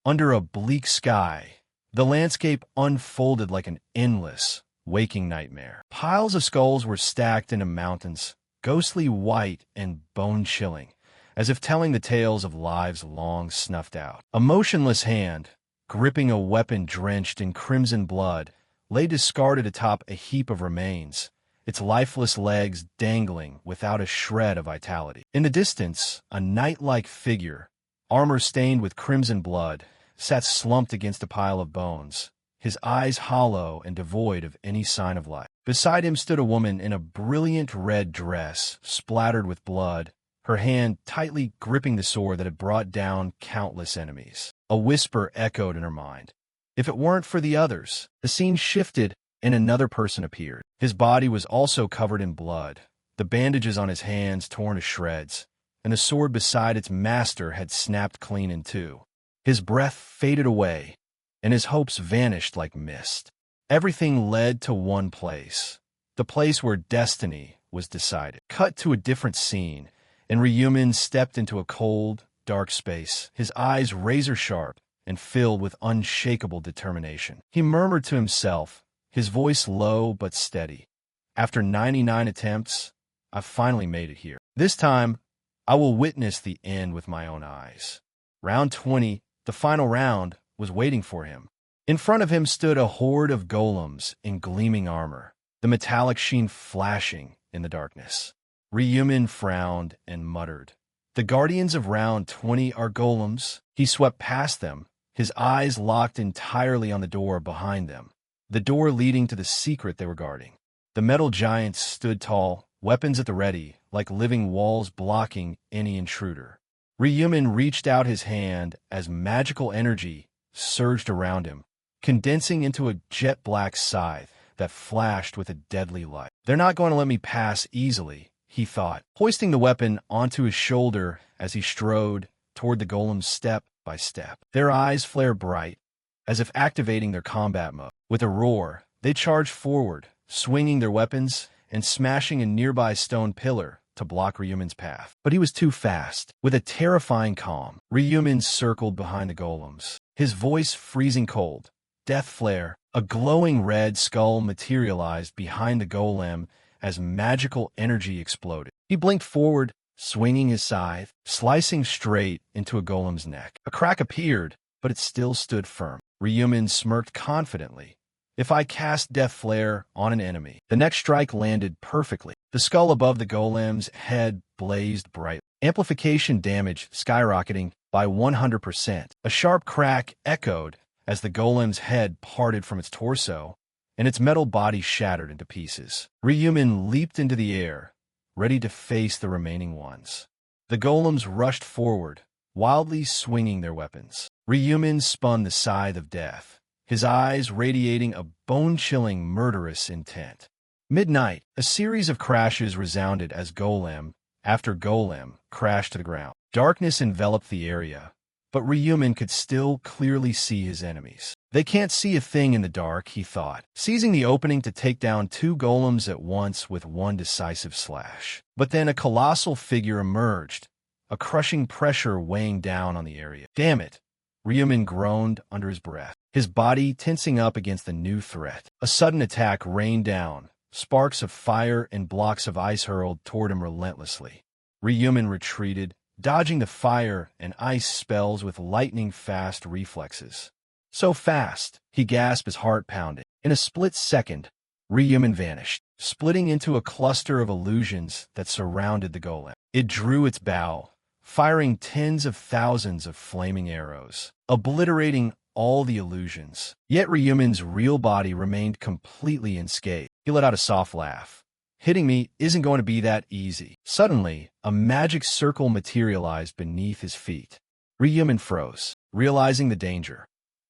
Under a bleak sky, the landscape unfolded like an endless, waking nightmare. Piles of skulls were stacked into mountains, ghostly white and bone-chilling, as if telling the tales of lives long snuffed out. A motionless hand, gripping a weapon drenched in crimson blood, lay discarded atop a heap of remains, its lifeless legs dangling without a shred of vitality. In the distance, a knight-like figure, armor stained with crimson blood, sat slumped against a pile of bones, his eyes hollow and devoid of any sign of life. Beside him stood a woman in a brilliant red dress, splattered with blood, her hand tightly gripping the sword that had brought down countless enemies. A whisper echoed in her mind. If it weren't for the others. The scene shifted, and another person appeared. His body was also covered in blood, the bandages on his hands torn to shreds, and the sword beside its master had snapped clean in two. His breath faded away, and his hopes vanished like mist. Everything led to one place, the place where destiny was decided. Cut to a different scene, and Ryumin stepped into a cold, dark space, his eyes razor-sharp and filled with unshakable determination. He murmured to himself, his voice low but steady. After 99 attempts, I've finally made it here. This time, I will witness the end with my own eyes. Round 20, the final round, was waiting for him. In front of him stood a horde of golems in gleaming armor, the metallic sheen flashing in the darkness. Ryumin frowned and muttered, "The guardians of round 20 are golems." He swept past them, his eyes locked entirely on the door behind them, the door leading to the secret they were guarding. The metal giants stood tall, weapons at the ready, like living walls blocking any intruder. Ryumin reached out his hand as magical energy surged around him, condensing into a jet-black scythe that flashed with a deadly light. "They're not going to let me pass easily," he thought, hoisting the weapon onto his shoulder as he strode toward the golems step by step. Their eyes flared bright, as if activating their combat mode. With a roar, they charged forward, swinging their weapons and smashing a nearby stone pillar to block Ryumin's path. But he was too fast. With a terrifying calm, Ryumin circled behind the golems, his voice freezing cold. Death flare, a glowing red skull materialized behind the golem as magical energy exploded. He blinked forward, swinging his scythe, slicing straight into a golem's neck. A crack appeared, but it still stood firm. Ryumin smirked confidently. If I cast Death Flare on an enemy, the next strike landed perfectly. The skull above the golem's head blazed bright, amplification damage skyrocketing by 100%. A sharp crack echoed as the golem's head parted from its torso, and its metal body shattered into pieces. Ryumin leaped into the air, ready to face the remaining ones. The golems rushed forward, wildly swinging their weapons. Ryumin spun the scythe of death, his eyes radiating a bone-chilling, murderous intent. Midnight, a series of crashes resounded as golem after golem crashed to the ground. Darkness enveloped the area, but Ryumin could still clearly see his enemies. They can't see a thing in the dark, he thought, seizing the opening to take down two golems at once with one decisive slash. But then a colossal figure emerged, a crushing pressure weighing down on the area. Damn it! Ryumin groaned under his breath, his body tensing up against the new threat. A sudden attack rained down, sparks of fire and blocks of ice hurled toward him relentlessly. Ryumin retreated, dodging the fire and ice spells with lightning-fast reflexes. So fast, he gasped, his heart pounding. In a split second, Ryumin vanished, splitting into a cluster of illusions that surrounded the golem. It drew its bow, firing tens of thousands of flaming arrows, obliterating all the illusions. Yet Ryumin's real body remained completely unscathed. He let out a soft laugh. Hitting me isn't going to be that easy. Suddenly, a magic circle materialized beneath his feet. Ryumin froze, realizing the danger.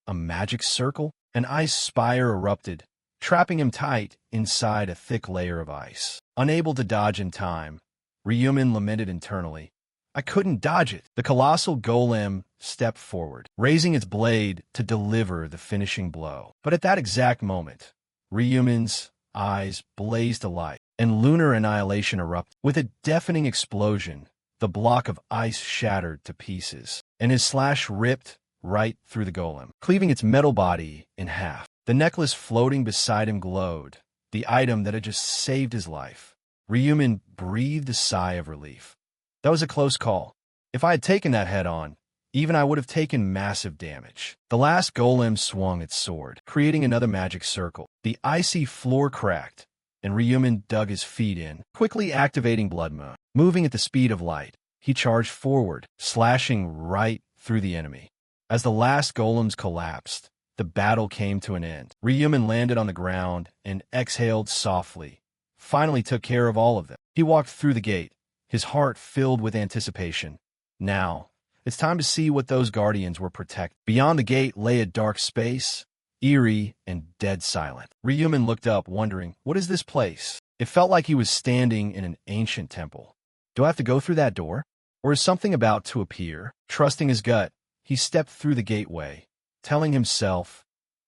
A magic circle? An ice spire erupted, trapping him tight inside a thick layer of ice. Unable to dodge in time, Ryumin lamented internally, "I couldn't dodge it." The colossal golem stepped forward, raising its blade to deliver the finishing blow. But at that exact moment, Ryumin's eyes blazed alight, and lunar annihilation erupted. With a deafening explosion, the block of ice shattered to pieces, and his slash ripped right through the golem, cleaving its metal body in half. The necklace floating beside him glowed, the item that had just saved his life. Ryumin breathed a sigh of relief. That was a close call. If I had taken that head-on, even I would have taken massive damage. The last golem swung its sword, creating another magic circle. The icy floor cracked, and Ryumin dug his feet in, quickly activating Blood Moon. Moving at the speed of light, he charged forward, slashing right through the enemy. As the last golems collapsed, the battle came to an end. Ryumin landed on the ground and exhaled softly, finally took care of all of them. He walked through the gate, his heart filled with anticipation. Now, it's time to see what those guardians were protecting. Beyond the gate lay a dark space, eerie and dead silent. Ryumin looked up, wondering, what is this place? It felt like he was standing in an ancient temple. Do I have to go through that door? Or is something about to appear? Trusting his gut, he stepped through the gateway, telling himself,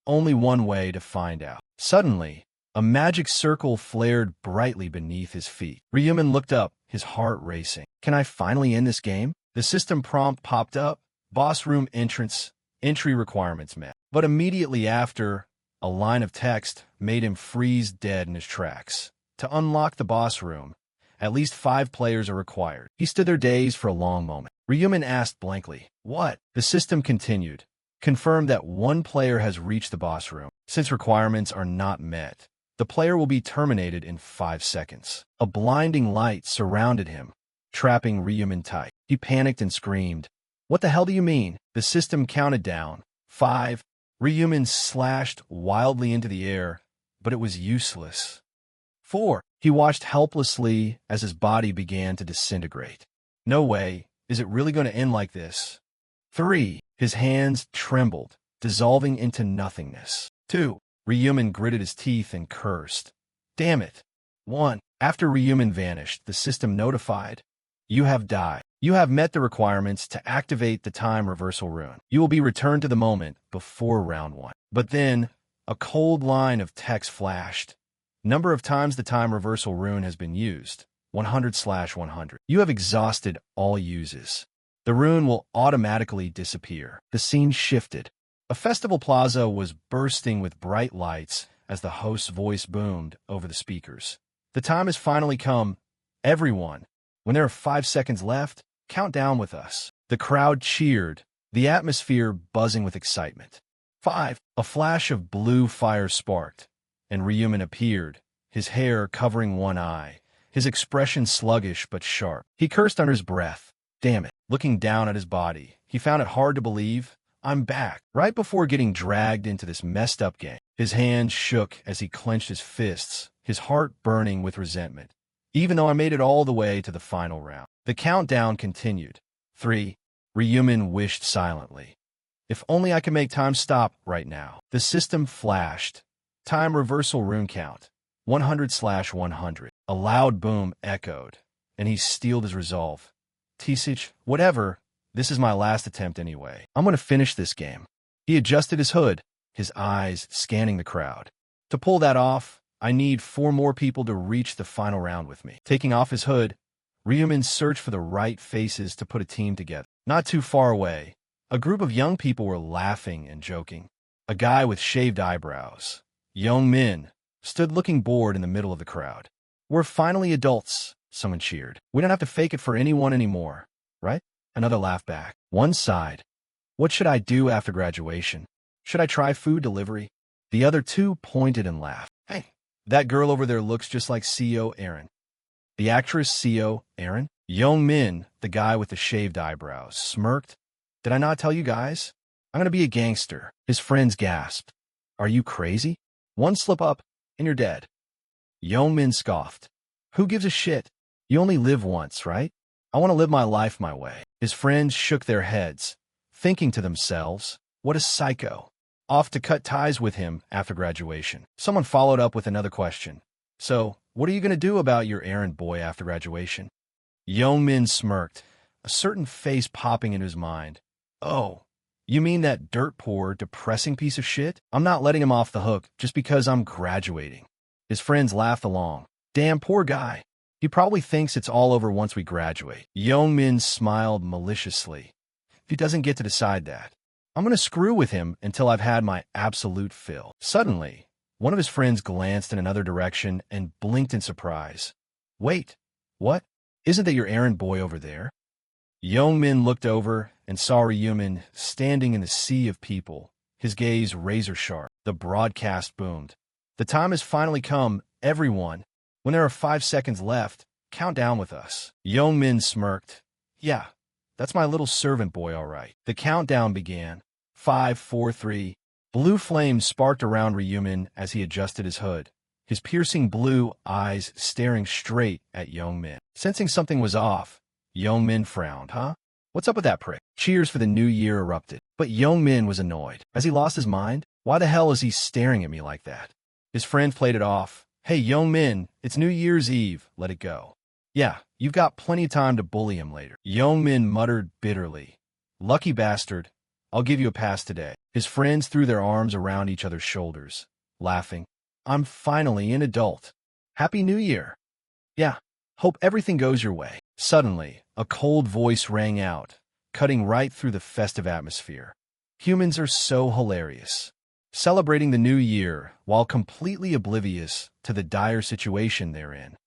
only one way to find out. Suddenly, a magic circle flared brightly beneath his feet. Ryumin looked up, his heart racing. Can I finally end this game? The system prompt popped up, boss room entrance, entry requirements met. But immediately after, a line of text made him freeze dead in his tracks. To unlock the boss room, at least 5 players are required. He stood there dazed for a long moment. Ryumin asked blankly, what? The system continued. Confirmed that 1 player has reached the boss room. Since requirements are not met, the player will be terminated in 5 seconds. A blinding light surrounded him, trapping Ryumin tight. He panicked and screamed, what the hell do you mean? The system counted down. 5. Ryumin slashed wildly into the air, but it was useless. 4. He watched helplessly as his body began to disintegrate. No way. Is it really going to end like this? 3. His hands trembled, dissolving into nothingness. 2. Ryumin gritted his teeth and cursed. Damn it. 1. After Ryumin vanished, the system notified, you have died. You have met the requirements to activate the time reversal rune. You will be returned to the moment before round 1. But then, a cold line of text flashed. Number of times the time reversal rune has been used, 100/100. You have exhausted all uses. The rune will automatically disappear. The scene shifted. A festival plaza was bursting with bright lights as the host's voice boomed over the speakers. The time has finally come. Everyone, when there are 5 seconds left, count down with us. The crowd cheered, the atmosphere buzzing with excitement. 5. A flash of blue fire sparked, and Ryumin appeared, his hair covering one eye, his expression sluggish but sharp. He cursed under his breath. Damn it. Looking down at his body, he found it hard to believe. I'm back. Right before getting dragged into this messed up game. His hands shook as he clenched his fists, his heart burning with resentment. Even though I made it all the way to the final round. The countdown continued. 3. Ryumin wished silently. If only I could make time stop right now. The system flashed. Time reversal rune count. 100/100. A loud boom echoed, and he steeled his resolve. Tisich, whatever. This is my last attempt anyway. I'm going to finish this game. He adjusted his hood, his eyes scanning the crowd. To pull that off, I need 4 more people to reach the final round with me. Taking off his hood, Ryumin searched for the right faces to put a team together. Not too far away, a group of young people were laughing and joking. A guy with shaved eyebrows, young men, stood looking bored in the middle of the crowd. We're finally adults, someone cheered. We don't have to fake it for anyone anymore, right? Another laughed back. One sighed. What should I do after graduation? Should I try food delivery? The other 2 pointed and laughed. Hey, that girl over there looks just like CO Aaron. The actress CO Aaron? Young Min, the guy with the shaved eyebrows, smirked. Did I not tell you guys? I'm going to be a gangster. His friends gasped. Are you crazy? One slip up, and you're dead. Young Min scoffed. Who gives a shit? You only live once, right? I want to live my life my way. His friends shook their heads, thinking to themselves, what a psycho. Off to cut ties with him after graduation. Someone followed up with another question. So, what are you going to do about your errand boy after graduation? Young Min smirked, a certain face popping into his mind. Oh, you mean that dirt-poor, depressing piece of shit? I'm not letting him off the hook just because I'm graduating. His friends laughed along. Damn poor guy. He probably thinks it's all over once we graduate. Young Min smiled maliciously. If he doesn't get to decide that, I'm gonna screw with him until I've had my absolute fill. Suddenly, one of his friends glanced in another direction and blinked in surprise. Wait, what? Isn't that your errand boy over there? Youngmin looked over and saw Ryumin standing in the sea of people, his gaze razor-sharp. The broadcast boomed. The time has finally come, everyone. When there are 5 seconds left, count down with us. Youngmin smirked. Yeah, that's my little servant boy, all right. The countdown began. 5, 4, 3. Blue flames sparked around Ryumin as he adjusted his hood, his piercing blue eyes staring straight at Youngmin. Sensing something was off, Youngmin frowned. Huh? What's up with that prick? Cheers for the new year erupted. But Youngmin was annoyed. Has he lost his mind? Why the hell is he staring at me like that? His friend played it off. Hey, Youngmin, it's New Year's Eve. Let it go. Yeah, you've got plenty of time to bully him later. Youngmin muttered bitterly. Lucky bastard. I'll give you a pass today. His friends threw their arms around each other's shoulders, laughing. I'm finally an adult. Happy New Year. Yeah, hope everything goes your way. Suddenly, a cold voice rang out, cutting right through the festive atmosphere. Humans are so hilarious. Celebrating the new year while completely oblivious to the dire situation they're in.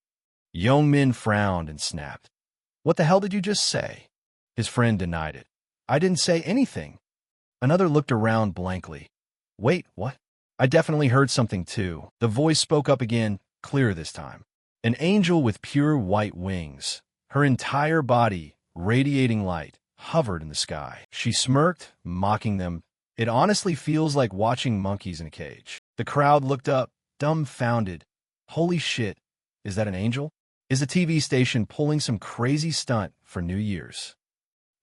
Youngmin frowned and snapped. What the hell did you just say? His friend denied it. I didn't say anything. Another looked around blankly. Wait, what? I definitely heard something too. The voice spoke up again, clearer this time. An angel with pure white wings, her entire body radiating light, hovered in the sky. She smirked, mocking them. It honestly feels like watching monkeys in a cage. The crowd looked up, dumbfounded. Holy shit, is that an angel? Is the TV station pulling some crazy stunt for New Year's?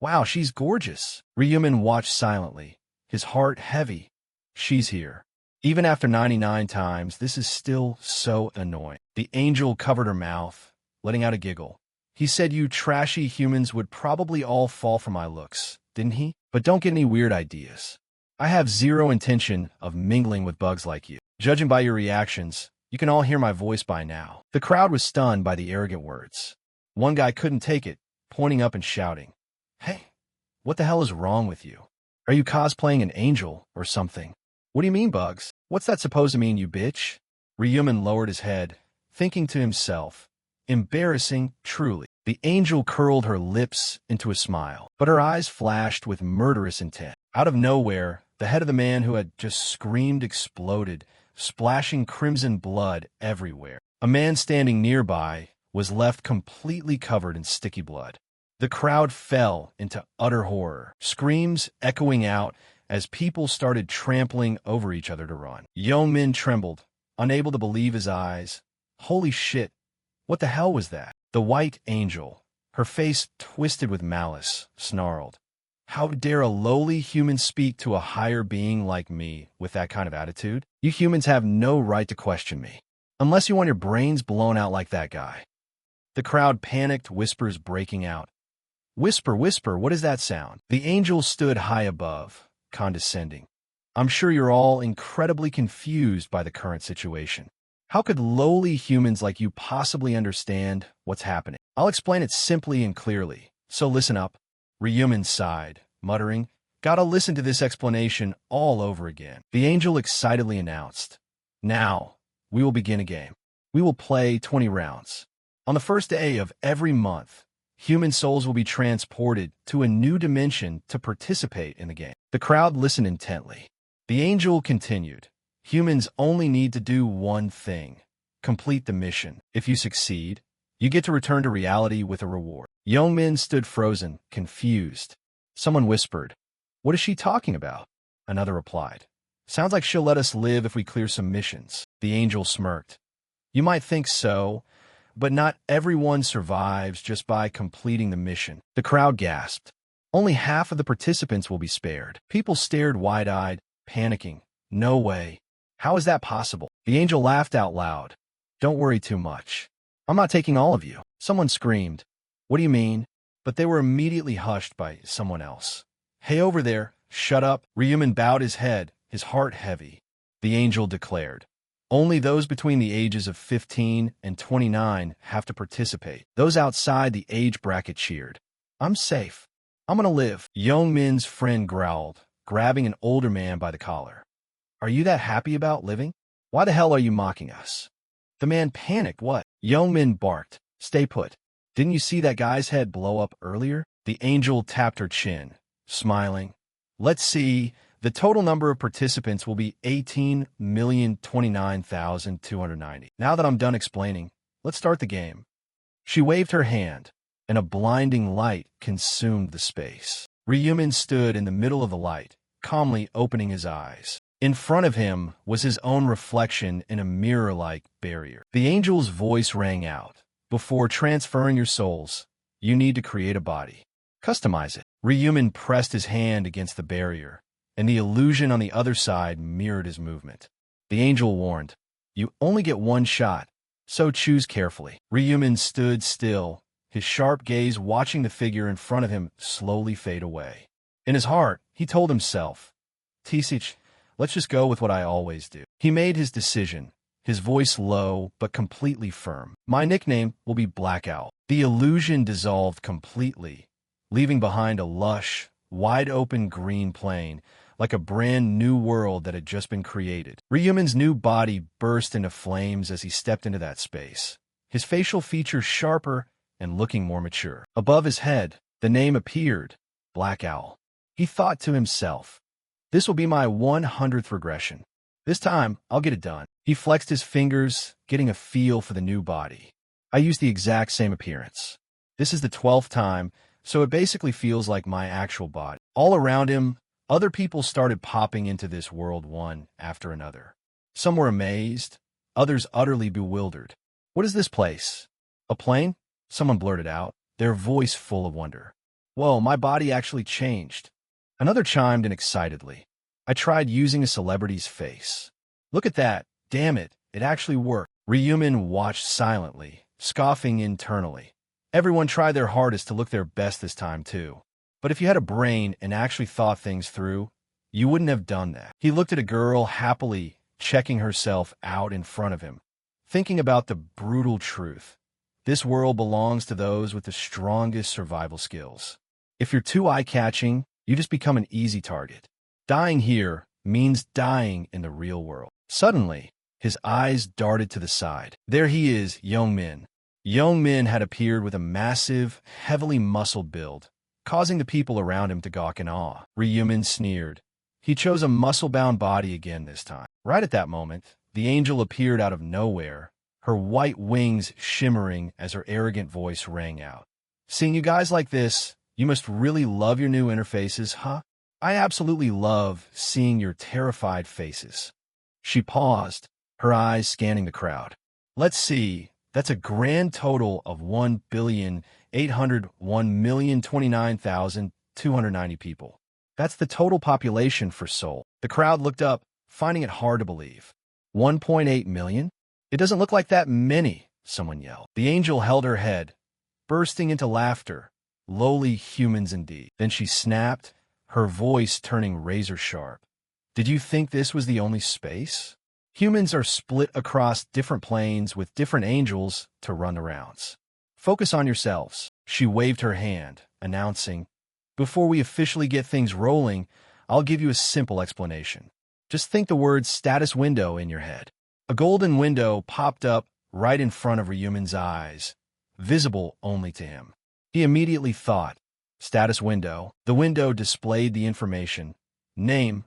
Wow, she's gorgeous. Ryumin watched silently, his heart heavy. She's here. Even after 99 times, this is still so annoying. The angel covered her mouth, letting out a giggle. He said you trashy humans would probably all fall for my looks, didn't he? But don't get any weird ideas. I have zero intention of mingling with bugs like you. Judging by your reactions, you can all hear my voice by now. The crowd was stunned by the arrogant words. One guy couldn't take it, pointing up and shouting. Hey, what the hell is wrong with you? Are you cosplaying an angel or something? What do you mean, Bugs? What's that supposed to mean, you bitch? Ryumin lowered his head, thinking to himself, embarrassing, truly. The angel curled her lips into a smile, but her eyes flashed with murderous intent. Out of nowhere, the head of the man who had just screamed exploded, splashing crimson blood everywhere. A man standing nearby was left completely covered in sticky blood. The crowd fell into utter horror, screams echoing out as people started trampling over each other to run. Youngmin trembled, unable to believe his eyes. Holy shit, what the hell was that? The white angel, her face twisted with malice, snarled. How dare a lowly human speak to a higher being like me with that kind of attitude? You humans have no right to question me, unless you want your brains blown out like that guy. The crowd panicked, whispers breaking out. Whisper, whisper, what is that sound? The angel stood high above, condescending. I'm sure you're all incredibly confused by the current situation. How could lowly humans like you possibly understand what's happening? I'll explain it simply and clearly, so listen up. Ryumin sighed, muttering, Gotta listen to this explanation all over again. The angel excitedly announced, Now, we will begin a game. We will play 20 rounds. On the first day of every month, human souls will be transported to a new dimension to participate in the game. The crowd listened intently. The angel continued, Humans only need to do one thing. Complete the mission. If you succeed, you get to return to reality with a reward. Youngmin stood frozen, confused. Someone whispered, What is she talking about? Another replied, Sounds like she'll let us live if we clear some missions. The angel smirked. You might think so, but not everyone survives just by completing the mission. The crowd gasped. Only half of the participants will be spared. People stared wide-eyed, panicking. No way. How is that possible? The angel laughed out loud. Don't worry too much. I'm not taking all of you. Someone screamed. What do you mean? But they were immediately hushed by someone else. Hey, over there, shut up. Ryumin bowed his head, his heart heavy. The angel declared. Only those between the ages of 15 and 29 have to participate. Those outside the age bracket cheered. I'm safe. I'm gonna live. Youngmin's friend growled, grabbing an older man by the collar. "Are you that happy about living? Why the hell are you mocking us?" The man panicked. "What?" Youngmin barked. "Stay put. Didn't you see that guy's head blow up earlier?" The angel tapped her chin, smiling. "Let's see. The total number of participants will be 18,029,290. Now that I'm done explaining, let's start the game." She waved her hand, and a blinding light consumed the space. Ryumin stood in the middle of the light, calmly opening his eyes. In front of him was his own reflection in a mirror-like barrier. The angel's voice rang out. "Before transferring your souls, you need to create a body. Customize it." Ryumin pressed his hand against the barrier, and the illusion on the other side mirrored his movement. The angel warned, "You only get one shot, so choose carefully." Ryumin stood still, his sharp gaze watching the figure in front of him slowly fade away. In his heart, he told himself, "Tisich, let's just go with what I always do." He made his decision, his voice low but completely firm. "My nickname will be Black Owl." The illusion dissolved completely, leaving behind a lush, wide-open green plain, like a brand new world that had just been created. Ryumin's new body burst into flames as he stepped into that space, his facial features sharper and looking more mature. Above his head, the name appeared, Black Owl. He thought to himself, "This will be my 100th regression. This time, I'll get it done." He flexed his fingers, getting a feel for the new body. "I use the exact same appearance. This is the 12th time, so it basically feels like my actual body." All around him, other people started popping into this world one after another. Some were amazed, others utterly bewildered. "What is this place? A plane?" Someone blurted out, their voice full of wonder. "Whoa, my body actually changed." Another chimed in excitedly. "I tried using a celebrity's face. Look at that. Damn it, it actually worked." Ryumin watched silently, scoffing internally. Everyone tried their hardest to look their best this time, too. But if you had a brain and actually thought things through, you wouldn't have done that. He looked at a girl happily checking herself out in front of him, thinking about the brutal truth. This world belongs to those with the strongest survival skills. If you're too eye-catching, you just become an easy target. Dying here means dying in the real world. Suddenly, his eyes darted to the side. There he is, Youngmin. Youngmin had appeared with a massive, heavily muscled build, causing the people around him to gawk in awe. Ryumin sneered. He chose a muscle-bound body again this time. Right at that moment, the angel appeared out of nowhere, her white wings shimmering as her arrogant voice rang out. "Seeing you guys like this, you must really love your new interfaces, huh? I absolutely love seeing your terrified faces." She paused, her eyes scanning the crowd. "Let's see, that's a grand total of 1,801,029,290 people. That's the total population for Seoul." The crowd looked up, finding it hard to believe. 1.8 million? "It doesn't look like that many," someone yelled. The angel held her head, bursting into laughter. "Lowly humans indeed." Then she snapped, her voice turning razor-sharp. "Did you think this was the only space? Humans are split across different planes with different angels to run the rounds. Focus on yourselves." She waved her hand, announcing, "Before we officially get things rolling, I'll give you a simple explanation. Just think the word status window in your head." A golden window popped up right in front of Ryumin's eyes, visible only to him. He immediately thought, status window. The window displayed the information. Name,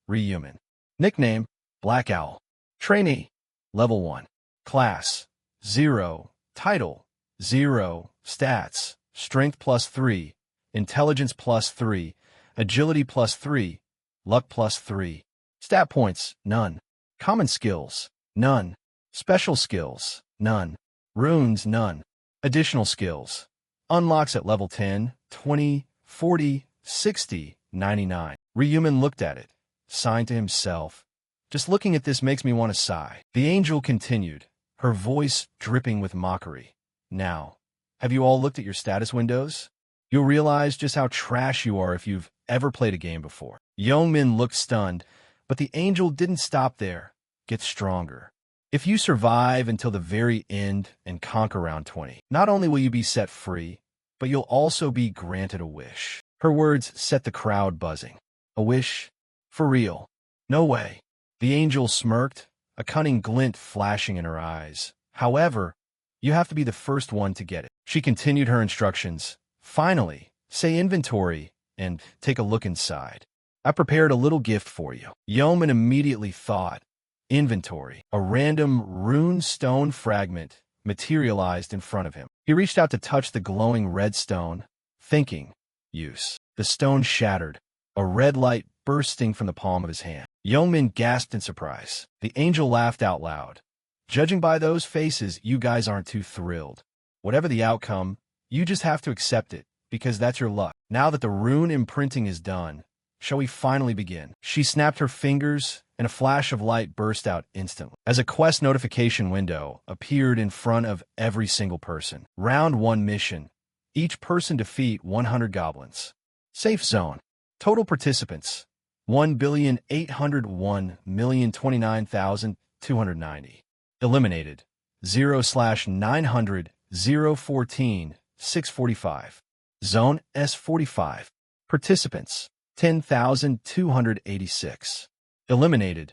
Ryumin. Nickname, Black Owl. Trainee, Level 1. Class, 0. Title, 0. Stats, Strength +3, Intelligence +3, Agility +3, Luck +3. Stat points, none. Common skills, none. Special skills, none. Runes, none. Additional skills. Unlocks at level 10, 20, 40, 60, 99. Ryumin looked at it, signed to himself. Just looking at this makes me want to sigh. The angel continued, her voice dripping with mockery. Now, have you all looked at your status windows? You'll realize just how trash you are if you've ever played a game before. Youngmin looked stunned, but the angel didn't stop there. Get stronger. If you survive until the very end and conquer round 20, not only will you be set free, but you'll also be granted a wish. Her words set the crowd buzzing. A wish? For real? No way. The angel smirked, a cunning glint flashing in her eyes. However, you have to be the first one to get it. She continued her instructions. Finally, say inventory and take a look inside. I prepared a little gift for you. Yeoman immediately thought. Inventory. A random rune stone fragment materialized in front of him. He reached out to touch the glowing red stone, thinking, use. The stone shattered, a red light bursting from the palm of his hand. Yeoman gasped in surprise. The angel laughed out loud. Judging by those faces, you guys aren't too thrilled. Whatever the outcome, you just have to accept it, because that's your luck. Now that the rune imprinting is done, shall we finally begin? She snapped her fingers, and a flash of light burst out instantly. As a quest notification window appeared in front of every single person. Round 1 mission. Each person defeat 100 goblins. Safe zone. Total participants, 1,801,029,290. Eliminated, 0/900,014,645. Zone S45. Participants, 10,286. Eliminated,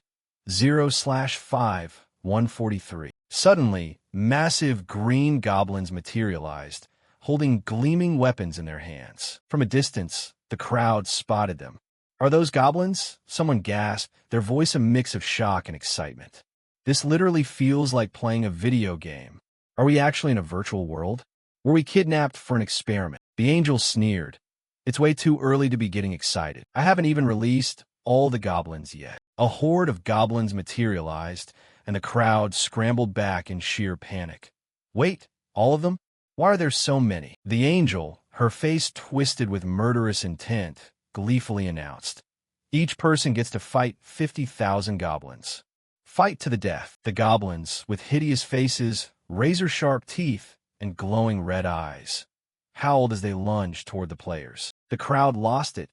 0/5,143. Suddenly, massive green goblins materialized, holding gleaming weapons in their hands. From a distance, the crowd spotted them. Are those goblins? Someone gasped, their voice a mix of shock and excitement. This literally feels like playing a video game. Are we actually in a virtual world? Were we kidnapped for an experiment? The angel sneered. It's way too early to be getting excited. I haven't even released all the goblins yet. A horde of goblins materialized, and the crowd scrambled back in sheer panic. Wait, all of them? Why are there so many? The angel, her face twisted with murderous intent, gleefully announced. Each person gets to fight 50,000 goblins. Fight to the death. The goblins, with hideous faces, razor-sharp teeth, and glowing red eyes, howled as they lunged toward the players. The crowd lost it.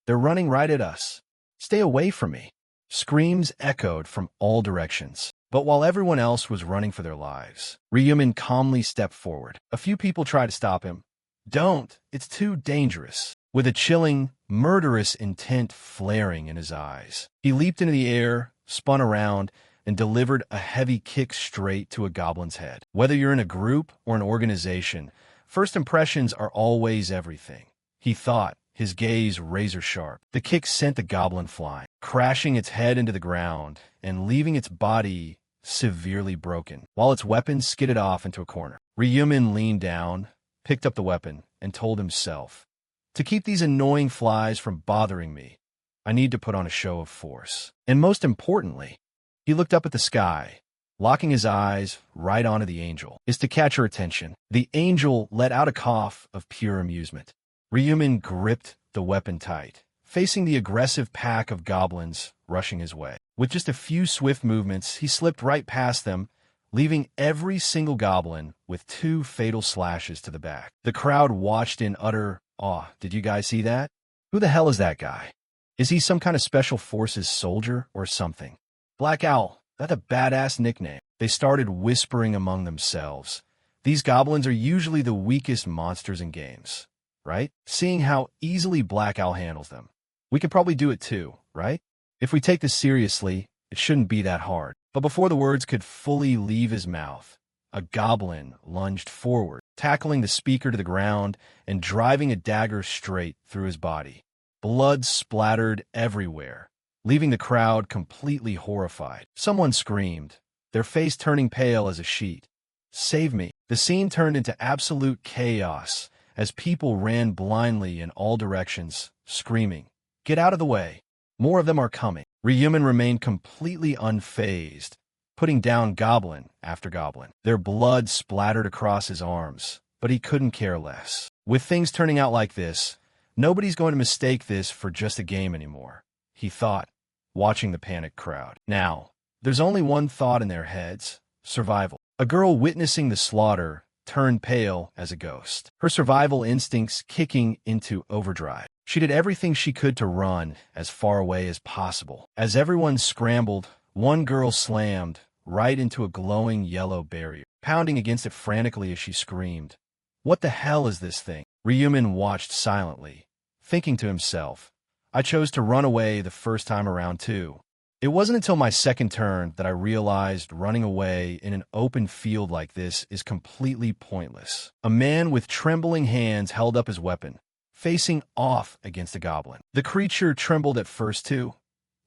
They're running right at us. Stay away from me. Screams echoed from all directions. But while everyone else was running for their lives, Ryumin calmly stepped forward. A few people tried to stop him. Don't. It's too dangerous. With a chilling, murderous intent flaring in his eyes, he leaped into the air, spun around, and delivered a heavy kick straight to a goblin's head. Whether you're in a group or an organization, first impressions are always everything, he thought, his gaze razor-sharp. The kick sent the goblin flying, crashing its head into the ground and leaving its body severely broken, while its weapon skidded off into a corner. Ryumin leaned down, picked up the weapon, and told himself, to keep these annoying flies from bothering me, I need to put on a show of force. And most importantly, he looked up at the sky, locking his eyes right onto the angel, is to catch her attention. The angel let out a cough of pure amusement. Ryumin gripped the weapon tight, facing the aggressive pack of goblins rushing his way. With just a few swift movements, he slipped right past them, leaving every single goblin with 2 fatal slashes to the back. The crowd watched in utter awe. Did you guys see that? Who the hell is that guy? Is he some kind of special forces soldier or something? Black Owl, that's a badass nickname. They started whispering among themselves. These goblins are usually the weakest monsters in games, right? Seeing how easily Black Owl handles them, we could probably do it too, right? If we take this seriously, it shouldn't be that hard. But before the words could fully leave his mouth, a goblin lunged forward, tackling the speaker to the ground and driving a dagger straight through his body. Blood splattered everywhere, leaving the crowd completely horrified. Someone screamed, their face turning pale as a sheet. Save me. The scene turned into absolute chaos as people ran blindly in all directions, screaming, "Get out of the way. More of them are coming." Ryumin remained completely unfazed, putting down goblin after goblin. Their blood splattered across his arms, but he couldn't care less. With things turning out like this, nobody's going to mistake this for just a game anymore, he thought, watching the panicked crowd. Now, there's only one thought in their heads: survival. A girl witnessing the slaughter turned pale as a ghost, her survival instincts kicking into overdrive. She did everything she could to run as far away as possible. As everyone scrambled, one girl slammed right into a glowing yellow barrier, pounding against it frantically as she screamed, "What the hell is this thing?" Ryumin watched silently, thinking to himself, I chose to run away the first time around too. It wasn't until my second turn that I realized running away in an open field like this is completely pointless. A man with trembling hands held up his weapon, facing off against a goblin. The creature trembled at first too,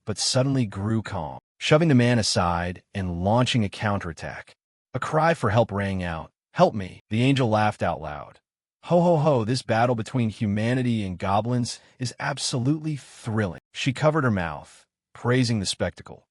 but suddenly grew calm, shoving the man aside and launching a counterattack. A cry for help rang out. "Help me!" The angel laughed out loud. "Ho ho ho, this battle between humanity and goblins is absolutely thrilling." She covered her mouth, praising the spectacle.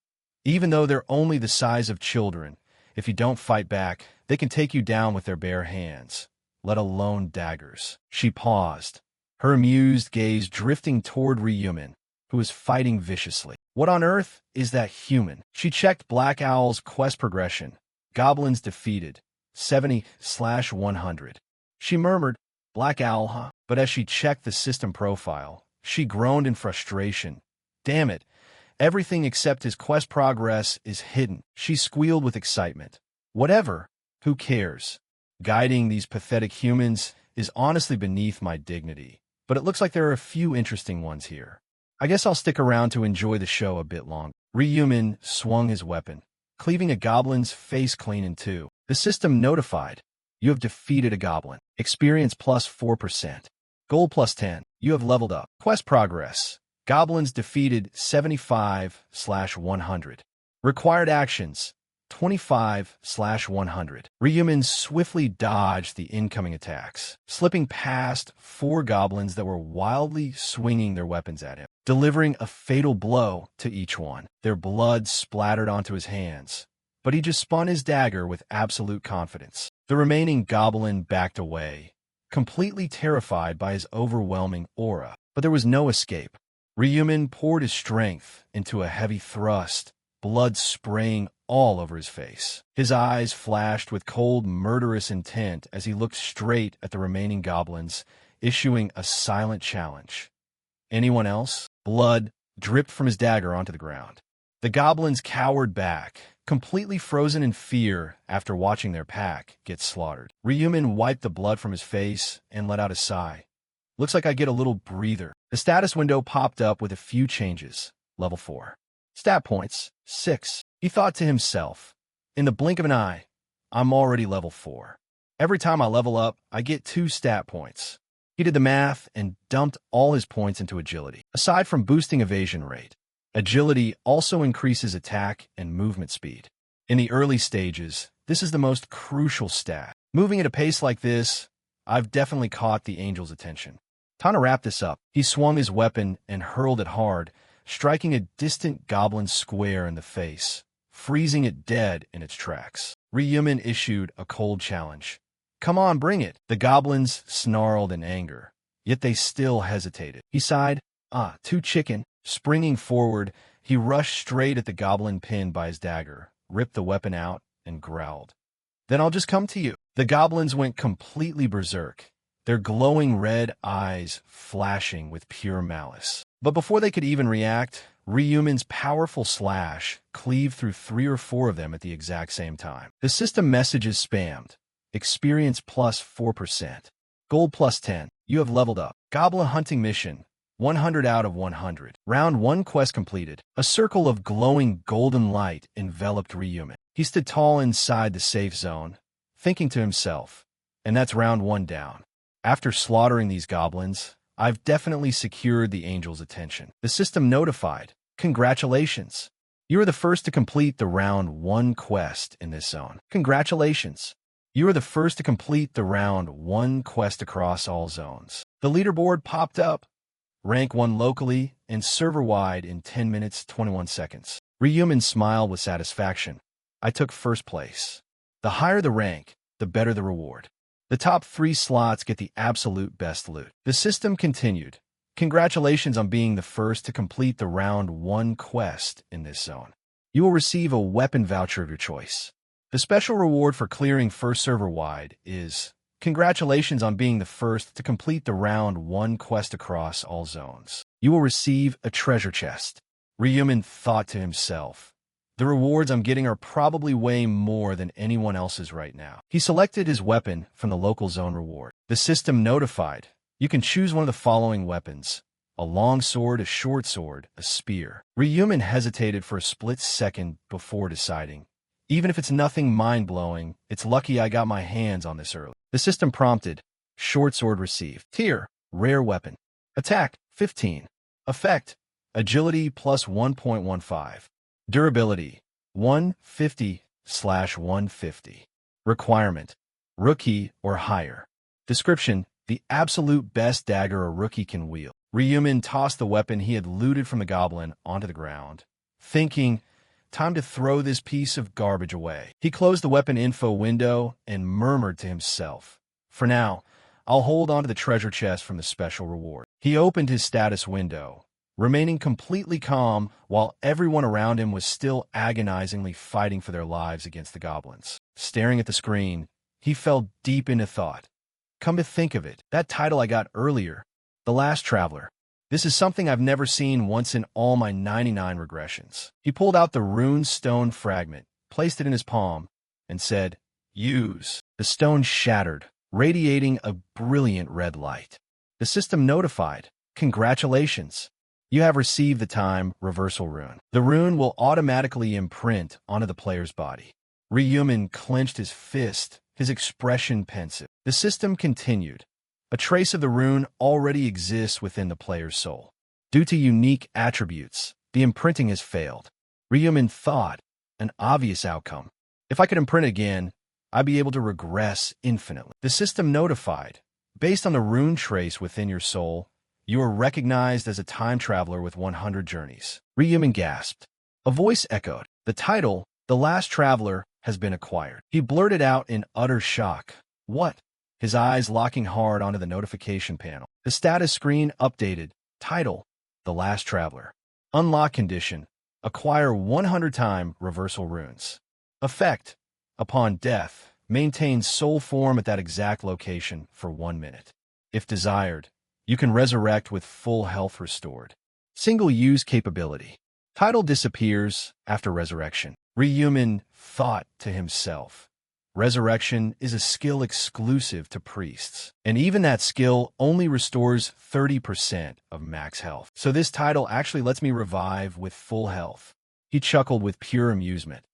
"Even though they're only the size of children, if you don't fight back, they can take you down with their bare hands, let alone daggers." She paused, her amused gaze drifting toward Ryumin, who was fighting viciously. "What on earth is that human?" She checked Black Owl's quest progression. Goblins defeated, 70/100. She murmured, "Black Owl, huh?" But as she checked the system profile, she groaned in frustration. "Damn it, everything except his quest progress is hidden." She squealed with excitement. "Whatever, who cares? Guiding these pathetic humans is honestly beneath my dignity. But it looks like there are a few interesting ones here. I guess I'll stick around to enjoy the show a bit longer." Ryumin swung his weapon, cleaving a goblin's face clean in two. The system notified, "You have defeated a goblin. Experience plus 4%. Gold plus 10. You have leveled up." Quest progress. Goblins defeated 75/100. Required actions 25/100. Ryumin swiftly dodged the incoming attacks, slipping past 4 goblins that were wildly swinging their weapons at him, delivering a fatal blow to each one. Their blood splattered onto his hands, but he just spun his dagger with absolute confidence. The remaining goblin backed away, completely terrified by his overwhelming aura. But there was no escape. Ryumin poured his strength into a heavy thrust, blood spraying all over his face. His eyes flashed with cold, murderous intent as he looked straight at the remaining goblins, issuing a silent challenge. "Anyone else?" Blood dripped from his dagger onto the ground. The goblins cowered back, completely frozen in fear after watching their pack get slaughtered. Ryumin wiped the blood from his face and let out a sigh. "Looks like I get a little breather." The status window popped up with a few changes. Level 4. Stat points, 6. He thought to himself, "In the blink of an eye, I'm already level 4. Every time I level up, I get 2 stat points." He did the math and dumped all his points into agility. Aside from boosting evasion rate, agility also increases attack and movement speed. In the early stages, this is the most crucial stat. Moving at a pace like this, I've definitely caught the angel's attention. Time to wrap this up. He swung his weapon and hurled it hard, striking a distant goblin square in the face, freezing it dead in its tracks. Ryumin issued a cold challenge. "Come on, bring it." The goblins snarled in anger, yet they still hesitated. He sighed, "Too chicken." Springing forward, he rushed straight at the goblin pinned by his dagger, ripped the weapon out, and growled. "Then I'll just come to you." The goblins went completely berserk, their glowing red eyes flashing with pure malice. But before they could even react, Ryumin's powerful slash cleaved through 3 or 4 of them at the exact same time. The system messages spammed. Experience plus 4%. Gold plus 10. You have leveled up. Goblin hunting mission. 100 out of 100. Round 1 quest completed. A circle of glowing golden light enveloped Ryumin. He stood tall inside the safe zone, thinking to himself, and that's round 1 down. After slaughtering these goblins, I've definitely secured the angel's attention. The system notified, "Congratulations. You are the first to complete the round 1 quest in this zone. Congratulations. You are the first to complete the round 1 quest across all zones." The leaderboard popped up. Rank 1 locally and server-wide in 10 minutes 21 seconds. Ryumin smiled with satisfaction. "I took first place. The higher the rank, the better the reward. The top 3 slots get the absolute best loot." The system continued. "Congratulations on being the first to complete the round 1 quest in this zone. You will receive a weapon voucher of your choice. The special reward for clearing first server-wide is, congratulations on being the first to complete the round 1 quest across all zones. You will receive a treasure chest." Ryumin thought to himself, "The rewards I'm getting are probably way more than anyone else's right now." He selected his weapon from the local zone reward. The system notified, "You can choose one of the following weapons. A long sword, a short sword, a spear. Ryumin hesitated for a split second before deciding. Even if it's nothing mind-blowing, it's lucky I got my hands on this early. The system prompted. Short sword received. Tier, rare weapon. Attack, 15. Effect, agility plus 1.15. Durability, 150/150. Requirement, rookie or higher. Description, the absolute best dagger a rookie can wield. Ryumin tossed the weapon he had looted from the goblin onto the ground, thinking, time to throw this piece of garbage away. He closed the weapon info window and murmured to himself, for now, I'll hold on to the treasure chest from the special reward. He opened his status window, remaining completely calm while everyone around him was still agonizingly fighting for their lives against the goblins. Staring at the screen, he fell deep into thought. Come to think of it, that title I got earlier, The Last Traveler. This is something I've never seen once in all my 99 regressions. He pulled out the rune stone fragment, placed it in his palm, and said, use. The stone shattered, radiating a brilliant red light. The system notified, congratulations. You have received the time reversal rune. The rune will automatically imprint onto the player's body. Ryumin clenched his fist, his expression pensive. The system continued. A trace of the rune already exists within the player's soul. Due to unique attributes, the imprinting has failed. Ryumin thought, an obvious outcome. If I could imprint again, I'd be able to regress infinitely. The system notified, based on the rune trace within your soul, you are recognized as a time traveler with 100 journeys. Ryumin gasped. A voice echoed. The title, The Last Traveler, has been acquired. He blurted out in utter shock. What? His eyes locking hard onto the notification panel. The status screen updated. Title, The Last Traveler. Unlock condition. Acquire 100 time reversal runes. Effect. Upon death, maintain soul form at that exact location for 1 minute. If desired, you can resurrect with full health restored. Single-use capability. Title disappears after resurrection. Ryumin thought to himself. Resurrection is a skill exclusive to priests, and even that skill only restores 30% of max health. So this title actually lets me revive with full health. He chuckled with pure amusement.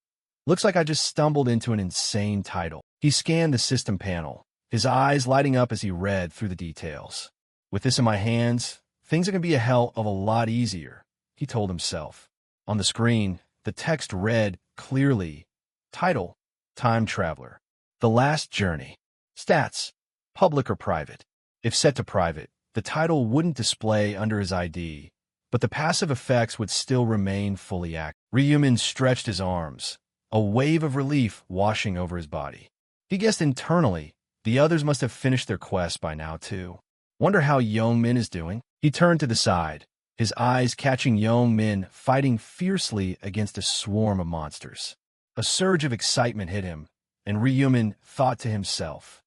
Looks like I just stumbled into an insane title. He scanned the system panel, his eyes lighting up as he read through the details. With this in my hands, things are going to be a hell of a lot easier, he told himself. On the screen, the text read clearly, Title, Time Traveler. The Last Journey. Stats, public or private. If set to private, the title wouldn't display under his ID, but the passive effects would still remain fully active. Ryumin stretched his arms, a wave of relief washing over his body. He guessed internally, the others must have finished their quest by now too. Wonder how Young-min is doing? He turned to the side, his eyes catching Young-min fighting fiercely against a swarm of monsters. A surge of excitement hit him, and Ryumin thought to himself,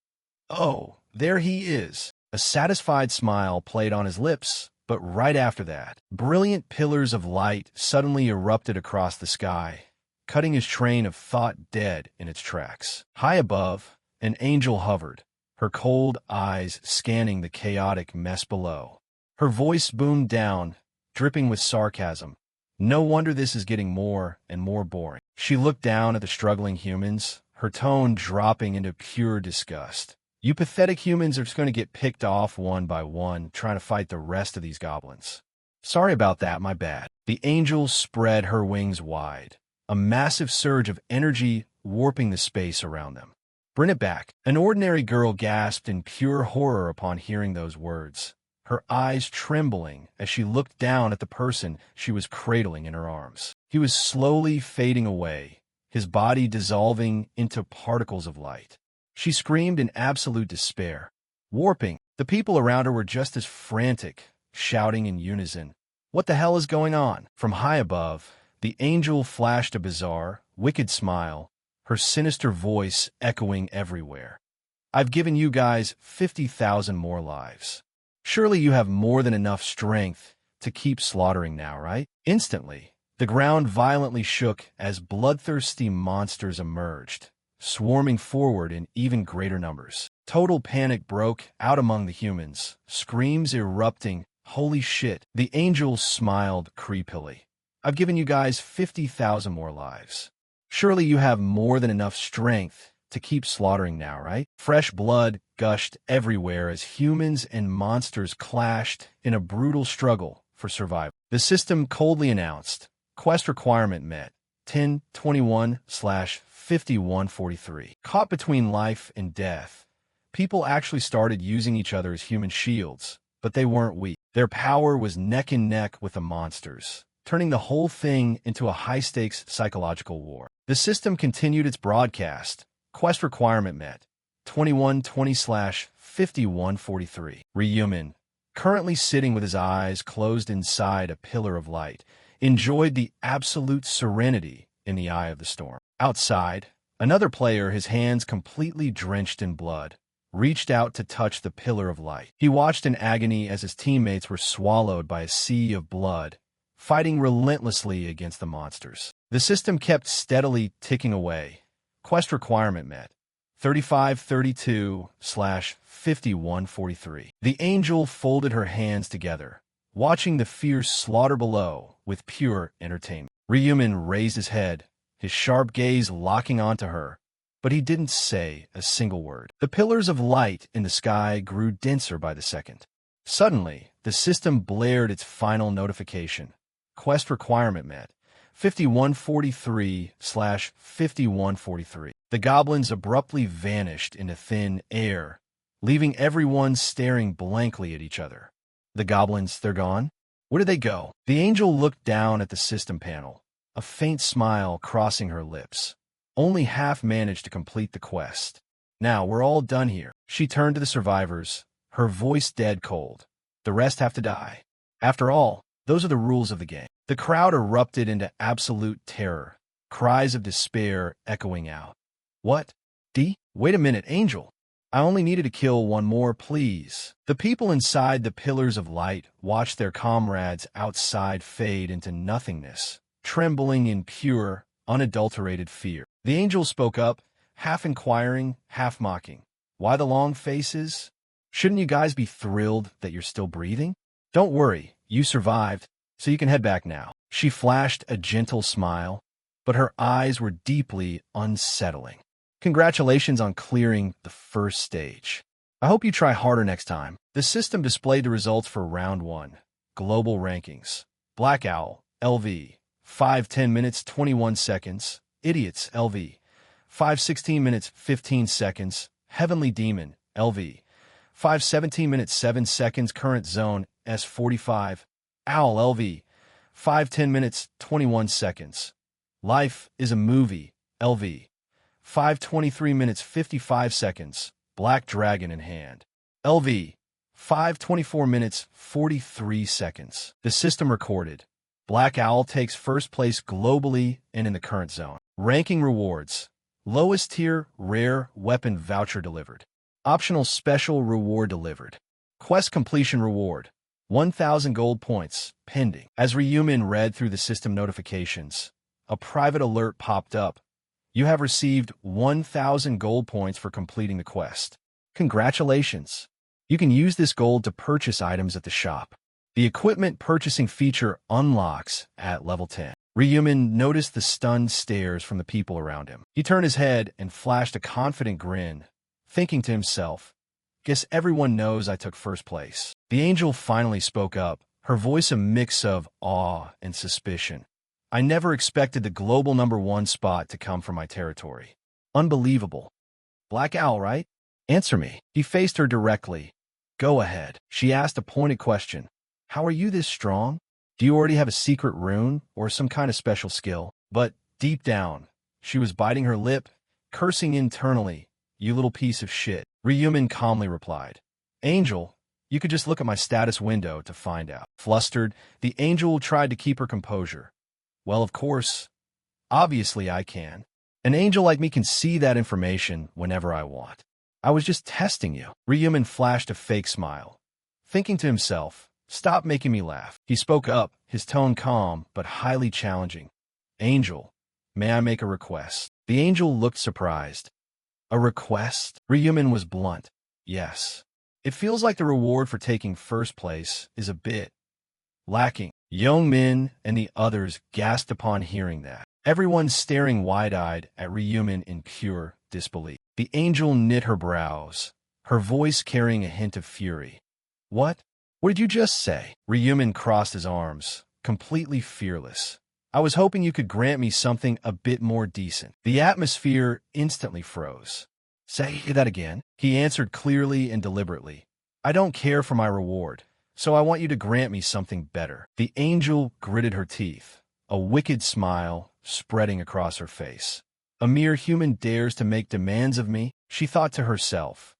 oh, there he is. A satisfied smile played on his lips, but right after that, brilliant pillars of light suddenly erupted across the sky, cutting his train of thought dead in its tracks. High above, an angel hovered, her cold eyes scanning the chaotic mess below. Her voice boomed down, dripping with sarcasm. No wonder this is getting more and more boring. She looked down at the struggling humans, her tone dropping into pure disgust. You pathetic humans are just going to get picked off one by one, trying to fight the rest of these goblins. Sorry about that, my bad. The angel spread her wings wide, a massive surge of energy warping the space around them. Bring it back. An ordinary girl gasped in pure horror upon hearing those words, her eyes trembling as she looked down at the person she was cradling in her arms. He was slowly fading away, his body dissolving into particles of light. She screamed in absolute despair, warping. The people around her were just as frantic, shouting in unison. What the hell is going on? From high above, the angel flashed a bizarre, wicked smile, her sinister voice echoing everywhere. I've given you guys 50,000 more lives. Surely you have more than enough strength to keep slaughtering now, right? Instantly, the ground violently shook as bloodthirsty monsters emerged, swarming forward in even greater numbers. Total panic broke out among the humans, screams erupting Holy shit. The angel smiled creepily. I've given you guys 50,000 more lives. Surely you have more than enough strength to keep slaughtering now, right? Fresh blood gushed everywhere as humans and monsters clashed in a brutal struggle for survival. The system coldly announced, quest requirement met, 1021/5143. Caught between life and death, people actually started using each other as human shields, but they weren't weak. Their power was neck and neck with the monsters, turning the whole thing into a high-stakes psychological war. The system continued its broadcast. Quest requirement met. 2120/5143. Rehuman, currently sitting with his eyes closed inside a pillar of light, enjoyed the absolute serenity in the eye of the storm. Outside, another player, his hands completely drenched in blood, reached out to touch the pillar of light. He watched in agony as his teammates were swallowed by a sea of blood, fighting relentlessly against the monsters. The system kept steadily ticking away. Quest requirement met. 3532/5143. The angel folded her hands together, watching the fierce slaughter below with pure entertainment. Rehuman raised his head, his sharp gaze locking onto her, but he didn't say a single word. The pillars of light in the sky grew denser by the second. Suddenly, the system blared its final notification. Quest requirement met. 5143/5143. The goblins abruptly vanished into thin air, leaving everyone staring blankly at each other. The goblins, they're gone? Where did they go? The angel looked down at the system panel, a faint smile crossing her lips. Only half managed to complete the quest. Now, we're all done here. She turned to the survivors, her voice dead cold. The rest have to die. After all, those are the rules of the game. The crowd erupted into absolute terror, cries of despair echoing out. What? Wait a minute, Angel. I only needed to kill one more, please. The people inside the pillars of light watched their comrades outside fade into nothingness, trembling in pure, unadulterated fear. The angel spoke up, half inquiring, half mocking. Why the long faces? Shouldn't you guys be thrilled that you're still breathing? Don't worry, you survived, so you can head back now. She flashed a gentle smile, but her eyes were deeply unsettling. Congratulations on clearing the first stage. I hope you try harder next time. The system displayed the results for Round 1. Global rankings. Black Owl, LV. 5:10 minutes 21 seconds. Idiots, LV. 5:16 minutes 15 seconds. Heavenly Demon, LV. 5:17 minutes 7 seconds. Current Zone, S45. Owl, LV. 5:10 minutes 21 seconds. Life is a Movie, LV. 5:23 minutes 55 seconds. Black Dragon in Hand, LV. 5:24 minutes 43 seconds. The system recorded. Black Owl takes first place globally and in the current zone. Ranking rewards. Lowest tier, rare weapon voucher delivered. Optional special reward delivered. Quest completion reward. 1,000 gold points, pending. As Rehuman read through the system notifications, a private alert popped up. You have received 1,000 gold points for completing the quest. Congratulations. You can use this gold to purchase items at the shop. The equipment purchasing feature unlocks at level 10. Rehuman noticed the stunned stares from the people around him. He turned his head and flashed a confident grin, thinking to himself, guess everyone knows I took first place. The angel finally spoke up, her voice a mix of awe and suspicion. I never expected the global #1 spot to come from my territory. Unbelievable. Black Owl, right? Answer me. He faced her directly. Go ahead. She asked a pointed question. How are you this strong? Do you already have a secret rune or some kind of special skill? But deep down, she was biting her lip, cursing internally. You little piece of shit. Rehuman calmly replied. Angel, you could just look at my status window to find out. Flustered, the angel tried to keep her composure. Well, of course. Obviously I can. An angel like me can see that information whenever I want. I was just testing you. Rehuman flashed a fake smile, thinking to himself, stop making me laugh. He spoke up, his tone calm but highly challenging. Angel, may I make a request? The angel looked surprised. A request? Rehuman was blunt. Yes. It feels like the reward for taking first place is a bit lacking. Young Min and the others gasped upon hearing that. Everyone staring wide-eyed at Ryumin in pure disbelief. The angel knit her brows, her voice carrying a hint of fury. What? What did you just say? Ryumin crossed his arms, completely fearless. I was hoping you could grant me something a bit more decent. The atmosphere instantly froze. Say that again. He answered clearly and deliberately. I don't care for my reward, so I want you to grant me something better. The angel gritted her teeth, a wicked smile spreading across her face. A mere human dares to make demands of me, she thought to herself.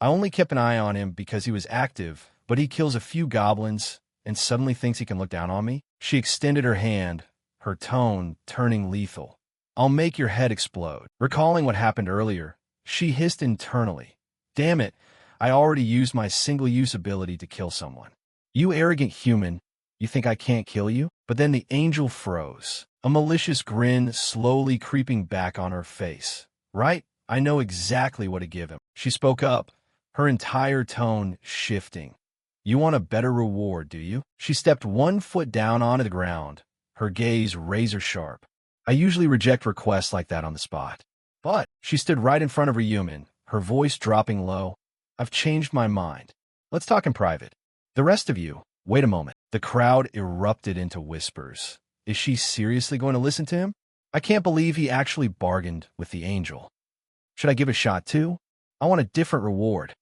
I only kept an eye on him because he was active, but he kills a few goblins and suddenly thinks he can look down on me? She extended her hand, her tone turning lethal. I'll make your head explode. Recalling what happened earlier, she hissed internally. Damn it, I already used my single-use ability to kill someone. You arrogant human, you think I can't kill you? But then the angel froze, a malicious grin slowly creeping back on her face. Right? I know exactly what to give him. She spoke up, her entire tone shifting. You want a better reward, do you? She stepped 1 foot down onto the ground, her gaze razor-sharp. I usually reject requests like that on the spot. But she stood right in front of Ryumin, her voice dropping low. I've changed my mind. Let's talk in private. The rest of you, wait a moment. The crowd erupted into whispers. Is she seriously going to listen to him? I can't believe he actually bargained with the angel. Should I give a shot too? I want a different reward.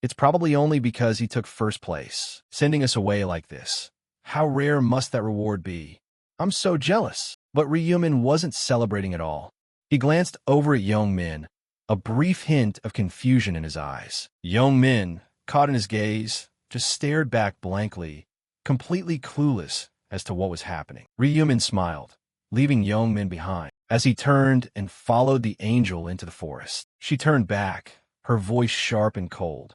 It's probably only because he took first place, sending us away like this. How rare must that reward be? I'm so jealous. But Ryumin wasn't celebrating at all. He glanced over at Young Min, a brief hint of confusion in his eyes. Young Min, caught in his gaze, just stared back blankly, completely clueless as to what was happening. Ryumin smiled, leaving Young Min behind. As he turned and followed the angel into the forest, she turned back, her voice sharp and cold.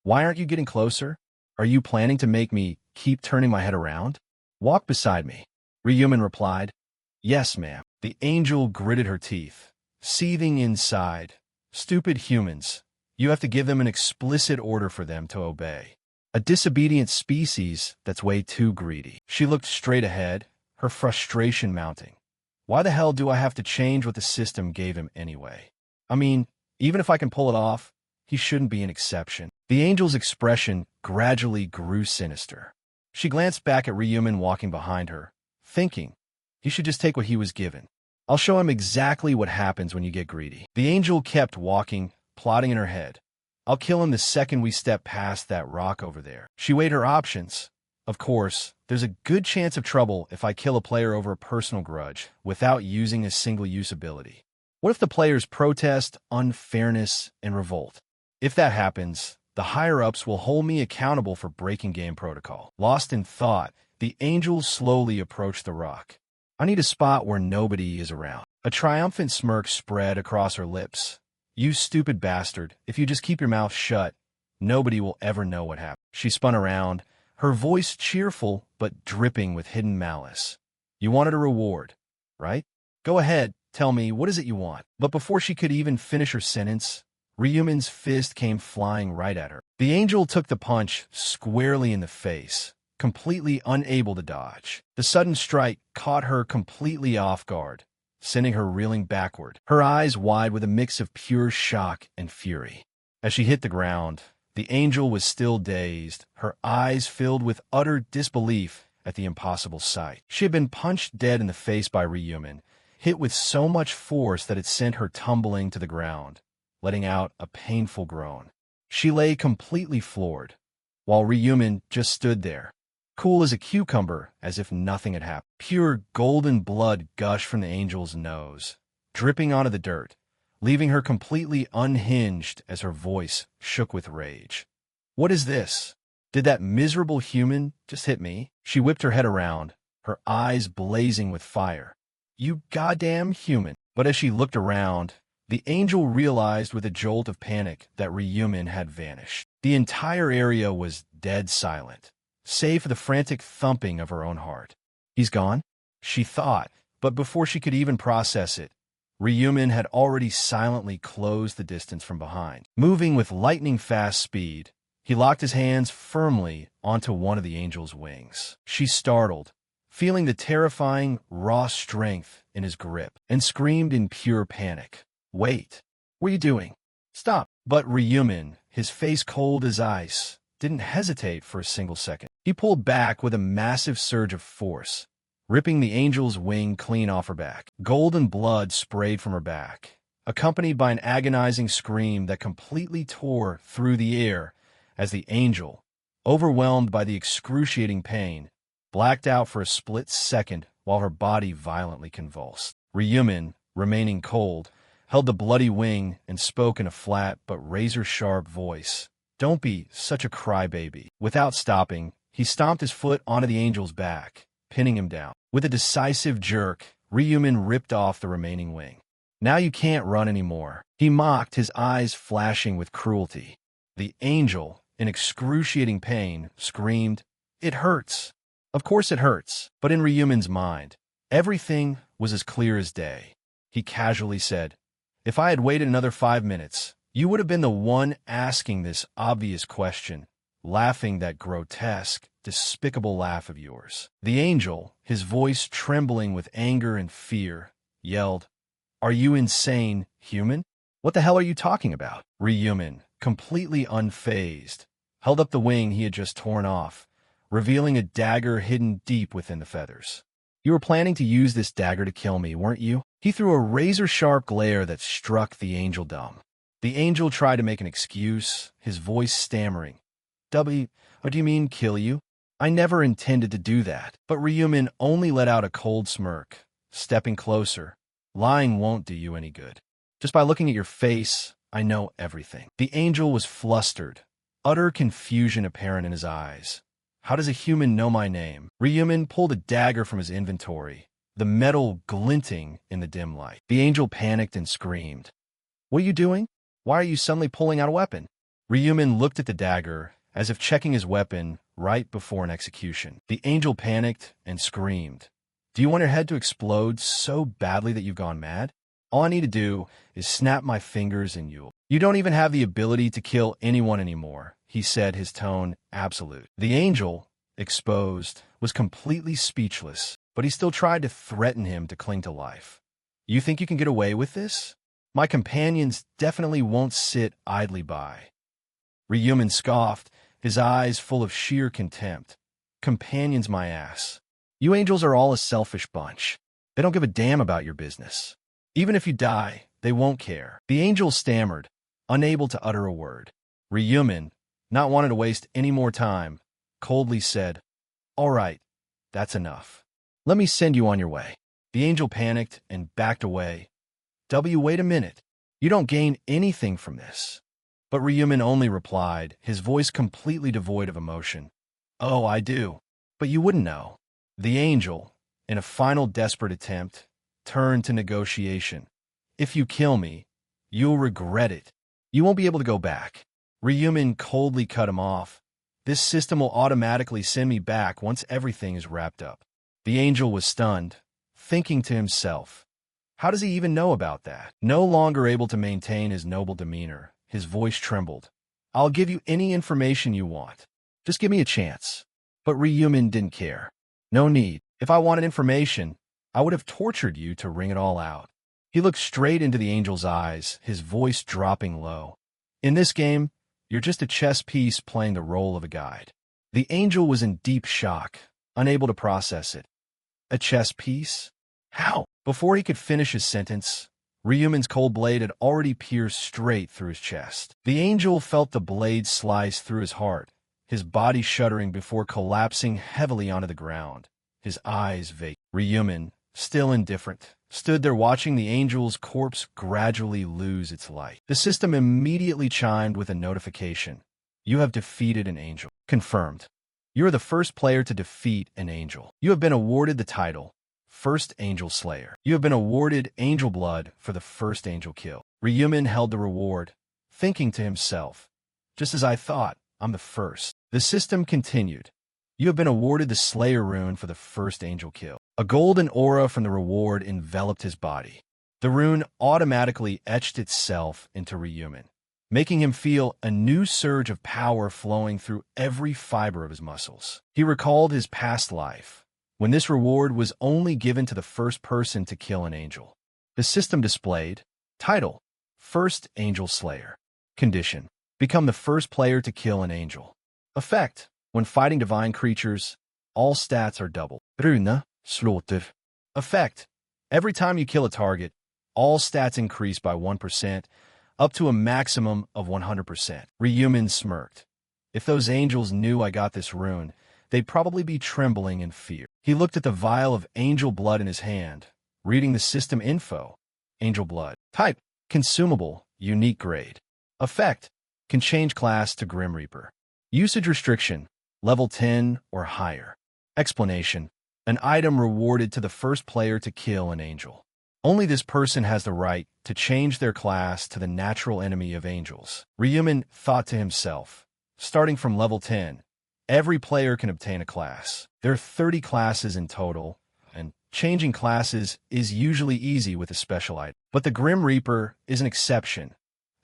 Why aren't you getting closer? Are you planning to make me keep turning my head around? Walk beside me. Ryumin replied. Yes, ma'am. The angel gritted her teeth, seething inside. Stupid humans. You have to give them an explicit order for them to obey. A disobedient species that's way too greedy. She looked straight ahead, her frustration mounting. Why the hell do I have to change what the system gave him anyway? I mean, even if I can pull it off, he shouldn't be an exception. The angel's expression gradually grew sinister. She glanced back at Ryumin walking behind her, thinking, he should just take what he was given. I'll show him exactly what happens when you get greedy. The angel kept walking, plotting in her head. I'll kill him the second we step past that rock over there. She weighed her options. Of course, there's a good chance of trouble if I kill a player over a personal grudge without using a single-use ability. What if the players protest, unfairness, and revolt? If that happens, the higher-ups will hold me accountable for breaking game protocol. Lost in thought, the angel slowly approached the rock. I need a spot where nobody is around. A triumphant smirk spread across her lips. You stupid bastard, if you just keep your mouth shut, nobody will ever know what happened. She spun around, her voice cheerful but dripping with hidden malice. You wanted a reward, right? Go ahead, tell me, what is it you want? But before she could even finish her sentence, Ryumin's fist came flying right at her. The angel took the punch squarely in the face, completely unable to dodge. The sudden strike caught her completely off guard, sending her reeling backward, her eyes wide with a mix of pure shock and fury. As she hit the ground, the angel was still dazed, her eyes filled with utter disbelief at the impossible sight. She had been punched dead in the face by Ryumin, hit with so much force that it sent her tumbling to the ground, letting out a painful groan. She lay completely floored, while Ryumin just stood there, cool as a cucumber, as if nothing had happened. Pure golden blood gushed from the angel's nose, dripping onto the dirt, leaving her completely unhinged as her voice shook with rage. What is this? Did that miserable human just hit me? She whipped her head around, her eyes blazing with fire. You goddamn human. But as she looked around, the angel realized with a jolt of panic that Ryumin had vanished. The entire area was dead silent, save for the frantic thumping of her own heart. He's gone? She thought, but before she could even process it, Ryumin had already silently closed the distance from behind. Moving with lightning-fast speed, He locked his hands firmly onto one of the angel's wings. She startled, feeling the terrifying, raw strength in his grip, and screamed in pure panic. "Wait, what are you doing? Stop!" But Ryumin, his face cold as ice, didn't hesitate for a single second. He pulled back with a massive surge of force, ripping the angel's wing clean off her back. Golden blood sprayed from her back, accompanied by an agonizing scream that completely tore through the air as the angel, overwhelmed by the excruciating pain, blacked out for a split second while her body violently convulsed. Ryumin, remaining cold, held the bloody wing and spoke in a flat but razor-sharp voice. "Don't be such a crybaby." Without stopping, he stomped his foot onto the angel's back, pinning him down. With a decisive jerk, Ryumin ripped off the remaining wing. "Now you can't run anymore," he mocked, his eyes flashing with cruelty. The angel, in excruciating pain, screamed, "It hurts." Of course it hurts, but in Ryumin's mind, everything was as clear as day. He casually said, "If I had waited another 5 minutes, you would have been the one asking this obvious question, laughing that grotesque, despicable laugh of yours." The angel, his voice trembling with anger and fear, yelled, "Are you insane, human? What the hell are you talking about?" Ryumin, completely unfazed, held up the wing he had just torn off, revealing a dagger hidden deep within the feathers. "You were planning to use this dagger to kill me, weren't you?" He threw a razor-sharp glare that struck the angel dumb. The angel tried to make an excuse, his voice stammering. What do you mean, kill you? I never intended to do that." But Ryumin only let out a cold smirk, stepping closer. "Lying won't do you any good. Just by looking at your face, I know everything." The angel was flustered, utter confusion apparent in his eyes. "How does a human know my name?" Ryumin pulled a dagger from his inventory, the metal glinting in the dim light. The angel panicked and screamed. "What are you doing? Why are you suddenly pulling out a weapon?" Ryumin looked at the dagger, as if checking his weapon right before an execution. The angel panicked and screamed. "Do you want your head to explode so badly that you've gone mad? All I need to do is snap my fingers and you don't even have the ability to kill anyone anymore," he said, his tone absolute. The angel, exposed, was completely speechless, but he still tried to threaten him to cling to life. "You think you can get away with this? My companions definitely won't sit idly by." Ryumin scoffed, his eyes full of sheer contempt. "Companions, my ass. You angels are all a selfish bunch. They don't give a damn about your business. Even if you die, they won't care." The angel stammered, unable to utter a word. Ryumin, not wanting to waste any more time, coldly said, "All right, that's enough. Let me send you on your way." The angel panicked and backed away. Wait a minute. You don't gain anything from this." But Ryumin only replied, his voice completely devoid of emotion. "Oh, I do. But you wouldn't know." The angel, in a final desperate attempt, turned to negotiation. "If you kill me, you'll regret it. You won't be able to go back." Ryumin coldly cut him off. "This system will automatically send me back once everything is wrapped up." The angel was stunned, thinking to himself, how does he even know about that? No longer able to maintain his noble demeanor, his voice trembled. "I'll give you any information you want. Just give me a chance." But Ryumin didn't care. "No need. If I wanted information, I would have tortured you to wring it all out." He looked straight into the angel's eyes, his voice dropping low. "In this game, you're just a chess piece playing the role of a guide." The angel was in deep shock, unable to process it. A chess piece? How? Before he could finish his sentence, Ryumin's cold blade had already pierced straight through his chest. The angel felt the blade slice through his heart, his body shuddering before collapsing heavily onto the ground, his eyes vacant. Ryumin, still indifferent, stood there watching the angel's corpse gradually lose its light. The system immediately chimed with a notification. "You have defeated an angel. Confirmed. You are the first player to defeat an angel. You have been awarded the title, First Angel Slayer. You have been awarded Angel Blood for the first angel kill." Ryumin held the reward, thinking to himself, "Just as I thought, I'm the first." The system continued. "You have been awarded the Slayer rune for the first angel kill." A golden aura from the reward enveloped his body. The rune automatically etched itself into Ryumin, making him feel a new surge of power flowing through every fiber of his muscles. He recalled his past life, when this reward was only given to the first person to kill an angel. The system displayed, title, First Angel Slayer. Condition, become the first player to kill an angel. Effect, when fighting divine creatures, all stats are doubled. Runa, slaughter. Effect, every time you kill a target, all stats increase by 1%, up to a maximum of 100%. Rehuman smirked. If those angels knew I got this rune, they'd probably be trembling in fear. He looked at the vial of angel blood in his hand, reading the system info. Angel blood. Type, consumable, unique grade. Effect, can change class to Grim Reaper. Usage restriction, level 10 or higher. Explanation, an item rewarded to the first player to kill an angel. Only this person has the right to change their class to the natural enemy of angels. Rehuman thought to himself, starting from level 10, every player can obtain a class. There are 30 classes in total, and changing classes is usually easy with a special item. But the Grim Reaper is an exception,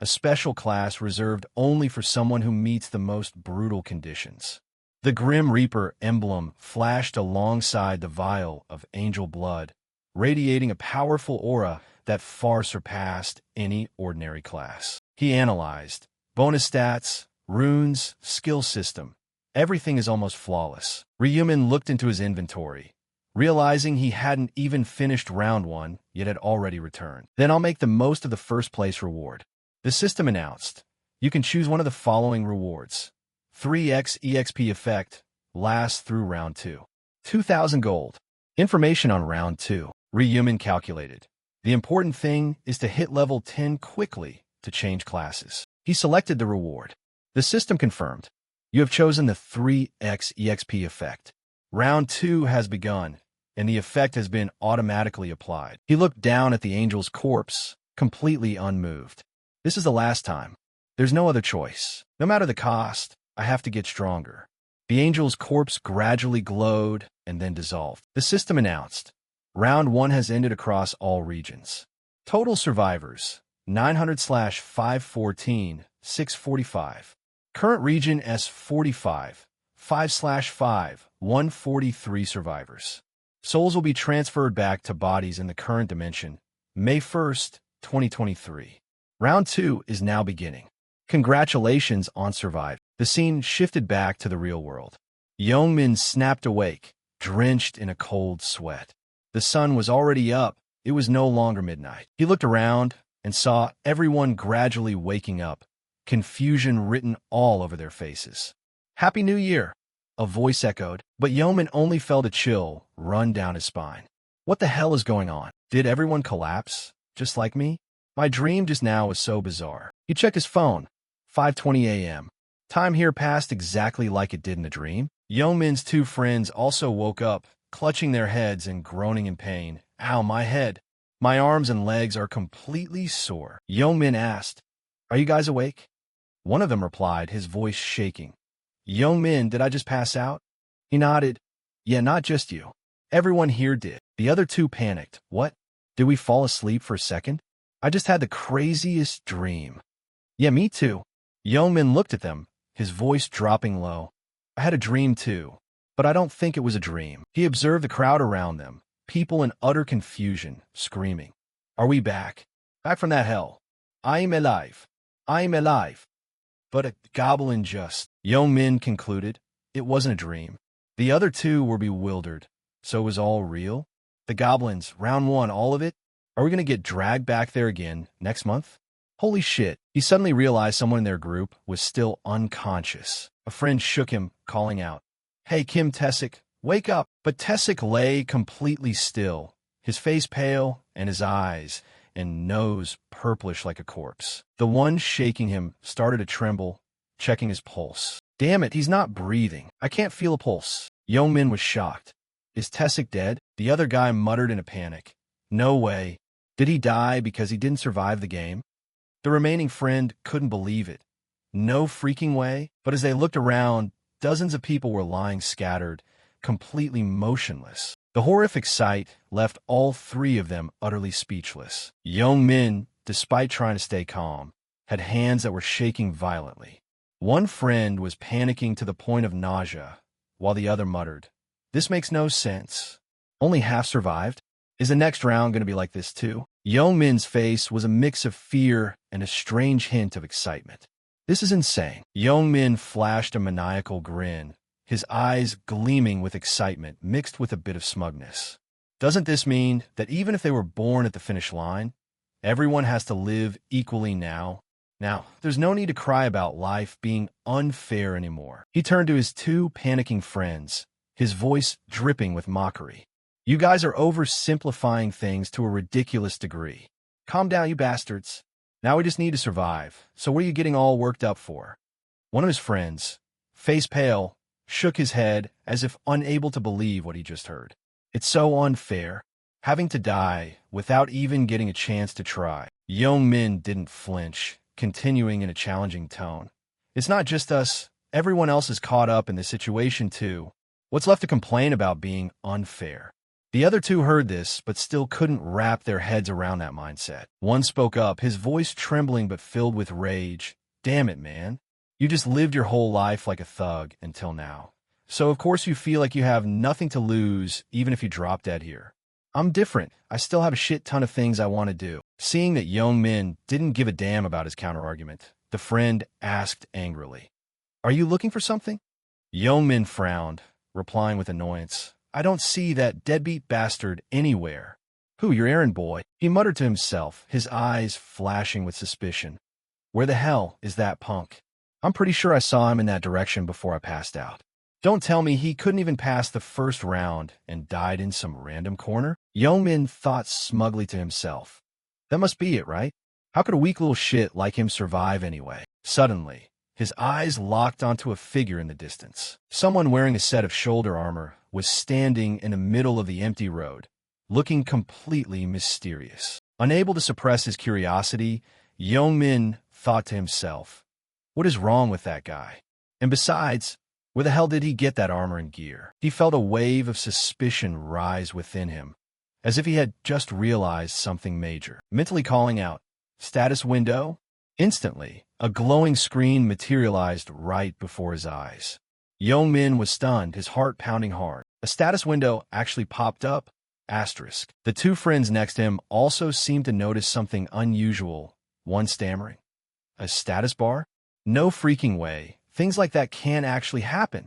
a special class reserved only for someone who meets the most brutal conditions. The Grim Reaper emblem flashed alongside the vial of angel blood, radiating a powerful aura that far surpassed any ordinary class. He analyzed bonus stats, runes, skill system. Everything is almost flawless. Rehuman looked into his inventory, realizing he hadn't even finished round 1, yet had already returned. Then I'll make the most of the first place reward. The system announced, you can choose one of the following rewards. 3x EXP effect, lasts through round 2. 2,000 gold. Information on round 2. Rehuman calculated. The important thing is to hit level 10 quickly to change classes. He selected the reward. The system confirmed. You have chosen the 3x EXP effect. Round 2 has begun, and the effect has been automatically applied. He looked down at the angel's corpse, completely unmoved. This is the last time. There's no other choice. No matter the cost, I have to get stronger. The angel's corpse gradually glowed and then dissolved. The system announced, round 1 has ended across all regions. Total survivors, 900/514, 645. Current region S45, 5/5, 143 survivors. Souls will be transferred back to bodies in the current dimension, May 1st, 2023. Round 2 is now beginning. Congratulations on surviving. The scene shifted back to the real world. Youngmin snapped awake, drenched in a cold sweat. The sun was already up. It was no longer midnight. He looked around and saw everyone gradually waking up, confusion written all over their faces. Happy New Year, a voice echoed, but Yeoman only felt a chill run down his spine. What the hell is going on? Did everyone collapse, just like me? My dream just now was so bizarre. He checked his phone. 5:20 a.m. Time here passed exactly like it did in the dream. Yeoman's 2 friends also woke up, clutching their heads and groaning in pain. Ow, my head. My arms and legs are completely sore. Yeoman asked, are you guys awake? One of them replied, his voice shaking. Yeoman, did I just pass out? He nodded. Yeah, not just you. Everyone here did. The other 2 panicked. What? Did we fall asleep for a second? I just had the craziest dream. Yeah, me too. Yeoman looked at them, his voice dropping low. I had a dream too, but I don't think it was a dream. He observed the crowd around them, people in utter confusion, screaming. Are we back? Back from that hell. I'm alive. I'm alive. But a goblin just. Yeoman concluded. It wasn't a dream. The other 2 were bewildered. So it was all real? The goblins, round 1, all of it? Are we going to get dragged back there again next month? Holy shit. He suddenly realized someone in their group was still unconscious. A friend shook him, calling out, Hey Kim Tessic, wake up. But Tessic lay completely still, his face pale and his eyes and nose purplish like a corpse. The one shaking him started to tremble, checking his pulse. Damn it, he's not breathing. I can't feel a pulse. Yeoman was shocked. Is Tessic dead? The other guy muttered in a panic. No way. Did he die because he didn't survive the game? The remaining friend couldn't believe it. No freaking way. But as they looked around, dozens of people were lying scattered, completely motionless. The horrific sight left all 3 of them utterly speechless. Yeoman, despite trying to stay calm, had hands that were shaking violently. One friend was panicking to the point of nausea, while the other muttered, "This makes no sense. Only half survived? Is the next round going to be like this too?" Youngmin's face was a mix of fear and a strange hint of excitement. "This is insane." Youngmin flashed a maniacal grin, his eyes gleaming with excitement mixed with a bit of smugness. "Doesn't this mean that even if they were born at the finish line, everyone has to live equally now? Now, there's no need to cry about life being unfair anymore." He turned to his two panicking friends, his voice dripping with mockery. "You guys are oversimplifying things to a ridiculous degree. Calm down, you bastards. Now we just need to survive, so what are you getting all worked up for?" One of his friends, face pale, shook his head as if unable to believe what he just heard. "It's so unfair, having to die without even getting a chance to try." Youngmin didn't flinch, continuing in a challenging tone. "It's not just us. Everyone else is caught up in this situation too. What's left to complain about being unfair?" The other two heard this, but still couldn't wrap their heads around that mindset. One spoke up, his voice trembling but filled with rage. "Damn it, man. You just lived your whole life like a thug until now. So of course you feel like you have nothing to lose even if you drop dead here. I'm different. I still have a shit ton of things I want to do." Seeing that Youngmin didn't give a damn about his counterargument, the friend asked angrily, "Are you looking for something?" Youngmin frowned, replying with annoyance, "I don't see that deadbeat bastard anywhere." "Who, your errand boy?" he muttered to himself, his eyes flashing with suspicion. "Where the hell is that punk? I'm pretty sure I saw him in that direction before I passed out. Don't tell me he couldn't even pass the first round and died in some random corner?" Youngmin thought smugly to himself. That must be it, right? How could a weak little shit like him survive anyway? Suddenly, his eyes locked onto a figure in the distance. Someone wearing a set of shoulder armor was standing in the middle of the empty road, looking completely mysterious. Unable to suppress his curiosity, Youngmin thought to himself, "What is wrong with that guy? And besides, where the hell did he get that armor and gear?" He felt a wave of suspicion rise within him, as if he had just realized something major. Mentally calling out, "Status window?" Instantly, a glowing screen materialized right before his eyes. Youngmin was stunned, his heart pounding hard. A status window actually popped up. Asterisk. The two friends next to him also seemed to notice something unusual, one stammering, "A status bar? No freaking way. Things like that can't actually happen."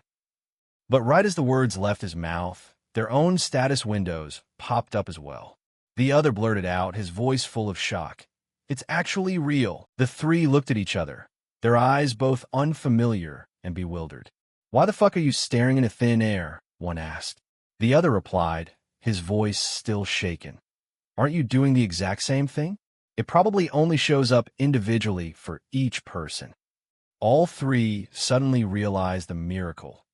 But right as the words left his mouth, their own status windows popped up as well. The other blurted out, his voice full of shock, "It's actually real." The three looked at each other, their eyes both unfamiliar and bewildered. "Why the fuck are you staring into thin air?" one asked. The other replied, his voice still shaken, "Aren't you doing the exact same thing? It probably only shows up individually for each person." All three suddenly realized the miracle.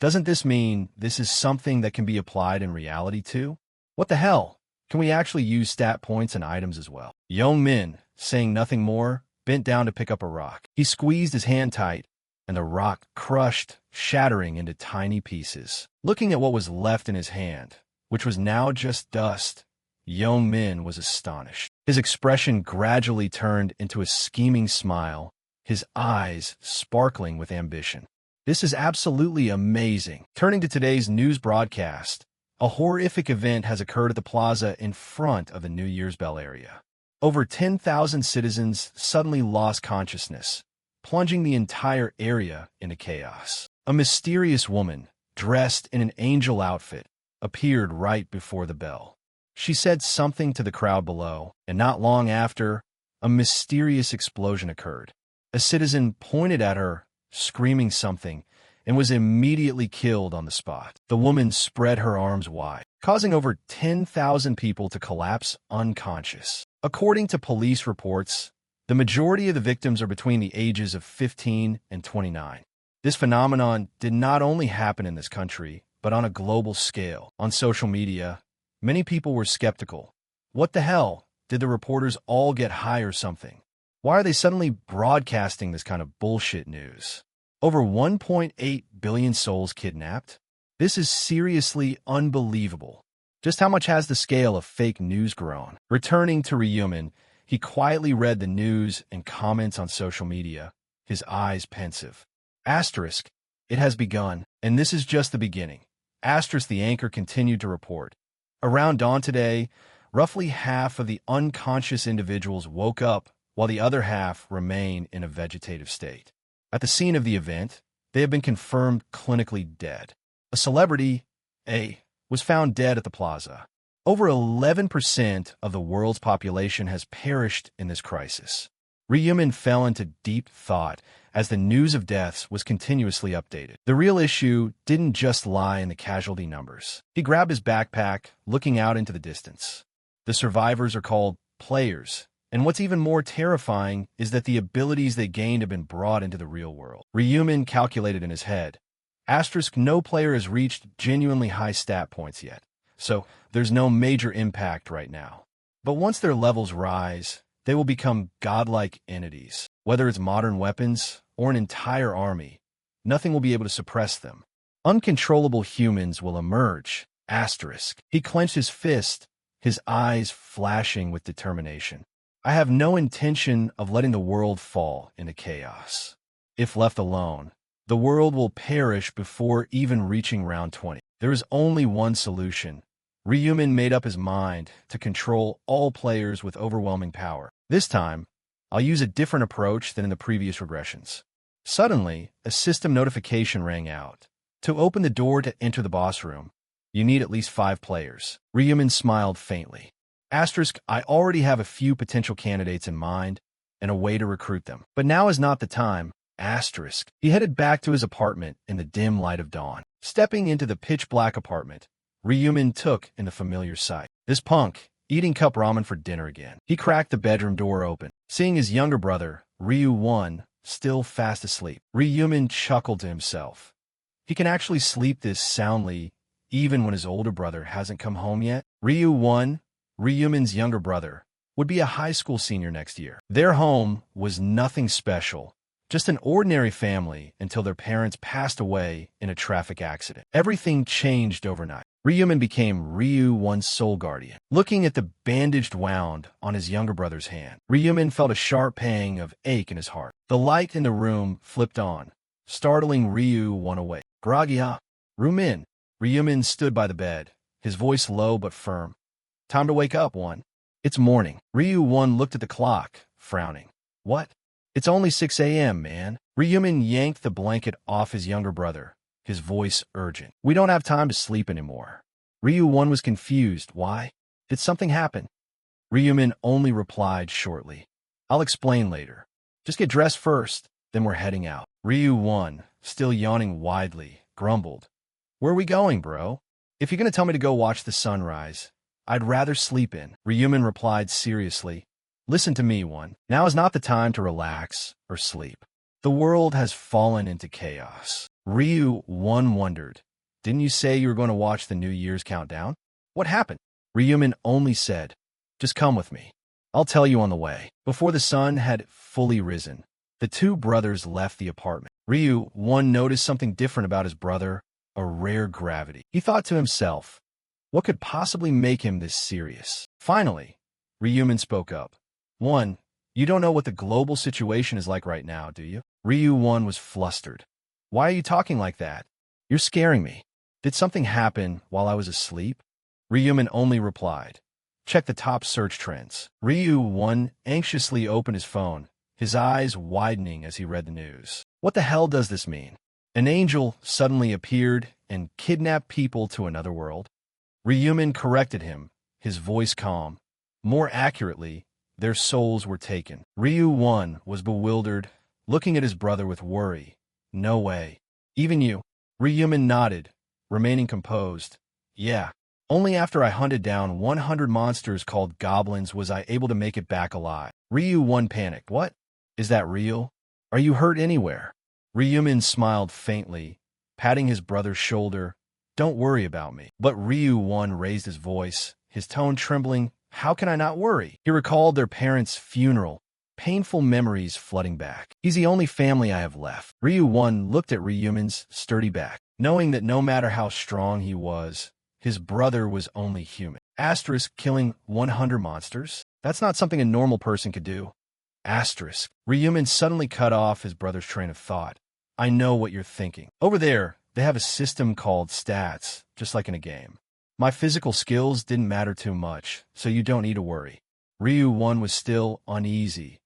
Doesn't this mean this is something that can be applied in reality too? What the hell? Can we actually use stat points and items as well? Youngmin, saying nothing more, bent down to pick up a rock. He squeezed his hand tight, and the rock crushed, shattering into tiny pieces. Looking at what was left in his hand, which was now just dust, Youngmin was astonished. His expression gradually turned into a scheming smile, his eyes sparkling with ambition. "This is absolutely amazing." Turning to today's news broadcast, a horrific event has occurred at the plaza in front of the New Year's Bell area. Over 10,000 citizens suddenly lost consciousness, plunging the entire area into chaos. A mysterious woman, dressed in an angel outfit, appeared right before the bell. She said something to the crowd below, and not long after, a mysterious explosion occurred. A citizen pointed at her, screaming something, and was immediately killed on the spot. The woman spread her arms wide, causing over 10,000 people to collapse unconscious. According to police reports, the majority of the victims are between the ages of 15 and 29. This phenomenon did not only happen in this country, but on a global scale. On social media, many people were skeptical. What the hell? Did the reporters all get high or something? Why are they suddenly broadcasting this kind of bullshit news? Over 1.8 billion souls kidnapped? This is seriously unbelievable. Just how much has the scale of fake news grown? Returning to Ryumin, He quietly read the news and comments on social media, his eyes pensive. Asterisk, it has begun, and this is just the beginning. Asterisk, the anchor continued to report. Around dawn today, roughly half of the unconscious individuals woke up while the other half remain in a vegetative state. At the scene of the event, they have been confirmed clinically dead. A celebrity, A, was found dead at the plaza. Over 11% of the world's population has perished in this crisis. Ryumin fell into deep thought as the news of deaths was continuously updated. The real issue didn't just lie in the casualty numbers. He grabbed his backpack, looking out into the distance. The survivors are called players, and what's even more terrifying is that the abilities they gained have been brought into the real world. Ryumin calculated in his head. Asterisk, no player has reached genuinely high stat points yet, so there's no major impact right now. But once their levels rise, they will become godlike entities. Whether it's modern weapons or an entire army, nothing will be able to suppress them. Uncontrollable humans will emerge. Asterisk. He clenched his fist, his eyes flashing with determination. I have no intention of letting the world fall into chaos. If left alone, the world will perish before even reaching round 20. There is only one solution. Ryumin made up his mind to control all players with overwhelming power. This time, I'll use a different approach than in the previous regressions. Suddenly, a system notification rang out. To open the door to enter the boss room, you need at least 5 players. Ryumin smiled faintly. Asterisk, I already have a few potential candidates in mind and a way to recruit them. But now is not the time. Asterisk. He headed back to his apartment in the dim light of dawn. Stepping into the pitch-black apartment, Ryumin took in the familiar sight. This punk, eating cup ramen for dinner again. He cracked the bedroom door open, seeing his younger brother, Ryu-1, still fast asleep. Ryumin chuckled to himself. He can actually sleep this soundly, even when his older brother hasn't come home yet. Ryu-1, Ryumin's younger brother, would be a high school senior next year. Their home was nothing special, just an ordinary family until their parents passed away in a traffic accident. Everything changed overnight. Ryumin became Ryu-1's sole guardian. Looking at the bandaged wound on his younger brother's hand, Ryumin felt a sharp pang of ache in his heart. The light in the room flipped on, startling Ryu-1 awake. Groggy-ah. Ryumin. Ryumin stood by the bed, his voice low but firm. Time to wake up, one. It's morning. Ryu-1 looked at the clock, frowning. What? It's only 6 a.m., man. Ryumin yanked the blanket off his younger brother, his voice urgent. We don't have time to sleep anymore. Ryu-1 was confused. Why? Did something happen? Ryumin only replied shortly. I'll explain later. Just get dressed first, then we're heading out. Ryu-1, still yawning widely, grumbled. Where are we going, bro? If you're going to tell me to go watch the sunrise, I'd rather sleep in. Ryumin replied seriously. Listen to me, one. Now is not the time to relax or sleep. The world has fallen into chaos. Ryu-1 wondered. Didn't you say you were going to watch the New Year's countdown? What happened? Ryumin only said, just come with me. I'll tell you on the way. Before the sun had fully risen, the two brothers left the apartment. Ryu-1 noticed something different about his brother, a rare gravity. He thought to himself, what could possibly make him this serious? Finally, Ryumin spoke up. One, you don't know what the global situation is like right now, do you? Ryu-1 was flustered. Why are you talking like that? You're scaring me. Did something happen while I was asleep? Ryumin only replied, check the top search trends. Ryu-1 anxiously opened his phone, his eyes widening as he read the news. What the hell does this mean? An angel suddenly appeared and kidnapped people to another world? Ryumin corrected him, his voice calm. More accurately, their souls were taken. Ryu-1 was bewildered, looking at his brother with worry. No way. Even you? Ryumin nodded, remaining composed. Yeah. Only after I hunted down 100 monsters called goblins was I able to make it back alive. Ryu-1 panicked. What? Is that real? Are you hurt anywhere? Ryumin smiled faintly, patting his brother's shoulder. Don't worry about me. But Ryu-1 raised his voice, his tone trembling. How can I not worry? He recalled their parents' funeral, painful memories flooding back. He's the only family I have left. Ryu-1 looked at Ryumin's sturdy back, knowing that no matter how strong he was, his brother was only human. Asterisk killing 100 monsters? That's not something a normal person could do. Asterisk. Ryumin suddenly cut off his brother's train of thought. I know what you're thinking. Over there, they have a system called stats, just like in a game. My physical skills didn't matter too much, so you don't need to worry. Ryu-1 was still uneasy.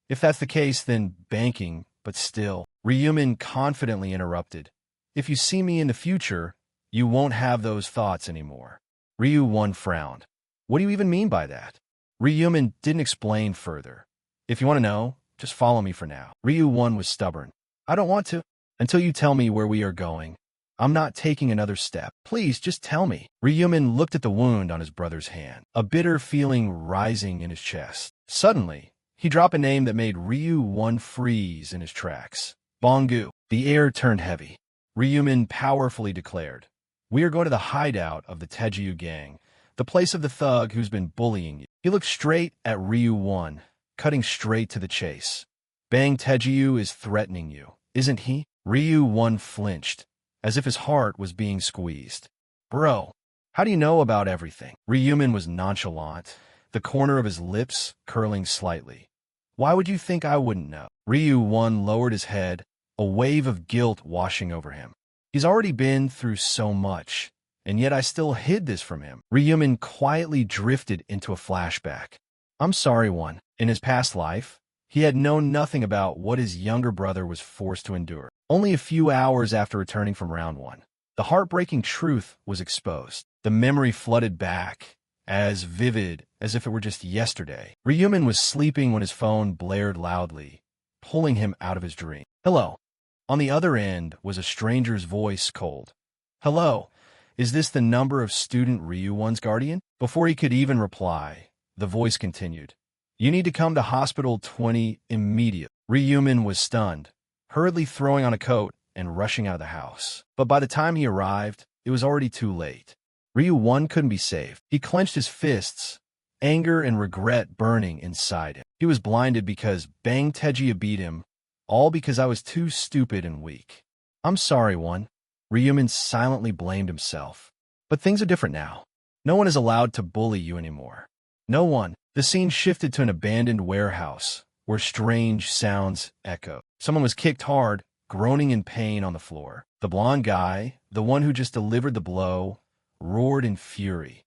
If that's the case, then banking, but still. Ryumin confidently interrupted. If you see me in the future, you won't have those thoughts anymore. Ryu-1 frowned. What do you even mean by that? Ryumin didn't explain further. If you want to know, just follow me for now. Ryu-1 was stubborn. I don't want to. Until you tell me where we are going. I'm not taking another step. Please, just tell me. Ryumin looked at the wound on his brother's hand, a bitter feeling rising in his chest. Suddenly, he dropped a name that made Ryu-1 freeze in his tracks. Bongu. The air turned heavy. Ryumin powerfully declared, We are going to the hideout of the Tejiu gang, the place of the thug who's been bullying you. He looked straight at Ryu-1, cutting straight to the chase. Bang Tejiu is threatening you, isn't he? Ryu-1 flinched, as if his heart was being squeezed. Bro, how do you know about everything? Ryumin was nonchalant, the corner of his lips curling slightly. Why would you think I wouldn't know? Ryu-1 lowered his head, a wave of guilt washing over him. He's already been through so much, and yet I still hid this from him. Ryumin quietly drifted into a flashback. I'm sorry, One. In his past life, he had known nothing about what his younger brother was forced to endure. Only a few hours after returning from round 1, the heartbreaking truth was exposed. The memory flooded back, as vivid as if it were just yesterday. Ryumin was sleeping when his phone blared loudly, pulling him out of his dream. Hello. On the other end was a stranger's voice, cold. Hello. Is this the number of student Ryu-1's guardian? Before he could even reply, the voice continued. You need to come to Hospital 20 immediately. Ryumin was stunned, hurriedly throwing on a coat and rushing out of the house. But by the time he arrived, it was already too late. Ryu-1 couldn't be saved. He clenched his fists, anger and regret burning inside him. He was blinded because Bang Tejiya beat him, all because I was too stupid and weak. I'm sorry, One. Ryumin silently blamed himself. But things are different now. No one is allowed to bully you anymore. No one. The scene shifted to an abandoned warehouse, where strange sounds echoed. Someone was kicked hard, groaning in pain on the floor. The blonde guy, the one who just delivered the blow, roared in fury.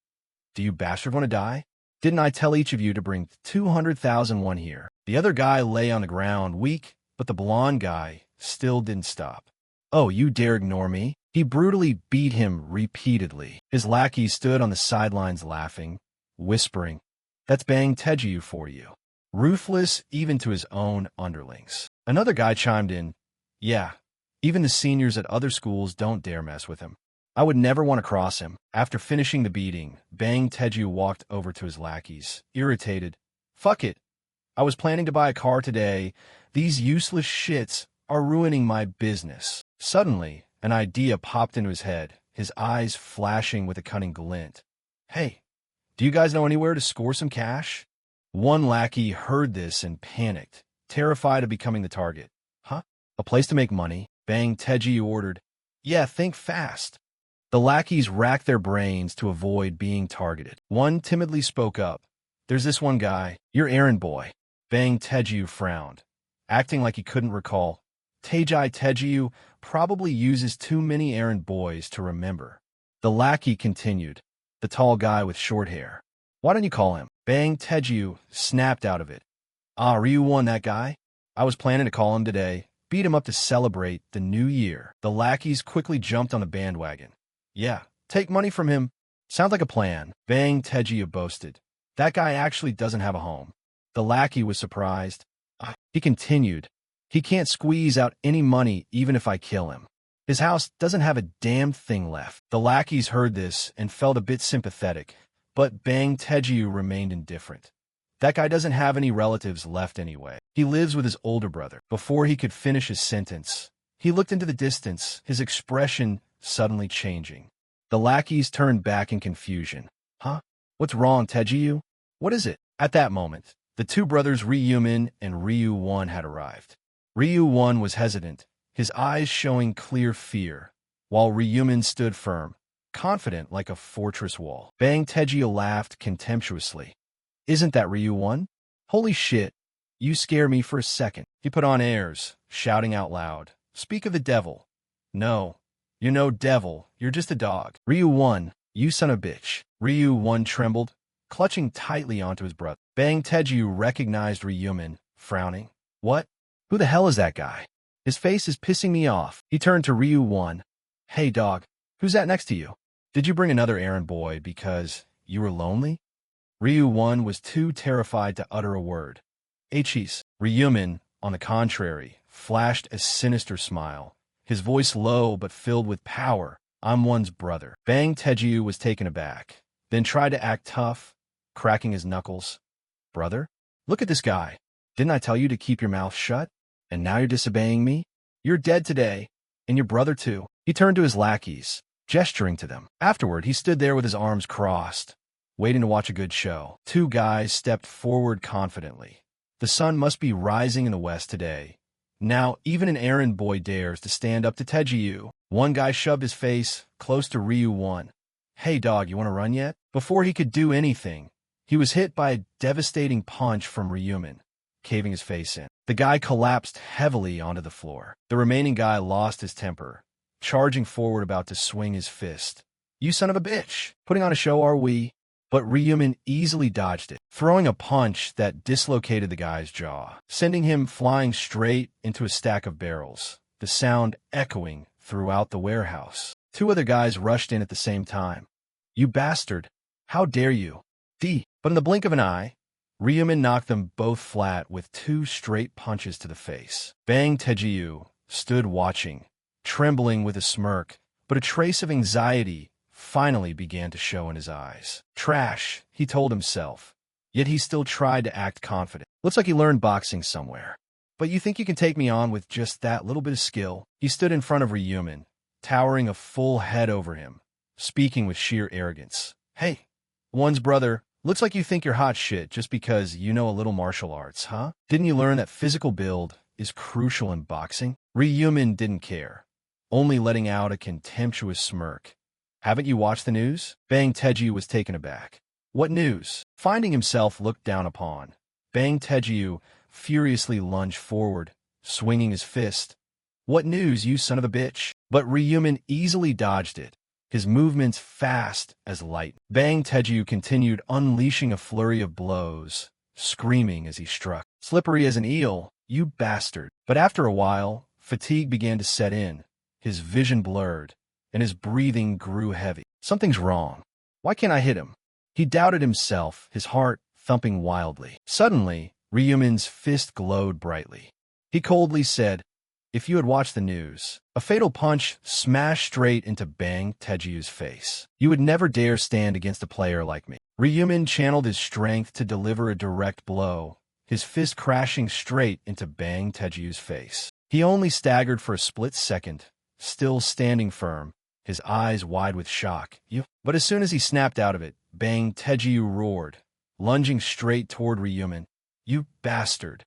Do you bastard want to die? Didn't I tell each of you to bring 200,000 won here? The other guy lay on the ground, weak, but the blonde guy still didn't stop. Oh, you dare ignore me? He brutally beat him repeatedly. His lackey stood on the sidelines laughing, whispering, That's Bang Tejiu for you. Ruthless even to his own underlings. Another guy chimed in, Yeah, even the seniors at other schools don't dare mess with him. I would never want to cross him. After finishing the beating, Bang Tejiu walked over to his lackeys, irritated. Fuck it. I was planning to buy a car today. These useless shits are ruining my business. Suddenly, an idea popped into his head, his eyes flashing with a cunning glint. Hey, do you guys know anywhere to score some cash? One lackey heard this and panicked, terrified of becoming the target. Huh? A place to make money? Bang Tejiu ordered. Yeah, think fast. The lackeys racked their brains to avoid being targeted. One timidly spoke up. There's this one guy, your errand boy. Bang Tejiu frowned, acting like he couldn't recall. Teji Tejiu probably uses too many errand boys to remember. The lackey continued, the tall guy with short hair. Why don't you call him? Bang Tejiu snapped out of it. Ah, Ryu-1, that guy? I was planning to call him today, beat him up to celebrate the new year. The lackeys quickly jumped on the bandwagon. Yeah, take money from him. Sounds like a plan. Bang Tejiu boasted. That guy actually doesn't have a home. The lackey was surprised. He continued. He can't squeeze out any money even if I kill him. His house doesn't have a damn thing left. The lackeys heard this and felt a bit sympathetic, but Bang Tejiu remained indifferent. That guy doesn't have any relatives left anyway. He lives with his older brother. Before he could finish his sentence, he looked into the distance, his expression suddenly changing. The lackeys turned back in confusion. Huh? What's wrong, Tejiu? What is it? At that moment, the two brothers Ryumin and Ryu-1 had arrived. Ryu-1 was hesitant, his eyes showing clear fear, while Ryumin stood firm, confident like a fortress wall. Bang Tejiu laughed contemptuously. Isn't that Ryu-1? Holy shit, you scare me for a second. He put on airs, shouting out loud. Speak of the devil. No, you're no devil, you're just a dog. Ryu-1, you son of a bitch. Ryu-1 trembled, clutching tightly onto his brother. Bang Teju recognized Ryumin, frowning. What? Who the hell is that guy? His face is pissing me off. He turned to Ryu-1. Hey dog, who's that next to you? Did you bring another errand boy because you were lonely? Ryu-1 was too terrified to utter a word. H's. Ryumin, on the contrary, flashed a sinister smile, his voice low but filled with power. I'm one's brother. Bang Teju was taken aback, then tried to act tough, cracking his knuckles. Brother? Look at this guy. Didn't I tell you to keep your mouth shut? And now you're disobeying me? You're dead today, and your brother too. He turned to his lackeys, gesturing to them. Afterward, he stood there with his arms crossed, waiting to watch a good show. Two guys stepped forward confidently. The sun must be rising in the west today. Now, even an errand boy dares to stand up to Teju. One guy shoved his face close to Ryu-1. Hey dog, you want to run yet? Before he could do anything, he was hit by a devastating punch from Ryumin, caving his face in. The guy collapsed heavily onto the floor. The remaining guy lost his temper, charging forward about to swing his fist. You son of a bitch! Putting on a show, are we? But Ryumin easily dodged it, throwing a punch that dislocated the guy's jaw, sending him flying straight into a stack of barrels, the sound echoing throughout the warehouse. Two other guys rushed in at the same time. You bastard! How dare you! But in the blink of an eye, Ryumin knocked them both flat with two straight punches to the face. Bang Teju stood watching, trembling with a smirk, but a trace of anxiety finally began to show in his eyes. Trash, he told himself, yet he still tried to act confident. Looks like he learned boxing somewhere. But you think you can take me on with just that little bit of skill? He stood in front of Ryumin, towering a full head over him, speaking with sheer arrogance. Hey, one's brother, looks like you think you're hot shit just because you know a little martial arts, huh? Didn't you learn that physical build is crucial in boxing? Ryumin didn't care, only letting out a contemptuous smirk. Haven't you watched the news? Bang Teju was taken aback. What news? Finding himself looked down upon, Bang Teju furiously lunged forward, swinging his fist. What news, you son of a bitch? But Ryumin easily dodged it, his movements fast as light. Bang Teju continued unleashing a flurry of blows, screaming as he struck. Slippery as an eel, you bastard. But after a while, fatigue began to set in, his vision blurred, and his breathing grew heavy. Something's wrong. Why can't I hit him? He doubted himself, his heart thumping wildly. Suddenly, Ryumin's fist glowed brightly. He coldly said, if you had watched the news, a fatal punch smashed straight into Bang Teju's face. You would never dare stand against a player like me. Ryumin channeled his strength to deliver a direct blow, his fist crashing straight into Bang Teju's face. He only staggered for a split second, still standing firm, his eyes wide with shock. But as soon as he snapped out of it, Bang Teju roared, lunging straight toward Ryumin. You bastard!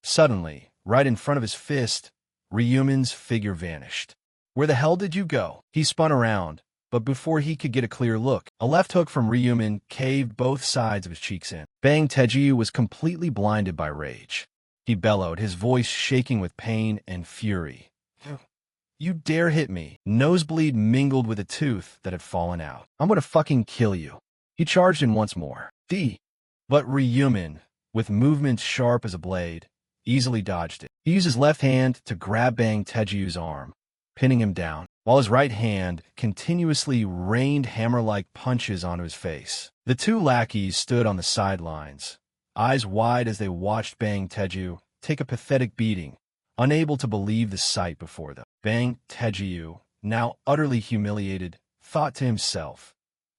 Suddenly, right in front of his fist, Ryumin's figure vanished. Where the hell did you go? He spun around, but before he could get a clear look, a left hook from Ryumin caved both sides of his cheeks in. Bang Teju was completely blinded by rage. He bellowed, his voice shaking with pain and fury. You dare hit me? Nosebleed mingled with a tooth that had fallen out. I'm gonna fucking kill you. He charged in once more. But Ryumin, with movements sharp as a blade, easily dodged it. He used his left hand to grab Bang Teju's arm, pinning him down, while his right hand continuously rained hammer-like punches onto his face. The two lackeys stood on the sidelines, eyes wide as they watched Bang Teju take a pathetic beating, unable to believe the sight before them. Bang Teju, now utterly humiliated, thought to himself,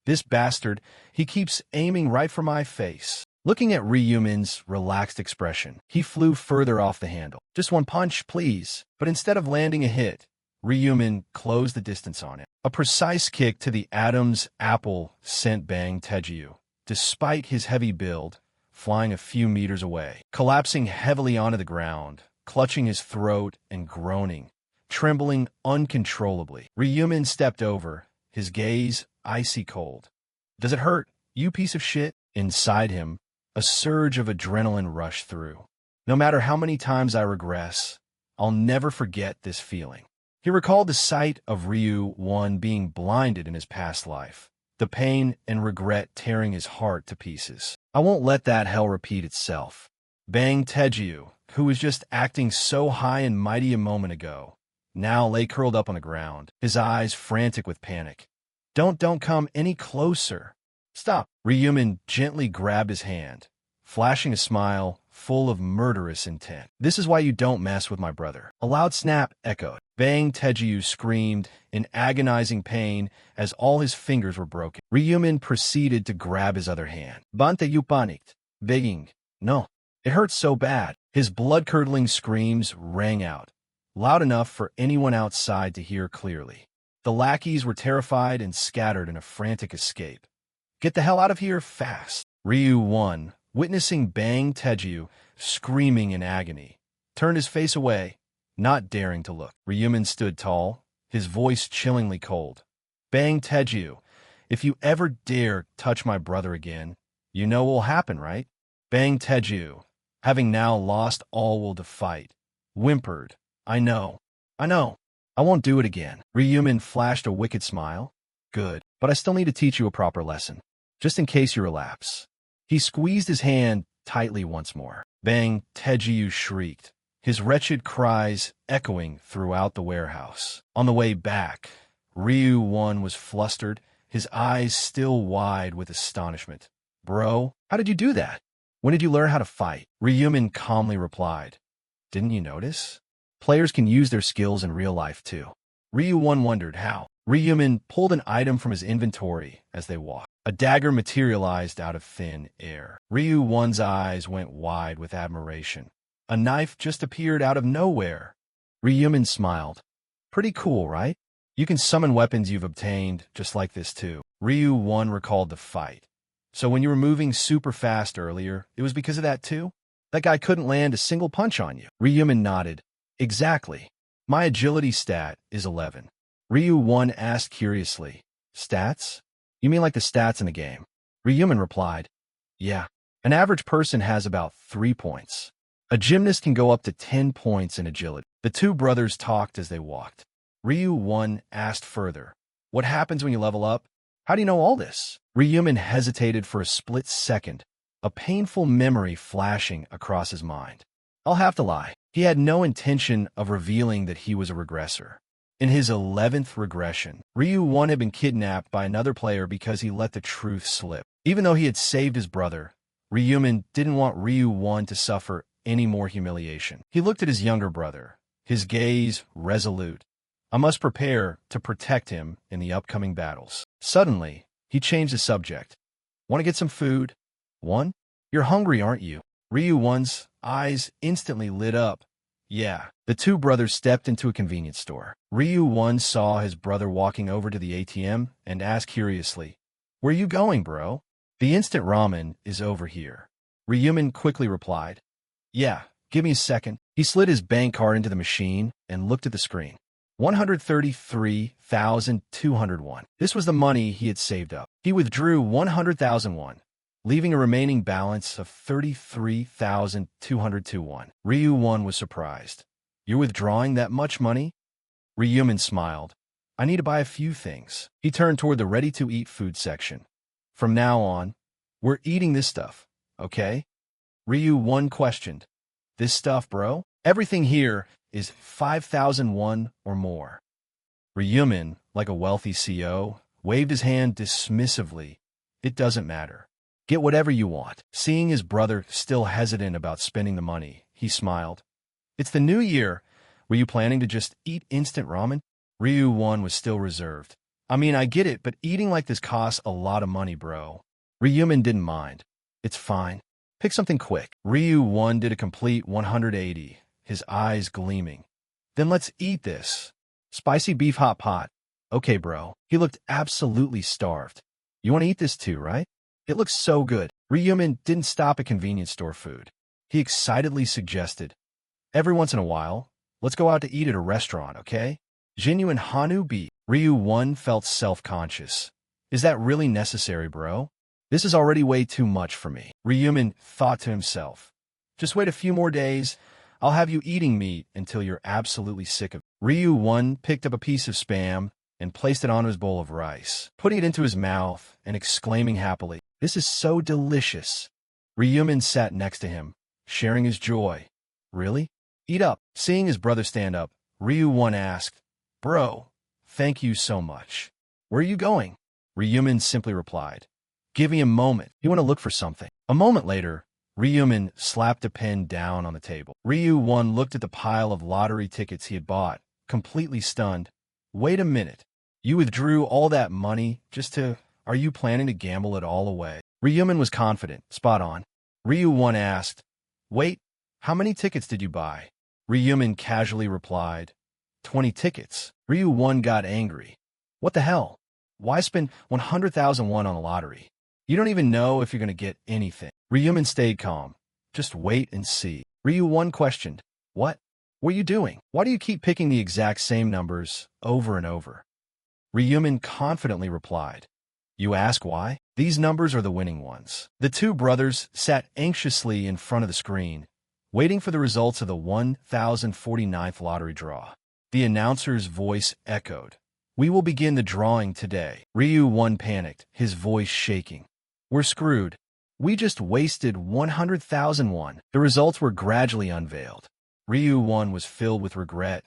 this bastard, he keeps aiming right for my face. Looking at Ryumin's relaxed expression, he flew further off the handle. Just one punch, please. But instead of landing a hit, Ryumin closed the distance on it. A precise kick to the Adam's apple sent Bang Teju, despite his heavy build, flying a few meters away, collapsing heavily onto the ground, clutching his throat and groaning, trembling uncontrollably. Ryumin stepped over, his gaze icy cold. Does it hurt, you piece of shit? Inside him, A surge of adrenaline rushed through. No matter how many times I regress, I'll never forget this feeling. He recalled the sight of Ryu-1 being blinded in his past life, the pain and regret tearing his heart to pieces. I won't let that hell repeat itself. Bang Teju, who was just acting so high and mighty a moment ago, now lay curled up on the ground, his eyes frantic with panic. Don't come any closer. Stop. Ryumin gently grabbed his hand, flashing a smile full of murderous intent. This is why you don't mess with my brother. A loud snap echoed. Bang Teju screamed in agonizing pain as all his fingers were broken. Ryumin proceeded to grab his other hand. Bante you panicked, begging, no. It hurts so bad. His blood-curdling screams rang out, loud enough for anyone outside to hear clearly. The lackeys were terrified and scattered in a frantic escape. Get the hell out of here fast. Ryu-1, witnessing Bang Teju screaming in agony, turned his face away, not daring to look. Ryumin stood tall, his voice chillingly cold. Bang Teju, if you ever dare touch my brother again, you know what will happen, right? Bang Teju, having now lost all will to fight, whimpered, I know. I won't do it again. Ryumin flashed a wicked smile. Good, but I still need to teach you a proper lesson, just in case you relapse. He squeezed his hand tightly once more. Bang Teju shrieked, his wretched cries echoing throughout the warehouse. On the way back, Ryu-1 was flustered, his eyes still wide with astonishment. Bro, how did you do that? When did you learn how to fight? Ryumin calmly replied. Didn't you notice? Players can use their skills in real life too. Ryu-1 wondered how. Ryumin pulled an item from his inventory as they walked. A dagger materialized out of thin air. Ryu-1's eyes went wide with admiration. A knife just appeared out of nowhere. Ryumin smiled. Pretty cool, right? You can summon weapons you've obtained just like this too. Ryu-1 recalled the fight. So when you were moving super fast earlier, it was because of that too? That guy couldn't land a single punch on you. Ryumin nodded. Exactly. My agility stat is 11. Ryu-1 asked curiously. Stats? You mean like the stats in the game? Ryumin replied. Yeah. An average person has about 3 points. A gymnast can go up to 10 points in agility. The two brothers talked as they walked. Ryu-1 asked further. What happens when you level up? How do you know all this? Ryumin hesitated for a split second, a painful memory flashing across his mind. I'll have to lie. He had no intention of revealing that he was a regressor. In his 11th regression, Ryu-1 had been kidnapped by another player because he let the truth slip. Even though he had saved his brother, Ryumin didn't want Ryu-1 to suffer any more humiliation. He looked at his younger brother, his gaze resolute. I must prepare to protect him in the upcoming battles. Suddenly, he changed the subject. Want to get some food? One? You're hungry, aren't you? Ryu-1's eyes instantly lit up. Yeah. The two brothers stepped into a convenience store. Ryu-1 saw his brother walking over to the ATM and asked curiously, Where you going, bro? The instant ramen is over here. Ryumin quickly replied, Yeah, give me a second. He slid his bank card into the machine and looked at the screen. 133,201. This was the money he had saved up. He withdrew 100,001, leaving a remaining balance of 33,202 Ryu-1 was surprised. You're withdrawing that much money? Ryumin smiled. I need to buy a few things. He turned toward the ready-to-eat food section. From now on, we're eating this stuff, okay? Ryu-1 questioned. This stuff, bro? Everything here is 5,001 or more. Ryumin, like a wealthy CEO, waved his hand dismissively. It doesn't matter. Get whatever you want. Seeing his brother still hesitant about spending the money, he smiled. It's the new year. Were you planning to just eat instant ramen? Ryu-1 was still reserved. I mean, I get it, but eating like this costs a lot of money, bro. Ryumin didn't mind. It's fine. Pick something quick. Ryu-1 did a complete 180, his eyes gleaming. Then let's eat this. Spicy beef hot pot. Okay, bro. He looked absolutely starved. You want to eat this too, right? It looks so good. Ryumin didn't stop at convenience store food. He excitedly suggested, Every once in a while, let's go out to eat at a restaurant, okay? Genuine Hanu beef. Ryu-1 felt self-conscious. Is that really necessary, bro? This is already way too much for me. Ryumin thought to himself. Just wait a few more days. I'll have you eating meat until you're absolutely sick of it. Ryu-1 picked up a piece of Spam and placed it onto his bowl of rice, putting it into his mouth and exclaiming happily, "This is so delicious." Ryumin sat next to him, sharing his joy. "Really? Eat up." Seeing his brother stand up, Ryu-1 asked, "Bro, thank you so much. Where are you going?" Ryumin simply replied, "Give me a moment. You want to look for something." A moment later, Ryumin slapped a pen down on the table. Ryu-1 looked at the pile of lottery tickets he had bought, completely stunned. "Wait a minute. You withdrew all that money just to... Are you planning to gamble it all away?" Ryumin was confident, spot on. Ryu-1 asked, "Wait, how many tickets did you buy?" Ryumin casually replied, 20 tickets. Ryu-1 got angry. "What the hell? Why spend 100,000 won on a lottery? You don't even know if you're going to get anything." Ryumin stayed calm. "Just wait and see." Ryu-1 questioned, "What? What are you doing? Why do you keep picking the exact same numbers over and over?" Ryumin confidently replied, "You ask why? These numbers are the winning ones." The two brothers sat anxiously in front of the screen, waiting for the results of the 1049th lottery draw. The announcer's voice echoed. "We will begin the drawing today." Ryu-1 panicked, his voice shaking. "We're screwed. We just wasted 100,000 won." The results were gradually unveiled. Ryu-1 was filled with regret,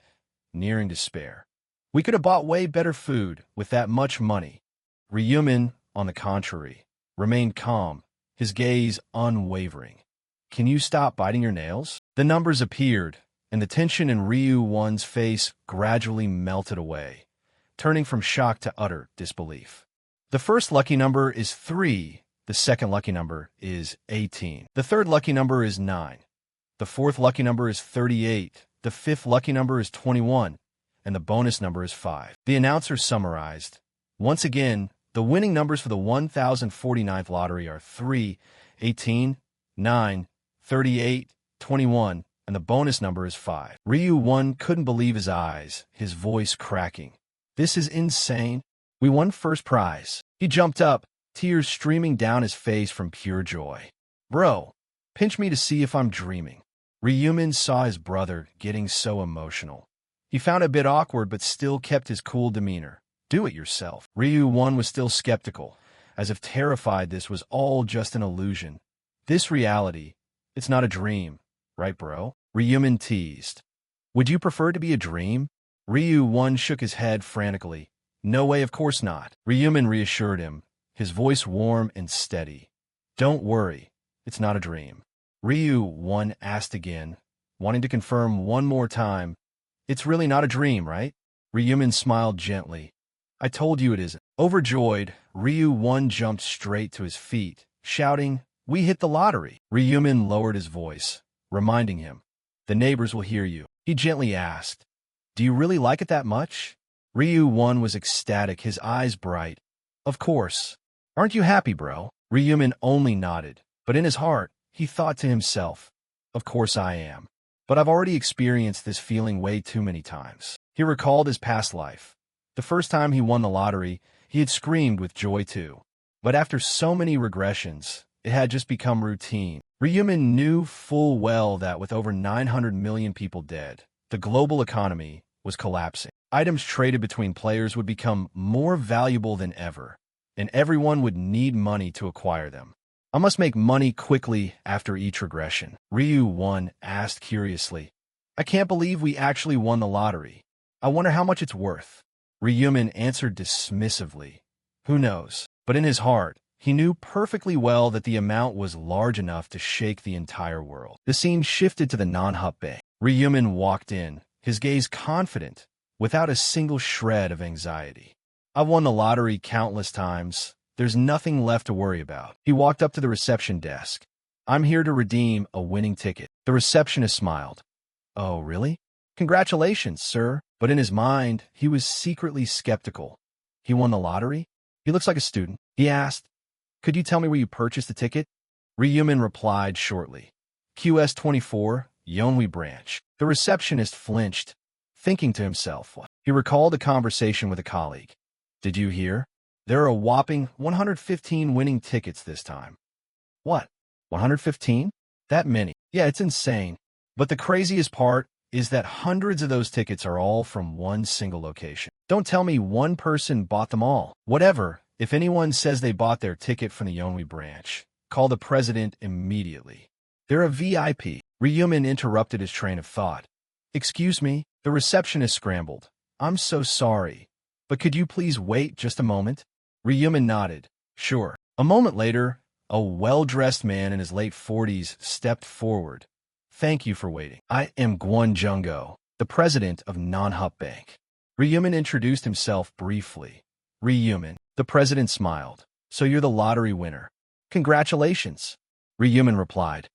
nearing despair. "We could have bought way better food with that much money." Ryumin, on the contrary, remained calm, his gaze unwavering. "Can you stop biting your nails?" The numbers appeared, and the tension in Ryu-1's face gradually melted away, turning from shock to utter disbelief. The first lucky number is 3. The second lucky number is 18. The third lucky number is 9. The fourth lucky number is 38. The fifth lucky number is 21. And the bonus number is 5. The announcer summarized. Once again, the winning numbers for the 1049th lottery are 3, 18, 9, 38, 21, and the bonus number is 5. Ryu-1 couldn't believe his eyes, his voice cracking. "This is insane. We won first prize." He jumped up, tears streaming down his face from pure joy. "Bro, pinch me to see if I'm dreaming." Ryumin saw his brother getting so emotional. He found it a bit awkward but still kept his cool demeanor. "Do it yourself." Ryu-1 was still skeptical, as if terrified this was all just an illusion. "This reality, it's not a dream, right, bro?" Ryumin teased. "Would you prefer to be a dream?" Ryu-1 shook his head frantically. "No way, of course not." Ryumin reassured him, his voice warm and steady. "Don't worry, it's not a dream." Ryu-1 asked again, wanting to confirm one more time. "It's really not a dream, right?" Ryumin smiled gently. "I told you it isn't." Overjoyed, Ryu-1 jumped straight to his feet, shouting, "We hit the lottery!" Ryumin lowered his voice, reminding him, "The neighbors will hear you." He gently asked, "Do you really like it that much?" Ryu-1 was ecstatic, his eyes bright. "Of course. Aren't you happy, bro?" Ryumin only nodded, but in his heart, he thought to himself, "Of course I am. But I've already experienced this feeling way too many times." He recalled his past life. The first time he won the lottery, he had screamed with joy too. But after so many regressions, it had just become routine. Ryumin knew full well that with over 900 million people dead, the global economy was collapsing. Items traded between players would become more valuable than ever, and everyone would need money to acquire them. "I must make money quickly after each regression," Ryu-1 asked curiously. "I can't believe we actually won the lottery. I wonder how much it's worth." Ryumin answered dismissively. "Who knows?" But in his heart, he knew perfectly well that the amount was large enough to shake the entire world. The scene shifted to the non-hut bay. Ryumin walked in, his gaze confident, without a single shred of anxiety. "I've won the lottery countless times. There's nothing left to worry about." He walked up to the reception desk. "I'm here to redeem a winning ticket." The receptionist smiled. "Oh, really? Congratulations, sir." But in his mind, he was secretly skeptical. "He won the lottery? He looks like a student." He asked, "Could you tell me where you purchased the ticket?" Ryumin replied shortly, "QS24, Yonwi branch." The receptionist flinched, thinking to himself. He recalled a conversation with a colleague. "Did you hear? There are a whopping 115 winning tickets this time. What? 115? That many? Yeah, it's insane. But the craziest part is that hundreds of those tickets are all from one single location. Don't tell me one person bought them all. Whatever, if anyone says they bought their ticket from the Yonwi branch, call the president immediately. They're a VIP. Ryumin interrupted his train of thought. Excuse me, the receptionist scrambled. I'm so sorry, but could you please wait just a moment? Ryumin nodded. Sure. A moment later, a well-dressed man in his late 40s stepped forward. Thank you for waiting. I am Gwon Jungo, the president of Non-Hup Bank. Ryumin introduced himself briefly. Ryumin, the president smiled. So you're the lottery winner. Congratulations. Ryumin replied.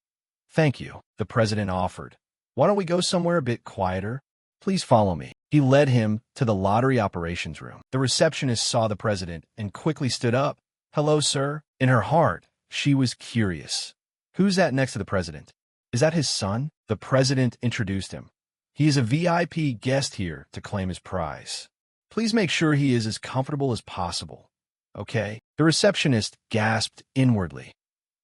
Thank you, the president offered. Why don't we go somewhere a bit quieter? Please follow me. He led him to the lottery operations room. The receptionist saw the president and quickly stood up. Hello, sir. In her heart, she was curious. Who's that next to the president? Is that his son? The president introduced him. He is a VIP guest here to claim his prize. Please make sure he is as comfortable as possible. Okay? The receptionist gasped inwardly.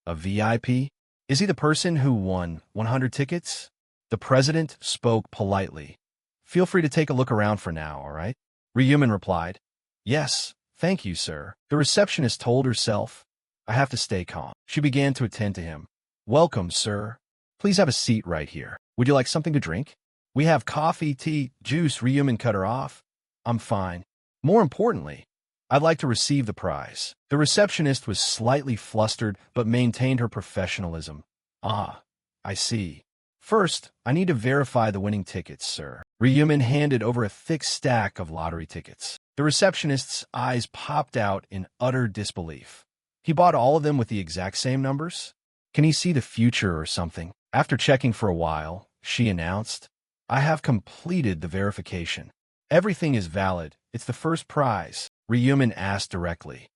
A VIP? Is he the person who won 100 tickets? The president spoke politely. Feel free to take a look around for now, all right? Ryumin replied. Yes, thank you, sir. The receptionist told herself. I have to stay calm. She began to attend to him. Welcome, sir. Please have a seat right here. Would you like something to drink? We have coffee, tea, juice. Ryumin cut her off. I'm fine. More importantly, I'd like to receive the prize. The receptionist was slightly flustered but maintained her professionalism. Ah, I see. First, I need to verify the winning tickets, sir. Ryumin handed over a thick stack of lottery tickets. The receptionist's eyes popped out in utter disbelief. He bought all of them with the exact same numbers? Can he see the future or something? After checking for a while, she announced, I have completed the verification. Everything is valid. It's the first prize. Ryumin asked directly.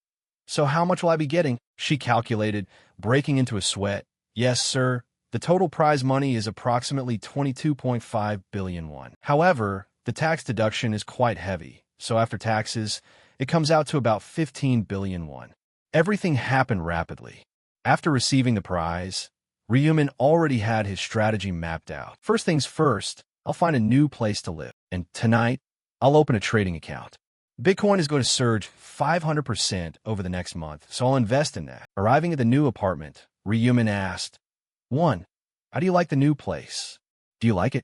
So how much will I be getting? She calculated, breaking into a sweat. Yes, sir. The total prize money is approximately 22.5 billion won. However, the tax deduction is quite heavy, so after taxes, it comes out to about 15 billion won. Everything happened rapidly. After receiving the prize, Ryumin already had his strategy mapped out. First things first, I'll find a new place to live, and tonight, I'll open a trading account. Bitcoin is going to surge 500% over the next month, so I'll invest in that. Arriving at the new apartment, Ryumin asked, 1. How do you like the new place? Do you like it?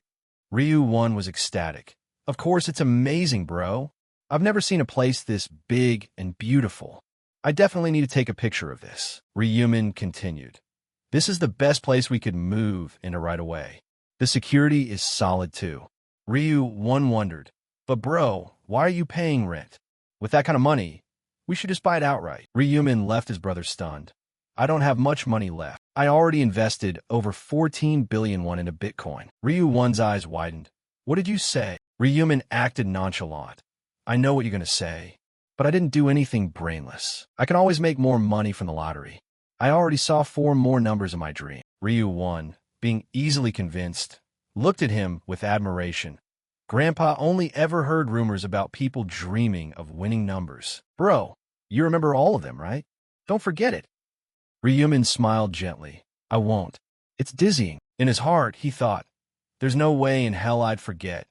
Ryu-1 was ecstatic. Of course, it's amazing, bro. I've never seen a place this big and beautiful. I definitely need to take a picture of this. Ryumin continued. This is the best place we could move into right away. The security is solid too. Ryu-1 wondered. But bro, why are you paying rent? With that kind of money, we should just buy it outright. Ryumin left his brother stunned. I don't have much money left. I already invested over 14 billion won into Bitcoin. Ryu-1's eyes widened. What did you say? Ryumin acted nonchalant. I know what you're going to say, but I didn't do anything brainless. I can always make more money from the lottery. I already saw 4 more numbers in my dream. Ryu-1, being easily convinced, looked at him with admiration. Grandpa only ever heard rumors about people dreaming of winning numbers. Bro, you remember all of them, right? Don't forget it. Ryumin smiled gently. I won't. It's dizzying. In his heart, he thought, there's no way in hell I'd forget.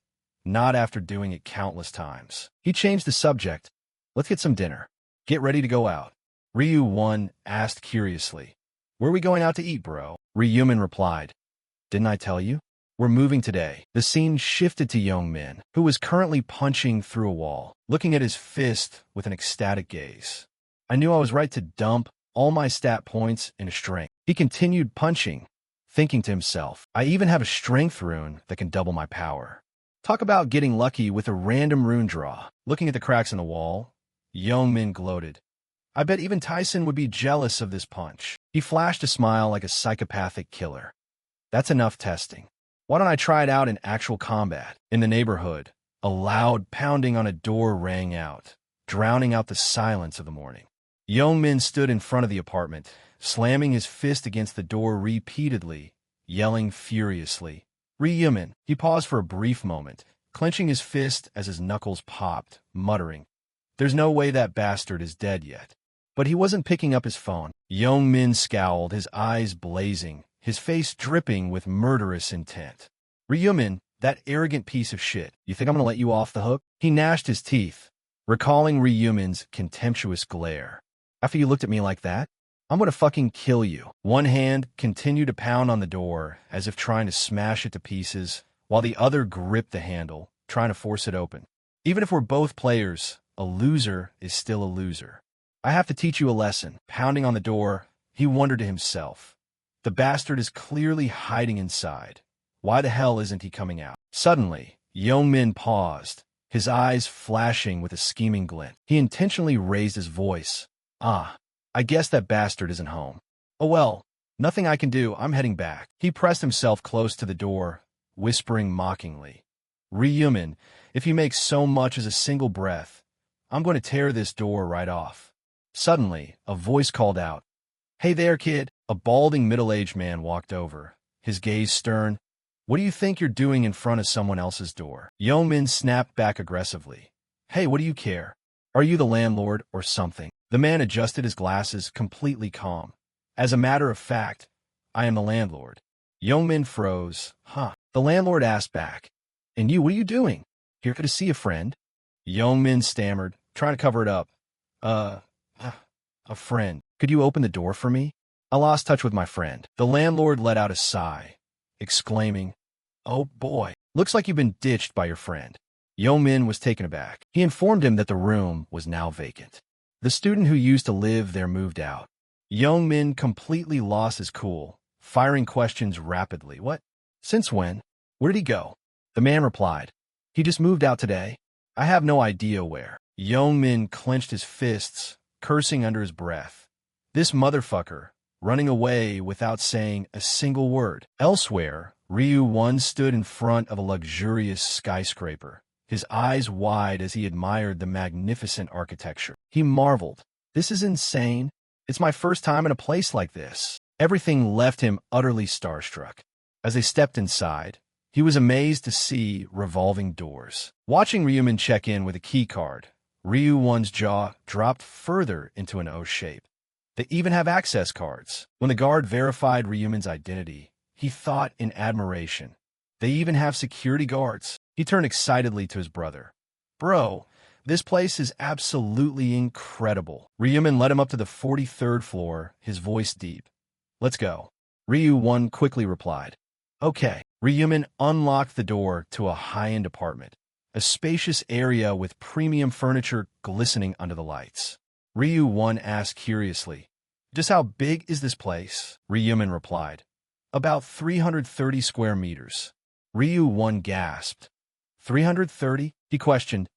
Not after doing it countless times. He changed the subject. Let's get some dinner. Get ready to go out. Ryu-1 asked curiously. Where are we going out to eat, bro? Ryumin replied. Didn't I tell you? We're moving today. The scene shifted to Young-min, who was currently punching through a wall, looking at his fist with an ecstatic gaze. I knew I was right to dump all my stat points into strength. He continued punching, thinking to himself, I even have a strength rune that can double my power. Talk about getting lucky with a random rune draw. Looking at the cracks in the wall, Young-min gloated. I bet even Tyson would be jealous of this punch. He flashed a smile like a psychopathic killer. That's enough testing. Why don't I try it out in actual combat? In the neighborhood, a loud pounding on a door rang out, drowning out the silence of the morning. Young-min stood in front of the apartment, slamming his fist against the door repeatedly, yelling furiously. Ryumin. He paused for a brief moment, clenching his fist as his knuckles popped, muttering, There's no way that bastard is dead yet. But he wasn't picking up his phone. Young-min scowled, his eyes blazing, his face dripping with murderous intent. Ryumin, that arrogant piece of shit, you think I'm gonna let you off the hook? He gnashed his teeth, recalling Ryumin's contemptuous glare. After you looked at me like that, I'm gonna fucking kill you. One hand continued to pound on the door, as if trying to smash it to pieces, while the other gripped the handle, trying to force it open. Even if we're both players, a loser is still a loser. I have to teach you a lesson. Pounding on the door, he wondered to himself. The bastard is clearly hiding inside. Why the hell isn't he coming out? Suddenly, Yeong-min paused, his eyes flashing with a scheming glint. He intentionally raised his voice. I guess that bastard isn't home. Oh well, nothing I can do, I'm heading back. He pressed himself close to the door, whispering mockingly. Ryumin, if you make so much as a single breath, I'm going to tear this door right off. Suddenly, a voice called out. Hey there, kid. A balding middle-aged man walked over, his gaze stern. What do you think you're doing in front of someone else's door? Yeong-min snapped back aggressively. Hey, what do you care? Are you the landlord or something? The man adjusted his glasses, completely calm. As a matter of fact, I am the landlord. Yeong-min froze. Huh. The landlord asked back. And you, what are you doing? Here to see a friend? Yeong-min stammered, trying to cover it up. A friend. Could you open the door for me? I lost touch with my friend. The landlord let out a sigh, exclaiming, Oh boy, looks like you've been ditched by your friend. Yeong-min was taken aback. He informed him that the room was now vacant. The student who used to live there moved out. Yeong-min completely lost his cool, firing questions rapidly. What? Since when? Where did he go? The man replied. He just moved out today. I have no idea where. Yeong-min clenched his fists, cursing under his breath. This motherfucker, running away without saying a single word. Elsewhere, Ryu-won stood in front of a luxurious skyscraper, his eyes wide as he admired the magnificent architecture. He marveled. This is insane. It's my first time in a place like this. Everything left him utterly starstruck. As they stepped inside, he was amazed to see revolving doors. Watching Ryumin check in with a key card, Ryu-won's jaw dropped further into an O shape. They even have access cards. When the guard verified Ryumin's identity, he thought in admiration. They even have security guards. He turned excitedly to his brother. Bro, this place is absolutely incredible. Ryumin led him up to the 43rd floor, his voice deep. Let's go. Ryu-won quickly replied. Okay. Ryumin unlocked the door to a high-end apartment, a spacious area with premium furniture glistening under the lights. Ryu-won asked curiously, Just how big is this place? Ryumin replied, About 330 square meters. Ryu-won gasped. 330? He questioned.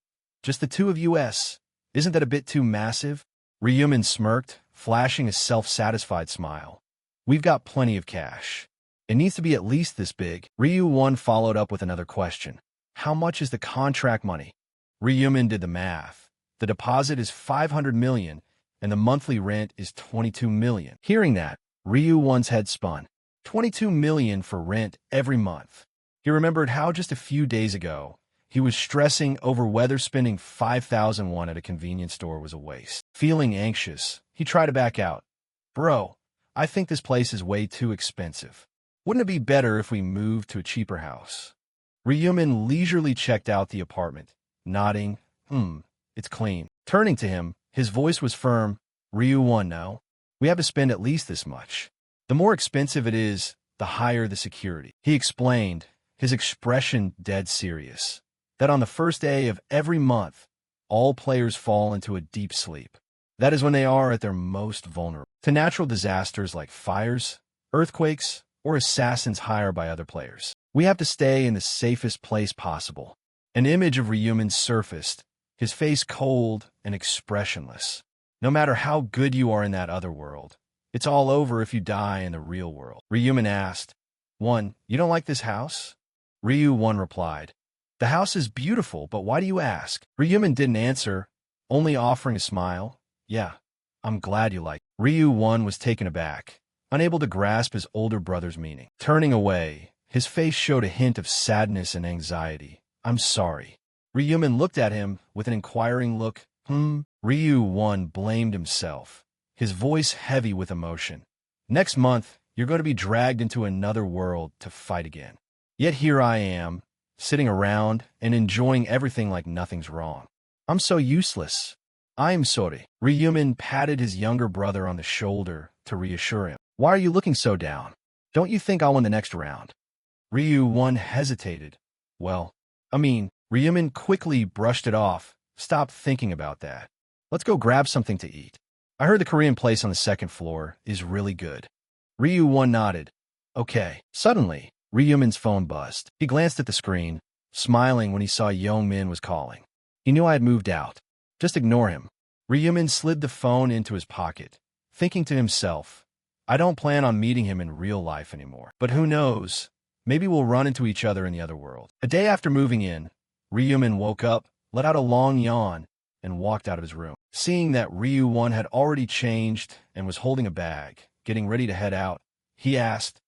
Just the two of us. Isn't that a bit too massive? Ryumin smirked, flashing a self-satisfied smile. We've got plenty of cash. It needs to be at least this big. Ryu-won followed up with another question. How much is the contract money? Ryumin did the math. The deposit is 500 million, and the monthly rent is 22 million. Hearing that, Ryu-won's head spun. 22 million for rent every month. He remembered how just a few days ago, he was stressing over whether spending 5,000 won at a convenience store was a waste. Feeling anxious, he tried to back out. Bro, I think this place is way too expensive. Wouldn't it be better if we moved to a cheaper house? Ryumin leisurely checked out the apartment, nodding, it's clean. Turning to him, his voice was firm. Ryu-won, no. We have to spend at least this much. The more expensive it is, the higher the security. He explained, his expression dead serious, that on the first day of every month, all players fall into a deep sleep. That is when they are at their most vulnerable to natural disasters like fires, earthquakes, or assassins hired by other players. We have to stay in the safest place possible. An image of Ryumin surfaced, his face cold and expressionless. No matter how good you are in that other world, it's all over if you die in the real world. Ryumin asked, One, you don't like this house? Ryu-won replied, The house is beautiful, but why do you ask? Ryumin didn't answer, only offering a smile. Yeah, I'm glad you like it. Ryu-won was taken aback, unable to grasp his older brother's meaning. Turning away, his face showed a hint of sadness and anxiety. I'm sorry. Ryumin looked at him with an inquiring look. Ryu-1 blamed himself, his voice heavy with emotion. Next month, you're going to be dragged into another world to fight again. Yet here I am, sitting around and enjoying everything like nothing's wrong. I'm so useless. I'm sorry. Ryumin patted his younger brother on the shoulder to reassure him. Why are you looking so down? Don't you think I'll win the next round? Ryu-1 hesitated. Ryumin quickly brushed it off. Stop thinking about that. Let's go grab something to eat. I heard the Korean place on the second floor is really good. Ryu-1 nodded. Okay. Suddenly, Ryumin's phone buzzed. He glanced at the screen, smiling when he saw Young-min was calling. He knew I had moved out. Just ignore him. Ryumin slid the phone into his pocket, thinking to himself, I don't plan on meeting him in real life anymore. But who knows? Maybe we'll run into each other in the other world. A day after moving in, Ryumin woke up, let out a long yawn, and walked out of his room. Seeing that Ryu-1 had already changed and was holding a bag, getting ready to head out, he asked,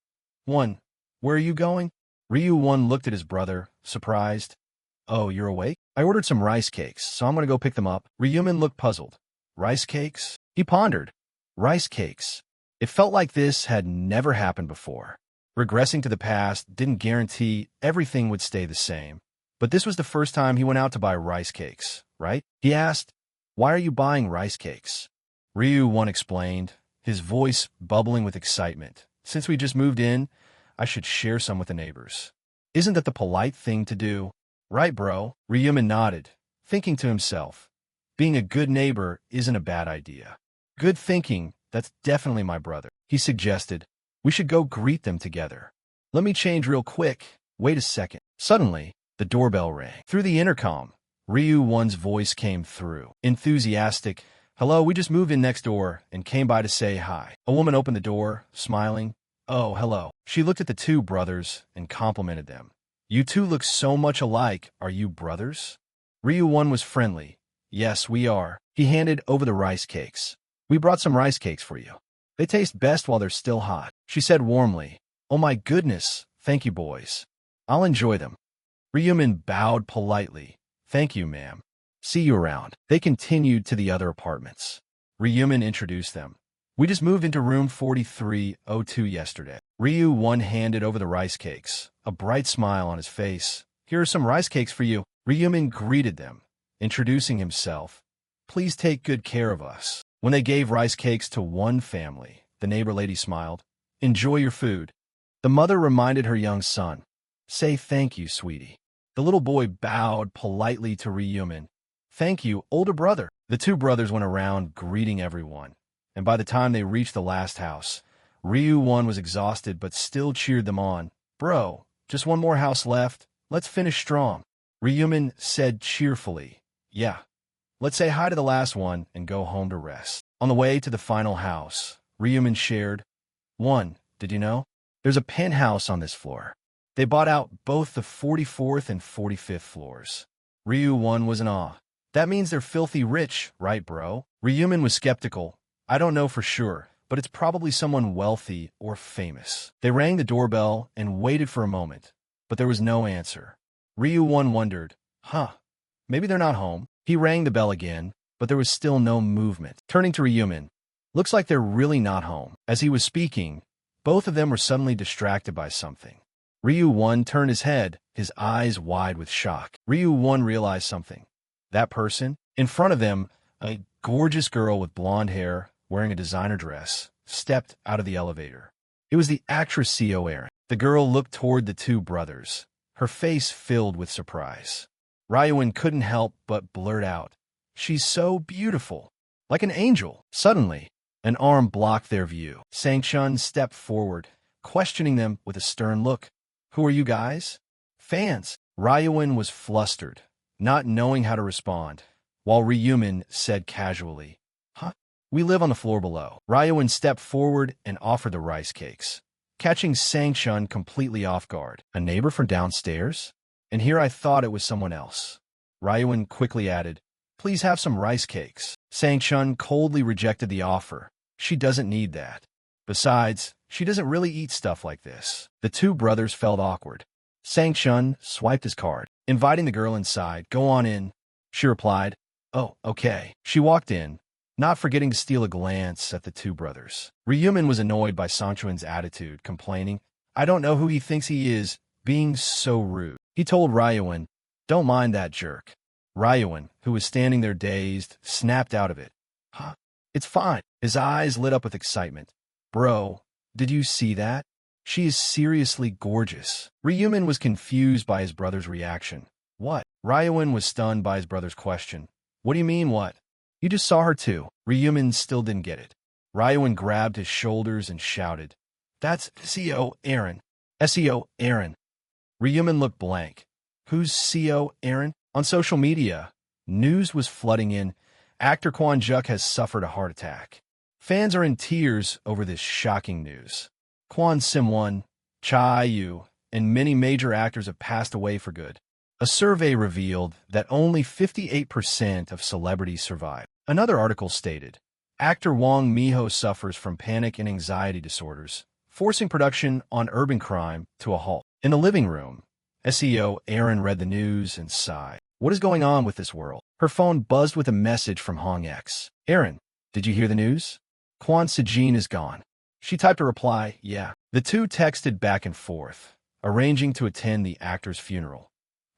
"One, where are you going?" Ryu-1 looked at his brother, surprised. Oh, you're awake? I ordered some rice cakes, so I'm going to go pick them up. Ryumin looked puzzled. Rice cakes? He pondered. Rice cakes. It felt like this had never happened before. Regressing to the past didn't guarantee everything would stay the same. But this was the first time he went out to buy rice cakes, right? He asked, why are you buying rice cakes? Ryu-1 explained, his voice bubbling with excitement. Since we just moved in, I should share some with the neighbors. Isn't that the polite thing to do? Right, bro. Ryumin nodded, thinking to himself, being a good neighbor isn't a bad idea. Good thinking, that's definitely my brother. He suggested, we should go greet them together. Let me change real quick. Wait a second. Suddenly, the doorbell rang. Through the intercom, Ryu-1's voice came through. Enthusiastic, hello, we just moved in next door and came by to say hi. A woman opened the door, smiling. Oh, hello. She looked at the two brothers and complimented them. You two look so much alike. Are you brothers? Ryu-1 was friendly. Yes, we are. He handed over the rice cakes. We brought some rice cakes for you. They taste best while they're still hot. She said warmly. Oh my goodness. Thank you, boys. I'll enjoy them. Ryumin bowed politely. Thank you, ma'am. See you around. They continued to the other apartments. Ryumin introduced them. We just moved into room 4302 yesterday. Ryu-1 handed over the rice cakes, a bright smile on his face. Here are some rice cakes for you. Ryumin greeted them, introducing himself. Please take good care of us. When they gave rice cakes to one family, the neighbor lady smiled. Enjoy your food. The mother reminded her young son. Say thank you, sweetie. The little boy bowed politely to Ryumin. Thank you, older brother. The two brothers went around greeting everyone, and by the time they reached the last house, Ryu-1 was exhausted but still cheered them on. Bro, just one more house left. Let's finish strong. Ryumin said cheerfully. Yeah. Let's say hi to the last one and go home to rest. On the way to the final house, Ryumin shared, One, did you know? There's a penthouse on this floor. They bought out both the 44th and 45th floors. Ryu-1 was in awe. That means they're filthy rich, right, bro? Ryumin was skeptical. I don't know for sure, but it's probably someone wealthy or famous. They rang the doorbell and waited for a moment, but there was no answer. Ryu-1 wondered, maybe they're not home. He rang the bell again, but there was still no movement. Turning to Ryumin, looks like they're really not home. As he was speaking, both of them were suddenly distracted by something. Ryu-1 turned his head, his eyes wide with shock. Ryu-1 realized something. That person, in front of them, a gorgeous girl with blonde hair, wearing a designer dress, stepped out of the elevator. It was the actress C.O. Erin. The girl looked toward the two brothers, her face filled with surprise. Ryuin couldn't help but blurt out, She's so beautiful, like an angel. Suddenly, an arm blocked their view. Sang-chun stepped forward, questioning them with a stern look. Who are you guys? Fans. Ryuin was flustered, not knowing how to respond, while Ryumin said casually, We live on the floor below. Ryuin stepped forward and offered the rice cakes, catching Sang-chun completely off guard. A neighbor from downstairs? And here I thought it was someone else. Ryuin quickly added, Please have some rice cakes. Sang-chun coldly rejected the offer. She doesn't need that. Besides, she doesn't really eat stuff like this. The two brothers felt awkward. Sang-chun swiped his card, inviting the girl inside. Go on in, she replied. Oh, okay. She walked in, not forgetting to steal a glance at the two brothers. Ryumin was annoyed by Sangchun's attitude, complaining, I don't know who he thinks he is, being so rude. He told Ryuin, don't mind that jerk. Ryuin, who was standing there dazed, snapped out of it. Huh? It's fine. His eyes lit up with excitement. Bro, did you see that? She is seriously gorgeous. Ryumin was confused by his brother's reaction. What? Ryuin was stunned by his brother's question. What do you mean, what? You just saw her too. Ryumin still didn't get it. Ryuin grabbed his shoulders and shouted, That's SEO Aaron. SEO Aaron. Ryumin looked blank. Who's SEO Aaron? On social media, news was flooding in. Actor Kwon Juk has suffered a heart attack. Fans are in tears over this shocking news. Kwon Sim-won, Cha Yu, and many major actors have passed away for good. A survey revealed that only 58% of celebrities survive. Another article stated, actor Wang Miho suffers from panic and anxiety disorders, forcing production on Urban Crime to a halt. In the living room, SEO Aaron read the news and sighed. What is going on with this world? Her phone buzzed with a message from Hong X. Aaron, did you hear the news? Kwon Sejin is gone. She typed a reply, yeah. The two texted back and forth, arranging to attend the actor's funeral.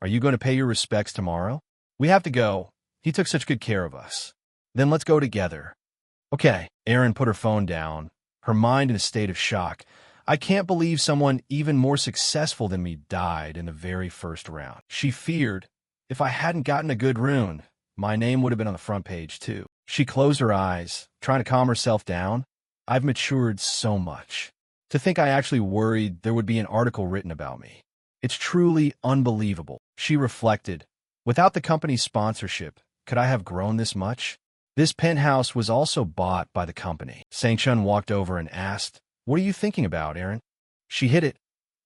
Are you going to pay your respects tomorrow? We have to go. He took such good care of us. Then let's go together. Okay. Aaron put her phone down, her mind in a state of shock. I can't believe someone even more successful than me died in the very first round. She feared, if I hadn't gotten a good rune, my name would have been on the front page too. She closed her eyes, trying to calm herself down. I've matured so much. To think I actually worried there would be an article written about me. It's truly unbelievable. She reflected. Without the company's sponsorship, could I have grown this much? This penthouse was also bought by the company. Sang-chun walked over and asked, What are you thinking about, Aaron? She hit it.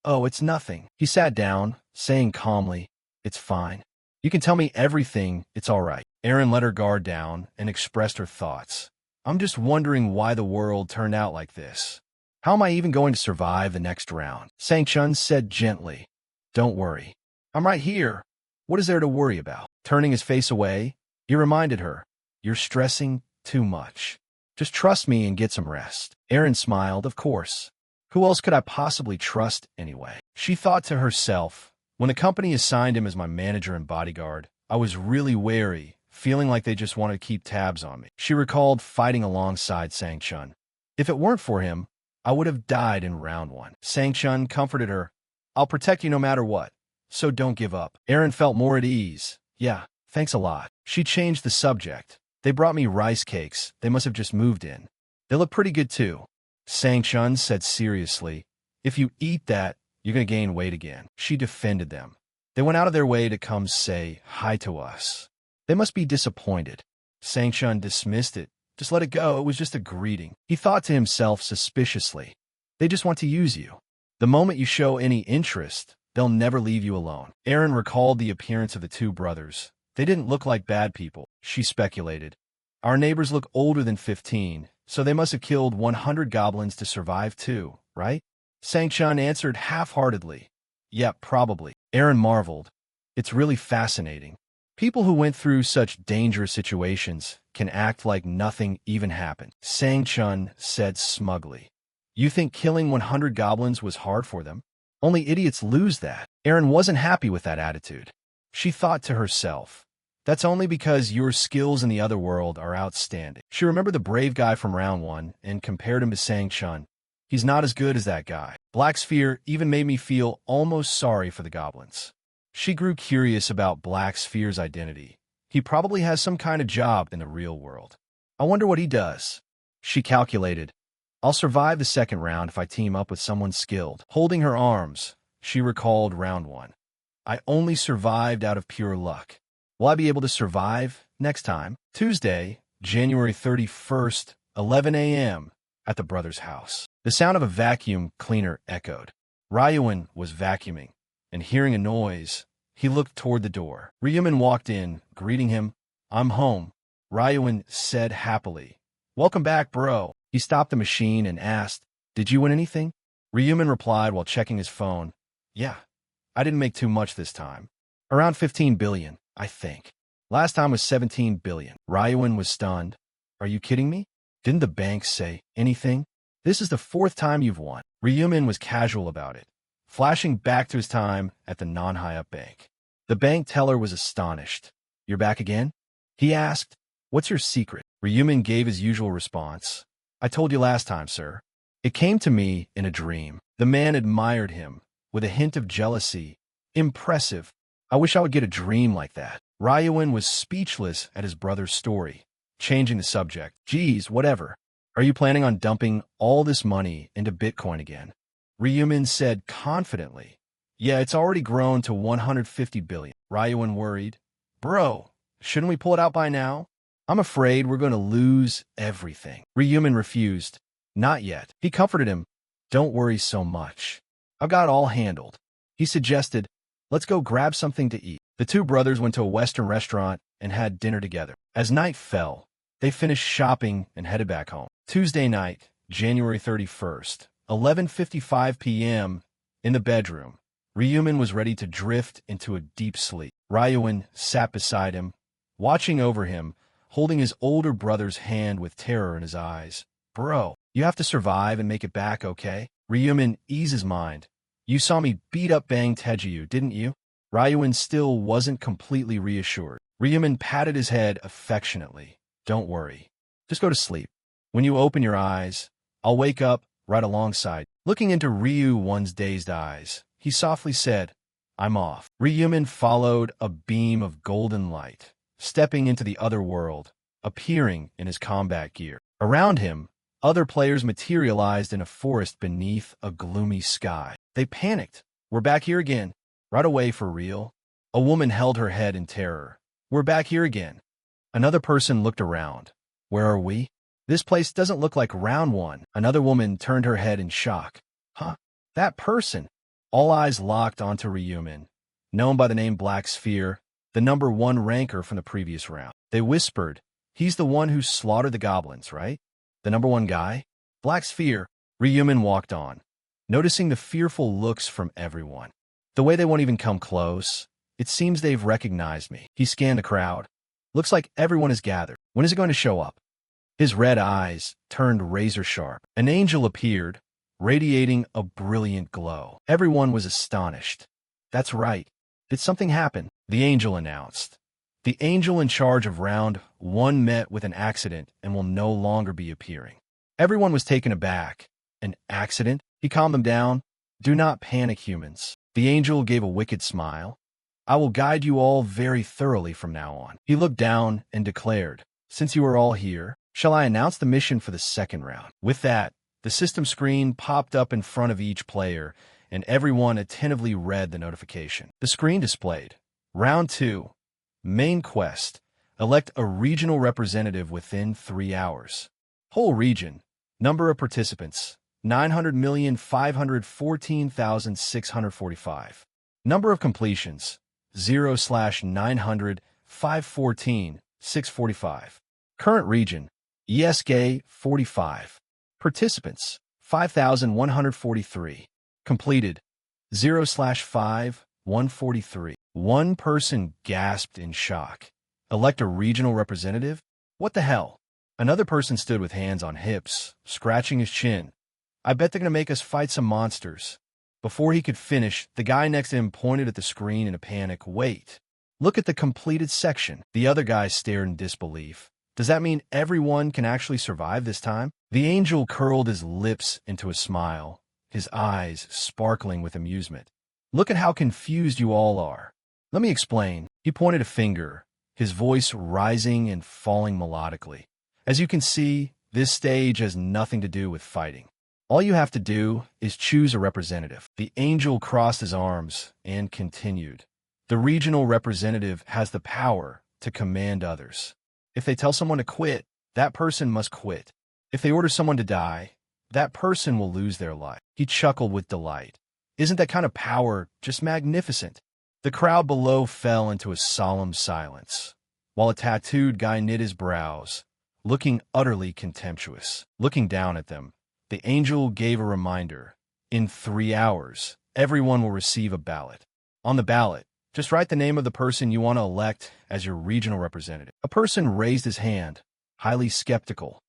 Oh, it's nothing. He sat down, saying calmly, It's fine. You can tell me everything, it's all right. Aaron let her guard down and expressed her thoughts. I'm just wondering why the world turned out like this. How am I even going to survive the next round? Sang-chun said gently, Don't worry. I'm right here. What is there to worry about? Turning his face away, he reminded her, You're stressing too much. Just trust me and get some rest. Aaron smiled, of course. Who else could I possibly trust anyway? She thought to herself, when the company assigned him as my manager and bodyguard, I was really wary, feeling like they just wanted to keep tabs on me. She recalled fighting alongside Sang-chun. If it weren't for him, I would have died in round one. Sang-chun comforted her. I'll protect you no matter what, so don't give up. Aaron felt more at ease. Yeah, thanks a lot. She changed the subject. They brought me rice cakes. They must have just moved in. They look pretty good too. Sang-chun said seriously, If you eat that, you're going to gain weight again. She defended them. They went out of their way to come say hi to us. They must be disappointed. Sang-chun dismissed it. Just let it go. It was just a greeting. He thought to himself suspiciously. They just want to use you. The moment you show any interest, they'll never leave you alone. Aaron recalled the appearance of the two brothers. They didn't look like bad people, she speculated. Our neighbors look older than 15, so they must have killed 100 goblins to survive too, right? Sang-chun answered half-heartedly. Yeah, probably. Aaron marveled. It's really fascinating. People who went through such dangerous situations can act like nothing even happened. Sang-chun said smugly. You think killing 100 goblins was hard for them? Only idiots lose that. Aaron wasn't happy with that attitude. She thought to herself, that's only because your skills in the other world are outstanding. She remembered the brave guy from round one and compared him to Sang-chun. He's not as good as that guy. Black Sphere even made me feel almost sorry for the goblins. She grew curious about Black Sphere's identity. He probably has some kind of job in the real world. I wonder what he does. She calculated. I'll survive the second round if I team up with someone skilled. Holding her arms, she recalled round one. I only survived out of pure luck. Will I be able to survive next time? Tuesday, January 31st, 11 a.m., at the brothers' house. The sound of a vacuum cleaner echoed. Ryuin was vacuuming, and hearing a noise, he looked toward the door. Ryumin walked in, greeting him. I'm home, Ryuin said happily. Welcome back, bro. He stopped the machine and asked, Did you win anything? Ryumin replied while checking his phone. Yeah, I didn't make too much this time. Around 15 billion, I think. Last time was 17 billion. Ryuan was stunned. Are you kidding me? Didn't the bank say anything? This is the 4th time you've won. Ryumin was casual about it, flashing back to his time at the non-high-up bank. The bank teller was astonished. You're back again? He asked. What's your secret? Ryumin gave his usual response. I told you last time, sir. It came to me in a dream. The man admired him, with a hint of jealousy. Impressive. I wish I would get a dream like that. Ryuan was speechless at his brother's story, changing the subject. Geez, whatever. Are you planning on dumping all this money into Bitcoin again? Ryumin said confidently. Yeah, it's already grown to 150 billion. Ryuan worried. Bro, shouldn't we pull it out by now? I'm afraid we're going to lose everything. Ryumin refused. Not yet. He comforted him. Don't worry so much. I've got it all handled. He suggested, let's go grab something to eat. The two brothers went to a Western restaurant and had dinner together. As night fell, they finished shopping and headed back home. Tuesday night, January 31st, 11:55 p.m., in the bedroom, Ryumin was ready to drift into a deep sleep. Ryuan sat beside him, watching over him, holding his older brother's hand with terror in his eyes. Bro, you have to survive and make it back, okay? Ryumin eased his mind. You saw me beat up Bang Tejiu, didn't you? Ryuan still wasn't completely reassured. Ryumin patted his head affectionately. Don't worry. Just go to sleep. When you open your eyes, I'll wake up right alongside. Looking into Ryuan's dazed eyes, he softly said, I'm off. Ryumin followed a beam of golden light, stepping into the other world, appearing in his combat gear. Around him, other players materialized in a forest beneath a gloomy sky. They panicked. We're back here again. Right away, for real. A woman held her head in terror. We're back here again. Another person looked around. Where are we? This place doesn't look like round one. Another woman turned her head in shock. Huh? That person. All eyes locked onto Ryumin, known by the name Black Sphere, the #1 ranker from the previous round. They whispered, he's the one who slaughtered the goblins, right? The #1 guy? Black Sphere. Ryumin walked on, noticing the fearful looks from everyone. The way they won't even come close. It seems they've recognized me. He scanned the crowd. Looks like everyone is gathered. When is it going to show up? His red eyes turned razor sharp. An angel appeared, radiating a brilliant glow. Everyone was astonished. That's right. Did something happen? The angel announced. The angel in charge of round 1 met with an accident and will no longer be appearing. Everyone was taken aback. An accident? He calmed them down. Do not panic, humans. The angel gave a wicked smile. I will guide you all very thoroughly from now on. He looked down and declared, since you are all here, shall I announce the mission for the second round? With that, the system screen popped up in front of each player, and everyone attentively read the notification. The screen displayed, Round 2, Main Quest, elect a regional representative within 3 hours. Whole region, number of participants, 900,514,645. Number of completions, 0/900,514,645. Current region, ESK 45. Participants, 5,143. Completed, 0/5,143. One person gasped in shock. Elect a regional representative? What the hell? Another person stood with hands on hips, scratching his chin. I bet they're going to make us fight some monsters. Before he could finish, the guy next to him pointed at the screen in a panic. Wait. Look at the completed section. The other guy stared in disbelief. Does that mean everyone can actually survive this time? The angel curled his lips into a smile, his eyes sparkling with amusement. Look at how confused you all are. Let me explain. He pointed a finger, his voice rising and falling melodically. As you can see, this stage has nothing to do with fighting. All you have to do is choose a representative. The angel crossed his arms and continued. The regional representative has the power to command others. If they tell someone to quit, that person must quit. If they order someone to die, that person will lose their life. He chuckled with delight. Isn't that kind of power just magnificent? The crowd below fell into a solemn silence, while a tattooed guy knit his brows, looking utterly contemptuous. Looking down at them, the angel gave a reminder. In 3 hours, everyone will receive a ballot. On the ballot, Just write the name of the person you want to elect as your regional representative. A person raised his hand, highly skeptical.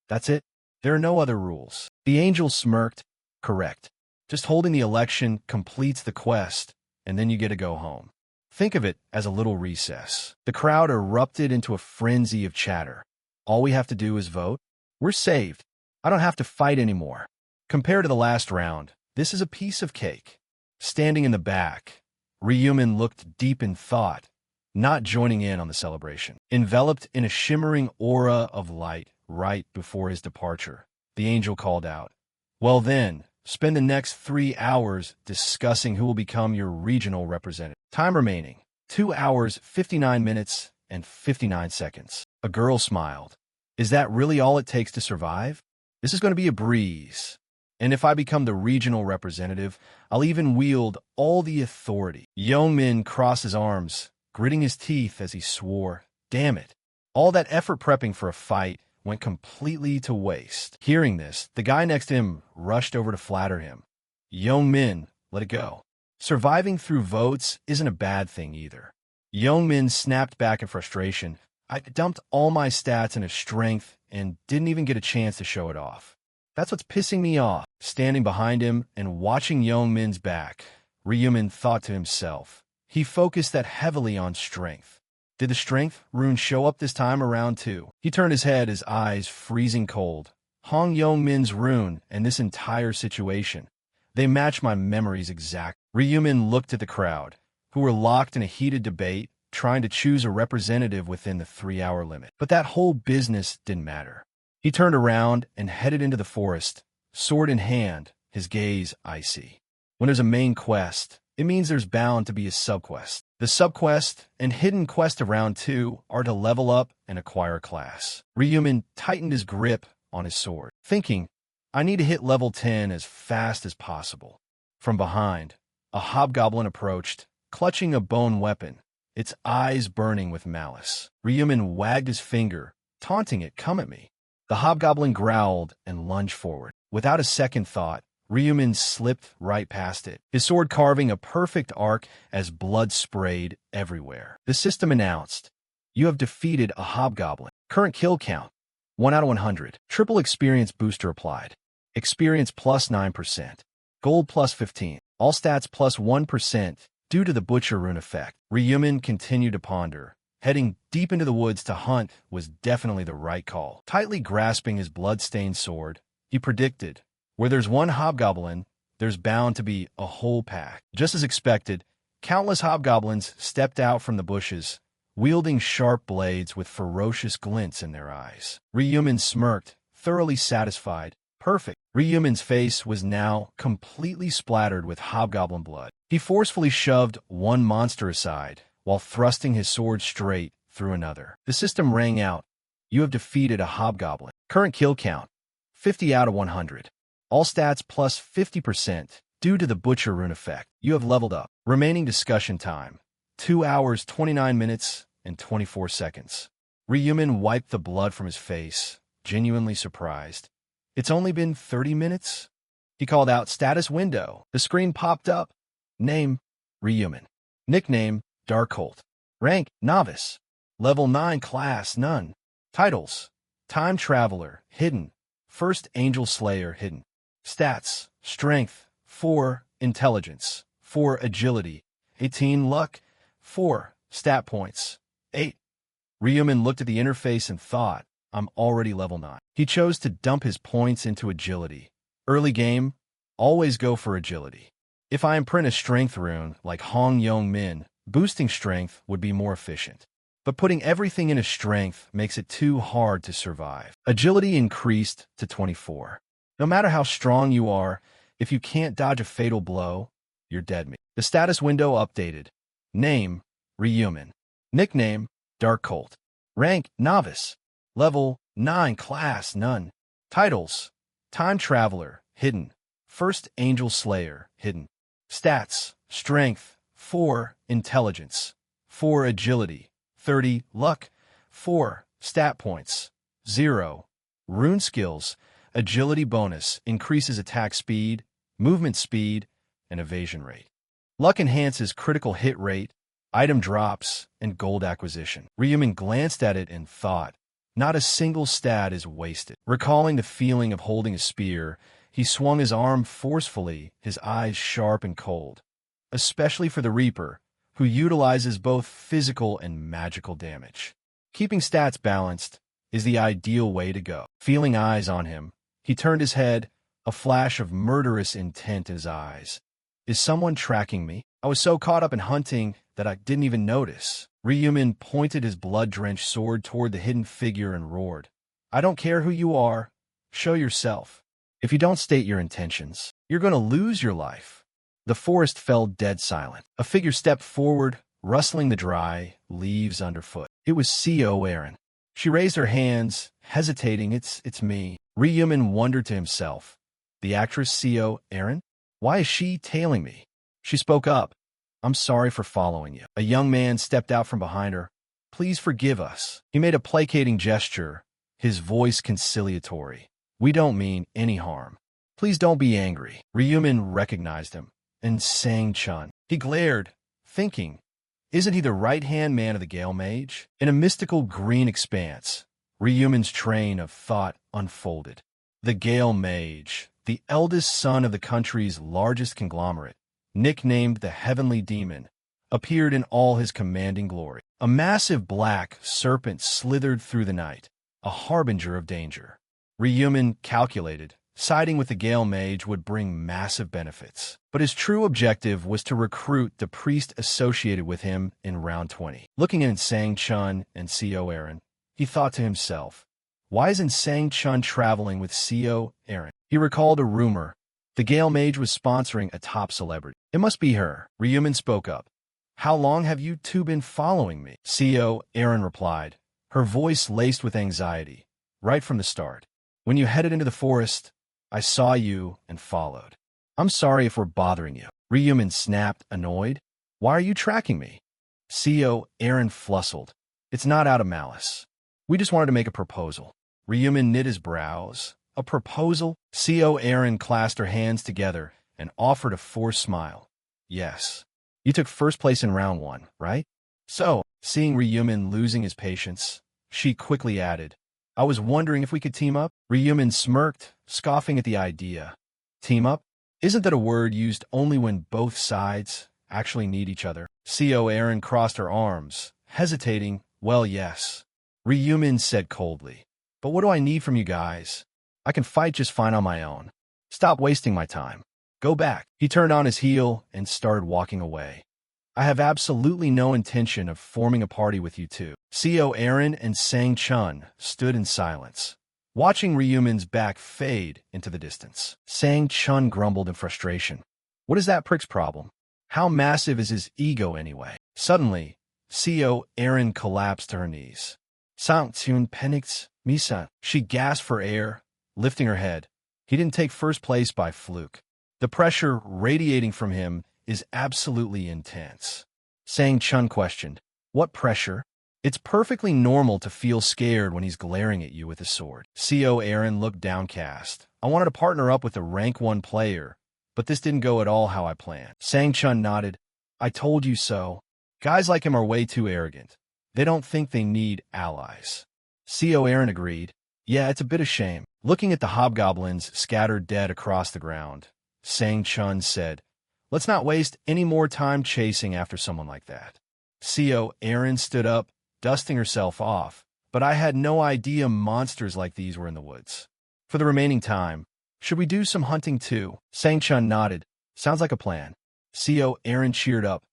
That's it? There are no other rules. The angel smirked. Correct. Just holding the election completes the quest, and then you get to go home. Think of it as a little recess. The crowd erupted into a frenzy of chatter. All we have to do is vote. We're saved. I don't have to fight anymore. Compared to the last round, this is a piece of cake. Standing in the back, Ryumin looked deep in thought, not joining in on the celebration. Enveloped in a shimmering aura of light right before his departure, the angel called out, "Well then, spend the next 3 hours discussing who will become your regional representative. Time remaining, 2 hours, 59 minutes, and 59 seconds. A girl smiled. Is that really all it takes to survive? This is going to be a breeze. And if I become the regional representative, I'll even wield all the authority." Youngmin crossed his arms, gritting his teeth as he swore, "Damn it. All that effort prepping for a fight went completely to waste." Hearing this, the guy next to him rushed over to flatter him. "Youngmin, let it go. Surviving through votes isn't a bad thing either." Youngmin snapped back in frustration. "I dumped all my stats into strength and didn't even get a chance to show it off. That's what's pissing me off." Standing behind him and watching Youngmin's back, Ryumin thought to himself. He focused that heavily on strength. Did the strength rune show up this time around too? He turned his head, his eyes freezing cold. Hong Youngmin's rune and this entire situation. They match my memories exactly. Ryumin looked at the crowd, who were locked in a heated debate, trying to choose a representative within the 3-hour limit. But that whole business didn't matter. He turned around and headed into the forest, sword in hand, his gaze icy. When there's a main quest, it means there's bound to be a subquest. The subquest and hidden quest of round 2 are to level up and acquire class. Ryumin tightened his grip on his sword, thinking, I need to hit level 10 as fast as possible. From behind, a hobgoblin approached, clutching a bone weapon, its eyes burning with malice. Ryumin wagged his finger, taunting it, "Come at me." The hobgoblin growled and lunged forward. Without a second thought, Ryumin slipped right past it, his sword carving a perfect arc as blood sprayed everywhere. The system announced, "You have defeated a hobgoblin. Current kill count, 1 out of 100. Triple experience booster applied. Experience plus 9%. Gold plus 15. All stats plus 1% due to the Butcher rune effect." Ryumin continued to ponder. Heading deep into the woods to hunt was definitely the right call. Tightly grasping his blood-stained sword, he predicted, where there's one hobgoblin, there's bound to be a whole pack. Just as expected, countless hobgoblins stepped out from the bushes, wielding sharp blades with ferocious glints in their eyes. Ryumin smirked, thoroughly satisfied. Perfect. Ryumin's face was now completely splattered with hobgoblin blood. He forcefully shoved one monster aside, while thrusting his sword straight through another. The system rang out, "You have defeated a hobgoblin. Current kill count, 50 out of 100. All stats plus 50% due to the Butcher rune effect. You have leveled up." Remaining discussion time, 2 hours, 29 minutes, and 24 seconds. Ryumin wiped the blood from his face, genuinely surprised. "It's only been 30 minutes? He called out, "Status window." The screen popped up. Name, Ryumin. Nickname, Darkholt. Rank, Novice. Level 9 class, None. Titles, Time Traveler, Hidden. First Angel Slayer, Hidden. Stats, Strength, 4, Intelligence, 4, Agility, 18, Luck, 4, Stat Points, 8. Ryumin looked at the interface and thought, I'm already level 9. He chose to dump his points into Agility. Early game, always go for Agility. If I imprint a Strength rune like Hong Young-min, boosting Strength would be more efficient. But putting everything into Strength makes it too hard to survive. Agility increased to 24. No matter how strong you are, if you can't dodge a fatal blow, you're dead meat. The status window updated. Name, Ryumin. Nickname, Darkholt. Rank, Novice. Level 9 class, None. Titles, Time Traveler, Hidden. First Angel Slayer, Hidden. Stats, Strength, 4, Intelligence, 4, Agility, 30, Luck, 4, Stat Points, 0. Rune Skills, Agility bonus, increases attack speed, movement speed, and evasion rate. Luck enhances critical hit rate, Item drops and gold acquisition. Ryumin glanced at it and thought, not a single stat is wasted. Recalling the feeling of holding a spear, he swung his arm forcefully, his eyes sharp and cold. Especially for the Reaper, who utilizes both physical and magical damage. Keeping stats balanced is the ideal way to go. Feeling eyes on him, he turned his head, a flash of murderous intent in his eyes. Is someone tracking me? I was so caught up in hunting that I didn't even notice. Ryumin pointed his blood-drenched sword toward the hidden figure and roared. I don't care who you are. Show yourself. If you don't state your intentions, you're going to lose your life. The forest fell dead silent. A figure stepped forward, rustling the dry leaves underfoot. It was C.O. Aaron. She raised her hands, hesitating. It's me. Ryumin wondered to himself. The actress C.O. Aaron? Why is she tailing me? She spoke up. I'm sorry for following you. A young man stepped out from behind her. Please forgive us. He made a placating gesture, his voice conciliatory. We don't mean any harm. Please don't be angry. Ryumin recognized him. And Sang-chun. He glared, thinking, isn't he the right-hand man of the Gale Mage? In a mystical green expanse, Ryumin's train of thought unfolded. The Gale Mage, the eldest son of the country's largest conglomerate, nicknamed the Heavenly Demon, appeared in all his commanding glory. A massive black serpent slithered through the night, a harbinger of danger. Ryumin calculated, siding with the Gale Mage would bring massive benefits. But his true objective was to recruit the priest associated with him in round 20. Looking at Sang-chun and C.O. Aaron, he thought to himself, why isn't Sang-chun traveling with C.O. Aaron? He recalled a rumor. The Gale Mage was sponsoring a top celebrity. It must be her. Ryumin spoke up. How long have you two been following me? C.O. Aaron replied, her voice laced with anxiety. Right from the start. When you headed into the forest, I saw you and followed. I'm sorry if we're bothering you. Ryumin snapped, annoyed. Why are you tracking me? C.O. Aaron flussled. It's not out of malice. We just wanted to make a proposal. Ryumin knit his brows. A proposal? C.O. Aaron clasped her hands together and offered a forced smile. Yes. You took first place in round 1, right? So, seeing Ryumin losing his patience, she quickly added, I was wondering if we could team up? Ryumin smirked, scoffing at the idea. Team up? Isn't that a word used only when both sides actually need each other? C.O. Aaron crossed her arms, hesitating. Well, yes. Ryumin said coldly. But what do I need from you guys? I can fight just fine on my own. Stop wasting my time. Go back. He turned on his heel and started walking away. I have absolutely no intention of forming a party with you two. C.O. Aaron and Sang-chun stood in silence, watching Ryumin's back fade into the distance. Sang-chun grumbled in frustration. What is that prick's problem? How massive is his ego anyway? Suddenly, C.O. Aaron collapsed to her knees. Sang-chun panicked. Misan. She gasped for air, lifting her head. He didn't take first place by fluke. The pressure radiating from him is absolutely intense. Sang-chun questioned, what pressure? It's perfectly normal to feel scared when he's glaring at you with his sword. C.O. Aaron looked downcast. I wanted to partner up with a rank 1 player, but this didn't go at all how I planned. Sang-chun nodded. I told you so. Guys like him are way too arrogant. They don't think they need allies. C.O. Aaron agreed. Yeah, it's a bit of shame. Looking at the hobgoblins scattered dead across the ground, Sang-chun said, let's not waste any more time chasing after someone like that. C.O. Aaron stood up, dusting herself off, but I had no idea monsters like these were in the woods. For the remaining time, should we do some hunting too? Sang-chun nodded. Sounds like a plan. C.O. Aaron cheered up.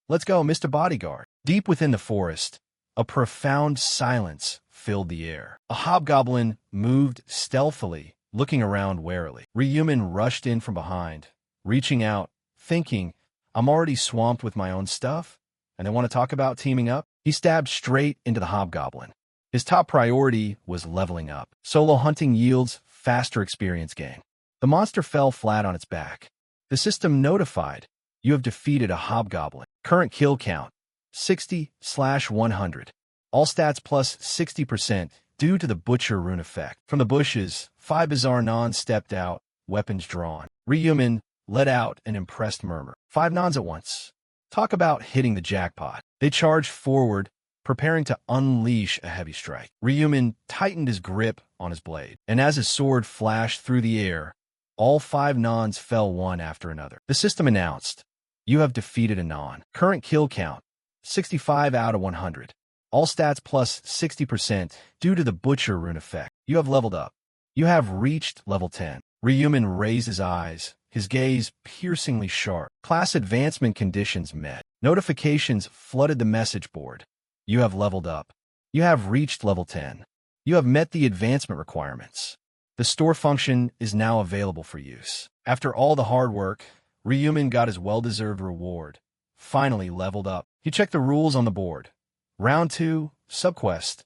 Let's go, Mr. Bodyguard. Deep within the forest, a profound silence filled the air. A hobgoblin moved stealthily, looking around warily. Ryumin rushed in from behind, reaching out, thinking, I'm already swamped with my own stuff, and they want to talk about teaming up? He stabbed straight into the hobgoblin. His top priority was leveling up. Solo hunting yields faster experience gain. The monster fell flat on its back. The system notified, you have defeated a hobgoblin. Current kill count, 60/100. All stats plus 60% due to the Butcher rune effect. From the bushes, 5 bizarre Nons stepped out, weapons drawn. Ryumin let out an impressed murmur. 5 Nons at once. Talk about hitting the jackpot. They charged forward, preparing to unleash a heavy strike. Ryumin tightened his grip on his blade, and as his sword flashed through the air, all 5 Nons fell one after another. The system announced, "You have defeated a Non. Current kill count, 65 out of 100. All stats plus 60% due to the Butcher rune effect. You have leveled up. You have reached level 10. Ryumin raised his eyes, his gaze piercingly sharp. Class advancement conditions met. Notifications flooded the message board. You have leveled up. You have reached level 10. You have met the advancement requirements. The store function is now available for use. After all the hard work, Ryumin got his well-deserved reward. Finally leveled up. He checked the rules on the board. Round 2, Subquest.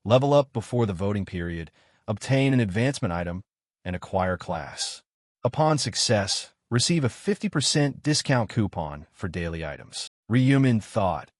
Level up before the voting period, obtain an advancement item, and acquire class. Upon success, receive a 50% discount coupon for daily items. Ryumin thought,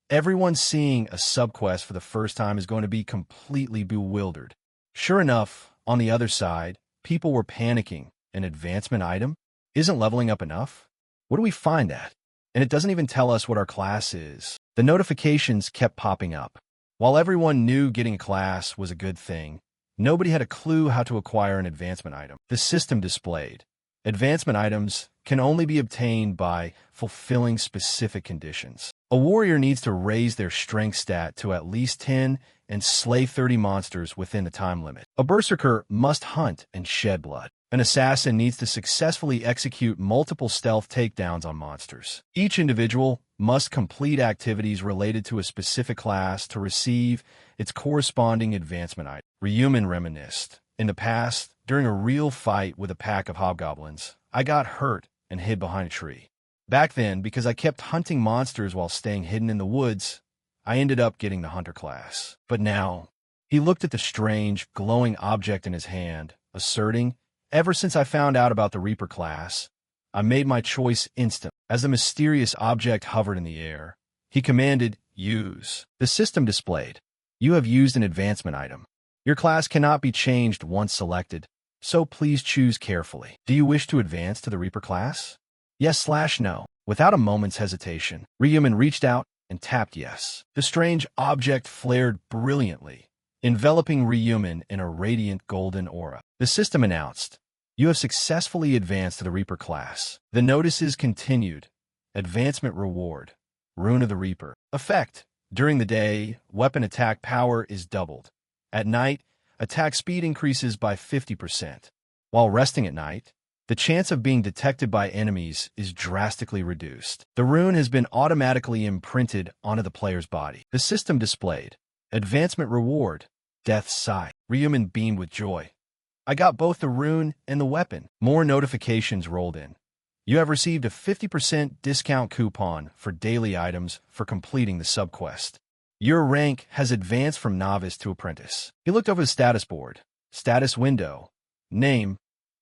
everyone seeing a subquest for the first time is going to be completely bewildered. Sure enough, on the other side, people were panicking. An advancement item? Isn't leveling up enough? What do we find at? And it doesn't even tell us what our class is. The notifications kept popping up. While everyone knew getting a class was a good thing, nobody had a clue how to acquire an advancement item. The system displayed, advancement items can only be obtained by fulfilling specific conditions. A warrior needs to raise their strength stat to at least 10 and slay 30 monsters within the time limit. A berserker must hunt and shed blood. An assassin needs to successfully execute multiple stealth takedowns on monsters. Each individual must complete activities related to a specific class to receive its corresponding advancement item. Ryumin reminisced. In the past, during a real fight with a pack of hobgoblins, I got hurt and hid behind a tree. Back then, because I kept hunting monsters while staying hidden in the woods, I ended up getting the hunter class. But now, he looked at the strange, glowing object in his hand, asserting, ever since I found out about the Reaper class, I made my choice instant. As the mysterious object hovered in the air, he commanded, use. The system displayed, you have used an advancement item. Your class cannot be changed once selected, so please choose carefully. Do you wish to advance to the Reaper class? Yes/no. Without a moment's hesitation, Ryumin reached out and tapped yes. The strange object flared brilliantly, enveloping Ryumin in a radiant golden aura. The system announced, you have successfully advanced to the Reaper class. The notices continued. Advancement reward. Rune of the Reaper. Effect. During the day, weapon attack power is doubled. At night, attack speed increases by 50%. While resting at night, the chance of being detected by enemies is drastically reduced. The rune has been automatically imprinted onto the player's body. The system displayed, advancement reward, Death's Sigh. Ryumin beamed with joy. I got both the rune and the weapon. More notifications rolled in. You have received a 50% discount coupon for daily items for completing the subquest. Your rank has advanced from novice to apprentice. He looked over the status board. Status window. Name,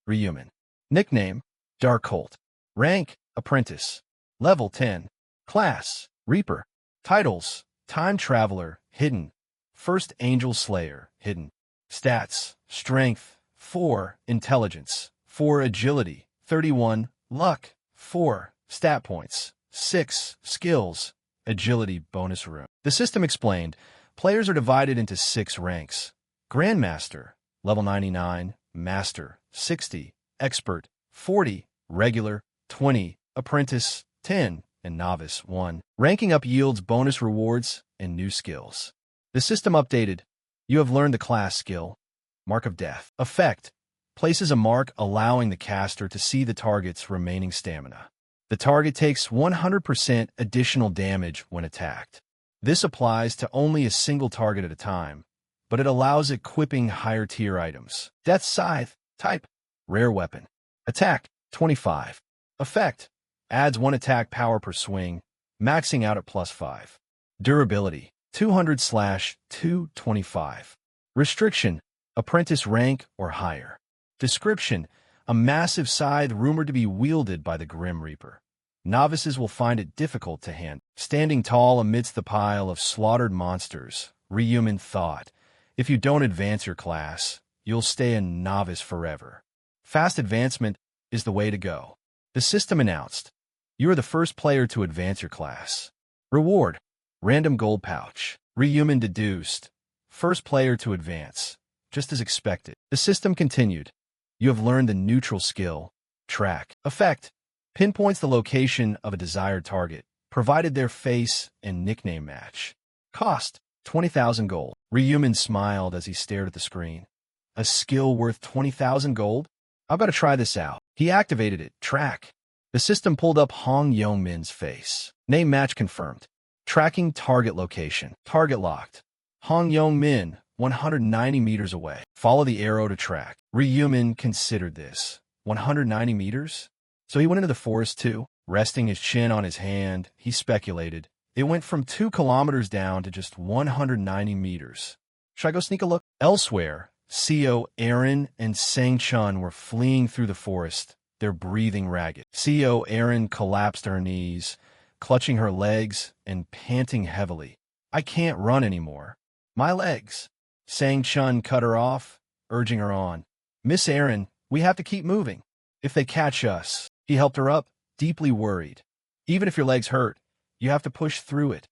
Ryumin. Nickname, Dark Cult. Rank, Apprentice. Level 10. Class, Reaper. Titles, Time Traveler, Hidden. First Angel Slayer, Hidden. Stats, Strength, 4. Intelligence, 4. Agility, 31. Luck, 4. Stat points, 6. Skills, Agility bonus rune. The system explained, players are divided into 6 ranks. Grandmaster, level 99. Master, 60. Expert, 40, Regular, 20, Apprentice, 10, and Novice, 1. Ranking up yields bonus rewards and new skills. The system updated. You have learned the class skill, Mark of Death. Effect, places a mark allowing the caster to see the target's remaining stamina. The target takes 100% additional damage when attacked. This applies to only a single target at a time, but it allows equipping higher-tier items. Death Scythe, type, Rare weapon. Attack, 25. Effect, adds 1 attack power per swing, maxing out at +5. Durability, 200/225. Restriction, apprentice rank or higher. Description, a massive scythe rumored to be wielded by the Grim Reaper. Novices will find it difficult to handle. Standing tall amidst the pile of slaughtered monsters, Ryumin thought, if you don't advance your class, you'll stay a novice forever. Fast advancement is the way to go. The system announced, You are the first player to advance your class. Reward. Random gold pouch. Rehuman deduced. First player to advance. Just as expected. The system continued. You have learned the neutral skill. Track. Effect. Pinpoints the location of a desired target, provided their face and nickname match. Cost. 20,000 gold. Rehuman smiled as he stared at the screen. A skill worth 20,000 gold? I've got to try this out. He activated it. Track. The system pulled up Hong Yong-min's face. Name match confirmed. Tracking target location. Target locked. Hong Yong-min, 190 meters away. Follow the arrow to track. Rehuman considered this. 190 meters? So he went into the forest too? Resting his chin on his hand, he speculated. It went from 2 kilometers down to just 190 meters. Should I go sneak a look? Elsewhere, CEO Aaron and Sang Chun were fleeing through the forest, their breathing ragged. CEO Aaron collapsed to her knees, clutching her legs and panting heavily. I can't run anymore. My legs. Sang Chun cut her off, urging her on. Miss Aaron, we have to keep moving. If they catch us. He helped her up, deeply worried. Even if your legs hurt, you have to push through it.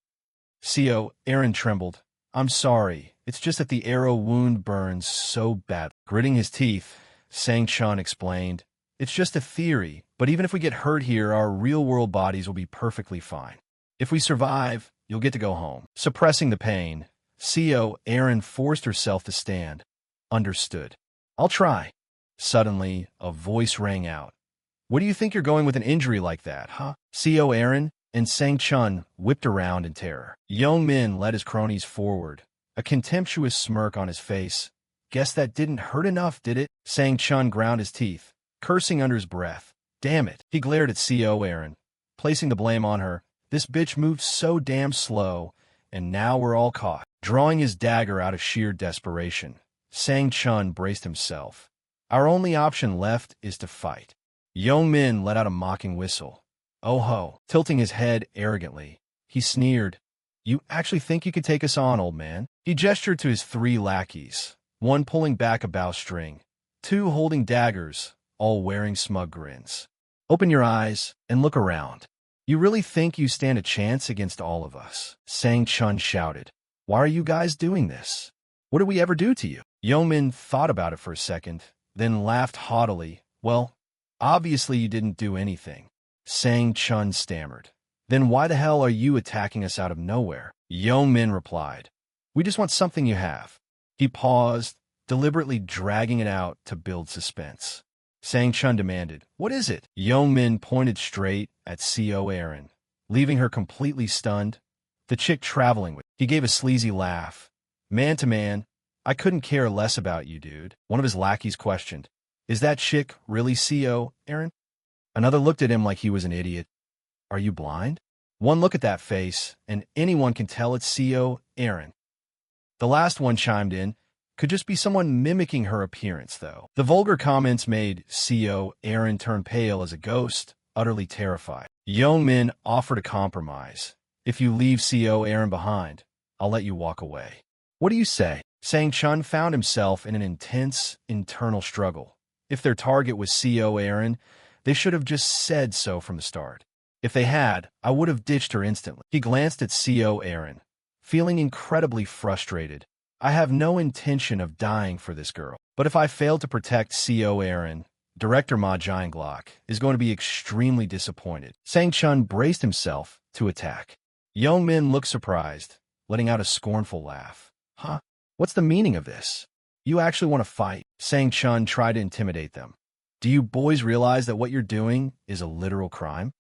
CEO Aaron trembled. I'm sorry. It's just that the arrow wound burns so bad. Gritting his teeth, Sang Chun explained. It's just a theory, but even if we get hurt here, our real-world bodies will be perfectly fine. If we survive, you'll get to go home. Suppressing the pain, CEO Aaron forced herself to stand. Understood. I'll try. Suddenly, a voice rang out. What do you think you're going with an injury like that, huh? CEO Aaron and Sang Chun whipped around in terror. Yong-min led his cronies forward, a contemptuous smirk on his face. Guess that didn't hurt enough, did it? Sang Chun ground his teeth, cursing under his breath. Damn it. He glared at CEO Aaron, placing the blame on her. This bitch moved so damn slow, and now we're all caught. Drawing his dagger out of sheer desperation, Sang Chun braced himself. Our only option left is to fight. Yong-min let out a mocking whistle. Oh ho, tilting his head arrogantly. He sneered. You actually think you could take us on, old man? He gestured to his 3 lackeys, one pulling back a bowstring, 2 holding daggers, all wearing smug grins. Open your eyes and look around. You really think you stand a chance against all of us? Sang Chun shouted. Why are you guys doing this? What did we ever do to you? Yong-min thought about it for a second, then laughed haughtily. Well, obviously you didn't do anything. Sang Chun stammered. Then why the hell are you attacking us out of nowhere? Yong-min replied. We just want something you have. He paused, deliberately dragging it out to build suspense. Sang Chun demanded, What is it? Yong-min pointed straight at CEO Aaron, leaving her completely stunned. The chick traveling with. He gave a sleazy laugh. Man to man, I couldn't care less about you, dude. One of his lackeys questioned. Is that chick really CEO Aaron? Another looked at him like he was an idiot. Are you blind? One look at that face, and anyone can tell it's CEO Aaron. The last one chimed in. Could just be someone mimicking her appearance, though. The vulgar comments made CEO Aaron turn pale as a ghost, utterly terrified. Yong-min offered a compromise. If you leave CEO Aaron behind, I'll let you walk away. What do you say? Sang Chun found himself in an intense internal struggle. If their target was CEO Aaron, they should have just said so from the start. If they had, I would have ditched her instantly. He glanced at CEO Aaron, feeling incredibly frustrated. I have no intention of dying for this girl. But if I fail to protect CEO Aaron, Director Ma Jianglok is going to be extremely disappointed. Sang Chun braced himself to attack. Yong-min looked surprised, letting out a scornful laugh. Huh? What's the meaning of this? You actually want to fight? Sang Chun tried to intimidate them. Do you boys realize that what you're doing is a literal crime?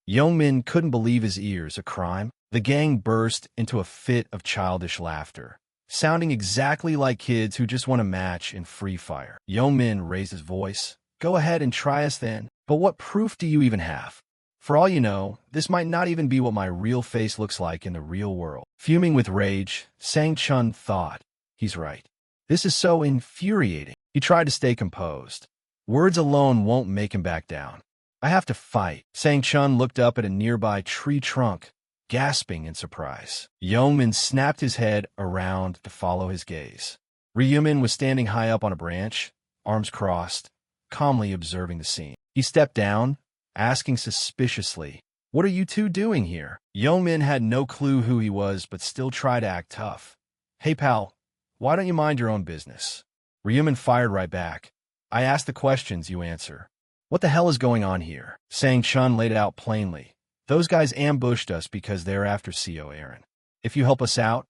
Yong-min couldn't believe his ears. A crime? The gang burst into a fit of childish laughter, sounding exactly like kids who just want a match in Free Fire. Yong-min raised his voice. Go ahead and try us then. But what proof do you even have? For all you know, this might not even be what my real face looks like in the real world. Fuming with rage, Sang Chun thought, he's right. This is so infuriating. He tried to stay composed. Words alone won't make him back down. I have to fight. Sang Chun looked up at a nearby tree trunk, gasping in surprise. Yong-min snapped his head around to follow his gaze. Rehuman was standing high up on a branch, arms crossed, calmly observing the scene. He stepped down, asking suspiciously, What are you two doing here? Yeongmin had no clue who he was, but still tried to act tough. Hey pal, why don't you mind your own business? Ryumin fired right back. I ask the questions, you answer. What the hell is going on here? Sang-chun laid it out plainly. Those guys ambushed us because they're after CO Aaron. If you help us out,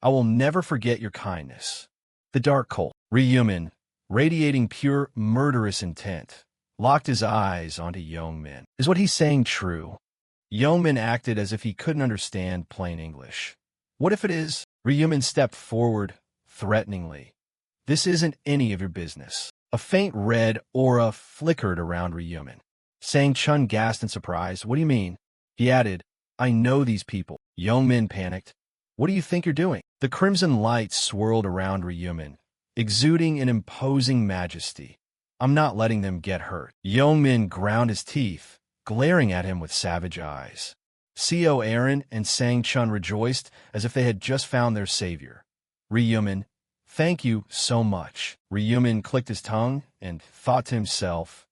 I will never forget your kindness. The dark cult, Ryumin, radiating pure murderous intent, locked his eyes onto Yeongmin. Is what he's saying true? Yeongmin acted as if he couldn't understand plain English. What if it is? Ryumin stepped forward, threateningly. This isn't any of your business. A faint red aura flickered around Ryumin. Sang-chun gasped in surprise. What do you mean? He added, I know these people. Yeongmin panicked. What do you think you're doing? The crimson light swirled around Ryumin, exuding an imposing majesty. I'm not letting them get hurt. Yeongmin ground his teeth, glaring at him with savage eyes. CO Aaron and Sang-chun rejoiced as if they had just found their savior. Ryumin, thank you so much. Ryumin clicked his tongue and thought to himself,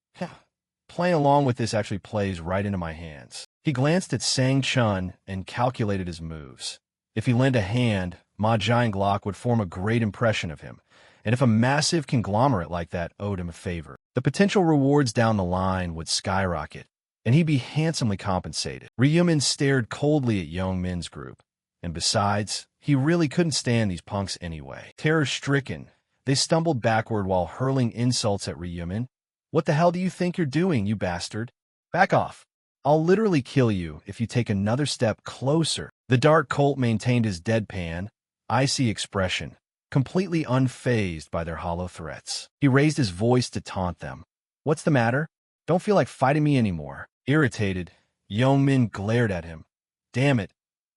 playing along with this actually plays right into my hands. He glanced at Sang-chun and calculated his moves. If he lent a hand, Ma Jianglok would form a great impression of him, and if a massive conglomerate like that owed him a favor, the potential rewards down the line would skyrocket, and he'd be handsomely compensated. Ryumin stared coldly at Yeongmin's group, and besides, he really couldn't stand these punks anyway. Terror-stricken, they stumbled backward while hurling insults at Ryumin. What the hell do you think you're doing, you bastard? Back off. I'll literally kill you if you take another step closer. The dark cult maintained his deadpan, icy expression, completely unfazed by their hollow threats. He raised his voice to taunt them. What's the matter? Don't feel like fighting me anymore. Irritated, Yeongmin glared at him. Damn it.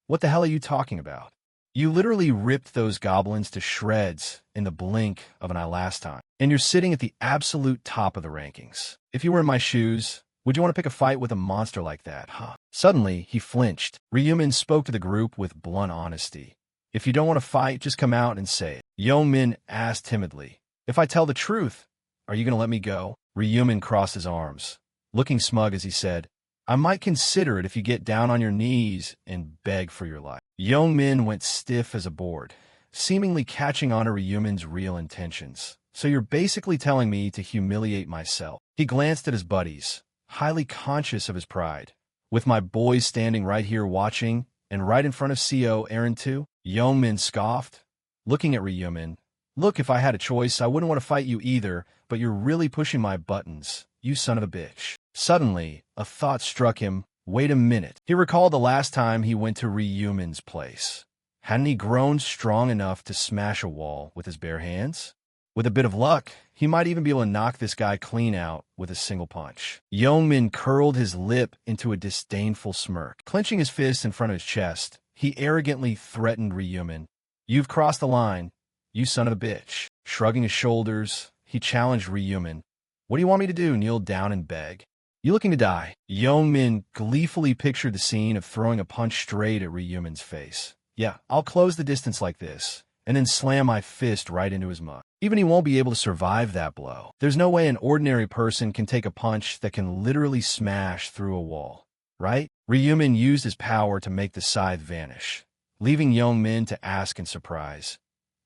What the hell are you talking about? You literally ripped those goblins to shreds in the blink of an eye last time, and you're sitting at the absolute top of the rankings. If you were in my shoes, would you want to pick a fight with a monster like that, huh? Suddenly, he flinched. Ryumin spoke to the group with blunt honesty. If you don't want to fight, just come out and say it. Yeongmin asked timidly, if I tell the truth, are you going to let me go? Ryumin crossed his arms, looking smug as he said, I might consider it if you get down on your knees and beg for your life. Yeongmin went stiff as a board, seemingly catching on to Ryumin's real intentions. So you're basically telling me to humiliate myself. He glanced at his buddies, highly conscious of his pride. With my boys standing right here watching, and right in front of CO Aaron too? Yeongmin scoffed, looking at Ryumin. Look, if I had a choice, I wouldn't want to fight you either, but you're really pushing my buttons, you son of a bitch. Suddenly, a thought struck him. Wait a minute. He recalled the last time he went to Ryumin's place. Hadn't he grown strong enough to smash a wall with his bare hands? With a bit of luck, he might even be able to knock this guy clean out with a single punch. Yeongmin curled his lip into a disdainful smirk. Clenching his fist in front of his chest, he arrogantly threatened Ryumin. You've crossed the line, you son of a bitch. Shrugging his shoulders, he challenged Ryumin. What do you want me to do, kneel down and beg? You looking to die? Yeongmin gleefully pictured the scene of throwing a punch straight at Ryumin's face. Yeah, I'll close the distance like this, and then slam my fist right into his mug. Even he won't be able to survive that blow. There's no way an ordinary person can take a punch that can literally smash through a wall, right? Ryumin used his power to make the scythe vanish, leaving Yeongmin to ask in surprise.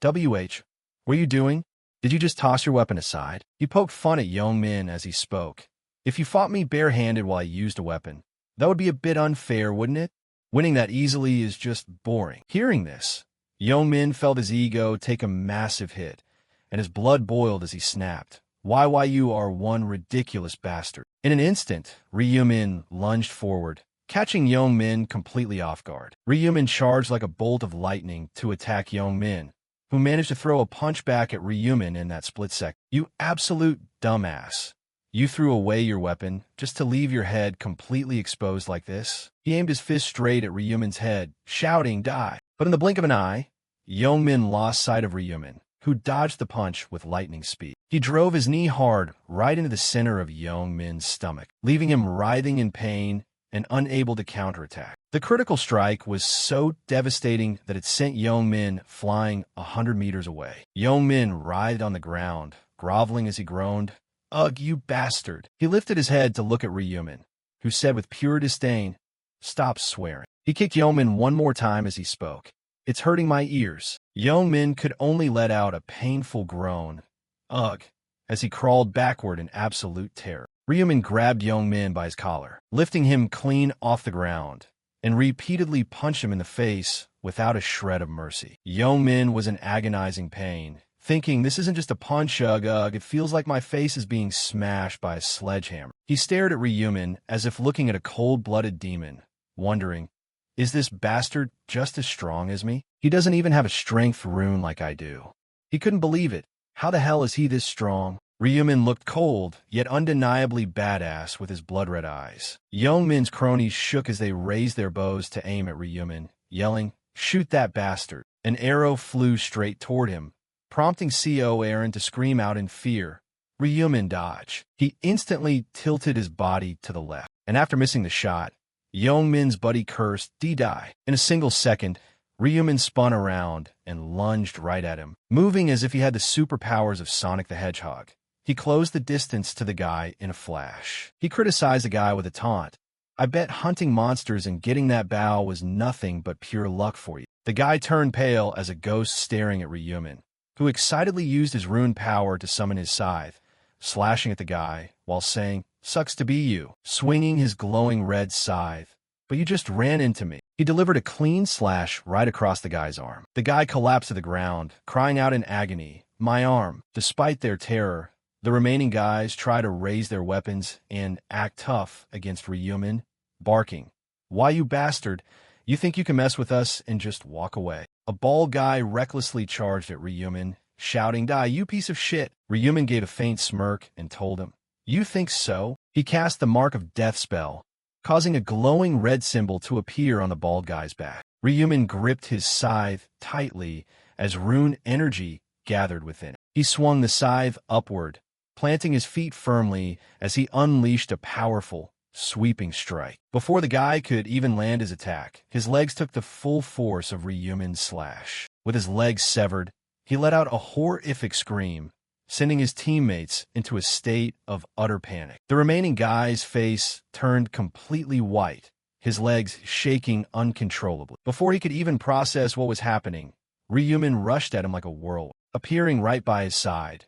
WH, what are you doing? Did you just toss your weapon aside? He poked fun at Yeongmin as he spoke. If you fought me barehanded while I used a weapon, that would be a bit unfair, wouldn't it? Winning that easily is just boring. Hearing this, Yeongmin felt his ego take a massive hit, and his blood boiled as he snapped. Why you are one ridiculous bastard. In an instant, Ryumin lunged forward, catching Yeongmin completely off guard. Ryumin charged like a bolt of lightning to attack Yeongmin, who managed to throw a punch back at Ryumin in that split second. You absolute dumbass. You threw away your weapon just to leave your head completely exposed like this? He aimed his fist straight at Ryumin's head, shouting, die. But in the blink of an eye, Yeongmin lost sight of Ryumin, who dodged the punch with lightning speed. He drove his knee hard right into the center of Yeongmin's stomach, leaving him writhing in pain and unable to counterattack. The critical strike was so devastating that it sent Yeongmin flying 100 meters away. Yeongmin writhed on the ground, groveling as he groaned, Ugh, you bastard. He lifted his head to look at Ryumin, who said with pure disdain, Stop swearing. He kicked Yeomin one more time as he spoke. It's hurting my ears. Yeomin could only let out a painful groan. Ugh, as he crawled backward in absolute terror. Ryumin grabbed Yeomin by his collar, lifting him clean off the ground, and repeatedly punched him in the face without a shred of mercy. Yeomin was in agonizing pain, thinking, this isn't just a punch, ugh, it feels like my face is being smashed by a sledgehammer. He stared at Ryumin as if looking at a cold-blooded demon, wondering, is this bastard just as strong as me? He doesn't even have a strength rune like I do. He couldn't believe it. How the hell is he this strong? Ryumin looked cold, yet undeniably badass with his blood-red eyes. Yeomin's cronies shook as they raised their bows to aim at Ryumin, yelling, shoot that bastard. An arrow flew straight toward him, prompting CO Aaron to scream out in fear. Ryumin dodged. He instantly tilted his body to the left, and after missing the shot, Yeomin's buddy cursed, D-die. In a single second, Ryumin spun around and lunged right at him, moving as if he had the superpowers of Sonic the Hedgehog. He closed the distance to the guy in a flash. He criticized the guy with a taunt. I bet hunting monsters and getting that bow was nothing but pure luck for you. The guy turned pale as a ghost staring at Ryumin, who excitedly used his rune power to summon his scythe, slashing at the guy while saying, sucks to be you, swinging his glowing red scythe. But you just ran into me. He delivered a clean slash right across the guy's arm. The guy collapsed to the ground, crying out in agony, my arm. Despite their terror, the remaining guys try to raise their weapons and act tough against Ryumin, barking, why you bastard, you think you can mess with us and just walk away. A bald guy recklessly charged at Ryumin, shouting, die, you piece of shit. Ryumin gave a faint smirk and told him, you think so? He cast the Mark of Death spell, causing a glowing red symbol to appear on the bald guy's back. Ryumin gripped his scythe tightly as rune energy gathered within it. He swung the scythe upward, planting his feet firmly as he unleashed a powerful, sweeping strike. Before the guy could even land his attack, his legs took the full force of Ryumin's slash. With his legs severed, he let out a horrific scream, sending his teammates into a state of utter panic. The remaining guy's face turned completely white, his legs shaking uncontrollably. Before he could even process what was happening, Ryumin rushed at him like a whirlwind. Appearing right by his side,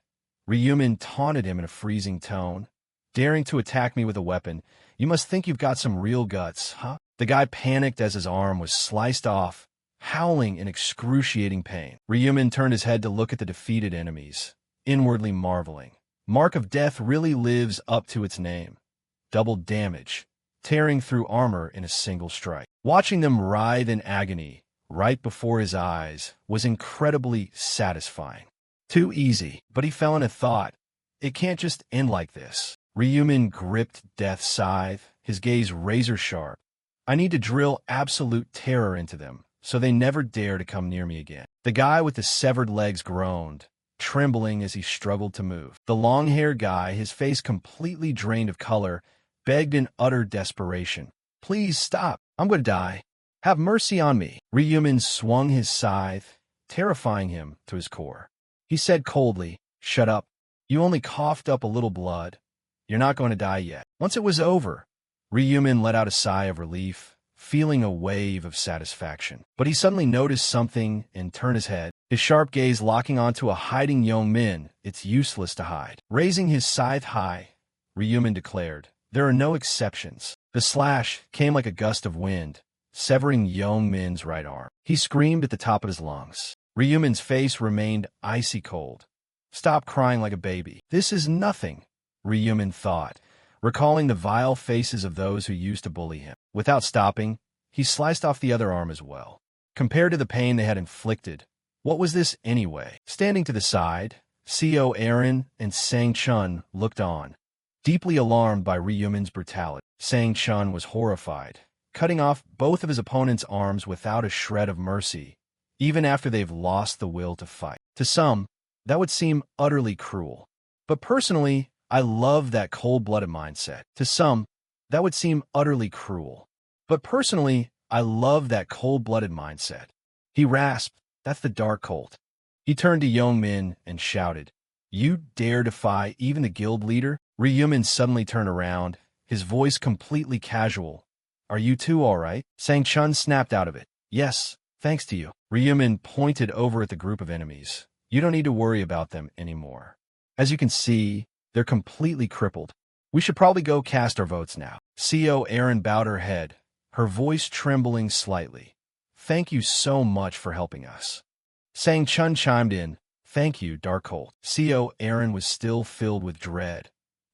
Ryumin taunted him in a freezing tone, daring to attack me with a weapon. You must think you've got some real guts, huh? The guy panicked as his arm was sliced off, howling in excruciating pain. Ryumin turned his head to look at the defeated enemies, inwardly marveling. Mark of Death really lives up to its name. Double damage, tearing through armor in a single strike. Watching them writhe in agony right before his eyes was incredibly satisfying. Too easy, but he fell in a thought. It can't just end like this. Ryumin gripped Death's scythe, his gaze razor-sharp. I need to drill absolute terror into them, so they never dare to come near me again. The guy with the severed legs groaned, trembling as he struggled to move. The long-haired guy, his face completely drained of color, begged in utter desperation. Please stop. I'm going to die. Have mercy on me. Ryumin swung his scythe, terrifying him to his core. He said coldly, shut up. You only coughed up a little blood. You're not going to die yet. Once it was over, Ryumin let out a sigh of relief, feeling a wave of satisfaction. But he suddenly noticed something and turned his head, his sharp gaze locking onto a hiding Yeomin. It's useless to hide. Raising his scythe high, Ryumin declared, there are no exceptions. The slash came like a gust of wind, severing Yeomin's right arm. He screamed at the top of his lungs. Ryumin's face remained icy cold. Stop crying like a baby. This is nothing, Ryumin thought, recalling the vile faces of those who used to bully him. Without stopping, he sliced off the other arm as well. Compared to the pain they had inflicted, what was this anyway? Standing to the side, CO Aaron and Sang Chun looked on, deeply alarmed by Ryumin's brutality. Sang Chun was horrified, cutting off both of his opponent's arms without a shred of mercy, even after they've lost the will to fight. To some, that would seem utterly cruel. But personally, I love that cold-blooded mindset. To some, that would seem utterly cruel. But personally, I love that cold-blooded mindset. He rasped, that's the Dark Cult. He turned to Yeomin and shouted, you dare defy even the guild leader? Ryumin suddenly turned around, his voice completely casual, Are you two all right? Sang Chun snapped out of it. Yes, thanks to you. Ryumin pointed over at the group of enemies. You don't need to worry about them anymore. As you can see, they're completely crippled. We should probably go cast our votes now. CO Erin bowed her head, her voice trembling slightly. Thank you so much for helping us. Sang Chun chimed in. Thank you, Darkhold. CO Erin was still filled with dread.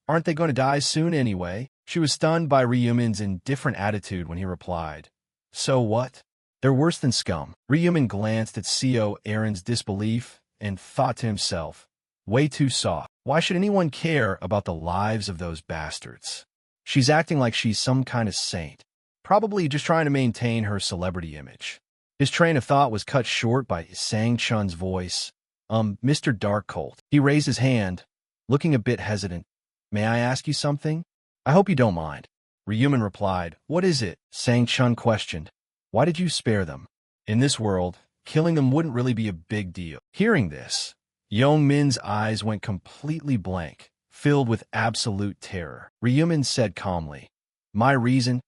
Aren't they going to die soon anyway? She was stunned by Ryumin's indifferent attitude when he replied. So what? They're worse than scum. Ryumin glanced at CO Erin's disbelief and thought to himself, way too soft. Why should anyone care about the lives of those bastards? She's acting like she's some kind of saint, probably just trying to maintain her celebrity image. His train of thought was cut short by Sang Chun's voice. Mr. Darkhold. He raised his hand, looking a bit hesitant. May I ask you something? I hope you don't mind. Ryumin replied. What is it? Sang Chun questioned. Why did you spare them? In this world, killing them wouldn't really be a big deal. Hearing this, Yong Min's eyes went completely blank, filled with absolute terror. Ryumin said calmly, My reason?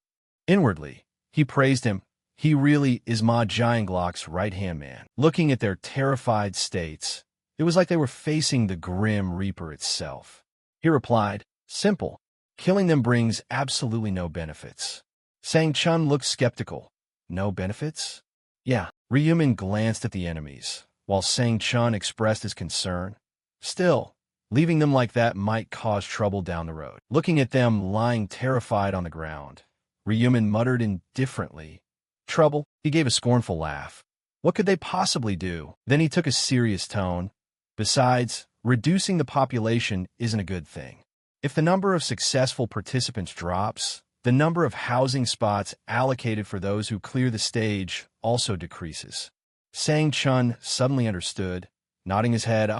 Inwardly, he praised him. He really is Ma Jianglok's right-hand man. Looking at their terrified states, it was like they were facing the Grim Reaper itself. He replied, Simple. Killing them brings absolutely no benefits. Sang Chun looked skeptical. No benefits? Yeah. Ryumin glanced at the enemies, while Sang Chun expressed his concern. Still, leaving them like that might cause trouble down the road. Looking at them lying terrified on the ground, Ryumin muttered indifferently, Trouble? He gave a scornful laugh. What could they possibly do? Then he took a serious tone. Besides, reducing the population isn't a good thing. If the number of successful participants drops, the number of housing spots allocated for those who clear the stage also decreases. Sang Chun suddenly understood, nodding his head.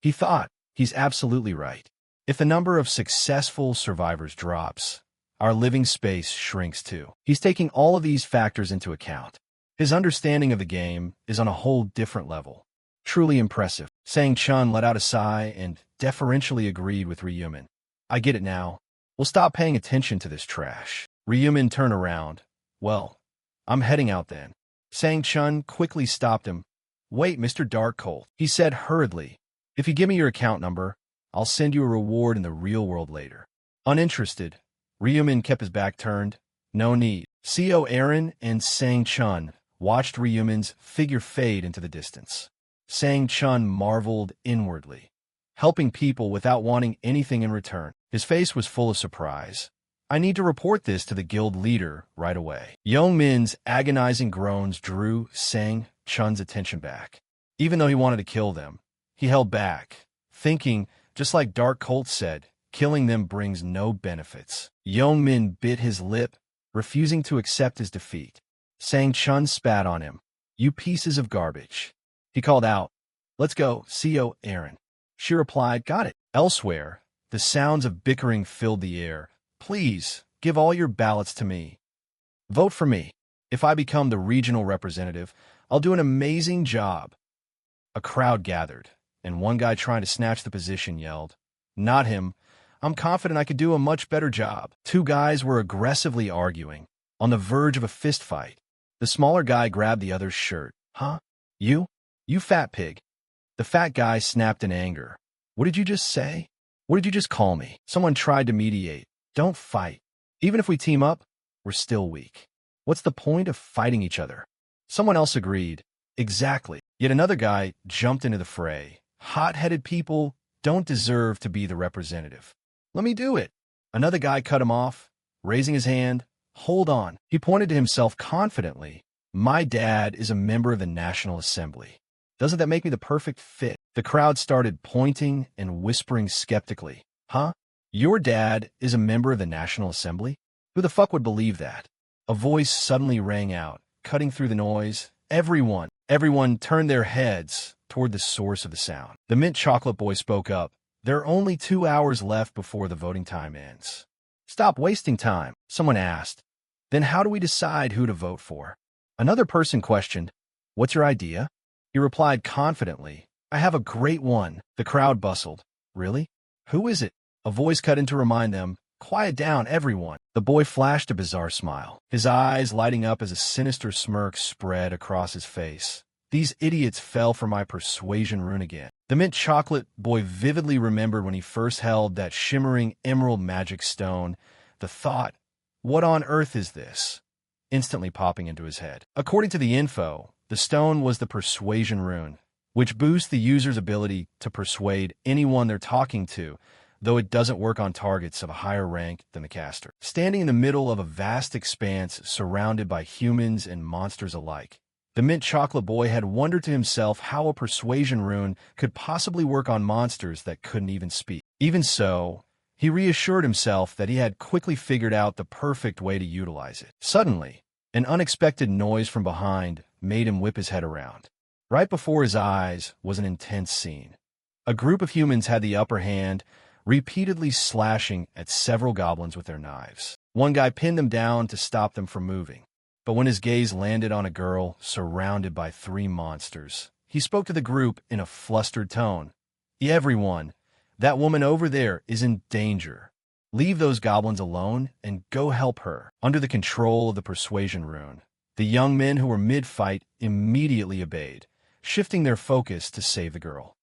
He thought, he's absolutely right. If the number of successful survivors drops, our living space shrinks too. He's taking all of these factors into account. His understanding of the game is on a whole different level. Truly impressive. Sang Chun let out a sigh and deferentially agreed with Ryumin. I get it now. We'll stop paying attention to this trash. Ryumin turned around. Well, I'm heading out then. Sang Chun quickly stopped him. Wait, Mr. Darkhold, he said hurriedly. If you give me your account number, I'll send you a reward in the real world later. Uninterested, Ryumin kept his back turned. No need. CO Erin and Sang Chun watched Ryumin's figure fade into the distance. Sang Chun marveled inwardly. Helping people without wanting anything in return. His face was full of surprise. I need to report this to the guild leader right away. Yong Min's agonizing groans drew Sang Chun's attention back. Even though he wanted to kill them, he held back, thinking, just like Darkhold said, killing them brings no benefits. Yong Min bit his lip, refusing to accept his defeat. Sang Chun spat on him. You pieces of garbage. He called out, Let's go, CO Erin. She replied, Got it. Elsewhere, the sounds of bickering filled the air. Please, give all your ballots to me. Vote for me. If I become the regional representative, I'll do an amazing job. A crowd gathered, and one guy trying to snatch the position yelled, Not him. I'm confident I could do a much better job. Two guys were aggressively arguing, on the verge of a fistfight. The smaller guy grabbed the other's shirt. Huh? You? You fat pig. The fat guy snapped in anger. What did you just say? What did you just call me? Someone tried to mediate. Don't fight. Even if we team up, we're still weak. What's the point of fighting each other? Someone else agreed. Exactly. Yet another guy jumped into the fray. Hot-headed people don't deserve to be the representative. Let me do it. Another guy cut him off, raising his hand. Hold on. He pointed to himself confidently. My dad is a member of the National Assembly. Doesn't that make me the perfect fit? The crowd started pointing and whispering skeptically. Huh? Your dad is a member of the National Assembly? Who the fuck would believe that? A voice suddenly rang out, cutting through the noise. Everyone turned their heads toward the source of the sound. The mint chocolate boy spoke up. There are only 2 hours left before the voting time ends. Stop wasting time, someone asked. Then how do we decide who to vote for? Another person questioned. What's your idea? He replied confidently, I have a great one. The crowd bustled. Really? Who is it? A voice cut in to remind them, Quiet down, everyone. The boy flashed a bizarre smile, his eyes lighting up as a sinister smirk spread across his face. These idiots fell for my persuasion rune again. The mint chocolate boy vividly remembered when he first held that shimmering emerald magic stone. The thought, what on earth is this? Instantly popping into his head. According to the info, the stone was the persuasion rune, which boosts the user's ability to persuade anyone they're talking to, though it doesn't work on targets of a higher rank than the caster. Standing in the middle of a vast expanse surrounded by humans and monsters alike, the mint chocolate boy had wondered to himself how a persuasion rune could possibly work on monsters that couldn't even speak. Even so, he reassured himself that he had quickly figured out the perfect way to utilize it. Suddenly, an unexpected noise from behind made him whip his head around. Right before his eyes was an intense scene. A group of humans had the upper hand, repeatedly slashing at several goblins with their knives. One guy pinned them down to stop them from moving. But when his gaze landed on a girl surrounded by 3 monsters, he spoke to the group in a flustered tone. Everyone, that woman over there is in danger. Leave those goblins alone and go help her. Under the control of the persuasion rune, the young men who were mid-fight immediately obeyed, shifting their focus to save the girl.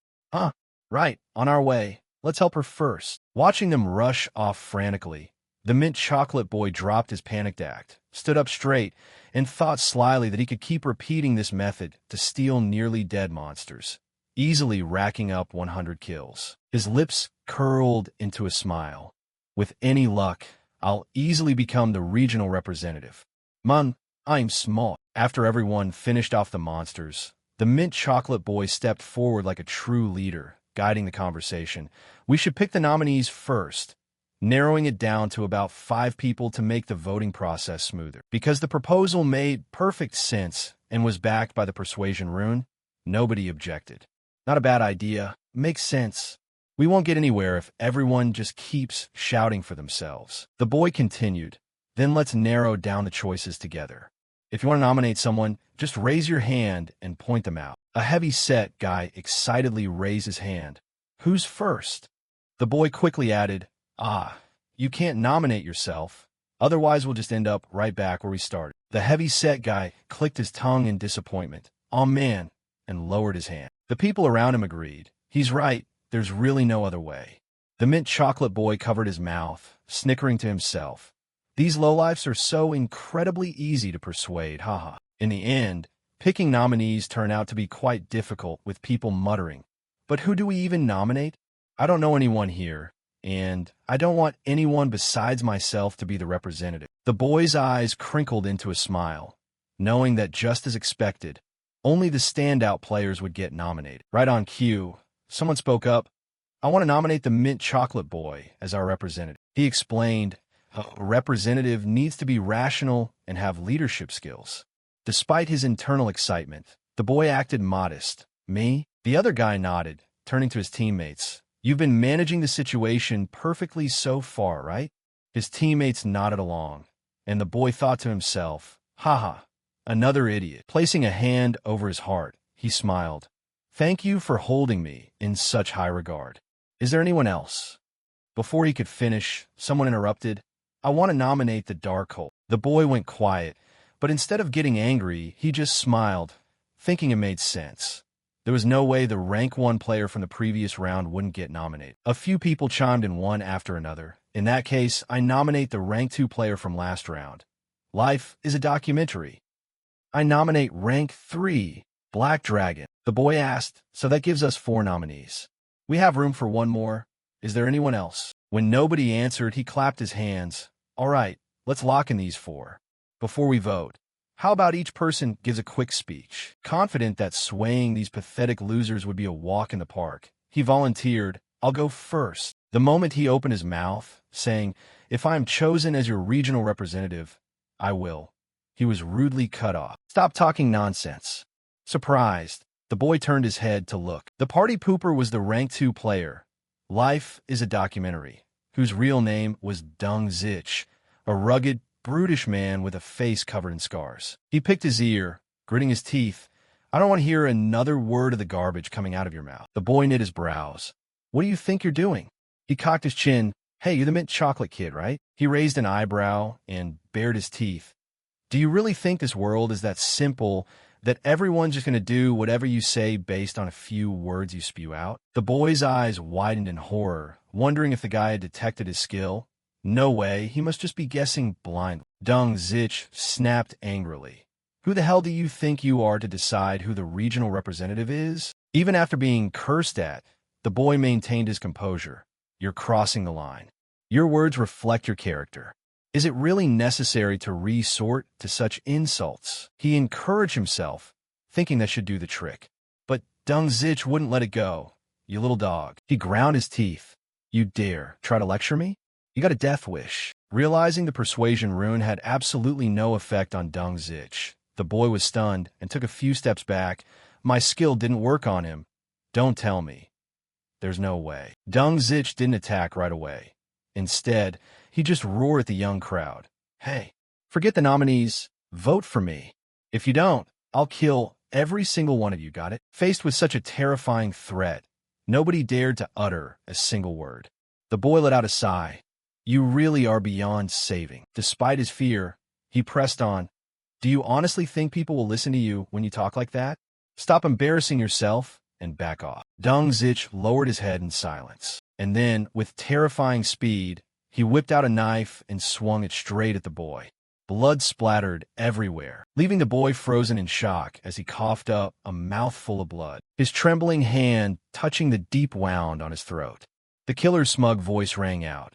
Right, on our way. Let's help her first. Watching them rush off frantically, the mint chocolate boy dropped his panicked act, stood up straight, and thought slyly that he could keep repeating this method to steal nearly dead monsters, easily racking up 100 kills. His lips curled into a smile. With any luck, I'll easily become the regional representative. Man, I'm smart. After everyone finished off the monsters, the mint chocolate boy stepped forward like a true leader, guiding the conversation. We should pick the nominees first, narrowing it down to about 5 people to make the voting process smoother. Because the proposal made perfect sense and was backed by the persuasion rune, nobody objected. Not a bad idea. Makes sense. We won't get anywhere if everyone just keeps shouting for themselves. The boy continued, then let's narrow down the choices together. If you want to nominate someone, just raise your hand and point them out. A heavy-set guy excitedly raised his hand. Who's first? The boy quickly added, you can't nominate yourself. Otherwise, we'll just end up right back where we started. The heavy-set guy clicked his tongue in disappointment. Oh man, and lowered his hand. The people around him agreed. He's right. There's really no other way. The mint chocolate boy covered his mouth, snickering to himself. These lowlifes are so incredibly easy to persuade, haha. In the end, picking nominees turned out to be quite difficult, with people muttering, but who do we even nominate? I don't know anyone here, and I don't want anyone besides myself to be the representative. The boy's eyes crinkled into a smile, knowing that just as expected, only the standout players would get nominated. Right on cue, someone spoke up. I want to nominate the mint chocolate boy as our representative. He explained, a representative needs to be rational and have leadership skills. Despite his internal excitement, the boy acted modest. Me? The other guy nodded, turning to his teammates. You've been managing the situation perfectly so far, right? His teammates nodded along, and the boy thought to himself, haha, another idiot. Placing a hand over his heart, he smiled. Thank you for holding me in such high regard. Is there anyone else? Before he could finish, someone interrupted. I want to nominate the dark hole. The boy went quiet, but instead of getting angry, he just smiled, thinking it made sense. There was no way the rank 1 player from the previous round wouldn't get nominated. A few people chimed in one after another. In that case, I nominate the rank 2 player from last round. Life is a documentary. I nominate rank 3, Black Dragon. The boy asked, so that gives us 4 nominees. We have room for one more. Is there anyone else? When nobody answered, he clapped his hands. All right, let's lock in these 4. Before we vote, how about each person gives a quick speech? Confident that swaying these pathetic losers would be a walk in the park, he volunteered, I'll go first. The moment he opened his mouth, saying, if I am chosen as your regional representative, I will, he was rudely cut off. Stop talking nonsense. Surprised, the boy turned his head to look. The party pooper was the rank 2 player. Life is a documentary, whose real name was Dung Zich, a rugged, brutish man with a face covered in scars. He picked his ear, gritting his teeth. I don't want to hear another word of the garbage coming out of your mouth. The boy knit his brows. What do you think you're doing? He cocked his chin. Hey, you're the mint chocolate kid, right? He raised an eyebrow and bared his teeth. Do you really think this world is that simple that everyone's just going to do whatever you say based on a few words you spew out? The boy's eyes widened in horror, wondering if the guy had detected his skill. No way, he must just be guessing blindly. Deng Zich snapped angrily. Who the hell do you think you are to decide who the regional representative is? Even after being cursed at, the boy maintained his composure. You're crossing the line. Your words reflect your character. Is it really necessary to resort to such insults? He encouraged himself, thinking that should do the trick. But Deng Zich wouldn't let it go. You little dog. He ground his teeth. You dare try to lecture me? You got a death wish. Realizing the persuasion rune had absolutely no effect on Deng Zich, the boy was stunned and took a few steps back. My skill didn't work on him. Don't tell me. There's no way. Deng Zich didn't attack right away. Instead, he just roared at the young crowd. Hey, forget the nominees. Vote for me. If you don't, I'll kill every single one of you, got it? Faced with such a terrifying threat, nobody dared to utter a single word. The boy let out a sigh. You really are beyond saving. Despite his fear, he pressed on. Do you honestly think people will listen to you when you talk like that? Stop embarrassing yourself and back off. Deng Zich lowered his head in silence. And then, with terrifying speed, he whipped out a knife and swung it straight at the boy. Blood splattered everywhere, leaving the boy frozen in shock as he coughed up a mouthful of blood, his trembling hand touching the deep wound on his throat. The killer's smug voice rang out.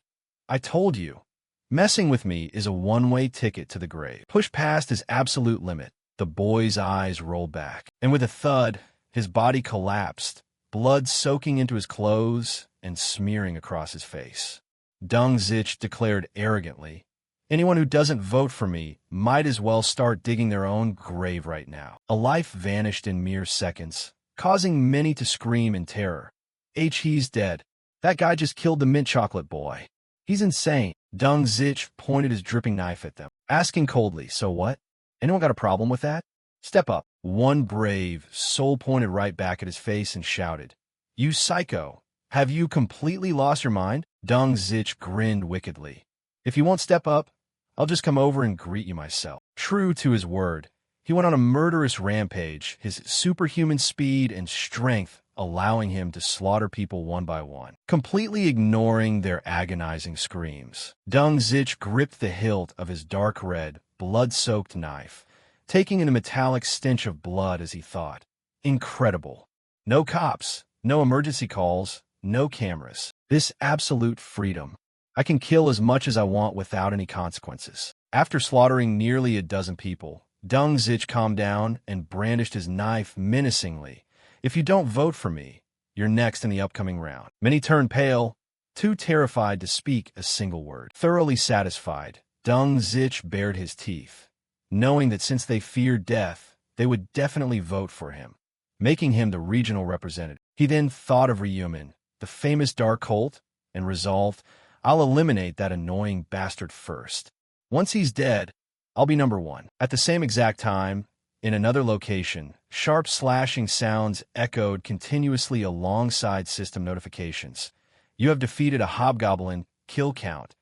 I told you. Messing with me is a one-way ticket to the grave. Pushed past his absolute limit, the boy's eyes rolled back, and with a thud, his body collapsed, blood soaking into his clothes and smearing across his face. Deng Zich declared arrogantly, anyone who doesn't vote for me might as well start digging their own grave right now. A life vanished in mere seconds, causing many to scream in terror. He's dead. That guy just killed the mint chocolate boy. He's insane. Deng Zich pointed his dripping knife at them, asking coldly, so what? Anyone got a problem with that? Step up. One brave soul pointed right back at his face and shouted, You psycho! Have you completely lost your mind? Deng Zich grinned wickedly. If you won't step up, I'll just come over and greet you myself. True to his word, he went on a murderous rampage, his superhuman speed and strength allowing him to slaughter people one by one, completely ignoring their agonizing screams. Deng Zich gripped the hilt of his dark red, blood-soaked knife, taking in a metallic stench of blood as he thought. Incredible. No cops, no emergency calls, no cameras. This absolute freedom. I can kill as much as I want without any consequences. After slaughtering nearly a dozen people, Deng Zich calmed down and brandished his knife menacingly. If you don't vote for me, you're next in the upcoming round. Many turned pale, too terrified to speak a single word. Thoroughly satisfied, Deng Zich bared his teeth, knowing that since they feared death, they would definitely vote for him, making him the regional representative. He then thought of Ryumin, the famous dark cult, and resolved, I'll eliminate that annoying bastard first. Once he's dead, I'll be number one. At the same exact time, in another location, sharp slashing sounds echoed continuously alongside system notifications. You have defeated a hobgoblin, kill count,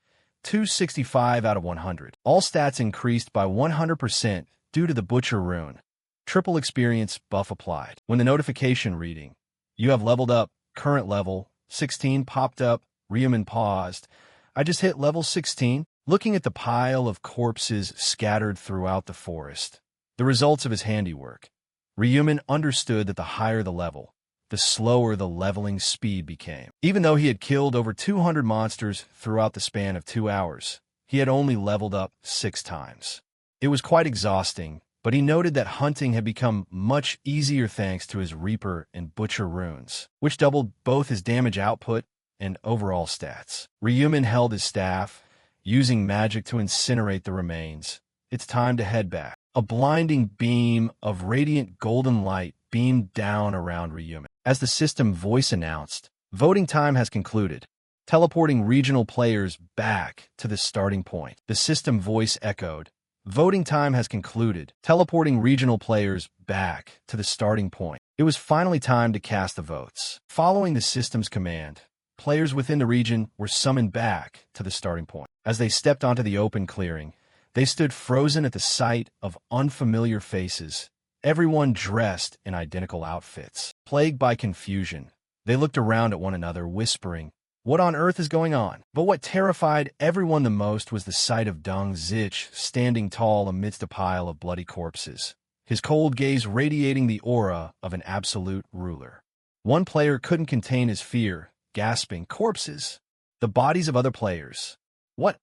265 out of 100. All stats increased by 100% due to the Butcher rune. Triple experience buff applied. When the notification reading, you have leveled up, current level, 16 popped up, Ryumin paused. I just hit level 16, looking at the pile of corpses scattered throughout the forest. The results of his handiwork. Ryumin understood that the higher the level, the slower the leveling speed became. Even though he had killed over 200 monsters throughout the span of 2 hours, he had only leveled up 6 times. It was quite exhausting, but he noted that hunting had become much easier thanks to his Reaper and Butcher runes, which doubled both his damage output and overall stats. Ryumin held his staff, using magic to incinerate the remains. It's time to head back. A blinding beam of radiant golden light beamed down around Ryumin. As the system voice announced, voting time has concluded, teleporting regional players back to the starting point. The system voice echoed, voting time has concluded, teleporting regional players back to the starting point. It was finally time to cast the votes. Following the system's command, Players within the region were summoned back to the starting point. As they stepped onto the open clearing, they stood frozen at the sight of unfamiliar faces, everyone dressed in identical outfits. Plagued by confusion, they looked around at one another, whispering, "What on earth is going on?" But what terrified everyone the most was the sight of Dung Zich standing tall amidst a pile of bloody corpses, his cold gaze radiating the aura of an absolute ruler. One player couldn't contain his fear, gasping, "Corpses! The bodies of other players! What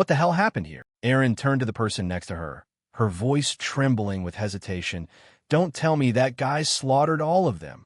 the hell happened here?" Erin turned to the person next to her, her voice trembling with hesitation. "Don't tell me that guy slaughtered all of them."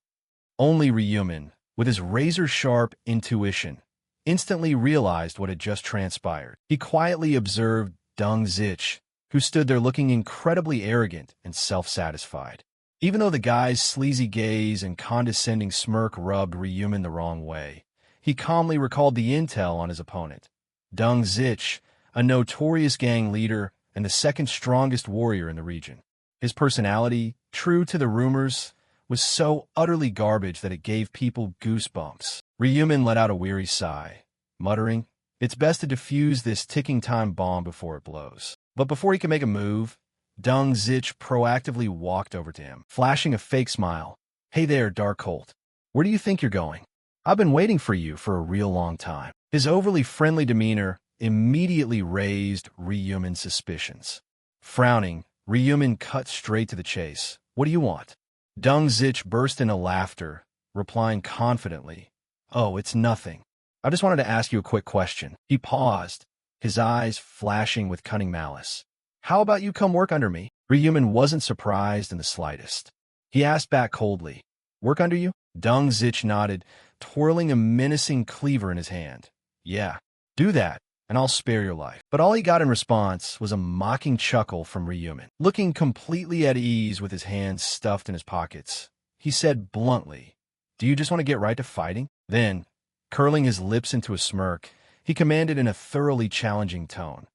Only Ryumin, with his razor-sharp intuition, instantly realized what had just transpired. He quietly observed Dung Zich, who stood there looking incredibly arrogant and self-satisfied. Even though the guy's sleazy gaze and condescending smirk rubbed Ryumin the wrong way, he calmly recalled the intel on his opponent. Dung Zich, a notorious gang leader and the second strongest warrior in the region. His personality, true to the rumors, was so utterly garbage that it gave people goosebumps. Ryumin let out a weary sigh, muttering, "It's best to defuse this ticking time bomb before it blows." But before he could make a move, Dung Zich proactively walked over to him, flashing a fake smile. "Hey there, Dark Colt. Where do you think you're going? I've been waiting for you for a real long time." His overly friendly demeanor immediately raised Ryumin's suspicions. Frowning, Ryumin cut straight to the chase. "What do you want?" Dung Zich burst into laughter, replying confidently, "Oh, it's nothing. I just wanted to ask you a quick question." He paused, his eyes flashing with cunning malice. "How about you come work under me?" Ryumin wasn't surprised in the slightest. He asked back coldly, "Work under you?" Dung Zich nodded, twirling a menacing cleaver in his hand. "Yeah, do that, and I'll spare your life." But all he got in response was a mocking chuckle from Ryumin. Looking completely at ease with his hands stuffed in his pockets, he said bluntly, "Do you just want to get right to fighting?" Then, curling his lips into a smirk, he commanded in a thoroughly challenging tone,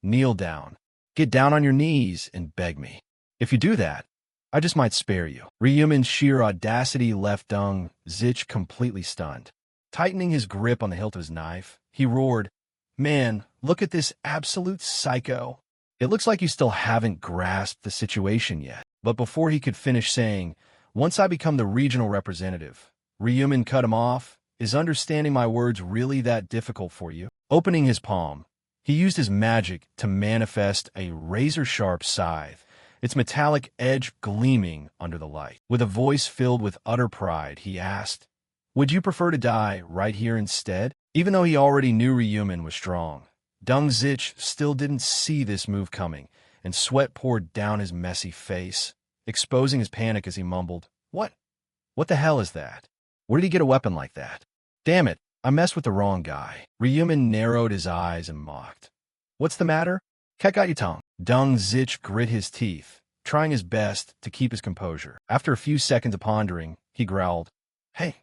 "Kneel down. Get down on your knees and beg me. If you do that, I just might spare you." Ryumin's sheer audacity left Dung Zich completely stunned. Tightening his grip on the hilt of his knife, he roared, "Man, look at this absolute psycho. It looks like you still haven't grasped the situation yet." But before he could finish saying, "Once I become the regional representative," Ryumin cut him off. "Is understanding my words really that difficult for you?" Opening his palm, he used his magic to manifest a razor-sharp scythe, its metallic edge gleaming under the light. With a voice filled with utter pride, he asked, "Would you prefer to die right here instead?" Even though he already knew Ryumin was strong, Dung Zich still didn't see this move coming, and sweat poured down his messy face, exposing his panic as he mumbled, What the hell is that? Where did he get a weapon like that? Damn it, I messed with the wrong guy." Ryumin narrowed his eyes and mocked. "What's the matter? Cat got your tongue." Dung Zich grit his teeth, trying his best to keep his composure. After a few seconds of pondering, he growled, "Hey,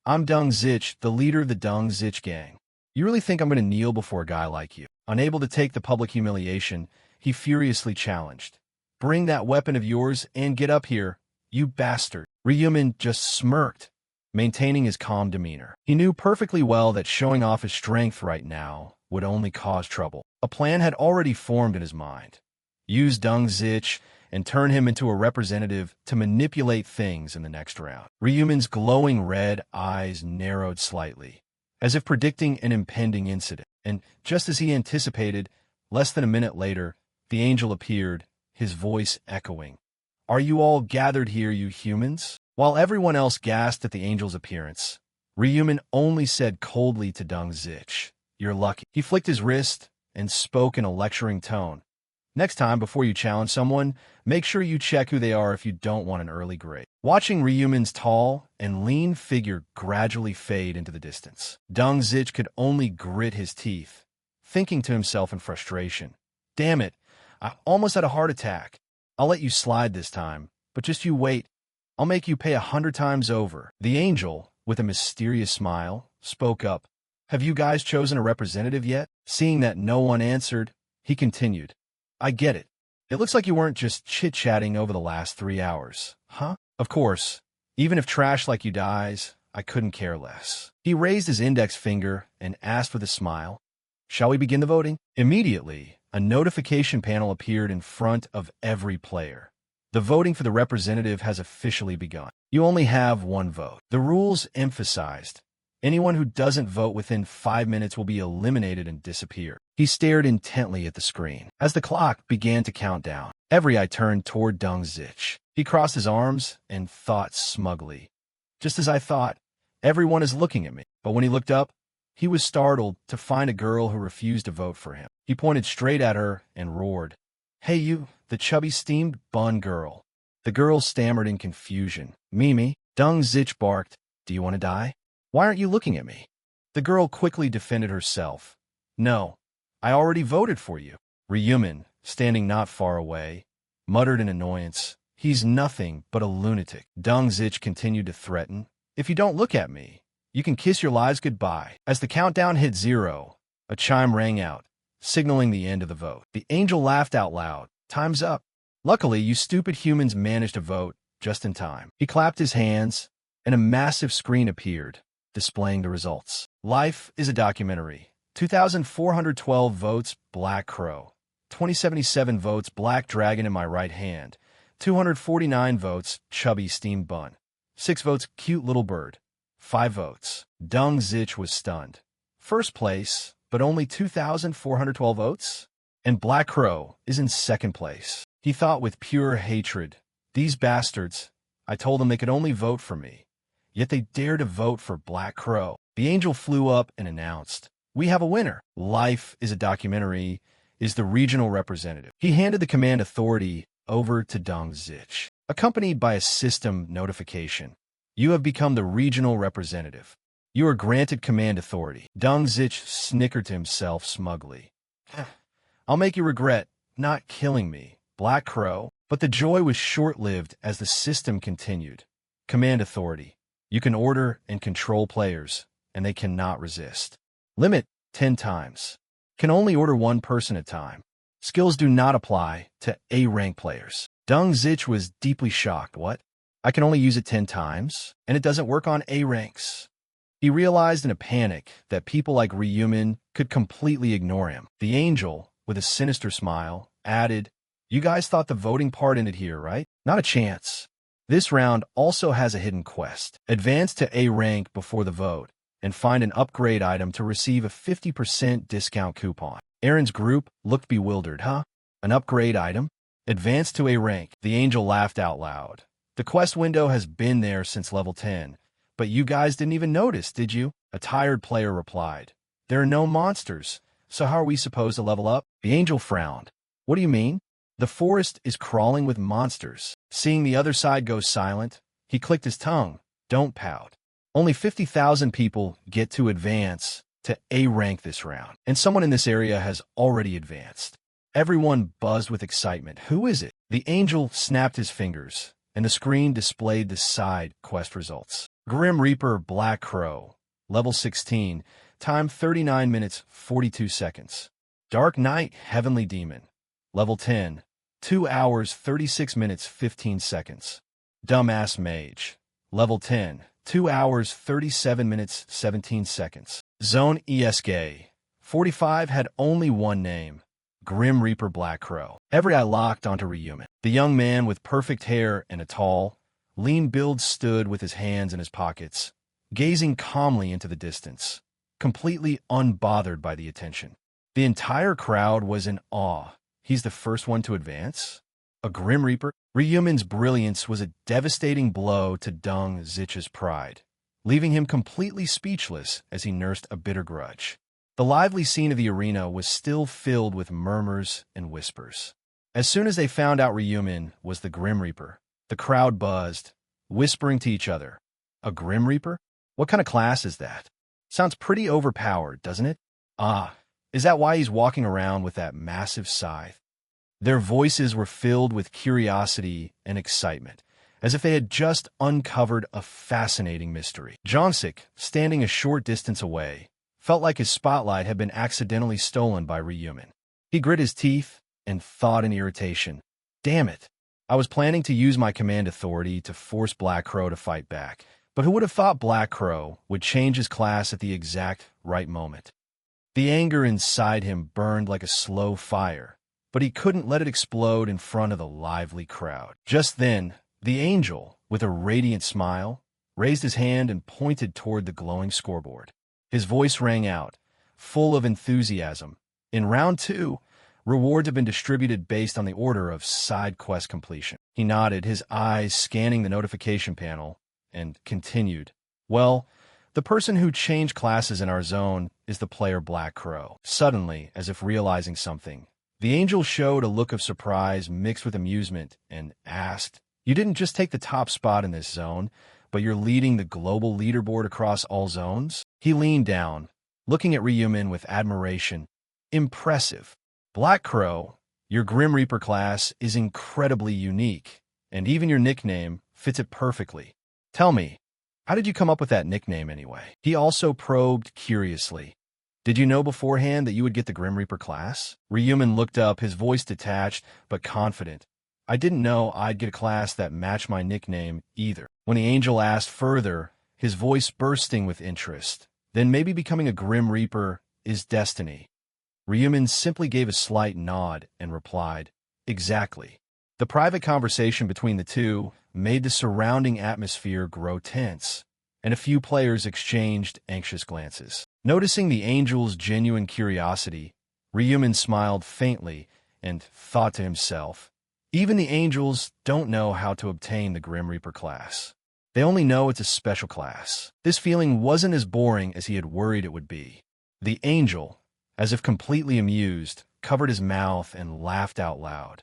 I'm Dung Zich, the leader of the Dung Zich gang. You really think I'm going to kneel before a guy like you?" Unable to take the public humiliation, he furiously challenged, "Bring that weapon of yours and get up here, you bastard." Ryumin just smirked, maintaining his calm demeanor. He knew perfectly well that showing off his strength right now would only cause trouble. A plan had already formed in his mind. Use Dung Zich and turn him into a representative to manipulate things in the next round. Ryumin's glowing red eyes narrowed slightly, as if predicting an impending incident. And just as he anticipated, less than a minute later, the angel appeared, his voice echoing, "Are you all gathered here, you humans?" While everyone else gasped at the angel's appearance, Ryumin only said coldly to Dung Zich, "You're lucky." He flicked his wrist and spoke in a lecturing tone. "Next time, before you challenge someone, make sure you check who they are if you don't want an early grade." Watching Ryumin's tall and lean figure gradually fade into the distance, Dung Zich could only grit his teeth, thinking to himself in frustration, "Damn it, I almost had a heart attack. I'll let you slide this time, but just you wait. I'll make you pay 100 times over." The angel, with a mysterious smile, spoke up, "Have you guys chosen a representative yet?" Seeing that no one answered, he continued, "I get it. It looks like you weren't just chit-chatting over the last 3 hours, huh? Of course, even if trash like you dies, I couldn't care less. He raised his index finger and asked with a smile, "Shall we begin the voting?" Immediately, a notification panel appeared in front of every player. The voting for the representative has officially begun. You only have one vote. The rules emphasized, anyone who doesn't vote within 5 minutes will be eliminated and disappear. He stared intently at the screen. As the clock began to count down, every eye turned toward Dung Zich. He crossed his arms and thought smugly, "Just as I thought, everyone is looking at me." But when he looked up, he was startled to find a girl who refused to vote for him. He pointed straight at her and roared, "Hey you, the chubby steamed bun girl." The girl stammered in confusion. "Mimi." Dung Zich barked, "Do you want to die? Why aren't you looking at me?" The girl quickly defended herself. "No, I already voted for you." Ryumin, standing not far away, muttered in annoyance, "He's nothing but a lunatic." Dung Zich continued to threaten, "If you don't look at me, you can kiss your lives goodbye." As the countdown hit 0, a chime rang out, signaling the end of the vote. The angel laughed out loud. "Time's up. Luckily, you stupid humans managed to vote just in time." He clapped his hands, and a massive screen appeared, displaying the results. Life is a documentary. 2,412 votes, Black Crow. 2077 votes, Black Dragon in my right hand. 249 votes, Chubby Steamed Bun. 6 votes, Cute Little Bird. 5 votes. Dung Zich was stunned. First place, but only 2,412 votes? And Black Crow is in second place. He thought with pure hatred, "These bastards, I told them they could only vote for me. Yet they dare to vote for Black Crow." The angel flew up and announced, "We have a winner. Life is a documentary is the regional representative." He handed the command authority over to Dung Zich, accompanied by a system notification. "You have become the regional representative. You are granted command authority." Dung Zich snickered to himself smugly. "I'll make you regret not killing me, Black Crow." But the joy was short-lived as the system continued. Command authority. You can order and control players, and they cannot resist. Limit 10 times. Can only order one person at a time. Skills do not apply to A-rank players. Dung Zich was deeply shocked. "What? I can only use it 10 times? And it doesn't work on A-ranks?" He realized in a panic that people like Ryumin could completely ignore him. The angel, with a sinister smile, added, "You guys thought the voting part ended here, right? Not a chance. This round also has a hidden quest. Advance to A rank before the vote and find an upgrade item to receive a 50% discount coupon." Aaron's group looked bewildered. "Huh? An upgrade item? Advance to A rank." The angel laughed out loud. "The quest window has been there since level 10, but you guys didn't even notice, did you?" A tired player replied, "There are no monsters, so how are we supposed to level up?" The angel frowned. "What do you mean?" "The forest is crawling with monsters." Seeing the other side go silent, he clicked his tongue. "Don't pout. Only 50,000 people get to advance to A rank this round, and someone in this area has already advanced." Everyone buzzed with excitement. "Who is it?" The angel snapped his fingers, and the screen displayed the side quest results. Grim Reaper Black Crow, level 16, time 39 minutes 42 seconds. Dark Knight Heavenly Demon, level 10, 2 hours 36 minutes 15 seconds. Dumbass Mage, level 10, 2 hours 37 minutes 17 seconds. Zone ESK, 45 had only one name, Grim Reaper Black Crow. Every eye locked onto Ryumin. The young man with perfect hair and a tall, lean build stood with his hands in his pockets, gazing calmly into the distance, completely unbothered by the attention. The entire crowd was in awe. He's the first one to advance? A Grim Reaper? Ryumin's brilliance was a devastating blow to Dung Zich's pride, leaving him completely speechless as he nursed a bitter grudge. The lively scene of the arena was still filled with murmurs and whispers. As soon as they found out Ryumin was the Grim Reaper, the crowd buzzed, whispering to each other, "A Grim Reaper? What kind of class is that? Sounds pretty overpowered, doesn't it? Ah, is that why he's walking around with that massive scythe?" Their voices were filled with curiosity and excitement, as if they had just uncovered a fascinating mystery. Jonsik, standing a short distance away, felt like his spotlight had been accidentally stolen by Ryumin. He grit his teeth and thought in irritation, "Damn it. I was planning to use my command authority to force Black Crow to fight back, But who would have thought Black Crow would change his class at the exact right moment? The anger inside him burned like a slow fire, but he couldn't let it explode in front of the lively crowd. Just then, the angel, with a radiant smile, raised his hand and pointed toward the glowing scoreboard. His voice rang out, full of enthusiasm. In round 2, rewards have been distributed based on the order of side quest completion. He nodded, his eyes scanning the notification panel, and continued. Well, the person who changed classes in our zone is the player Black Crow. Suddenly, as if realizing something, the angel showed a look of surprise mixed with amusement and asked, "You didn't just take the top spot in this zone, but you're leading the global leaderboard across all zones?" He leaned down, looking at Ryumin with admiration. "Impressive. Black Crow, your Grim Reaper class is incredibly unique, and even your nickname fits it perfectly. Tell me, how did you come up with that nickname anyway?" He also probed curiously. "Did you know beforehand that you would get the Grim Reaper class?" Ryumin looked up, his voice detached but confident. "I didn't know I'd get a class that matched my nickname either." When the angel asked further, his voice bursting with interest, "Then maybe becoming a Grim Reaper is destiny?" Ryumin simply gave a slight nod and replied, "Exactly." The private conversation between the two made the surrounding atmosphere grow tense, and a few players exchanged anxious glances. Noticing the angel's genuine curiosity, Ryumin smiled faintly and thought to himself, even the angels don't know how to obtain the Grim Reaper class. They only know it's a special class. This feeling wasn't as boring as he had worried it would be. The angel, as if completely amused, covered his mouth and laughed out loud.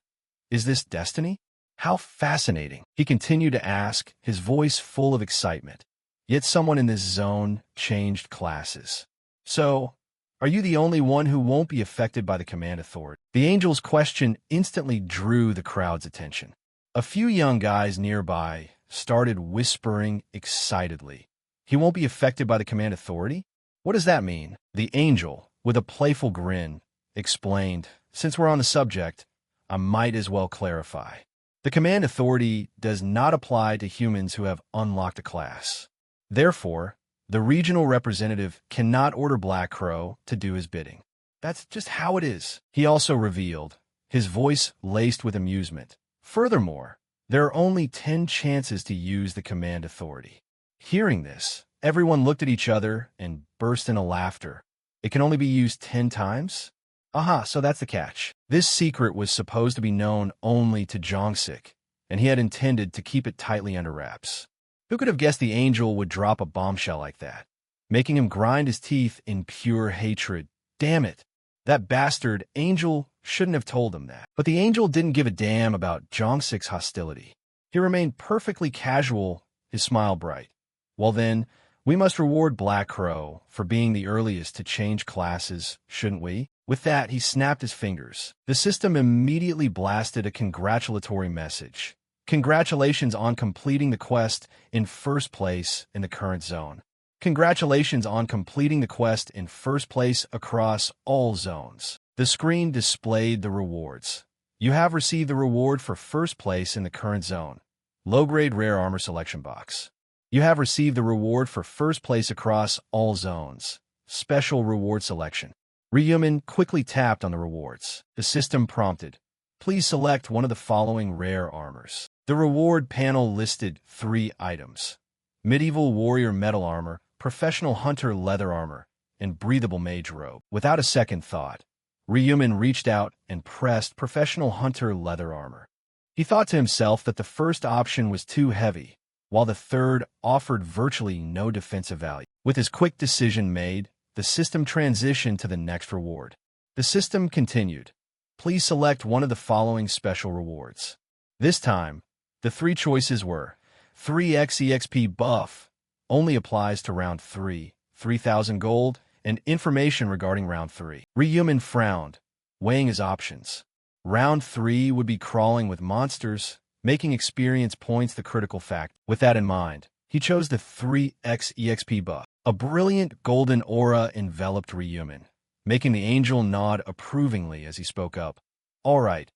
"Is this destiny? How fascinating," he continued to ask, his voice full of excitement. "Yet someone in this zone changed classes. So, are you the only one who won't be affected by the command authority?" The angel's question instantly drew the crowd's attention. A few young guys nearby started whispering excitedly. "He won't be affected by the command authority? What does that mean?" The angel, with a playful grin, explained, "Since we're on the subject, I might as well clarify. The command authority does not apply to humans who have unlocked a class. Therefore, the regional representative cannot order Black Crow to do his bidding. That's just how it is." He also revealed, his voice laced with amusement. "Furthermore, there are only 10 chances to use the command authority." Hearing this, everyone looked at each other and burst into laughter. It can only be used 10 times? Aha, so that's the catch. This secret was supposed to be known only to Jongsik, and he had intended to keep it tightly under wraps. Who could have guessed the angel would drop a bombshell like that, making him grind his teeth in pure hatred? Damn it. That bastard angel shouldn't have told him that. But the angel didn't give a damn about Jongsik's hostility. He remained perfectly casual, his smile bright. "Well then, we must reward Black Crow for being the earliest to change classes, shouldn't we?" With that, he snapped his fingers. The system immediately blasted a congratulatory message. "Congratulations on completing the quest in first place in the current zone. Congratulations on completing the quest in first place across all zones." The screen displayed the rewards. "You have received the reward for first place in the current zone. Low-grade rare armor selection box. You have received the reward for first place across all zones. Special reward selection." Ryumin quickly tapped on the rewards. The system prompted, "Please select one of the following rare armors." The reward panel listed 3 items: Medieval Warrior Metal Armor, Professional Hunter Leather Armor, and Breathable Mage Robe. Without a second thought, Ryumin reached out and pressed Professional Hunter Leather Armor. He thought to himself that the first option was too heavy, while the third offered virtually no defensive value. With his quick decision made, the system transitioned to the next reward. The system continued, "Please select one of the following special rewards." This time, the 3 choices were 3x EXP buff, only applies to round 3, 3,000 gold, and information regarding round 3. Ryumin frowned, weighing his options. Round 3 would be crawling with monsters, making experience points the critical factor. With that in mind, he chose the 3x EXP buff. A brilliant golden aura enveloped Ryumin, making the angel nod approvingly as he spoke up. "All right,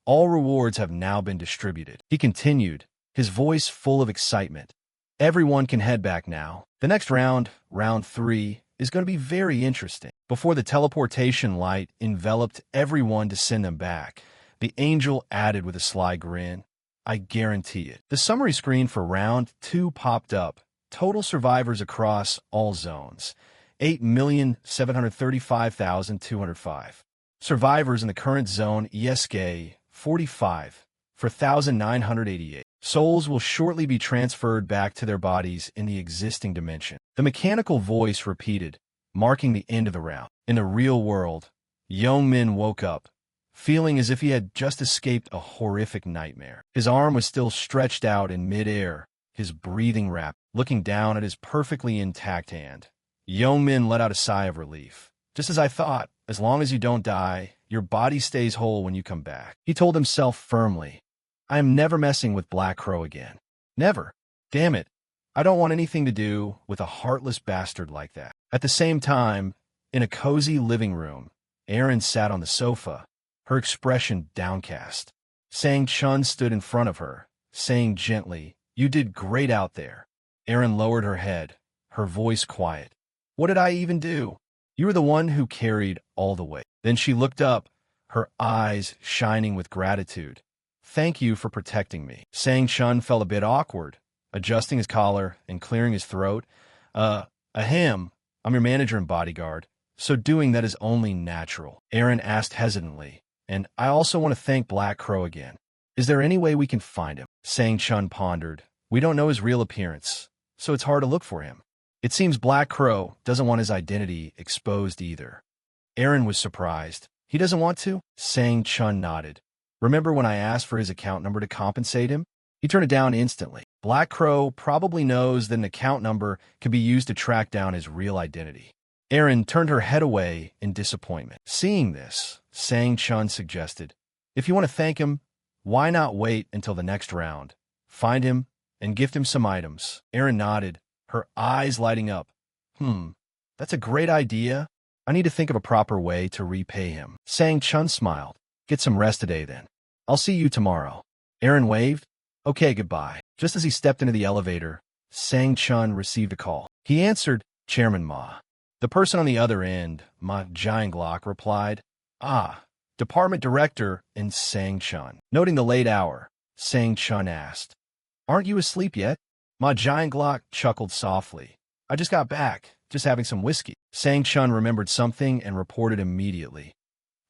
all rewards have now been distributed," he continued, his voice full of excitement. Everyone can head back now. The next round, round 3, is going to be very interesting. Before the teleportation light enveloped everyone to send them back, the angel added with a sly grin, "I guarantee it." The summary screen for round 2 popped up. Total survivors across all zones, 8,735,205. Survivors in the current zone ESK, 45, for 1,988. Souls will shortly be transferred back to their bodies in the existing dimension. The mechanical voice repeated, marking the end of the round. In the real world, Young-min woke up, feeling as if he had just escaped a horrific nightmare. His arm was still stretched out in midair, his breathing rapid. Looking down at his perfectly intact hand, Young-min let out a sigh of relief. "Just as I thought, as long as you don't die, your body stays whole when you come back," he told himself firmly. "I am never messing with Black Crow again. Never. Damn it. I don't want anything to do with a heartless bastard like that." At the same time, in a cozy living room, Erin sat on the sofa, her expression downcast. Sang-chun stood in front of her, saying gently, "You did great out there." Erin lowered her head, her voice quiet. "What did I even do? You were the one who carried all the weight." Then she looked up, her eyes shining with gratitude. "Thank you for protecting me." Sang-chun felt a bit awkward, adjusting his collar and clearing his throat. Ahem, I'm your manager and bodyguard, so doing that is only natural." Erin asked hesitantly, "And I also want to thank Black Crow again. Is there any way we can find him?" Sang-chun pondered. "We don't know his real appearance, so it's hard to look for him. It seems Black Crow doesn't want his identity exposed either." Erin was surprised. "He doesn't want to?" Sang-chun nodded. "Remember when I asked for his account number to compensate him? He turned it down instantly. Black Crow probably knows that an account number can be used to track down his real identity." Erin turned her head away in disappointment. Seeing this, Sang-chun suggested, "If you want to thank him, why not wait until the next round? Find him and gift him some items." Erin nodded, her eyes lighting up. That's a great idea. I need to think of a proper way to repay him." Sang-chun smiled. "Get some rest today then. I'll see you tomorrow." Erin waved. "Okay, goodbye." Just as he stepped into the elevator, Sang-chun received a call. He answered, "Chairman Ma." The person on the other end, Ma Jianglok, replied, "Ah, Department Director," and Sang-chun. Noting the late hour, Sang-chun asked, "Aren't you asleep yet?" Ma Jianglok chuckled softly. "I just got back, just having some whiskey." Sang-chun remembered something and reported immediately.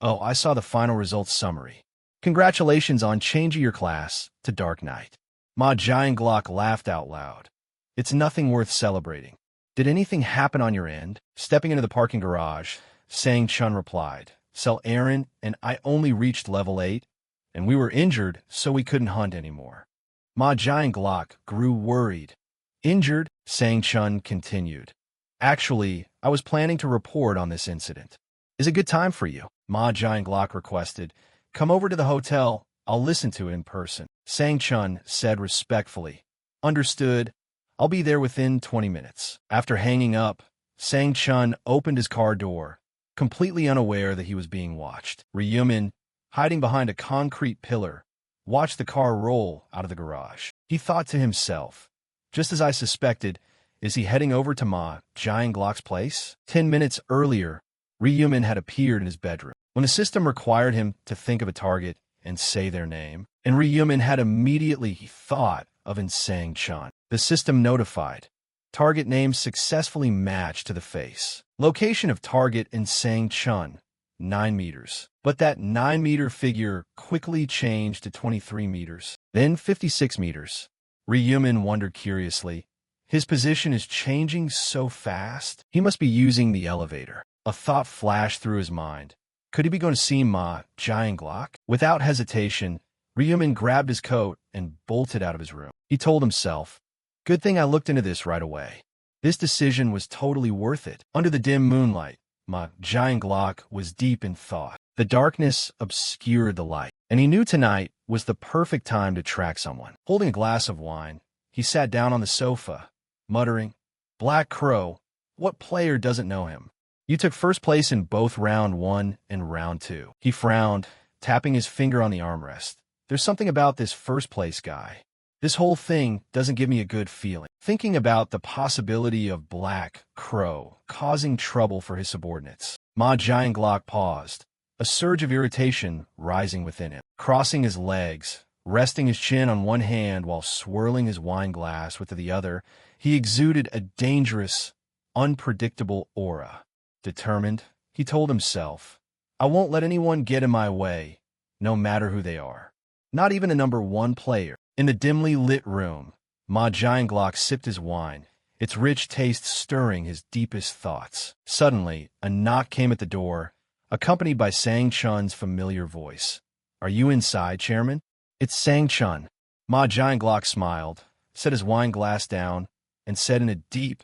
"Oh, I saw the final results summary. Congratulations on changing your class to Dark Knight." Ma Jianglok laughed out loud. "It's nothing worth celebrating. Did anything happen on your end?" Stepping into the parking garage, Sang-chun replied, "Sell Erin and I only reached level 8, and we were injured, so we couldn't hunt anymore." Ma Jianglok grew worried. "Injured?" Sang-chun continued. "Actually, I was planning to report on this incident. Is it a good time for you?" Ma Jianglok requested. "Come over to the hotel. I'll listen to it in person." Sang-chun said respectfully, "Understood. I'll be there within 20 minutes. After hanging up, Sang-chun opened his car door, completely unaware that he was being watched. Ryumin, hiding behind a concrete pillar, watched the car roll out of the garage. He thought to himself, "Just as I suspected, is he heading over to Ma Jianglok's place?" 10 minutes earlier, Ryumin had appeared in his bedroom. When the system required him to think of a target and say their name, and Ryumin had immediately thought of Sang-chun. The system notified, "Target name successfully matched to the face. Location of target in Sang-chun, 9 meters." But that 9-meter figure quickly changed to 23 meters, then 56 meters. Ryumin wondered curiously, his position is changing so fast? He must be using the elevator. A thought flashed through his mind. Could he be going to see Ma Jianglok? Without hesitation, Ryumin grabbed his coat and bolted out of his room. He told himself, "Good thing I looked into this right away. This decision was totally worth it." Under the dim moonlight, Ma Jianglok was deep in thought. The darkness obscured the light, and he knew tonight was the perfect time to track someone. Holding a glass of wine, he sat down on the sofa, muttering, "Black Crow, what player doesn't know him? You took first place in both round 1 and round 2. He frowned, tapping his finger on the armrest. "There's something about this first place guy. This whole thing doesn't give me a good feeling. Thinking about the possibility of Black Crow causing trouble for his subordinates, Ma Jianglok paused, a surge of irritation rising within him. Crossing his legs, resting his chin on one hand while swirling his wine glass with the other, he exuded a dangerous, unpredictable aura. Determined, he told himself, I won't let anyone get in my way, no matter who they are. Not even a number one player. In the dimly lit room, Ma Jianglok sipped his wine, its rich taste stirring his deepest thoughts. Suddenly, a knock came at the door, accompanied by Sang Chun's familiar voice. Are you inside, Chairman? It's Sang Chun. Ma Jianglok smiled, set his wine glass down, and said in a deep,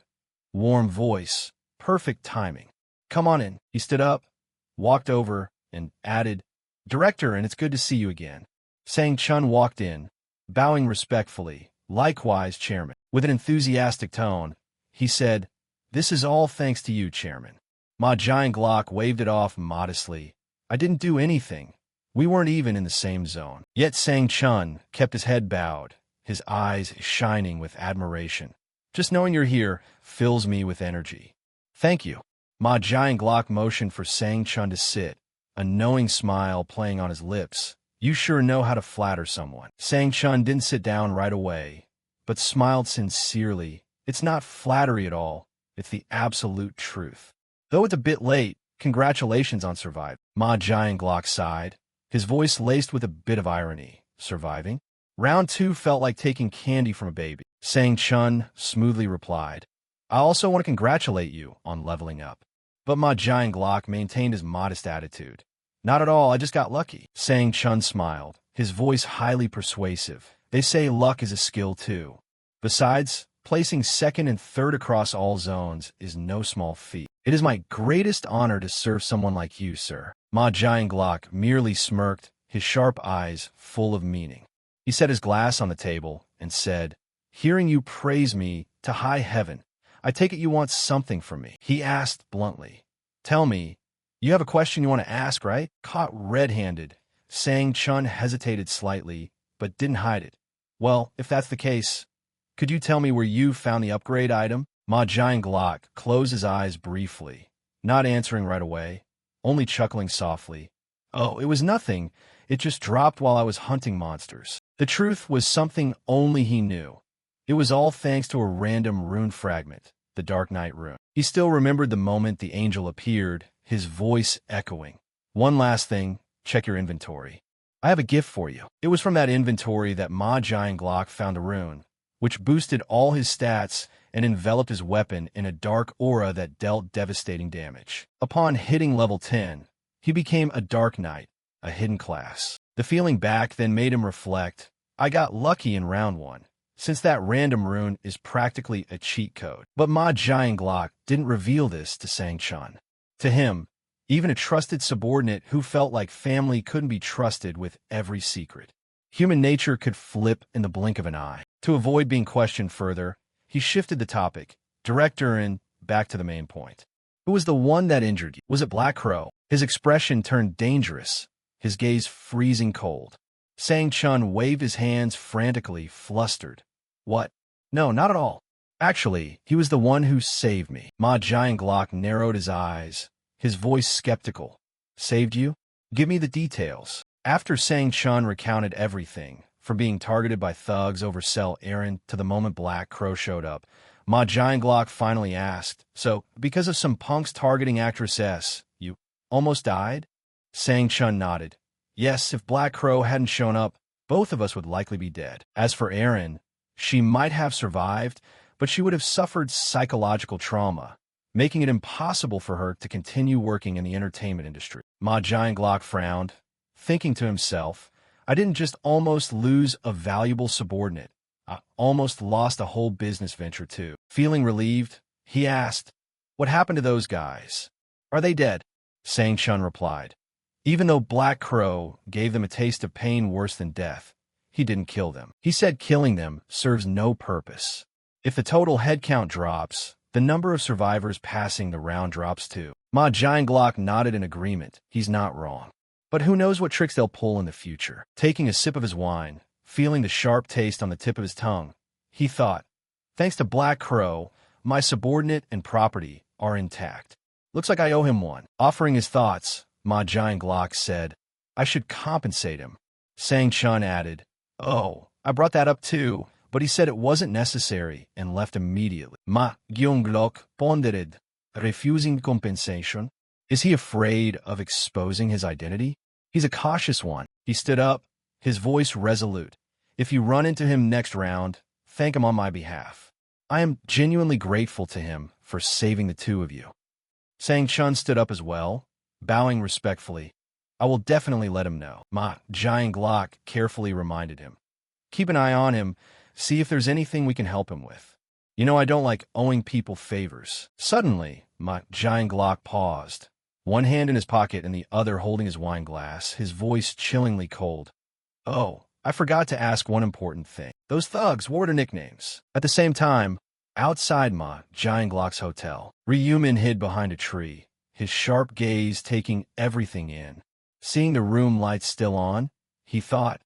warm voice, perfect timing. Come on in. He stood up, walked over, and added, Director, and it's good to see you again. Sang Chun walked in, bowing respectfully, likewise, Chairman. With an enthusiastic tone, he said, This is all thanks to you, Chairman. Ma Jianglok waved it off modestly. I didn't do anything. We weren't even in the same zone. Yet Sang Chun kept his head bowed, his eyes shining with admiration. Just knowing you're here fills me with energy. Thank you. Ma Jianglok motioned for Sang Chun to sit, a knowing smile playing on his lips. You sure know how to flatter someone. Sang Chun didn't sit down right away, but smiled sincerely. It's not flattery at all. It's the absolute truth. Though it's a bit late, congratulations on surviving. Ma Jianglok sighed, his voice laced with a bit of irony. Surviving? Round 2 felt like taking candy from a baby. Sang Chun smoothly replied, I also want to congratulate you on leveling up. But Ma Jianglok maintained his modest attitude. Not at all, I just got lucky. Sang Chun smiled, his voice highly persuasive. They say luck is a skill too. Besides, placing second and third across all zones is no small feat. It is my greatest honor to serve someone like you, sir. Ma Jianglok merely smirked, his sharp eyes full of meaning. He set his glass on the table and said, Hearing you praise me to high heaven, I take it you want something from me. He asked bluntly, Tell me, you have a question you want to ask, right? Caught red-handed, Sang Chun hesitated slightly, but didn't hide it. Well, if that's the case, could you tell me where you found the upgrade item? Ma Jianglok closed his eyes briefly, not answering right away, only chuckling softly. Oh, it was nothing. It just dropped while I was hunting monsters. The truth was something only he knew. It was all thanks to a random rune fragment, the Dark Knight rune. He still remembered the moment the angel appeared, his voice echoing. One last thing, check your inventory. I have a gift for you. It was from that inventory that Ma Jianglok found a rune, which boosted all his stats and enveloped his weapon in a dark aura that dealt devastating damage. Upon hitting level 10, he became a Dark Knight, a hidden class. The feeling back then made him reflect, I got lucky in round 1, since that random rune is practically a cheat code. But Ma Jianglok didn't reveal this to Sang Chun. To him, even a trusted subordinate who felt like family couldn't be trusted with every secret. Human nature could flip in the blink of an eye. To avoid being questioned further, he shifted the topic, Director, and back to the main point. Who was the one that injured you? Was it Black Crow? His expression turned dangerous, his gaze freezing cold. Sang Chun waved his hands frantically, flustered. What? No, not at all. Actually, he was the one who saved me. Ma Jianglok narrowed his eyes, his voice skeptical. Saved you? Give me the details. After Sang Chun recounted everything, from being targeted by thugs over Cell Aaron to the moment Black Crow showed up, Ma Jianglok finally asked, So, because of some punks targeting Actress S, you almost died? Sang Chun nodded. Yes, if Black Crow hadn't shown up, both of us would likely be dead. As for Aaron, she might have survived, but she would have suffered psychological trauma, making it impossible for her to continue working in the entertainment industry. Ma Jianglok frowned, thinking to himself, I didn't just almost lose a valuable subordinate. I almost lost a whole business venture too. Feeling relieved, he asked, What happened to those guys? Are they dead? Sang Chun replied. Even though Black Crow gave them a taste of pain worse than death, he didn't kill them. He said killing them serves no purpose. If the total headcount drops, the number of survivors passing the round drops too. Ma Jianglok nodded in agreement. He's not wrong. But who knows what tricks they'll pull in the future. Taking a sip of his wine, feeling the sharp taste on the tip of his tongue. He thought, thanks to Black Crow, my subordinate and property are intact. Looks like I owe him one. Offering his thoughts, Ma Jianglok said, I should compensate him. Sang Chun added, oh, I brought that up too, but he said it wasn't necessary and left immediately. Ma Jianglok pondered, refusing compensation. Is he afraid of exposing his identity? He's a cautious one. He stood up, his voice resolute. If you run into him next round, thank him on my behalf. I am genuinely grateful to him for saving the two of you. Sang Chun stood up as well, bowing respectfully. I will definitely let him know. Ma Jianglok carefully reminded him. Keep an eye on him, see if there's anything we can help him with. You know I don't like owing people favors. Suddenly, Ma Jianglok paused, one hand in his pocket and the other holding his wine glass, his voice chillingly cold. Oh, I forgot to ask one important thing. Those thugs, what were their nicknames? At the same time, outside Ma Jianglok's hotel, Ryumin hid behind a tree, his sharp gaze taking everything in. Seeing the room lights still on, he thought,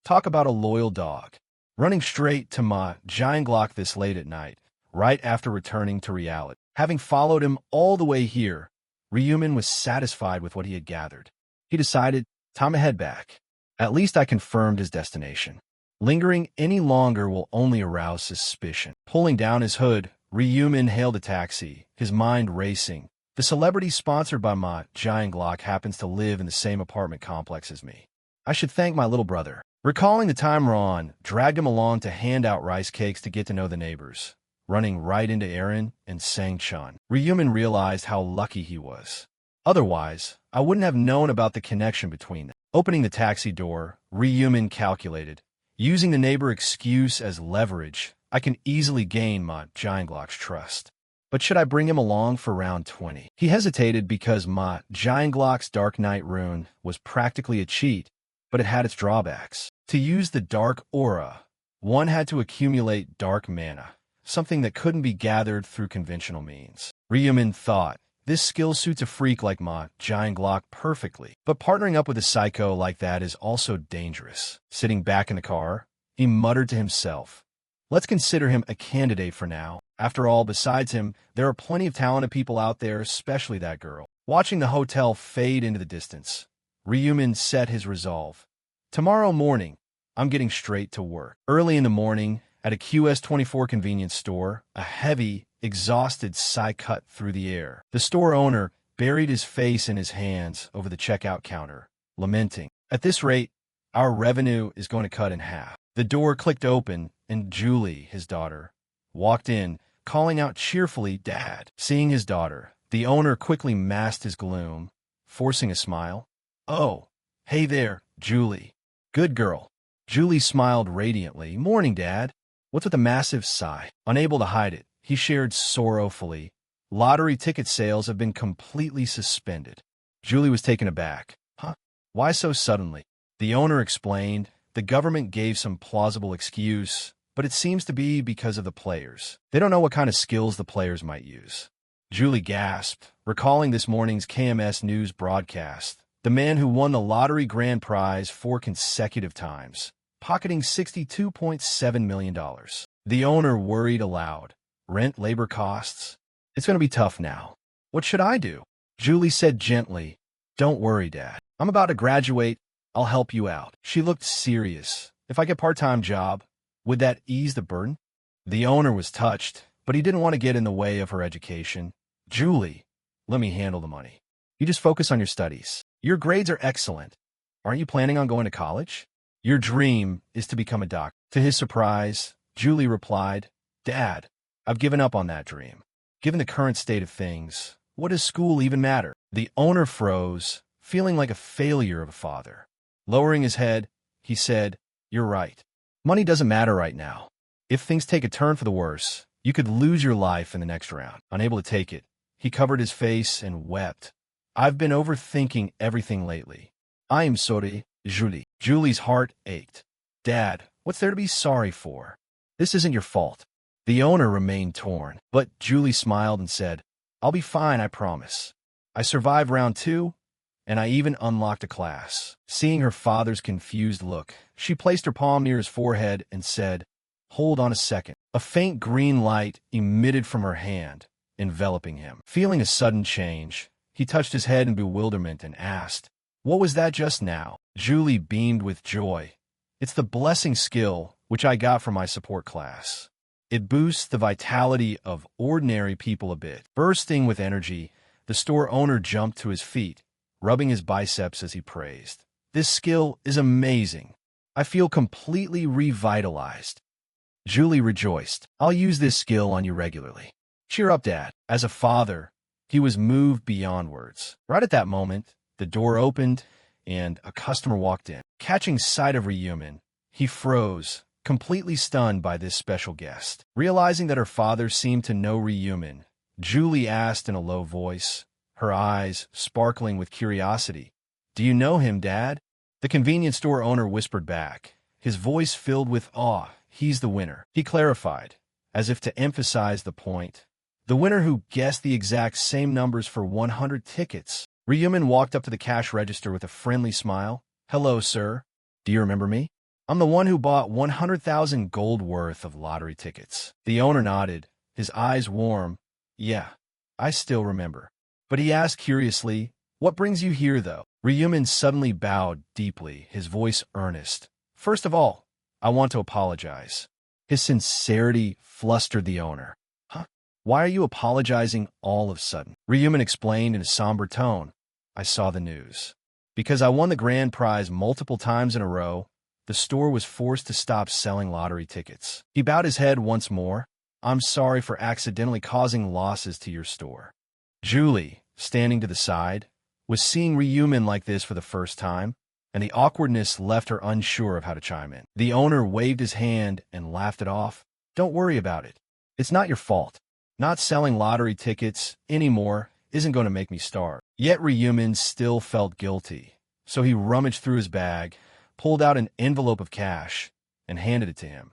talk about a loyal dog. Running straight to Ma Jianglok this late at night, right after returning to reality. Having followed him all the way here, Ryumin was satisfied with what he had gathered. He decided, time to head back. At least I confirmed his destination. Lingering any longer will only arouse suspicion. Pulling down his hood, Ryumin hailed a taxi, his mind racing. The celebrity sponsored by Ma Jianglok happens to live in the same apartment complex as me. I should thank my little brother. Recalling the time Ron dragged him along to hand out rice cakes to get to know the neighbors, running right into Aaron and Sang Chun, Ryumin realized how lucky he was. Otherwise, I wouldn't have known about the connection between them. Opening the taxi door, Ryumin calculated. Using the neighbor excuse as leverage, I can easily gain Ma Jianglok's trust. But should I bring him along for round 20? He hesitated because Ma Jianglok's Dark Knight rune was practically a cheat, but it had its drawbacks. To use the Dark Aura, one had to accumulate dark mana, something that couldn't be gathered through conventional means. Ryumin thought, this skill suits a freak like Ma Jianglok perfectly, but partnering up with a psycho like that is also dangerous. Sitting back in the car, he muttered to himself, let's consider him a candidate for now. After all, besides him, there are plenty of talented people out there, especially that girl. Watching the hotel fade into the distance, Ryumin set his resolve. Tomorrow morning, I'm getting straight to work. Early in the morning, at a QS24 convenience store, a heavy, exhausted sigh cut through the air. The store owner buried his face in his hands over the checkout counter, lamenting, at this rate, our revenue is going to cut in half. The door clicked open, and Julie, his daughter, walked in, calling out cheerfully, Dad. Seeing his daughter, the owner quickly masked his gloom, forcing a smile. Oh, hey there, Julie. Good girl. Julie smiled radiantly. Morning, Dad. What's with the massive sigh? Unable to hide it, he shared sorrowfully. Lottery ticket sales have been completely suspended. Julie was taken aback. Huh? Why so suddenly? The owner explained. The government gave some plausible excuse, but it seems to be because of the players. They don't know what kind of skills the players might use. Julie gasped, recalling this morning's KMS News broadcast. The man who won the lottery grand prize 4 consecutive times, pocketing $62.7 million. The owner worried aloud. Rent, labor costs. It's going to be tough now. What should I do? Julie said gently, Don't worry, Dad. I'm about to graduate. I'll help you out. She looked serious. If I get a part-time job, would that ease the burden? The owner was touched, but he didn't want to get in the way of her education. Julie, let me handle the money. You just focus on your studies. Your grades are excellent. Aren't you planning on going to college? Your dream is to become a doctor. To his surprise, Julie replied, Dad, I've given up on that dream. Given the current state of things, what does school even matter? The owner froze, feeling like a failure of a father. Lowering his head, he said, You're right. Money doesn't matter right now. If things take a turn for the worse, you could lose your life in the next round. Unable to take it, he covered his face and wept. I've been overthinking everything lately. I am sorry, Julie. Julie's heart ached. Dad, what's there to be sorry for? This isn't your fault. The owner remained torn, but Julie smiled and said, I'll be fine, I promise. I survived round 2. and I even unlocked a class. Seeing her father's confused look, she placed her palm near his forehead and said, "Hold on a second." A faint green light emitted from her hand, enveloping him. Feeling a sudden change, he touched his head in bewilderment and asked, "What was that just now?" Julie beamed with joy. "It's the blessing skill, which I got from my support class. It boosts the vitality of ordinary people a bit." Bursting with energy, the store owner jumped to his feet, rubbing his biceps as he praised. "This skill is amazing. I feel completely revitalized." Julie rejoiced. "I'll use this skill on you regularly." "Cheer up, Dad." As a father, he was moved beyond words. Right at that moment, the door opened, and a customer walked in. Catching sight of Ryumin, he froze, completely stunned by this special guest. Realizing that her father seemed to know Ryumin, Julie asked in a low voice, her eyes sparkling with curiosity, "Do you know him, Dad?" The convenience store owner whispered back, his voice filled with awe. "He's the winner," he clarified, as if to emphasize the point. "The winner who guessed the exact same numbers for 100 tickets." Ryumin walked up to the cash register with a friendly smile. "Hello, sir. Do you remember me? I'm the one who bought 100,000 gold worth of lottery tickets." The owner nodded, his eyes warm. "Yeah, I still remember." But he asked curiously, "What brings you here, though?" Ryumin suddenly bowed deeply, his voice earnest. "First of all, I want to apologize." His sincerity flustered the owner. "Huh? Why are you apologizing all of a sudden?" Ryumin explained in a somber tone. "I saw the news. Because I won the grand prize multiple times in a row, the store was forced to stop selling lottery tickets." He bowed his head once more. "I'm sorry for accidentally causing losses to your store." Julie, standing to the side, was seeing Ryumin like this for the first time, and the awkwardness left her unsure of how to chime in. The owner waved his hand and laughed it off. "Don't worry about it. It's not your fault. Not selling lottery tickets anymore isn't going to make me starve." Yet Ryumin still felt guilty, so he rummaged through his bag, pulled out an envelope of cash, and handed it to him.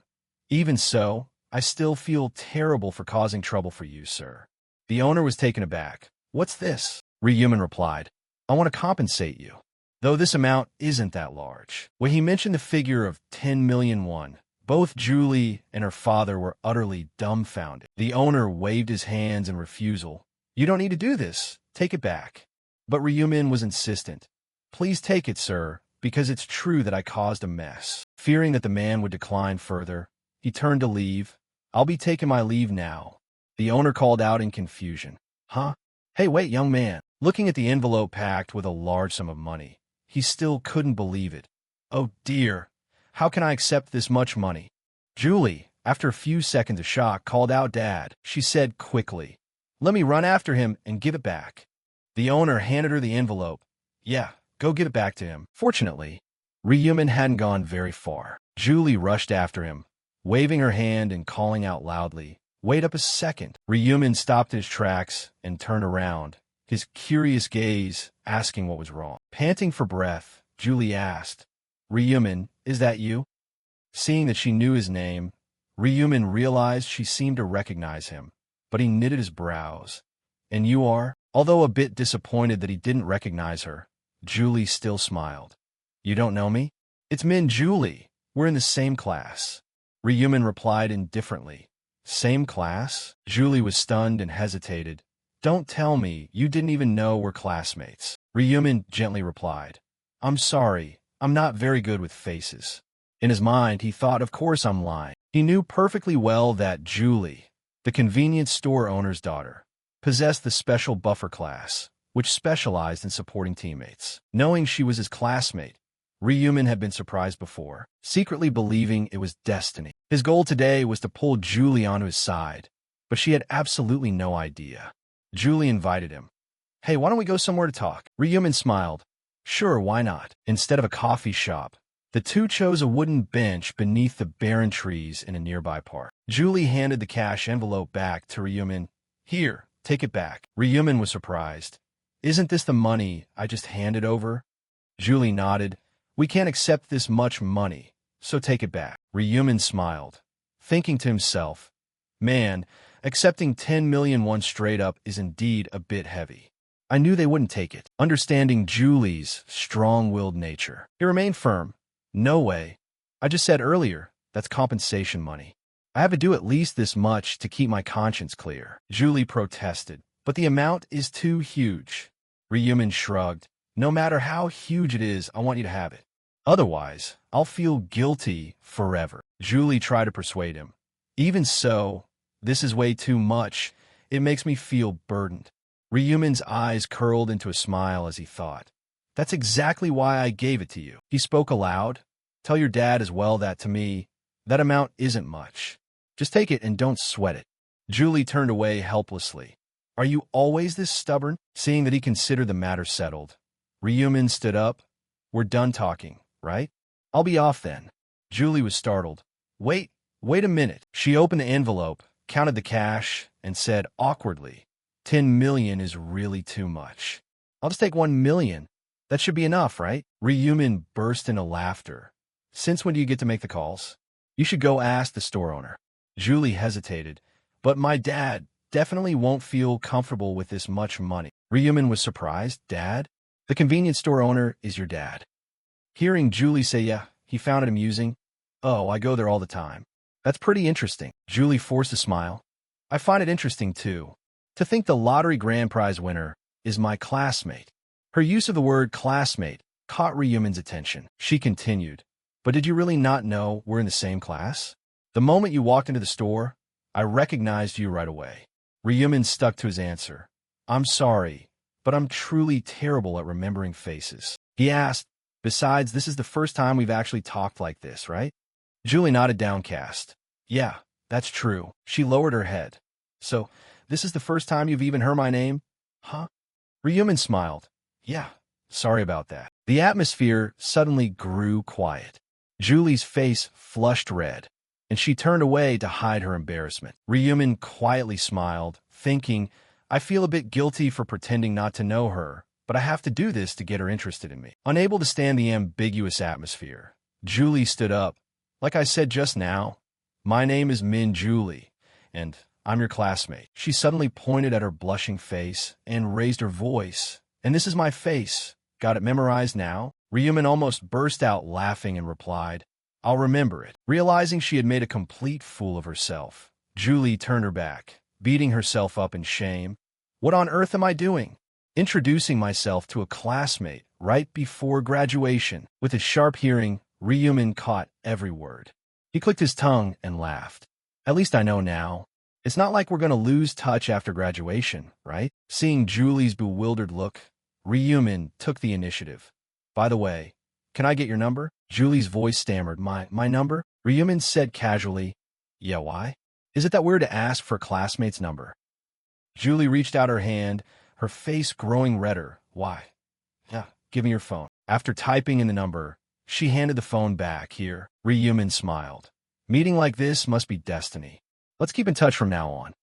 "Even so, I still feel terrible for causing trouble for you, sir." The owner was taken aback. "What's this?" Ryumin replied, "I want to compensate you, though this amount isn't that large." When he mentioned the figure of 10 million won, both Julie and her father were utterly dumbfounded. The owner waved his hands in refusal. "You don't need to do this. Take it back." But Ryumin was insistent. "Please take it, sir, because it's true that I caused a mess." Fearing that the man would decline further, he turned to leave. "I'll be taking my leave now." The owner called out in confusion. "Huh? Hey, wait, young man." Looking at the envelope packed with a large sum of money, he still couldn't believe it. "Oh dear, how can I accept this much money?" Julie, after a few seconds of shock, called out, "Dad," she said quickly. "Let me run after him and give it back." The owner handed her the envelope. "Yeah, go give it back to him." Fortunately, Ryumin hadn't gone very far. Julie rushed after him, waving her hand and calling out loudly, "Wait up a second." Ryumin stopped in his tracks and turned around, his curious gaze asking what was wrong. Panting for breath, Julie asked, "Ryumin, is that you?" Seeing that she knew his name, Ryumin realized she seemed to recognize him, but he knitted his brows. "And you are?" Although a bit disappointed that he didn't recognize her, Julie still smiled. "You don't know me? It's Min Julie. We're in the same class." Ryumin replied indifferently. "Same class?" Julie was stunned and hesitated. "Don't tell me you didn't even know we're classmates." Ryumin gently replied, "I'm sorry, I'm not very good with faces." In his mind, he thought, of course I'm lying. He knew perfectly well that Julie, the convenience store owner's daughter, possessed the special buffer class, which specialized in supporting teammates. Knowing she was his classmate, Ryumin had been surprised before, secretly believing it was destiny. His goal today was to pull Julie onto his side, but she had absolutely no idea. Julie invited him. "Hey, why don't we go somewhere to talk?" Ryumin smiled. "Sure, why not?" Instead of a coffee shop, the two chose a wooden bench beneath the barren trees in a nearby park. Julie handed the cash envelope back to Ryumin. "Here, take it back." Ryumin was surprised. "Isn't this the money I just handed over?" Julie nodded. "We can't accept this much money, so take it back." Ryumin smiled, thinking to himself, "Man, accepting 10 million won straight up is indeed a bit heavy. I knew they wouldn't take it. Understanding Julie's strong-willed nature, he remained firm. No way. I just said earlier, that's compensation money. I have to do at least this much to keep my conscience clear. Julie protested, but the amount is too huge. Ryumin shrugged. No matter how huge it is, I want you to have it. Otherwise, I'll feel guilty forever. Julie tried to persuade him. Even so, this is way too much. It makes me feel burdened. Ryumin's eyes curled into a smile as he thought. That's exactly why I gave it to you. He spoke aloud. Tell your dad as well that to me, that amount isn't much. Just take it and don't sweat it. Julie turned away helplessly. Are you always this stubborn? Seeing that he considered the matter settled, Ryumin stood up. We're done talking, right? I'll be off then. Julie was startled. Wait a minute. She opened the envelope, counted the cash, and said awkwardly, 10 million is really too much. I'll just take 1 million. That should be enough, right? Ryumin burst into laughter. Since when do you get to make the calls? You should go ask the store owner. Julie hesitated, but my dad definitely won't feel comfortable with this much money. Ryumin was surprised. Dad? The convenience store owner is your dad. Hearing Julie say yeah, he found it amusing. Oh, I go there all the time. That's pretty interesting. Julie forced a smile. I find it interesting, too. To think the lottery grand prize winner is my classmate. Her use of the word classmate caught Ryumin's attention. She continued, but did you really not know we're in the same class? The moment you walked into the store, I recognized you right away. Ryumin stuck to his answer. I'm sorry, but I'm truly terrible at remembering faces. He asked, besides, this is the first time we've actually talked like this, right? Julie nodded downcast. Yeah, that's true. She lowered her head. So, this is the first time you've even heard my name? Huh? Ryumin smiled. Yeah, sorry about that. The atmosphere suddenly grew quiet. Julie's face flushed red, and she turned away to hide her embarrassment. Ryumin quietly smiled, thinking, I feel a bit guilty for pretending not to know her, but I have to do this to get her interested in me. Unable to stand the ambiguous atmosphere, Julie stood up. Like I said just now, my name is Min Julie, and I'm your classmate. She suddenly pointed at her blushing face and raised her voice. And this is my face. Got it memorized now? Ryumin almost burst out laughing and replied, I'll remember it. Realizing she had made a complete fool of herself, Julie turned her back, beating herself up in shame. What on earth am I doing? Introducing myself to a classmate right before graduation. With his sharp hearing, Ryumin caught every word. He clicked his tongue and laughed. At least I know now. It's not like we're going to lose touch after graduation, right? Seeing Julie's bewildered look, Ryumin took the initiative. By the way, can I get your number? Julie's voice stammered. My number? Ryumin said casually. Yeah, why? Is it that we're to ask for a classmate's number? Julie reached out her hand, her face growing redder. Why? Yeah, give me your phone. After typing in the number, she handed the phone back. Here, Ryumin smiled. Meeting like this must be destiny. Let's keep in touch from now on.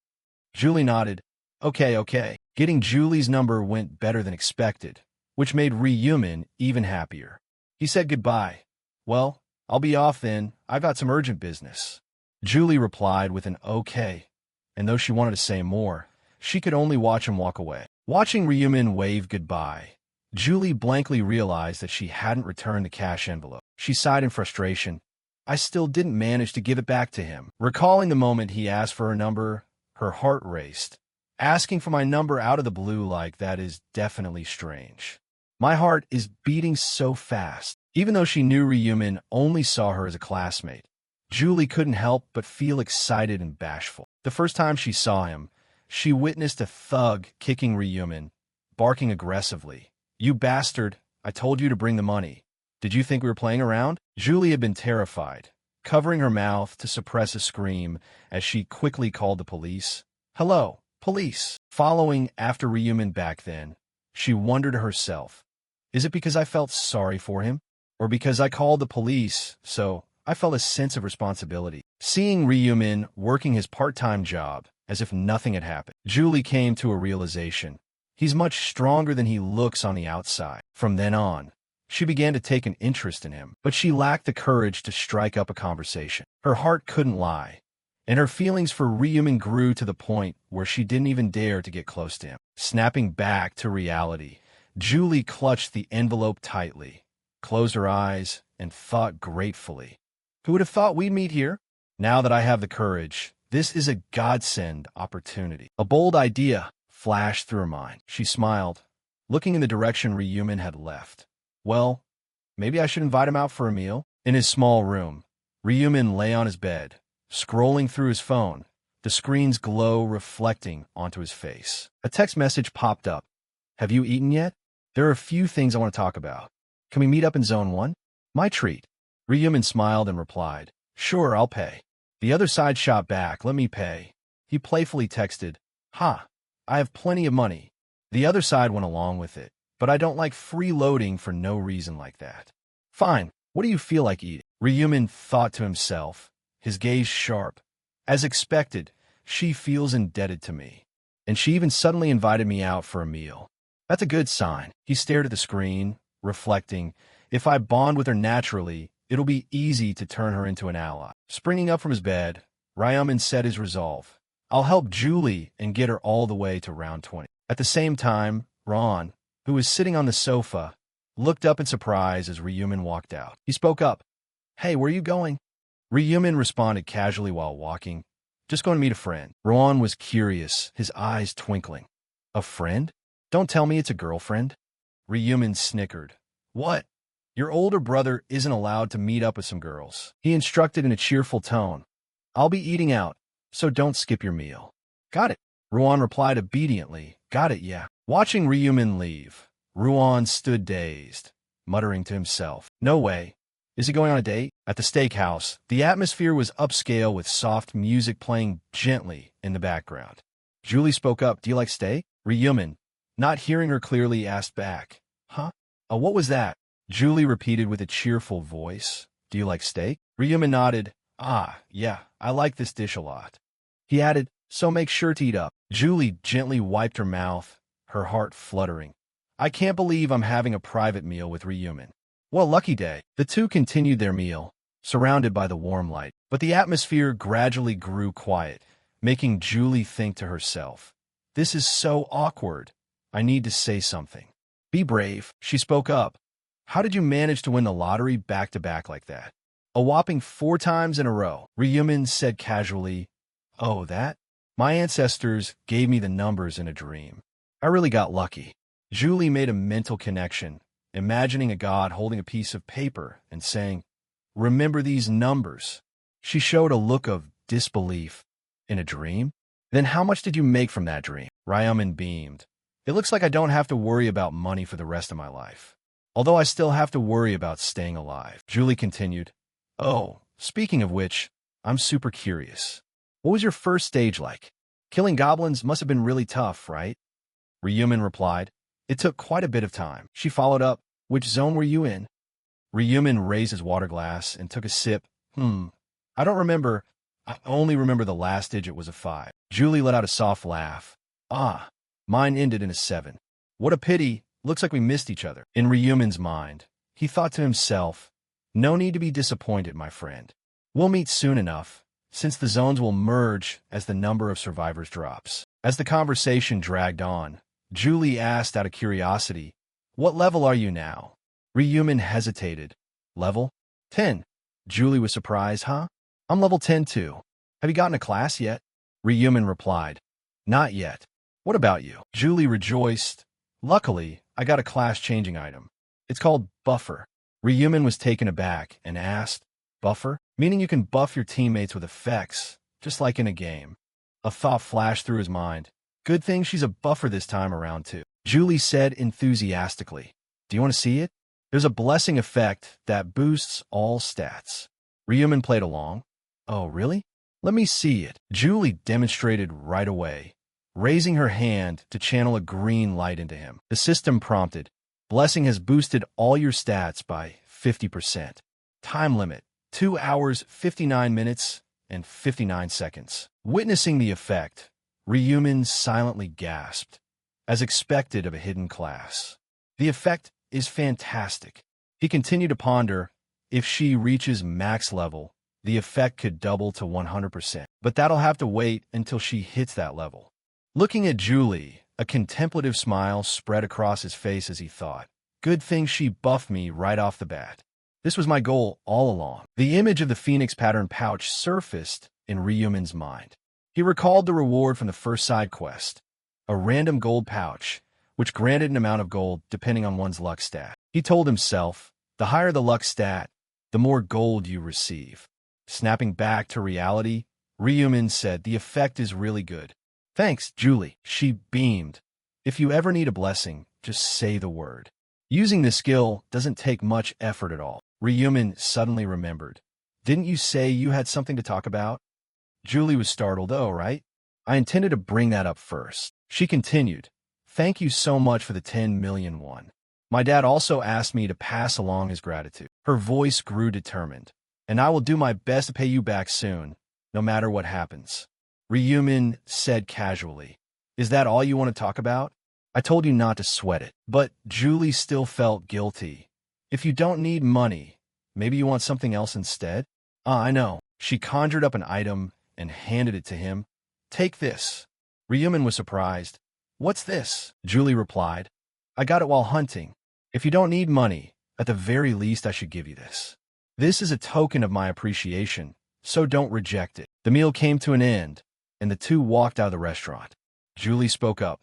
Julie nodded. Okay. Getting Julie's number went better than expected, which made Ryumin even happier. He said goodbye. Well, I'll be off then. I've got some urgent business. Julie replied with an okay, and though she wanted to say more, she could only watch him walk away. Watching Ryumin wave goodbye, Julie blankly realized that she hadn't returned the cash envelope. She sighed in frustration. I still didn't manage to give it back to him. Recalling the moment he asked for her number, her heart raced. Asking for my number out of the blue like that is definitely strange. My heart is beating so fast. Even though she knew Ryumin only saw her as a classmate, Julie couldn't help but feel excited and bashful. The first time she saw him, she witnessed a thug kicking Ryumin, barking aggressively. You bastard, I told you to bring the money. Did you think we were playing around? Julie had been terrified, covering her mouth to suppress a scream as she quickly called the police. Hello, police. Following after Ryumin back then, she wondered to herself, is it because I felt sorry for him? Or because I called the police, so I felt a sense of responsibility? Seeing Ryumin working his part-time job as if nothing had happened, Julie came to a realization. He's much stronger than he looks on the outside. From then on, she began to take an interest in him, but she lacked the courage to strike up a conversation. Her heart couldn't lie, and her feelings for Ryumin grew to the point where she didn't even dare to get close to him. Snapping back to reality, Julie clutched the envelope tightly, closed her eyes, and thought gratefully. Who would have thought we'd meet here? Now that I have the courage, this is a godsend opportunity. A bold idea flashed through her mind. She smiled, looking in the direction Ryumin had left. Well, maybe I should invite him out for a meal. In his small room, Ryumin lay on his bed, scrolling through his phone, the screen's glow reflecting onto his face. A text message popped up. Have you eaten yet? There are a few things I want to talk about. Can we meet up in Zone 1? My treat. Ryumin smiled and replied, Sure, I'll pay. The other side shot back, Let me pay. He playfully texted, Ha, I have plenty of money. The other side went along with it, but I don't like freeloading for no reason like that. Fine, what do you feel like eating? Ryumin thought to himself, his gaze sharp. As expected, she feels indebted to me. And she even suddenly invited me out for a meal. That's a good sign. He stared at the screen, reflecting, if I bond with her naturally, it'll be easy to turn her into an ally. Springing up from his bed, Ryumin said his resolve. I'll help Julie and get her all the way to round 20. At the same time, Ron, who was sitting on the sofa, looked up in surprise as Ryumin walked out. He spoke up. Hey, where are you going? Ryumin responded casually while walking. Just going to meet a friend. Ron was curious, his eyes twinkling. A friend? Don't tell me it's a girlfriend. Ryumin snickered. What? Your older brother isn't allowed to meet up with some girls. He instructed in a cheerful tone. I'll be eating out, so don't skip your meal. Got it. Ruan replied obediently. Got it, yeah. Watching Ryumin leave, Ruan stood dazed, muttering to himself. No way. Is he going on a date? At the steakhouse, the atmosphere was upscale with soft music playing gently in the background. Julie spoke up. Do you like steak? Ryumin, not hearing her clearly, asked back. Huh? What was that? Julie repeated with a cheerful voice. Do you like steak? Ryumin nodded. Yeah, I like this dish a lot. He added, so make sure to eat up. Julie gently wiped her mouth, her heart fluttering. I can't believe I'm having a private meal with Ryumin. What a lucky day. The two continued their meal, surrounded by the warm light. But the atmosphere gradually grew quiet, making Julie think to herself, this is so awkward. I need to say something. Be brave, she spoke up. How did you manage to win the lottery back-to-back like that? A whopping 4 times in a row. Ryumin said casually, Oh, that? My ancestors gave me the numbers in a dream. I really got lucky. Julie made a mental connection, imagining a god holding a piece of paper and saying, Remember these numbers. She showed a look of disbelief. In a dream? Then how much did you make from that dream? Ryumin beamed. It looks like I don't have to worry about money for the rest of my life. Although I still have to worry about staying alive. Julie continued, Oh, speaking of which, I'm super curious. What was your first stage like? Killing goblins must have been really tough, right? Ryumin replied, It took quite a bit of time. She followed up, Which zone were you in? Ryumin raised his water glass and took a sip. I don't remember. I only remember the last digit was a 5. Julie let out a soft laugh. Mine ended in a 7. What a pity. Looks like we missed each other. In Ryumin's mind, he thought to himself, No need to be disappointed, my friend. We'll meet soon enough, since the zones will merge as the number of survivors drops. As the conversation dragged on, Julie asked out of curiosity, What level are you now? Ryumin hesitated. Level? 10. Julie was surprised. Huh? I'm level 10 too. Have you gotten a class yet? Ryumin replied, Not yet. What about you? Julie rejoiced. Luckily, I got a class-changing item. It's called Buffer. Ryumin was taken aback and asked, Buffer? Meaning you can buff your teammates with effects, just like in a game. A thought flashed through his mind. Good thing she's a buffer this time around too. Julie said enthusiastically, Do you want to see it? There's a blessing effect that boosts all stats. Ryumin played along. Oh, really? Let me see it. Julie demonstrated right away, raising her hand to channel a green light into him. The system prompted, Blessing has boosted all your stats by 50%. Time limit, 2 hours, 59 minutes, and 59 seconds. Witnessing the effect, Ryumin silently gasped, as expected of a hidden class. The effect is fantastic. He continued to ponder, if she reaches max level, the effect could double to 100%. But that'll have to wait until she hits that level. Looking at Julie, a contemplative smile spread across his face as he thought, good thing she buffed me right off the bat. This was my goal all along. The image of the phoenix pattern pouch surfaced in Ryumin's mind. He recalled the reward from the first side quest, a random gold pouch, which granted an amount of gold depending on one's luck stat. He told himself, the higher the luck stat, the more gold you receive. Snapping back to reality, Ryumin said, the effect is really good. Thanks, Julie. She beamed. If you ever need a blessing, just say the word. Using this skill doesn't take much effort at all. Ryumin suddenly remembered. Didn't you say you had something to talk about? Julie was startled. Oh, right. I intended to bring that up first. She continued. Thank you so much for the 10 million won. My dad also asked me to pass along his gratitude. Her voice grew determined. And I will do my best to pay you back soon, no matter what happens. Ryumin said casually. Is that all you want to talk about? I told you not to sweat it. But Julie still felt guilty. If you don't need money, maybe you want something else instead? I know. She conjured up an item and handed it to him. Take this. Ryumin was surprised. What's this? Julie replied. I got it while hunting. If you don't need money, at the very least I should give you this. This is a token of my appreciation, so don't reject it. The meal came to an end, and the two walked out of the restaurant. Julie spoke up.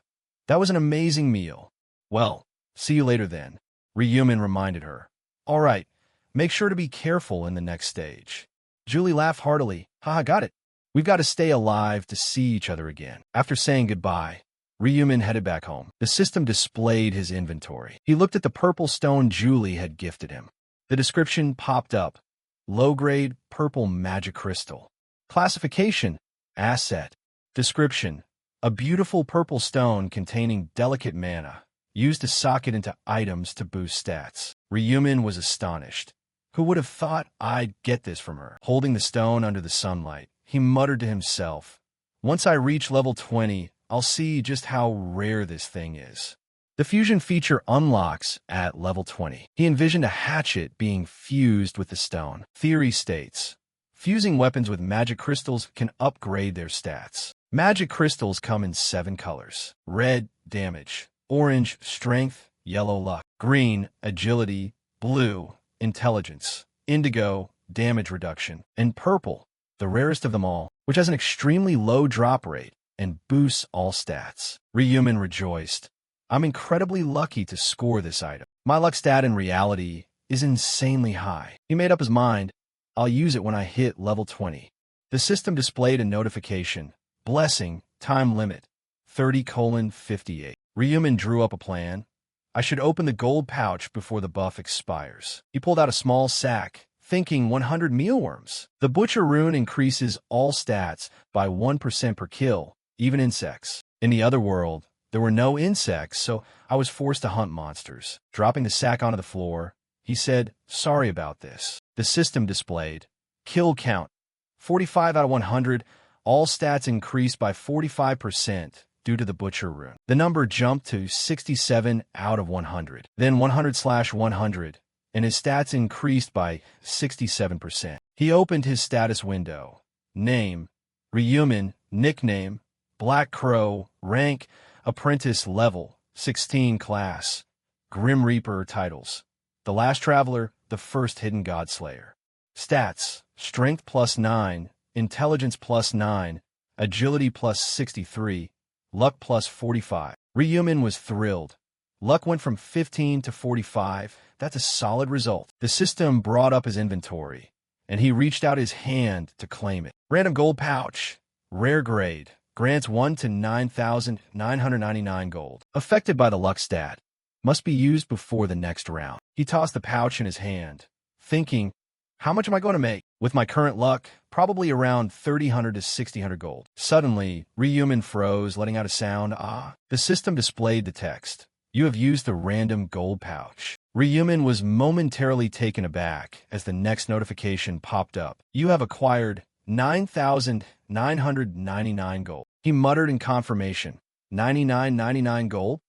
That was an amazing meal. Well, see you later then. Ryumin reminded her. All right, make sure to be careful in the next stage. Julie laughed heartily. Haha, got it. We've got to stay alive to see each other again. After saying goodbye, Ryumin headed back home. The system displayed his inventory. He looked at the purple stone Julie had gifted him. The description popped up. Low-grade purple magic crystal. Classification, asset. Description, a beautiful purple stone containing delicate mana, used to sock it into items to boost stats. Ryumin was astonished. Who would have thought I'd get this from her? Holding the stone under the sunlight, he muttered to himself, once I reach level 20, I'll see just how rare this thing is. The fusion feature unlocks at level 20. He envisioned a hatchet being fused with the stone. Theory states, fusing weapons with magic crystals can upgrade their stats. Magic crystals come in 7 colors. Red, damage. Orange, strength. Yellow, luck. Green, agility. Blue, intelligence. Indigo, damage reduction. And purple, the rarest of them all, which has an extremely low drop rate and boosts all stats. Ryumin rejoiced. I'm incredibly lucky to score this item. My luck stat in reality is insanely high. He made up his mind. I'll use it when I hit level 20. The system displayed a notification. Blessing, time limit, 30:58. Ryumin drew up a plan. I should open the gold pouch before the buff expires. He pulled out a small sack, thinking 100 mealworms. The butcher rune increases all stats by 1% per kill, even insects. In the other world, there were no insects, so I was forced to hunt monsters. Dropping the sack onto the floor, he said, sorry about this. The system displayed. Kill count. 45 out of 100. All stats increased by 45% due to the butcher rune. The number jumped to 67 out of 100. Then 100/100, and his stats increased by 67%. He opened his status window. Name, Ryumin. Nickname, Black Crow. Rank, Apprentice. Level, 16. Class, Grim Reaper. Titles, The Last Traveler, The First Hidden Godslayer. Stats, Strength +9, Intelligence +9, Agility +63, Luck +45. Ryumin was thrilled. Luck went from 15 to 45. That's a solid result. The system brought up his inventory, and he reached out his hand to claim it. Random gold pouch. Rare grade. Grants 1 to 9,999 gold. Affected by the luck stat. Must be used before the next round. He tossed the pouch in his hand, thinking, how much am I going to make? With my current luck, probably around 3,000 to 6,000 gold. Suddenly, Ryumin froze, letting out a sound. The system displayed the text. You have used the random gold pouch. Ryumin was momentarily taken aback as the next notification popped up. You have acquired 9,999 gold. He muttered in confirmation. 99.99 gold?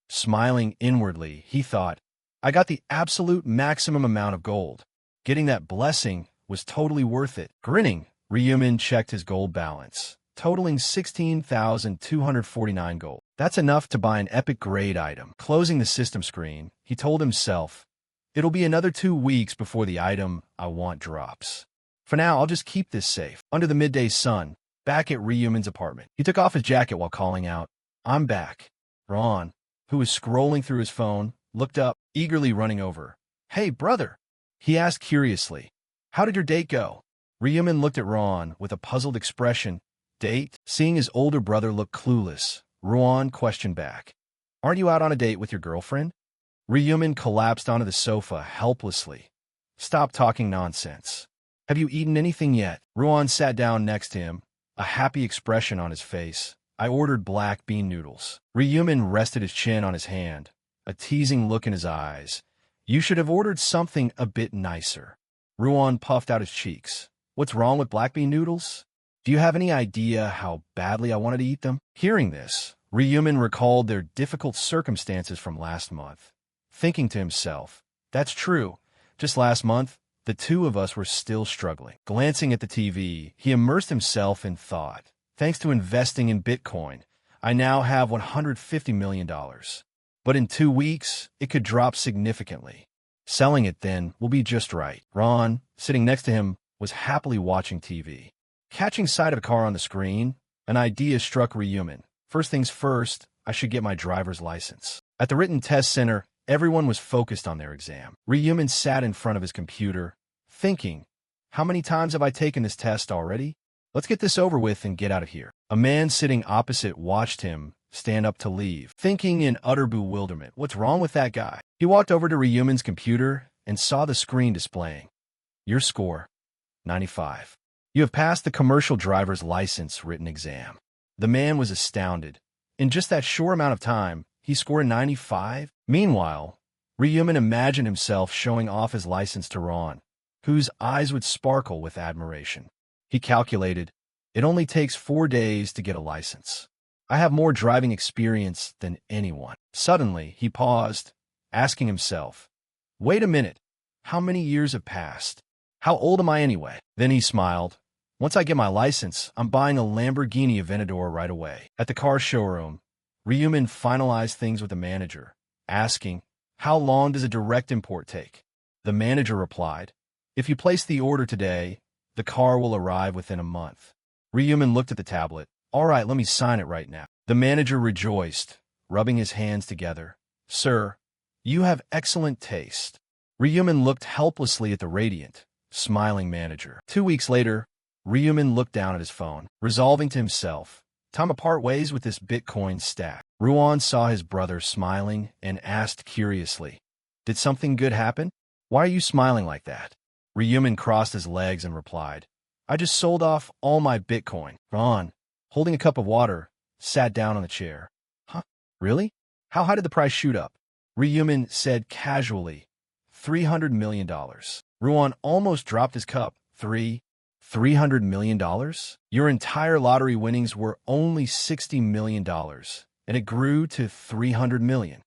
Smiling inwardly, he thought, I got the absolute maximum amount of gold. Getting that blessing was totally worth it. Grinning, Ryumin checked his gold balance, totaling 16,249 gold. That's enough to buy an epic-grade item. Closing the system screen, he told himself, it'll be another 2 weeks before the item I want drops. For now, I'll just keep this safe. Under the midday sun, back at Ryumin's apartment, he took off his jacket while calling out, I'm back. Ron, who was scrolling through his phone, looked up, eagerly running over. Hey, brother, he asked curiously. How did your date go? Ryumin looked at Ron with a puzzled expression. Date? Seeing his older brother look clueless, Ron questioned back. Aren't you out on a date with your girlfriend? Ryumin collapsed onto the sofa helplessly. Stop talking nonsense. Have you eaten anything yet? Ruan sat down next to him, a happy expression on his face. I ordered black bean noodles. Ryumin rested his chin on his hand, a teasing look in his eyes. You should have ordered something a bit nicer. Ruan puffed out his cheeks. What's wrong with black bean noodles? Do you have any idea how badly I wanted to eat them? Hearing this, Ryumin recalled their difficult circumstances from last month, thinking to himself, that's true. Just last month, the two of us were still struggling. Glancing at the TV, he immersed himself in thought. Thanks to investing in Bitcoin, I now have $150 million. But in 2 weeks, it could drop significantly. Selling it then will be just right. Ron, sitting next to him, was happily watching TV. Catching sight of a car on the screen, an idea struck Ryumin. First things first, I should get my driver's license. At the written test center, everyone was focused on their exam. Ryumin sat in front of his computer, thinking, how many times have I taken this test already? Let's get this over with and get out of here. A man sitting opposite watched him stand up to leave, thinking in utter bewilderment, what's wrong with that guy? He walked over to Ryumin's computer and saw the screen displaying. Your score, 95. You have passed the commercial driver's license written exam. The man was astounded. In just that short amount of time, he scored 95? Meanwhile, Ryumin imagined himself showing off his license to Ron, whose eyes would sparkle with admiration. He calculated, it only takes 4 days to get a license. I have more driving experience than anyone. Suddenly, he paused, asking himself, wait a minute, how many years have passed? How old am I anyway? Then he smiled. Once I get my license, I'm buying a Lamborghini Aventador right away. At the car showroom, Ryumin finalized things with the manager, asking, how long does a direct import take? The manager replied, if you place the order today, the car will arrive within a month. Ryumin looked at the tablet. All right, let me sign it right now. The manager rejoiced, rubbing his hands together. Sir, you have excellent taste. Ryumin looked helplessly at the radiant, smiling manager. 2 weeks later, Ryumin looked down at his phone, resolving to himself, time to part ways with this Bitcoin stack. Ruan saw his brother smiling and asked curiously, did something good happen? Why are you smiling like that? Ryumin crossed his legs and replied, I just sold off all my Bitcoin. Ron, holding a cup of water, sat down on the chair. Huh? Really? How high did the price shoot up? Ryumin said casually, $300 million. Ruan almost dropped his cup. $300 million? Your entire lottery winnings were only $60 million, and it grew to $300 million.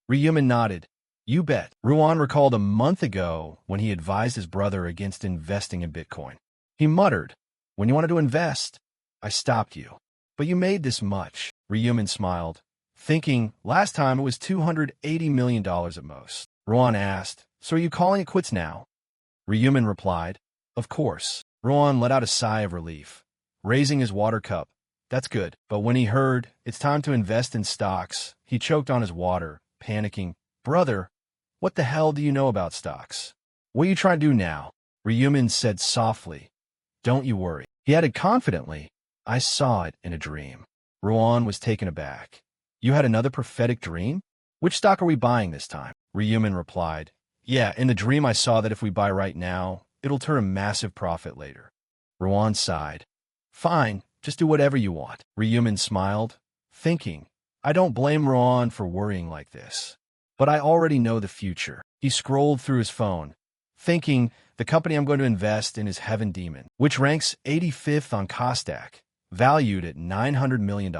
Ryumin nodded. You bet. Ruan recalled a month ago when he advised his brother against investing in Bitcoin. He muttered, when you wanted to invest, I stopped you. But you made this much. Ryumin smiled, thinking, last time it was $280 million at most. Ruan asked, so are you calling it quits now? Ryumin replied, of course. Ruan let out a sigh of relief, raising his water cup. That's good. But when he heard, it's time to invest in stocks, he choked on his water, panicking. Brother, what the hell do you know about stocks? What are you trying to do now? Ryumin said softly, don't you worry. He added confidently, I saw it in a dream. Ruan was taken aback. You had another prophetic dream? Which stock are we buying this time? Ryumin replied, yeah, in the dream I saw that if we buy right now, it'll turn a massive profit later. Ruan sighed. Fine, just do whatever you want. Ryumin smiled, thinking, I don't blame Ruan for worrying like this. But I already know the future. He scrolled through his phone, thinking, the company I'm going to invest in is Heaven Demon, which ranks 85th on Kosdaq, valued at $900 million.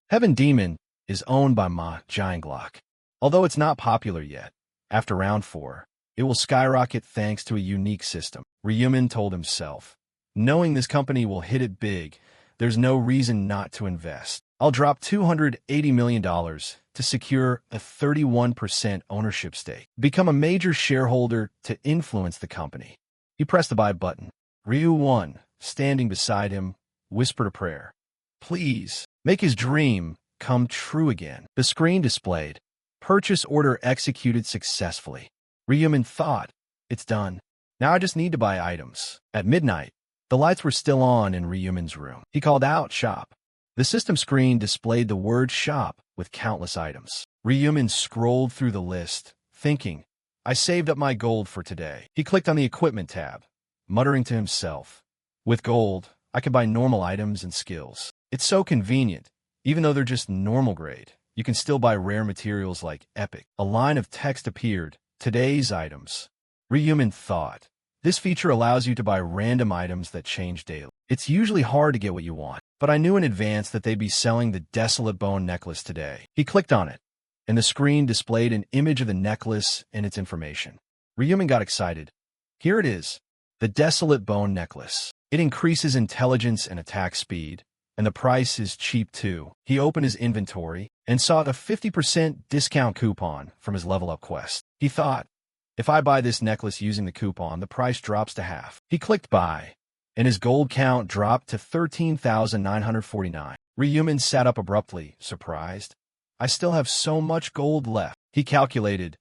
Heaven Demon is owned by Ma Jianglok. Although it's not popular yet, after round 4, it will skyrocket thanks to a unique system. Ryumin told himself. Knowing this company will hit it big, there's no reason not to invest. I'll drop $280 million to secure a 31% ownership stake. Become a major shareholder to influence the company. He pressed the buy button. Ryu-1, standing beside him, whispered a prayer. Please, make his dream come true again. The screen displayed. Purchase order executed successfully. Ryumin thought, it's done. Now I just need to buy items. At midnight, the lights were still on in Ryumin's room. He called out, shop. The system screen displayed the word shop with countless items. Ryumin scrolled through the list, thinking, I saved up my gold for today. He clicked on the equipment tab, muttering to himself, with gold, I can buy normal items and skills. It's so convenient. Even though they're just normal grade, you can still buy rare materials like epic. A line of text appeared, today's items. Ryumin thought, this feature allows you to buy random items that change daily. It's usually hard to get what you want, but I knew in advance that they'd be selling the Desolate Bone necklace today. He clicked on it, and the screen displayed an image of the necklace and its information. Ryumin got excited. Here it is, the Desolate Bone necklace. It increases intelligence and attack speed, and the price is cheap too. He opened his inventory and saw a 50% discount coupon from his level up quest. He thought, if I buy this necklace using the coupon, the price drops to half. He clicked buy, and his gold count dropped to 13,949. Ryumin sat up abruptly, surprised. I still have so much gold left. He calculated.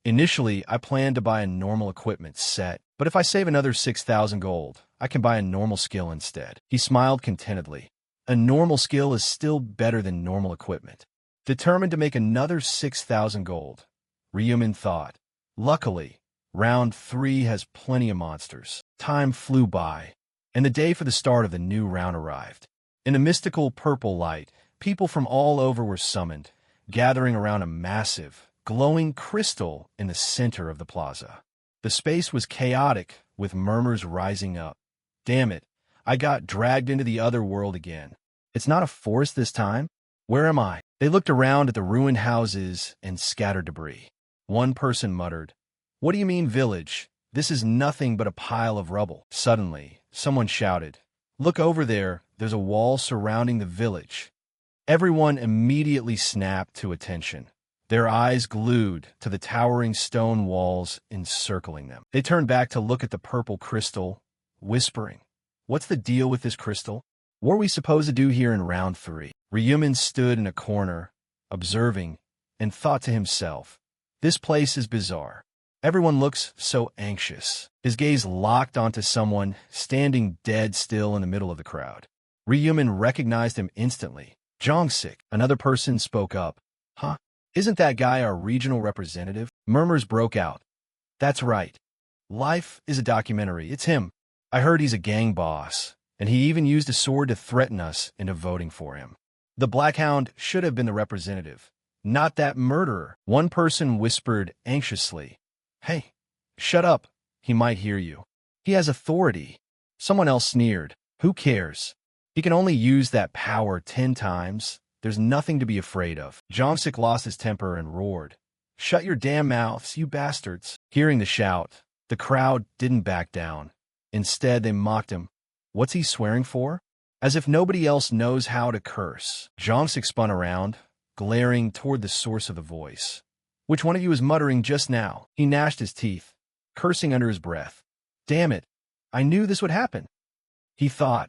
Initially, I planned to buy a normal equipment set, but if I save another 6,000 gold, I can buy a normal skill instead. He smiled contentedly. A normal skill is still better than normal equipment. Determined to make another 6,000 gold, Ryumin thought. Luckily, round 3 has plenty of monsters. Time flew by, and the day for the start of the new round arrived. In a mystical purple light, people from all over were summoned, gathering around a massive, glowing crystal in the center of the plaza. The space was chaotic, with murmurs rising up. Damn it, I got dragged into the other world again. It's not a forest this time? Where am I? They looked around at the ruined houses and scattered debris. One person muttered, What do you mean village? This is nothing but a pile of rubble. Suddenly, someone shouted, Look over there, there's a wall surrounding the village. Everyone immediately snapped to attention, their eyes glued to the towering stone walls encircling them. They turned back to look at the purple crystal, whispering, What's the deal with this crystal? What are we supposed to do here in round 3? Ryumin stood in a corner, observing, and thought to himself, this place is bizarre. Everyone looks so anxious. His gaze locked onto someone standing dead still in the middle of the crowd. Ryumin recognized him instantly. Jongsik, another person spoke up. Huh? Isn't that guy our regional representative? Murmurs broke out. That's right. Life is a documentary. It's him. I heard he's a gang boss, and he even used a sword to threaten us into voting for him. The Black Hound should have been the representative, not that murderer. One person whispered anxiously, Hey, shut up. He might hear you. He has authority. Someone else sneered. Who cares? He can only use that power 10 times. There's nothing to be afraid of. Jongsik lost his temper and roared. Shut your damn mouths, you bastards. Hearing the shout, the crowd didn't back down. Instead, they mocked him. What's he swearing for? As if nobody else knows how to curse. Jongsik spun around, glaring toward the source of the voice. Which one of you is muttering just now? He gnashed his teeth, cursing under his breath. Damn it, I knew this would happen. He thought,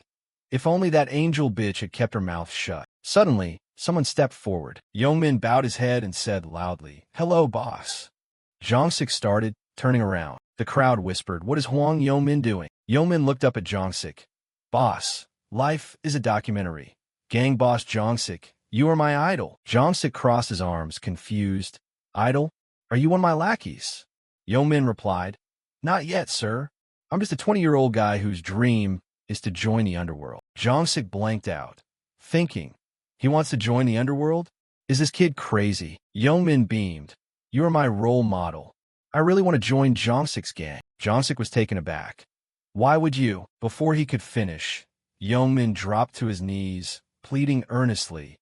if only that angel bitch had kept her mouth shut. Suddenly, someone stepped forward. Yeomin bowed his head and said loudly, Hello, boss. Jongsik started, turning around. The crowd whispered, What is Huang Yeomin doing? Yeomin looked up at Jongsik. Boss, life is a documentary. Gang boss Jongsik, you are my idol. Jongsik crossed his arms, confused. Idol? Are you one of my lackeys? Yeomin replied, Not yet, sir. I'm just a 20-year-old guy whose dream is to join the underworld. Jongsik blanked out, thinking, he wants to join the underworld? Is this kid crazy? Yeomin beamed. You are my role model. I really want to join Jongsik's gang. Jongsik was taken aback. Why would you? Before he could finish, Yeomin dropped to his knees, pleading earnestly,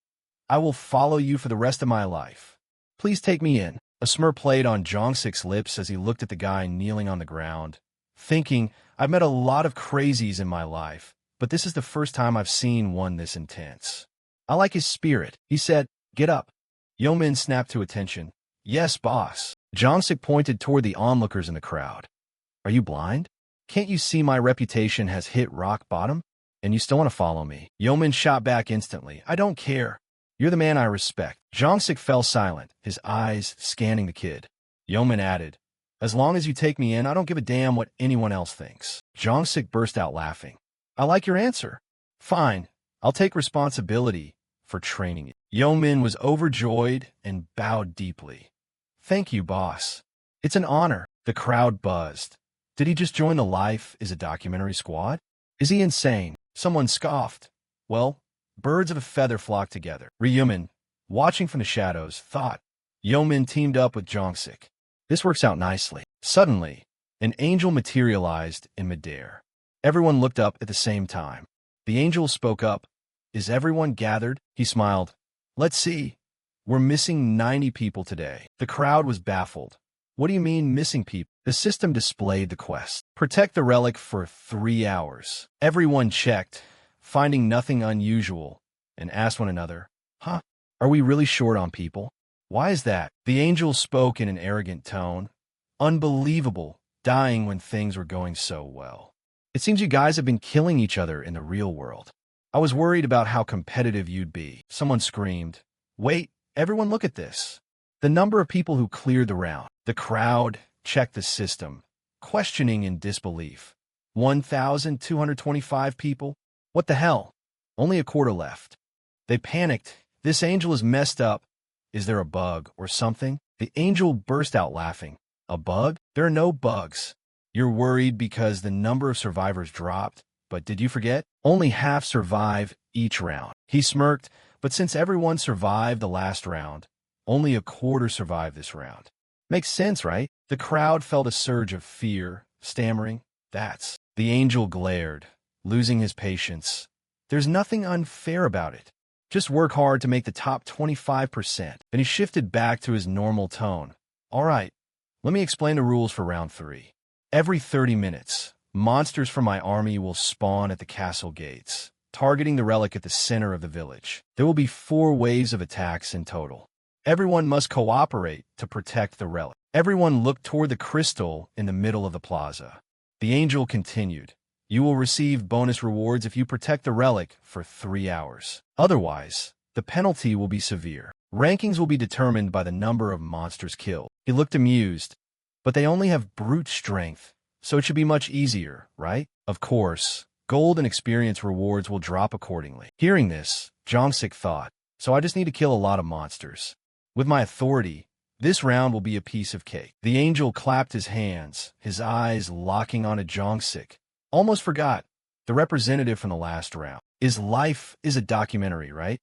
I will follow you for the rest of my life. Please take me in. A smirk played on Jongsik's lips as he looked at the guy kneeling on the ground, thinking, I've met a lot of crazies in my life, but this is the first time I've seen one this intense. I like his spirit. He said, get up. Yeomin snapped to attention. Yes, boss. Jongsik pointed toward the onlookers in the crowd. Are you blind? Can't you see my reputation has hit rock bottom? And you still want to follow me? Yeomin shot back instantly. I don't care. You're the man I respect. Jongsik fell silent, his eyes scanning the kid. Yeomin added, as long as you take me in, I don't give a damn what anyone else thinks. Jongsik burst out laughing. I like your answer. Fine, I'll take responsibility for training you. Yeomin was overjoyed and bowed deeply. Thank you, boss. It's an honor. The crowd buzzed. Did he just join the Life is a Documentary squad? Is he insane? Someone scoffed. Well, birds of a feather flock together. Yeomin, watching from the shadows, thought. Yeomin teamed up with Jongsik. This works out nicely. Suddenly, an angel materialized in midair. Everyone looked up at the same time. The angel spoke up. Is everyone gathered? He smiled. Let's see. We're missing 90 people today. The crowd was baffled. What do you mean missing people? The system displayed the quest. Protect the relic for 3 hours. Everyone checked, finding nothing unusual, and asked one another, Huh? Are we really short on people? Why is that? The angel spoke in an arrogant tone. Unbelievable, dying when things were going so well. It seems you guys have been killing each other in the real world. I was worried about how competitive you'd be. Someone screamed. Wait, everyone look at this. The number of people who cleared the round. The crowd checked the system, questioning in disbelief. 1,225 people? What the hell? Only a quarter left. They panicked. This angel is messed up. Is there a bug or something? The angel burst out laughing. A bug? There are no bugs. You're worried because the number of survivors dropped, but did you forget? Only half survive each round. He smirked, but since everyone survived the last round, only a quarter survived this round. Makes sense, right? The crowd felt a surge of fear, stammering, That's. The angel glared, losing his patience. There's nothing unfair about it. Just work hard to make the top 25%. Then he shifted back to his normal tone. All right, let me explain the rules for round 3. Every 30 minutes, monsters from my army will spawn at the castle gates, targeting the relic at the center of the village. There will be 4 waves of attacks in total. Everyone must cooperate to protect the relic. Everyone looked toward the crystal in the middle of the plaza. The angel continued. You will receive bonus rewards if you protect the relic for 3 hours. Otherwise, the penalty will be severe. Rankings will be determined by the number of monsters killed. He looked amused. But they only have brute strength, so it should be much easier, right? Of course, gold and experience rewards will drop accordingly. Hearing this, Jongsik thought, so I just need to kill a lot of monsters. With my authority, this round will be a piece of cake. The angel clapped his hands, his eyes locking onto Jongsik. Almost forgot, the representative from the last round. Life is a documentary, right?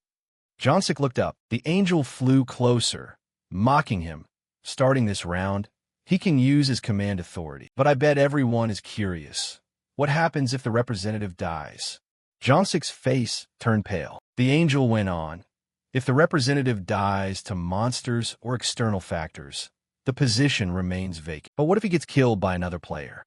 Jongsik looked up. The angel flew closer, mocking him. Starting this round, he can use his command authority. But I bet everyone is curious. What happens if the representative dies? Jongsik's face turned pale. The angel went on. If the representative dies to monsters or external factors, the position remains vacant. But what if he gets killed by another player?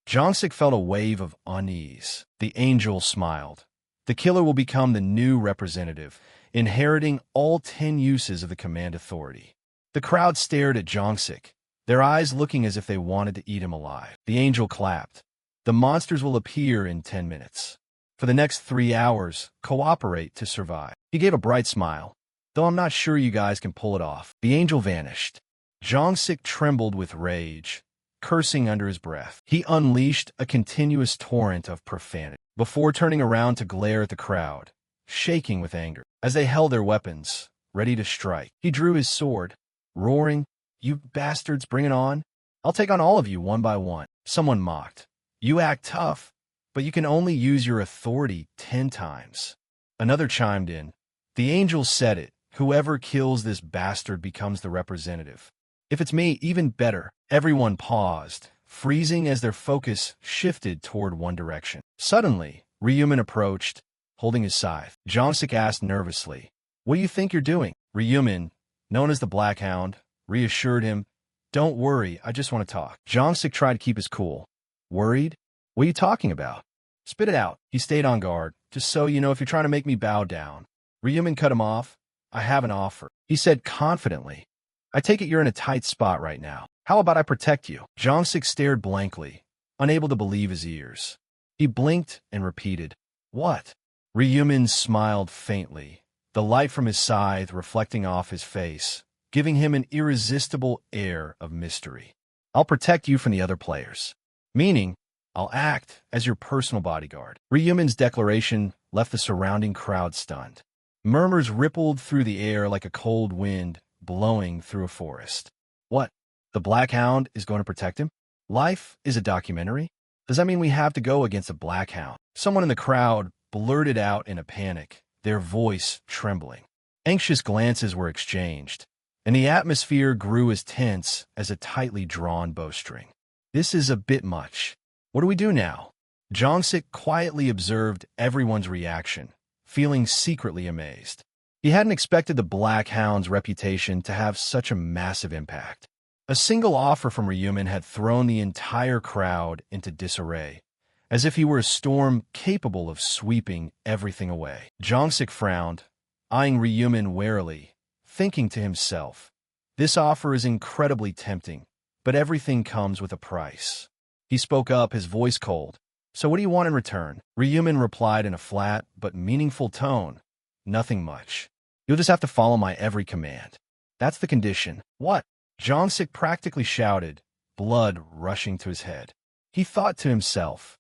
Jongsik felt a wave of unease. The angel smiled. The killer will become the new representative, inheriting all 10 uses of the command authority. The crowd stared at Jongsik, their eyes looking as if they wanted to eat him alive. The angel clapped. The monsters will appear in 10 minutes. For the next 3 hours, cooperate to survive. He gave a bright smile. Though I'm not sure you guys can pull it off. The angel vanished. Jongsik trembled with rage, cursing under his breath. He unleashed a continuous torrent of profanity before turning around to glare at the crowd, shaking with anger. As they held their weapons, ready to strike, he drew his sword, roaring, You bastards, bring it on. I'll take on all of you one by one. Someone mocked. You act tough, but you can only use your authority 10 times. Another chimed in. The angel said it. Whoever kills this bastard becomes the representative. If it's me, even better. Everyone paused, freezing as their focus shifted toward one direction. Suddenly, Ryumin approached, holding his scythe. Jongsik asked nervously, What do you think you're doing? Ryumin, known as the Black Hound, reassured him, Don't worry, I just want to talk. Jongsik tried to keep his cool. Worried? What are you talking about? Spit it out. He stayed on guard. Just so you know, if you're trying to make me bow down. Ryumin cut him off. I have an offer, he said confidently. I take it you're in a tight spot right now. How about I protect you? Jongsik stared blankly, unable to believe his ears. He blinked and repeated, What? Ryumin smiled faintly, the light from his scythe reflecting off his face, giving him an irresistible air of mystery. I'll protect you from the other players. Meaning, I'll act as your personal bodyguard. Ryumin's declaration left the surrounding crowd stunned. Murmurs rippled through the air like a cold wind blowing through a forest. What? The Black Hound is going to protect him? Life is a documentary? Does that mean we have to go against a Black Hound? Someone in the crowd blurted out in a panic, their voice trembling. Anxious glances were exchanged, and the atmosphere grew as tense as a tightly drawn bowstring. This is a bit much. What do we do now? Jongsik quietly observed everyone's reaction, feeling secretly amazed. He hadn't expected the Black Hound's reputation to have such a massive impact. A single offer from Ryumin had thrown the entire crowd into disarray, as if he were a storm capable of sweeping everything away. Jongsik frowned, eyeing Ryumin warily, thinking to himself, this offer is incredibly tempting, but everything comes with a price. He spoke up, his voice cold. So what do you want in return? Ryumin replied in a flat but meaningful tone. Nothing much. You'll just have to follow my every command. That's the condition. What? Jongsik practically shouted, blood rushing to his head. He thought to himself,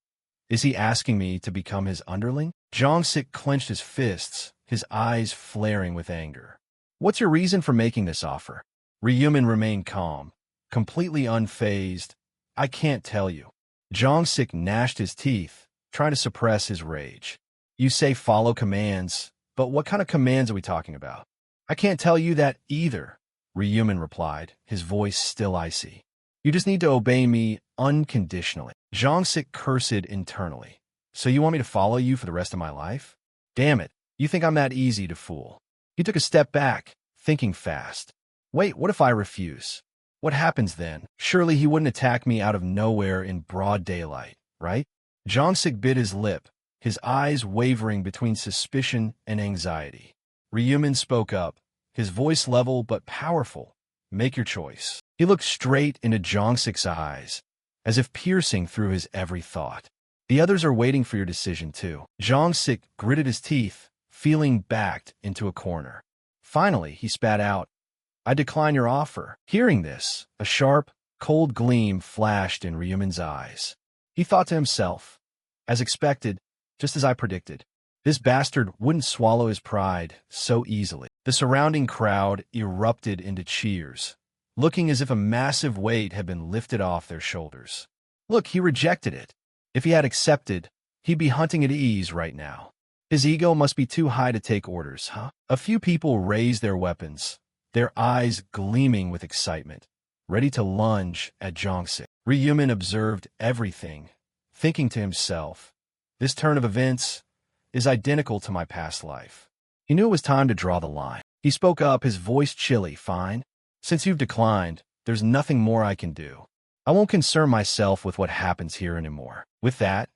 is he asking me to become his underling? Jongsik clenched his fists, his eyes flaring with anger. What's your reason for making this offer? Ryumin remained calm, completely unfazed. I can't tell you. Jongsik gnashed his teeth, trying to suppress his rage. You say follow commands, but what kind of commands are we talking about? I can't tell you that either, Ryumin replied, his voice still icy. You just need to obey me unconditionally. Jongsik cursed internally. So you want me to follow you for the rest of my life? Damn it, you think I'm that easy to fool? He took a step back, thinking fast. Wait, what if I refuse? What happens then? Surely he wouldn't attack me out of nowhere in broad daylight, right? Jongsik bit his lip, his eyes wavering between suspicion and anxiety. Ryumin spoke up, his voice level but powerful. Make your choice. He looked straight into Jongsik's eyes, as if piercing through his every thought. The others are waiting for your decision too. Jongsik gritted his teeth, feeling backed into a corner. Finally, he spat out, I decline your offer. Hearing this, a sharp, cold gleam flashed in Ryumin's eyes. He thought to himself, as expected, just as I predicted, this bastard wouldn't swallow his pride so easily. The surrounding crowd erupted into cheers, looking as if a massive weight had been lifted off their shoulders. Look, he rejected it. If he had accepted, he'd be hunting at ease right now. His ego must be too high to take orders, huh? A few people raised their weapons, their eyes gleaming with excitement, ready to lunge at Jongsik. Ryumin observed everything, thinking to himself, this turn of events is identical to my past life. He knew it was time to draw the line. He spoke up, his voice chilly. Fine. Since you've declined, there's nothing more I can do. I won't concern myself with what happens here anymore. With that,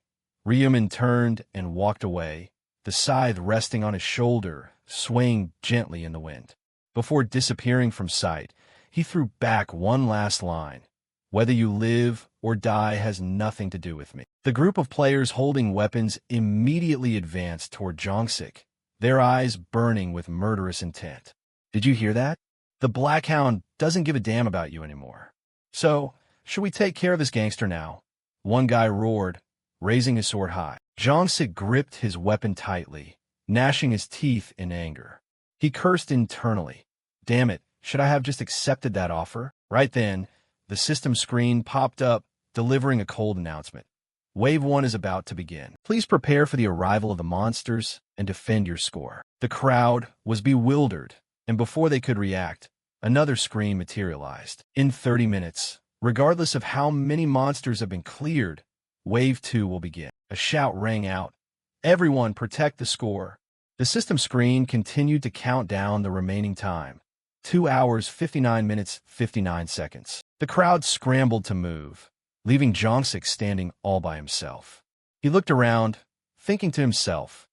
Ryumin turned and walked away, the scythe resting on his shoulder, swaying gently in the wind. Before disappearing from sight, he threw back one last line. Whether you live or die has nothing to do with me. The group of players holding weapons immediately advanced toward Jongsik, their eyes burning with murderous intent. Did you hear that? The Black Hound doesn't give a damn about you anymore. So, should we take care of this gangster now? One guy roared, raising his sword high. Jongsik gripped his weapon tightly, gnashing his teeth in anger. He cursed internally. Damn it, should I have just accepted that offer? Right then, the system screen popped up, delivering a cold announcement. Wave 1 is about to begin. Please prepare for the arrival of the monsters and defend your score. The crowd was bewildered, and before they could react, another screen materialized. In 30 minutes, regardless of how many monsters have been cleared, Wave 2 will begin. A shout rang out. Everyone protect the score. The system screen continued to count down the remaining time. 2 hours, 59 minutes, 59 seconds. The crowd scrambled to move, leaving Jongsik standing all by himself. He looked around, thinking to himself,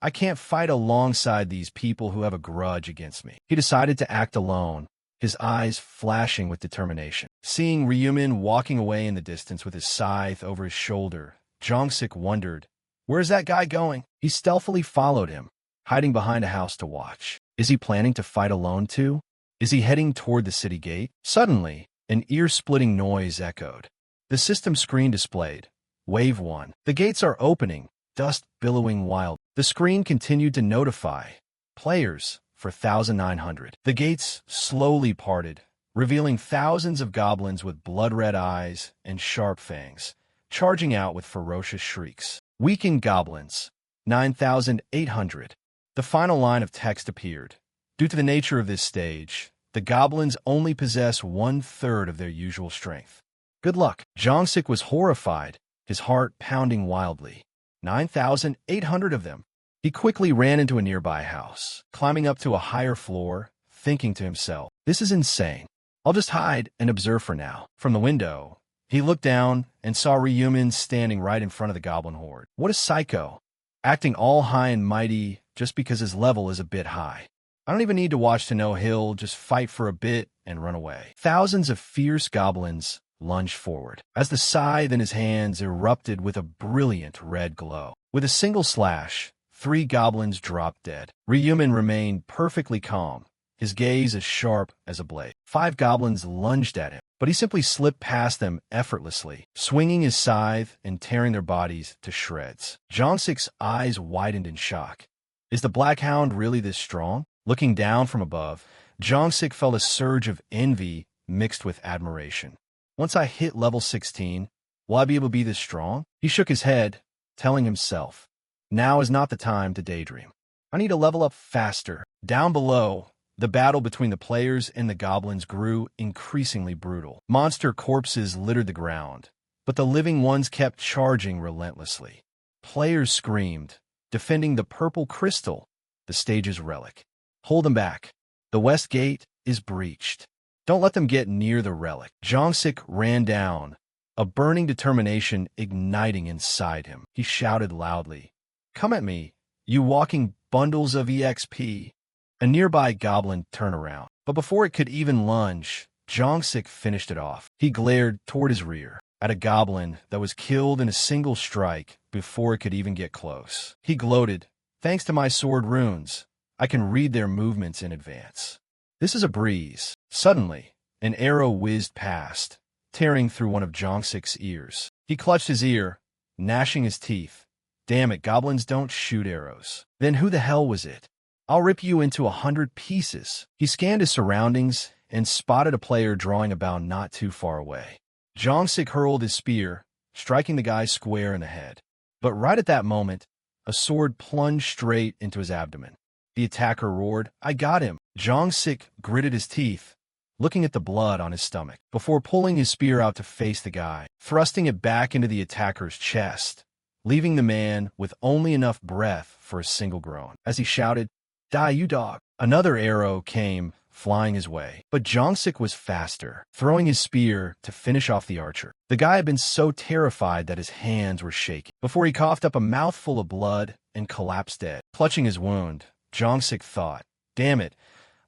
I can't fight alongside these people who have a grudge against me. He decided to act alone, his eyes flashing with determination. Seeing Ryumin walking away in the distance with his scythe over his shoulder, Jongsik wondered, where's that guy going? He stealthily followed him, hiding behind a house to watch. Is he planning to fight alone too? Is he heading toward the city gate? Suddenly, an ear-splitting noise echoed. The system screen displayed, Wave 1. The gates are opening, dust billowing wild. The screen continued to notify, players for 1,900. The gates slowly parted, revealing thousands of goblins with blood-red eyes and sharp fangs, charging out with ferocious shrieks. Weakened goblins, 9,800. The final line of text appeared. Due to the nature of this stage, the goblins only possess 1/3 of their usual strength. Good luck. Jongsik was horrified, his heart pounding wildly. 9,800 of them. He quickly ran into a nearby house, climbing up to a higher floor, thinking to himself, this is insane. I'll just hide and observe for now. From the window, he looked down and saw Ryumin standing right in front of the goblin horde. What a psycho, acting all high and mighty just because his level is a bit high. I don't even need to watch to know he'll just fight for a bit and run away. Thousands of fierce goblins lunged forward, as the scythe in his hands erupted with a brilliant red glow. With a single slash, 3 goblins dropped dead. Ryumin remained perfectly calm, his gaze as sharp as a blade. 5 goblins lunged at him, but he simply slipped past them effortlessly, swinging his scythe and tearing their bodies to shreds. Jongsik's eyes widened in shock. Is the Black Hound really this strong? Looking down from above, Jongsik felt a surge of envy mixed with admiration. Once I hit level 16, will I be able to be this strong? He shook his head, telling himself, now is not the time to daydream. I need to level up faster. Down below, the battle between the players and the goblins grew increasingly brutal. Monster corpses littered the ground, but the living ones kept charging relentlessly. Players screamed, defending the purple crystal, the stage's relic. Hold them back. The west gate is breached. Don't let them get near the relic. Jongsik ran down, a burning determination igniting inside him. He shouted loudly, come at me, you walking bundles of EXP. A nearby goblin turned around, but before it could even lunge, Jongsik finished it off. He glared toward his rear, at a goblin that was killed in a single strike before it could even get close. He gloated, thanks to my sword runes, I can read their movements in advance. This is a breeze. Suddenly, an arrow whizzed past, tearing through one of Jongsik's ears. He clutched his ear, gnashing his teeth. Damn it, goblins don't shoot arrows. Then who the hell was it? I'll rip you into 100 pieces. He scanned his surroundings and spotted a player drawing a bow not too far away. Jongsik hurled his spear, striking the guy square in the head. But right at that moment, a sword plunged straight into his abdomen. The attacker roared, I got him. Jongsik gritted his teeth, looking at the blood on his stomach, before pulling his spear out to face the guy, thrusting it back into the attacker's chest, leaving the man with only enough breath for a single groan. As he shouted, die, you dog. Another arrow came flying his way, but Jongsik was faster, throwing his spear to finish off the archer. The guy had been so terrified that his hands were shaking, before he coughed up a mouthful of blood and collapsed dead. Clutching his wound, Jongsik thought, damn it,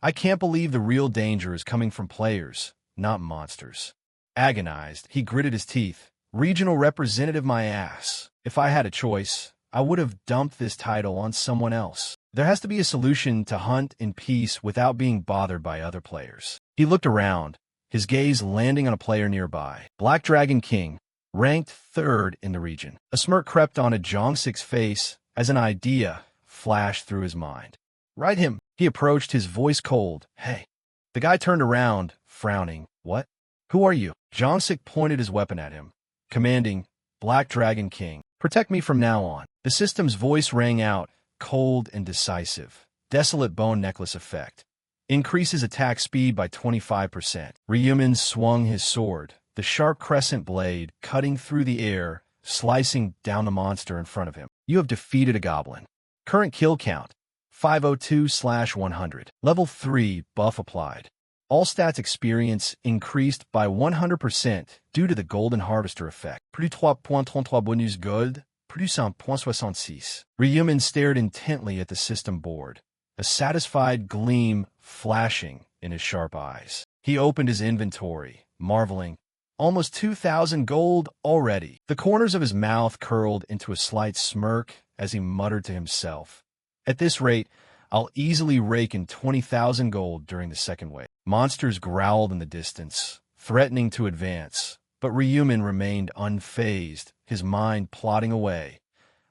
I can't believe the real danger is coming from players, not monsters. Agonized, he gritted his teeth. Regional representative my ass. If I had a choice, I would have dumped this title on someone else. There has to be a solution to hunt in peace without being bothered by other players. He looked around, his gaze landing on a player nearby. Black Dragon King, ranked 3rd in the region. A smirk crept onto Jongsik's face as an idea flashed through his mind. Ride him. He approached, his voice cold. Hey. The guy turned around, frowning. What? Who are you? Jongsik pointed his weapon at him, commanding, Black Dragon King, protect me from now on. The system's voice rang out, cold and decisive. Desolate Bone Necklace effect. Increases attack speed by 25%. Ryumin swung his sword, the sharp crescent blade cutting through the air, slicing down the monster in front of him. You have defeated a goblin. Current kill count, 502/100. Level 3 buff applied. All stats experience increased by 100% due to the Golden Harvester effect. Plus 3.33 bonus gold, plus 1.66. Ryumin stared intently at the system board, a satisfied gleam flashing in his sharp eyes. He opened his inventory, marveling. Almost 2,000 gold already. The corners of his mouth curled into a slight smirk as he muttered to himself. At this rate, I'll easily rake in 20,000 gold during the second wave. Monsters growled in the distance, threatening to advance, but Ryumin remained unfazed, his mind plodding away.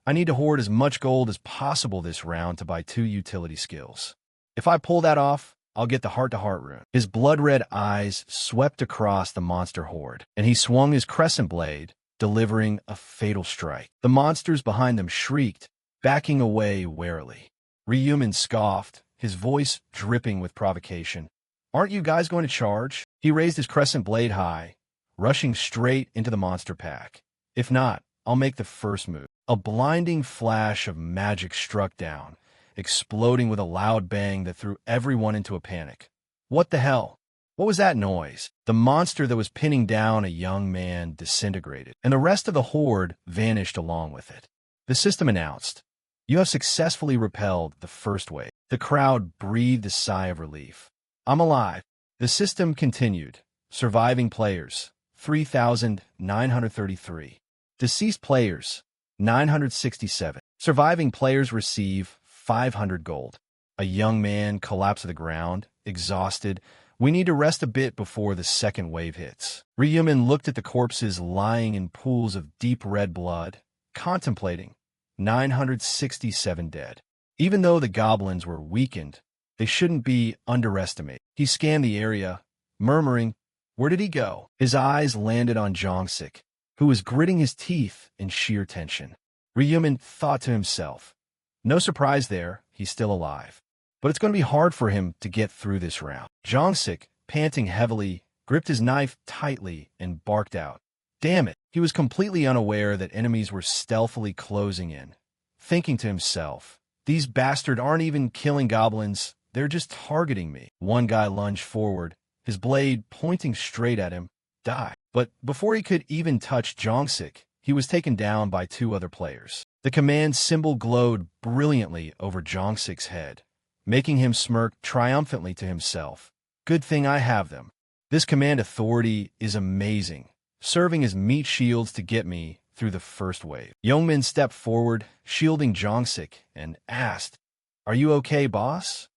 I need to hoard as much gold as possible this round to buy 2 utility skills. If I pull that off, I'll get the heart-to-heart rune. His blood-red eyes swept across the monster horde, and he swung his crescent blade, delivering a fatal strike. The monsters behind them shrieked, backing away warily. Ryumin scoffed, his voice dripping with provocation. Aren't you guys going to charge? He raised his crescent blade high, rushing straight into the monster pack. If not, I'll make the first move. A blinding flash of magic struck down, exploding with a loud bang that threw everyone into a panic. What the hell? What was that noise? The monster that was pinning down a young man disintegrated, and the rest of the horde vanished along with it. The system announced, "You have successfully repelled the first wave." The crowd breathed a sigh of relief. "I'm alive." The system continued. Surviving players, 3,933. Deceased players, 967. Surviving players receive 500 gold. A young man collapsed to the ground, exhausted. We need to rest a bit before the second wave hits. Ryumin looked at the corpses lying in pools of deep red blood, contemplating. 967 dead. Even though the goblins were weakened, they shouldn't be underestimated. He scanned the area, murmuring, "Where did he go?" His eyes landed on Jongsik, who was gritting his teeth in sheer tension. Ryumin thought to himself, no surprise there, he's still alive. But it's going to be hard for him to get through this round. Jongsik, panting heavily, gripped his knife tightly and barked out. Damn it! He was completely unaware that enemies were stealthily closing in, thinking to himself, these bastards aren't even killing goblins, they're just targeting me. One guy lunged forward, his blade pointing straight at him. Die. But before he could even touch Jongsik, he was taken down by 2 other players. The command symbol glowed brilliantly over Jongsik's head, making him smirk triumphantly to himself. Good thing I have them. This command authority is amazing, serving as meat shields to get me through the first wave. Youngmin stepped forward, shielding Jongsik, and asked, "Are you okay, boss?"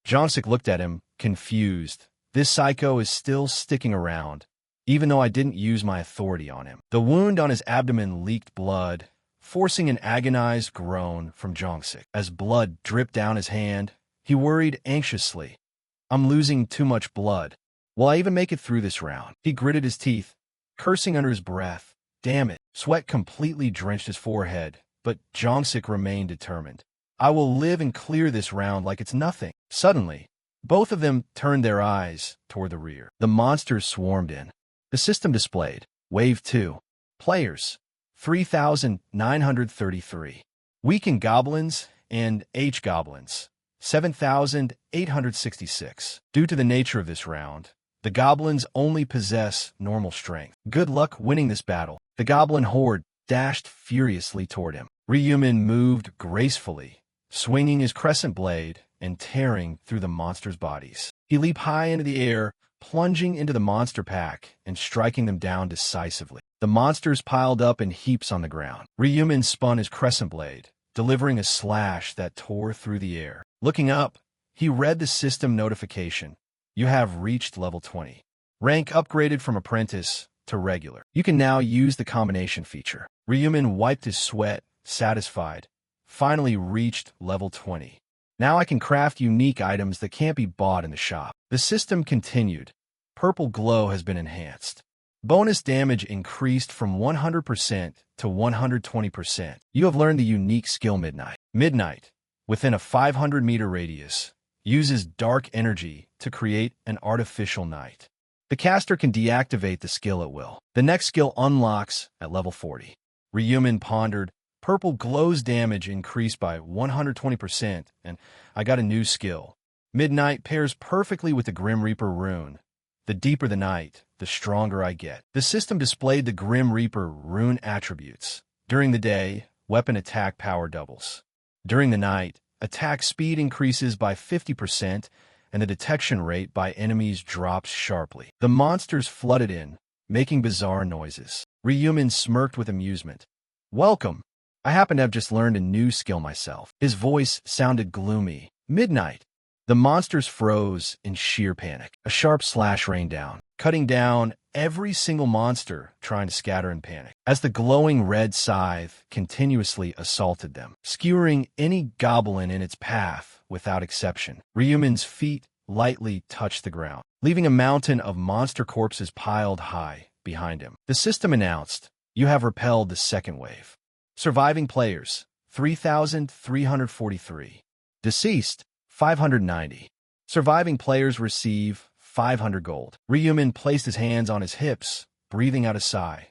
Jongsik looked at him, confused. This psycho is still sticking around, even though I didn't use my authority on him. The wound on his abdomen leaked blood, forcing an agonized groan from Jongsik. As blood dripped down his hand, he worried anxiously. I'm losing too much blood. Will I even make it through this round? He gritted his teeth, cursing under his breath. Damn it. Sweat completely drenched his forehead, but Jongsik remained determined. I will live and clear this round like it's nothing. Suddenly, both of them turned their eyes toward the rear. The monsters swarmed in. The system displayed, Wave 2. Players, 3,933. Weakened goblins and H-goblins, 7,866. Due to the nature of this round, the goblins only possess normal strength. Good luck winning this battle. The goblin horde dashed furiously toward him. Ryumin moved gracefully, swinging his crescent blade and tearing through the monsters' bodies. He leaped high into the air, plunging into the monster pack and striking them down decisively. The monsters piled up in heaps on the ground. Ryumin spun his crescent blade, delivering a slash that tore through the air. Looking up, he read the system notification. You have reached level 20. Rank upgraded from apprentice to regular. You can now use the combination feature. Ryumin wiped his sweat, satisfied. Finally reached level 20. Now I can craft unique items that can't be bought in the shop. The system continued. Purple glow has been enhanced. Bonus damage increased from 100% to 120%. You have learned the unique skill Midnight. Midnight, within a 500-meter radius, uses dark energy to create an artificial night. The caster can deactivate the skill at will. The next skill unlocks at level 40. Ryumin pondered. Purple glow's damage increased by 120%, and I got a new skill, Midnight pairs perfectly with the Grim Reaper rune. The deeper the night, the stronger I get. The system displayed the Grim Reaper rune attributes. During the day, weapon attack power doubles. During the night, attack speed increases by 50% and the detection rate by enemies drops sharply. The monsters flooded in, making bizarre noises. Ryumin smirked with amusement. Welcome. I happen to have just learned a new skill myself. His voice sounded gloomy. Midnight. The monsters froze in sheer panic. A sharp slash rained down, cutting down every single monster trying to scatter in panic, as the glowing red scythe continuously assaulted them, skewering any goblin in its path without exception. Ryumin's feet lightly touched the ground, leaving a mountain of monster corpses piled high behind him. The system announced, "You have repelled the second wave. Surviving players, 3,343. Deceased, 590. Surviving players receive 500 gold." Ryumin placed his hands on his hips, breathing out a sigh.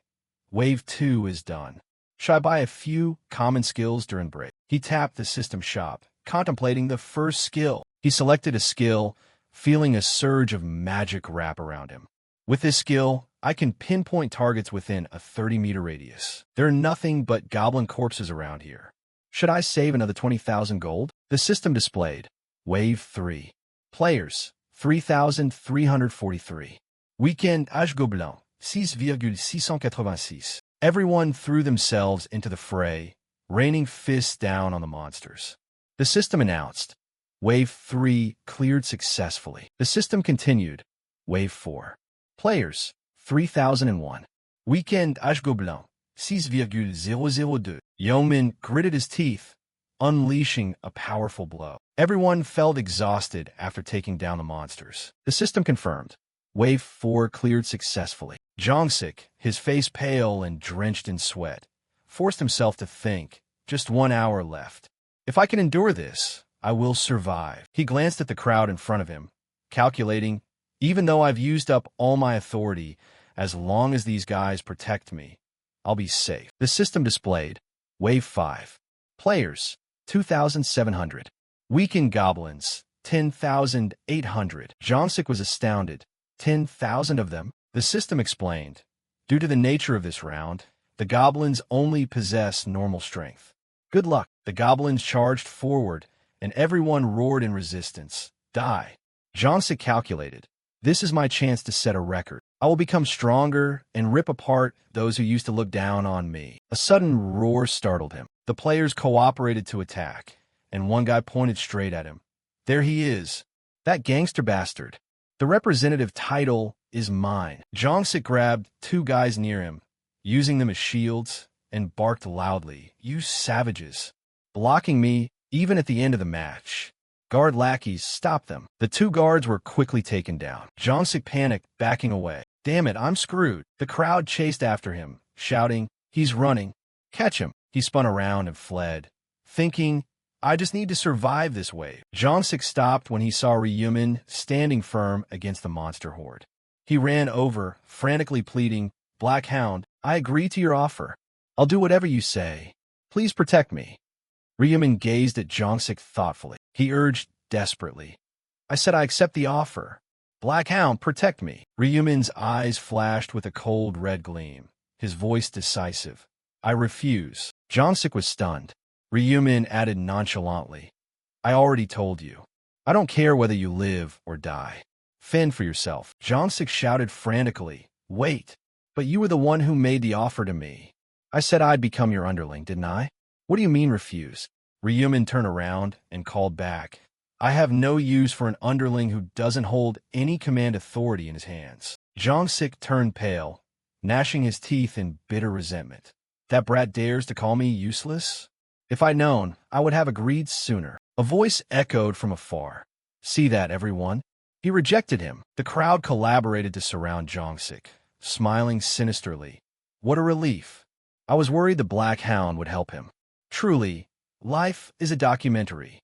Wave 2 is done. Should I buy a few common skills during break? He tapped the system shop, contemplating the first skill. He selected a skill, feeling a surge of magic wrap around him. With this skill, I can pinpoint targets within a 30-meter radius. There are nothing but goblin corpses around here. Should I save another 20,000 gold? The system displayed. Wave 3. Players, 3,343. Weekend Âge Gobelin, 6,686. Everyone threw themselves into the fray, raining fists down on the monsters. The system announced. Wave 3 cleared successfully. The system continued. Wave 4. Players, 3,001. Weekend Âge Gobelin, 6,002. Yeoman gritted his teeth, unleashing a powerful blow. Everyone felt exhausted after taking down the monsters. The system confirmed. Wave 4 cleared successfully. Jongsik, his face pale and drenched in sweat, forced himself to think. Just 1 hour left. If I can endure this, I will survive. He glanced at the crowd in front of him, calculating, even though I've used up all my authority, as long as these guys protect me, I'll be safe. The system displayed. Wave 5. Players, 2,700. Weakened goblins, 10,800. Jongsik was astounded. 10,000 of them? The system explained. Due to the nature of this round, the goblins only possess normal strength. Good luck. The goblins charged forward, and everyone roared in resistance. Die. Jongsik calculated. This is my chance to set a record. I will become stronger and rip apart those who used to look down on me. A sudden roar startled him. The players cooperated to attack, and one guy pointed straight at him. There he is. That gangster bastard. The representative title is mine. Jongsik grabbed 2 guys near him, using them as shields, and barked loudly. You savages. Blocking me, even at the end of the match. Guard lackeys stopped them. The 2 guards were quickly taken down. Jongsik panicked, backing away. Damn it, I'm screwed. The crowd chased after him, shouting, he's running. Catch him. He spun around and fled, thinking, I just need to survive this wave. Jongsik stopped when he saw Ryumin standing firm against the monster horde. He ran over, frantically pleading, Black Hound, I agree to your offer. I'll do whatever you say. Please protect me. Ryumin gazed at Jongsik thoughtfully. He urged desperately. I said I accept the offer. Black Hound, protect me. Ryumin's eyes flashed with a cold red gleam, his voice decisive. I refuse. Jongsik was stunned. Ryumin added nonchalantly. I already told you. I don't care whether you live or die. Fend for yourself. Jongsik shouted frantically. Wait. But you were the one who made the offer to me. I said I'd become your underling, didn't I? What do you mean refuse? Ryumin turned around and called back. I have no use for an underling who doesn't hold any command authority in his hands. Jongsik turned pale, gnashing his teeth in bitter resentment. That brat dares to call me useless? If I'd known, I would have agreed sooner. A voice echoed from afar. See that, everyone? He rejected him. The crowd collaborated to surround Jongsik, smiling sinisterly. What a relief. I was worried the Black Hound would help him. Truly, life is a documentary.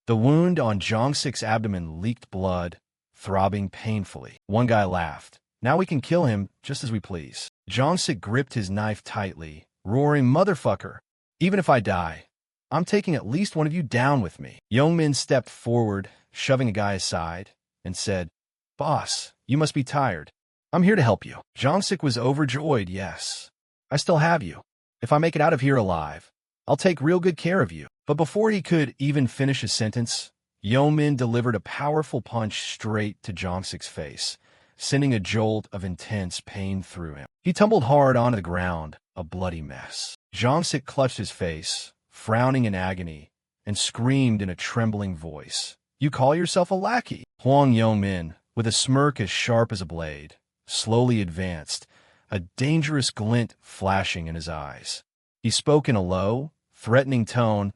The wound on Jongsik's abdomen leaked blood, throbbing painfully. One guy laughed. Now we can kill him just as we please. Jongsik gripped his knife tightly, roaring, Motherfucker! Even if I die, I'm taking at least one of you down with me. Youngmin stepped forward, shoving a guy aside, and said, "Boss, you must be tired. I'm here to help you." Jongsik was overjoyed. "Yes, I still have you. If I make it out of here alive, I'll take real good care of you." But before he could even finish his sentence, Yeomin delivered a powerful punch straight to Jongsik's face, sending a jolt of intense pain through him. He tumbled hard onto the ground, a bloody mess. Jongsik clutched his face, frowning in agony, and screamed in a trembling voice, "You call yourself a lackey?" Huang Yeomin, with a smirk as sharp as a blade, slowly advanced, a dangerous glint flashing in his eyes. He spoke in a low, threatening tone,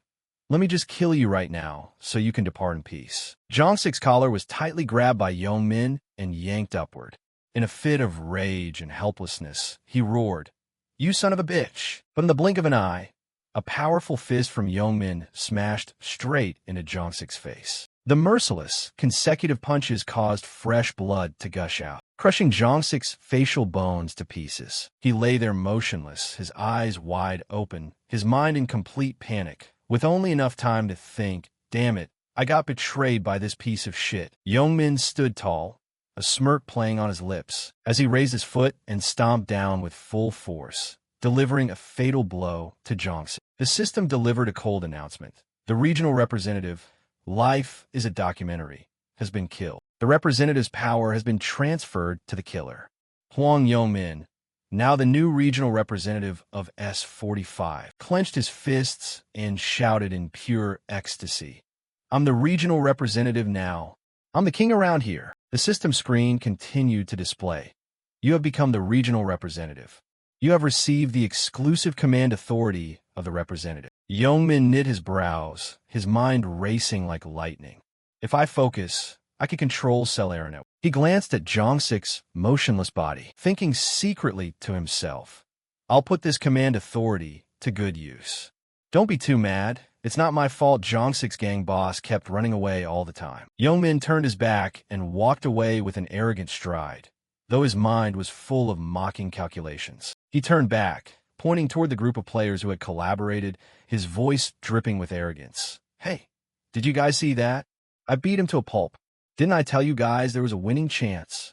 "Let me just kill you right now, so you can depart in peace." Jongsik's collar was tightly grabbed by Yeomin and yanked upward. In a fit of rage and helplessness, he roared, "You son of a bitch!" But in the blink of an eye, a powerful fist from Yeomin smashed straight into Jongsik's face. The merciless, consecutive punches caused fresh blood to gush out, crushing Jongsik's facial bones to pieces. He lay there motionless, his eyes wide open, his mind in complete panic, with only enough time to think, "Damn it, I got betrayed by this piece of shit." Yeomin stood tall, a smirk playing on his lips, as he raised his foot and stomped down with full force, delivering a fatal blow to Jongsik. The system delivered a cold announcement. The regional representative, "Life is a documentary," has been killed. The representative's power has been transferred to the killer. Huang Yeomin, now the new regional representative of S45, clenched his fists and shouted in pure ecstasy, "I'm the regional representative now. I'm the king around here." The system screen continued to display, "You have become the regional representative. You have received the exclusive command authority of the representative." Yeomin knit his brows, his mind racing like lightning. "If I focus, I can control Cell Aeronet." He glanced at Jongsik's motionless body, thinking secretly to himself, "I'll put this command authority to good use." "Don't be too mad. It's not my fault Jongsik's gang boss kept running away all the time." Yeomin turned his back and walked away with an arrogant stride, though his mind was full of mocking calculations. He turned back, pointing toward the group of players who had collaborated, his voice dripping with arrogance. "Hey, did you guys see that? I beat him to a pulp. Didn't I tell you guys there was a winning chance?"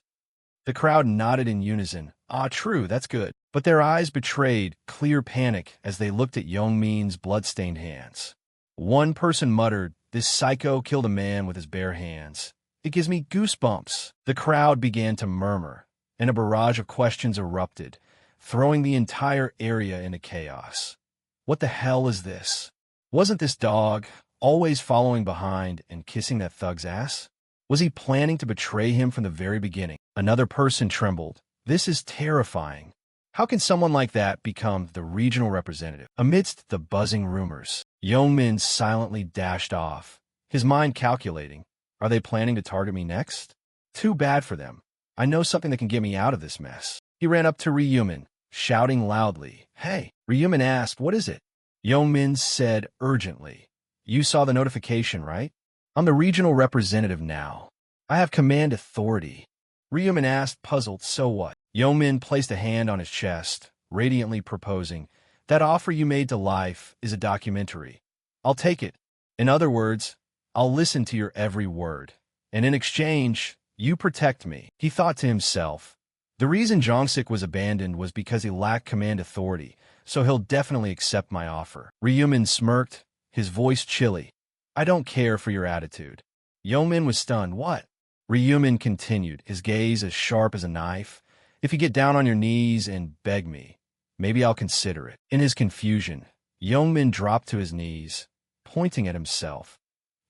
The crowd nodded in unison. "Ah, true, that's good." But their eyes betrayed clear panic as they looked at Yeomin's blood-stained hands. One person muttered, "This psycho killed a man with his bare hands. It gives me goosebumps." The crowd began to murmur, and a barrage of questions erupted, throwing the entire area into chaos. What the hell is this? Wasn't this dog always following behind and kissing that thug's ass? Was he planning to betray him from the very beginning? Another person trembled. "This is terrifying. How can someone like that become the regional representative?" Amidst the buzzing rumors, Yeomin silently dashed off, his mind calculating, "Are they planning to target me next? Too bad for them. I know something that can get me out of this mess." He ran up to Ryumin, shouting loudly, "Hey!" Ryumin asked, "What is it?" Yeomin said urgently, "You saw the notification, right? I'm the regional representative now. I have command authority." Ryumin asked, puzzled, "So what?" Yeomin placed a hand on his chest, radiantly proposing, "That offer you made to life is a documentary. I'll take it. In other words, I'll listen to your every word. And in exchange, you protect me." He thought to himself, the reason Jongsik was abandoned was because he lacked command authority, so he'll definitely accept my offer. Ryumin smirked, his voice chilly. "I don't care for your attitude." Yeomin was stunned. "What?" Ryumin continued, his gaze as sharp as a knife. "If you get down on your knees and beg me, maybe I'll consider it." In his confusion, Yeomin dropped to his knees, pointing at himself.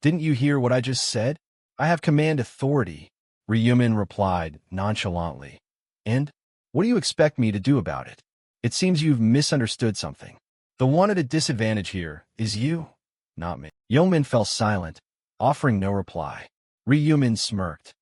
"Didn't you hear what I just said? I have command authority." Ryumin replied nonchalantly. "And? What do you expect me to do about it? It seems you've misunderstood something. The one at a disadvantage here is you, not me." Yeomin fell silent, offering no reply. Ryumin smirked.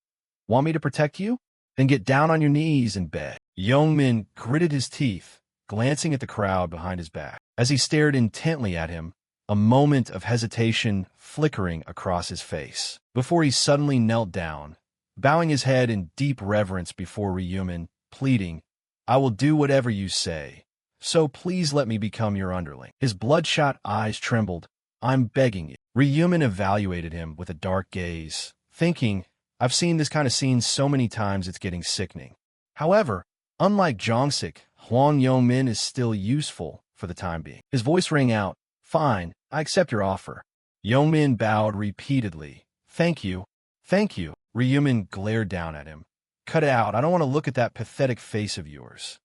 "Want me to protect you? Then get down on your knees and beg." Yeomin gritted his teeth, glancing at the crowd behind his back. As he stared intently at him, a moment of hesitation flickering across his face, before he suddenly knelt down, bowing his head in deep reverence before Ryumin, pleading, "I will do whatever you say, so please let me become your underling." His bloodshot eyes trembled. "I'm begging you." Ryumin evaluated him with a dark gaze, thinking, I've seen this kind of scene so many times it's getting sickening. However, unlike Jongsik, Hwang Yong-min is still useful for the time being. His voice rang out, "Fine, I accept your offer." Yong-min bowed repeatedly. "Thank you. Thank you." Ryumin glared down at him. "Cut it out. I don't want to look at that pathetic face of yours."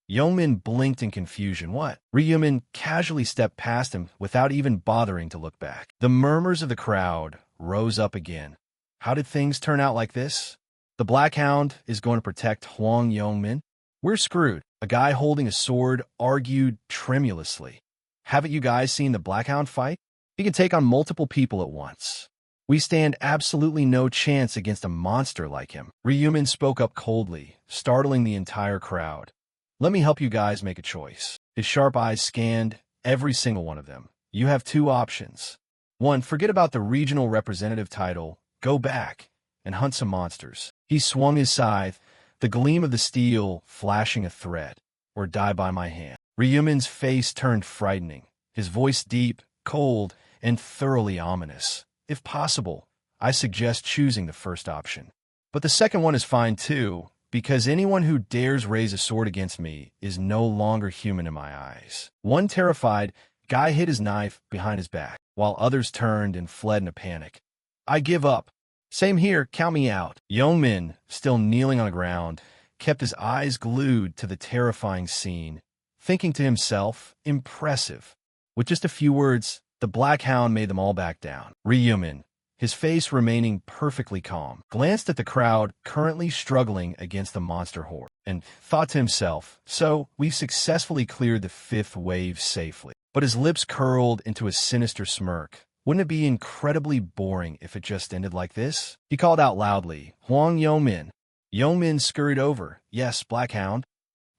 Yong-min blinked in confusion. "What?" Ryumin casually stepped past him without even bothering to look back. The murmurs of the crowd rose up again. How did things turn out like this? The Black Hound is going to protect Hwang Yong-min? We're screwed. A guy holding a sword argued tremulously. Haven't you guys seen the Black Hound fight? He can take on multiple people at once. We stand absolutely no chance against a monster like him. Ryumin spoke up coldly, startling the entire crowd. Let me help you guys make a choice. His sharp eyes scanned every single one of them. You have two options. One, forget about the regional representative title, go back and hunt some monsters. He swung his scythe, the gleam of the steel flashing a threat, or die by my hand. Ryumin's face turned frightening, his voice deep, cold, and thoroughly ominous. If possible, I suggest choosing the first option. But the second one is fine too, because anyone who dares raise a sword against me is no longer human in my eyes. One terrified guy hid his knife behind his back, while others turned and fled in a panic. I give up. Same here, count me out. Yong-min, still kneeling on the ground, kept his eyes glued to the terrifying scene, thinking to himself, impressive. With just a few words, the Black Hound made them all back down. Ryumin, his face remaining perfectly calm, glanced at the crowd currently struggling against the monster horde, and thought to himself, so we've successfully cleared the fifth wave safely. But his lips curled into a sinister smirk. Wouldn't it be incredibly boring if it just ended like this? He called out loudly, Hwang Yong-min. Yong-min scurried over. Yes, Black Hound.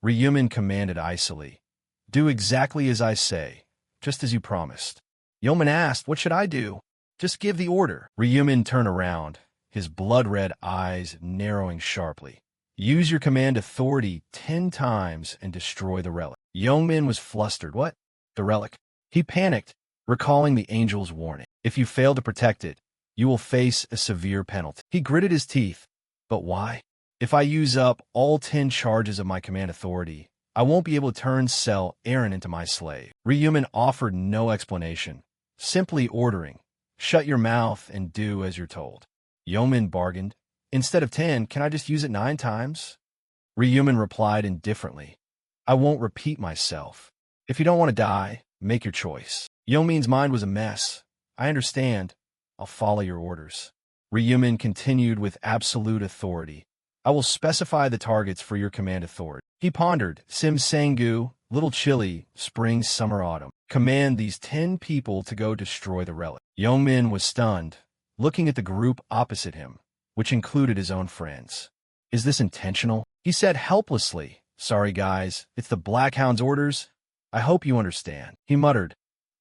Ryumin commanded icily. Do exactly as I say, just as you promised. Yong-min asked, what should I do? Just give the order. Ryumin turned around, his blood-red eyes narrowing sharply. Use your command authority 10 times and destroy the relic. Yong-min was flustered. What? The relic? He panicked, recalling the angel's warning. If you fail to protect it, you will face a severe penalty. He gritted his teeth. But why? If I use up all 10 charges of my command authority, I won't be able to turn Cell Aaron into my slave. Ryumin offered no explanation, simply ordering, shut your mouth and do as you're told. Yong-min bargained. Instead of 10, can I just use it 9 times? Ryumin replied indifferently. I won't repeat myself. If you don't want to die, make your choice. Yong-min's mind was a mess. I understand. I'll follow your orders. Ryumin continued with absolute authority. I will specify the targets for your command authority. He pondered. Sim Sangu, Little Chili, Spring, Summer, Autumn. Command these 10 people to go destroy the relic. Yong-min was stunned, looking at the group opposite him, which included his own friends. Is this intentional? He said helplessly. Sorry, guys. It's the Black Hound's orders. I hope you understand. He muttered.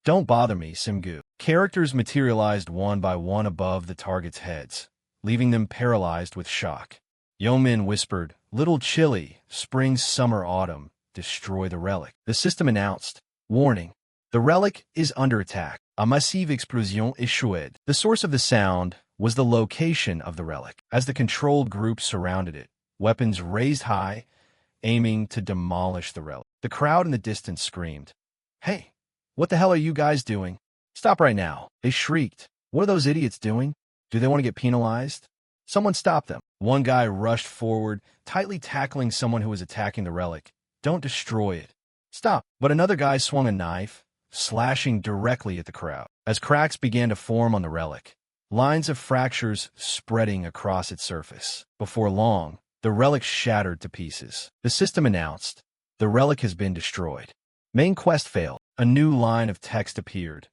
Don't bother me, Simgu. Characters materialized one by one above the target's heads, leaving them paralyzed with shock. Yong-min whispered, Little Chili, Spring, Summer, Autumn, destroy the relic. The system announced, warning, the relic is under attack. A massive explosion échoué. The source of the sound was the location of the relic. As the controlled group surrounded it, weapons raised high, aiming to demolish the relic. The crowd in the distance screamed, Hey, what the hell are you guys doing? Stop right now. They shrieked. What are those idiots doing? Do they want to get penalized? Someone stop them. One guy rushed forward, tightly tackling someone who was attacking the relic. Don't destroy it. Stop. But another guy swung a knife, slashing directly at the crowd. As cracks began to form on the relic, lines of fractures spreading across its surface. Before long, the relic shattered to pieces. The system announced, the relic has been destroyed. Main quest failed. A new line of text appeared.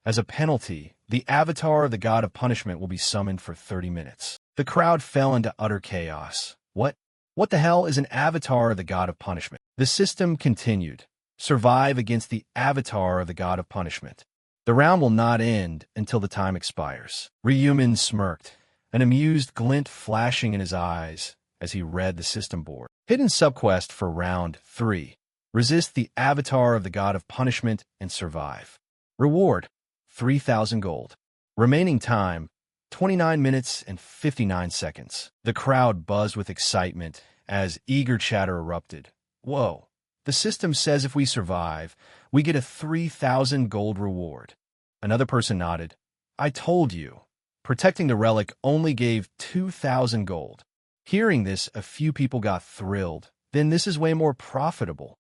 As a penalty, the avatar of the god of punishment will be summoned for 30 minutes. The crowd fell into utter chaos. What? What the hell is an avatar of the god of punishment? The system continued. Survive against the avatar of the god of punishment. The round will not end until the time expires. Ryumin smirked, an amused glint flashing in his eyes as he read the system board. Hidden subquest for round 3. Resist the avatar of the god of punishment and survive. Reward, 3,000 gold. Remaining time, 29 minutes and 59 seconds. The crowd buzzed with excitement as eager chatter erupted. Whoa. The system says if we survive, we get a 3,000 gold reward. Another person nodded. I told you. Protecting the relic only gave 2,000 gold. Hearing this, a few people got thrilled. Then this is way more profitable.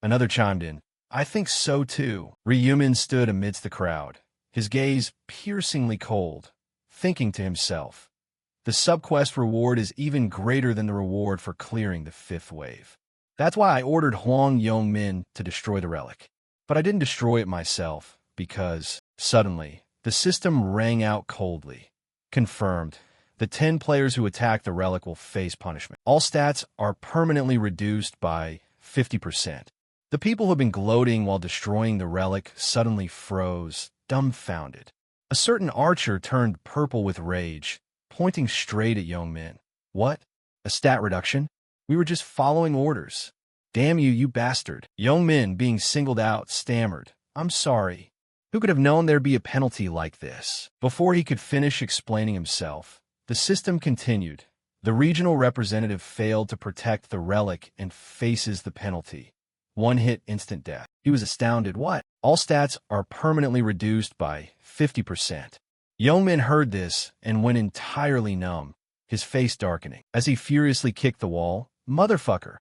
Another chimed in. I think so too. Ryumin stood amidst the crowd, his gaze piercingly cold, thinking to himself, the subquest reward is even greater than the reward for clearing the fifth wave. That's why I ordered Huang Yongmin to destroy the relic. But I didn't destroy it myself, because, suddenly, the system rang out coldly. Confirmed. The 10 players who attack the relic will face punishment. All stats are permanently reduced by 50%. The people who had been gloating while destroying the relic suddenly froze, dumbfounded. A certain archer turned purple with rage, pointing straight at Yongmin. What? A stat reduction? We were just following orders. Damn you, you bastard. Yongmin, being singled out, stammered. I'm sorry. Who could have known there'd be a penalty like this? Before he could finish explaining himself, the system continued. The regional representative failed to protect the relic and faces the penalty. 1 hit, instant death. He was astounded. What? All stats are permanently reduced by 50%. Yongmin heard this and went entirely numb, his face darkening. As he furiously kicked the wall, motherfucker.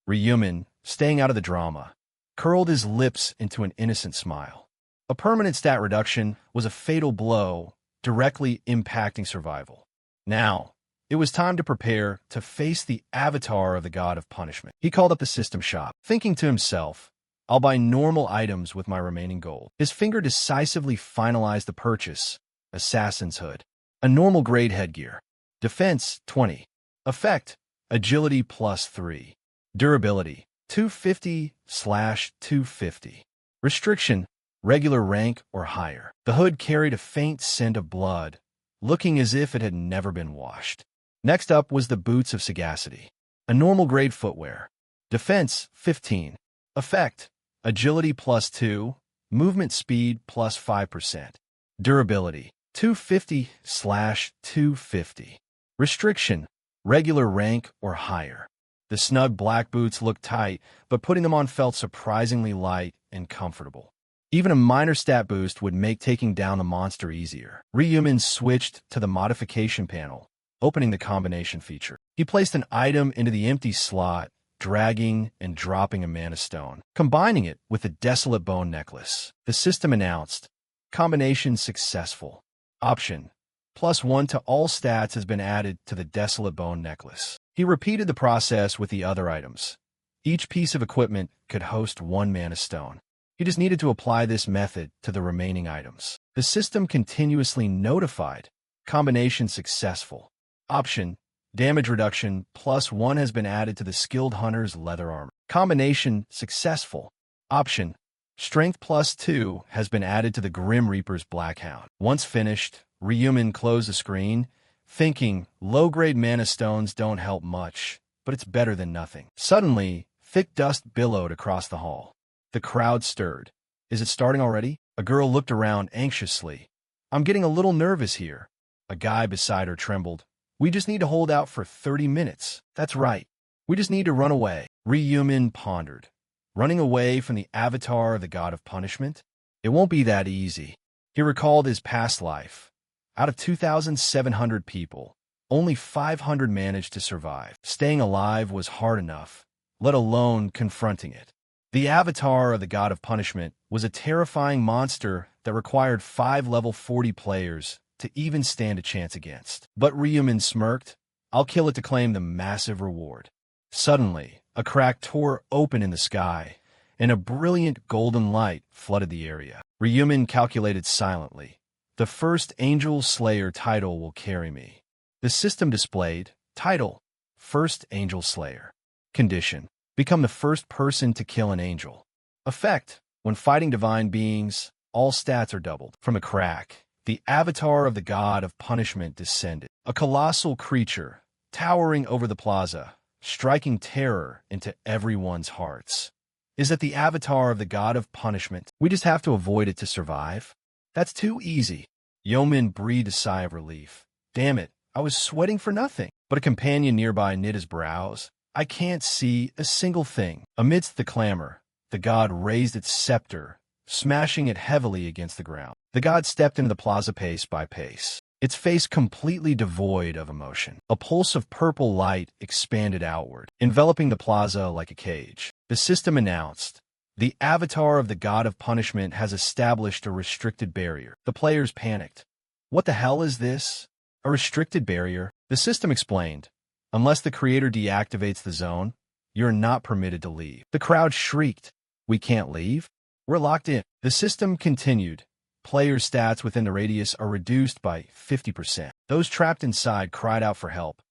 Ryumin, staying out of the drama, curled his lips into an innocent smile. A permanent stat reduction was a fatal blow, directly impacting survival. Now, it was time to prepare to face the avatar of the god of punishment. He called up the system shop, thinking to himself, I'll buy normal items with my remaining gold. His finger decisively finalized the purchase. Assassin's Hood. A normal grade headgear. Defense, 20. Effect, Agility plus 3. Durability, 250/250. Restriction, regular rank or higher. The hood carried a faint scent of blood, looking as if it had never been washed. Next up was the Boots of Sagacity. A normal grade footwear. Defense, 15. Effect, Agility plus 2. Movement speed plus 5%. Durability, 250/250. Restriction, regular rank or higher. The snug black boots looked tight, but putting them on felt surprisingly light and comfortable. Even a minor stat boost would make taking down the monster easier. Ryumin switched to the modification panel, opening the combination feature. He placed an item into the empty slot, dragging and dropping a mana stone, combining it with a desolate bone necklace. The system announced, combination successful. Option, +1 to all stats has been added to the desolate bone necklace. He repeated the process with the other items. Each piece of equipment could host 1 mana stone. He just needed to apply this method to the remaining items. The system continuously notified, combination successful. Option, damage reduction +1 has been added to the skilled hunter's leather armor. Combination successful. Option, strength +2 has been added to the Grim Reaper's Black Hound. Once finished, Ryumin closed the screen, thinking low-grade mana stones don't help much, but it's better than nothing. Suddenly, thick dust billowed across the hall. The crowd stirred. Is it starting already? A girl looked around anxiously. I'm getting a little nervous here. A guy beside her trembled. We just need to hold out for 30 minutes. That's right. We just need to run away. Ryumin pondered. Running away from the avatar of the god of punishment? It won't be that easy. He recalled his past life. Out of 2,700 people, only 500 managed to survive. Staying alive was hard enough, let alone confronting it. The avatar of the god of punishment was a terrifying monster that required 5 level 40 players to even stand a chance against. But Ryumin smirked. I'll kill it to claim the massive reward. Suddenly, a crack tore open in the sky, and a brilliant golden light flooded the area. Ryumin calculated silently. The first Angel Slayer title will carry me. The system displayed, title, First Angel Slayer. Condition, become the first person to kill an angel. Effect, when fighting divine beings, all stats are doubled. From a crack, the avatar of the god of punishment descended. A colossal creature, towering over the plaza, striking terror into everyone's hearts. Is it the avatar of the god of punishment? We just have to avoid it to survive? That's too easy. Yeoman breathed a sigh of relief. Damn it, I was sweating for nothing. But a companion nearby knit his brows. I can't see a single thing. Amidst the clamor, the god raised its scepter, smashing it heavily against the ground. The god stepped into the plaza pace by pace, its face completely devoid of emotion. A pulse of purple light expanded outward, enveloping the plaza like a cage. The system announced, "The avatar of the god of punishment has established a restricted barrier." The players panicked. What the hell is this? A restricted barrier? The system explained, "Unless the creator deactivates the zone, you're not permitted to leave." The crowd shrieked, "We can't leave? We're locked in." The system continued, "Player stats within the radius are reduced by 50%. Those trapped inside cried out for help.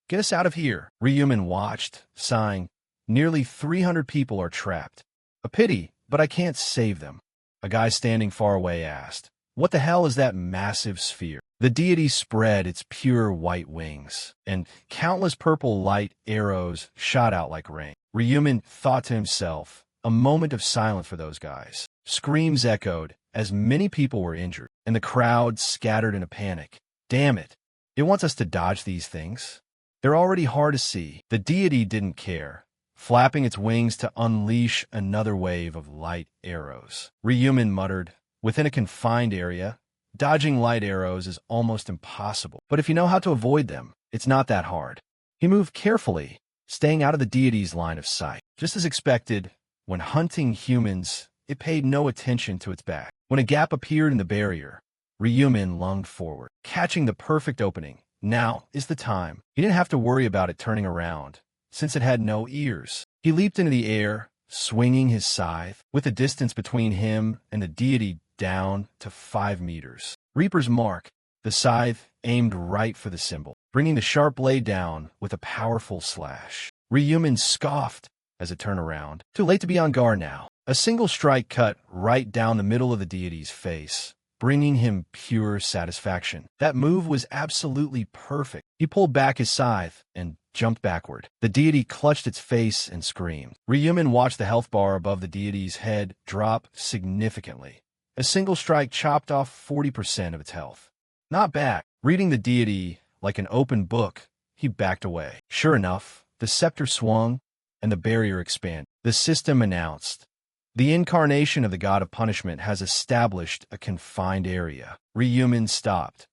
Get us out of here." Ryuman watched, sighing. Nearly 300 people are trapped. A pity, but I can't save them. A guy standing far away asked, "What the hell is that massive sphere?" The deity spread its pure white wings, and countless purple light arrows shot out like rain. Ryuman thought to himself, a moment of silence for those guys. Screams echoed, as many people were injured, and the crowd scattered in a panic. Damn it! It wants us to dodge these things. They're already hard to see. The deity didn't care, flapping its wings to unleash another wave of light arrows. Ryuman muttered, "Within a confined area, dodging light arrows is almost impossible. But if you know how to avoid them, it's not that hard." He moved carefully, staying out of the deity's line of sight. Just as expected, when hunting humans, it paid no attention to its back. When a gap appeared in the barrier, Ryuman lunged forward, catching the perfect opening. Now is the time. He didn't have to worry about it turning around, since it had no ears. He leaped into the air, swinging his scythe, with the distance between him and the deity down to 5 meters. Reaper's Mark, the scythe aimed right for the symbol, bringing the sharp blade down with a powerful slash. Ryuman scoffed as it turned around. Too late to be on guard now. A single strike cut right down the middle of the deity's face, bringing him pure satisfaction. That move was absolutely perfect. He pulled back his scythe and jumped backward. The deity clutched its face and screamed. Ryuman watched the health bar above the deity's head drop significantly. A single strike chopped off 40% of its health. Not bad. Reading the deity like an open book, he backed away. Sure enough, the scepter swung and the barrier expanded. The system announced, "The incarnation of the god of punishment has established a confined area." Ryuman stopped.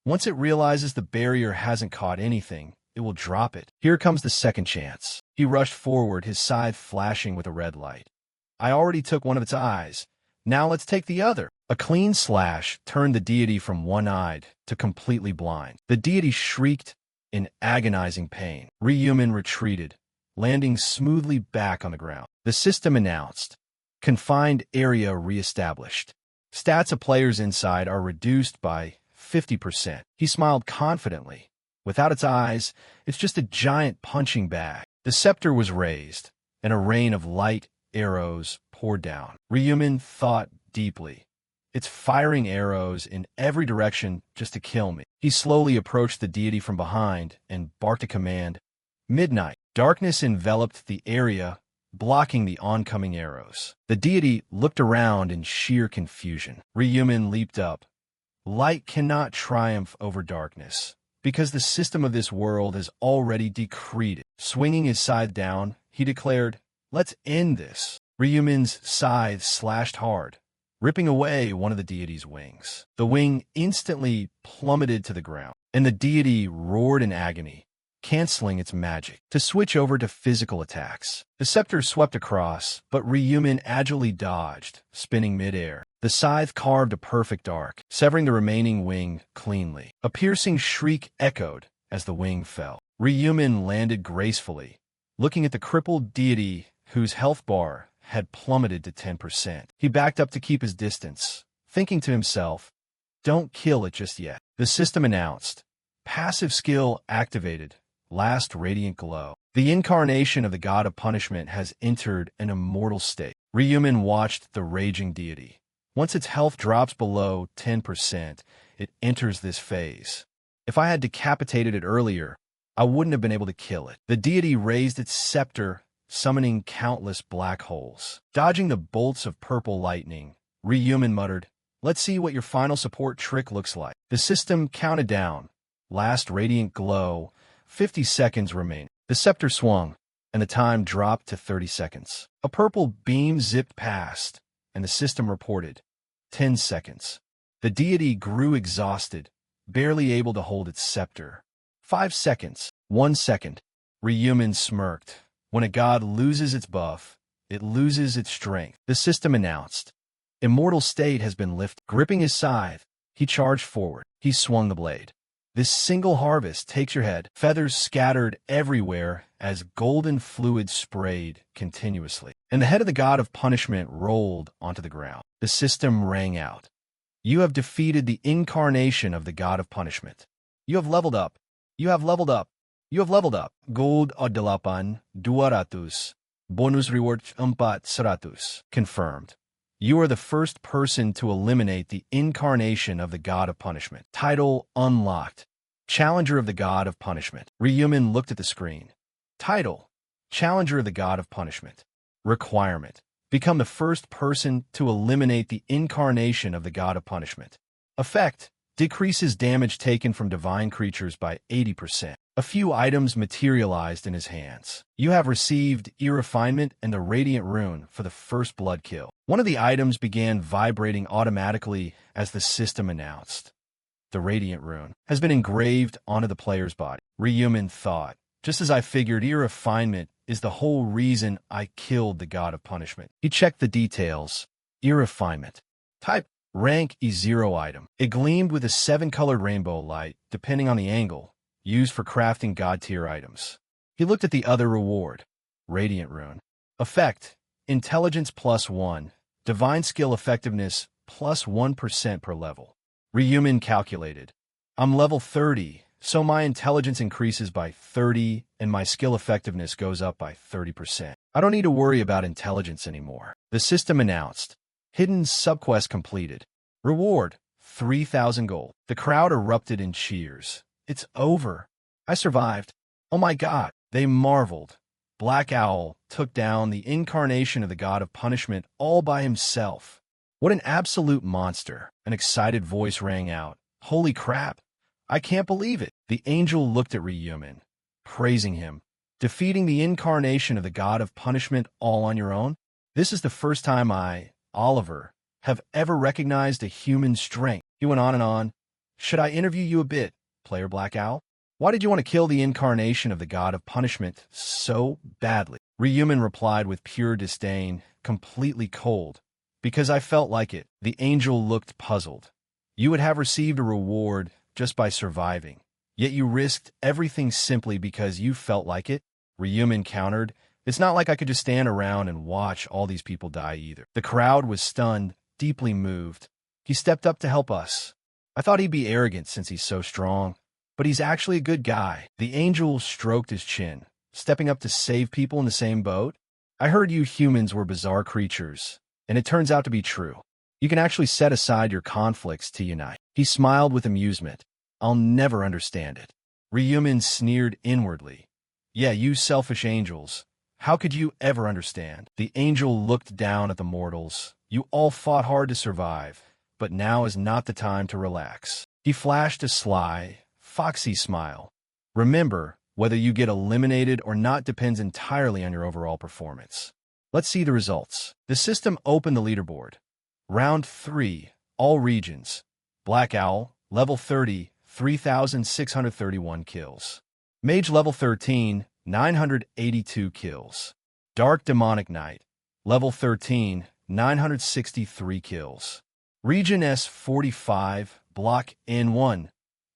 Once it realizes the barrier hasn't caught anything, it will drop it. Here comes the second chance. He rushed forward, his scythe flashing with a red light. "I already took one of its eyes. Now let's take the other." A clean slash turned the deity from one-eyed to completely blind. The deity shrieked in agonizing pain. Ryuman retreated, landing smoothly back on the ground. The system announced, "Confined area reestablished. Stats of players inside are reduced by 50%. He smiled confidently. Without its eyes, it's just a giant punching bag. The scepter was raised, and a rain of light arrows poured down. Ryuman thought deeply. It's firing arrows in every direction just to kill me. He slowly approached the deity from behind and barked a command. Midnight. Darkness enveloped the area, blocking the oncoming arrows. The deity looked around in sheer confusion. Ryuman leaped up. Light cannot triumph over darkness, because the system of this world has already decreed it. Swinging his scythe down, he declared, "Let's end this." Ryuman's scythe slashed hard, ripping away one of the deity's wings. The wing instantly plummeted to the ground, and the deity roared in agony, canceling its magic, to switch over to physical attacks. The scepter swept across, but Ryuman agilely dodged, spinning midair. The scythe carved a perfect arc, severing the remaining wing cleanly. A piercing shriek echoed as the wing fell. Ryuman landed gracefully, looking at the crippled deity whose health bar had plummeted to 10%. He backed up to keep his distance, thinking to himself, "Don't kill it just yet." The system announced, "Passive skill activated. Last radiant glow." The incarnation of the god of punishment has entered an immortal state. Ryuman watched the raging deity. Once its health drops below 10%, it enters this phase. If I had decapitated it earlier, I wouldn't have been able to kill it. The deity raised its scepter, summoning countless black holes. Dodging the bolts of purple lightning, Ryuman muttered, Let's see what your final support trick looks like. The system counted down. Last radiant glow. 50 seconds remain. The scepter swung, and the time dropped to 30 seconds. A purple beam zipped past, and the system reported 10 seconds. The deity grew exhausted, barely able to hold its scepter. 5 seconds. 1 second. Ryumin smirked. When a god loses its buff, it loses its strength. The system announced. Immortal state has been lifted. Gripping his scythe, he charged forward. He swung the blade. This single harvest takes your head. Feathers scattered everywhere as golden fluid sprayed continuously. And the head of the god of punishment rolled onto the ground. The system rang out. You have defeated the incarnation of the god of punishment. You have leveled up. You have leveled up. You have leveled up. Gold adelapan 200. Bonus reward 400. Confirmed. You are the first person to eliminate the incarnation of the god of punishment. Title unlocked. Challenger of the god of punishment. Ryumin looked at the screen. Title: Challenger of the god of punishment. Requirement: become the first person to eliminate the incarnation of the god of punishment. Effect: decreases damage taken from divine creatures by 80%. A few items materialized in his hands. You have received E-Refinement and the Radiant Rune for the first blood kill. One of the items began vibrating automatically as the system announced. The Radiant Rune has been engraved onto the player's body. Ryumin thought, just as I figured, E-Refinement is the whole reason I killed the god of punishment. He checked the details. E-Refinement. Type: rank E0 item. It gleamed with a 7-colored rainbow light, depending on the angle, used for crafting god-tier items. He looked at the other reward. Radiant Rune. Effect: Intelligence +1. Divine Skill Effectiveness +1% per level. Ryumin calculated. I'm level 30, so my intelligence increases by 30 and my skill effectiveness goes up by 30%. I don't need to worry about intelligence anymore. The system announced. Hidden subquest completed. Reward: 3,000 gold. The crowd erupted in cheers. It's over. I survived. Oh my god, they marveled. Black Owl took down the incarnation of the god of punishment all by himself. What an absolute monster. An excited voice rang out. Holy crap. I can't believe it. The angel looked at Ryumin, praising him. Defeating the incarnation of the god of punishment all on your own? This is the first time I, Oliver, have ever recognized a human strength. He went on and on. Should I interview you a bit, player Black Owl? Why did you want to kill the incarnation of the god of punishment so badly? Ryumin replied with pure disdain, completely cold. Because I felt like it. The angel looked puzzled. You would have received a reward just by surviving, yet you risked everything simply because you felt like it? Ryumin countered. It's not like I could just stand around and watch all these people die either. The crowd was stunned, deeply moved. He stepped up to help us. I thought he'd be arrogant since he's so strong, but he's actually a good guy. The angel stroked his chin, stepping up to save people in the same boat. I heard you humans were bizarre creatures, and it turns out to be true. You can actually set aside your conflicts to unite. He smiled with amusement. I'll never understand it. Ryumin sneered inwardly. Yeah, you selfish angels. How could you ever understand? The angel looked down at the mortals. You all fought hard to survive, but now is not the time to relax. He flashed a sly, foxy smile. Remember, whether you get eliminated or not depends entirely on your overall performance. Let's see the results. The system opened the leaderboard. Round 3, all regions. Black Owl, level 30, 3,631 kills. Mage level 13, 982 kills. Dark Demonic Knight, level 13, 963 kills. Region S45, Block N1,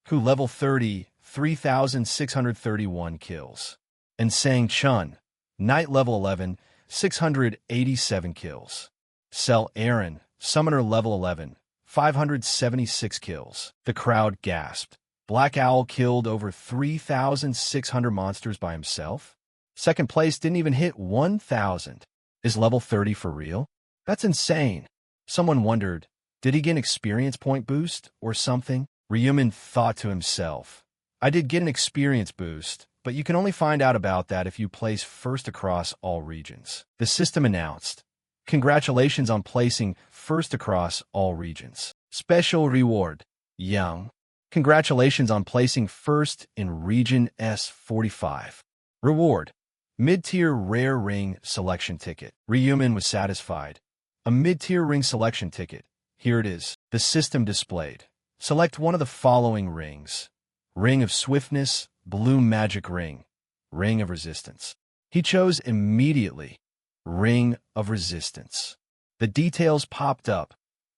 who level 30, 3,631 kills. And Sang Chun, Knight level 11, 687 kills. Cell Aaron, Summoner level 11, 576 kills. The crowd gasped. Black Owl killed over 3,600 monsters by himself? Second place didn't even hit 1,000. Is level 30 for real? That's insane. Someone wondered, did he get an experience point boost or something? Ryumin thought to himself. I did get an experience boost, but you can only find out about that if you place first across all regions. The system announced. Congratulations on placing first across all regions. Special reward. Young. Congratulations on placing first in Region S45. Reward. Mid-tier rare ring selection ticket. Ryumin was satisfied. A mid-tier ring selection ticket. Here it is. The system displayed. Select one of the following rings. Ring of Swiftness, Blue Magic Ring, Ring of Resistance. He chose immediately. Ring of Resistance. The details popped up.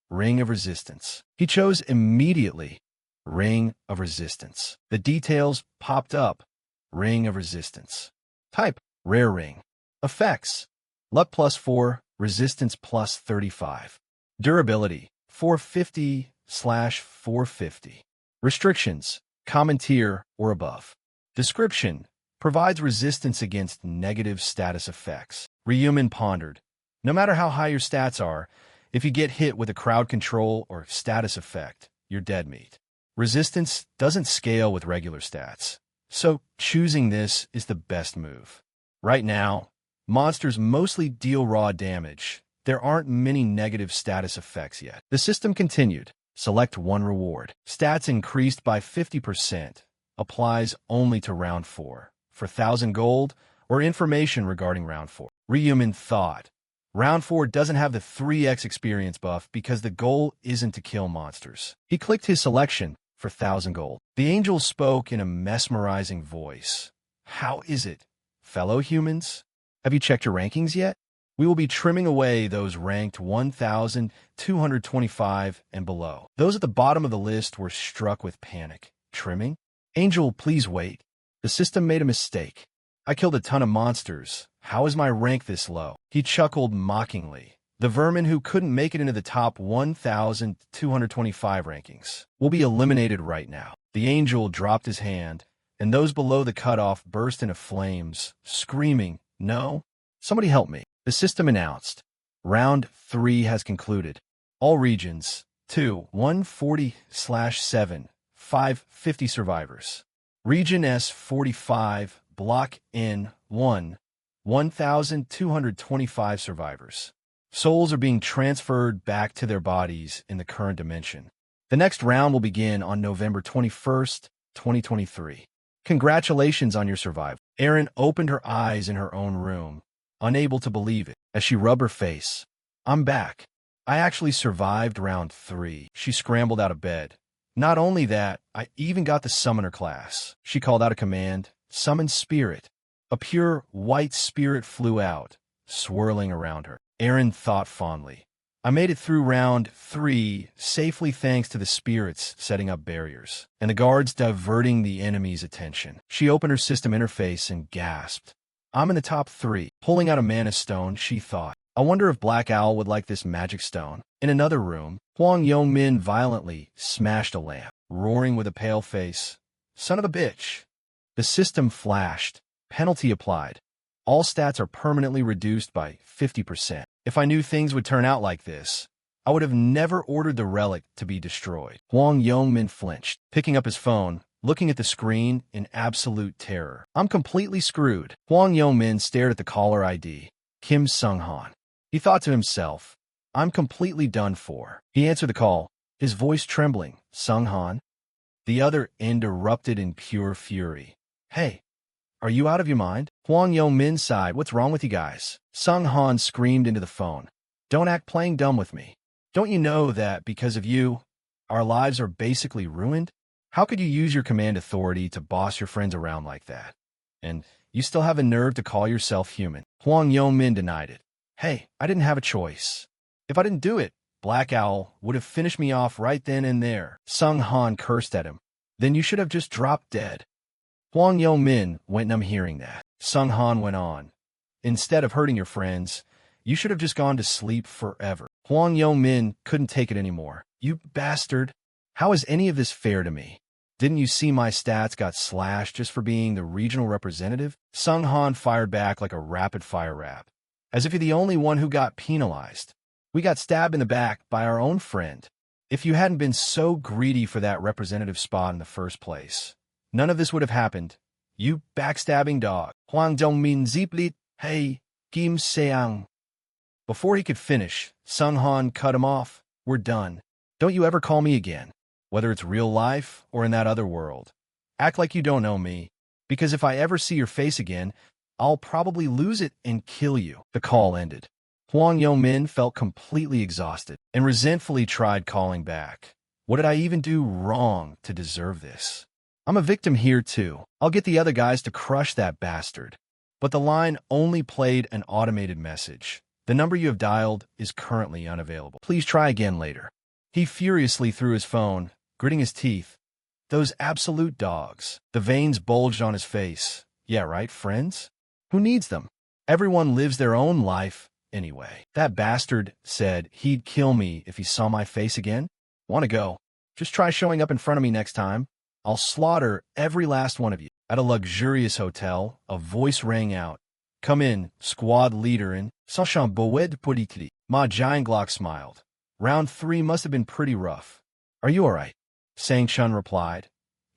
Ring of Resistance. He chose immediately. Ring of Resistance. The details popped up. Ring of Resistance. Type. Rare ring. Effects. Luck +4, resistance +35. Durability. 450/450. Restrictions. Common tier or above. Description. Provides resistance against negative status effects. Ryumin pondered. No matter how high your stats are, if you get hit with a crowd control or status effect, you're dead meat. Resistance doesn't scale with regular stats, so choosing this is the best move. Right now, monsters mostly deal raw damage. There aren't many negative status effects yet. The system continued. Select one reward. Stats increased by 50%. Applies only to round 4. For 1,000 gold or information regarding round 4. Ryumin thought. Round 4 doesn't have the 3x experience buff because the goal isn't to kill monsters. He clicked his selection for 1,000 gold. The angel spoke in a mesmerizing voice. How is it, fellow humans? Have you checked your rankings yet? We will be trimming away those ranked 1,225 and below. Those at the bottom of the list were struck with panic. Trimming? Angel, please wait. The system made a mistake. I killed a ton of monsters. How is my rank this low? He chuckled mockingly. The vermin who couldn't make it into the top 1,225 rankings will be eliminated right now. The angel dropped his hand, and those below the cutoff burst into flames, screaming, "No! Somebody help me." The system announced. Round 3 has concluded. All regions, 140/7, 550 survivors. Region S45, Block N1, 1,225 survivors. Souls are being transferred back to their bodies in the current dimension. The next round will begin on November 21st, 2023. Congratulations on your survival. Erin opened her eyes in her own room, unable to believe it, as she rubbed her face. I'm back. I actually survived round 3. She scrambled out of bed. Not only that, I even got the summoner class. She called out a command, Summon Spirit. A pure white spirit flew out, swirling around her. Erin thought fondly. I made it through round 3 safely thanks to the spirits setting up barriers, and the guards diverting the enemy's attention. She opened her system interface and gasped. I'm in the top 3. Pulling out a mana stone, she thought. I wonder if Black Owl would like this magic stone. In another room, Huang Yongmin violently smashed a lamp, roaring with a pale face. Son of a bitch. The system flashed. Penalty applied. All stats are permanently reduced by 50%. If I knew things would turn out like this, I would have never ordered the relic to be destroyed. Huang Yongmin flinched, picking up his phone, looking at the screen in absolute terror. I'm completely screwed. Huang Yongmin stared at the caller ID, Kim Sung-han. He thought to himself, I'm completely done for. He answered the call, his voice trembling. Sung-han? The other end erupted in pure fury. Hey, are you out of your mind? Huang Yongmin sighed. What's wrong with you guys? Sung-han screamed into the phone. Don't act playing dumb with me. Don't you know that because of you, our lives are basically ruined? How could you use your command authority to boss your friends around like that? And you still have a nerve to call yourself human. Huang Yongmin denied it. Hey, I didn't have a choice. If I didn't do it, Black Owl would have finished me off right then and there. Sung-han cursed at him. Then you should have just dropped dead. Huang Yongmin went numb hearing that. Sung-han went on. Instead of hurting your friends, you should have just gone to sleep forever. Huang Yongmin couldn't take it anymore. You bastard. How is any of this fair to me? Didn't you see my stats got slashed just for being the regional representative? Sung-han fired back like a rapid-fire rap, as if you're the only one who got penalized. We got stabbed in the back by our own friend. If you hadn't been so greedy for that representative spot in the first place, none of this would have happened. You backstabbing dog. Huang Dongmin ziplit, hey, Kim Seang. Before he could finish, Sung Han cut him off. We're done. Don't you ever call me again, whether it's real life or in that other world. Act like you don't know me, because if I ever see your face again, I'll probably lose it and kill you. The call ended. Huang Yongmin felt completely exhausted and resentfully tried calling back. What did I even do wrong to deserve this? I'm a victim here too. I'll get the other guys to crush that bastard. But the line only played an automated message. The number you have dialed is currently unavailable. Please try again later. He furiously threw his phone, gritting his teeth. Those absolute dogs. The veins bulged on his face. Yeah, right, friends? Who needs them? Everyone lives their own life anyway. That bastard said he'd kill me if he saw my face again. Want to go? Just try showing up in front of me next time. I'll slaughter every last one of you. At a luxurious hotel, a voice rang out. Come in, squad leader in Sachin Boed Poditli. Ma Jianglok smiled. Round 3 must have been pretty rough. Are you all right? Sang Chun replied.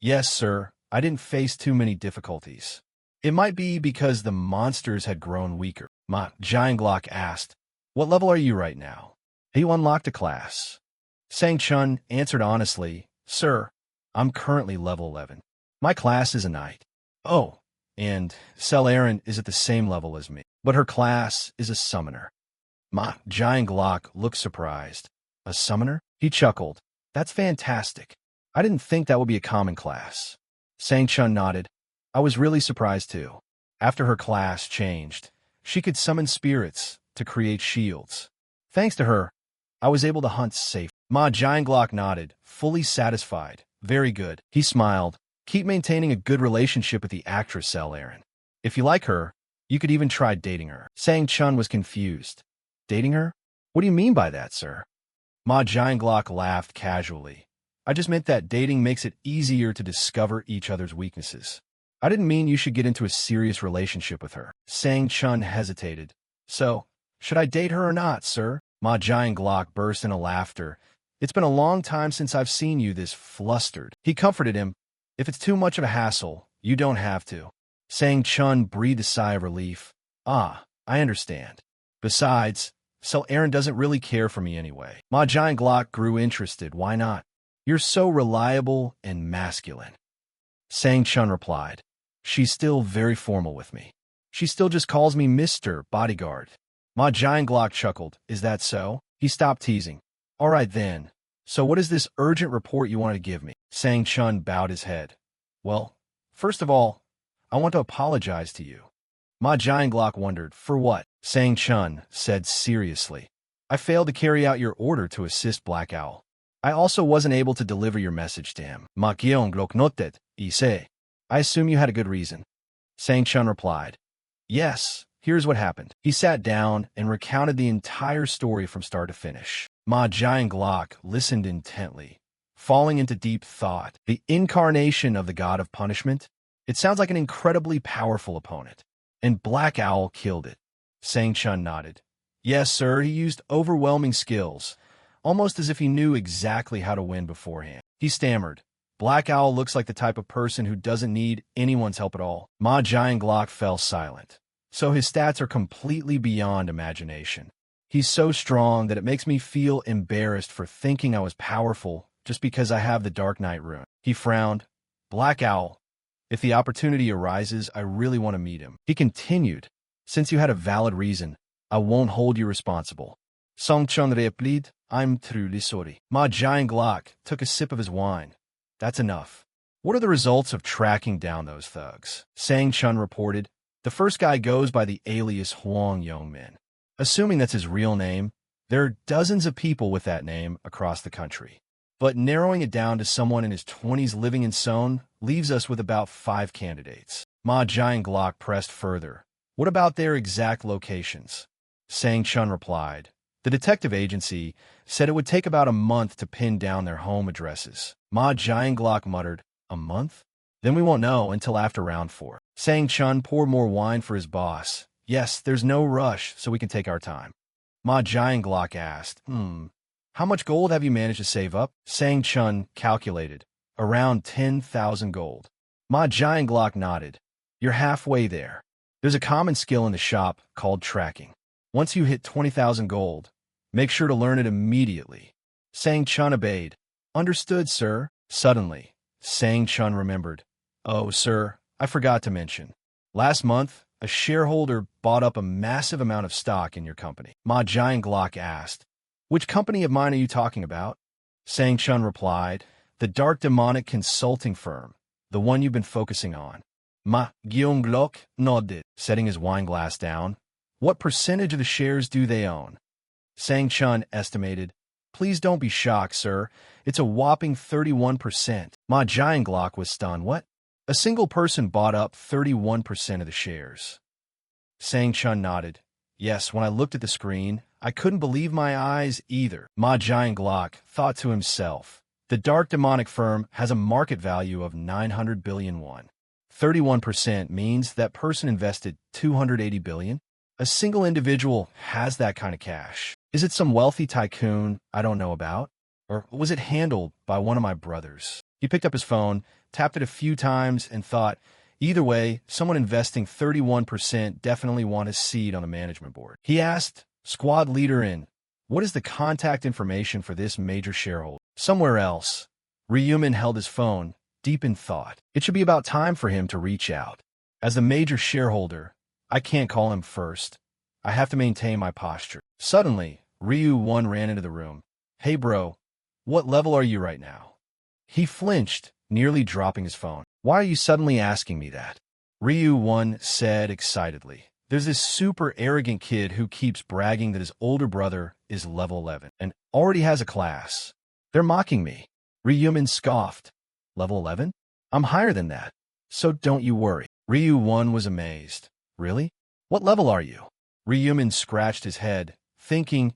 Yes, sir. I didn't face too many difficulties. It might be because the monsters had grown weaker. Ma Jianglok asked. What level are you right now? You unlocked a class. Sang Chun answered honestly. Sir, I'm currently level 11. My class is a knight. Oh, and Sel Aaron is at the same level as me, but her class is a summoner. Ma Jianglok looked surprised. A summoner? He chuckled. That's fantastic. I didn't think that would be a common class. Sang Chun nodded. I was really surprised too. After her class changed, she could summon spirits to create shields. Thanks to her, I was able to hunt safe. Ma Jianglok nodded, fully satisfied. Very good. He smiled. Keep maintaining a good relationship with the actress Sel Aaron. If you like her, you could even try dating her. Sang Chun was confused. Dating her? What do you mean by that, sir? Ma Jianglok laughed casually. I just meant that dating makes it easier to discover each other's weaknesses. I didn't mean you should get into a serious relationship with her. Sang Chun hesitated. So, should I date her or not, sir? Ma Jianglok burst into laughter. It's been a long time since I've seen you this flustered. He comforted him. If it's too much of a hassle, you don't have to. Sang Chun breathed a sigh of relief. Ah, I understand. Besides, Sel Aaron doesn't really care for me anyway. Ma Jianglok grew interested. Why not? You're so reliable and masculine. Sang Chun replied. She's still very formal with me. She still just calls me Mr. Bodyguard. Ma Jianglok chuckled. Is that so? He stopped teasing. All right then. So what is this urgent report you wanted to give me? Sang Chun bowed his head. Well, first of all, I want to apologize to you. Ma Jianglok wondered, for what? Sang Chun said seriously. I failed to carry out your order to assist Black Owl. I also wasn't able to deliver your message to him. Ma Jianglok noted, I assume you had a good reason. Sang Chun replied. Yes, here's what happened. He sat down and recounted the entire story from start to finish. Ma Jianglok listened intently, falling into deep thought. The incarnation of the god of punishment? It sounds like an incredibly powerful opponent. And Black Owl killed it. Sang Chun nodded. Yes, sir, he used overwhelming skills, almost as if he knew exactly how to win beforehand. He stammered. Black Owl looks like the type of person who doesn't need anyone's help at all. Ma Jianglok fell silent. So his stats are completely beyond imagination. He's so strong that it makes me feel embarrassed for thinking I was powerful just because I have the Dark Knight rune. He frowned. Black Owl, if the opportunity arises, I really want to meet him. He continued. Since you had a valid reason, I won't hold you responsible. Sang Chun replied, I'm truly sorry. Ma Jianglok took a sip of his wine. That's enough. What are the results of tracking down those thugs? Sang Chun reported. The first guy goes by the alias Huang Yongmin. Assuming that's his real name, there are dozens of people with that name across the country. But narrowing it down to someone in his 20s living in Seoul leaves us with about 5 candidates. Ma Jianglok pressed further. What about their exact locations? Sang Chun replied. The detective agency said it would take about a month to pin down their home addresses. Ma Jianglok muttered, a month? Then we won't know until after round 4. Sang Chun poured more wine for his boss. Yes, there's no rush, so we can take our time. Ma Jianglok asked, how much gold have you managed to save up? Sang Chun calculated. Around 10,000 gold. Ma Jianglok nodded. You're halfway there. There's a common skill in the shop called tracking. Once you hit 20,000 gold, make sure to learn it immediately. Sang Chun obeyed. Understood, sir. Suddenly, Sang Chun remembered. Oh, sir, I forgot to mention. Last month, a shareholder bought up a massive amount of stock in your company. Ma Giant Glock asked, which company of mine are you talking about? Sang Chun replied, the dark demonic consulting firm, the one you've been focusing on. Ma Giong Glock nodded, setting his wine glass down. What percentage of the shares do they own? Sang Chun estimated. Please don't be shocked, sir. It's a whopping 31%. Ma Giant Glock was stunned. What? A single person bought up 31% of the shares. Sang Chun nodded. Yes, when I looked at the screen, I couldn't believe my eyes either. Ma Giant Glock thought to himself. The dark demonic firm has a market value of 900 billion won. 31% means that person invested 280 billion. A single individual has that kind of cash. Is it some wealthy tycoon I don't know about? Or was it handled by one of my brothers? He picked up his phone, tapped it a few times, and thought, either way, someone investing 31% definitely want a seat on the management board. He asked, squad leader in, what is the contact information for this major shareholder? Somewhere else. Ryumin held his phone, deep in thought. It should be about time for him to reach out. As the major shareholder, I can't call him first. I have to maintain my posture. Suddenly, Ryu-1 ran into the room. Hey bro, what level are you right now? He flinched, nearly dropping his phone. Why are you suddenly asking me that? Ryu-1 said excitedly. There's this super arrogant kid who keeps bragging that his older brother is level 11 and already has a class. They're mocking me. Ryumin scoffed. Level 11? I'm higher than that. So don't you worry. Ryu-1 was amazed. Really? What level are you? Ryumin scratched his head, thinking,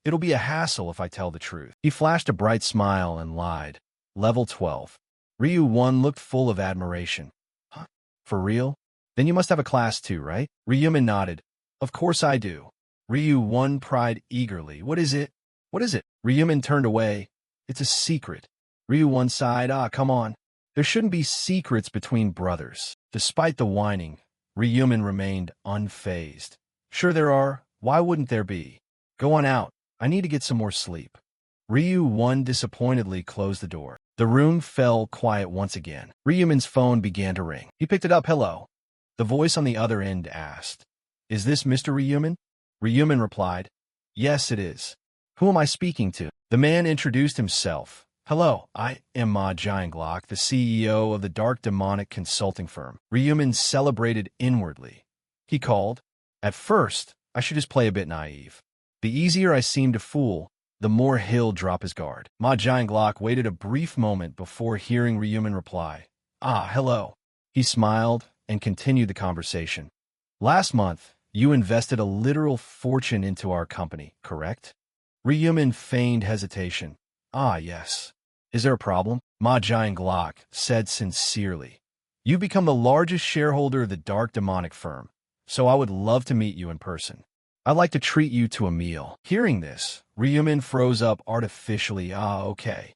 it'll be a hassle if I tell the truth. He flashed a bright smile and lied. Level 12. Ryu-1 looked full of admiration. Huh? For real? Then you must have a class too, right? Ryumin nodded. Of course I do. Ryu-1 pried eagerly. What is it? What is it? Ryumin turned away. It's a secret. Ryu-1 sighed. Come on. There shouldn't be secrets between brothers. Despite the whining, Ryumin remained unfazed. Sure there are. Why wouldn't there be? Go on out. I need to get some more sleep. Ryu-1 disappointedly closed the door. The room fell quiet once again. Ryumin's phone began to ring. He picked it up. Hello. The voice on the other end asked, is this Mr. Ryumin? Ryumin replied, yes, it is. Who am I speaking to? The man introduced himself. Hello, I am Ma Giant Glock, the CEO of the dark demonic consulting firm. Ryumin celebrated inwardly. He called. At first, I should just play a bit naive. The easier I seem to fool, the more he'll drop his guard. Ma Giant Glock waited a brief moment before hearing Ryumin reply. Hello. He smiled and continued the conversation. Last month, you invested a literal fortune into our company, correct? Ryumin feigned hesitation. Yes. Is there a problem? Ma Giant Glock said sincerely. You've become the largest shareholder of the dark demonic firm, so I would love to meet you in person. I'd like to treat you to a meal. Hearing this, Ryumin froze up artificially. Okay.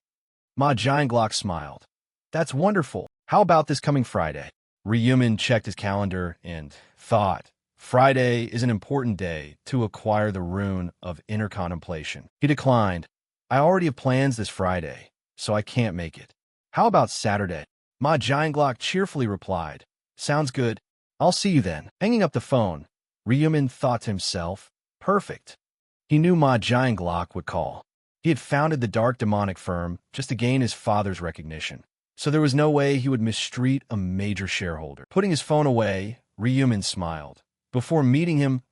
Ma Giant Glock smiled. That's wonderful. How about this coming Friday? Ryumin checked his calendar and thought, Friday is an important day to acquire the rune of inner contemplation. He declined. I already have plans this Friday, so I can't make it. How about Saturday? Ma Giant Glock cheerfully replied. Sounds good. I'll see you then. Hanging up the phone, Ryumin thought to himself, perfect. He knew Ma Giant Glock would call. He had founded the dark demonic firm just to gain his father's recognition, so there was no way he would mistreat a major shareholder. Putting his phone away, Ryumin smiled. Before meeting him,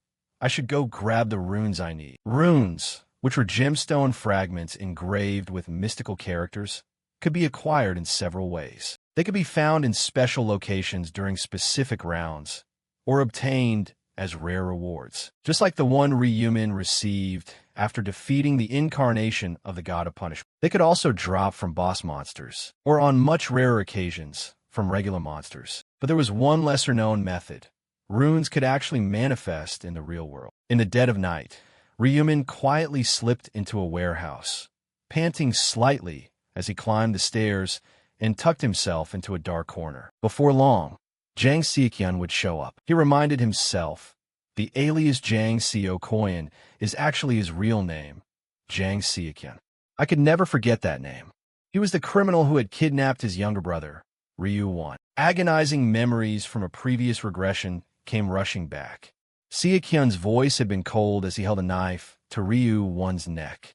I should go grab the runes I need. Runes, which were gemstone fragments engraved with mystical characters, could be acquired in several ways. They could be found in special locations during specific rounds, or obtained as rare rewards, just like the one Ryumin received after defeating the incarnation of the god of punishment. They could also drop from boss monsters, or on much rarer occasions, from regular monsters. But there was one lesser-known method. Runes could actually manifest in the real world. In the dead of night, Ryumin quietly slipped into a warehouse, panting slightly as he climbed the stairs and tucked himself into a dark corner. Before long, Jang Seokyeon would show up. He reminded himself, The alias Jang Seo Koyan is actually his real name, Jang Seokyeon. I could never forget that name. He was the criminal who had kidnapped his younger brother, Ryu-won. Agonizing memories from a previous regression came rushing back. Seokyeon's voice had been cold as he held a knife to Ryu-won's neck.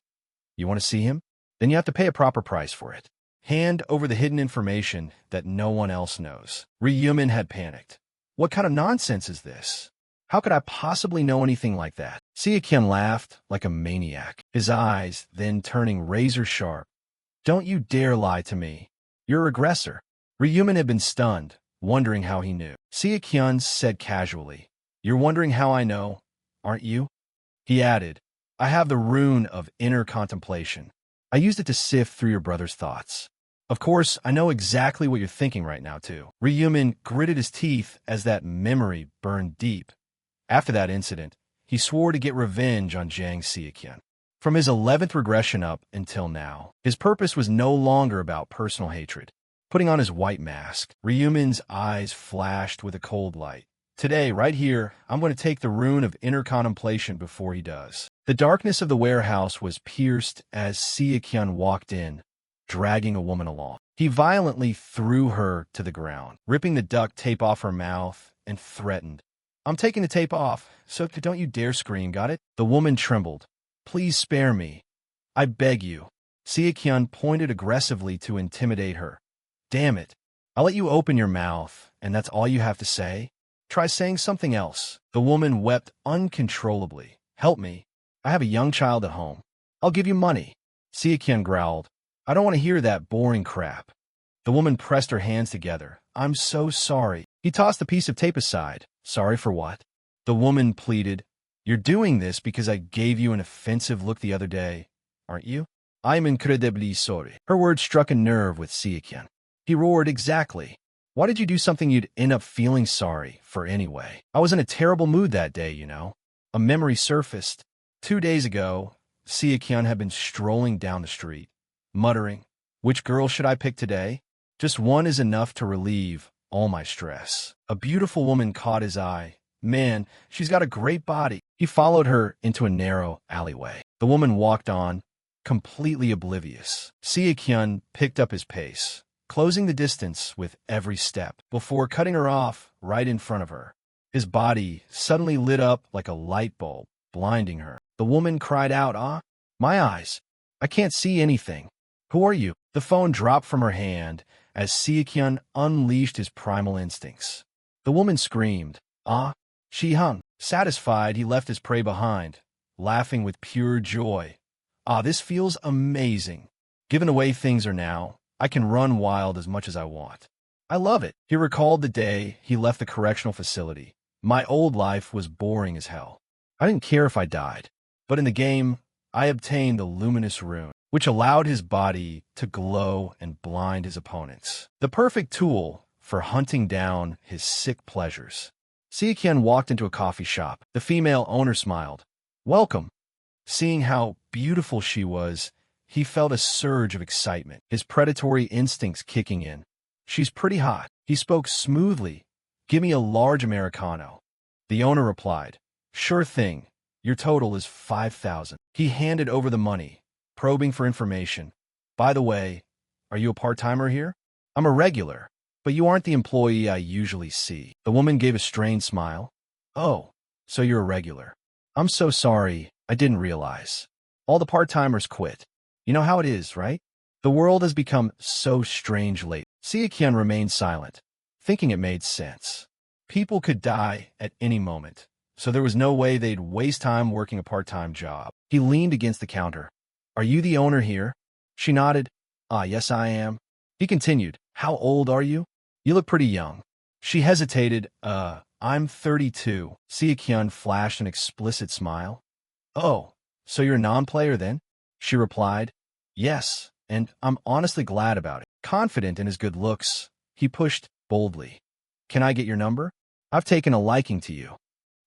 You want to see him? Then you have to pay a proper price for it. Hand over the hidden information that no one else knows. Ryu-won had panicked. What kind of nonsense is this? How could I possibly know anything like that? Seokyeon laughed like a maniac, his eyes then turning razor sharp. Don't you dare lie to me. You're a regressor. Ryu-won had been stunned, wondering how he knew. Seokyeon said casually, You're wondering how I know, aren't you? He added, I have the rune of inner contemplation. I used it to sift through your brother's thoughts. Of course, I know exactly what you're thinking right now, too. Ryu-won gritted his teeth as that memory burned deep. After that incident, he swore to get revenge on Jang Seokyeon. From his 11th regression up until now, his purpose was no longer about personal hatred. Putting on his white mask, Ryu-won's eyes flashed with a cold light. Today, right here, I'm going to take the rune of inner contemplation before he does. The darkness of the warehouse was pierced as Seokyeon walked in, dragging a woman along. He violently threw her to the ground, ripping the duct tape off her mouth, and threatened, I'm taking the tape off, so don't you dare scream, got it? The woman trembled. Please spare me. I beg you. Seokyeon pointed aggressively to intimidate her. Damn it. I'll let you open your mouth, and that's all you have to say? Try saying something else. The woman wept uncontrollably. Help me. I have a young child at home. I'll give you money. Seokyeon growled. I don't want to hear that boring crap. The woman pressed her hands together. I'm so sorry. He tossed the piece of tape aside. Sorry for what? The woman pleaded. You're doing this because I gave you an offensive look the other day, aren't you? I'm incredibly sorry. Her words struck a nerve with Seokyeon. He roared, exactly. Why did you do something you'd end up feeling sorry for anyway? I was in a terrible mood that day, you know. A memory surfaced. 2 days ago, Seokyeon had been strolling down the street, muttering, which girl should I pick today? Just one is enough to relieve all my stress. A beautiful woman caught his eye. Man, she's got a great body. He followed her into a narrow alleyway. The woman walked on, completely oblivious. Seokyeon picked up his pace, closing the distance with every step, before cutting her off right in front of her. His body suddenly lit up like a light bulb, blinding her. The woman cried out, my eyes. I can't see anything. Who are you? The phone dropped from her hand as Seokyeon unleashed his primal instincts. The woman screamed, She hung. Satisfied, he left his prey behind, laughing with pure joy. This feels amazing. Given the way things are now, I can run wild as much as I want. I love it. He recalled the day he left the correctional facility. My old life was boring as hell. I didn't care if I died. But in the game, I obtained the luminous rune, which allowed his body to glow and blind his opponents. The perfect tool for hunting down his sick pleasures. Seokyeon walked into a coffee shop. The female owner smiled. Welcome. Seeing how beautiful she was, he felt a surge of excitement, his predatory instincts kicking in. She's pretty hot. He spoke smoothly. Give me a large Americano. The owner replied, Sure thing. Your total is 5,000. He handed over the money, probing for information. By the way, are you a part-timer here? I'm a regular, but you aren't the employee I usually see. The woman gave a strained smile. Oh, so you're a regular. I'm so sorry, I didn't realize. All the part-timers quit. You know how it is, right? The world has become so strange lately. Seokyeon remained silent, thinking it made sense. People could die at any moment, so there was no way they'd waste time working a part-time job. He leaned against the counter. Are you the owner here? She nodded. Yes, I am. He continued. How old are you? You look pretty young. She hesitated. I'm 32. Seokyeon flashed an explicit smile. Oh, so you're a non-player then? She replied. Yes, and I'm honestly glad about it. Confident in his good looks, he pushed boldly. Can I get your number? I've taken a liking to you.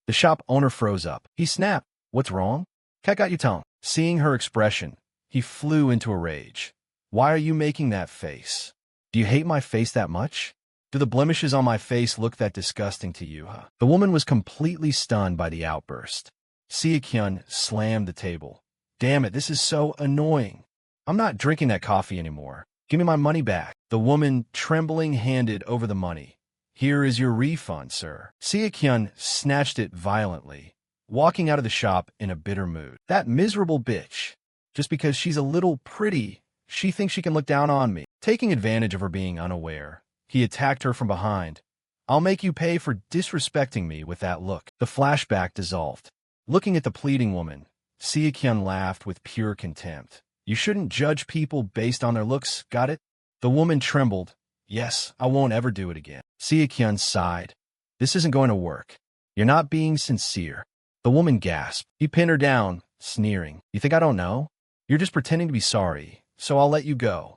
The shop owner froze up. He snapped. What's wrong? Cat got your tongue. Seeing her expression, he flew into a rage. Why are you making that face? Do you hate my face that much? Do the blemishes on my face look that disgusting to you, huh? The woman was completely stunned by the outburst. Seo-kyun slammed the table. Damn it, this is so annoying. I'm not drinking that coffee anymore. Give me my money back. The woman, trembling, handed over the money. Here is your refund, sir. Seo-kyun snatched it violently, walking out of the shop in a bitter mood. That miserable bitch. Just because she's a little pretty, she thinks she can look down on me. Taking advantage of her being unaware, he attacked her from behind. I'll make you pay for disrespecting me with that look. The flashback dissolved. Looking at the pleading woman, Seo-kyun laughed with pure contempt. You shouldn't judge people based on their looks, got it? The woman trembled. Yes, I won't ever do it again. Seo-kyun sighed. This isn't going to work. You're not being sincere. The woman gasped. He pinned her down, sneering. You think I don't know? You're just pretending to be sorry, so I'll let you go.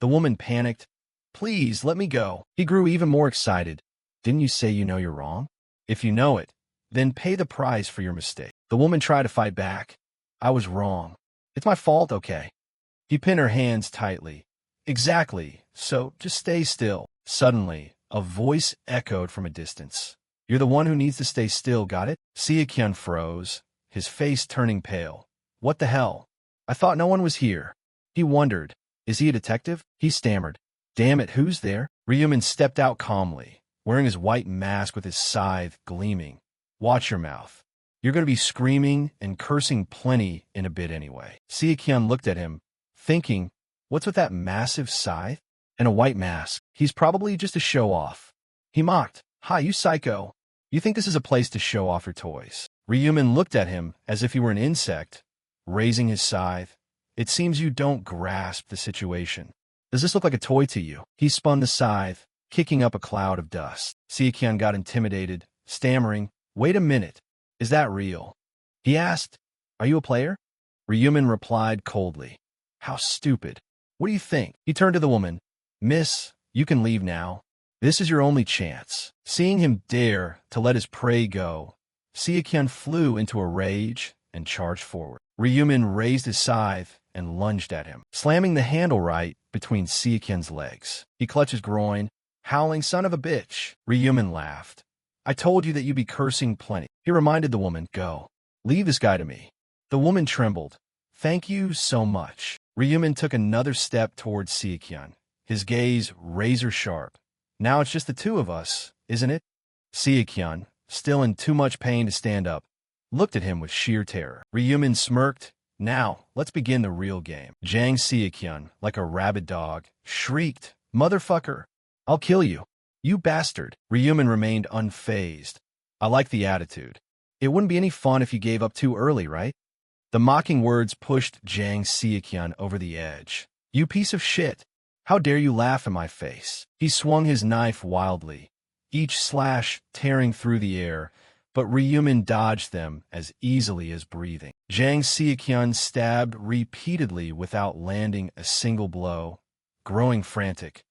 The woman panicked. Please, let me go. He grew even more excited. Didn't you say you know you're wrong? If you know it, then pay the price for your mistake. The woman tried to fight back. I was wrong. It's my fault, okay? He pinned her hands tightly. Exactly, so just stay still. Suddenly, a voice echoed from a distance. You're the one who needs to stay still, got it? Seo-kyun froze, his face turning pale. What the hell? I thought no one was here. He wondered. Is he a detective? He stammered. Damn it, who's there? Ryumin stepped out calmly, wearing his white mask with his scythe gleaming. Watch your mouth. You're going to be screaming and cursing plenty in a bit anyway. Seo-kyun looked at him, thinking, what's with that massive scythe? And a white mask. He's probably just a show-off. He mocked. Hi, you psycho. You think this is a place to show off your toys? Ryumin looked at him as if he were an insect, raising his scythe. It seems you don't grasp the situation. Does this look like a toy to you? He spun the scythe, kicking up a cloud of dust. Seo-kyun got intimidated, stammering, wait a minute. Is that real? He asked. Are you a player? Ryumin replied coldly. How stupid. What do you think? He turned to the woman. Miss, you can leave now. This is your only chance. Seeing him dare to let his prey go, Seo-kyun flew into a rage and charged forward. Ryumin raised his scythe and lunged at him, slamming the handle right between Seo-kyun's legs. He clutched his groin, howling, son of a bitch. Ryumin laughed. I told you that you'd be cursing plenty. He reminded the woman, go. Leave this guy to me. The woman trembled. Thank you so much. Ryumin took another step towards Seo-kyun, his gaze razor sharp. Now it's just the two of us, isn't it? Seo-kyun, still in too much pain to stand up, looked at him with sheer terror. Ryumin smirked. Now, let's begin the real game. Jang Seo-kyun, like a rabid dog, shrieked, Motherfucker! I'll kill you! You bastard! Ryumin remained unfazed. I like the attitude. It wouldn't be any fun if you gave up too early, right? The mocking words pushed Jang Seo-kyun over the edge. You piece of shit! How dare you laugh in my face? He swung his knife wildly, each slash tearing through the air, but Ryumin dodged them as easily as breathing. Jang Seo-kyun stabbed repeatedly without landing a single blow, growing frantic.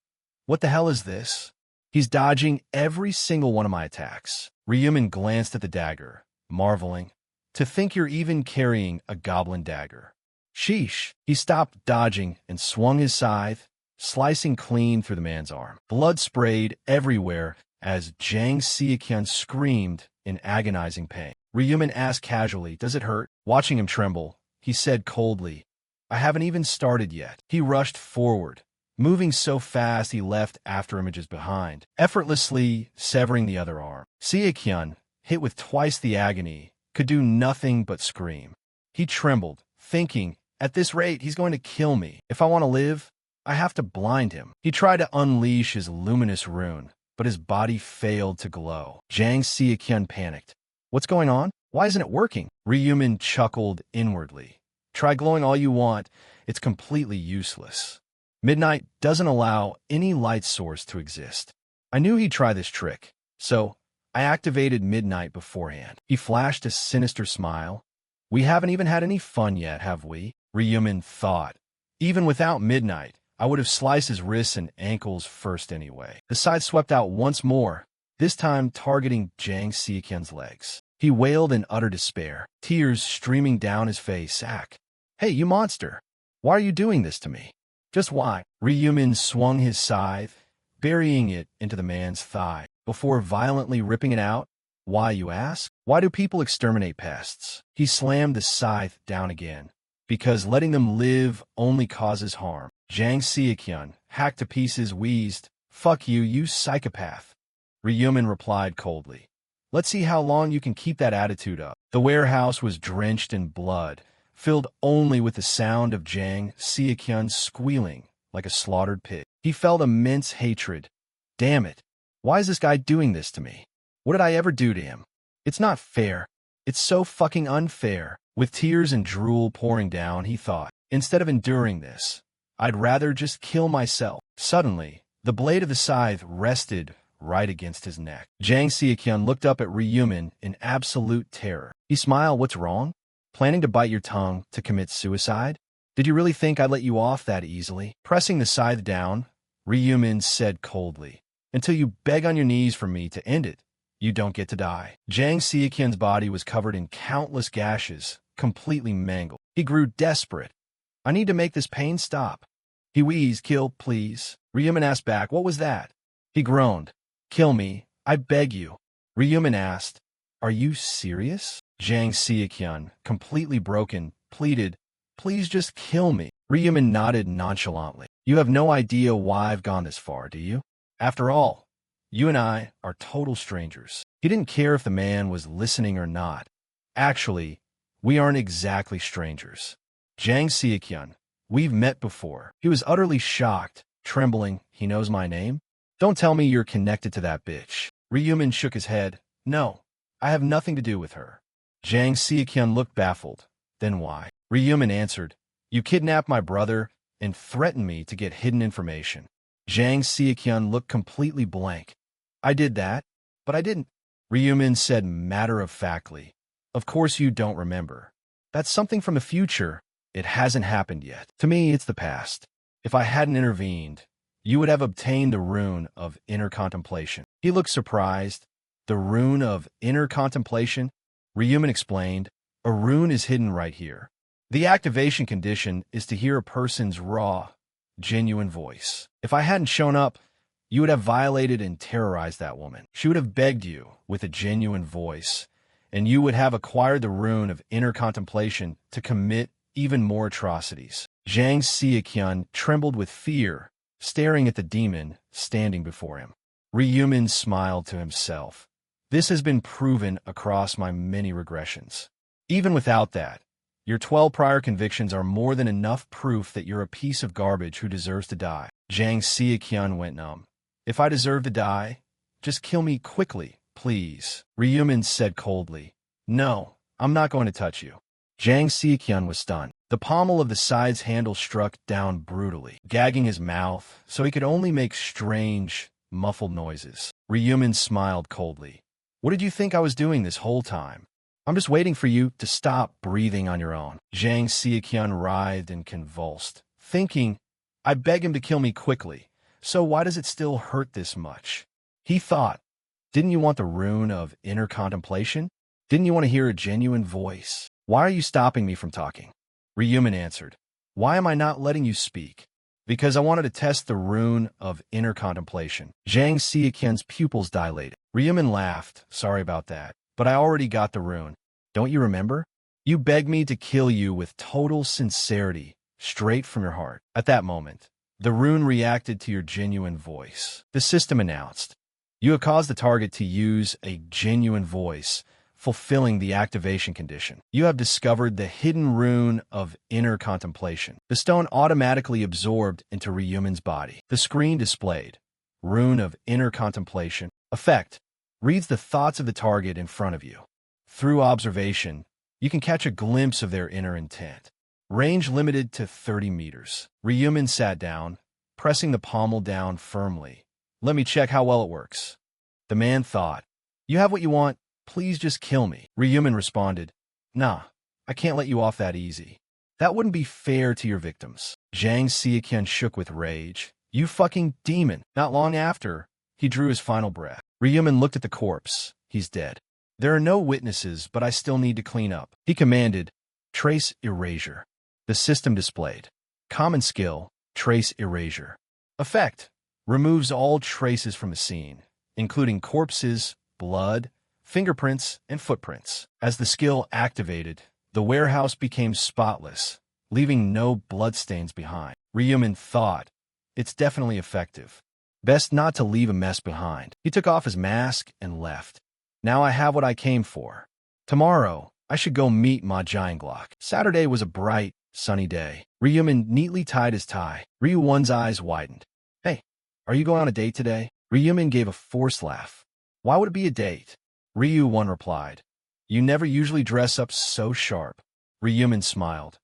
What the hell is this? He's dodging every single one of my attacks. Ryumin glanced at the dagger, marveling. To think you're even carrying a goblin dagger. Sheesh. He stopped dodging and swung his scythe, slicing clean through the man's arm. Blood sprayed everywhere as Jang Seo-kyun screamed in agonizing pain. Ryumin asked casually, does it hurt? Watching him tremble, he said coldly, I haven't even started yet. He rushed forward, moving so fast he left afterimages behind, effortlessly severing the other arm. Seo-kyun, hit with twice the agony, could do nothing but scream. He trembled, thinking, at this rate, he's going to kill me. If I want to live, I have to blind him. He tried to unleash his luminous rune, but his body failed to glow. Jang Seo-kyun panicked. What's going on? Why isn't it working? Ryumin chuckled inwardly. Try glowing all you want. It's completely useless. Midnight doesn't allow any light source to exist. I knew he'd try this trick, so I activated Midnight beforehand. He flashed a sinister smile. We haven't even had any fun yet, have we? Ryumin thought. Even without Midnight, I would have sliced his wrists and ankles first anyway. The scythe swept out once more, this time targeting Jang Seo-kyun's legs. He wailed in utter despair, tears streaming down his face. Hey, you monster! Why are you doing this to me? Just why? Ryumin swung his scythe, burying it into the man's thigh, before violently ripping it out. Why, you ask? Why do people exterminate pests? He slammed the scythe down again. Because letting them live only causes harm. Jang Seokyun, hacked to pieces, wheezed, "Fuck you, you psychopath." Ryumin replied coldly, "Let's see how long you can keep that attitude up." The warehouse was drenched in blood, filled only with the sound of Jang Seokyun squealing like a slaughtered pig. He felt immense hatred. Damn it. Why is this guy doing this to me? What did I ever do to him? It's not fair. It's so fucking unfair. With tears and drool pouring down, he thought, instead of enduring this, I'd rather just kill myself. Suddenly, the blade of the scythe rested right against his neck. Jang Seokyun looked up at Ryumin in absolute terror. He smiled. "What's wrong? Planning to bite your tongue to commit suicide? Did you really think I'd let you off that easily?" Pressing the scythe down, Ryumin said coldly, "Until you beg on your knees for me to end it, you don't get to die." Jang Seokyun's body was covered in countless gashes, completely mangled. He grew desperate. "I need to make this pain stop." He wheezed. "Kill, please." Ryumin asked back, "What was that?" He groaned. "Kill me, I beg you." Ryumin asked, "Are you serious?" Jang Seokyun, completely broken, pleaded, "Please just kill me." Ryumin nodded nonchalantly. "You have no idea why I've gone this far, do you? After all, you and I are total strangers." He didn't care if the man was listening or not. "Actually, we aren't exactly strangers. Jang Seokyun, we've met before." He was utterly shocked, trembling. "He knows my name? Don't tell me you're connected to that bitch." Ryumin shook his head. "No, I have nothing to do with her." Jang Seokyun looked baffled. "Then why?" Ryumin answered, "You kidnapped my brother and threatened me to get hidden information." Jang Seokyun looked completely blank. "I did that, but I didn't." Ryumin said matter-of-factly, "Of course you don't remember. That's something from the future. It hasn't happened yet. To me, it's the past. If I hadn't intervened, you would have obtained the rune of inner contemplation." He looked surprised. "The rune of inner contemplation?" Ryumin explained, "A rune is hidden right here. The activation condition is to hear a person's raw, genuine voice. If I hadn't shown up, you would have violated and terrorized that woman. She would have begged you with a genuine voice, and you would have acquired the rune of inner contemplation to commit even more atrocities." Jang Seokyun trembled with fear, staring at the demon standing before him. Ryumin smiled to himself. "This has been proven across my many regressions. Even without that, your 12 prior convictions are more than enough proof that you're a piece of garbage who deserves to die." Jang Seokyun went numb. "If I deserve to die, just kill me quickly, please." Ryumin said coldly, "No, I'm not going to touch you." Jang Seokyun was stunned. The pommel of the scythe's handle struck down brutally, gagging his mouth so he could only make strange, muffled noises. Ryumin smiled coldly. "What did you think I was doing this whole time? I'm just waiting for you to stop breathing on your own." Jang Seokyun writhed and convulsed, thinking, "I beg him to kill me quickly, so why does it still hurt this much?" He thought, "Didn't you want the rune of inner contemplation? Didn't you want to hear a genuine voice? Why are you stopping me from talking?" Ryumin answered, "Why am I not letting you speak?" "Because I wanted to test the rune of inner contemplation." Jang Seokyun's pupils dilated. Ryumin laughed. "Sorry about that, but I already got the rune. Don't you remember? You begged me to kill you with total sincerity, straight from your heart." At that moment, the rune reacted to your genuine voice. The system announced, "You have caused the target to use a genuine voice, fulfilling the activation condition. You have discovered the hidden rune of inner contemplation." The stone automatically absorbed into Ryumin's body. The screen displayed, "Rune of inner contemplation. Effect. Reads the thoughts of the target in front of you. Through observation, you can catch a glimpse of their inner intent. Range limited to 30 meters. Ryumin sat down, pressing the pommel down firmly. "Let me check how well it works." The man thought, "You have what you want. Please just kill me." Ryumin responded, "Nah, I can't let you off that easy. That wouldn't be fair to your victims." Jang Seokyun shook with rage. "You fucking demon." Not long after, he drew his final breath. Ryumin looked at the corpse. "He's dead. There are no witnesses, but I still need to clean up." He commanded, "Trace erasure." The system displayed, "Common skill, trace erasure. Effect. removes all traces from the scene, including corpses, blood, fingerprints, and footprints. As the skill activated, the warehouse became spotless, leaving no bloodstains behind. Ryumin thought, it's definitely effective. Best not to leave a mess behind. He took off his mask and left. Now I have what I came for. Tomorrow, I should go meet Ma Jianglock. Saturday was a bright, sunny day. Ryumin neatly tied his tie. Ryu-One's eyes widened. Hey, are you going on a date today? Ryumin gave a forced laugh. Why would it be a date? Ryu-One replied. You never usually dress up so sharp. Ryumin smiled.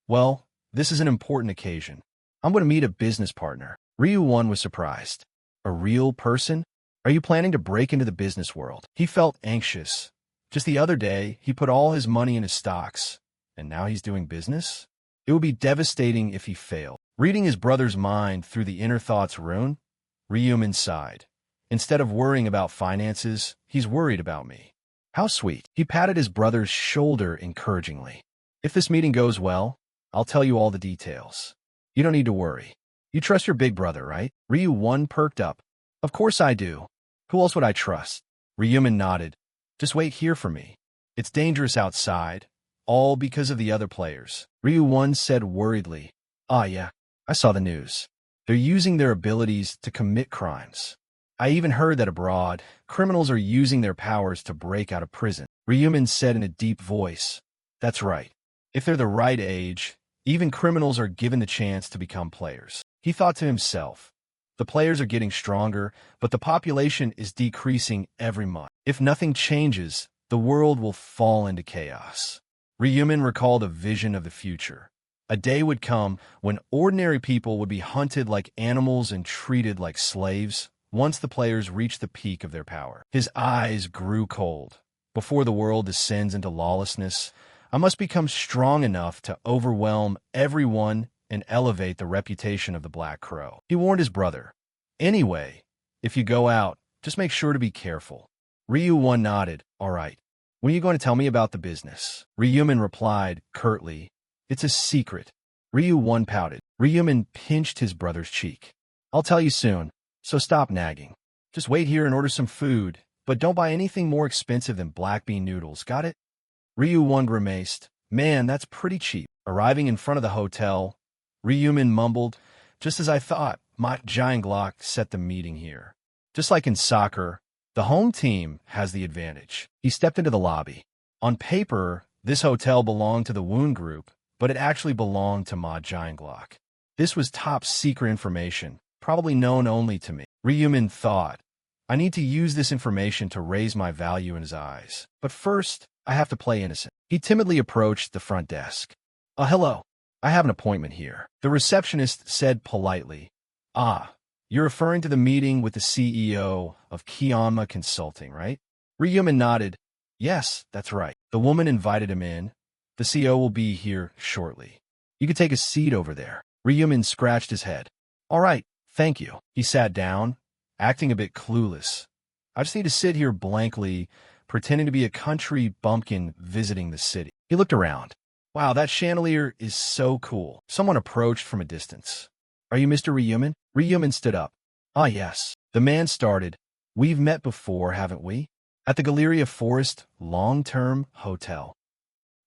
Well, this is an important occasion. I'm going to meet a business partner. Ryu-One was surprised. A real person? Are you planning to break into the business world? He felt anxious. Just the other day, he put all his money in his stocks, and now he's doing business? It would be devastating if he failed. Reading his brother's mind through the inner thoughts rune, Ryumin sighed. Instead of worrying about finances, he's worried about me. How sweet. He patted his brother's shoulder encouragingly. If this meeting goes well, I'll tell you all the details. You don't need to worry. You trust your big brother, right? Ryu-One perked up. Of course I do. Who else would I trust? Ryumin nodded. Just wait here for me. It's dangerous outside, all because of the other players. Ryu-One said worriedly. Ah yeah, I saw the news. They're using their abilities to commit crimes. I even heard that abroad, criminals are using their powers to break out of prison. Ryumin said in a deep voice. That's right. If they're the right age, even criminals are given the chance to become players. He thought to himself, the players are getting stronger, but the population is decreasing every month. If nothing changes, the world will fall into chaos. Ryumin recalled a vision of the future. A day would come when ordinary people would be hunted like animals and treated like slaves once the players reached the peak of their power. His eyes grew cold. Before the world descends into lawlessness, I must become strong enough to overwhelm everyone and elevate the reputation of the Black Crow. He warned his brother. Anyway, if you go out, just make sure to be careful. Ryu-One nodded. All right. When are you going to tell me about the business? Ryumin replied curtly. It's a secret. Ryu-One pouted. Ryumin pinched his brother's cheek. I'll tell you soon, so stop nagging. Just wait here and order some food, but don't buy anything more expensive than black bean noodles, got it? Ryu-One grimaced. Man, that's pretty cheap. Arriving in front of the hotel, Ryumin mumbled, just as I thought, Ma Jianglock set the meeting here. Just like in soccer, the home team has the advantage. He stepped into the lobby. On paper, this hotel belonged to the Wound Group, but it actually belonged to Ma Jianglock. This was top secret information, probably known only to me. Ryumin thought, I need to use this information to raise my value in his eyes. But first, I have to play innocent. He timidly approached the front desk. Hello. I have an appointment here. The receptionist said politely. Ah, you're referring to the meeting with the CEO of Kiyama Consulting, right? Ryumin nodded. Yes, that's right. The woman invited him in. The CEO will be here shortly. You could take a seat over there. Ryumin scratched his head. All right, thank you. He sat down, acting a bit clueless. I just need to sit here blankly, pretending to be a country bumpkin visiting the city. He looked around. Wow, that chandelier is so cool. Someone approached from a distance. Are you Mr. Ryumin? Ryumin stood up. Ah, yes. The man started. We've met before, haven't we? At the Galleria Forest Long-Term Hotel.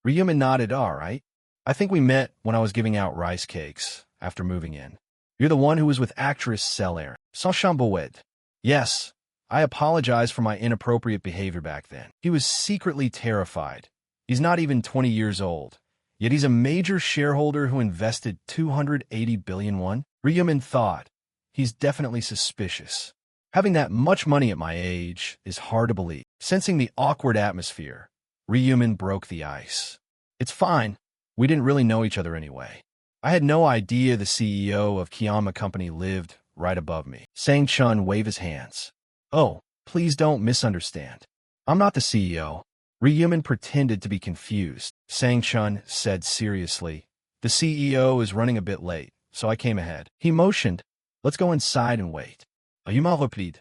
Ryumin nodded. All right. I think we met when I was giving out rice cakes after moving in. You're the one who was with actress Cellaire. Saint-Chamboet. Yes. I apologize for my inappropriate behavior back then. He was secretly terrified. He's not even 20 years old. Yet he's a major shareholder who invested 280 billion won. Ryumin thought, he's definitely suspicious. Having that much money at my age is hard to believe. Sensing the awkward atmosphere, Ryumin broke the ice. It's fine. We didn't really know each other anyway. I had no idea the CEO of Kiyama Company lived right above me. Sang-Chun waved his hands. Oh, please don't misunderstand. I'm not the CEO. Ryumin pretended to be confused. Sang-Chun said seriously, the CEO is running a bit late, so I came ahead. He motioned, let's go inside and wait. You m'en replied.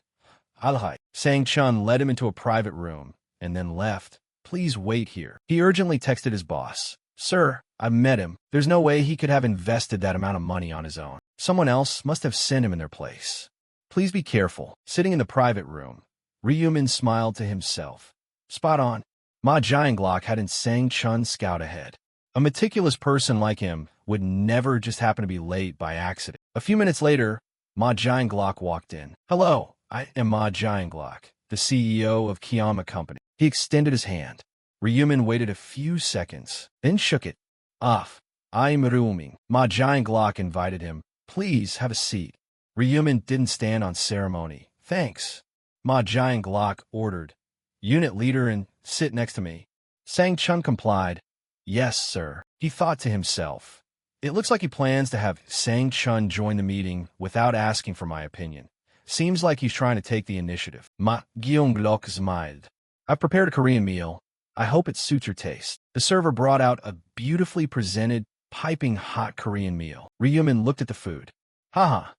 Alright. Sang-Chun led him into a private room, and then left. Please wait here. He urgently texted his boss. Sir, I've met him. There's no way he could have invested that amount of money on his own. Someone else must have sent him in their place. Please be careful. Sitting in the private room, Ryumin smiled to himself. Spot on. Ma Jianglok had Sang Chun scout ahead. A meticulous person like him would never just happen to be late by accident. A few minutes later, Ma Jianglok walked in. Hello, I am Ma Jianglok, the CEO of Kiyama Company. He extended his hand. Ryumin waited a few seconds, then shook it. Off. I'm Ryuming. Ma Jianglok invited him. Please have a seat. Ryumin didn't stand on ceremony. Thanks. Ma Jianglok ordered. Unit leader and sit next to me. Sang Chun complied. Yes, sir. He thought to himself. It looks like he plans to have Sang Chun join the meeting without asking for my opinion. Seems like he's trying to take the initiative. Ma Gyeonglok smiled. I've prepared a Korean meal. I hope it suits your taste. The server brought out a beautifully presented, piping hot Korean meal. Ryumin looked at the food. Haha.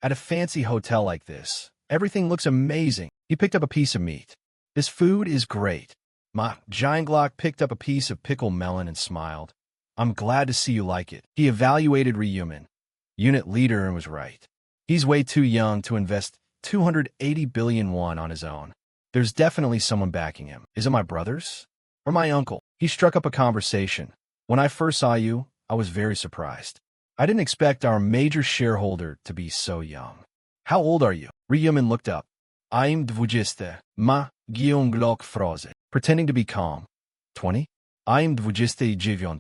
At a fancy hotel like this, everything looks amazing. He picked up a piece of meat. This food is great. Ma Jianglok picked up a piece of pickled melon and smiled. I'm glad to see you like it. He evaluated Ryumin. Unit leader and was right. He's way too young to invest 280 billion won on his own. There's definitely someone backing him. Is it my brothers? Or my uncle? He struck up a conversation. When I first saw you, I was very surprised. I didn't expect our major shareholder to be so young. How old are you? Ryumin looked up. I'm 20. Ma Gyeonglok froze, pretending to be calm. 20? I'm 29.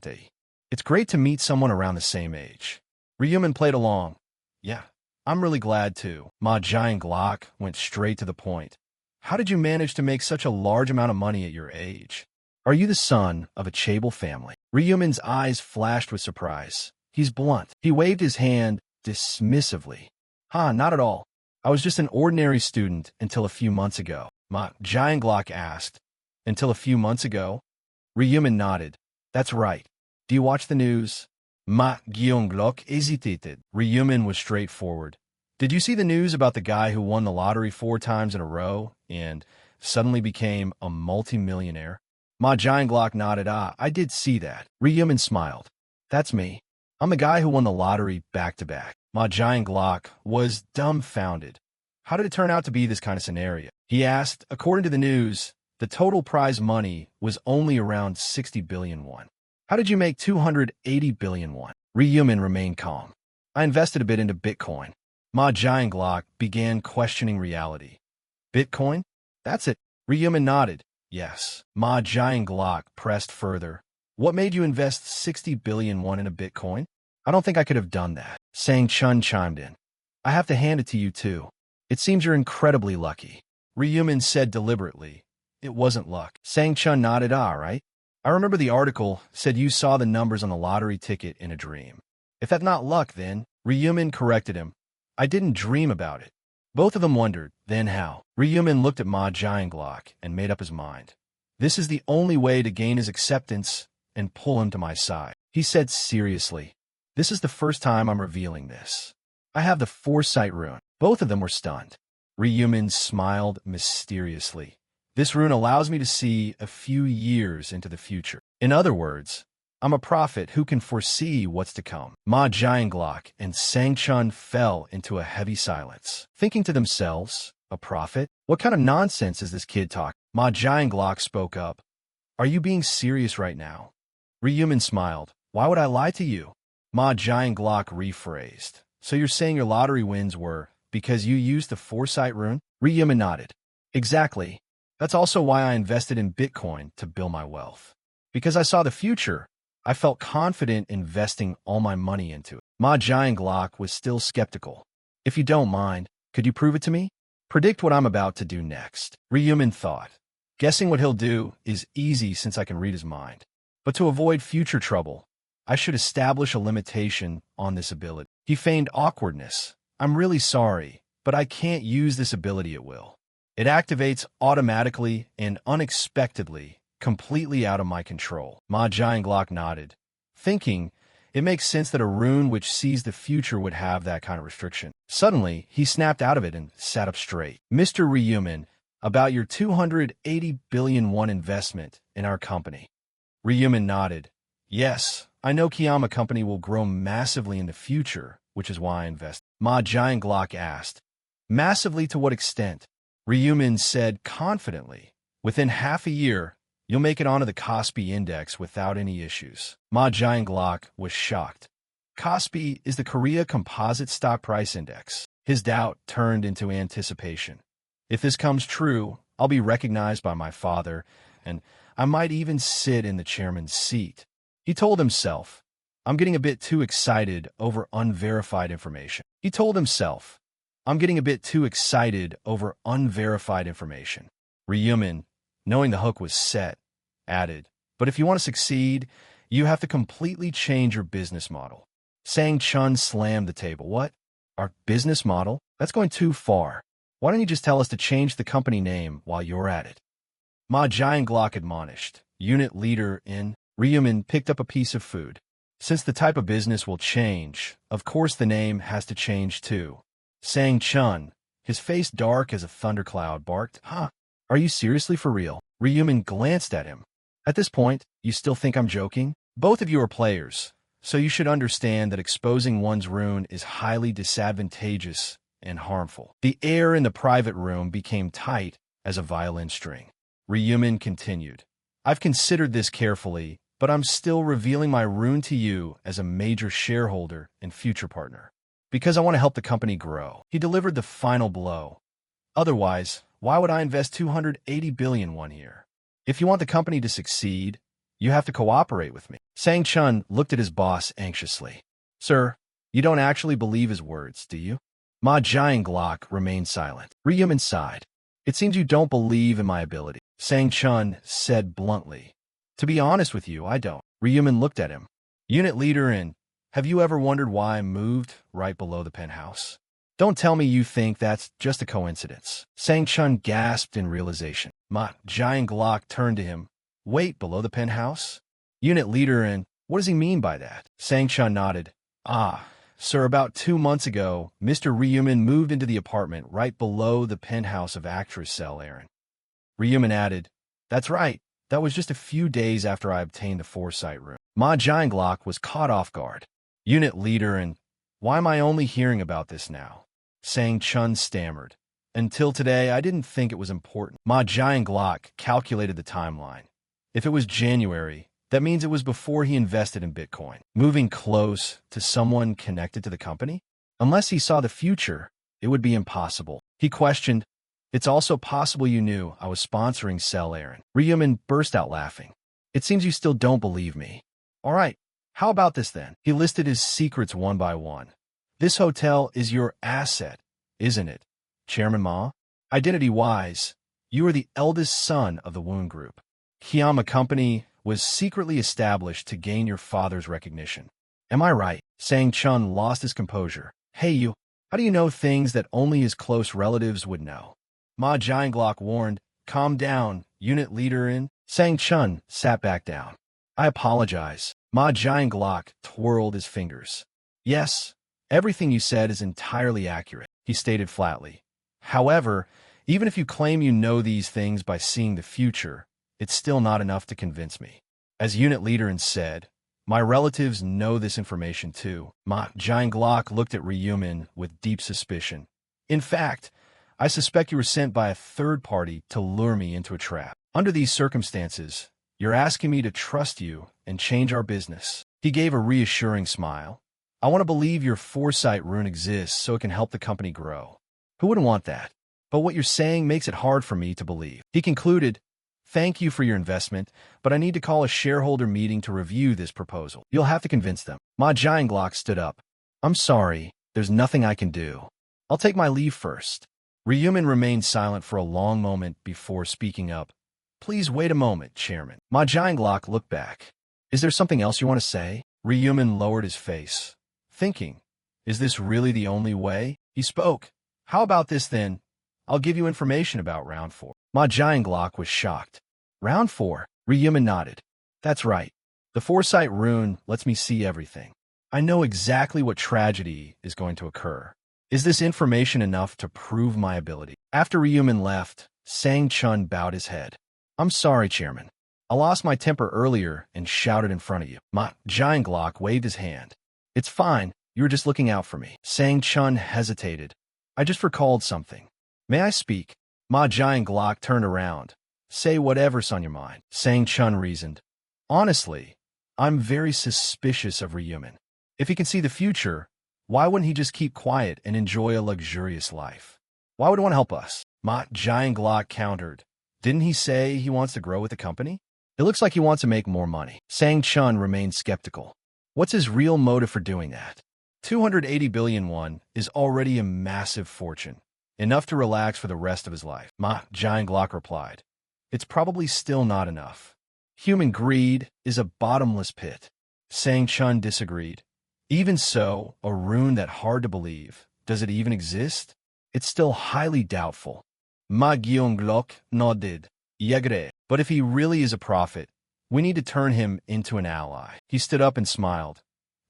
It's great to meet someone around the same age. Ryumin played along. Yeah, I'm really glad too. Ma Jianglok went straight to the point. How did you manage to make such a large amount of money at your age? Are you the son of a chaebol family? Ryumin's eyes flashed with surprise. He's blunt. He waved his hand dismissively. Not at all. I was just an ordinary student until a few months ago. Ma Jianglok asked. Until a few months ago? Ryumin nodded. That's right. Do you watch the news? Ma Gyeonglok hesitated. Ryumin was straightforward. Did you see the news about the guy who won the lottery 4 times in a row and suddenly became a multimillionaire? Ma Jianglok nodded. I did see that. Ryumin smiled. That's me. I'm the guy who won the lottery back-to-back. Ma Jianglok was dumbfounded. How did it turn out to be this kind of scenario? He asked. According to the news, the total prize money was only around 60 billion won. How did you make 280 billion won? Ryumin remained calm. I invested a bit into Bitcoin. Ma Jianglok began questioning reality. Bitcoin? That's it. Ryumin nodded. Yes. Ma Jianglok pressed further. What made you invest 60 billion won in a Bitcoin? I don't think I could have done that. Sang Chun chimed in. I have to hand it to you too. It seems you're incredibly lucky. Ryumin said deliberately. It wasn't luck. Sang Chun nodded. Right? I remember the article said you saw the numbers on the lottery ticket in a dream. If that's not luck, then, Ryumin corrected him. I didn't dream about it. Both of them wondered, then how? Ryumin looked at Ma Jianglok and made up his mind. This is the only way to gain his acceptance and pull him to my side. He said seriously, this is the first time I'm revealing this. I have the foresight rune. Both of them were stunned. Ryumin smiled mysteriously. This rune allows me to see a few years into the future. In other words, I'm a prophet who can foresee what's to come. Ma Jianglok and Sang Chun fell into a heavy silence, thinking to themselves, a prophet? What kind of nonsense is this kid talking? Ma Jianglok spoke up. Are you being serious right now? Ryumin smiled. Why would I lie to you? Ma Jianglok rephrased. So you're saying your lottery wins were because you used the foresight rune? Ryumin nodded. Exactly. That's also why I invested in Bitcoin to build my wealth. Because I saw the future, I felt confident investing all my money into it. Ma Jianglok was still skeptical. If you don't mind, could you prove it to me? Predict what I'm about to do next. Ryumin thought. Guessing what he'll do is easy since I can read his mind. But to avoid future trouble, I should establish a limitation on this ability. He feigned awkwardness. I'm really sorry, but I can't use this ability at will. It activates automatically and unexpectedly, completely out of my control. Ma Jianglok nodded, thinking it makes sense that a rune which sees the future would have that kind of restriction. Suddenly, he snapped out of it and sat up straight. Mr. Ryumin, about your 280 billion won investment in our company. Ryumin nodded. Yes, I know Kiyama Company will grow massively in the future, which is why I invest. Ma Jianglok asked, Massively. To what extent? Ryumin said confidently. Within half a year, you'll make it onto the Kospi Index without any issues. Ma Jianglok was shocked. Kospi is the Korea Composite Stock Price Index. His doubt turned into anticipation. If this comes true, I'll be recognized by my father, and I might even sit in the chairman's seat. He told himself, I'm getting a bit too excited over unverified information. Ryumin, knowing the hook was set, added, but if you want to succeed, you have to completely change your business model. Sang Chun slammed the table. What? Our business model? That's going too far. Why don't you just tell us to change the company name while you're at it? Ma Jianglok admonished. Unit leader in. Ryumin picked up a piece of food. Since the type of business will change, of course the name has to change too. Sang Chun, his face dark as a thundercloud, barked, Huh? Are you seriously for real? Ryumin glanced at him. At this point, you still think I'm joking? Both of you are players, so you should understand that exposing one's rune is highly disadvantageous and harmful. The air in the private room became tight as a violin string. Ryumin continued, I've considered this carefully, but I'm still revealing my rune to you as a major shareholder and future partner. Because I want to help the company grow. He delivered the final blow. Otherwise, why would I invest 280 billion won here? If you want the company to succeed, you have to cooperate with me. Sang Chun looked at his boss anxiously. Sir, you don't actually believe his words, do you? Ma Jianglok remained silent. Ryumin sighed. It seems you don't believe in my ability. Sang Chun said bluntly. To be honest with you, I don't. Ryumin looked at him. Unit leader in. Have you ever wondered why I moved right below the penthouse? Don't tell me you think that's just a coincidence. Sang Chun gasped in realization. Ma Jianglok turned to him. Wait, below the penthouse? Unit leader in. What does he mean by that? Sang Chun nodded. Sir, about 2 months ago, Mr. Ryumin moved into the apartment right below the penthouse of actress Cell Aaron. Ryumin added, That's right. That was just a few days after I obtained the foresight rune. Ma Jianglok was caught off guard. Unit leader and why am I only hearing about this now? Sang Chun stammered. Until today, I didn't think it was important. Ma Jianglok calculated the timeline. If it was January, that means it was before he invested in Bitcoin. Moving close to someone connected to the company? Unless he saw the future, it would be impossible. He questioned, It's also possible you knew I was sponsoring Cell Aaron. Ryumin burst out laughing. It seems you still don't believe me. All right, how about this then? He listed his secrets one by one. This hotel is your asset, isn't it, Chairman Ma? Identity-wise, you are the eldest son of the Woon Group. Kiyama Company was secretly established to gain your father's recognition. Am I right? Sang Chun lost his composure. Hey you, how do you know things that only his close relatives would know? Ma Jianglok warned, Calm down, unit leader in. Sang Chun sat back down. I apologize. Ma Jianglok twirled his fingers. Yes, everything you said is entirely accurate, he stated flatly. However, even if you claim you know these things by seeing the future, it's still not enough to convince me. As unit leader and said, my relatives know this information too. Ma Jianglok looked at Ryumin with deep suspicion. In fact, I suspect you were sent by a third party to lure me into a trap. Under these circumstances, you're asking me to trust you and change our business. He gave a reassuring smile. I want to believe your foresight rune exists so it can help the company grow. Who wouldn't want that? But what you're saying makes it hard for me to believe. He concluded, Thank you for your investment, but I need to call a shareholder meeting to review this proposal. You'll have to convince them. Ma Jianglok stood up. I'm sorry, there's nothing I can do. I'll take my leave first. Ryumin remained silent for a long moment before speaking up. Please wait a moment, Chairman. Ma Jianglok looked back. Is there something else you want to say? Ryumin lowered his face, thinking, is this really the only way? He spoke. How about this then? I'll give you information about Round 4. Ma Jianglok was shocked. Round 4? Ryumin nodded. That's right. The foresight rune lets me see everything. I know exactly what tragedy is going to occur. Is this information enough to prove my ability? After Ryumin left, Sang Chun bowed his head. I'm sorry, Chairman. I lost my temper earlier and shouted in front of you. Ma Jianglok waved his hand. It's fine. You were just looking out for me. Sang Chun hesitated. I just recalled something. May I speak? Ma Giant Glock turned around. Say whatever's on your mind, Sang Chun reasoned. Honestly, I'm very suspicious of Ryumin. If he can see the future, why wouldn't he just keep quiet and enjoy a luxurious life? Why would he want to help us? Ma Giant Glock countered. Didn't he say he wants to grow with the company? It looks like he wants to make more money. Sang Chun remained skeptical. What's his real motive for doing that? 280 billion won is already a massive fortune, enough to relax for the rest of his life. Ma Giant Glock replied. It's probably still not enough. Human greed is a bottomless pit. Sang Chun disagreed. Even so, a rune that hard to believe. Does it even exist? It's still highly doubtful. Ma Giong Glock nodded. Yegre. But if he really is a prophet, we need to turn him into an ally. He stood up and smiled.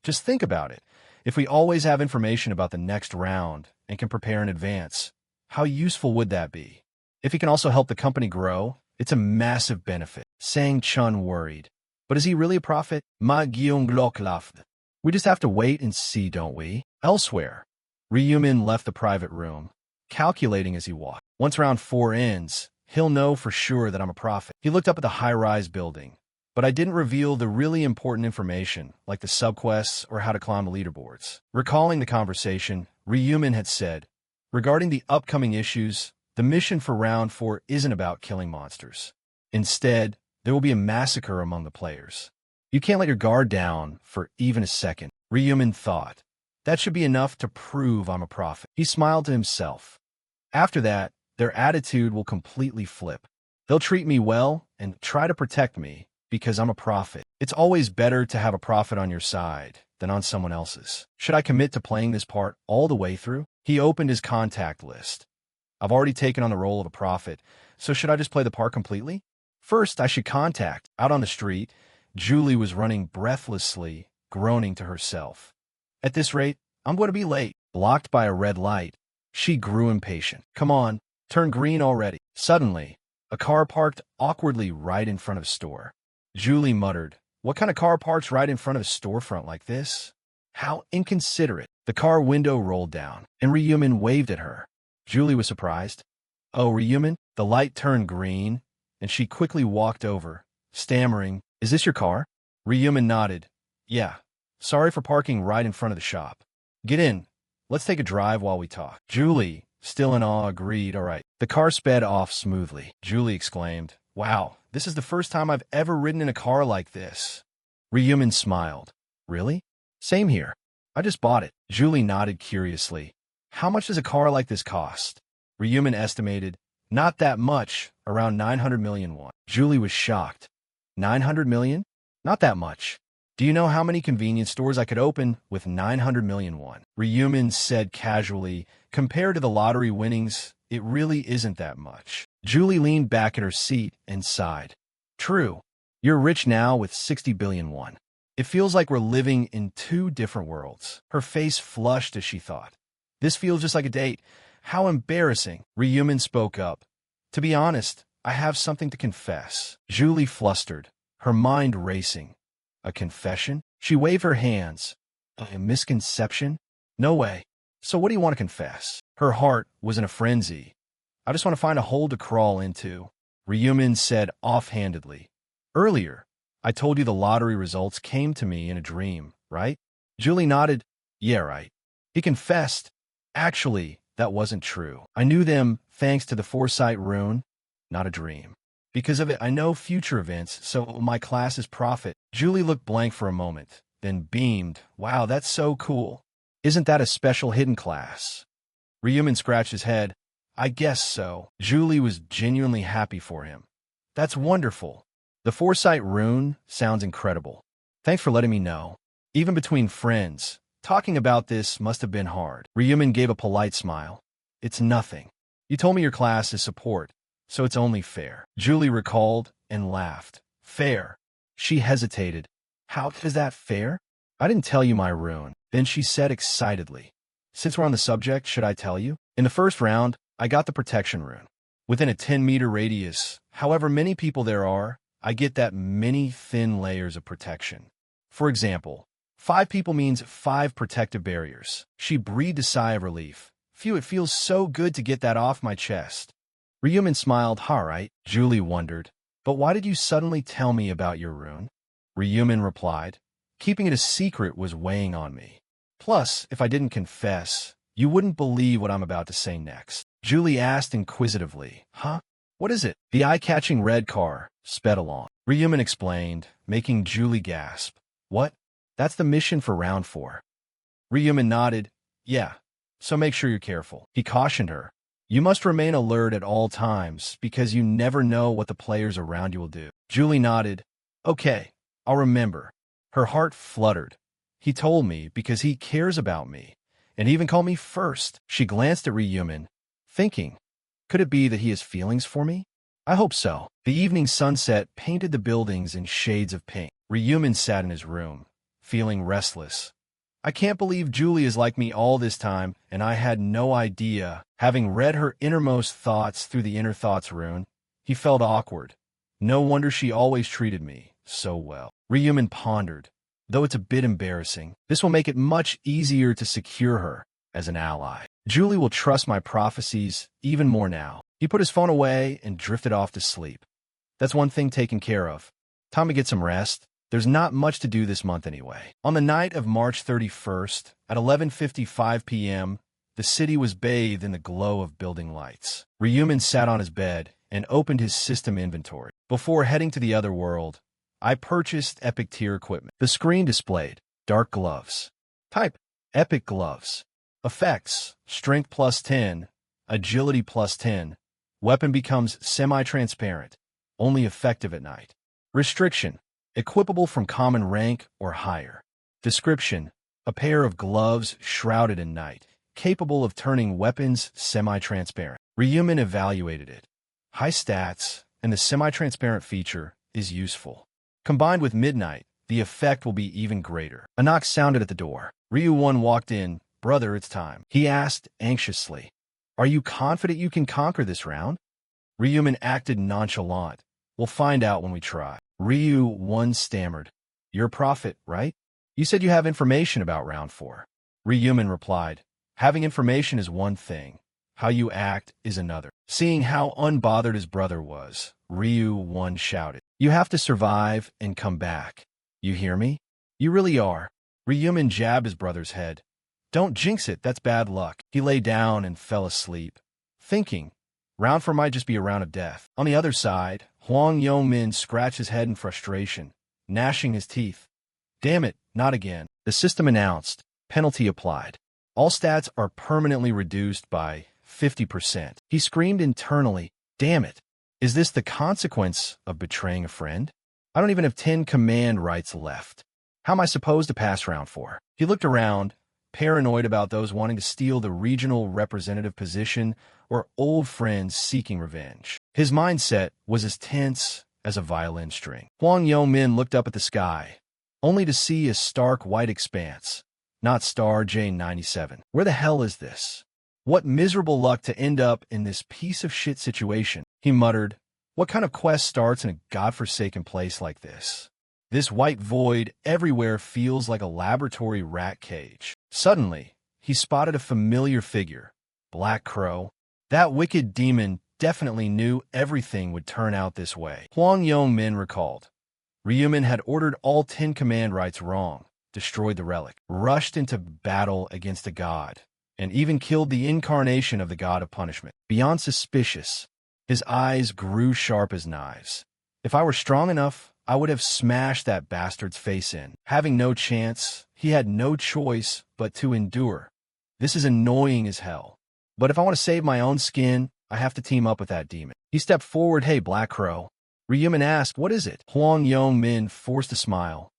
Just think about it. If we always have information about the next round and can prepare in advance, how useful would that be? If he can also help the company grow, it's a massive benefit. Sang Chun worried. But is he really a prophet? Ma Giong Glock laughed. We just have to wait and see, don't we? Elsewhere, Ryumin left the private room, calculating as he walked. Once round 4 ends, he'll know for sure that I'm a prophet. He looked up at the high-rise building, but I didn't reveal the really important information, like the subquests or how to climb the leaderboards. Recalling the conversation, Ryumin had said, regarding the upcoming issues, the mission for round 4 isn't about killing monsters. Instead, there will be a massacre among the players. You can't let your guard down for even a second, Ryumin thought. That should be enough to prove I'm a prophet. He smiled to himself. After that, their attitude will completely flip. They'll treat me well and try to protect me because I'm a prophet. It's always better to have a prophet on your side than on someone else's. Should I commit to playing this part all the way through? He opened his contact list. I've already taken on the role of a prophet, so should I just play the part completely? First, I should contact. Out on the street, Julie was running breathlessly, groaning to herself. At this rate, I'm going to be late. Blocked by a red light, she grew impatient. Come on, turn green already. Suddenly, a car parked awkwardly right in front of a store. Julie muttered, what kind of car parks right in front of a storefront like this? How inconsiderate. The car window rolled down, and Ryumin waved at her. Julie was surprised. Oh, Ryumin? The light turned green, and she quickly walked over, stammering, is this your car? Ryumin nodded. Yeah. Sorry for parking right in front of the shop. Get in. Let's take a drive while we talk. Julie, still in awe, agreed. All right. The car sped off smoothly. Julie exclaimed, wow, this is the first time I've ever ridden in a car like this. Ryumin smiled. Really? Same here. I just bought it. Julie nodded curiously. How much does a car like this cost? Ryumin estimated, not that much, around 900 million won. Julie was shocked. 900 million? Not that much. Do you know how many convenience stores I could open with 900 million won? Ryumin said casually, compared to the lottery winnings, it really isn't that much. Julie leaned back in her seat and sighed. True. You're rich now with 60 billion won. It feels like we're living in 2 different worlds. Her face flushed as she thought. This feels just like a date. How embarrassing. Ryumin spoke up. To be honest, I have something to confess. Julie flustered, her mind racing. A confession? She waved her hands. A misconception? No way. So what do you want to confess? Her heart was in a frenzy. I just want to find a hole to crawl into, Ryumin said offhandedly. Earlier, I told you the lottery results came to me in a dream, right? Julie nodded. Yeah, right. He confessed. Actually, that wasn't true. I knew them thanks to the foresight rune, not a dream. Because of it, I know future events, so my class is prophet. Julie looked blank for a moment, then beamed. Wow, that's so cool. Isn't that a special hidden class? Ryumin scratched his head. I guess so. Julie was genuinely happy for him. That's wonderful. The foresight rune sounds incredible. Thanks for letting me know. Even between friends, talking about this must have been hard. Ryumin gave a polite smile. It's nothing. You told me your class is support, so it's only fair. Julie recalled and laughed. Fair. She hesitated. How is that fair? I didn't tell you my rune. Then she said excitedly. Since we're on the subject, should I tell you? In the first round, I got the protection rune. Within a 10-meter radius, however many people there are, I get that many thin layers of protection. For example, 5 people means 5 protective barriers. She breathed a sigh of relief. Phew, it feels so good to get that off my chest. Ryumin smiled. All right, Julie wondered. But why did you suddenly tell me about your rune? Ryumin replied. Keeping it a secret was weighing on me. Plus, if I didn't confess, you wouldn't believe what I'm about to say next. Julie asked inquisitively. Huh? What is it? The eye-catching red car sped along. Ryumin explained, making Julie gasp. What? That's the mission for round 4. Ryumin nodded. Yeah, so make sure you're careful. He cautioned her. You must remain alert at all times because you never know what the players around you will do. Julie nodded. Okay, I'll remember. Her heart fluttered. He told me because he cares about me, and even called me first. She glanced at Ryumin, thinking, could it be that he has feelings for me? I hope so. The evening sunset painted the buildings in shades of pink. Ryumin sat in his room, feeling restless. I can't believe Julie is like me all this time, and I had no idea. Having read her innermost thoughts through the inner thoughts rune, he felt awkward. No wonder she always treated me so well. Ryumin pondered. Though it's a bit embarrassing, this will make it much easier to secure her as an ally. Julie will trust my prophecies even more now. He put his phone away and drifted off to sleep. That's one thing taken care of. Time to get some rest. There's not much to do this month anyway. On the night of March 31st, at 11:55 p.m., the city was bathed in the glow of building lights. Ryumin sat on his bed and opened his system inventory. Before heading to the other world, I purchased Epic Tier equipment. The screen displayed Dark Gloves. Type Epic Gloves. Effects Strength plus 10, Agility plus 10. Weapon becomes semi-transparent, only effective at night. Restriction Equipable from common rank or higher. Description A pair of gloves shrouded in night, capable of turning weapons semi-transparent. Ryumin evaluated it. High stats, and the semi-transparent feature is useful. Combined with midnight, the effect will be even greater. A knock sounded at the door. Ryu-1 walked in. Brother, it's time. He asked anxiously. Are you confident you can conquer this round? Ryumin acted nonchalant. We'll find out when we try. Ryu-1 stammered. You're a prophet, right? You said you have information about round 4. Ryumin replied. Having information is one thing. How you act is another. Seeing how unbothered his brother was, Ryu-1 shouted. You have to survive and come back. You hear me? You really are. Ryumin jabbed his brother's head. Don't jinx it, that's bad luck. He lay down and fell asleep, thinking, round 4 might just be a round of death. On the other side, Hwang Yong-min scratched his head in frustration, gnashing his teeth. Damn it, not again. The system announced, penalty applied. All stats are permanently reduced by 50%. He screamed internally, damn it. Is this the consequence of betraying a friend? I don't even have 10 command rights left. How am I supposed to pass round 4? He looked around, paranoid about those wanting to steal the regional representative position or old friends seeking revenge. His mindset was as tense as a violin string. Hwang Yong-min looked up at the sky, only to see a stark white expanse, not star J97. Where the hell is this? What miserable luck to end up in this piece of shit situation, he muttered. What kind of quest starts in a godforsaken place like this? This white void everywhere feels like a laboratory rat cage. Suddenly, he spotted a familiar figure, Black Crow. That wicked demon definitely knew everything would turn out this way. Hwang Yong-min recalled. Ryumin had ordered all 10 command rights wrong, destroyed the relic, rushed into battle against a god, and even killed the incarnation of the god of punishment. Beyond suspicious, his eyes grew sharp as knives. If I were strong enough, I would have smashed that bastard's face in. Having no chance, he had no choice but to endure. This is annoying as hell. But if I want to save my own skin, I have to team up with that demon. He stepped forward. Hey, Black Crow. Ryumin asked, what is it? Hwang Yong-min forced a smile.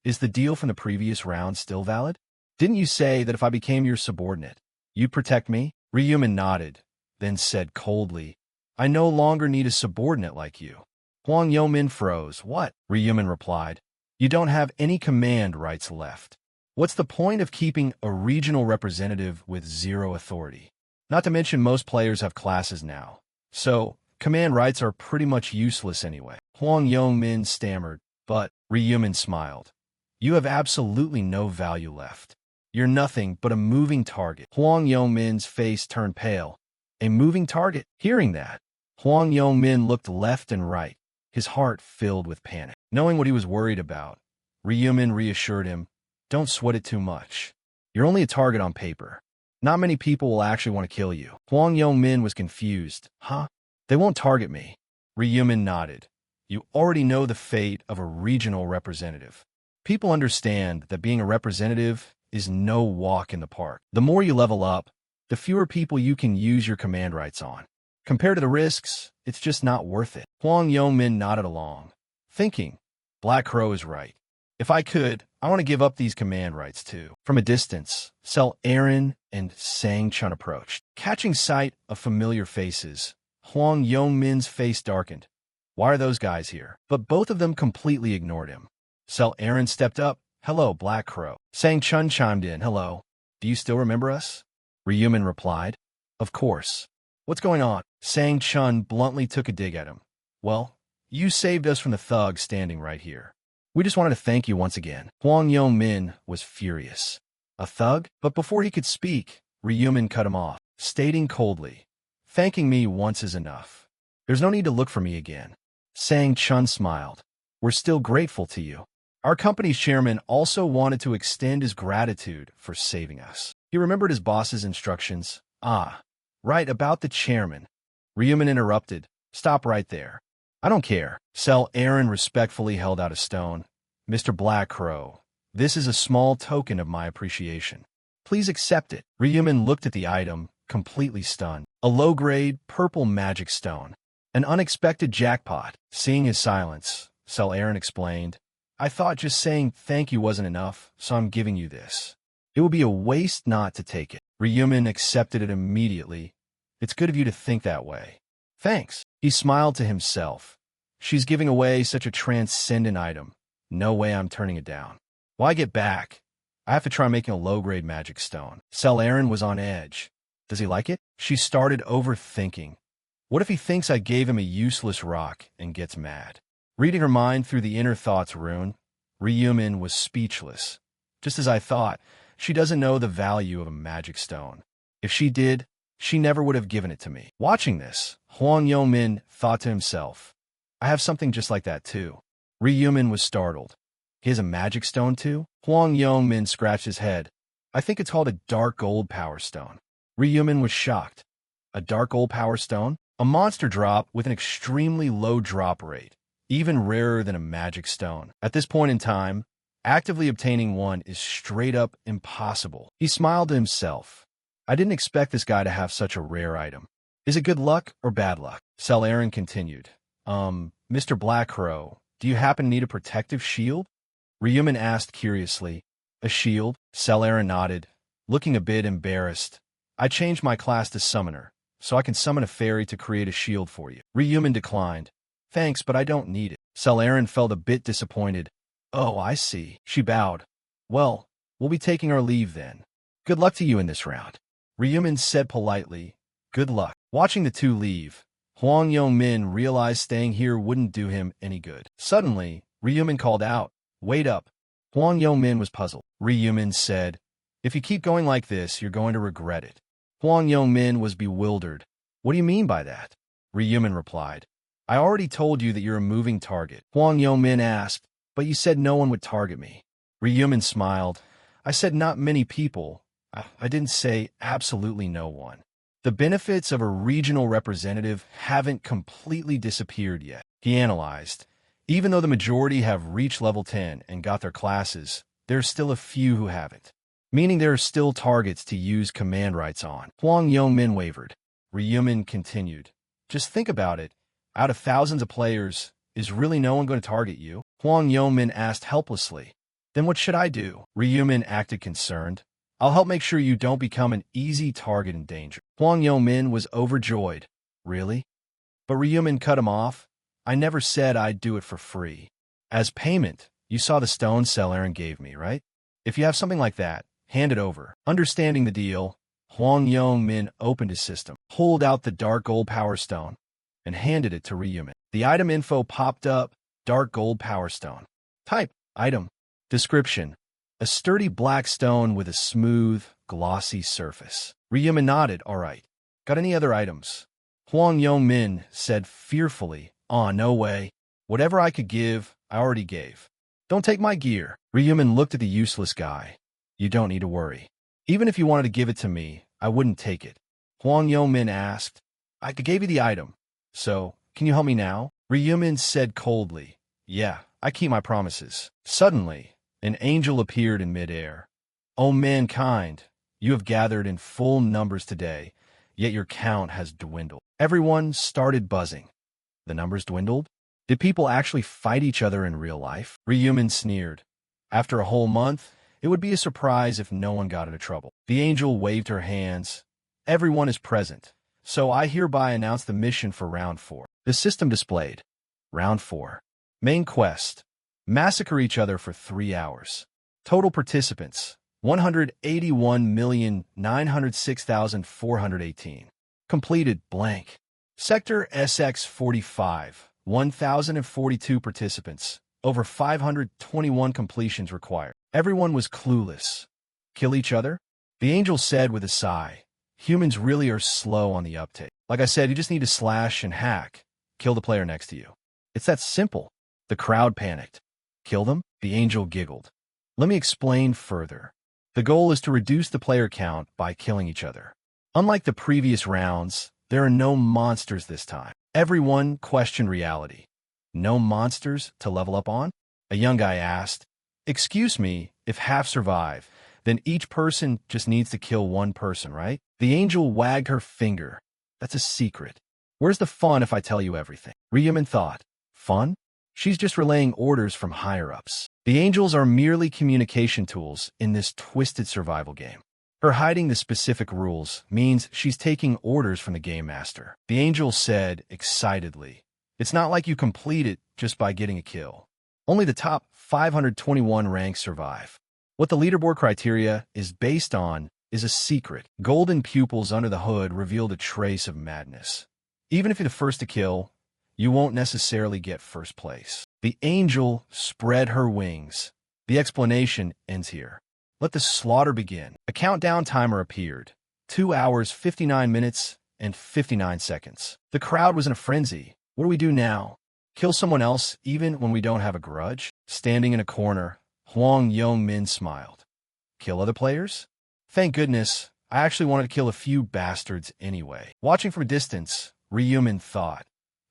Is the deal from the previous round still valid? Didn't you say that if I became your subordinate, you'd protect me? Ryumin nodded, then said coldly, I no longer need a subordinate like you. Hwang Yong-min froze. What? Ryumin replied. You don't have any command rights left. What's the point of keeping a regional representative with 0 authority? Not to mention most players have classes now. So, command rights are pretty much useless anyway. Hwang Yong-min stammered, but Ryumin smiled. You have absolutely no value left. You're nothing but a moving target. Huang Yongmin's face turned pale. A moving target? Hearing that, Huang Yongmin looked left and right, his heart filled with panic. Knowing what he was worried about, Ryumin reassured him, "Don't sweat it too much. You're only a target on paper. Not many people will actually want to kill you." Huang Yongmin was confused. Huh? They won't target me. Ryumin nodded. You already know the fate of a regional representative. People understand that being a representative is no walk in the park. The more you level up, the fewer people you can use your command rights on. Compared to the risks, it's just not worth it. Huang Yongmin nodded along, thinking, Black Crow is right. If I could, I want to give up these command rights too. From a distance, Sel Aaron and Sang Chun approached. Catching sight of familiar faces, Huang Yongmin's face darkened. Why are those guys here? But both of them completely ignored him. Sel Aaron stepped up. Hello, Black Crow. Sang Chun chimed in. Hello. Do you still remember us? Ryumin replied. Of course. What's going on? Sang Chun bluntly took a dig at him. Well, you saved us from the thugs standing right here. We just wanted to thank you once again. Huang Yongmin was furious. A thug? But before he could speak, Ryumin cut him off, stating coldly, thanking me once is enough. There's no need to look for me again. Sang Chun smiled. We're still grateful to you. Our company's chairman also wanted to extend his gratitude for saving us. He remembered his boss's instructions. Ah, right, about the chairman. Ryumin interrupted. Stop right there. I don't care. Sel Aaron respectfully held out a stone. Mr. Black Crow, this is a small token of my appreciation. Please accept it. Ryumin looked at the item, completely stunned. A low-grade, purple magic stone. An unexpected jackpot. Seeing his silence, Sel Aaron explained, I thought just saying thank you wasn't enough, so I'm giving you this. It would be a waste not to take it. Ryumin accepted it immediately. It's good of you to think that way. Thanks. He smiled to himself. She's giving away such a transcendent item. No way I'm turning it down. Why get back? I have to try making a low-grade magic stone. Sel Aaron was on edge. Does he like it? She started overthinking. What if he thinks I gave him a useless rock and gets mad? Reading her mind through the inner thoughts rune, Ryumin was speechless. Just as I thought, she doesn't know the value of a magic stone. If she did, she never would have given it to me. Watching this, Huang Yongmin thought to himself, I have something just like that too. Ryumin was startled. He has a magic stone too? Huang Yongmin scratched his head. I think it's called a dark gold power stone. Ryumin was shocked. A dark gold power stone? A monster drop with an extremely low drop rate, even rarer than a magic stone. At this point in time, actively obtaining one is straight up impossible. He smiled to himself. I didn't expect this guy to have such a rare item. Is it good luck or bad luck? Sel Aaron continued. Mr. Black Crow, do you happen to need a protective shield? Ryumin asked curiously. A shield? Sel Aaron nodded, looking a bit embarrassed. I changed my class to summoner, so I can summon a fairy to create a shield for you. Ryumin declined. Thanks, but I don't need it. Sel Aaron felt a bit disappointed. Oh, I see. She bowed. Well, we'll be taking our leave then. Good luck to you in this round. Ryumin said politely, good luck. Watching the two leave, Huang Yongmin realized staying here wouldn't do him any good. Suddenly, Ryumin called out, wait up. Huang Yongmin was puzzled. Ryumin said, if you keep going like this, you're going to regret it. Huang Yongmin was bewildered. What do you mean by that? Ryumin replied, I already told you that you're a moving target. Huang Yongmin asked, but you said no one would target me. Ryumin smiled. I said not many people. I didn't say absolutely no one. The benefits of a regional representative haven't completely disappeared yet. He analyzed. Even though the majority have reached level 10 and got their classes, there's still a few who haven't. Meaning there are still targets to use command rights on. Huang Yongmin wavered. Ryumin continued. Just think about it. Out of thousands of players, is really no one going to target you? Huang Yongmin asked helplessly. Then what should I do? Ryumin acted concerned. I'll help make sure you don't become an easy target in danger. Huang Yongmin was overjoyed. Really? But Ryumin cut him off. I never said I'd do it for free. As payment, you saw the stone Sel Aaron gave me, right? If you have something like that, hand it over. Understanding the deal, Huang Yongmin opened his system, pulled out the dark gold power stone, and handed it to Ryumin. The item info popped up, dark gold power stone. Type, item. Description, A sturdy black stone with a smooth, glossy surface. Ryumin nodded. All right. Got any other items? Huang Yongmin said fearfully. Aw, no way. Whatever I could give, I already gave. Don't take my gear. Ryumin looked at the useless guy. You don't need to worry. Even if you wanted to give it to me, I wouldn't take it. Huang Yongmin asked. I gave you the item. So, can you help me now? Ryumin said coldly. Yeah, I keep my promises. Suddenly, an angel appeared in midair. O mankind, you have gathered in full numbers today, yet your count has dwindled. Everyone started buzzing. The numbers dwindled? Did people actually fight each other in real life? Ryumin sneered. After a whole month, it would be a surprise if no one got into trouble. The angel waved her hands. Everyone is present, so I hereby announce the mission for Round 4. The system displayed. Round 4. Main quest. Massacre each other for 3 hours. Total participants, 181,906,418. Completed blank. Sector SX-45, 1,042 participants, over 521 completions required. Everyone was clueless. Kill each other? The angel said with a sigh. Humans really are slow on the uptake. Like I said, you just need to slash and hack. Kill the player next to you. It's that simple. The crowd panicked. Kill them? The angel giggled. Let me explain further. The goal is to reduce the player count by killing each other. Unlike the previous rounds, there are no monsters this time. Everyone questioned reality. No monsters to level up on? A young guy asked. Excuse me, if half survive, then each person just needs to kill one person, right? The angel wagged her finger. That's a secret. Where's the fun if I tell you everything? Ryumin thought. Fun? She's just relaying orders from higher-ups. The angels are merely communication tools in this twisted survival game. Her hiding the specific rules means she's taking orders from the game master. The angel said excitedly. It's not like you complete it just by getting a kill. Only the top 521 ranks survive. What the leaderboard criteria is based on is a secret. Golden pupils under the hood revealed a trace of madness. Even if you're the first to kill, you won't necessarily get first place. The angel spread her wings. The explanation ends here. Let the slaughter begin. A countdown timer appeared. 2 hours, 59 minutes, and 59 seconds. The crowd was in a frenzy. What do we do now? Kill someone else even when we don't have a grudge? Standing in a corner, Huang Yongmin smiled. Kill other players? Thank goodness, I actually wanted to kill a few bastards anyway. Watching from a distance, Ryumin thought.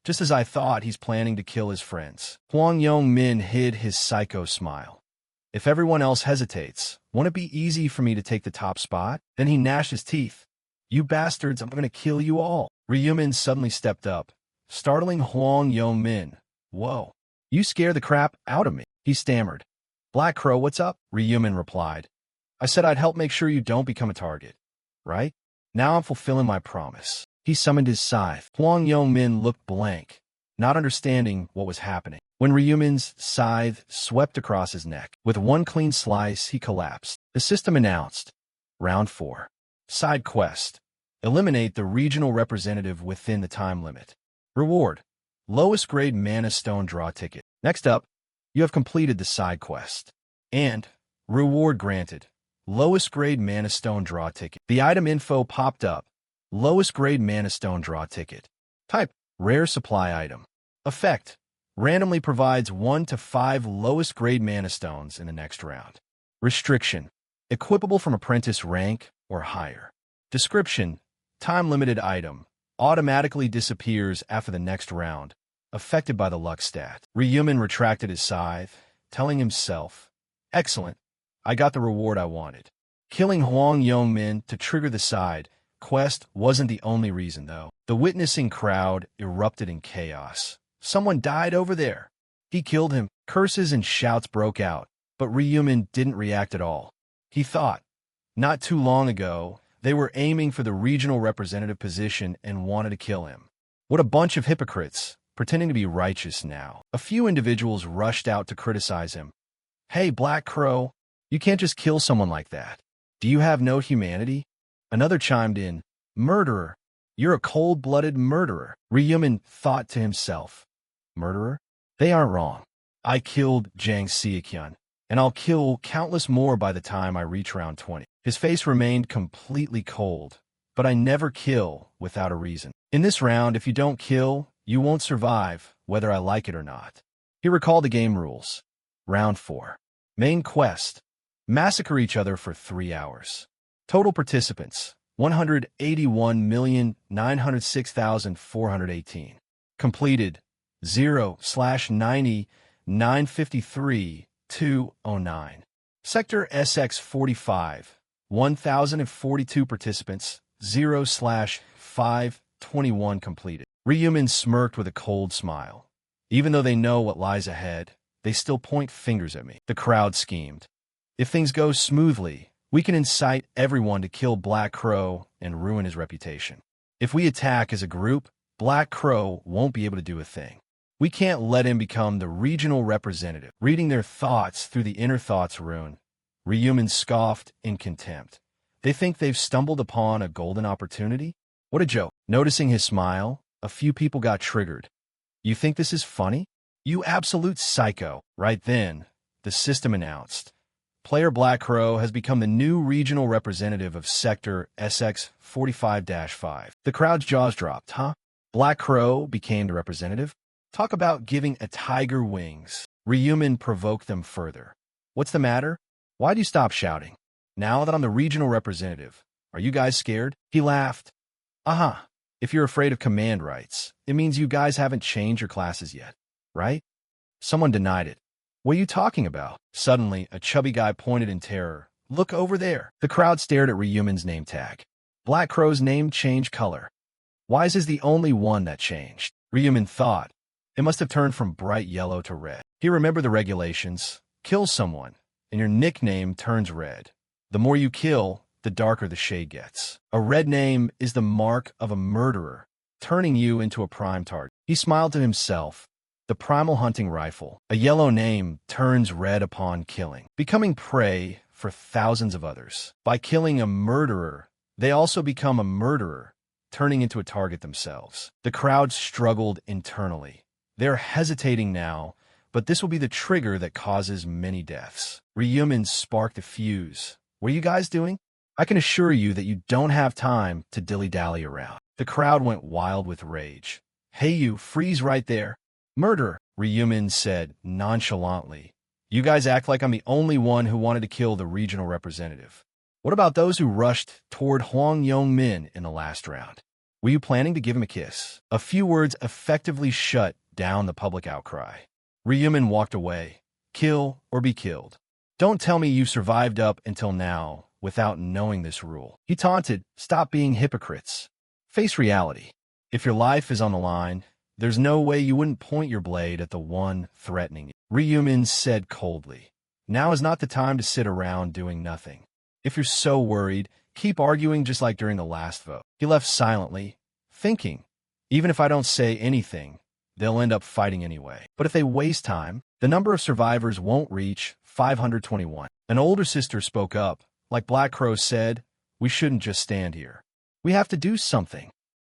Just as I thought, he's planning to kill his friends. Huang Yongmin hid his psycho smile. If everyone else hesitates, won't it be easy for me to take the top spot? Then he gnashed his teeth. You bastards, I'm going to kill you all. Ryumin suddenly stepped up, startling Huang Yongmin. Whoa, you scare the crap out of me. He stammered. Black Crow, what's up? Ryumin replied. I said I'd help make sure you don't become a target. Right? Now I'm fulfilling my promise. He summoned his scythe. Huang Yongmin looked blank, not understanding what was happening. When Ryumin's scythe swept across his neck, with one clean slice, he collapsed. The system announced. Round 4. Side quest. Eliminate the regional representative within the time limit. Reward. Lowest grade mana stone draw ticket. Next up, you have completed the side quest. And, reward granted. Lowest grade mana stone draw ticket. The item info popped up. Lowest grade mana stone draw ticket. Type, rare supply item. Effect, randomly provides 1 to 5 lowest grade mana stones in the next round. Restriction, equipable from apprentice rank or higher. Description, time-limited item, automatically disappears after the next round, affected by the luck stat. Ryumin retracted his scythe, telling himself, excellent, I got the reward I wanted. Killing Huang Yongmin to trigger the side quest wasn't the only reason, though. The witnessing crowd erupted in chaos. Someone died over there. He killed him. Curses and shouts broke out, but Ryumin didn't react at all. He thought, not too long ago, they were aiming for the regional representative position and wanted to kill him. What a bunch of hypocrites, pretending to be righteous now. A few individuals rushed out to criticize him. Hey, Black Crow, you can't just kill someone like that. Do you have no humanity? Another chimed in, Murderer, you're a cold-blooded murderer. Ryumin thought to himself, Murderer? They aren't wrong. I killed Jang Seokyeon. and I'll kill countless more by the time I reach round 20. His face remained completely cold, but I never kill without a reason. In this round, if you don't kill, you won't survive, whether I like it or not. He recalled the game rules. Round 4. Main quest. Massacre each other for 3 hours. Total participants, 181,906,418. Completed, 0/90,953,209. Sector SX45, 1,042 participants, 0/521 completed. Rehumans smirked with a cold smile. Even though they know what lies ahead, they still point fingers at me. The crowd schemed. If things go smoothly, we can incite everyone to kill Black Crow and ruin his reputation. If we attack as a group, Black Crow won't be able to do a thing. We can't let him become the regional representative. Reading their thoughts through the inner thoughts rune, Rehumans scoffed in contempt. They think they've stumbled upon a golden opportunity? What a joke. Noticing his smile, a few people got triggered. You think this is funny? You absolute psycho. Right then, the system announced. Player Black Crow has become the new regional representative of Sector SX45-5. The crowd's jaws dropped. Huh? Black Crow became the representative? Talk about giving a tiger wings. Rehuman provoked them further. What's the matter? Why'd you stop shouting? Now that I'm the regional representative, are you guys scared? He laughed. Aha. If you're afraid of command rights, it means you guys haven't changed your classes yet, right? Someone denied it. What are you talking about? Suddenly, a chubby guy pointed in terror. Look over there. The crowd stared at Rehuman's name tag. Black Crow's name changed color. Why is his the only one that changed? Rehuman thought. It must have turned from bright yellow to red. He remembered the regulations. Kill someone, and your nickname turns red. The more you kill, the darker the shade gets. A red name is the mark of a murderer, turning you into a prime target. He smiled to himself. The primal hunting rifle. A yellow name turns red upon killing, becoming prey for thousands of others. By killing a murderer, they also become a murderer, turning into a target themselves. The crowd struggled internally. They're hesitating now, but this will be the trigger that causes many deaths. Rehumans sparked a fuse. What are you guys doing? I can assure you that you don't have time to dilly-dally around. The crowd went wild with rage. Hey you, freeze right there. Murder, Rehumans said nonchalantly. You guys act like I'm the only one who wanted to kill the regional representative. What about those who rushed toward Huang Yongmin in the last round? Were you planning to give him a kiss? A few words effectively shut down the public outcry. Rehuman walked away. Kill or be killed. Don't tell me you survived up until now without knowing this rule. He taunted, stop being hypocrites. Face reality. If your life is on the line, there's no way you wouldn't point your blade at the one threatening you. Rehumans said coldly. Now is not the time to sit around doing nothing. If you're so worried, keep arguing just like during the last vote. He left silently, thinking, even if I don't say anything, they'll end up fighting anyway. But if they waste time, the number of survivors won't reach 521. An older sister spoke up. Like Black Crow said, we shouldn't just stand here. We have to do something.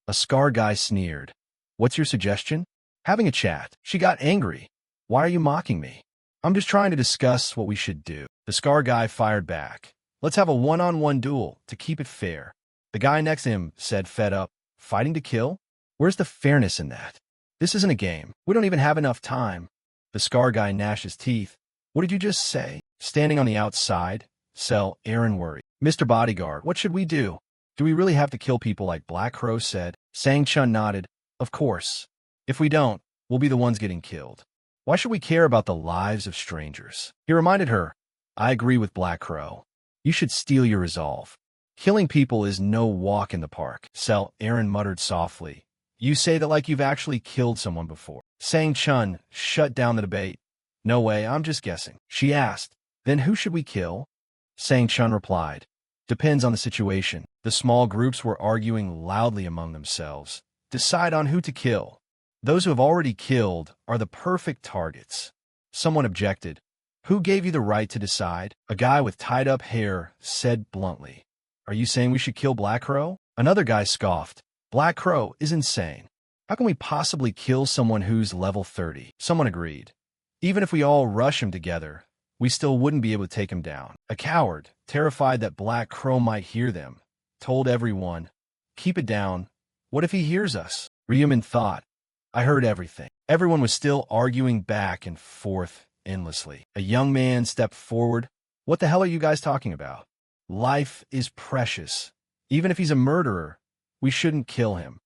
A scar guy sneered. What's your suggestion? Having a chat. She got angry. Why are you mocking me? I'm just trying to discuss what we should do. The scar guy fired back. Let's have a one-on-one duel to keep it fair. The guy next to him said fed up. Fighting to kill? Where's the fairness in that? This isn't a game. We don't even have enough time. The scar guy gnashed his teeth. What did you just say? Standing on the outside, Cell Aaron worried. Mr. Bodyguard, what should we do? Do we really have to kill people like Black Crow said? Sang Chun nodded. Of course. If we don't, we'll be the ones getting killed. Why should we care about the lives of strangers? He reminded her. I agree with Black Crow. You should steel your resolve. Killing people is no walk in the park. Cell Aaron muttered softly. You say that like you've actually killed someone before. Sang Chun shut down the debate. No way, I'm just guessing. She asked, then who should we kill? Sang Chun replied. Depends on the situation. The small groups were arguing loudly among themselves. Decide on who to kill. Those who have already killed are the perfect targets. Someone objected. Who gave you the right to decide? A guy with tied-up hair said bluntly. Are you saying we should kill Black Crow? Another guy scoffed. Black Crow is insane. How can we possibly kill someone who's level 30? Someone agreed. Even if we all rush him together, we still wouldn't be able to take him down. A coward, terrified that Black Crow might hear them, told everyone, "Keep it down. What if he hears us?" Ryumin thought, "I heard everything." Everyone was still arguing back and forth endlessly. A young man stepped forward. "What the hell are you guys talking about? Life is precious. Even if he's a murderer, we shouldn't kill him."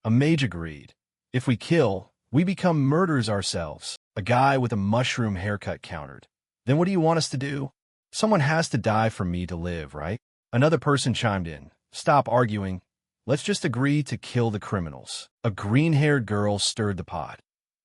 A mage agreed. "If we kill, we become murderers ourselves." A guy with a mushroom haircut countered. "Then what do you want us to do? Someone has to die for me to live, right?" Another person chimed in. "Stop arguing. Let's just agree to kill the criminals." A green-haired girl stirred the pot.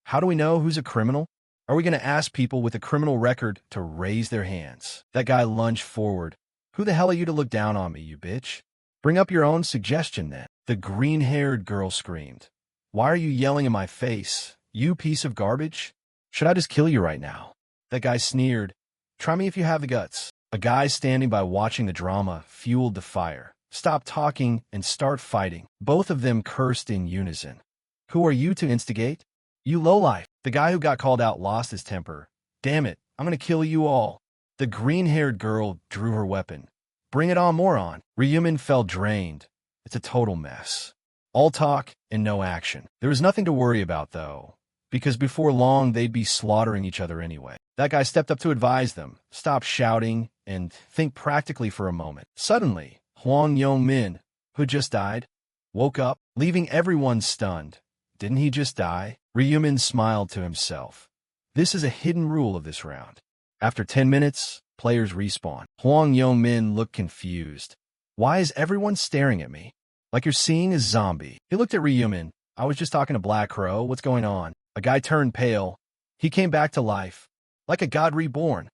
"How do we know who's a criminal? Are we going to ask people with a criminal record to raise their hands?" That guy lunged forward. "Who the hell are you to look down on me, you bitch? Bring up your own suggestion then." The green-haired girl screamed. "Why are you yelling in my face, you piece of garbage? Should I just kill you right now?" That guy sneered. "Try me if you have the guts." A guy standing by watching the drama fueled the fire. "Stop talking and start fighting." Both of them cursed in unison. "Who are you to instigate? You lowlife." The guy who got called out lost his temper. "Damn it, I'm gonna kill you all." The green-haired girl drew her weapon. "Bring it on, moron." Ryumin felt drained. It's a total mess. All talk and no action. There was nothing to worry about, though, because before long they'd be slaughtering each other anyway. That guy stepped up to advise them. "Stop shouting and think practically for a moment." Suddenly, Huang Yongmin, who just died, woke up, leaving everyone stunned. Didn't he just die? Ryumin smiled to himself. This is a hidden rule of this round. After 10 minutes, players respawn. Huang Yongmin looked confused. "Why is everyone staring at me? Like you're seeing a zombie." He looked at Ryumin. "I was just talking to Black Crow. What's going on?" A guy turned pale. He came back to life, like a god reborn.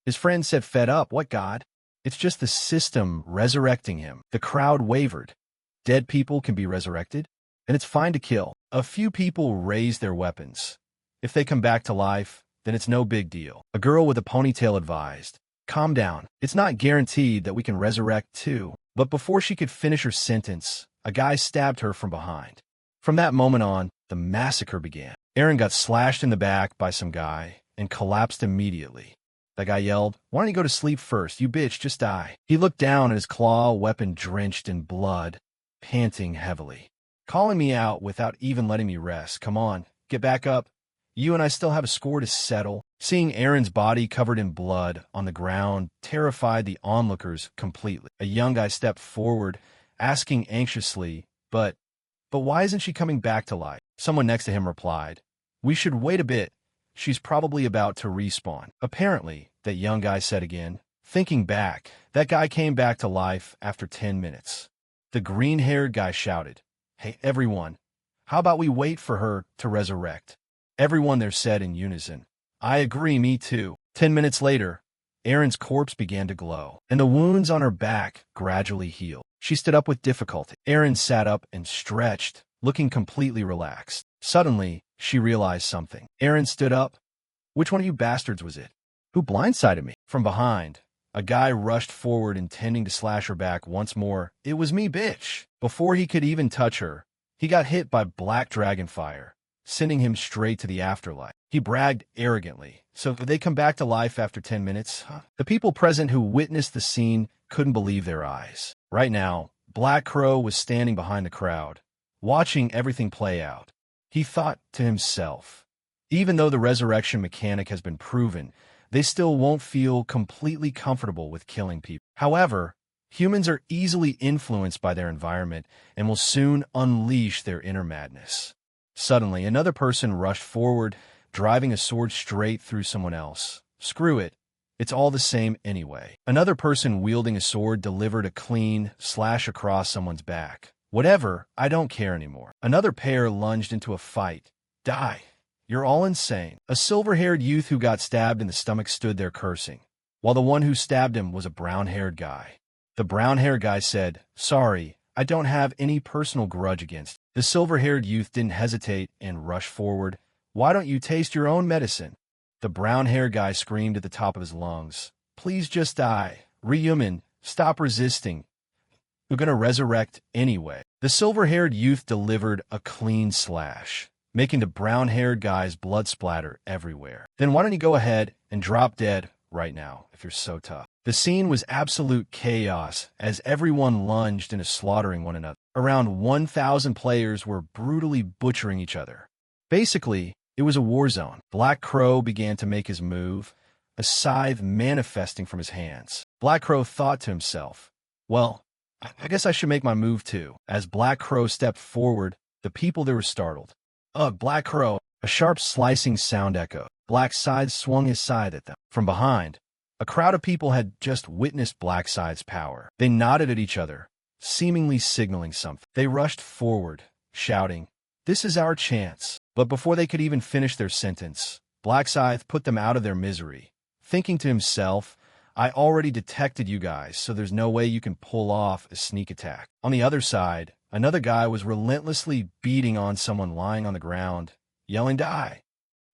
His friend said, "Fed up? What god? It's just the system resurrecting him." The crowd wavered. Dead people can be resurrected, and it's fine to kill. A few people raised their weapons. If they come back to life, then it's no big deal. A girl with a ponytail advised, "Calm down. It's not guaranteed that we can resurrect too." But before she could finish her sentence, a guy stabbed her from behind. From that moment on, the massacre began. Aaron got slashed in the back by some guy and collapsed immediately. The guy yelled, "Why don't you go to sleep first? You bitch, just die." He looked down at his claw weapon drenched in blood, panting heavily. "Calling me out without even letting me rest. Come on, get back up. You and I still have a score to settle." Seeing Aaron's body covered in blood on the ground terrified the onlookers completely. A young guy stepped forward, asking anxiously, But why isn't she coming back to life?" Someone next to him replied, "We should wait a bit. She's probably about to respawn." "Apparently," that young guy said again. Thinking back, that guy came back to life after 10 minutes. The green-haired guy shouted, "Hey, everyone, how about we wait for her to resurrect?" Everyone there said in unison, "I agree, me too." 10 minutes later, Erin's corpse began to glow, and the wounds on her back gradually healed. She stood up with difficulty. Erin sat up and stretched, looking completely relaxed. Suddenly, she realized something. Erin stood up. "Which one of you bastards was it? Who blindsided me?" From behind, a guy rushed forward intending to slash her back once more. "It was me, bitch." Before he could even touch her, he got hit by black dragon fire, sending him straight to the afterlife. He bragged arrogantly. "So they come back to life after 10 minutes? Huh?" The people present who witnessed the scene couldn't believe their eyes. Right now, Black Crow was standing behind the crowd, watching everything play out. He thought to himself, even though the resurrection mechanic has been proven, they still won't feel completely comfortable with killing people. However, humans are easily influenced by their environment and will soon unleash their inner madness. Suddenly, another person rushed forward, driving a sword straight through someone else. "Screw it. It's all the same anyway." Another person wielding a sword delivered a clean slash across someone's back. "Whatever, I don't care anymore." Another pair lunged into a fight. "Die. You're all insane." A silver-haired youth who got stabbed in the stomach stood there cursing, while the one who stabbed him was a brown-haired guy. The brown-haired guy said, "Sorry, I don't have any personal grudge against." The silver-haired youth didn't hesitate and rushed forward. "Why don't you taste your own medicine?" The brown-haired guy screamed at the top of his lungs, "Please just die. Ryumin, stop resisting. You're gonna resurrect anyway." The silver-haired youth delivered a clean slash. making the brown-haired guy's blood splatter everywhere. Then why don't you go ahead and drop dead right now, if you're so tough? The scene was absolute chaos as everyone lunged into slaughtering one another. Around 1,000 players were brutally butchering each other. Basically, it was a war zone. Black Crow began to make his move, a scythe manifesting from his hands. Black Crow thought to himself, well, I guess I should make my move too. As Black Crow stepped forward, the people there were startled. Ugh, Black Crow! A sharp slicing sound echoed. Black Scythe swung his scythe at them. From behind, a crowd of people had just witnessed Black Scythe's power. They nodded at each other, seemingly signaling something. They rushed forward, shouting, "This is our chance." But before they could even finish their sentence, Black Scythe put them out of their misery, thinking to himself, I already detected you guys, so there's no way you can pull off a sneak attack. On the other side, another guy was relentlessly beating on someone lying on the ground, yelling, "Die!"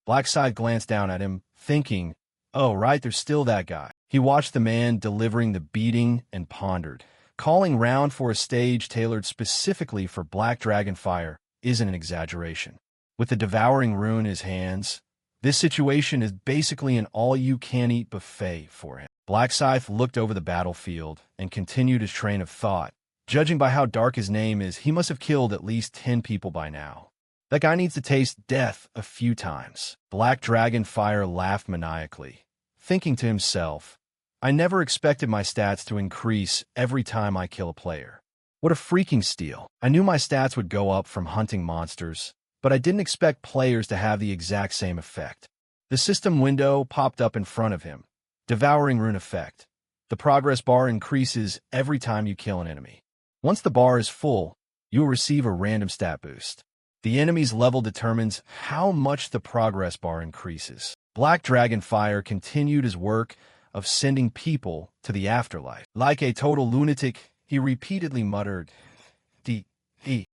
Black Scythe glanced down at him, thinking, oh, right, there's still that guy. He watched the man delivering the beating and pondered. Calling round for a stage tailored specifically for Black Dragon Fire isn't an exaggeration. With the devouring rune in his hands, this situation is basically an all-you-can-eat buffet for him. Black Scythe looked over the battlefield and continued his train of thought. Judging by how dark his name is, he must have killed at least 10 people by now. That guy needs to taste death a few times. Black Dragon Fire laughed maniacally, thinking to himself, I never expected my stats to increase every time I kill a player. What a freaking steal. I knew my stats would go up from hunting monsters, but I didn't expect players to have the exact same effect. The system window popped up in front of him. Devouring Rune Effect. The progress bar increases every time you kill an enemy. Once the bar is full, you will receive a random stat boost. The enemy's level determines how much the progress bar increases. Black Dragon Fire continued his work of sending people to the afterlife. Like a total lunatic, he repeatedly muttered, D.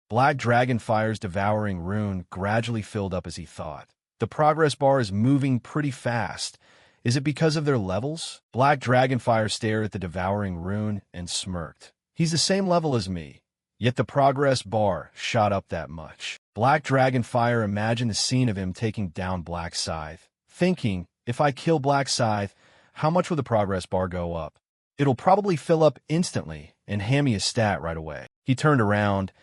Black Dragon Fire's devouring rune gradually filled up as he thought. The progress bar is moving pretty fast. Is it because of their levels? Black Dragon Fire stared at the devouring rune and smirked. He's the same level as me, yet the progress bar shot up that much. Black Dragon Fire imagined the scene of him taking down Black Scythe, thinking, if I kill Black Scythe, how much will the progress bar go up? It'll probably fill up instantly and hand me a stat right away. He turned around,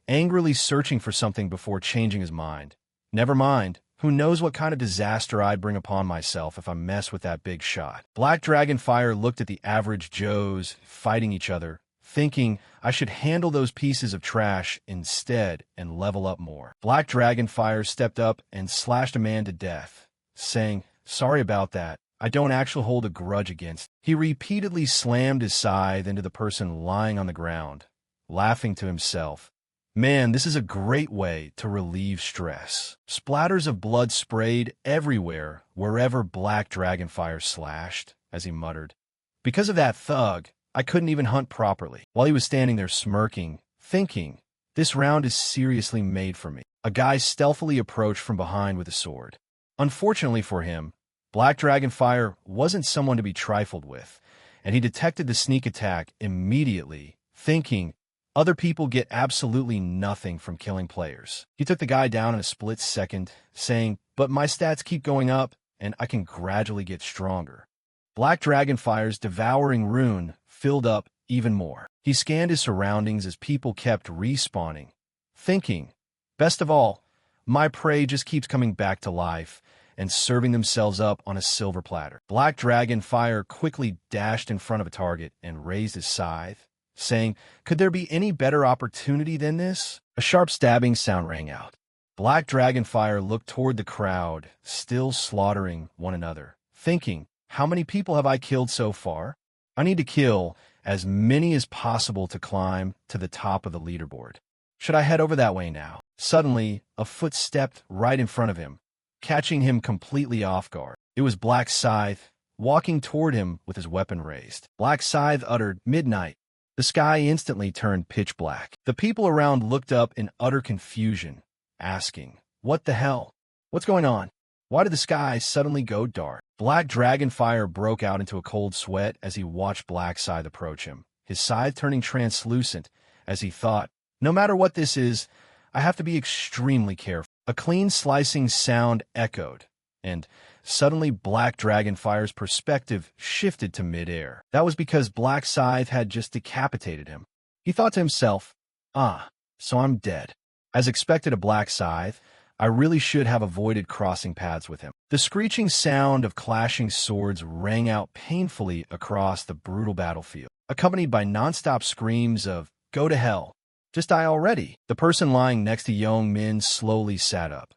angrily searching for something before changing his mind. Never mind. Who knows what kind of disaster I'd bring upon myself if I mess with that big shot. Black Dragon Fire looked at the average Joes fighting each other, thinking I should handle those pieces of trash instead and level up more. Black Dragon Fire stepped up and slashed a man to death, saying, sorry about that. I don't actually hold a grudge against. He repeatedly slammed his scythe into the person lying on the ground, laughing to himself. Man, this is a great way to relieve stress. Splatters of blood sprayed everywhere wherever Black Dragon Fire slashed, as he muttered. Because of that thug, I couldn't even hunt properly. While he was standing there smirking, thinking, this round is seriously made for me. A guy stealthily approached from behind with a sword. Unfortunately for him, Black Dragon Fire wasn't someone to be trifled with, and he detected the sneak attack immediately, thinking, other people get absolutely nothing from killing players. He took the guy down in a split second, saying, but my stats keep going up, and I can gradually get stronger. Black Dragon Fire's devouring rune filled up even more. He scanned his surroundings as people kept respawning, thinking, best of all, my prey just keeps coming back to life and serving themselves up on a silver platter. Black Dragon Fire quickly dashed in front of a target and raised his scythe, saying, could there be any better opportunity than this? A sharp stabbing sound rang out. Black Dragon Fire looked toward the crowd, still slaughtering one another, thinking, how many people have I killed so far? I need to kill as many as possible to climb to the top of the leaderboard. Should I head over that way now? Suddenly, a foot stepped right in front of him, catching him completely off guard. It was Black Scythe, walking toward him with his weapon raised. Black Scythe uttered, midnight. The sky instantly turned pitch black. The people around looked up in utter confusion, asking, what the hell? What's going on? Why did the sky suddenly go dark? Black Dragon Fire broke out into a cold sweat as he watched Black Scythe approach him, his scythe turning translucent as he thought, no matter what this is, I have to be extremely careful. A clean slicing sound echoed, and suddenly Black Dragonfire's perspective shifted to midair. That was because Black Scythe had just decapitated him. He thought to himself, so I'm dead. As expected of Black Scythe, I really should have avoided crossing paths with him. The screeching sound of clashing swords rang out painfully across the brutal battlefield, accompanied by nonstop screams of, "Go to hell. Just die already." The person lying next to Young Min slowly sat up,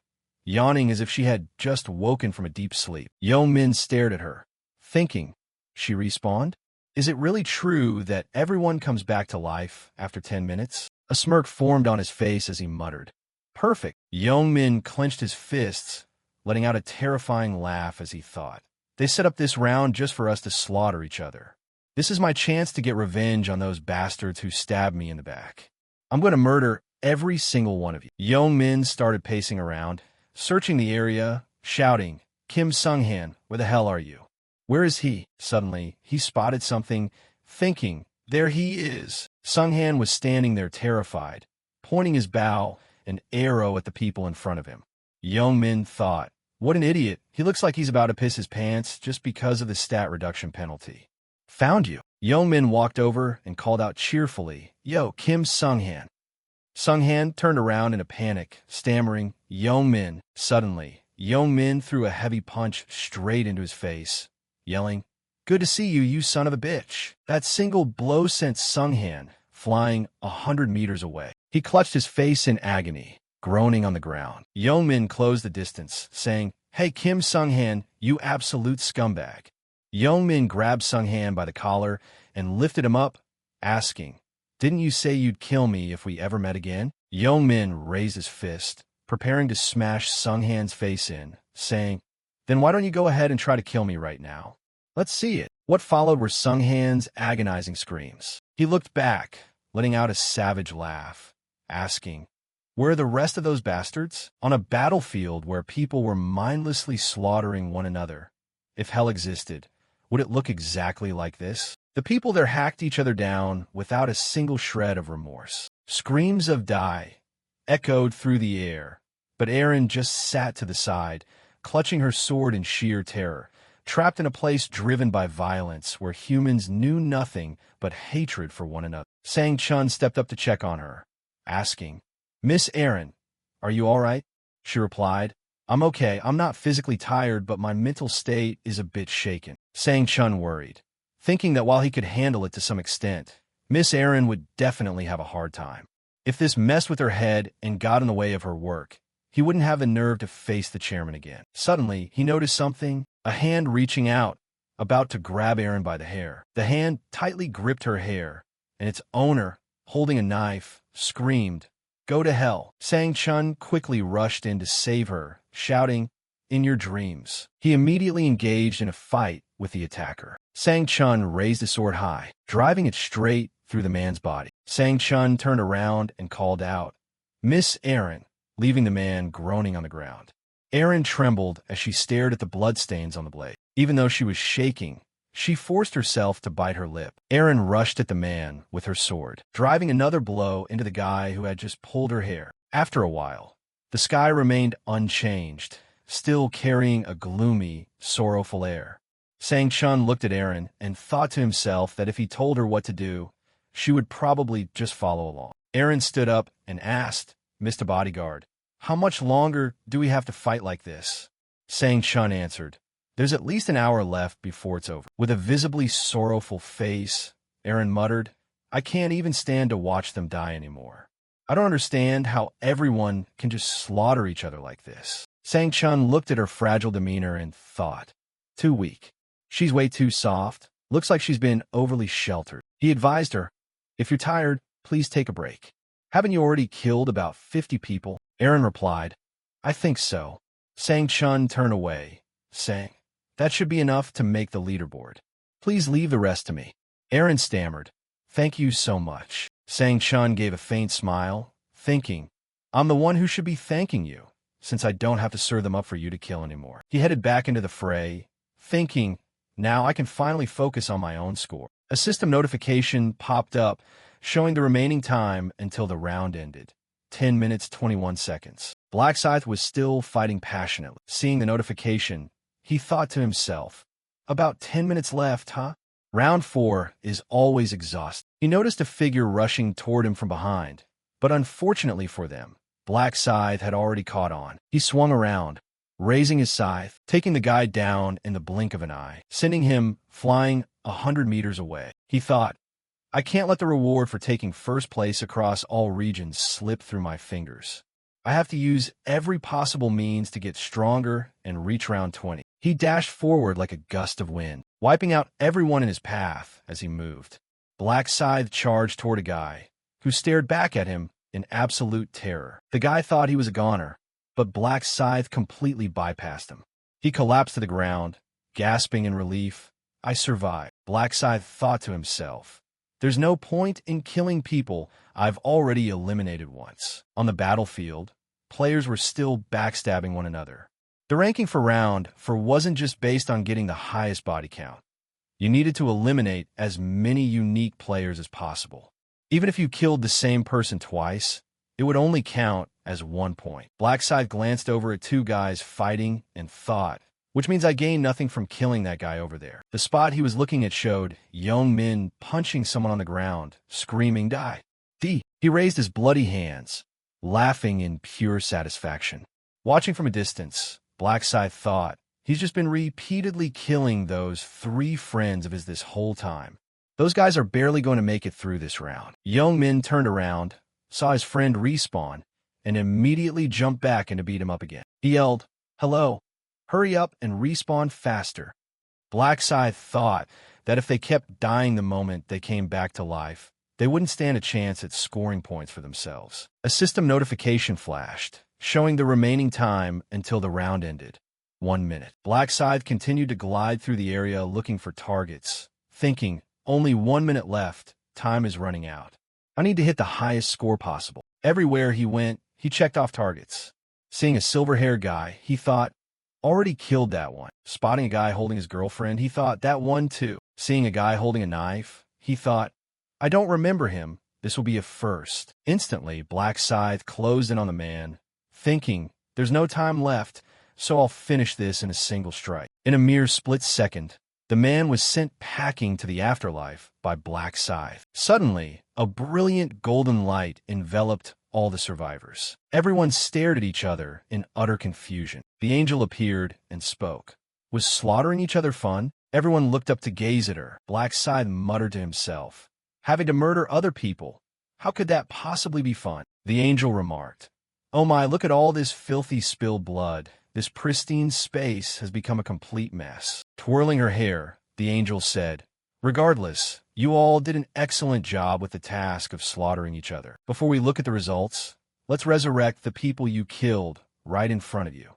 yawning as if she had just woken from a deep sleep. Young Min stared at her, thinking, she respawned? Is it really true that everyone comes back to life after 10 minutes? A smirk formed on his face as he muttered, "Perfect." Young Min clenched his fists, letting out a terrifying laugh as he thought, "They set up this round just for us to slaughter each other. This is my chance to get revenge on those bastards who stabbed me in the back. I'm going to murder every single one of you." Young Min started pacing around, searching the area, shouting, "Kim Sung-han, where the hell are you? Where is he?" Suddenly, he spotted something, thinking, there he is. Sung-han was standing there terrified, pointing his bow and arrow at the people in front of him. Young Min thought, what an idiot. He looks like he's about to piss his pants just because of the stat reduction penalty. "Found you." Young Min walked over and called out cheerfully, "Yo, Kim Sung-han." Sung-han turned around in a panic, stammering, "Young Min." Suddenly, Young Min threw a heavy punch straight into his face, yelling, "Good to see you, you son of a bitch." That single blow sent Sung-han flying 100 meters away. He clutched his face in agony, groaning on the ground. Young Min closed the distance, saying, "Hey, Kim Sung-han, you absolute scumbag." Young Min grabbed Sung-han by the collar and lifted him up, asking, "Didn't you say you'd kill me if we ever met again?" Young Min raised his fist, preparing to smash Sung-han's face in, saying, "Then why don't you go ahead and try to kill me right now? Let's see it." What followed were Sung-han's agonizing screams. He looked back, letting out a savage laugh, asking, "Where are the rest of those bastards?" On a battlefield where people were mindlessly slaughtering one another, if hell existed, would it look exactly like this? The people there hacked each other down without a single shred of remorse. Screams of "die" echoed through the air, but Erin just sat to the side, clutching her sword in sheer terror, trapped in a place driven by violence where humans knew nothing but hatred for one another. Sang-chun stepped up to check on her, asking, "Miss Erin, are you all right?" She replied, "I'm okay. I'm not physically tired, but my mental state is a bit shaken." Sang-chun worried, thinking that while he could handle it to some extent, Miss Erin would definitely have a hard time. If this messed with her head and got in the way of her work, he wouldn't have the nerve to face the chairman again. Suddenly, he noticed something, a hand reaching out, about to grab Erin by the hair. The hand tightly gripped her hair, and its owner, holding a knife, screamed, "Go to hell." Sang-chun quickly rushed in to save her, shouting, "In your dreams." He immediately engaged in a fight with the attacker. Sang-chun raised his sword high, driving it straight through the man's body. Sang-chun turned around and called out, "Miss Erin," leaving the man groaning on the ground. Erin trembled as she stared at the bloodstains on the blade. Even though she was shaking, she forced herself to bite her lip. Erin rushed at the man with her sword, driving another blow into the guy who had just pulled her hair. After a while, the sky remained unchanged, still carrying a gloomy, sorrowful air. Sang-chun looked at Erin and thought to himself that if he told her what to do, she would probably just follow along. Erin stood up and asked, "Mr. Bodyguard, how much longer do we have to fight like this?" Sang-chun answered, "There's at least an hour left before it's over." With a visibly sorrowful face, Erin muttered, "I can't even stand to watch them die anymore. I don't understand how everyone can just slaughter each other like this." Sang-chun looked at her fragile demeanor and thought, "Too weak. She's way too soft. Looks like she's been overly sheltered." He advised her, "If you're tired, please take a break. Haven't you already killed about 50 people? Erin replied, "I think so." Sang-chun turned away, saying, "That should be enough to make the leaderboard. Please leave the rest to me." Erin stammered, "Thank you so much." Sang-chun gave a faint smile, thinking, "I'm the one who should be thanking you, since I don't have to serve them up for you to kill anymore." He headed back into the fray, thinking, now I can finally focus on my own score. A system notification popped up, showing the remaining time until the round ended. 10 minutes, 21 seconds. Black Scythe was still fighting passionately. Seeing the notification, he thought to himself, about 10 minutes left, huh? Round 4 is always exhausting. He noticed a figure rushing toward him from behind, but unfortunately for them, Black Scythe had already caught on. He swung around, raising his scythe, taking the guy down in the blink of an eye, sending him flying 100 meters away. He thought, I can't let the reward for taking first place across all regions slip through my fingers. I have to use every possible means to get stronger and reach round 20. He dashed forward like a gust of wind, wiping out everyone in his path as he moved. Black Scythe charged toward a guy, who stared back at him in absolute terror. The guy thought he was a goner, but Black Scythe completely bypassed him. He collapsed to the ground, gasping in relief. I survived. Black Scythe thought to himself, there's no point in killing people I've already eliminated once. On the battlefield, players were still backstabbing one another. The ranking for round 4 wasn't just based on getting the highest body count. You needed to eliminate as many unique players as possible. Even if you killed the same person twice, it would only count as 1 point. Black Scythe glanced over at 2 guys fighting and thought, which means I gained nothing from killing that guy over there. The spot he was looking at showed young men punching someone on the ground, screaming, die. He raised his bloody hands, laughing in pure satisfaction. Watching from a distance, Black Scythe thought, he's just been repeatedly killing those 3 friends of his this whole time. Those guys are barely going to make it through this round. Young Min turned around, saw his friend respawn, and immediately jumped back in to beat him up again. He yelled, hello, hurry up and respawn faster. Black Scythe thought that if they kept dying the moment they came back to life, they wouldn't stand a chance at scoring points for themselves. A system notification flashed, showing the remaining time until the round ended. 1 minute. Black Scythe continued to glide through the area looking for targets, thinking, only 1 minute left, time is running out. I need to hit the highest score possible. Everywhere he went, he checked off targets. Seeing a silver-haired guy, he thought, already killed that one. Spotting a guy holding his girlfriend, he thought, that one too. Seeing a guy holding a knife, he thought, I don't remember him, this will be a first. Instantly, Black Scythe closed in on the man, thinking, there's no time left, so I'll finish this in a single strike. In a mere split second, the man was sent packing to the afterlife by Black Scythe. Suddenly, a brilliant golden light enveloped all the survivors. Everyone stared at each other in utter confusion. The angel appeared and spoke. Was slaughtering each other fun? Everyone looked up to gaze at her. Black Scythe muttered to himself, having to murder other people. How could that possibly be fun? The angel remarked, oh my, look at all this filthy spilled blood. This pristine space has become a complete mess. Twirling her hair, the angel said, regardless, you all did an excellent job with the task of slaughtering each other. Before we look at the results, let's resurrect the people you killed right in front of you.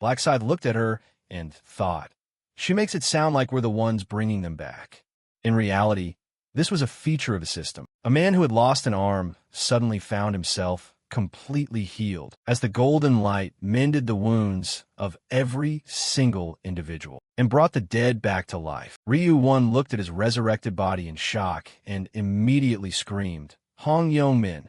Black Scythe looked at her and thought, she makes it sound like we're the ones bringing them back. In reality, this was a feature of the system. A man who had lost an arm suddenly found himself completely healed as the golden light mended the wounds of every single individual and brought the dead back to life. Ryu-1 looked at his resurrected body in shock and immediately screamed, Hong Yong-min.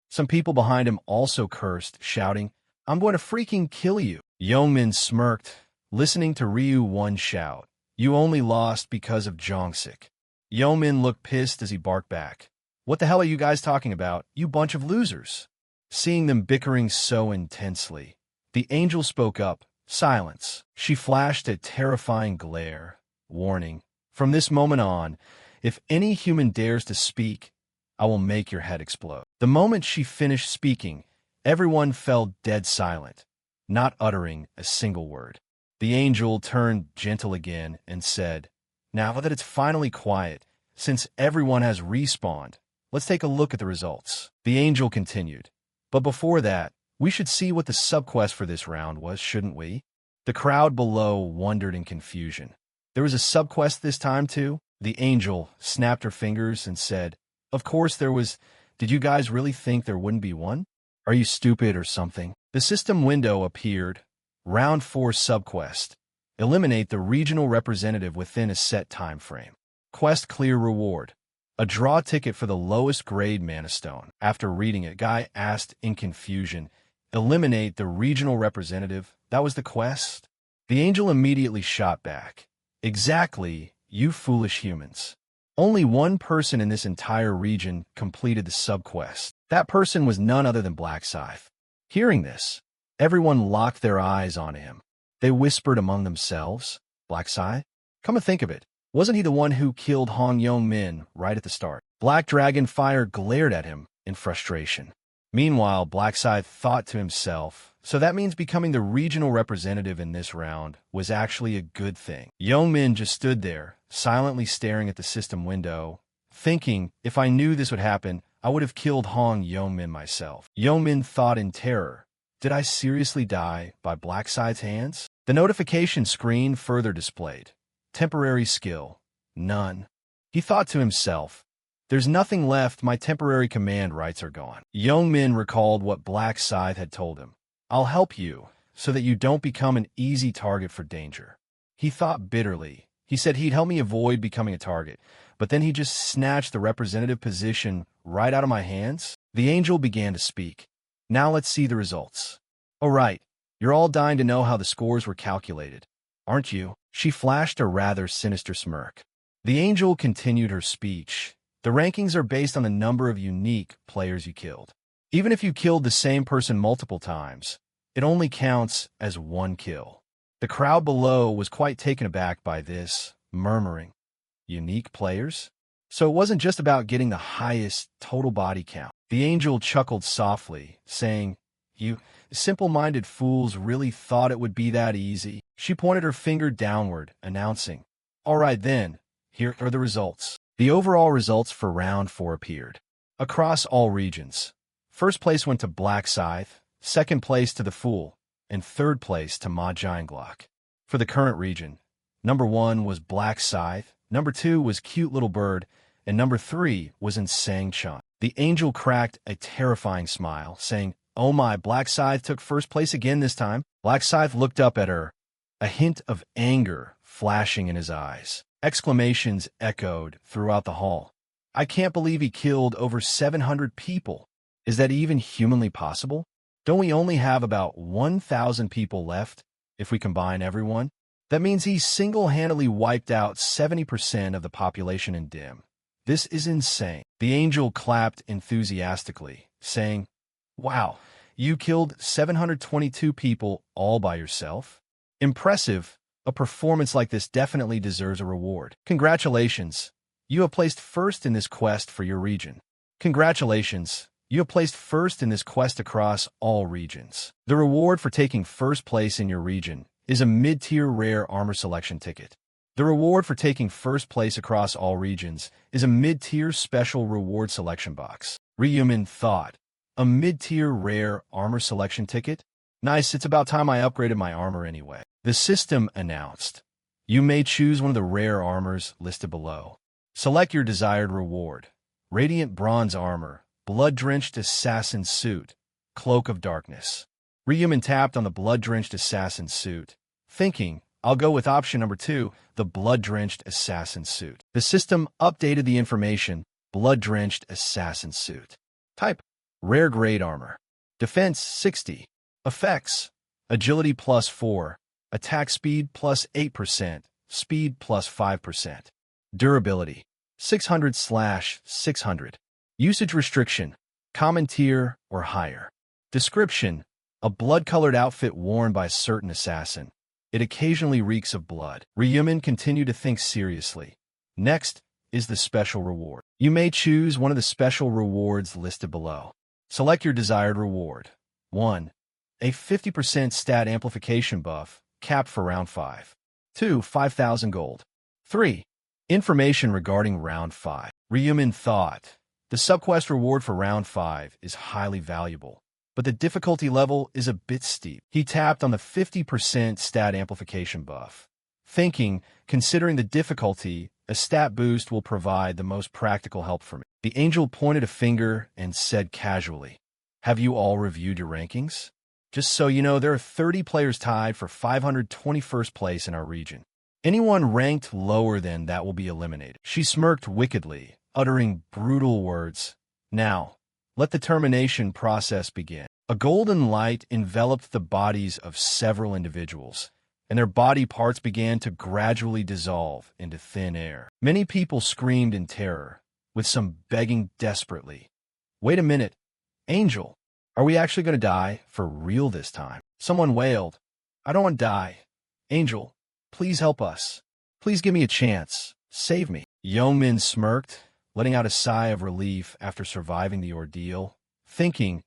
Some people behind him also cursed, shouting, I'm going to freaking kill you. Yong-min smirked, listening to Ryu-1 shout, you only lost because of Jongsik. Yong-min looked pissed as he barked back, what the hell are you guys talking about, you bunch of losers? Seeing them bickering so intensely, the angel spoke up, silence. She flashed a terrifying glare, warning, from this moment on, if any human dares to speak, I will make your head explode. The moment she finished speaking, everyone fell dead silent, not uttering a single word. The angel turned gentle again and said, now that it's finally quiet, since everyone has respawned, let's take a look at the results. The angel continued, but before that, we should see what the subquest for this round was, shouldn't we? The crowd below wondered in confusion. There was a subquest this time, too? The angel snapped her fingers and said, of course there was. Did you guys really think there wouldn't be one? Are you stupid or something? The system window appeared. Round 4 subquest. Eliminate the regional representative within a set time frame. Quest clear reward. A draw ticket for the lowest grade Mana Stone. After reading it, Guy asked in confusion, Eliminate the regional representative. That was the quest? The angel immediately shot back. Exactly, you foolish humans. Only one person in this entire region completed the subquest. That person was none other than Black Scythe. Hearing this, everyone locked their eyes on him. They whispered among themselves, Black Scythe? Come to think of it, wasn't he the one who killed Hong Yong-min right at the start? Black Dragon Fire glared at him in frustration. Meanwhile, Black Scythe thought to himself, so that means becoming the regional representative in this round was actually a good thing. Yong-min just stood there, silently staring at the system window, thinking, if I knew this would happen, I would have killed Hong Yong-min myself. Yong-min thought in terror, did I seriously die by Black Scythe's hands? The notification screen further displayed, temporary skill, none. He thought to himself, there's nothing left, my temporary command rights are gone. Yong-min recalled what Black Scythe had told him. I'll help you, so that you don't become an easy target for danger. He thought bitterly. He said he'd help me avoid becoming a target, but then he just snatched the representative position right out of my hands. The angel began to speak. Now let's see the results. Oh right, you're all dying to know how the scores were calculated, aren't you? She flashed a rather sinister smirk. The angel continued her speech. The rankings are based on the number of unique players you killed. Even if you killed the same person multiple times, it only counts as one kill. The crowd below was quite taken aback by this, murmuring, unique players? So it wasn't just about getting the highest total body count. The angel chuckled softly, saying, you simple-minded fools really thought it would be that easy. She pointed her finger downward, announcing, all right then, here are the results. The overall results for round 4 appeared. Across all regions, first place went to Black Scythe, second place to the Fool, and third place to Ma Jianglock. For the current region, number 1 was Black Scythe, number 2 was Cute Little Bird, and number 3 was Insang Chan. The angel cracked a terrifying smile, saying, oh my, Black Scythe took first place again this time. Black Scythe looked up at her, a hint of anger flashing in his eyes. Exclamations echoed throughout the hall. I can't believe he killed over 700 people. Is that even humanly possible? Don't we only have about 1,000 people left if we combine everyone? That means he single-handedly wiped out 70% of the population in Dim. This is insane. The angel clapped enthusiastically, saying, wow, you killed 722 people all by yourself? Impressive. A performance like this definitely deserves a reward. Congratulations. You have placed first in this quest for your region. Congratulations. You have placed first in this quest across all regions. The reward for taking first place in your region is a mid-tier rare armor selection ticket. The reward for taking first place across all regions is a mid-tier special reward selection box. Ryumin thought, a mid-tier rare armor selection ticket? Nice, it's about time I upgraded my armor anyway. The system announced, you may choose one of the rare armors listed below. Select your desired reward. Radiant Bronze Armor, Blood-Drenched Assassin Suit, Cloak of Darkness. Ryumin tapped on the Blood-Drenched Assassin Suit, thinking, I'll go with option number 2, the Blood-Drenched Assassin Suit. The system updated the information, Blood-Drenched Assassin Suit. Type, Rare Grade Armor. Defense 60. Effects, Agility plus 4. Attack speed plus 8%, speed plus 5%. Durability, 600/600. Usage restriction, common tier or higher. Description, a blood-colored outfit worn by a certain assassin. It occasionally reeks of blood. Ryumin continued to think seriously. Next is the special reward. You may choose one of the special rewards listed below. Select your desired reward. 1. A 50% stat amplification buff, capped for round 5. 2. 5,000 gold. 3. Information regarding round 5. Ryumin thought, the subquest reward for round 5 is highly valuable, but the difficulty level is a bit steep. He tapped on the 50% stat amplification buff, thinking, considering the difficulty, a stat boost will provide the most practical help for me. The angel pointed a finger and said casually, have you all reviewed your rankings? Just so you know, there are 30 players tied for 521st place in our region. Anyone ranked lower than that will be eliminated. She smirked wickedly, uttering brutal words. Now, let the termination process begin. A golden light enveloped the bodies of several individuals, and their body parts began to gradually dissolve into thin air. Many people screamed in terror, with some begging desperately, "Wait a minute, Angel, are we actually going to die for real this time?" Someone wailed, "I don't want to die. Angel, please help us. Please give me a chance. Save me." Yeomin smirked, letting out a sigh of relief after surviving the ordeal, thinking,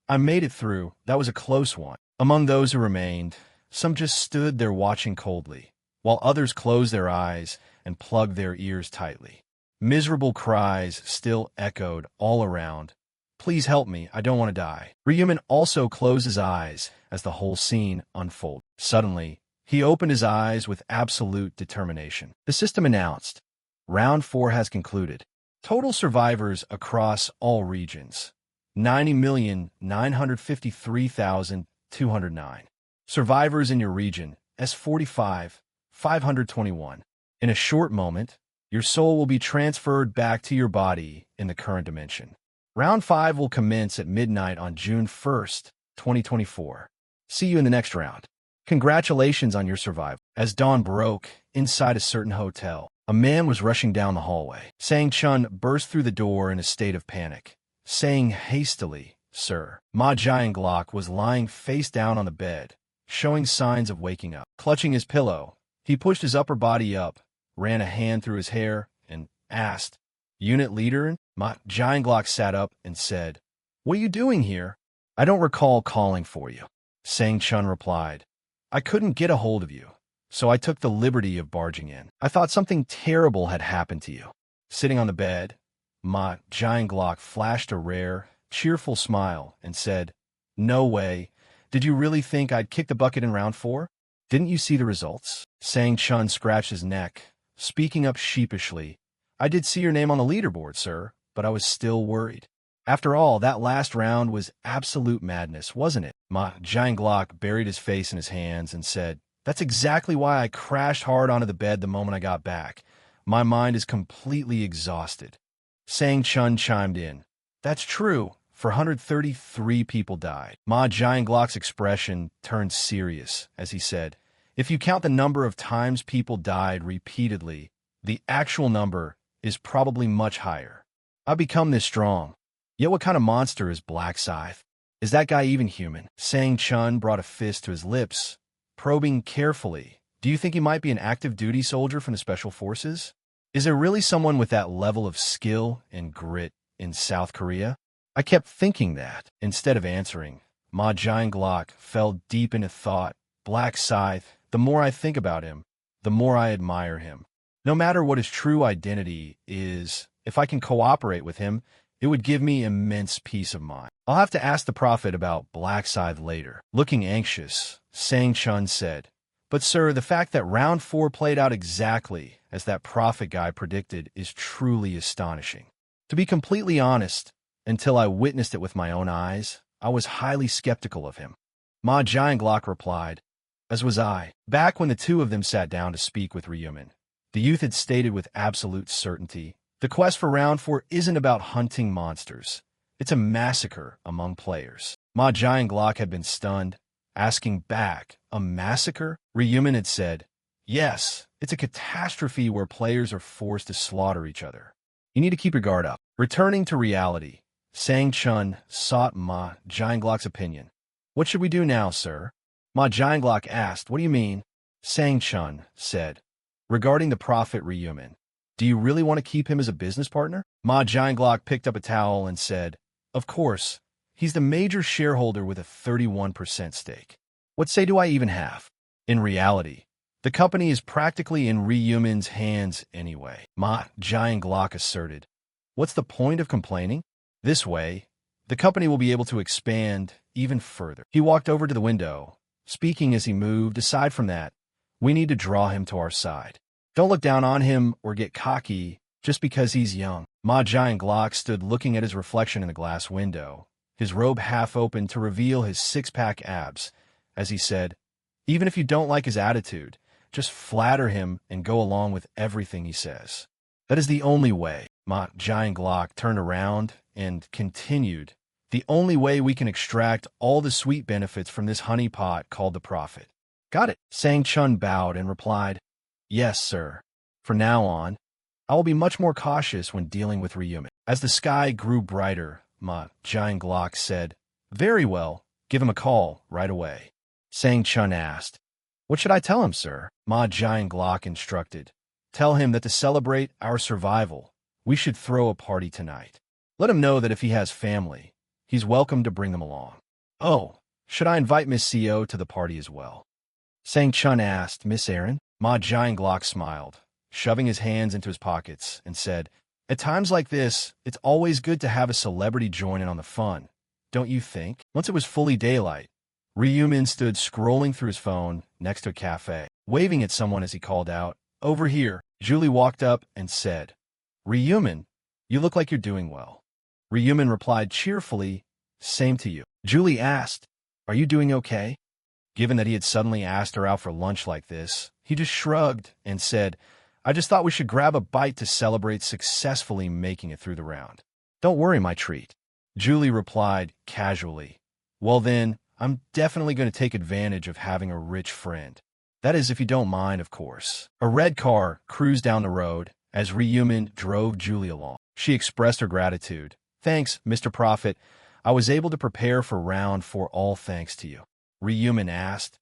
"I made it through. That was a close one." Among those who remained, some just stood there watching coldly, while others closed their eyes and plugged their ears tightly. Miserable cries still echoed all around. "Please help me, I don't want to die." Ryumin also closed his eyes as the whole scene unfolded. Suddenly, he opened his eyes with absolute determination. The system announced, "Round 4 has concluded. Total survivors across all regions, 90,953,209. Survivors in your region, S45, 521. In a short moment, your soul will be transferred back to your body in the current dimension. Round 5 will commence at midnight on June 1st, 2024. See you in the next round. Congratulations on your survival." As dawn broke, inside a certain hotel, a man was rushing down the hallway. Sang-chun burst through the door in a state of panic, saying hastily, "Sir." Ma Jianglok was lying face down on the bed, showing signs of waking up. Clutching his pillow, he pushed his upper body up, ran a hand through his hair, and asked, "Unit leader?" Ma Jianglok sat up and said, "What are you doing here?" "I don't recall calling for you," Sang-chun replied. "I couldn't get a hold of you, so I took the liberty of barging in. I thought something terrible had happened to you." Sitting on the bed, Ma Jianglok flashed a rare, cheerful smile and said, "No way. Did you really think I'd kick the bucket in round 4? Didn't you see the results?" Sang-chun scratched his neck, speaking up sheepishly. "I did see your name on the leaderboard, sir, but I was still worried. After all, that last round was absolute madness, wasn't it?" Ma Jianglok buried his face in his hands and said, "That's exactly why I crashed hard onto the bed the moment I got back. My mind is completely exhausted." Sang-chun chimed in, "That's true. 433 people died." Ma Jianglok's expression turned serious as he said, "If you count the number of times people died repeatedly, the actual number is probably much higher. I've become this strong. Yet what kind of monster is Black Scythe? Is that guy even human?" Sang-chun brought a fist to his lips, probing carefully. "Do you think he might be an active duty soldier from the Special Forces? Is there really someone with that level of skill and grit in South Korea?" I kept thinking that. Instead of answering, Ma Jianglok fell deep into thought. Black Scythe, the more I think about him, the more I admire him. No matter what his true identity is, if I can cooperate with him, it would give me immense peace of mind. I'll have to ask the Prophet about Black Scythe later. Looking anxious, Sang-chun said, "But sir, the fact that round 4 played out exactly as that Prophet guy predicted is truly astonishing. To be completely honest, until I witnessed it with my own eyes, I was highly skeptical of him." Ma Jianglok replied, "As was I." Back when the two of them sat down to speak with Ryumin, the youth had stated with absolute certainty, "The quest for round 4 isn't about hunting monsters. It's a massacre among players." Ma Jianglok had been stunned, asking back, "A massacre?" Ryumin had said, "Yes, it's a catastrophe where players are forced to slaughter each other. You need to keep your guard up." Returning to reality, Sang-chun sought Ma Jianglok's opinion. "What should we do now, sir?" Ma Jianglok asked, "What do you mean?" Sang-chun said, "Regarding the Prophet Ryumin, do you really want to keep him as a business partner?" Ma Jianglok picked up a towel and said, "Of course. He's the major shareholder with a 31% stake. What say do I even have? In reality, the company is practically in Ryumin's hands anyway," Ma Jianglok asserted. "What's the point of complaining? This way, the company will be able to expand even further." He walked over to the window, speaking as he moved. "Aside from that, we need to draw him to our side. Don't look down on him or get cocky just because he's young." Ma Jianglok stood looking at his reflection in the glass window, his robe half open to reveal his six-pack abs, as he said, "Even if you don't like his attitude, just flatter him and go along with everything he says. That is the only way." Ma Jianglok turned around and continued, The only way we can extract all the sweet benefits from this honey pot called the profit. Got it. Sang Chun bowed and replied, Yes, sir. From now on, I will be much more cautious when dealing with Ryumin. As the sky grew brighter, Ma Jianglock said, Very well, give him a call right away. Sang Chun asked, What should I tell him, sir? Ma Jianglock instructed, Tell him that to celebrate our survival, we should throw a party tonight. Let him know that if he has family, he's welcome to bring them along. Oh, should I invite Miss CO to the party as well? Sang Chun asked, Miss Aaron? Ma Jianglock smiled, shoving his hands into his pockets, and said, At times like this, it's always good to have a celebrity join in on the fun, don't you think? Once it was fully daylight, Ryumin stood scrolling through his phone next to a cafe, waving at someone as he called out, Over here. Julie walked up and said, Ryumin, you look like you're doing well. Ryumin replied cheerfully, Same to you. Julie asked, Are you doing okay? Given that he had suddenly asked her out for lunch like this, he just shrugged and said, I just thought we should grab a bite to celebrate successfully making it through the round. Don't worry, my treat. Julie replied casually, Well then, I'm definitely going to take advantage of having a rich friend. That is, if you don't mind, of course. A red car cruised down the road as Ryumin drove Julie along. She expressed her gratitude. Thanks, Mr. Prophet. I was able to prepare for round 4 all thanks to you. Ryumin asked,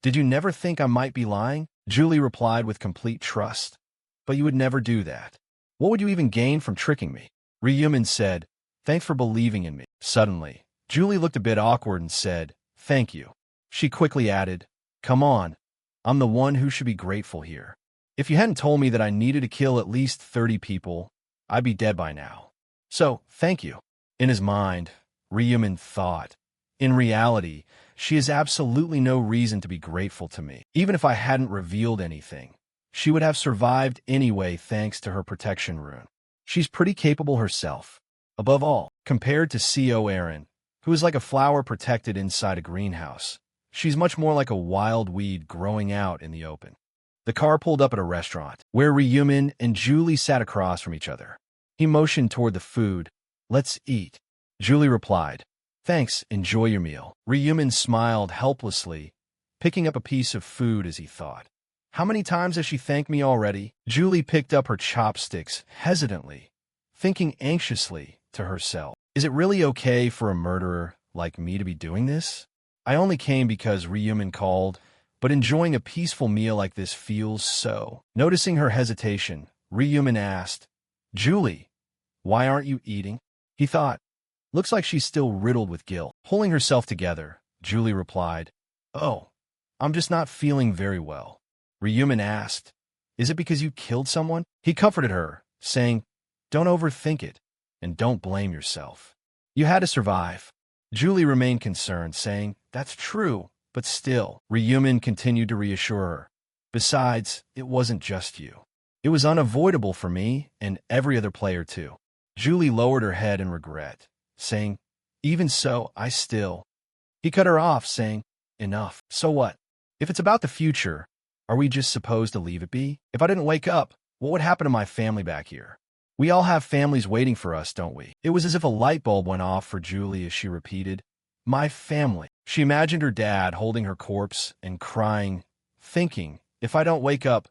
Did you never think I might be lying? Julie replied with complete trust. But you would never do that. What would you even gain from tricking me? Ryumin said, Thanks for believing in me. Suddenly, Julie looked a bit awkward and said, Thank you. She quickly added, Come on, I'm the one who should be grateful here. If you hadn't told me that I needed to kill at least 30 people, I'd be dead by now. So, thank you. In his mind, Ryumin thought, In reality, she has absolutely no reason to be grateful to me. Even if I hadn't revealed anything, she would have survived anyway thanks to her protection rune. She's pretty capable herself. Above all, compared to CO Aaron, who is like a flower protected inside a greenhouse, she's much more like a wild weed growing out in the open. The car pulled up at a restaurant, where Ryumin and Julie sat across from each other. He motioned toward the food. Let's eat. Julie replied, Thanks, enjoy your meal. Ryumin smiled helplessly, picking up a piece of food as he thought. How many times has she thanked me already? Julie picked up her chopsticks hesitantly, thinking anxiously to herself. Is it really okay for a murderer like me to be doing this? I only came because Ryumin called, but enjoying a peaceful meal like this feels so. Noticing her hesitation, Ryumin asked, Julie, why aren't you eating? He thought, looks like she's still riddled with guilt. Pulling herself together, Julie replied, Oh, I'm just not feeling very well. Ryumin asked, Is it because you killed someone? He comforted her, saying, Don't overthink it, and don't blame yourself. You had to survive. Julie remained concerned, saying, That's true, but still. Ryumin continued to reassure her. Besides, it wasn't just you. It was unavoidable for me and every other player too. Julie lowered her head in regret, saying, Even so, I still. He cut her off, saying, Enough. So what? If it's about the future, are we just supposed to leave it be? If I didn't wake up, what would happen to my family back here? We all have families waiting for us, don't we? It was as if a light bulb went off for Julie as she repeated, My family. She imagined her dad holding her corpse and crying, thinking, If I don't wake up,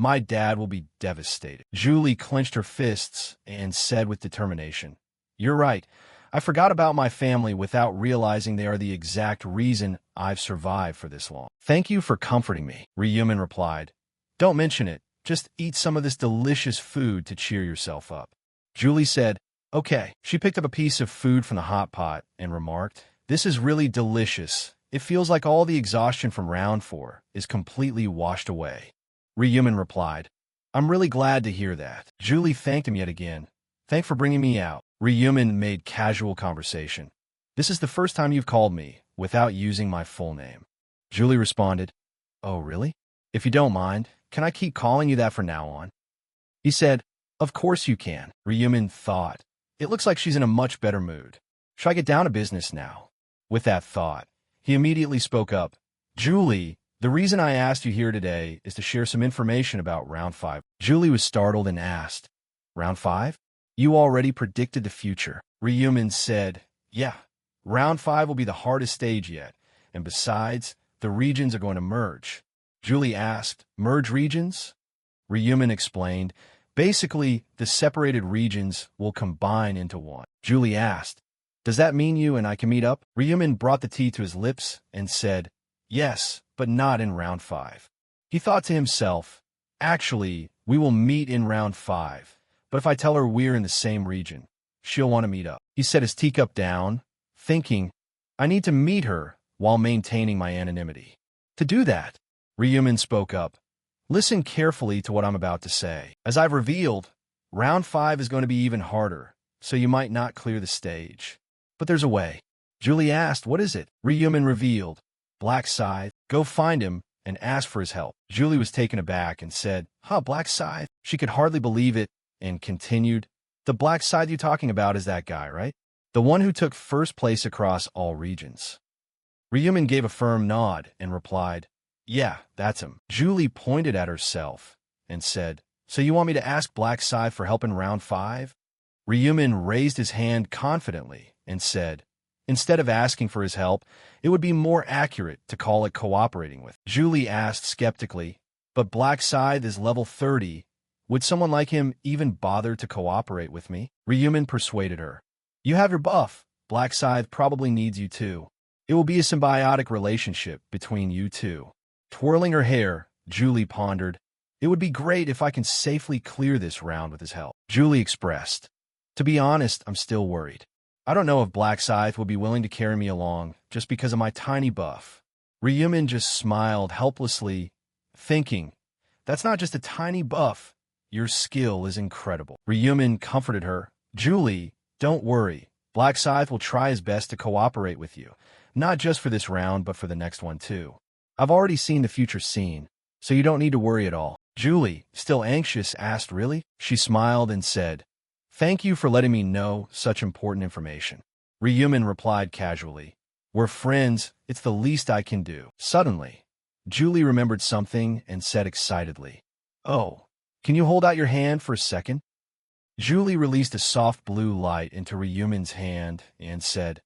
my dad will be devastated. Julie clenched her fists and said with determination, You're right. I forgot about my family without realizing they are the exact reason I've survived for this long. Thank you for comforting me, Ryumin replied. Don't mention it. Just eat some of this delicious food to cheer yourself up. Julie said, Okay. She picked up a piece of food from the hot pot and remarked, This is really delicious. It feels like all the exhaustion from round 4 is completely washed away. Ryumin replied, I'm really glad to hear that. Julie thanked him yet again. Thanks for bringing me out. Ryumin made casual conversation. This is the first time you've called me without using my full name. Julie responded, Oh, really? If you don't mind, can I keep calling you that from now on? He said, Of course you can. Ryumin thought, It looks like she's in a much better mood. Should I get down to business now? With that thought, he immediately spoke up. Julie, the reason I asked you here today is to share some information about round 5. Julie was startled and asked, Round 5? You already predicted the future. Ryumin said, Yeah, Round 5 will be the hardest stage yet, and besides, the regions are going to merge. Julie asked, merge regions? Ryumin explained, basically, the separated regions will combine into one. Julie asked, does that mean you and I can meet up? Ryumin brought the tea to his lips and said, yes, but not in round 5. He thought to himself, actually, we will meet in round 5, but if I tell her we're in the same region, she'll want to meet up. He set his teacup down, thinking, I need to meet her while maintaining my anonymity. To do that, Ryumin spoke up, listen carefully to what I'm about to say. As I've revealed, round 5 is going to be even harder, so you might not clear the stage. But there's a way. Julie asked, what is it? Ryumin revealed, Black Scythe, go find him and ask for his help. Julie was taken aback and said, Black Scythe? She could hardly believe it and continued, the Black Scythe you're talking about is that guy, right? The one who took first place across all regions. Ryumin gave a firm nod and replied, yeah, that's him. Julie pointed at herself and said, so you want me to ask Black Scythe for help in round 5? Ryumin raised his hand confidently and said, instead of asking for his help, it would be more accurate to call it cooperating with. Julie asked skeptically, but Black Scythe is level 30. Would someone like him even bother to cooperate with me? Ryumin persuaded her. You have your buff. Black Scythe probably needs you too. It will be a symbiotic relationship between you two. Twirling her hair, Julie pondered, it would be great if I can safely clear this round with his help. Julie expressed, to be honest, I'm still worried. I don't know if Black Scythe will be willing to carry me along just because of my tiny buff. Ryumin just smiled helplessly, thinking, that's not just a tiny buff. Your skill is incredible. Ryumin comforted her. Julie, don't worry. Black Scythe will try his best to cooperate with you, not just for this round, but for the next one too. I've already seen the future scene, so you don't need to worry at all. Julie, still anxious, asked, really? She smiled and said, thank you for letting me know such important information. Ryumin replied casually, we're friends, it's the least I can do. Suddenly, Julie remembered something and said excitedly, oh, can you hold out your hand for a second? Julie released a soft blue light into Ryumin's hand and said,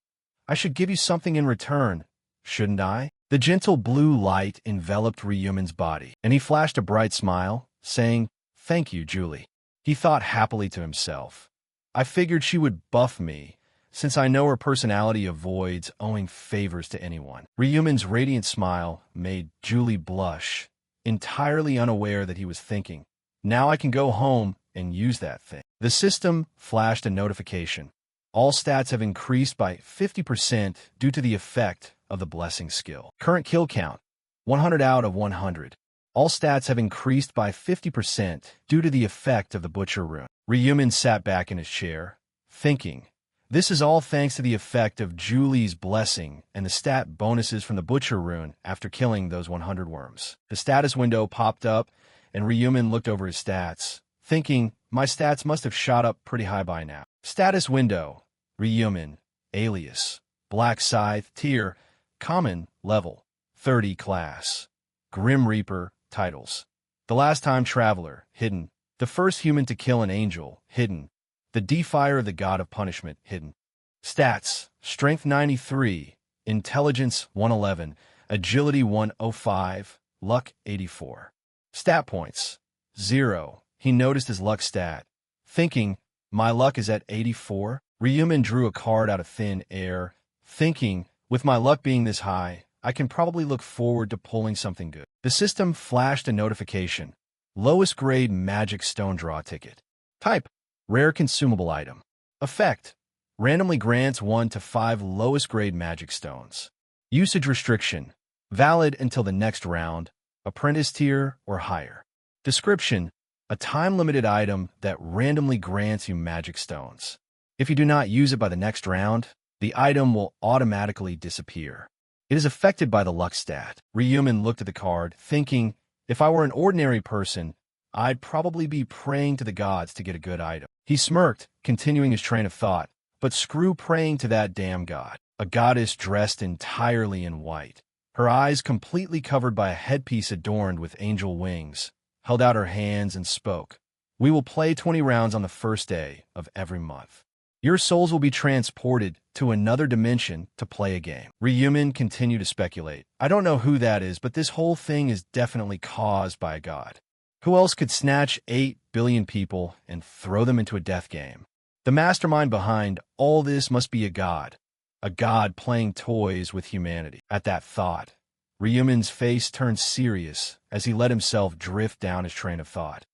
I should give you something in return, shouldn't I? The gentle blue light enveloped Ryumin's body, and he flashed a bright smile, saying, thank you, Julie. He thought happily to himself, I figured she would buff me, since I know her personality avoids owing favors to anyone. Ryumin's radiant smile made Julie blush, entirely unaware that he was thinking, now I can go home and use that thing. The system flashed a notification. All stats have increased by 50% due to the effect of the blessing skill. Current kill count, 100 out of 100. All stats have increased by 50% due to the effect of the Butcher rune. Ryumin sat back in his chair, thinking, this is all thanks to the effect of Julie's blessing and the stat bonuses from the Butcher rune after killing those 100 worms. The status window popped up, and Ryumin looked over his stats, thinking, my stats must have shot up pretty high by now. Status window, Ryumin, alias, Black Scythe, tier, common, level, 30 class. Grim Reaper, titles. The Last Time Traveler, hidden. The First Human to Kill an Angel, hidden. The Defier of the God of Punishment, hidden. Stats, Strength 93, Intelligence 111, Agility 105, Luck 84. Stat points, 0. He noticed his luck stat. Thinking, my luck is at 84. Ryumin drew a card out of thin air, thinking, with my luck being this high, I can probably look forward to pulling something good. The system flashed a notification. Lowest grade magic stone draw ticket. Type, rare consumable item. Effect, randomly grants 1 to 5 lowest grade magic stones. Usage restriction, valid until the next round, apprentice tier or higher. Description, a time-limited item that randomly grants you magic stones. If you do not use it by the next round, the item will automatically disappear. It is affected by the luck stat. Ryumin looked at the card, thinking, if I were an ordinary person, I'd probably be praying to the gods to get a good item. He smirked, continuing his train of thought, but screw praying to that damn god. A goddess dressed entirely in white, her eyes completely covered by a headpiece adorned with angel wings, held out her hands and spoke. We will play 20 rounds on the first day of every month. Your souls will be transported to another dimension to play a game. Ryumin continued to speculate. I don't know who that is, but this whole thing is definitely caused by a god. Who else could snatch 8 billion people and throw them into a death game? The mastermind behind all this must be a god playing toys with humanity. At that thought, Ryumin's face turned serious as he let himself drift down his train of thought.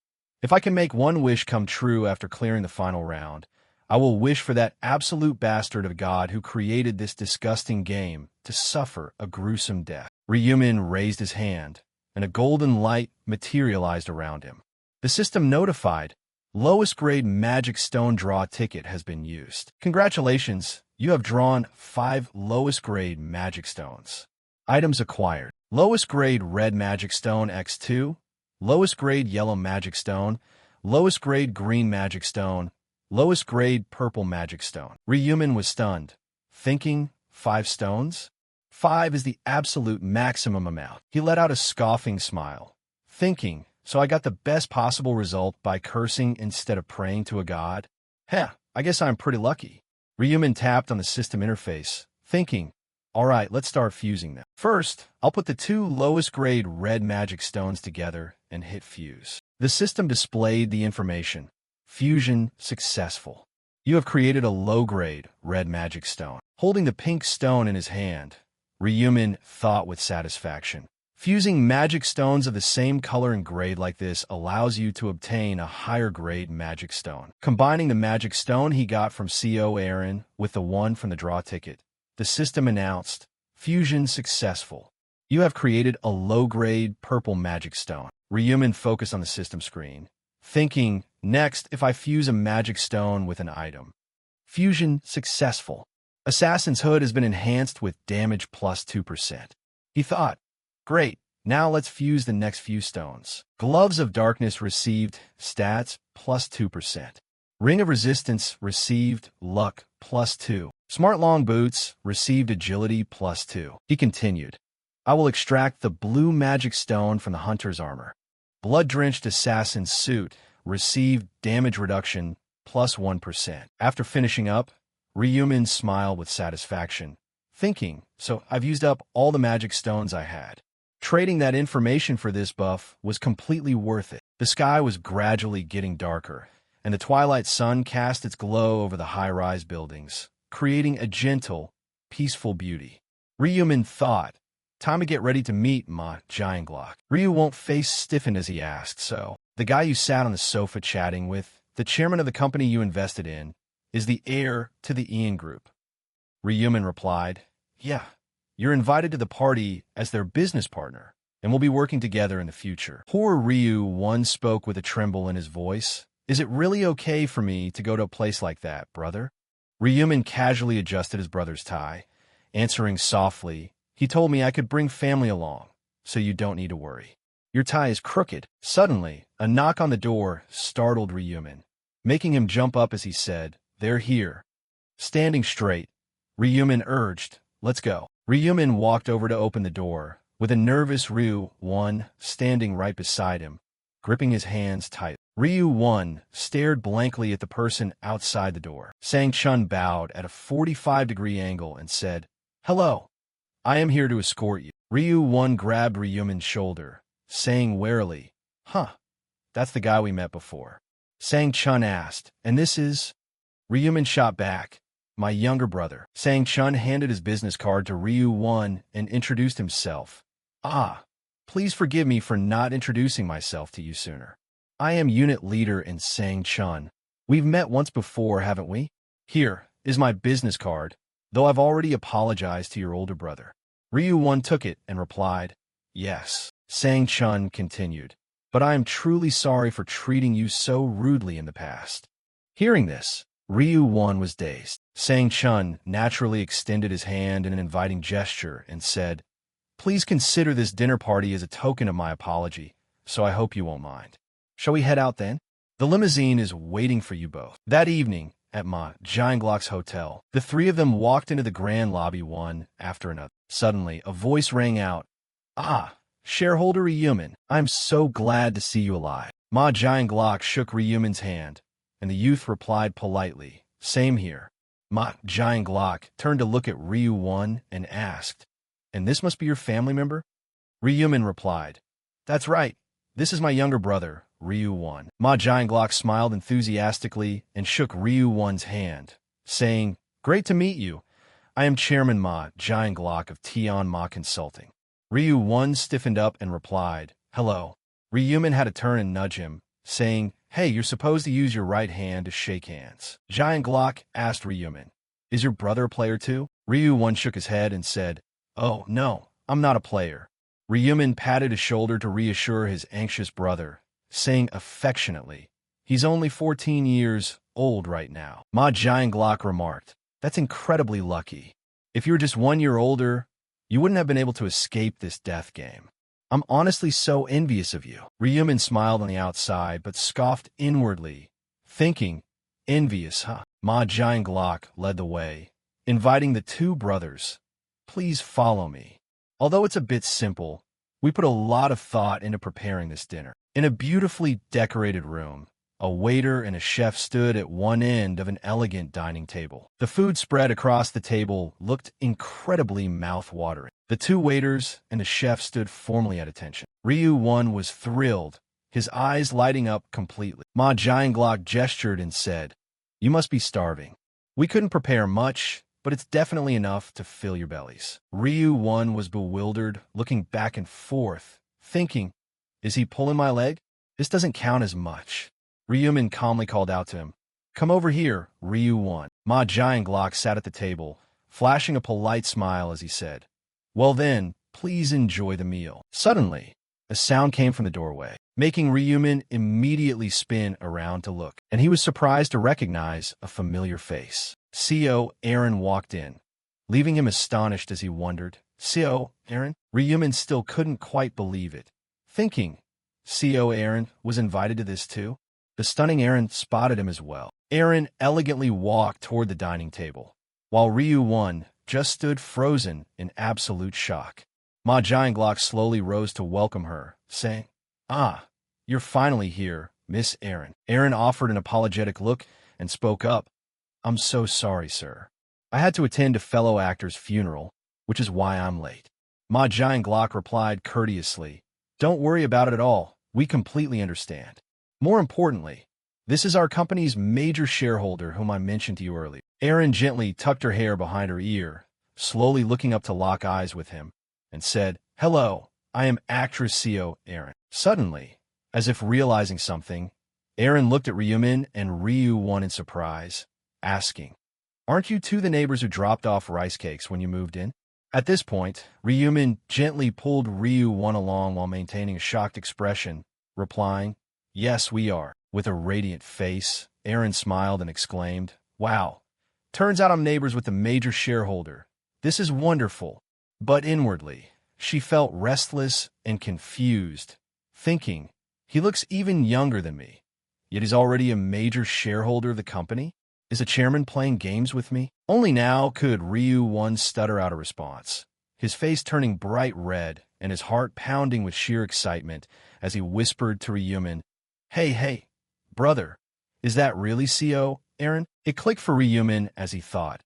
If I can make one wish come true after clearing the final round, I will wish for that absolute bastard of a god who created this disgusting game to suffer a gruesome death. Ryumin raised his hand, and a golden light materialized around him. The system notified, lowest grade magic stone draw ticket has been used. Congratulations, you have drawn 5 lowest grade magic stones. Items acquired. Lowest grade red magic stone X2, lowest grade yellow magic stone, lowest grade green magic stone, lowest grade purple magic stone. Ryumin was stunned, thinking 5 stones? 5 is the absolute maximum amount. He let out a scoffing smile, thinking, so I got the best possible result by cursing instead of praying to a god? Heh, I guess I'm pretty lucky. Ryumin tapped on the system interface, thinking, alright, let's start fusing them. First, I'll put the 2 lowest grade red magic stones together and hit fuse. The system displayed the information. Fusion successful. You have created a low-grade red magic stone. Holding the pink stone in his hand, Ryumin thought with satisfaction. Fusing magic stones of the same color and grade like this allows you to obtain a higher grade magic stone. Combining the magic stone he got from CO Aaron with the one from the draw ticket, the system announced, fusion successful. You have created a low-grade purple magic stone. Ryumin focused on the system screen, thinking, next, if I fuse a magic stone with an item. Fusion successful. Assassin's Hood has been enhanced with damage plus 2%. He thought, great, now let's fuse the next few stones. Gloves of Darkness received stats plus 2%. Ring of Resistance received luck plus 2. Smart Long Boots received agility plus 2. He continued, I will extract the blue magic stone from the hunter's armor. Blood-drenched assassin's suit received damage reduction plus 1%. After finishing up, Ryumin smiled with satisfaction, thinking, so I've used up all the magic stones I had. Trading that information for this buff was completely worth it. The sky was gradually getting darker, and the twilight sun cast its glow over the high-rise buildings, creating a gentle, peaceful beauty. Ryumin thought, time to get ready to meet Ma Giantglock. Ryu face stiffened as he asked, so, the guy you sat on the sofa chatting with, the chairman of the company you invested in, is the heir to the Ian Group. Ryumin replied, yeah, you're invited to the party as their business partner, and we'll be working together in the future. Poor Ryu spoke with a tremble in his voice. Is it really okay for me to go to a place like that, brother? Ryumin casually adjusted his brother's tie, answering softly, he told me I could bring family along, so you don't need to worry. Your tie is crooked. Suddenly, a knock on the door startled Ryumin, making him jump up as he said, they're here. Standing straight, Ryumin urged, let's go. Ryumin walked over to open the door, with a nervous Ryu standing right beside him, gripping his hands tight. Ryu stared blankly at the person outside the door. Sang-chun bowed at a 45-degree angle and said, hello. I am here to escort you. Ryu grabbed Ryumin's shoulder, saying warily, huh, that's the guy we met before. Sang-chun asked, and this is? Ryumin shot back, my younger brother. Sang-chun handed his business card to Ryu and introduced himself. Ah, please forgive me for not introducing myself to you sooner. I am unit leader in Sang-chun. We've met once before, haven't we? Here is my business card, though I've already apologized to your older brother. Ryu took it and replied, yes. Sang-chun continued, but I am truly sorry for treating you so rudely in the past. Hearing this, Ryu was dazed. Sang-chun naturally extended his hand in an inviting gesture and said, please consider this dinner party as a token of my apology, so I hope you won't mind. Shall we head out then? The limousine is waiting for you both. That evening, at Ma Giantglock's hotel, the three of them walked into the grand lobby one after another. Suddenly, a voice rang out, ah, shareholder Ryumin, I'm so glad to see you alive. Ma Giantglock shook Ryumin's hand, and the youth replied politely, Same here. Ma Giant Glock turned to look at Ryu-1 and asked, "And this must be your family member?" Ryumin replied, "That's right. This is my younger brother, Ryu-1." Ma Giant Glock smiled enthusiastically and shook Ryu-1's hand, saying, "Great to meet you. I am Chairman Ma Giant Glock of Tian Ma Consulting." Ryu-1 stiffened up and replied, "Hello." Ryumin had to turn and nudge him, saying, "Hey, you're supposed to use your right hand to shake hands." Giant Glock asked Ryumin, "Is your brother a player too?" Ryu-1 shook his head and said, "Oh, no, I'm not a player." Ryumin patted his shoulder to reassure his anxious brother, saying affectionately, "He's only 14 years old right now." Ma Giant Glock remarked, "That's incredibly lucky. If you were just 1 year older, you wouldn't have been able to escape this death game. I'm honestly so envious of you." Ryumin smiled on the outside, but scoffed inwardly, thinking, "Envious, huh?" Ma Giant Glock led the way, inviting the two brothers, "Please follow me." Although it's a bit simple, we put a lot of thought into preparing this dinner. In a beautifully decorated room, a waiter and a chef stood at one end of an elegant dining table. The food spread across the table looked incredibly mouth-watering. The two waiters and the chef stood formally at attention. Ryu-1 was thrilled, his eyes lighting up completely. Ma Giant Glock gestured and said, "You must be starving. We couldn't prepare much, but it's definitely enough to fill your bellies." Ryu-1 was bewildered, looking back and forth, thinking, "Is he pulling my leg? This doesn't count as much." Ryumin calmly called out to him, "Come over here, Ryu-1." Ma Giant Glock sat at the table, flashing a polite smile as he said, "Well then, please enjoy the meal." Suddenly, a sound came from the doorway, making Ryumin immediately spin around to look, and he was surprised to recognize a familiar face. CO Aaron walked in, leaving him astonished as he wondered, "CO Aaron?" Ryumin still couldn't quite believe it, thinking, CO Aaron was invited to this too? The stunning Aaron spotted him as well. Aaron elegantly walked toward the dining table, while Ryu-1 just stood frozen in absolute shock. Ma Giant Glock slowly rose to welcome her, saying, "Ah, you're finally here, Miss Aaron." Aaron offered an apologetic look and spoke up, "I'm so sorry, sir. I had to attend a fellow actor's funeral, which is why I'm late." Ma Giant Glock replied courteously, "Don't worry about it at all. We completely understand. More importantly, this is our company's major shareholder whom I mentioned to you earlier." Aaron gently tucked her hair behind her ear, slowly looking up to lock eyes with him, and said, "Hello, I am actress CO Aaron." Suddenly, as if realizing something, Aaron looked at Ryumin and Ryu-1 in surprise, asking, "Aren't you two the neighbors who dropped off rice cakes when you moved in?" At this point, Ryumin gently pulled Ryu-1 along while maintaining a shocked expression, replying, "Yes, we are." With a radiant face, Aaron smiled and exclaimed, "Wow, turns out I'm neighbors with the major shareholder. This is wonderful." But inwardly, she felt restless and confused, thinking, "He looks even younger than me, yet he's already a major shareholder of the company? Is the chairman playing games with me?" Only now could Ryu-1 stutter out a response, his face turning bright red and his heart pounding with sheer excitement as he whispered to Ryumin, Hey, brother, is that really CO Aaron?" It clicked for Ryumin as he thought,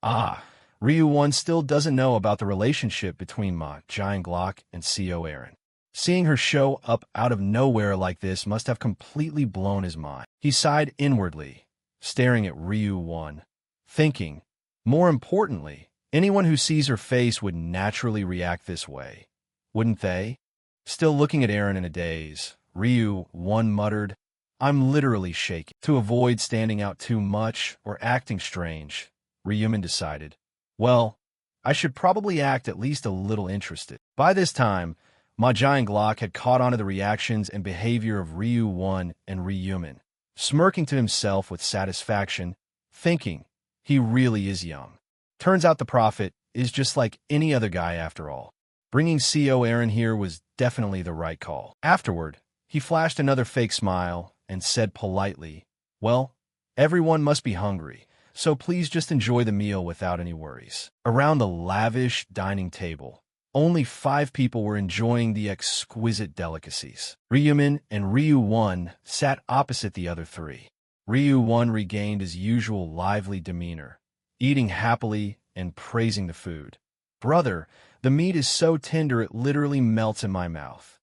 "Ah, Ryu-1 still doesn't know about the relationship between Ma Giant Glock and CO Aaron. Seeing her show up out of nowhere like this must have completely blown his mind." He sighed inwardly, staring at Ryu-1, thinking, more importantly, anyone who sees her face would naturally react this way, wouldn't they? Still looking at Aaron in a daze, Ryu-1 muttered, "I'm literally shaking." To avoid standing out too much or acting strange, Ryumin decided, "Well, I should probably act at least a little interested." By this time, Ma Giant Glock had caught on to the reactions and behavior of Ryu-1 and Ryumin, smirking to himself with satisfaction, thinking, he really is young. Turns out the prophet is just like any other guy after all. Bringing CO Aaron here was definitely the right call. Afterward, he flashed another fake smile and said politely, "Well, everyone must be hungry, so please just enjoy the meal without any worries." Around the lavish dining table, only 5 people were enjoying the exquisite delicacies. Ryumin and Ryu-1 sat opposite the other 3. Ryu-1 regained his usual lively demeanor, eating happily and praising the food. Brother, the meat is so tender it literally melts in my mouth.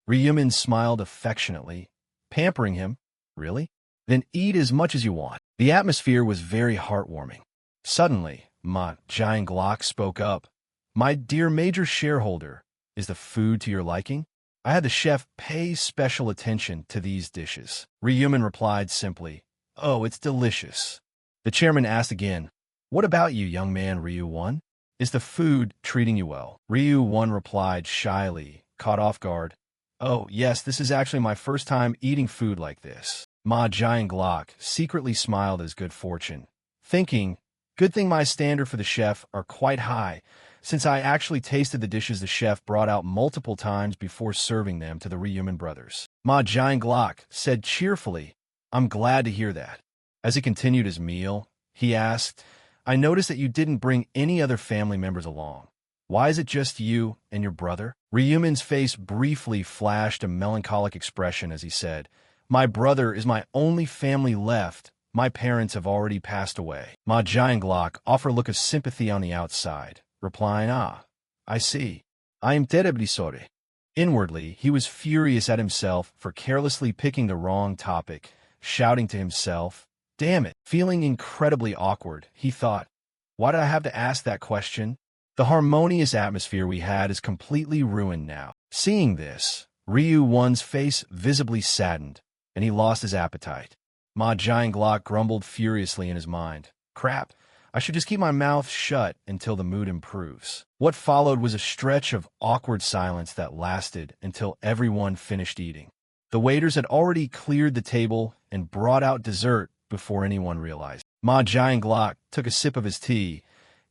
Ryumin smiled affectionately, pampering him. Really? Then eat as much as you want. The atmosphere was very heartwarming. Suddenly, Ma Jianglok spoke up. My dear major shareholder, is the food to your liking? I had the chef pay special attention to these dishes. Ryumin replied simply, Oh, it's delicious. The chairman asked again, What about you, young man Ryu-1? Is the food treating you well? Ryu-1 replied shyly, caught off guard. Oh, yes, this is actually my first time eating food like this. Ma Jianglok secretly smiled as good fortune, thinking, Good thing my standard for the chef are quite high, since I actually tasted the dishes the chef brought out multiple times before serving them to the Ryumin brothers. Ma Jianglok said cheerfully, I'm glad to hear that. As he continued his meal, he asked, I noticed that you didn't bring any other family members along. Why is it just you and your brother? Ryumin's face briefly flashed a melancholic expression as he said, My brother is my only family left. My parents have already passed away. Ma Jianglok offered a look of sympathy on the outside, replying, I see. I am terribly sorry. Inwardly, he was furious at himself for carelessly picking the wrong topic, shouting to himself, Damn it. Feeling incredibly awkward, he thought, Why did I have to ask that question? The harmonious atmosphere we had is completely ruined now. Seeing this, Ryu-1's face visibly saddened, and he lost his appetite. Ma Jianglok grumbled furiously in his mind. Crap, I should just keep my mouth shut until the mood improves. What followed was a stretch of awkward silence that lasted until everyone finished eating. The waiters had already cleared the table and brought out dessert before anyone realized. Ma Jianglok took a sip of his tea,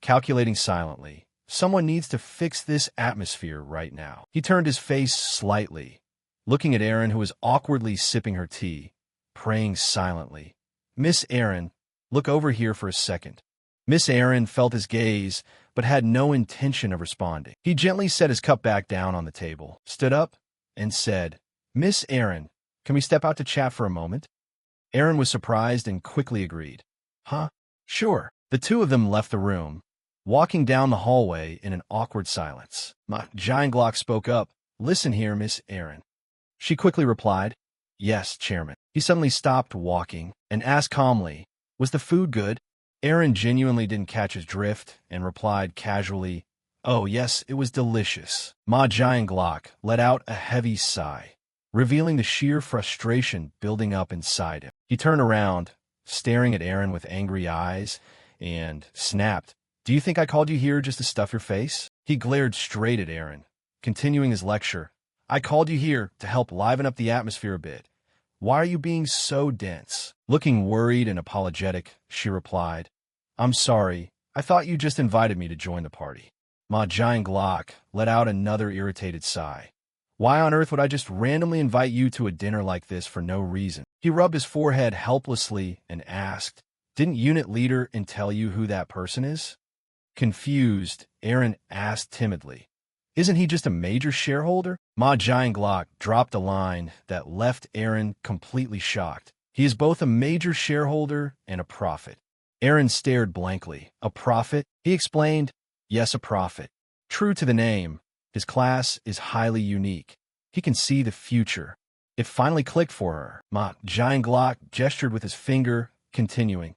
calculating silently. Someone needs to fix this atmosphere right now. He turned his face slightly, looking at Erin, who was awkwardly sipping her tea, praying silently. Miss Erin, look over here for a second. Miss Erin felt his gaze, but had no intention of responding. He gently set his cup back down on the table, stood up, and said, Miss Erin, can we step out to chat for a moment? Erin was surprised and quickly agreed. Huh? Sure. The two of them left the room, walking down the hallway in an awkward silence. Ma Jianglok spoke up. Listen here, Miss Erin. She quickly replied, Yes, Chairman. He suddenly stopped walking and asked calmly, Was the food good? Erin genuinely didn't catch his drift and replied casually, Oh, yes, it was delicious. Ma Jianglok let out a heavy sigh, revealing the sheer frustration building up inside him. He turned around, staring at Erin with angry eyes, and snapped, Do you think I called you here just to stuff your face? He glared straight at Erin, continuing his lecture. I called you here to help liven up the atmosphere a bit. Why are you being so dense? Looking worried and apologetic, she replied, I'm sorry. I thought you just invited me to join the party. Ma Jianglok let out another irritated sigh. Why on earth would I just randomly invite you to a dinner like this for no reason? He rubbed his forehead helplessly and asked, Didn't unit leader tell you who that person is? Confused, Erin asked timidly, Isn't he just a major shareholder? Ma Jianglok dropped a line that left Erin completely shocked. He is both a major shareholder and a prophet. Erin stared blankly. A prophet? He explained, Yes, a prophet. True to the name, his class is highly unique. He can see the future. It finally clicked for her. Ma Jianglok gestured with his finger, continuing,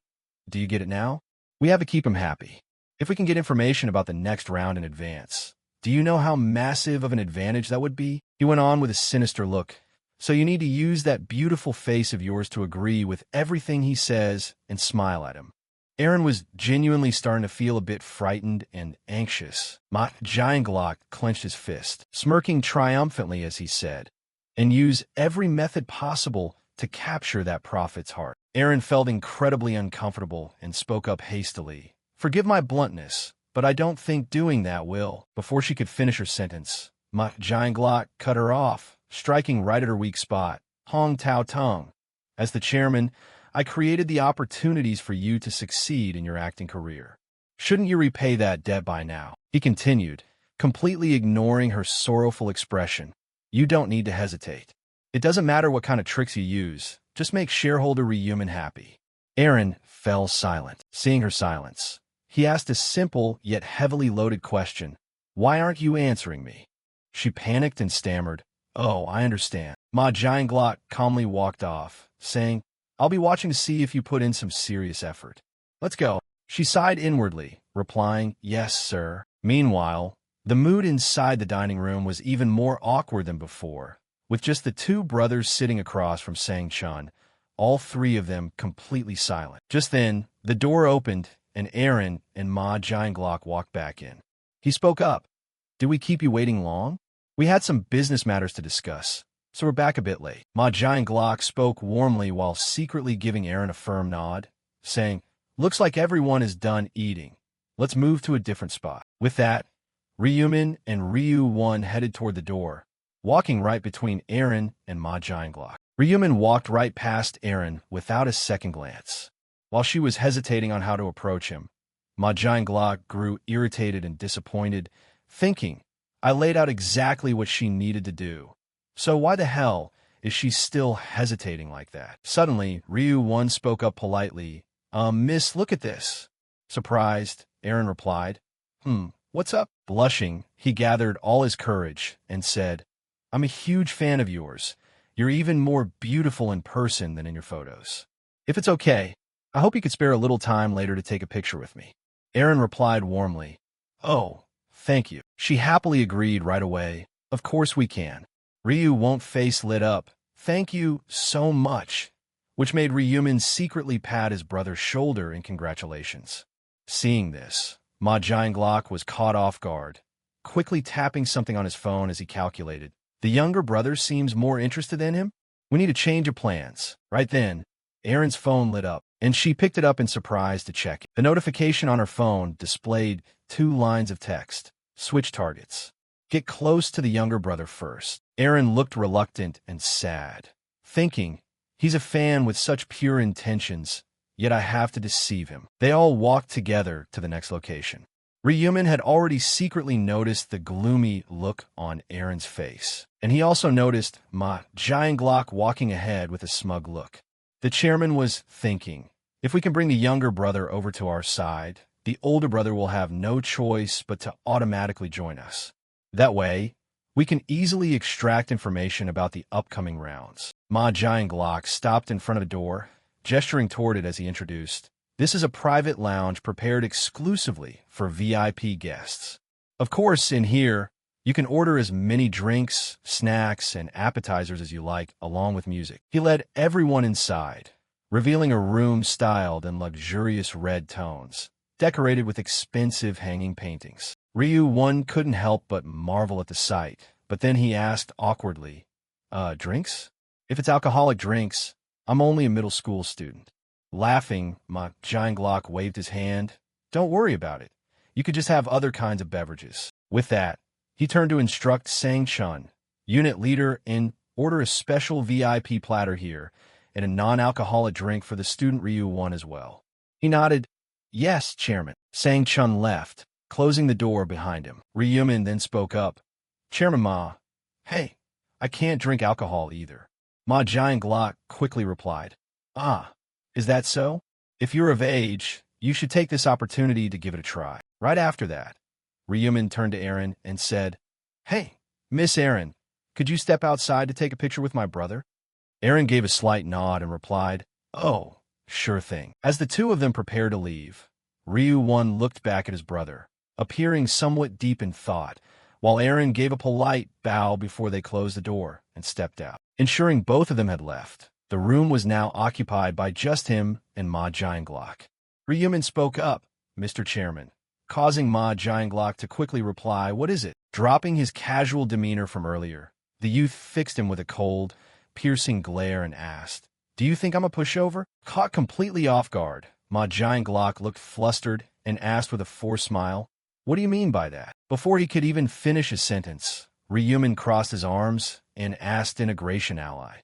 Do you get it now? We have to keep him happy. If we can get information about the next round in advance, do you know how massive of an advantage that would be? He went on with a sinister look. So you need to use that beautiful face of yours to agree with everything he says and smile at him. Erin was genuinely starting to feel a bit frightened and anxious. Ma Jianglok clenched his fist, smirking triumphantly as he said, And use every method possible to capture that prophet's heart. Erin felt incredibly uncomfortable and spoke up hastily. Forgive my bluntness, but I don't think doing that will. Before she could finish her sentence, Ma Jianglok cut her off, striking right at her weak spot. Hong Tao Tung. As the chairman, I created the opportunities for you to succeed in your acting career. Shouldn't you repay that debt by now? He continued, completely ignoring her sorrowful expression. You don't need to hesitate. It doesn't matter what kind of tricks you use, just make shareholder Ryumin happy. Aaron fell silent. Seeing her silence, he asked a simple yet heavily loaded question. Why aren't you answering me? She panicked and stammered. Oh, I understand. Ma Jianglok calmly walked off, saying, I'll be watching to see if you put in some serious effort. Let's go. She sighed inwardly, replying, Yes, sir. Meanwhile, the mood inside the dining room was even more awkward than before, with just the two brothers sitting across from Sang-chun, all three of them completely silent. Just then, the door opened, and Aaron and Ma Jianglok walked back in. He spoke up. Did we keep you waiting long? We had some business matters to discuss, so we're back a bit late. Ma Jianglok spoke warmly while secretly giving Aaron a firm nod, saying, Looks like everyone is done eating. Let's move to a different spot. With that, Ryumin and Ryu-won headed toward the door, walking right between Aaron and Ma Jianglok. Ryumin walked right past Aaron without a second glance. While she was hesitating on how to approach him, Ma Jianglok grew irritated and disappointed, thinking, I laid out exactly what she needed to do. So why the hell is she still hesitating like that? Suddenly, Ryu-won spoke up politely. Miss, look at this. Surprised, Aaron replied, What's up? Blushing, he gathered all his courage and said, I'm a huge fan of yours. You're even more beautiful in person than in your photos. If it's okay, I hope you could spare a little time later to take a picture with me. Aaron replied warmly, Oh, thank you. She happily agreed right away. Of course we can. Ryu-won's face lit up. Thank you so much, which made Ryumin secretly pat his brother's shoulder in congratulations. Seeing this, Ma Jianglok was caught off guard, quickly tapping something on his phone as he calculated. The younger brother seems more interested in him? We need a change of plans. Right then, Aaron's phone lit up, and she picked it up in surprise to check it. The notification on her phone displayed 2 lines of text. Switch targets. Get close to the younger brother first. Aaron looked reluctant and sad, thinking, he's a fan with such pure intentions, yet I have to deceive him. They all walked together to the next location. Ryumin had already secretly noticed the gloomy look on Aaron's face, and he also noticed Ma Jianglok walking ahead with a smug look. The chairman was thinking, if we can bring the younger brother over to our side, the older brother will have no choice but to automatically join us. That way, we can easily extract information about the upcoming rounds. Ma Jianglok stopped in front of the door, gesturing toward it as he introduced, This is a private lounge prepared exclusively for VIP guests. Of course, in here, you can order as many drinks, snacks, and appetizers as you like, along with music. He led everyone inside, revealing a room styled in luxurious red tones, decorated with expensive hanging paintings. Ryu-won couldn't help but marvel at the sight, but then he asked awkwardly, drinks? If it's alcoholic drinks, I'm only a middle school student. Laughing, Ma Jianglok waved his hand. Don't worry about it. You could just have other kinds of beverages. With that, he turned to instruct Sang-chun, unit leader, in order a special VIP platter here and a non-alcoholic drink for the student Ryu-won as well. He nodded. Yes, Chairman. Sang-chun left, closing the door behind him. Ryumin then spoke up. Chairman Ma, hey, I can't drink alcohol either. Ma Jianglok quickly replied. Is that so? If you're of age, you should take this opportunity to give it a try. Right after that, Ryumin turned to Aaron and said, Hey, Miss Aaron, could you step outside to take a picture with my brother? Aaron gave a slight nod and replied, Oh, sure thing. As the two of them prepared to leave, Ryu-won looked back at his brother, appearing somewhat deep in thought, while Aaron gave a polite bow before they closed the door and stepped out. Ensuring both of them had left, the room was now occupied by just him and Ma Jianglok. Ryumin spoke up, Mr. Chairman, causing Ma Jianglok to quickly reply, What is it? Dropping his casual demeanor from earlier, the youth fixed him with a cold, piercing glare and asked, Do you think I'm a pushover? Caught completely off guard, Ma Jianglok looked flustered and asked with a forced smile, What do you mean by that? Before he could even finish his sentence, Ryumin crossed his arms and asked integration ally,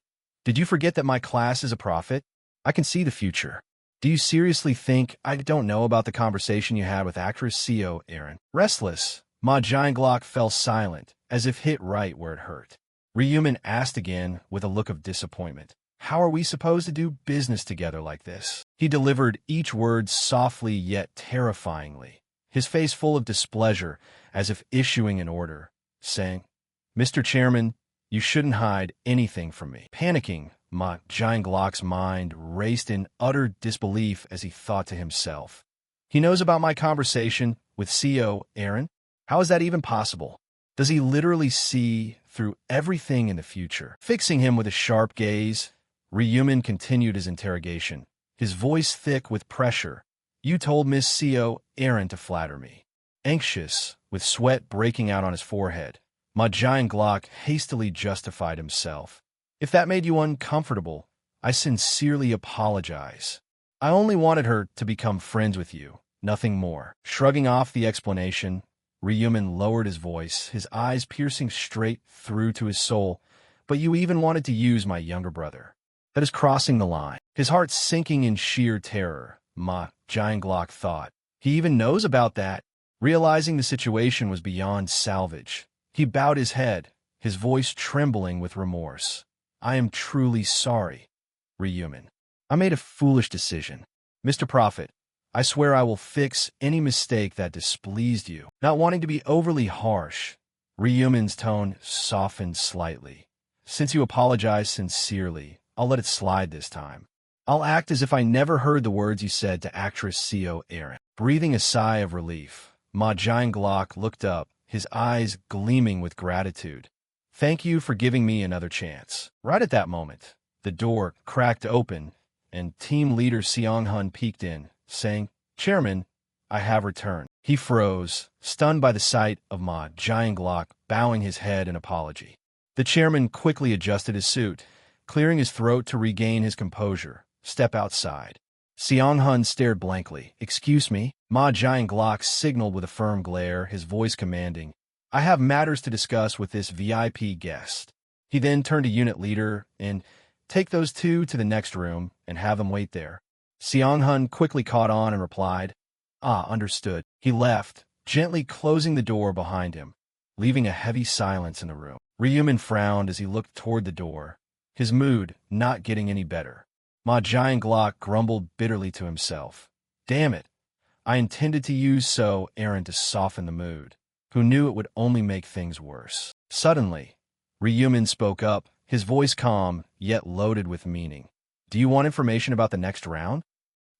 Did you forget that my class is a prophet? I can see the future. Do you seriously think I don't know about the conversation you had with actress Seo, Aaron? Restless, Ma Jianglok fell silent, as if hit right where it hurt. Ryumin asked again with a look of disappointment. How are we supposed to do business together like this? He delivered each word softly yet terrifyingly, his face full of displeasure as if issuing an order, saying, Mr. Chairman, you shouldn't hide anything from me. Panicking, Ma Jianglok's mind raced in utter disbelief as he thought to himself. He knows about my conversation with CEO Aaron? How is that even possible? Does he literally see through everything in the future? Fixing him with a sharp gaze, Ryumin continued his interrogation, his voice thick with pressure. You told Miss CEO Aaron to flatter me. Anxious, with sweat breaking out on his forehead, Ma Jianglok hastily justified himself. If that made you uncomfortable, I sincerely apologize. I only wanted her to become friends with you, nothing more. Shrugging off the explanation, Ryumin lowered his voice, his eyes piercing straight through to his soul. But you even wanted to use my younger brother. That is crossing the line. His heart sinking in sheer terror, Ma Jianglok thought. He even knows about that. Realizing the situation was beyond salvage, he bowed his head, his voice trembling with remorse. I am truly sorry, Ryumin. I made a foolish decision. Mr. Prophet, I swear I will fix any mistake that displeased you. Not wanting to be overly harsh, Ryumin's tone softened slightly. Since you apologize sincerely, I'll let it slide this time. I'll act as if I never heard the words you said to actress CEO Aaron. Breathing a sigh of relief, Ma Jianglok looked up, his eyes gleaming with gratitude. Thank you for giving me another chance. Right at that moment, the door cracked open, and team leader Seong-hun peeked in, saying, Chairman, I have returned. He froze, stunned by the sight of Ma Jianglok bowing his head in apology. The chairman quickly adjusted his suit, clearing his throat to regain his composure. Step outside. Seong-hun stared blankly. Excuse me? Ma Jianglok signaled with a firm glare, his voice commanding. I have matters to discuss with this VIP guest. He then turned to unit leader and, take those two to the next room and have them wait there. Seong-hun quickly caught on and replied, understood. He left, gently closing the door behind him, leaving a heavy silence in the room. Ryumin frowned as he looked toward the door, his mood not getting any better. Ma Jianglok grumbled bitterly to himself. Damn it. I intended to use so Aaron to soften the mood, who knew it would only make things worse. Suddenly, Ryumin spoke up, his voice calm, yet loaded with meaning. Do you want information about the next round?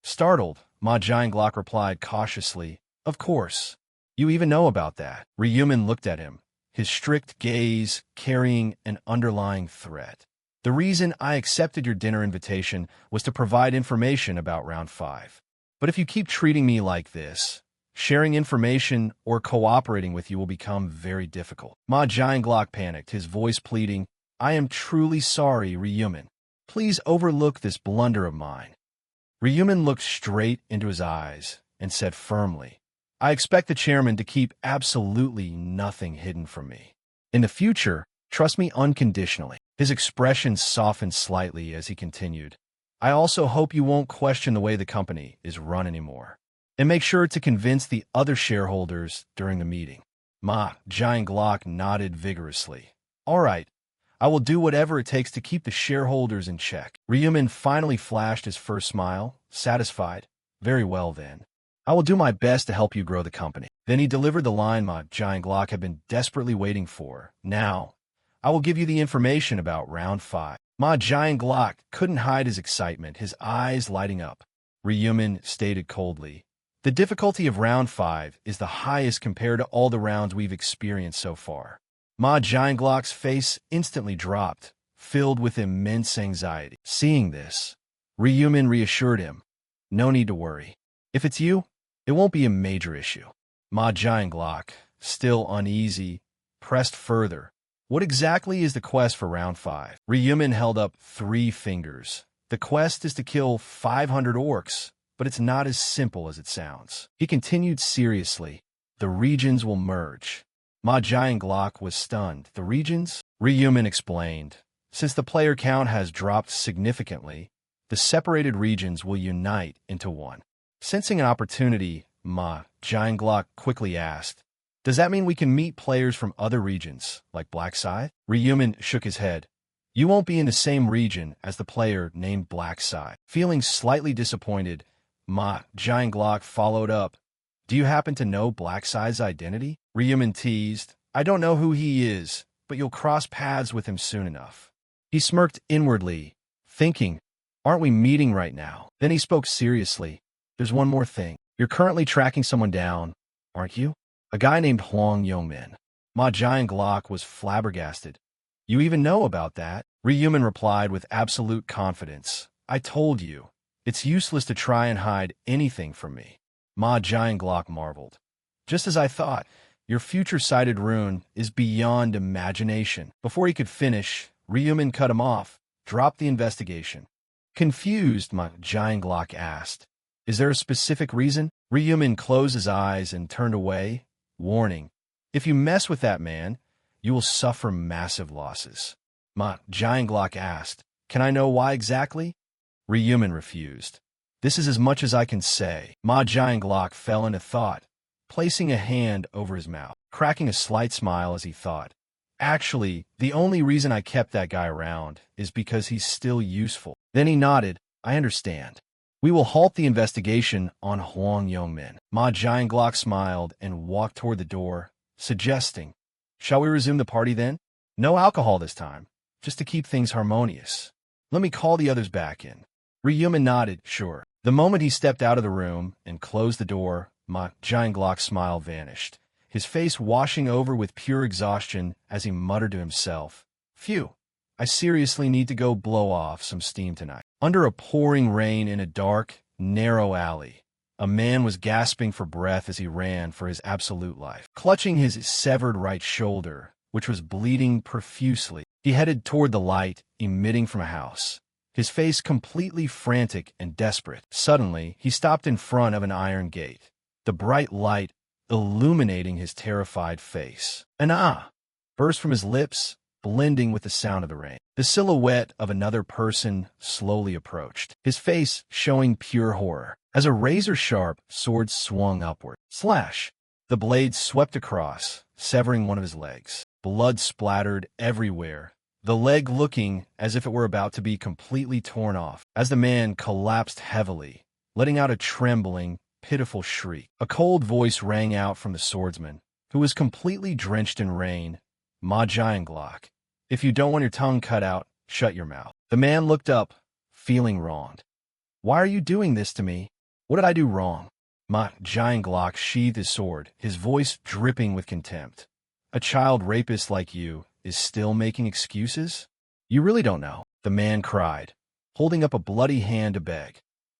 Startled, Ma Jianglok replied cautiously, Of course. You even know about that. Ryumin looked at him, his strict gaze carrying an underlying threat. The reason I accepted your dinner invitation was to provide information about Round 5. But if you keep treating me like this, sharing information or cooperating with you will become very difficult. Ma Jianglok panicked, his voice pleading, I am truly sorry, Ryumin. Please overlook this blunder of mine. Ryumin looked straight into his eyes and said firmly, I expect the chairman to keep absolutely nothing hidden from me. In the future, trust me unconditionally. His expression softened slightly as he continued. I also hope you won't question the way the company is run anymore. And make sure to convince the other shareholders during the meeting. Ma Jianglok nodded vigorously. All right, I will do whatever it takes to keep the shareholders in check. Ryumin finally flashed his first smile, satisfied. Very well then. I will do my best to help you grow the company. Then he delivered the line Ma Jianglok had been desperately waiting for. Now, I will give you the information about Round 5. Ma Jianglok couldn't hide his excitement, his eyes lighting up. Ryumin stated coldly, The difficulty of Round 5 is the highest compared to all the rounds we've experienced so far. Ma Jianglok's face instantly dropped, filled with immense anxiety. Seeing this, Ryumin reassured him, No need to worry. If it's you, it won't be a major issue. Ma Jianglok, still uneasy, pressed further. What exactly is the quest for Round 5? Ryumin held up 3 fingers. The quest is to kill 500 orcs, but it's not as simple as it sounds. He continued seriously. The regions will merge. Ma Jianglok was stunned. The regions? Ryumin explained. Since the player count has dropped significantly, the separated regions will unite into one. Sensing an opportunity, Ma Jianglok quickly asked, Does that mean we can meet players from other regions, like Black Scythe? Ryumin shook his head. You won't be in the same region as the player named Black Scythe. Feeling slightly disappointed, Ma Jianglock followed up. Do you happen to know Black Scythe's identity? Ryumin teased. I don't know who he is, but you'll cross paths with him soon enough. He smirked inwardly, thinking, aren't we meeting right now? Then he spoke seriously. There's one more thing. You're currently tracking someone down, aren't you? A guy named Huang Yongmin. Ma Jianglock was flabbergasted. You even know about that? Ryumin replied with absolute confidence. I told you. It's useless to try and hide anything from me. Ma Jianglock marveled. Just as I thought, your future-sighted rune is beyond imagination. Before he could finish, Ryumin cut him off. Drop the investigation. Confused, Ma Jianglock asked. Is there a specific reason? Ryumin closed his eyes and turned away, warning. If you mess with that man, you will suffer massive losses. Ma Jianglock asked. Can I know why exactly? Ryumin refused. This is as much as I can say. Ma Jianglock fell into thought, placing a hand over his mouth, cracking a slight smile as he thought. Actually, the only reason I kept that guy around is because he's still useful. Then he nodded. I understand. We will halt the investigation on Huang Yongmin. Ma Jianglock smiled and walked toward the door, suggesting, shall we resume the party then? No alcohol this time, just to keep things harmonious. Let me call the others back in. Ryumin nodded, sure. The moment he stepped out of the room and closed the door, Ma Jianglock's smile vanished, his face washing over with pure exhaustion as he muttered to himself, phew, I seriously need to go blow off some steam tonight. Under a pouring rain in a dark, narrow alley, a man was gasping for breath as he ran for his absolute life. Clutching his severed right shoulder, which was bleeding profusely, he headed toward the light emitting from a house, his face completely frantic and desperate. Suddenly, he stopped in front of an iron gate, the bright light illuminating his terrified face. An ah burst from his lips, blending with the sound of the rain. The silhouette of another person slowly approached, his face showing pure horror. As a razor-sharp sword swung upward, slash! The blade swept across, severing one of his legs. Blood splattered everywhere, the leg looking as if it were about to be completely torn off. As the man collapsed heavily, letting out a trembling, pitiful shriek, a cold voice rang out from the swordsman, who was completely drenched in rain. Ma Jianglock, if you don't want your tongue cut out, shut your mouth. The man looked up, feeling wronged. Why are you doing this to me? What did I do wrong? Ma Jianglock sheathed his sword, his voice dripping with contempt. A child rapist like you is still making excuses? You really don't know, the man cried, holding up a bloody hand to beg.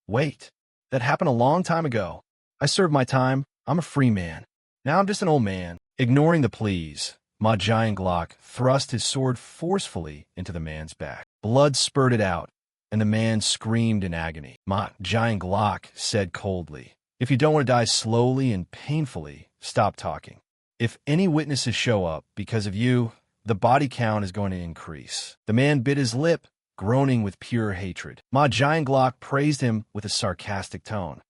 Wait, that happened a long time ago. I served my time. I'm a free man. Now I'm just an old man. Ignoring the pleas, Ma Jianglock thrust his sword forcefully into the man's back. Blood spurted out, and the man screamed in agony. Ma Jianglock said coldly, if you don't want to die slowly and painfully, stop talking. If any witnesses show up because of you, the body count is going to increase. The man bit his lip, groaning with pure hatred. Ma Jianglock praised him with a sarcastic tone.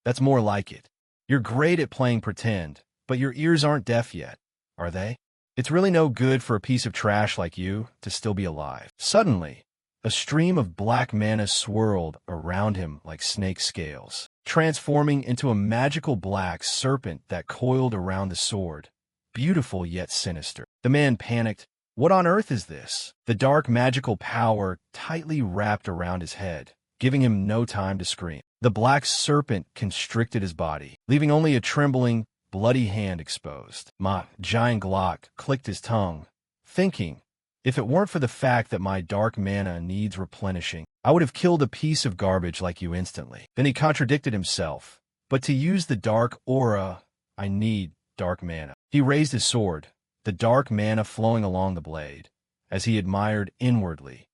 That's more like it. You're great at playing pretend, but your ears aren't deaf yet, are they? It's really no good for a piece of trash like you to still be alive. Suddenly, a stream of black mana swirled around him like snake scales, transforming into a magical black serpent that coiled around the sword, beautiful yet sinister. The man panicked. What on earth is this? The dark magical power tightly wrapped around his head, giving him no time to scream. The black serpent constricted his body, leaving only a trembling, bloody hand exposed. Ma Jianglock clicked his tongue, thinking, if it weren't for the fact that my dark mana needs replenishing, I would have killed a piece of garbage like you instantly. Then he contradicted himself. But to use the dark aura, I need dark mana. He raised his sword, the dark mana flowing along the blade, as he admired inwardly.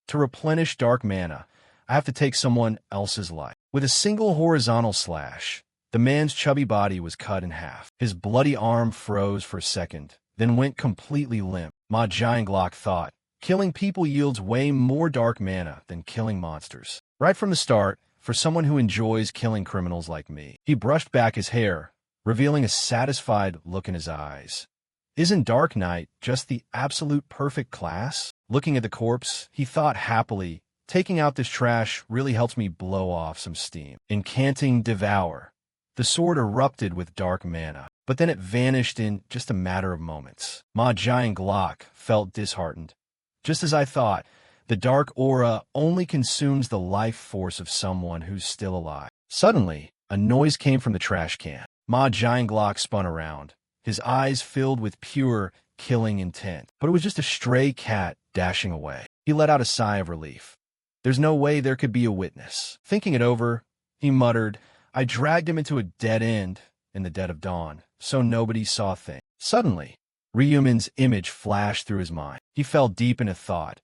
To replenish dark mana, I have to take someone else's life. With a single horizontal slash, the man's chubby body was cut in half. His bloody arm froze for a second, then went completely limp. Ma Jianglock thought, killing people yields way more dark mana than killing monsters. Right from the start, for someone who enjoys killing criminals like me. He brushed back his hair, revealing a satisfied look in his eyes. Isn't Dark Knight just the absolute perfect class? Looking at the corpse, he thought happily, taking out this trash really helps me blow off some steam. Incanting Devour. The sword erupted with dark mana, but then it vanished in just a matter of moments. Ma Giant Glock felt disheartened. Just as I thought, the dark aura only consumes the life force of someone who's still alive. Suddenly, a noise came from the trash can. Ma Giant Glock spun around, his eyes filled with pure, killing intent. But it was just a stray cat dashing away. He let out a sigh of relief. There's no way there could be a witness. Thinking it over, he muttered, I dragged him into a dead end in the dead of dawn, so nobody saw a thing. Suddenly, Ryumin's image flashed through his mind. He fell deep into thought.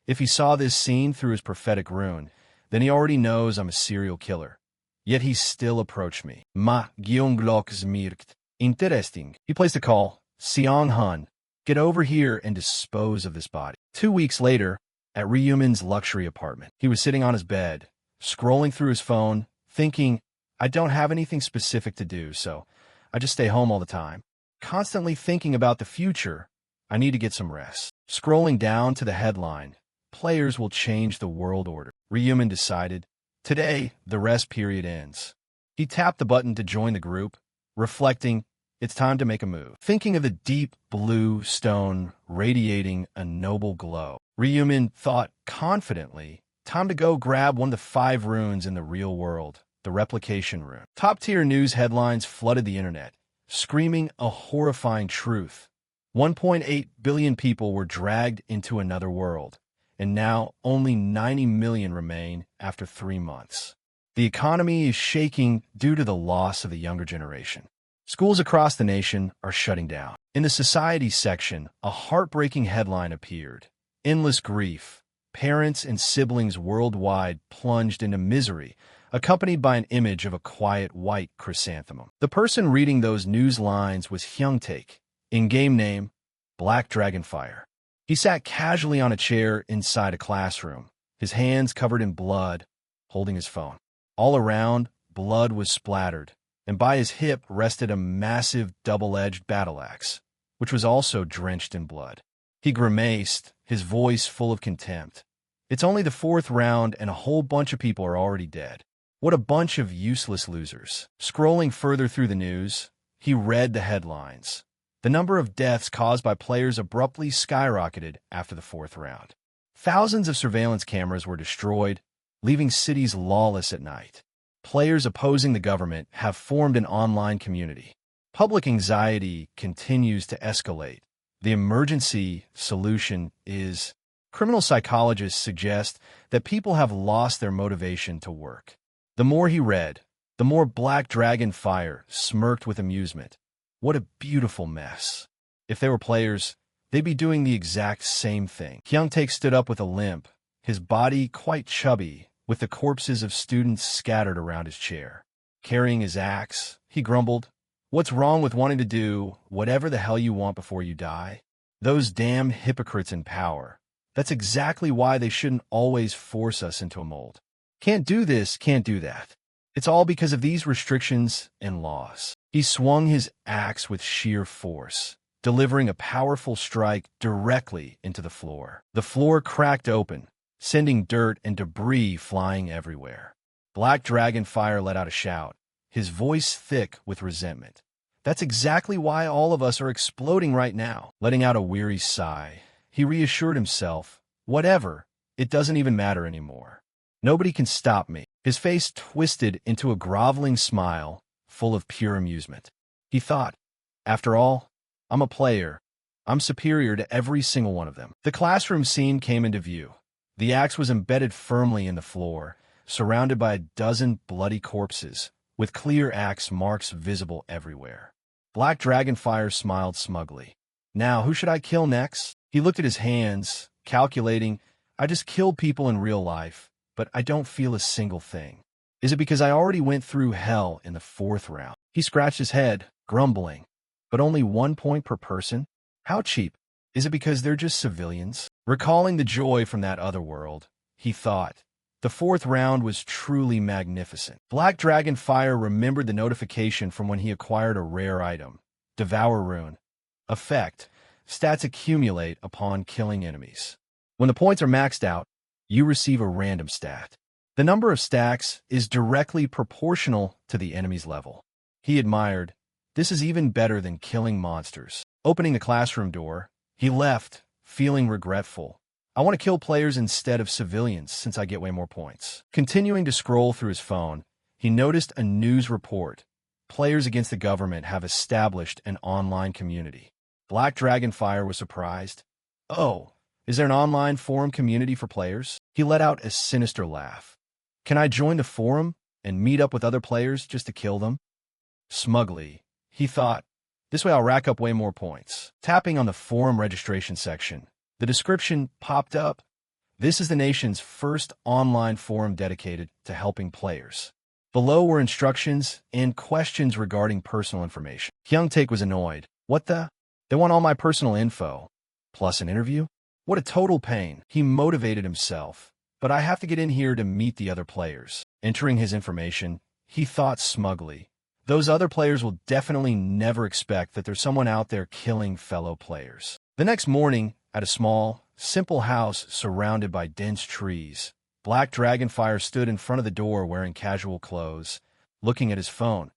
If he saw this scene through his prophetic rune, then he already knows I'm a serial killer. Yet he still approached me. Ma Gyeonglok Zmirkt. Interesting. He placed a call. Seong Hun, get over here and dispose of this body. 2 weeks later, at Ryumin's luxury apartment, he was sitting on his bed, scrolling through his phone, thinking, I don't have anything specific to do, so I just stay home all the time. Constantly thinking about the future, I need to get some rest. Scrolling down to the headline, players will change the world order. Ryumin decided, today, the rest period ends. He tapped the button to join the group, reflecting, it's time to make a move. Thinking of the deep blue stone radiating a noble glow, Ryumin thought confidently, time to go grab one of the 5 runes in the real world, the replication rune. Top-tier news headlines flooded the internet, screaming a horrifying truth. 1.8 billion people were dragged into another world, and now only 90 million remain after 3 months. The economy is shaking due to the loss of the younger generation. Schools across the nation are shutting down. In the society section, a heartbreaking headline appeared. Endless grief. Parents and siblings worldwide plunged into misery, accompanied by an image of a quiet white chrysanthemum. The person reading those news lines was Hyungtaek, in-game name, Black Dragonfire. He sat casually on a chair inside a classroom, his hands covered in blood, holding his phone. All around, blood was splattered, and by his hip rested a massive double-edged battle axe, which was also drenched in blood. He grimaced, his voice full of contempt. It's only the 4th round and a whole bunch of people are already dead. What a bunch of useless losers. Scrolling further through the news, he read the headlines. The number of deaths caused by players abruptly skyrocketed after the 4th round. Thousands of surveillance cameras were destroyed, leaving cities lawless at night. Players opposing the government have formed an online community. Public anxiety continues to escalate. The emergency solution is criminal psychologists suggest that people have lost their motivation to work. The more he read, the more Black Dragonfire smirked with amusement. What a beautiful mess. If they were players, they'd be doing the exact same thing. Hyungtaek stood up with a limp, his body quite chubby, with the corpses of students scattered around his chair. Carrying his axe, he grumbled, what's wrong with wanting to do whatever the hell you want before you die? Those damn hypocrites in power. That's exactly why they shouldn't always force us into a mold. Can't do this, can't do that. It's all because of these restrictions and laws. He swung his axe with sheer force, delivering a powerful strike directly into the floor. The floor cracked open, sending dirt and debris flying everywhere. Black Dragonfire let out a shout, his voice thick with resentment. That's exactly why all of us are exploding right now. Letting out a weary sigh, he reassured himself, whatever, it doesn't even matter anymore. Nobody can stop me. His face twisted into a groveling smile, full of pure amusement. He thought, after all, I'm a player. I'm superior to every single one of them. The classroom scene came into view. The axe was embedded firmly in the floor, surrounded by a dozen bloody corpses, with clear axe marks visible everywhere. Black Dragonfire smiled smugly. Now, who should I kill next? He looked at his hands, calculating, I just killed people in real life, but I don't feel a single thing. Is it because I already went through hell in the 4th round? He scratched his head, grumbling. But only 1 point per person? How cheap. Is it because they're just civilians? Recalling the joy from that other world, he thought, The fourth round was truly magnificent. Black Dragon Fire remembered the notification from when he acquired a rare item, Devour Rune. Effect: stats accumulate upon killing enemies. When the points are maxed out, you receive a random stat. The number of stacks is directly proportional to the enemy's level. He admired, "This is even better than killing monsters." Opening the classroom door, he left, feeling regretful. "I want to kill players instead of civilians since I get way more points." Continuing to scroll through his phone, he noticed a news report. Players against the government have established an online community. Black Dragonfire was surprised. "Oh, is there an online forum community for players?" He let out a sinister laugh. "Can I join the forum and meet up with other players just to kill them?" Smugly, he thought, "This way I'll rack up way more points." Tapping on the forum registration section, the description popped up. "This is the nation's first online forum dedicated to helping players." Below were instructions and questions regarding personal information. Hyung-taek was annoyed. "What the? They want all my personal info, plus an interview? What a total pain." He motivated himself. "But I have to get in here to meet the other players." Entering his information, he thought smugly, "Those other players will definitely never expect that there's someone out there killing fellow players." The next morning, at a small, simple house surrounded by dense trees, Black Dragonfire stood in front of the door wearing casual clothes, looking at his phone.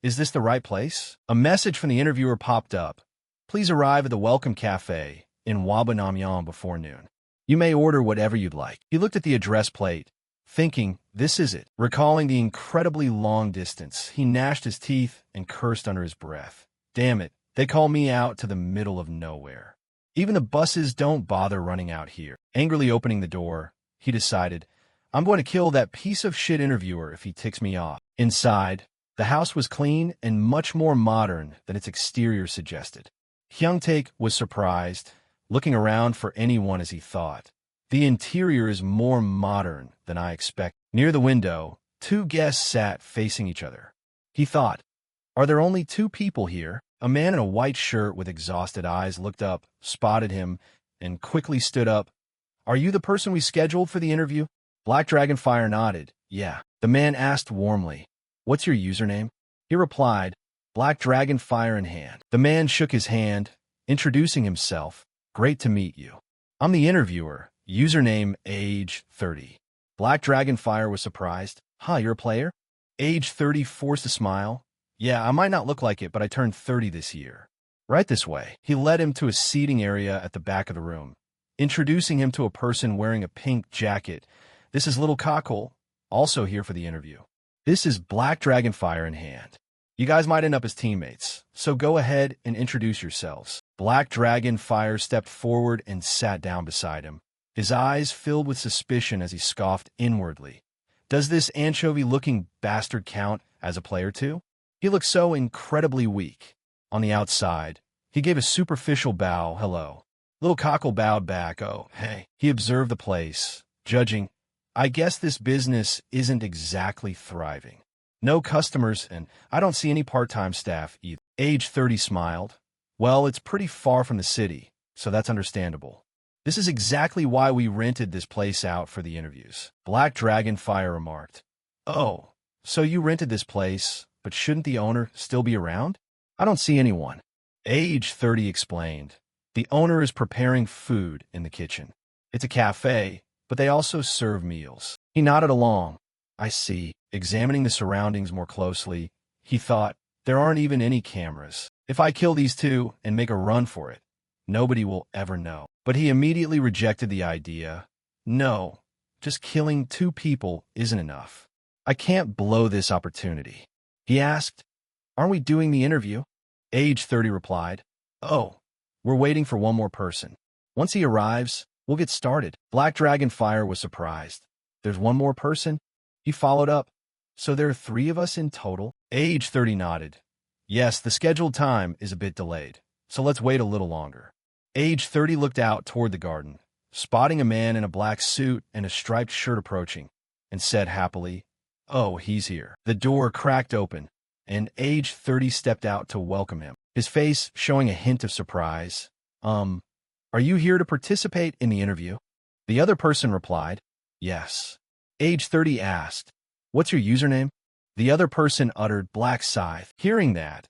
"Is this the right place?" A message from the interviewer popped up. "Please arrive at the Welcome Cafe in Wabanamyeon before noon. You may order whatever you'd like." He looked at the address plate, thinking, "This is it." Recalling the incredibly long distance, he gnashed his teeth and cursed under his breath. "Damn it, they call me out to the middle of nowhere. Even the buses don't bother running out here." Angrily opening the door, he decided, "I'm going to kill that piece of shit interviewer if he ticks me off." Inside, the house was clean and much more modern than its exterior suggested. Hyung-taek was surprised, looking around for anyone as he thought. "The interior is more modern than I expected." Near the window, two guests sat facing each other. He thought, "Are there only two people here?" A man in a white shirt with exhausted eyes looked up, spotted him, and quickly stood up. "Are you the person we scheduled for the interview?" Black Dragonfire nodded. "Yeah." The man asked warmly, "What's your username?" He replied, "Black Dragonfire in hand." The man shook his hand, introducing himself. "Great to meet you. I'm the interviewer. Username age 30. Black Dragonfire was surprised. "Huh, you're a player?" Age 30 forced a smile. "Yeah, I might not look like it, but I turned 30 this year." "Right this way." He led him to a seating area at the back of the room, introducing him to a person wearing a pink jacket. "This is Little Cockle, also here for the interview. This is Black Dragonfire in hand. You guys might end up as teammates, so go ahead and introduce yourselves." Black Dragonfire stepped forward and sat down beside him. His eyes filled with suspicion as he scoffed inwardly. "Does this anchovy-looking bastard count as a player too? He looks so incredibly weak." On the outside, he gave a superficial bow. "Hello." Little Cockle bowed back. "Oh, hey." He observed the place, judging, "I guess this business isn't exactly thriving. No customers, and I don't see any part-time staff either." Age 30 smiled. "Well, it's pretty far from the city, so that's understandable. This is exactly why we rented this place out for the interviews." Black Dragonfire remarked. "Oh, so you rented this place, but shouldn't the owner still be around?" "I don't see anyone." Age 30 explained. "The owner is preparing food in the kitchen. It's a cafe, but they also serve meals." He nodded along. "I see." Examining the surroundings more closely, he thought, "There aren't even any cameras. If I kill these two and make a run for it, nobody will ever know." But he immediately rejected the idea. "No, just killing two people isn't enough. I can't blow this opportunity." He asked, "Aren't we doing the interview?" Age 30 replied, "Oh, we're waiting for one more person. Once he arrives, we'll get started." Black Dragonfire was surprised. "There's one more person?" He followed up, "So there are 3 of us in total?" Age 30 nodded. "Yes, the scheduled time is a bit delayed, so let's wait a little longer." Age 30 looked out toward the garden, spotting a man in a black suit and a striped shirt approaching, and said happily, "Oh, he's here." The door cracked open, and Age 30 stepped out to welcome him, his face showing a hint of surprise. Are you here to participate in the interview?" The other person replied, "Yes." Age 30 asked, "What's your username?" The other person uttered Black Scythe. Hearing that,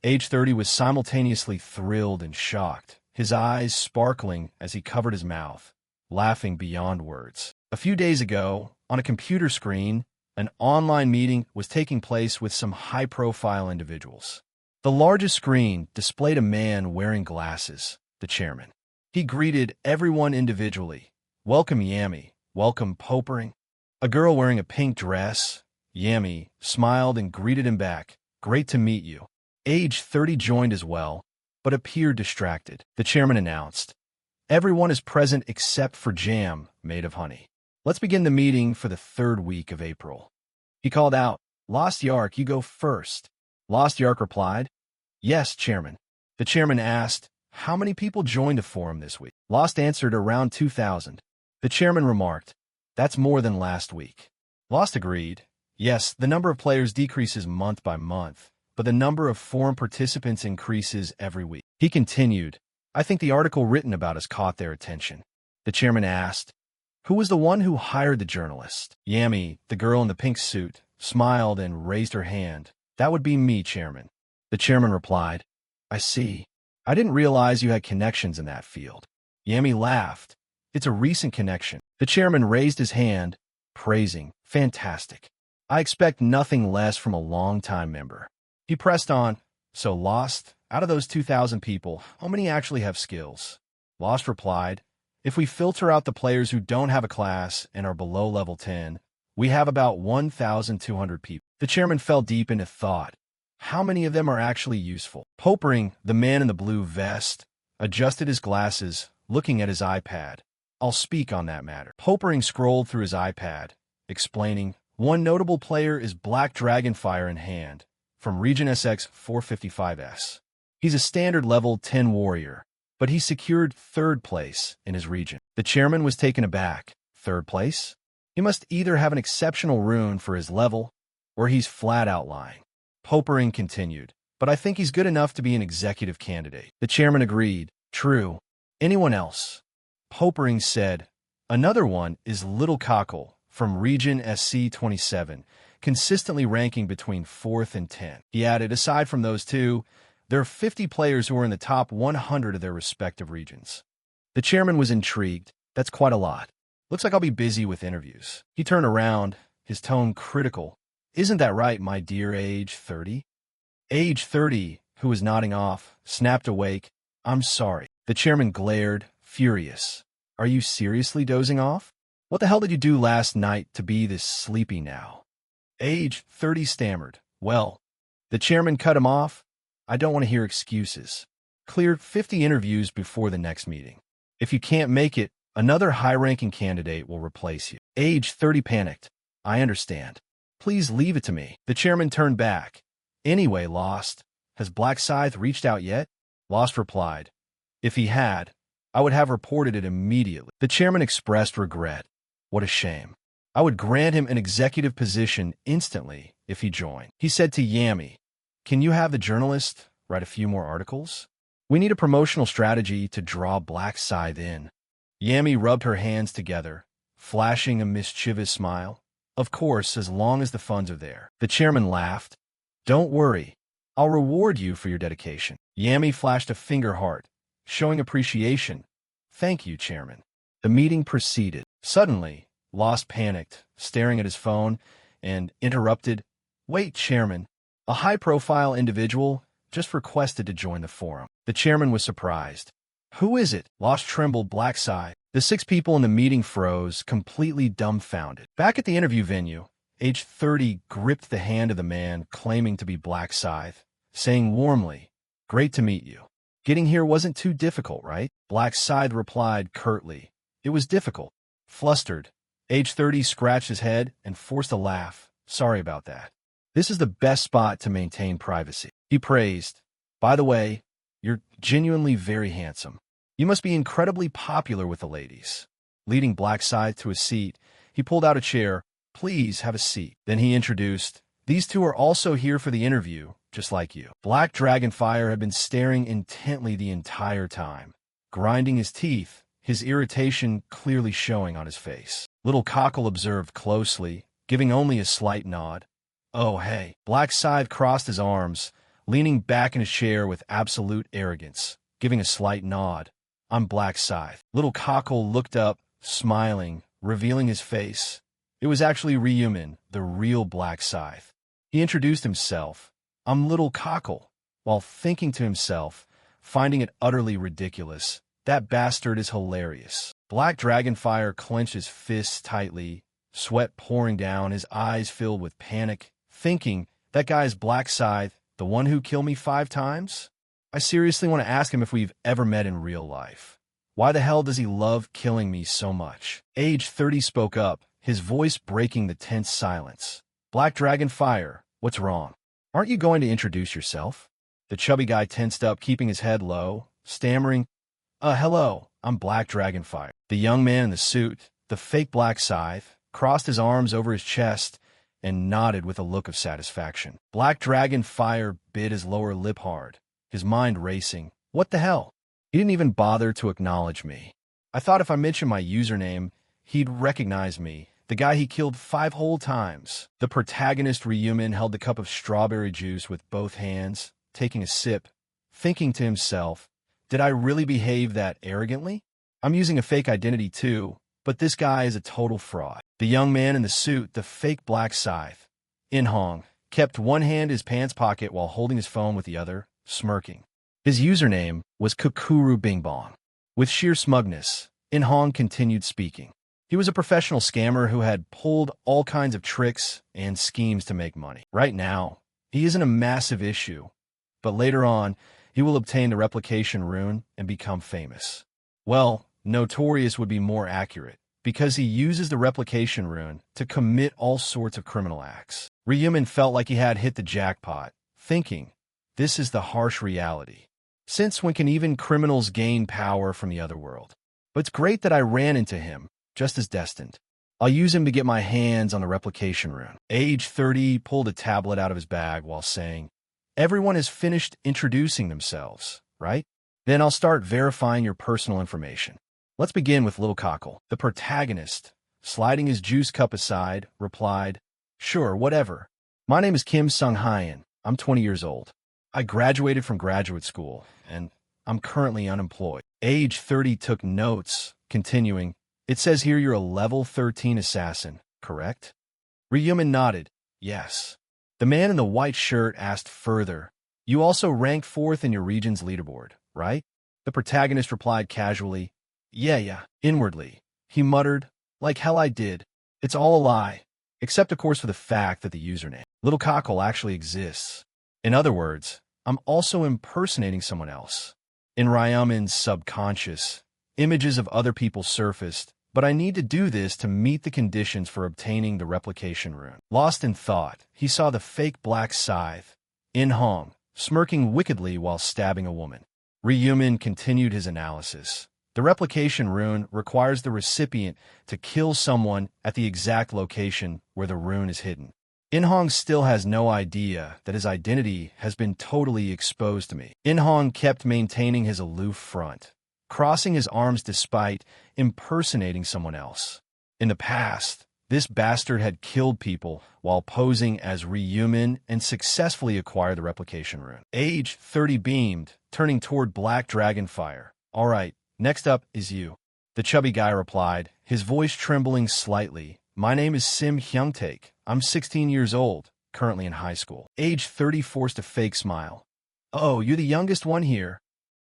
Age 30 was simultaneously thrilled and shocked, his eyes sparkling as he covered his mouth, laughing beyond words. A few days ago, on a computer screen, an online meeting was taking place with some high-profile individuals. The largest screen displayed a man wearing glasses, the chairman. He greeted everyone individually. "Welcome, Yami. Welcome, Popering." A girl wearing a pink dress, Yami, smiled and greeted him back. "Great to meet you." Age 30 joined as well, but appeared distracted. The chairman announced, "Everyone is present except for Jam, made of honey. Let's begin the meeting for the 3rd week of April." He called out, "Lost Yark, you go first." Lost Yark replied, "Yes, Chairman." The chairman asked, "How many people joined the forum this week?" Lost answered, "Around 2,000. The chairman remarked, "That's more than last week." Lost agreed, "Yes, the number of players decreases month by month, but the number of forum participants increases every week." He continued, "I think the article written about us caught their attention." The chairman asked, "Who was the one who hired the journalist?" Yami, the girl in the pink suit, smiled and raised her hand. "That would be me, Chairman." The chairman replied, "I see. I didn't realize you had connections in that field." Yami laughed. "It's a recent connection." The chairman raised his hand, praising, "Fantastic. I expect nothing less from a long-time member." He pressed on, "So Lost, out of those 2,000 people, how many actually have skills?" Lost replied, "If we filter out the players who don't have a class and are below level 10, we have about 1,200 people." The chairman fell deep into thought. How many of them are actually useful? Popering, the man in the blue vest, adjusted his glasses, looking at his iPad. "I'll speak on that matter." Popering scrolled through his iPad, explaining, "One notable player is Black Dragonfire in hand, from Region SX 455S. He's a standard level 10 warrior, but he secured 3rd place in his region." The chairman was taken aback. 3rd place? He must either have an exceptional rune for his level, or he's flat out lying. Popering continued, "But I think he's good enough to be an executive candidate." The chairman agreed, "True. Anyone else?" Popering said, "Another one is Little Cockle, from Region SC27, consistently ranking between 4th and 10th. He added, "Aside from those two, there are 50 players who are in the top 100 of their respective regions." The chairman was intrigued. "That's quite a lot. Looks like I'll be busy with interviews." He turned around, his tone critical. "Isn't that right, my dear Age 30? Age 30, who was nodding off, snapped awake. "I'm sorry." The chairman glared, furious. "Are you seriously dozing off? What the hell did you do last night to be this sleepy now?" Age 30 stammered. "Well," the chairman cut him off. "I don't want to hear excuses. Clear 50 interviews before the next meeting. If you can't make it, another high-ranking candidate will replace you." Age 30 panicked. "I understand. Please leave it to me." The chairman turned back. "Anyway, Lost, has Black Scythe reached out yet?" Lost replied, "If he had, I would have reported it immediately." The chairman expressed regret. "What a shame. I would grant him an executive position instantly if he joined." He said to Yami, "Can you have the journalist write a few more articles? We need a promotional strategy to draw Black Scythe in." Yami rubbed her hands together, flashing a mischievous smile. "Of course, as long as the funds are there." The chairman laughed. "Don't worry. I'll reward you for your dedication." Yami flashed a finger heart, showing appreciation. "Thank you, Chairman." The meeting proceeded. Suddenly, Lost panicked, staring at his phone, and interrupted. "Wait, Chairman. A high-profile individual just requested to join the forum." The chairman was surprised. "Who is it?" Lost trembled. "Black Scythe." The 6 people in the meeting froze, completely dumbfounded. Back at the interview venue, Age 30 gripped the hand of the man claiming to be Black Scythe, saying warmly, "Great to meet you. Getting here wasn't too difficult, right?" Black Scythe replied curtly, "It was difficult." Flustered, Age 30 scratched his head and forced a laugh. "Sorry about that. This is the best spot to maintain privacy." He praised, "By the way, you're genuinely very handsome. You must be incredibly popular with the ladies." Leading Black Scythe to a seat, he pulled out a chair. "Please have a seat." Then he introduced, "These two are also here for the interview, just like you." Black Dragonfire had been staring intently the entire time, grinding his teeth, his irritation clearly showing on his face. Little Cockle observed closely, giving only a slight nod. Oh, hey. Black Scythe crossed his arms, leaning back in his chair with absolute arrogance, giving a slight nod. I'm Black Scythe. Little Cockle looked up, smiling, revealing his face. It was actually Ryumin, the real Black Scythe. He introduced himself. I'm Little Cockle, while thinking to himself, finding it utterly ridiculous. That bastard is hilarious. Black Dragonfire clenched his fists tightly, sweat pouring down, his eyes filled with panic, thinking, that guy is Black Scythe, the one who killed me 5 times? I seriously want to ask him if we've ever met in real life. Why the hell does he love killing me so much? Age 30 spoke up, his voice breaking the tense silence. Black Dragonfire, what's wrong? Aren't you going to introduce yourself? The chubby guy tensed up, keeping his head low, stammering, hello, I'm Black Dragonfire. The young man in the suit, the fake Black Scythe, crossed his arms over his chest and nodded with a look of satisfaction. Black Dragonfire bit his lower lip hard, his mind racing. What the hell? He didn't even bother to acknowledge me. I thought if I mentioned my username, he'd recognize me, the guy he killed 5 whole times. The protagonist Ryumin held the cup of strawberry juice with both hands, taking a sip, thinking to himself, did I really behave that arrogantly? I'm using a fake identity too, but this guy is a total fraud. The young man in the suit, the fake Black Scythe, In-hong, kept one hand in his pants pocket while holding his phone with the other, smirking. His username was Kukuru Bing Bong. With sheer smugness, In-hong continued speaking. He was a professional scammer who had pulled all kinds of tricks and schemes to make money. Right now, he isn't a massive issue, but later on, he will obtain the replication rune and become famous. Well, notorious would be more accurate, because he uses the replication rune to commit all sorts of criminal acts. Ryumin felt like he had hit the jackpot, thinking, this is the harsh reality. Since when can even criminals gain power from the other world? But it's great that I ran into him, just as destined. I'll use him to get my hands on the replication rune. Age 30 pulled a tablet out of his bag while saying, everyone has finished introducing themselves, right? Then I'll start verifying your personal information. Let's begin with Little Cockle. The protagonist, sliding his juice cup aside, replied, sure, whatever. My name is Kim Sung-hyan. I'm 20 years old. I graduated from graduate school, and I'm currently unemployed. Age 30 took notes, continuing, it says here you're a level 13 assassin, correct? Ryumin nodded, yes. The man in the white shirt asked further, you also ranked 4th in your region's leaderboard, right? The protagonist replied casually, yeah. Inwardly, he muttered, like hell I did. It's all a lie, except of course for the fact that the username, Little Cockle, actually exists. In other words, I'm also impersonating someone else. In Ryumin's subconscious, images of other people surfaced, but I need to do this to meet the conditions for obtaining the replication rune. Lost in thought, he saw the fake Black Scythe, In-hong, smirking wickedly while stabbing a woman. Ryumin continued his analysis. The replication rune requires the recipient to kill someone at the exact location where the rune is hidden. In-hong still has no idea that his identity has been totally exposed to me. In-hong kept maintaining his aloof front, crossing his arms despite impersonating someone else. In the past, this bastard had killed people while posing as Ryumin and successfully acquired the replication rune. Age 30 beamed, turning toward Black Dragonfire. All right, next up is you. The chubby guy replied, his voice trembling slightly. My name is Sim Hyungtaek. I'm 16 years old, currently in high school. Age 30 forced a fake smile. Oh, you're the youngest one here.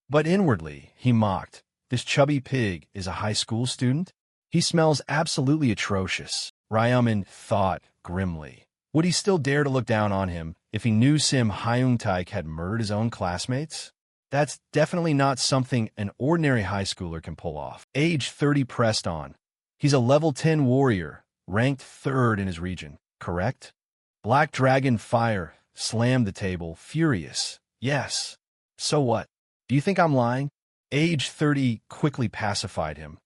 But inwardly, he mocked. This chubby pig is a high school student? He smells absolutely atrocious. Ryumin thought grimly. Would he still dare to look down on him if he knew Sim Hyungtaek had murdered his own classmates? That's definitely not something an ordinary high schooler can pull off. Age 30 pressed on. He's a level 10 warrior, ranked 3rd in his region, correct? Black Dragonfire slammed the table, furious. Yes. So what? Do you think I'm lying? Age 30 quickly pacified him.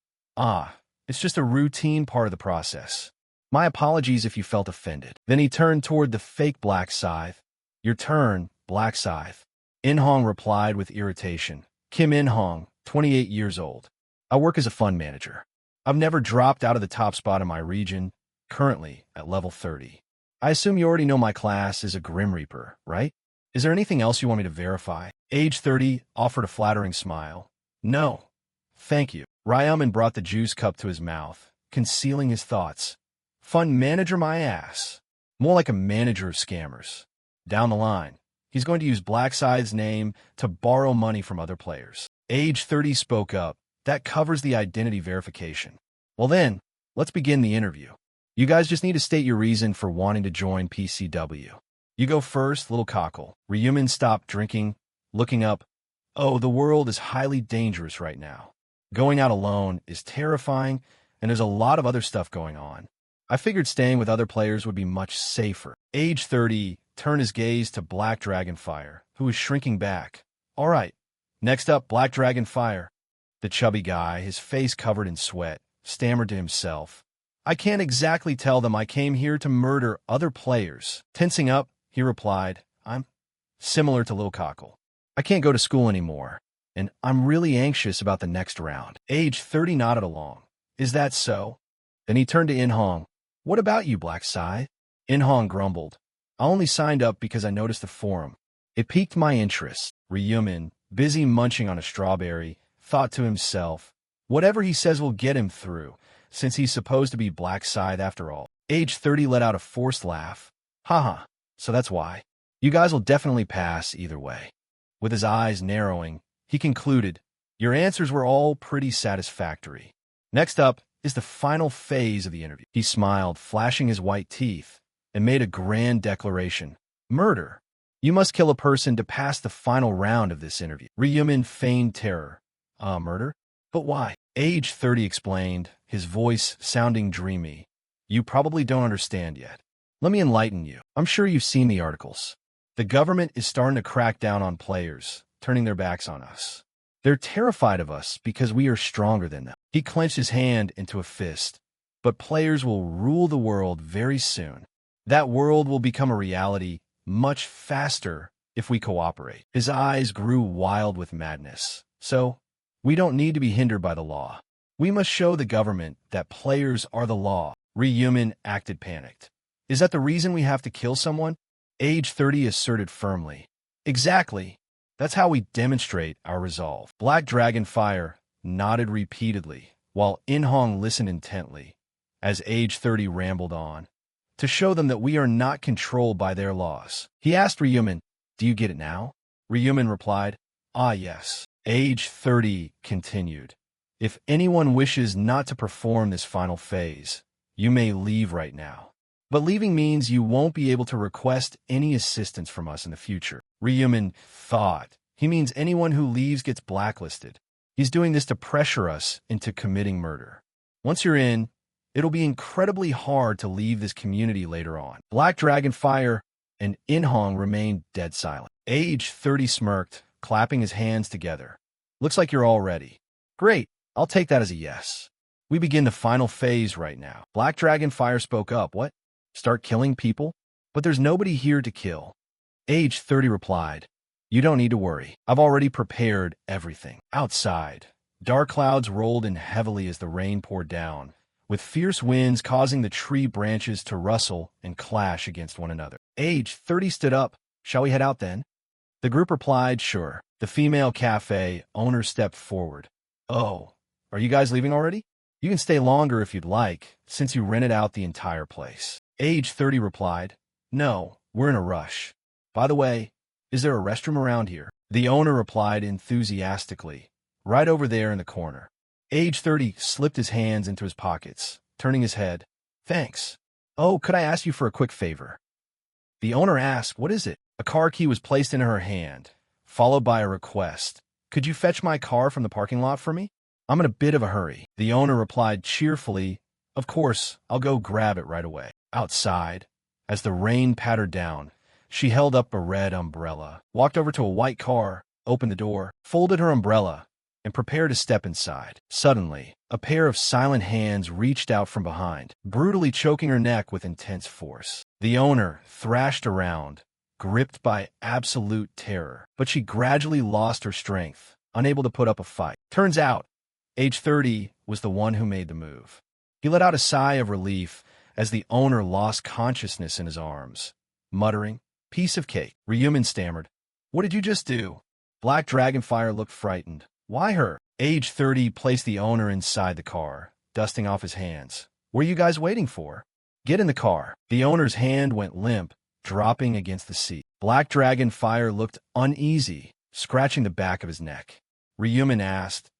It's just a routine part of the process. My apologies if you felt offended. Then he turned toward the fake Black Scythe. Your turn, Black Scythe. In-hong replied with irritation. Kim In-hong, 28 years old. I work as a fund manager. I've never dropped out of the top spot in my region, currently at level 30. I assume you already know my class is a Grim Reaper, right? Is there anything else you want me to verify? Age 30 offered a flattering smile. No, thank you. Ryaman brought the juice cup to his mouth, concealing his thoughts. Fund manager my ass. More like a manager of scammers. Down the line, he's going to use Blackside's name to borrow money from other players. Age 30 spoke up. That covers the identity verification. Well then, let's begin the interview. You guys just need to state your reason for wanting to join PCW. You go first, little cockle. Ryumin stopped drinking, looking up. Oh, the world is highly dangerous right now. Going out alone is terrifying, and there's a lot of other stuff going on. I figured staying with other players would be much safer. Age 30 turned his gaze to Black Dragonfire, who was shrinking back. All right, next up, Black Dragonfire. The chubby guy, his face covered in sweat, stammered to himself. I can't exactly tell them I came here to murder other players. Tensing up, he replied, I'm similar to Lil Cockle. I can't go to school anymore, and I'm really anxious about the next round. Age 30 nodded along. Is that so? Then he turned to In-hong. What about you, Black Scythe? In-hong grumbled. I only signed up because I noticed the forum. It piqued my interest. Ryumin, busy munching on a strawberry, thought to himself, whatever he says will get him through, since he's supposed to be Black Scythe after all. Age 30 let out a forced laugh. Haha, so that's why. You guys will definitely pass either way. With his eyes narrowing, he concluded, your answers were all pretty satisfactory. Next up is the final phase of the interview. He smiled, flashing his white teeth, and made a grand declaration. Murder. You must kill a person to pass the final round of this interview. Ryumin feigned terror. Murder? But why? Age 30 explained, his voice sounding dreamy. You probably don't understand yet. Let me enlighten you. I'm sure you've seen the articles. The government is starting to crack down on players, turning their backs on us. They're terrified of us because we are stronger than them. He clenched his hand into a fist. But players will rule the world very soon. That world will become a reality much faster if we cooperate. His eyes grew wild with madness. So, we don't need to be hindered by the law. We must show the government that players are the law. Ryumin acted panicked. Is that the reason we have to kill someone? Age 30 asserted firmly. Exactly. That's how we demonstrate our resolve. Black Dragonfire nodded repeatedly, while In-hong listened intently, as Age 30 rambled on, to show them that we are not controlled by their laws. He asked Ryumin, do you get it now? Ryumin replied, ah yes. Age 30 continued. If anyone wishes not to perform this final phase, you may leave right now. But leaving means you won't be able to request any assistance from us in the future. Ryumin thought. He means anyone who leaves gets blacklisted. He's doing this to pressure us into committing murder. Once you're in, it'll be incredibly hard to leave this community later on. Black Dragonfire and In-hong remained dead silent. Age 30 smirked, clapping his hands together. Looks like you're all ready. Great, I'll take that as a yes. We begin the final phase right now. Black Dragonfire spoke up. What? Start killing people? But there's nobody here to kill. Age 30 replied, you don't need to worry. I've already prepared everything. Outside, dark clouds rolled in heavily as the rain poured down, with fierce winds causing the tree branches to rustle and clash against one another. Age 30 stood up. Shall we head out then? The group replied, sure. The female cafe owner stepped forward. Oh, are you guys leaving already? You can stay longer if you'd like, since you rented out the entire place. Age 30 replied, no, we're in a rush. By the way, is there a restroom around here? The owner replied enthusiastically, right over there in the corner. Age 30 slipped his hands into his pockets, turning his head. Thanks. Oh, could I ask you for a quick favor? The owner asked, what is it? A car key was placed in her hand, followed by a request. Could you fetch my car from the parking lot for me? I'm in a bit of a hurry. The owner replied cheerfully, of course, I'll go grab it right away. Outside, as the rain pattered down, she held up a red umbrella, walked over to a white car, opened the door, folded her umbrella, and prepared to step inside. Suddenly, a pair of silent hands reached out from behind, brutally choking her neck with intense force. The owner thrashed around, gripped by absolute terror, but she gradually lost her strength, unable to put up a fight. Turns out, Age 30 was the one who made the move. He let out a sigh of relief as the owner lost consciousness in his arms, muttering, "Piece of cake." Ryumin stammered, "What did you just do?" Black Dragonfire looked frightened. "Why her?" Age 30 placed the owner inside the car, dusting off his hands. "What are you guys waiting for? Get in the car." The owner's hand went limp, dropping against the seat. Black Dragonfire looked uneasy, scratching the back of his neck. Ryumin asked,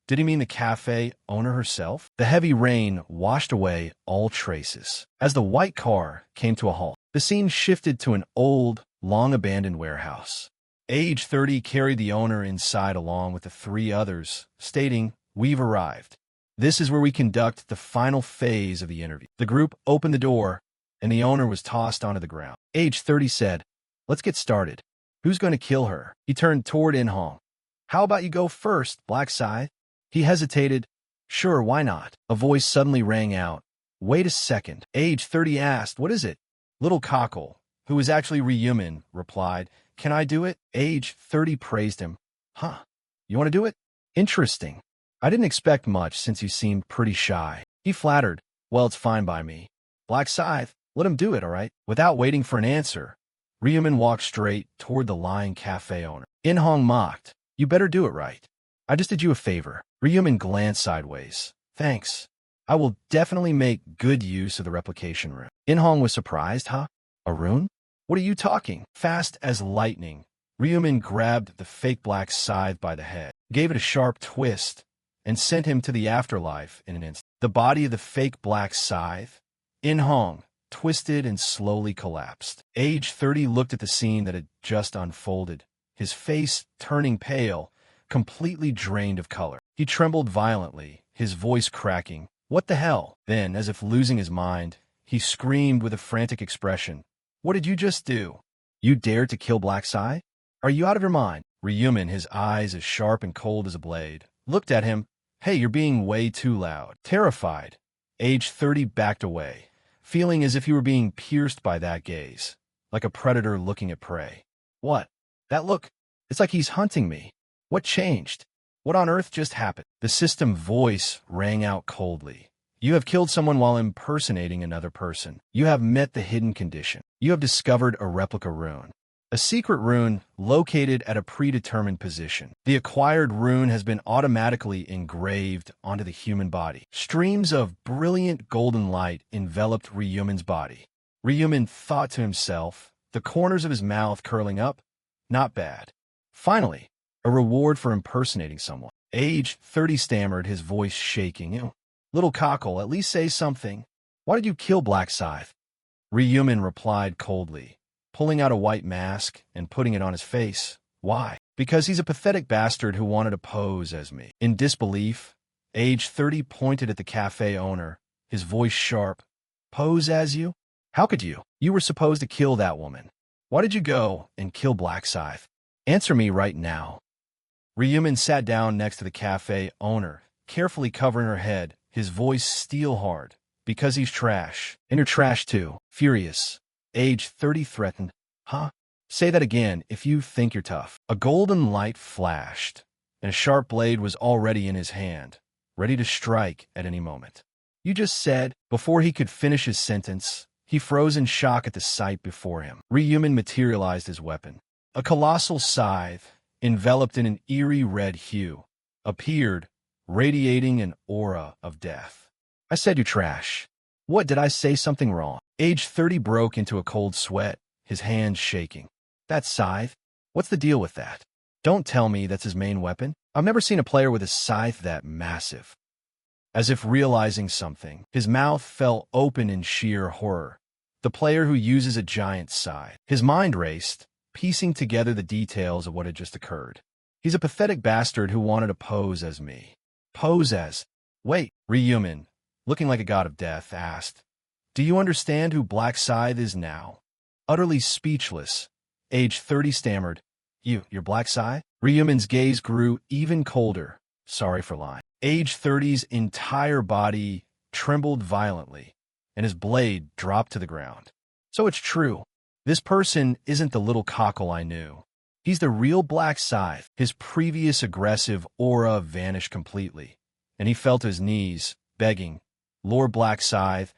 "Did he mean the cafe owner herself?" The heavy rain washed away all traces. As the white car came to a halt, the scene shifted to an old, long-abandoned warehouse. Age 30 carried the owner inside along with the three others, stating, "We've arrived. This is where we conduct the final phase of the interview." The group opened the door, and the owner was tossed onto the ground. Age 30 said, "Let's get started. Who's going to kill her?" He turned toward In-hong. "How about you go first, Black Scythe?" He hesitated. "Sure, why not?" A voice suddenly rang out. "Wait a second." Age 30 asked, "What is it?" Little Cockle, who was actually Ryumin, replied, "Can I do it?" Age 30 praised him. "Huh, you want to do it? Interesting. I didn't expect much since you seemed pretty shy." He flattered, "Well, it's fine by me. Black Scythe, let him do it, all right?" Without waiting for an answer, Ryumin walked straight toward the lying cafe owner. In-hong mocked, "You better do it right. I just did you a favor." Ryumin glanced sideways. "Thanks. I will definitely make good use of the replication rune." In-hong was surprised. "Huh? A rune? What are you talking?" Fast as lightning, Ryumin grabbed the fake Black Scythe by the head, gave it a sharp twist, and sent him to the afterlife in an instant. The body of the fake Black Scythe, In-hong, twisted and slowly collapsed. Age 30 looked at the scene that had just unfolded, his face turning pale, completely drained of color. He trembled violently, his voice cracking. "What the hell?" Then, as if losing his mind, he screamed with a frantic expression, "What did you just do? You dared to kill Black Scythe? Are you out of your mind?" Ryumin, his eyes as sharp and cold as a blade, looked at him. "Hey, you're being way too loud." Terrified, Age 30 backed away, feeling as if he were being pierced by that gaze, like a predator looking at prey. "What? That look? It's like he's hunting me. What changed? What on earth just happened?" The system voice rang out coldly. "You have killed someone while impersonating another person. You have met the hidden condition. You have discovered a replica rune. A secret rune located at a predetermined position. The acquired rune has been automatically engraved onto the human body." Streams of brilliant golden light enveloped Ryumin's body. Ryumin thought to himself, the corners of his mouth curling up. Not bad. Finally, a reward for impersonating someone. Age 30 stammered, his voice shaking. "Ew. Little Cockle, at least say something. Why did you kill Black Scythe?" Ryumin replied coldly, pulling out a white mask and putting it on his face. "Why?" "Because he's a pathetic bastard who wanted to pose as me." In disbelief, Age 30 pointed at the cafe owner, his voice sharp. "Pose as you? How could you? You were supposed to kill that woman. Why did you go and kill Black Scythe? Answer me right now." Ryumin sat down next to the cafe owner, carefully covering her head, his voice steel hard. "Because he's trash. And you're trash too." Furious, Age 30 threatened, "Huh? Say that again if you think you're tough." A golden light flashed, and a sharp blade was already in his hand, ready to strike at any moment. "You just said..." Before he could finish his sentence, he froze in shock at the sight before him. Ryumin materialized his weapon. A colossal scythe, enveloped in an eerie red hue, appeared, radiating an aura of death. "I said you trash. What, did I say something wrong?" Age 30 broke into a cold sweat, his hands shaking. "That scythe? What's the deal with that? Don't tell me that's his main weapon. I've never seen a player with a scythe that massive." As if realizing something, his mouth fell open in sheer horror. The player who uses a giant scythe. His mind raced, piecing together the details of what had just occurred. "He's a pathetic bastard who wanted to pose as me." "Pose as..." "Wait," Ryumin, looking like a god of death, asked, "Do you understand who Black Scythe is now?" Utterly speechless, Age 30 stammered, You're Black Scythe?" Ryumin's gaze grew even colder. "Sorry for lying." Age 30's entire body trembled violently, and his blade dropped to the ground. "So it's true. This person isn't the little cockle I knew. He's the real Black Scythe." His previous aggressive aura vanished completely, and he fell to his knees, begging, "Lord Black Scythe,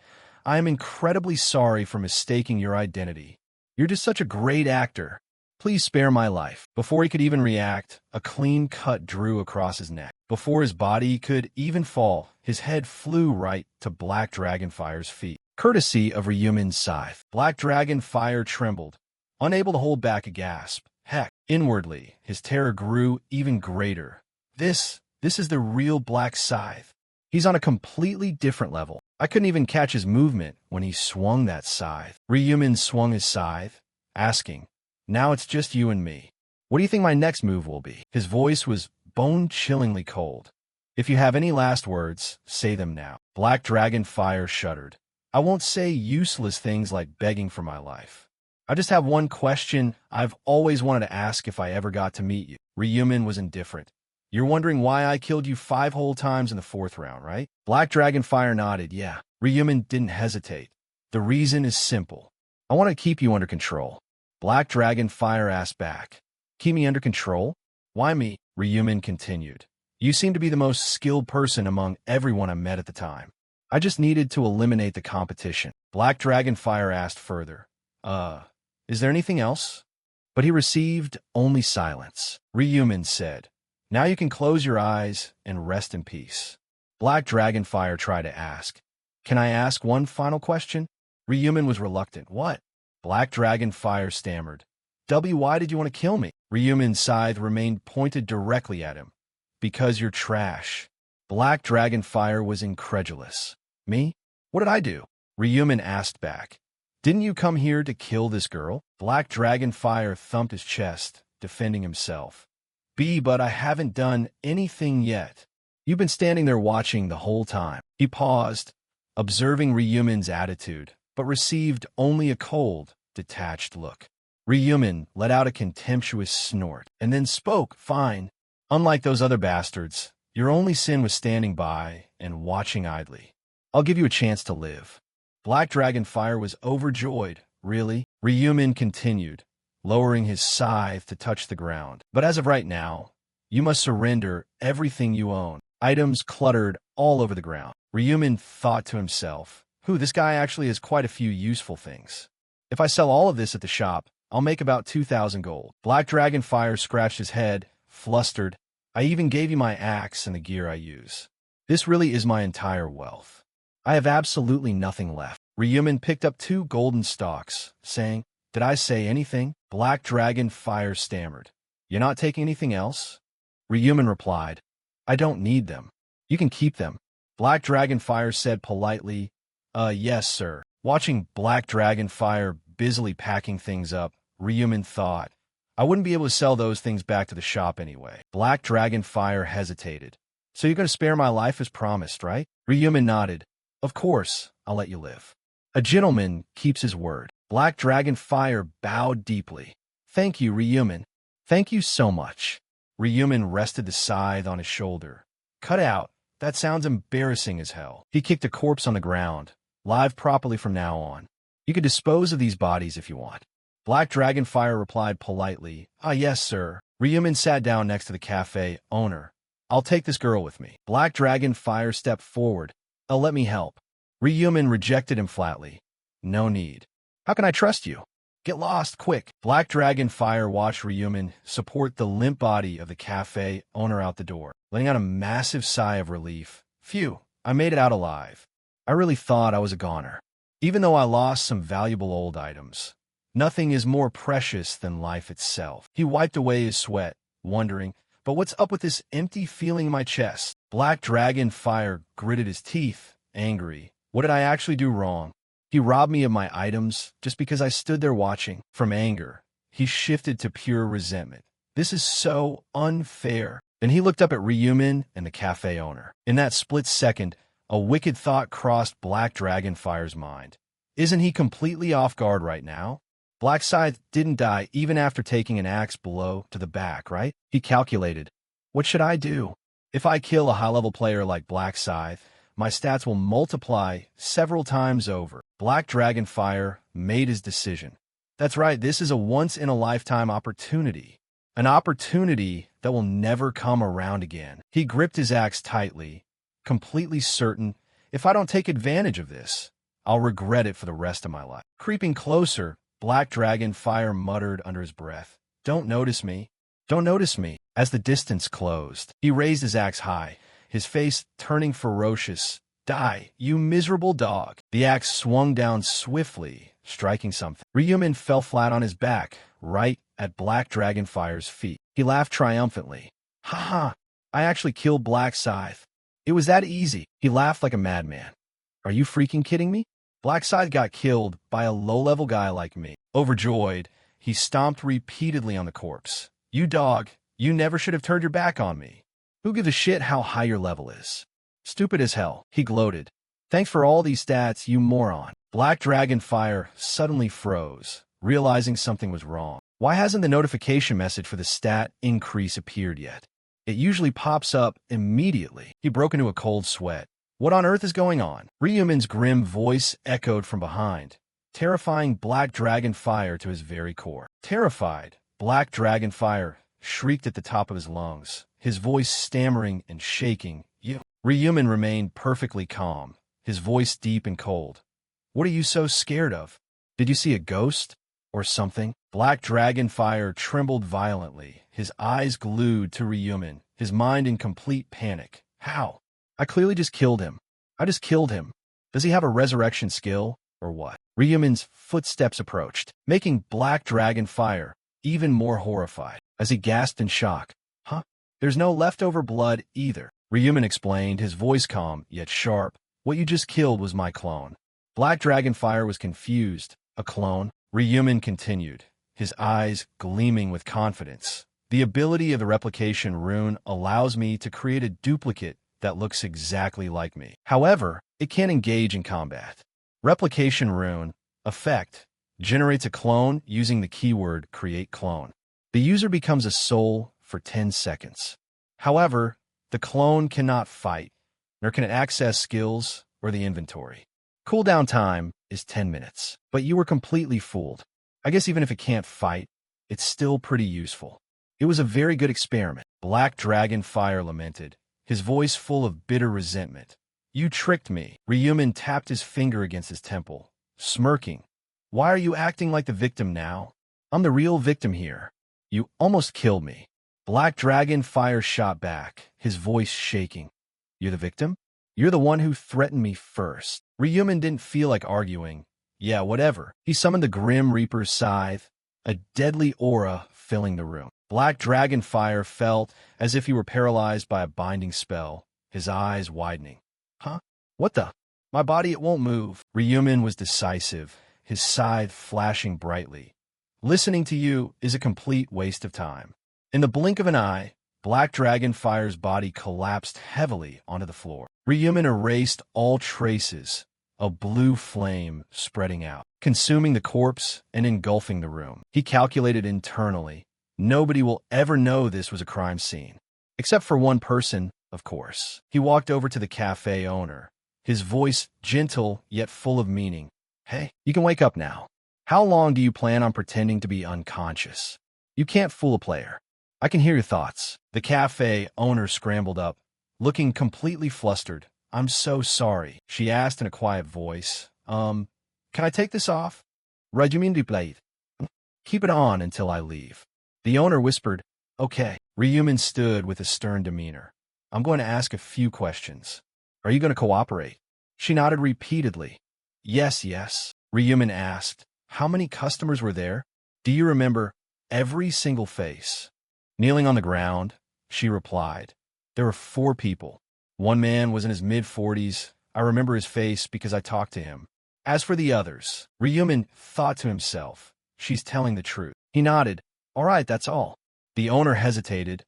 I am incredibly sorry for mistaking your identity. You're just such a great actor. Please spare my life." Before he could even react, a clean cut drew across his neck. Before his body could even fall, his head flew right to Black Dragonfire's feet. Courtesy of Ryumin's scythe, Black Dragonfire trembled, unable to hold back a gasp. Heck, inwardly, his terror grew even greater. This is the real Black Scythe. He's on a completely different level. I couldn't even catch his movement when he swung that scythe. Ryumin swung his scythe, asking, "Now it's just you and me. What do you think my next move will be?" His voice was bone-chillingly cold. "If you have any last words, say them now." Black Dragonfire shuddered. "I won't say useless things like begging for my life. I just have one question I've always wanted to ask if I ever got to meet you." Ryumin was indifferent. "You're wondering why I killed you 5 whole times in the 4th round, right?" Black Dragonfire nodded. "Yeah." Ryumin didn't hesitate. "The reason is simple. I want to keep you under control." Black Dragonfire asked back, "Keep me under control? Why me?" Ryumin continued. "You seem to be the most skilled person among everyone I met at the time. I just needed to eliminate the competition." Black Dragonfire asked further, Is there anything else?" But he received only silence. Ryumin said, "Now you can close your eyes and rest in peace." Black Dragonfire tried to ask, "Can I ask one final question?" Ryumin was reluctant. "What?" Black Dragonfire stammered, Why did you want to kill me?" Ryumin's scythe remained pointed directly at him. "Because you're trash." Black Dragonfire was incredulous. "Me? What did I do?" Ryumin asked back. "Didn't you come here to kill this girl?" Black Dragonfire thumped his chest, defending himself. But I haven't done anything yet. You've been standing there watching the whole time." He paused, observing Ryumin's attitude, but received only a cold, detached look. Ryumin let out a contemptuous snort, and then spoke. "Fine. Unlike those other bastards, your only sin was standing by and watching idly. I'll give you a chance to live." Black Dragonfire was overjoyed. "Really?" Ryumin continued, lowering his scythe to touch the ground. "But as of right now, you must surrender everything you own." Items cluttered all over the ground. Ryumin thought to himself, this guy actually has quite a few useful things. If I sell all of this at the shop, I'll make about 2,000 gold. Black Dragonfire scratched his head, flustered. "I even gave you my axe and the gear I use. This really is my entire wealth. I have absolutely nothing left." Ryumin picked up 2 golden stalks, saying, "Did I say anything?" Black Dragonfire stammered. "You're not taking anything else?" Ryumin replied, "I don't need them. You can keep them." Black Dragonfire said politely, Yes, sir." Watching Black Dragonfire busily packing things up, Ryumin thought, "I wouldn't be able to sell those things back to the shop anyway." Black Dragonfire hesitated. "So you're going to spare my life as promised, right?" Ryumin nodded. "Of course, I'll let you live. A gentleman keeps his word." Black Dragonfire bowed deeply. "Thank you, Ryumin. Thank you so much." Ryumin rested the scythe on his shoulder. "Cut out. That sounds embarrassing as hell." He kicked a corpse on the ground. "Live properly from now on. You can dispose of these bodies if you want." Black Dragonfire replied politely, Yes, sir." Ryumin sat down next to the cafe owner. "I'll take this girl with me." Black Dragonfire stepped forward. "Let me help." Ryumin rejected him flatly. "No need. How can I trust you? Get lost, quick." Black Dragonfire watched Ryumin support the limp body of the cafe owner out the door, letting out a massive sigh of relief. "Phew, I made it out alive. I really thought I was a goner. Even though I lost some valuable old items, nothing is more precious than life itself." He wiped away his sweat, wondering, but what's up with this empty feeling in my chest? Black Dragonfire gritted his teeth, angry. What did I actually do wrong? He robbed me of my items just because I stood there watching. From anger, he shifted to pure resentment. This is so unfair. Then he looked up at Ryumin and the cafe owner. In that split second, a wicked thought crossed Black Dragonfire's mind. Isn't he completely off guard right now? Black Scythe didn't die even after taking an axe blow to the back, right? He calculated, what should I do? If I kill a high-level player like Black Scythe, my stats will multiply several times over. Black Dragonfire made his decision. That's right, this is a once-in-a-lifetime opportunity. An opportunity that will never come around again. He gripped his axe tightly, completely certain if I don't take advantage of this, I'll regret it for the rest of my life. Creeping closer, Black Dragon Fire muttered under his breath, "Don't notice me. Don't notice me." As the distance closed, he raised his axe high, his face turning ferocious. "Die, you miserable dog." The axe swung down swiftly, striking something. Ryumin fell flat on his back, right at Black Dragonfire's feet. He laughed triumphantly. "Ha ha, I actually killed Black Scythe. It was that easy." He laughed like a madman. "Are you freaking kidding me? Black Scythe got killed by a low-level guy like me." Overjoyed, he stomped repeatedly on the corpse. "You dog, you never should have turned your back on me. Who gives a shit how high your level is? Stupid as hell," he gloated. "Thanks for all these stats, you moron." Black Dragonfire suddenly froze, realizing something was wrong. Why hasn't the notification message for the stat increase appeared yet? It usually pops up immediately. He broke into a cold sweat. What on earth is going on? Ryumin's grim voice echoed from behind, terrifying Black Dragonfire to his very core. Terrified, Black Dragonfire shrieked at the top of his lungs, his voice stammering and shaking. "You." Ryumin remained perfectly calm, his voice deep and cold. "What are you so scared of? Did you see a ghost? Or something?" Black Dragonfire trembled violently, his eyes glued to Ryumin, his mind in complete panic. "How? I clearly just killed him. I just killed him. Does he have a resurrection skill, or what?" Ryumin's footsteps approached, making Black Dragonfire even more horrified, as he gasped in shock. "Huh? There's no leftover blood either," Ryumin explained, his voice calm yet sharp. "What you just killed was my clone." Black Dragonfire was confused. "A clone?" Ryumin continued, his eyes gleaming with confidence. "The ability of the replication rune allows me to create a duplicate that looks exactly like me. However, it can't engage in combat. Replication rune effect generates a clone using the keyword create clone. The user becomes a soul for 10 seconds. However, the clone cannot fight, nor can it access skills or the inventory. Cooldown time is 10 minutes, but you were completely fooled. I guess even if it can't fight, it's still pretty useful. It was a very good experiment." Black Dragonfire lamented, his voice full of bitter resentment. "You tricked me." Ryumin tapped his finger against his temple, smirking. "Why are you acting like the victim now? I'm the real victim here. You almost killed me." Black Dragonfire shot back, his voice shaking. "You're the victim? You're the one who threatened me first." Ryumin didn't feel like arguing. "Yeah, whatever." He summoned the Grim Reaper's scythe, a deadly aura filling the room. Black Dragonfire felt as if he were paralyzed by a binding spell, his eyes widening. "Huh? What the? My body, it won't move." Ryumin was decisive, his scythe flashing brightly. "Listening to you is a complete waste of time." In the blink of an eye, Black Dragonfire's body collapsed heavily onto the floor. Ryumin erased all traces, a blue flame spreading out, consuming the corpse and engulfing the room. He calculated internally, nobody will ever know this was a crime scene. Except for one person, of course. He walked over to the cafe owner, his voice gentle yet full of meaning. "Hey, you can wake up now. How long do you plan on pretending to be unconscious? You can't fool a player. I can hear your thoughts." The cafe owner scrambled up, looking completely flustered. "I'm so sorry," she asked in a quiet voice. Can I take this off?" "Regimente blade. Keep it on until I leave." The owner whispered, "Okay." Ryumin stood with a stern demeanor. "I'm going to ask a few questions. Are you going to cooperate?" She nodded repeatedly. Yes. Ryumin asked, "How many customers were there? Do you remember every single face?" Kneeling on the ground, she replied, "There were 4 people. One man was in his mid-40s. I remember his face because I talked to him. As for the others," Ryumin thought to himself, "she's telling the truth." He nodded. "All right, that's all." The owner hesitated.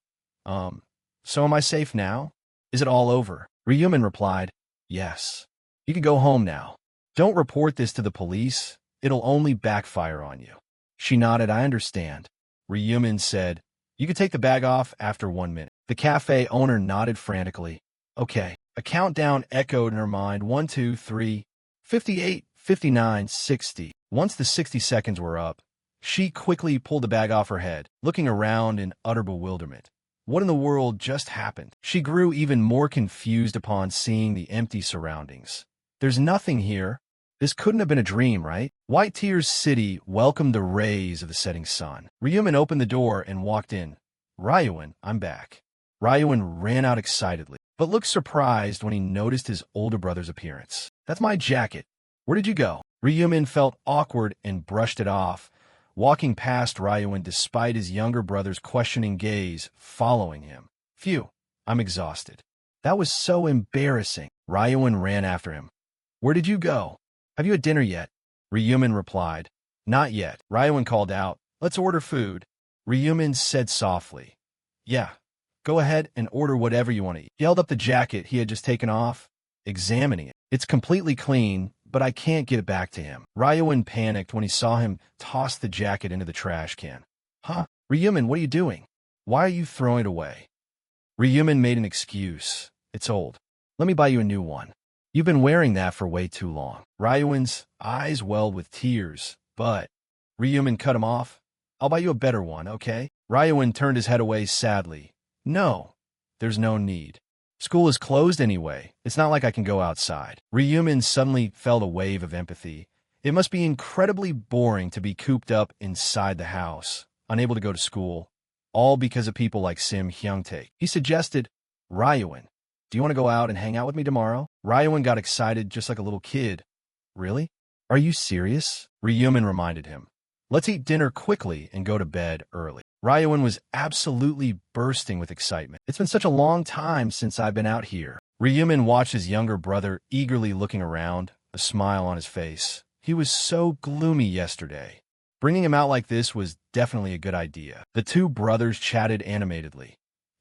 So am I safe now? Is it all over?" Ryumin replied, "Yes. You can go home now. Don't report this to the police. It'll only backfire on you." She nodded. "I understand." Ryumin said, "You can take the bag off after 1 minute." The cafe owner nodded frantically. "Okay." A countdown echoed in her mind. 1, 2, 3, 58, 59, 60. Once the 60 seconds were up, she quickly pulled the bag off her head, looking around in utter bewilderment. What in the world just happened? She grew even more confused upon seeing the empty surroundings. There's nothing here. This couldn't have been a dream, right? White Tears City welcomed the rays of the setting sun. Ryumin opened the door and walked in. Ryuin, I'm back. Ryuin ran out excitedly, but looked surprised when he noticed his older brother's appearance. That's my jacket. Where did you go? Ryumin felt awkward and brushed it off, walking past Ryuin despite his younger brother's questioning gaze following him. Phew, I'm exhausted. That was so embarrassing. Ryuin ran after him. Where did you go? Have you had dinner yet? Ryumin replied. Not yet. Ryuin called out. Let's order food. Ryumin said softly. Yeah, go ahead and order whatever you want to eat. He held up the jacket he had just taken off, examining it. It's completely clean, but I can't get it back to him. Ryuin panicked when he saw him toss the jacket into the trash can. Huh? Ryumin, what are you doing? Why are you throwing it away? Ryumin made an excuse. It's old. Let me buy you a new one. You've been wearing that for way too long. Ryuin's eyes welled with tears, but Ryumin cut him off. I'll buy you a better one, okay? Ryuin turned his head away sadly. No, there's no need. School is closed anyway. It's not like I can go outside. Ryumin suddenly felt a wave of empathy. It must be incredibly boring to be cooped up inside the house, unable to go to school, all because of people like Sim Hyungtae. He suggested, Ryuin, do you want to go out and hang out with me tomorrow? Ryuin got excited just like a little kid. Really? Are you serious? Ryumin reminded him. Let's eat dinner quickly and go to bed early. Ryuin was absolutely bursting with excitement. It's been such a long time since I've been out here. Ryumin watched his younger brother eagerly looking around, a smile on his face. He was so gloomy yesterday. Bringing him out like this was definitely a good idea. The two brothers chatted animatedly.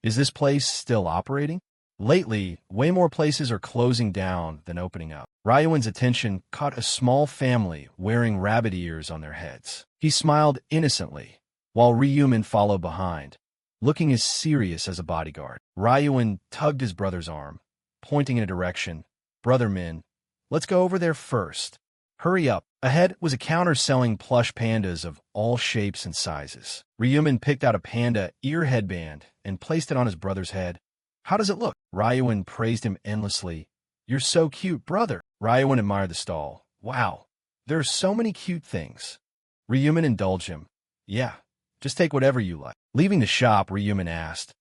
Is this place still operating? Lately, way more places are closing down than opening up. Ryuin's attention caught a small family wearing rabbit ears on their heads. He smiled innocently, while Ryumin followed behind, looking as serious as a bodyguard. Ryuin tugged his brother's arm, pointing in a direction. Brother Min, let's go over there first. Hurry up. Ahead was a counter selling plush pandas of all shapes and sizes. Ryumin picked out a panda ear headband and placed it on his brother's head. How does it look? Ryuin praised him endlessly. You're so cute, brother. Ryuin admired the stall. Wow, there are so many cute things. Ryumin indulged him. Yeah, just take whatever you like. Leaving the shop, Ryumin asked,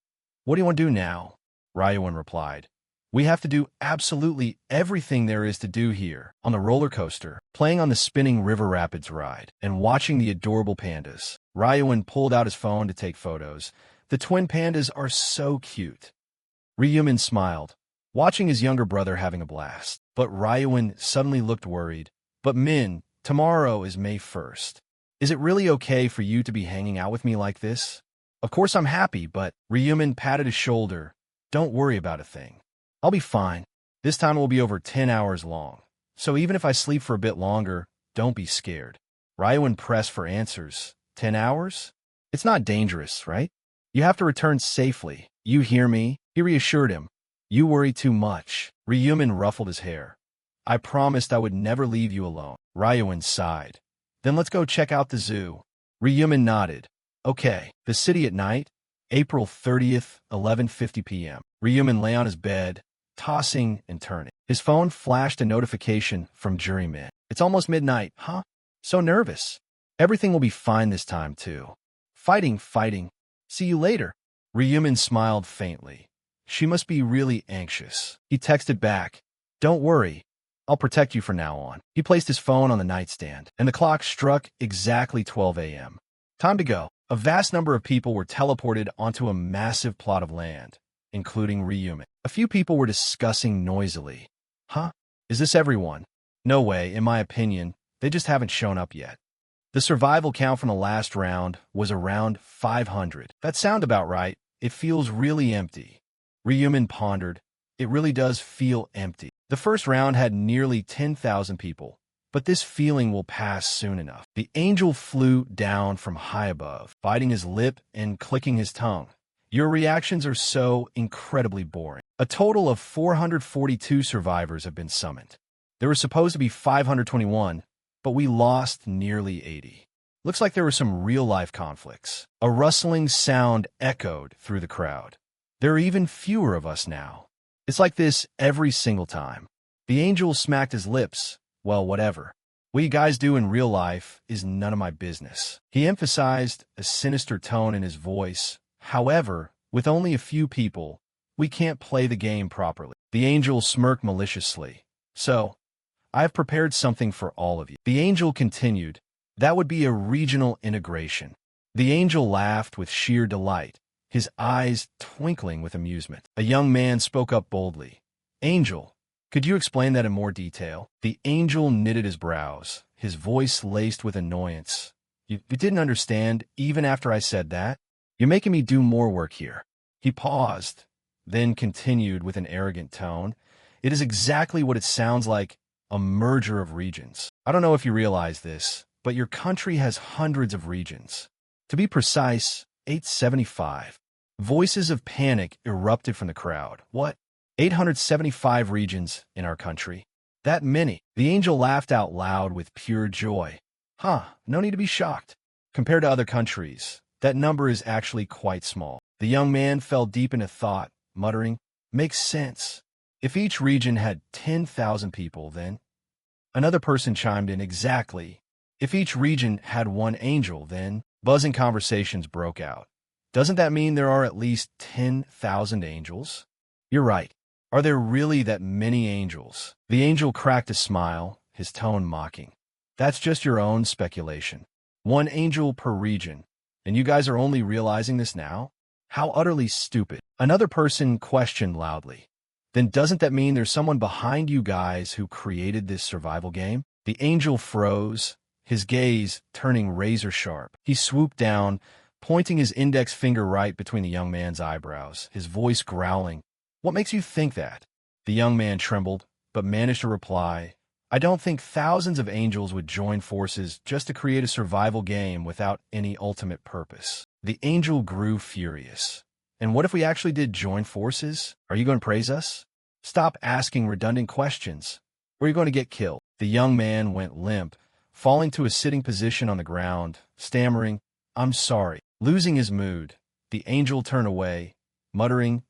What do you want to do now? Ryuin replied, We have to do absolutely everything there is to do here. On the roller coaster, playing on the spinning river rapids ride, and watching the adorable pandas. Ryuin pulled out his phone to take photos. The twin pandas are so cute. Ryumin smiled, watching his younger brother having a blast. But Ryuin suddenly looked worried. But Min, tomorrow is May 1st. Is it really okay for you to be hanging out with me like this? Of course I'm happy, but Ryumin patted his shoulder. Don't worry about a thing. I'll be fine. This time will be over 10 hours long. So even if I sleep for a bit longer, don't be scared. Ryuin pressed for answers. 10 hours? It's not dangerous, right? You have to return safely. You hear me? He reassured him. You worry too much. Ryumin ruffled his hair. I promised I would never leave you alone. Ryuin sighed. Then let's go check out the zoo. Ryumin nodded. Okay. The city at night? April 30th, 11:50 p.m. Ryumin lay on his bed, tossing and turning. His phone flashed a notification from Juryman. It's almost midnight, huh? So nervous. Everything will be fine this time, too. Fighting. See you later. Ryumin smiled faintly. She must be really anxious. He texted back. Don't worry. I'll protect you from now on. He placed his phone on the nightstand, and the clock struck exactly 12 a.m. Time to go. A vast number of people were teleported onto a massive plot of land, including Ryumin. A few people were discussing noisily. Huh? Is this everyone? No way, in my opinion. They just haven't shown up yet. The survival count from the last round was around 500. That sounds about right. It feels really empty. Ryumin pondered. It really does feel empty. The first round had nearly 10,000 people, but this feeling will pass soon enough. The angel flew down from high above, biting his lip and clicking his tongue. Your reactions are so incredibly boring. A total of 442 survivors have been summoned. There were supposed to be 521, but we lost nearly 80. Looks like there were some real-life conflicts. A rustling sound echoed through the crowd. There are even fewer of us now. It's like this every single time. The angel smacked his lips. Well, whatever. What you guys do in real life is none of my business. He emphasized a sinister tone in his voice. However, with only a few people, we can't play the game properly. The angel smirked maliciously. So, I've prepared something for all of you. The angel continued. That would be a regional integration. The angel laughed with sheer delight, his eyes twinkling with amusement. A young man spoke up boldly. Angel, could you explain that in more detail? The angel knitted his brows, his voice laced with annoyance. You didn't understand even after I said that? You're making me do more work here. He paused, then continued with an arrogant tone. It is exactly what it sounds like, a merger of regions. I don't know if you realize this, but your country has hundreds of regions. To be precise, 875. Voices of panic erupted from the crowd. What? 875 regions in our country? That many? The angel laughed out loud with pure joy. No need to be shocked. Compared to other countries, that number is actually quite small. The young man fell deep into thought, muttering, Makes sense. If each region had 10,000 people, then... Another person chimed in, exactly. If each region had one angel, then... Buzzing conversations broke out. Doesn't that mean there are at least 10,000 angels? You're right. Are there really that many angels? The angel cracked a smile, his tone mocking. That's just your own speculation. One angel per region. And you guys are only realizing this now? How utterly stupid. Another person questioned loudly. Then doesn't that mean there's someone behind you guys who created this survival game? The angel froze, his gaze turning razor-sharp. He swooped down, pointing his index finger right between the young man's eyebrows, his voice growling. What makes you think that? The young man trembled, but managed to reply, I don't think thousands of angels would join forces just to create a survival game without any ultimate purpose. The angel grew furious. And what if we actually did join forces? Are you going to praise us? Stop asking redundant questions, or you're going to get killed. The young man went limp, falling to a sitting position on the ground, stammering, I'm sorry. Losing his mood, the angel turned away, muttering,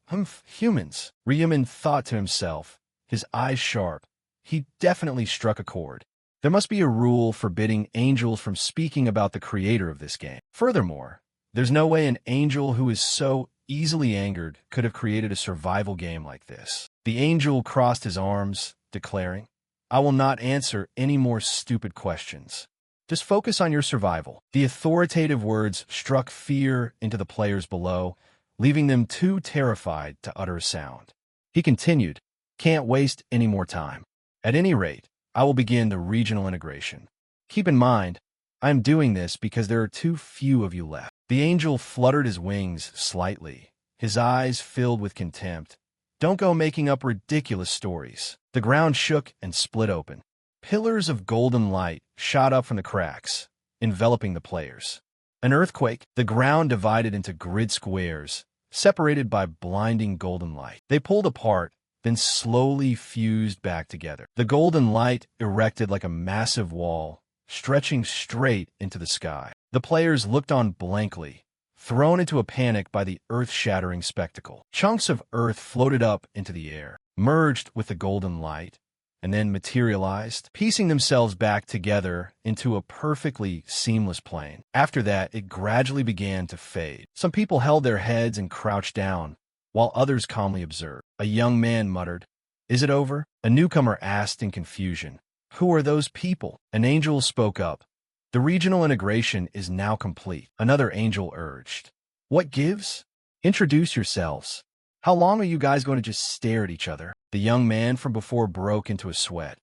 humans. Ryuman thought to himself, his eyes sharp. He definitely struck a chord. There must be a rule forbidding angels from speaking about the creator of this game. Furthermore, there's no way an angel who is so easily angered could have created a survival game like this. The angel crossed his arms, declaring, I will not answer any more stupid questions. Just focus on your survival. The authoritative words struck fear into the players below, leaving them too terrified to utter a sound. He continued, Can't waste any more time. At any rate, I will begin the regional integration. Keep in mind, I am doing this because there are too few of you left. The angel fluttered his wings slightly, his eyes filled with contempt. Don't go making up ridiculous stories. The ground shook and split open. Pillars of golden light shot up from the cracks, enveloping the players. An earthquake, the ground divided into grid squares, separated by blinding golden light. They pulled apart, then slowly fused back together. The golden light erected like a massive wall, stretching straight into the sky. The players looked on blankly, thrown into a panic by the earth-shattering spectacle. Chunks of earth floated up into the air, merged with the golden light, and then materialized, piecing themselves back together into a perfectly seamless plane. After that, it gradually began to fade. Some people held their heads and crouched down, while others calmly observed. A young man muttered, Is it over? A newcomer asked in confusion, Who are those people? An angel spoke up. The regional integration is now complete. Another angel urged. What gives? Introduce yourselves. How long are you guys going to just stare at each other? The young man from before broke into a sweat.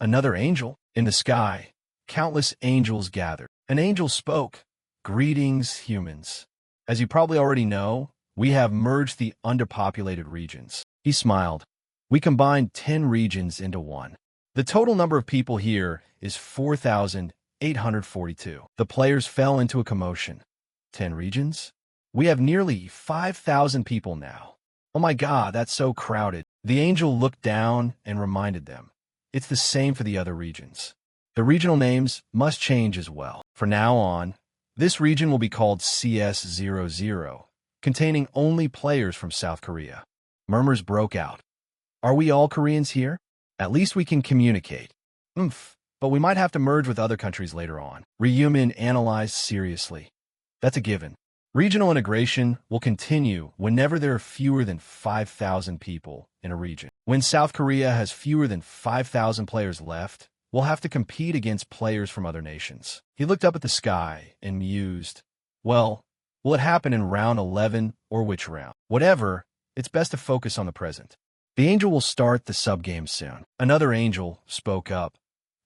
Another angel? In the sky, countless angels gathered. An angel spoke. Greetings, humans. As you probably already know, we have merged the underpopulated regions. He smiled. We combined 10 regions into one. The total number of people here is 4,842. The players fell into a commotion. 10 regions? We have nearly 5,000 people now. Oh my God, that's so crowded. The angel looked down and reminded them. It's the same for the other regions. The regional names must change as well. From now on, this region will be called CS00, containing only players from South Korea. Murmurs broke out. Are we all Koreans here? At least we can communicate. But we might have to merge with other countries later on. Ryumin analyzed seriously. That's a given. Regional integration will continue whenever there are fewer than 5,000 people in a region. When South Korea has fewer than 5,000 players left, we'll have to compete against players from other nations. He looked up at the sky and mused. Well, will it happen in round 11 or which round? Whatever, it's best to focus on the present. The angel will start the subgame soon. Another angel spoke up.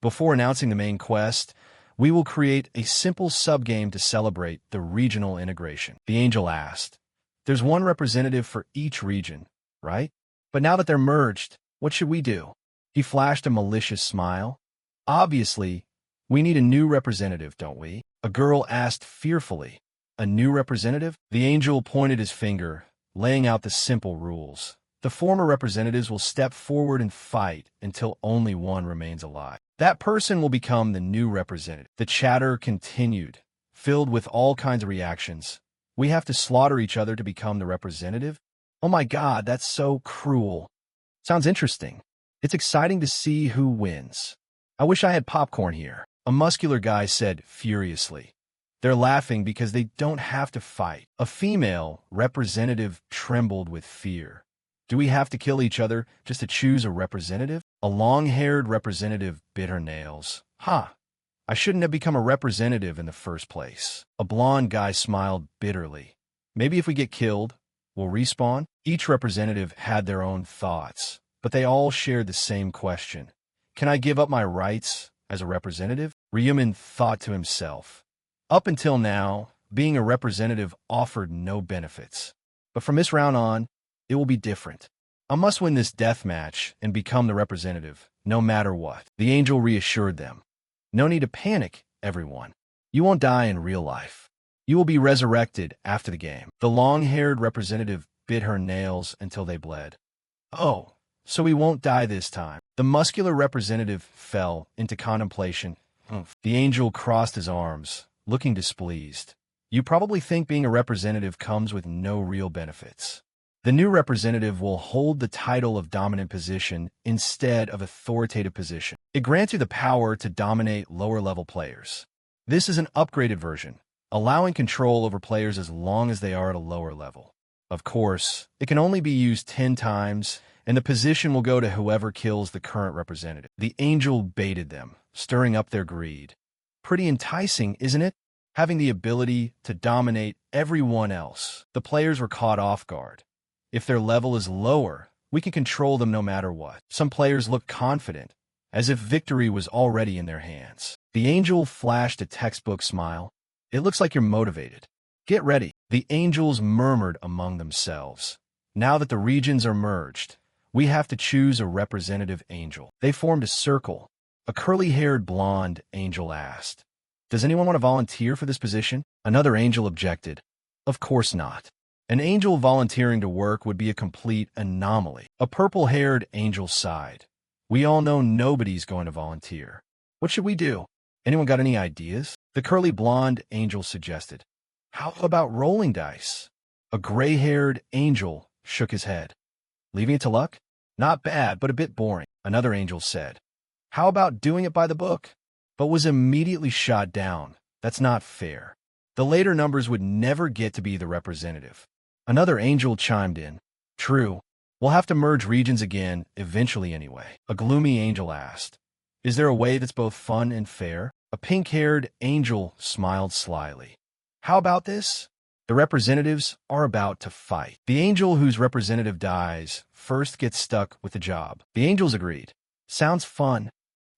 Before announcing the main quest, we will create a simple subgame to celebrate the regional integration. The angel asked. There's one representative for each region, right? But now that they're merged, what should we do? He flashed a malicious smile. Obviously, we need a new representative, don't we? A girl asked fearfully. A new representative? The angel pointed his finger, laying out the simple rules. The former representatives will step forward and fight until only one remains alive. That person will become the new representative. The chatter continued, filled with all kinds of reactions. We have to slaughter each other to become the representative? Oh my God, that's so cruel. Sounds interesting. It's exciting to see who wins. I wish I had popcorn here, a muscular guy said furiously. They're laughing because they don't have to fight. A female representative trembled with fear. Do we have to kill each other just to choose a representative? A long-haired representative bit her nails. I shouldn't have become a representative in the first place. A blonde guy smiled bitterly. Maybe if we get killed, we'll respawn? Each representative had their own thoughts, but they all shared the same question. Can I give up my rights as a representative? Ryumin thought to himself. Up until now, being a representative offered no benefits. But from this round on, it will be different. I must win this death match and become the representative, no matter what. The angel reassured them. No need to panic, everyone. You won't die in real life. You will be resurrected after the game. The long-haired representative bit her nails until they bled. Oh, so we won't die this time. The muscular representative fell into contemplation. The angel crossed his arms, looking displeased. You probably think being a representative comes with no real benefits. The new representative will hold the title of dominant position instead of authoritative position. It grants you the power to dominate lower-level players. This is an upgraded version, allowing control over players as long as they are at a lower level. Of course, it can only be used 10 times, and the position will go to whoever kills the current representative. The angel baited them, stirring up their greed. Pretty enticing, isn't it? Having the ability to dominate everyone else. The players were caught off guard. If their level is lower, we can control them no matter what. Some players look confident, as if victory was already in their hands. The angel flashed a textbook smile. It looks like you're motivated. Get ready. The angels murmured among themselves. Now that the regions are merged, we have to choose a representative angel. They formed a circle. A curly-haired blonde angel asked, Does anyone want to volunteer for this position? Another angel objected. Of course not. An angel volunteering to work would be a complete anomaly. A purple-haired angel sighed. We all know nobody's going to volunteer. What should we do? Anyone got any ideas? The curly blonde angel suggested. How about rolling dice? A gray-haired angel shook his head. Leaving it to luck? Not bad, but a bit boring, another angel said. How about doing it by the book? But was immediately shot down. That's not fair. The later numbers would never get to be the representative. Another angel chimed in. True. We'll have to merge regions again, eventually anyway. A gloomy angel asked. Is there a way that's both fun and fair? A pink-haired angel smiled slyly. How about this? The representatives are about to fight. The angel whose representative dies first gets stuck with the job. The angels agreed. Sounds fun.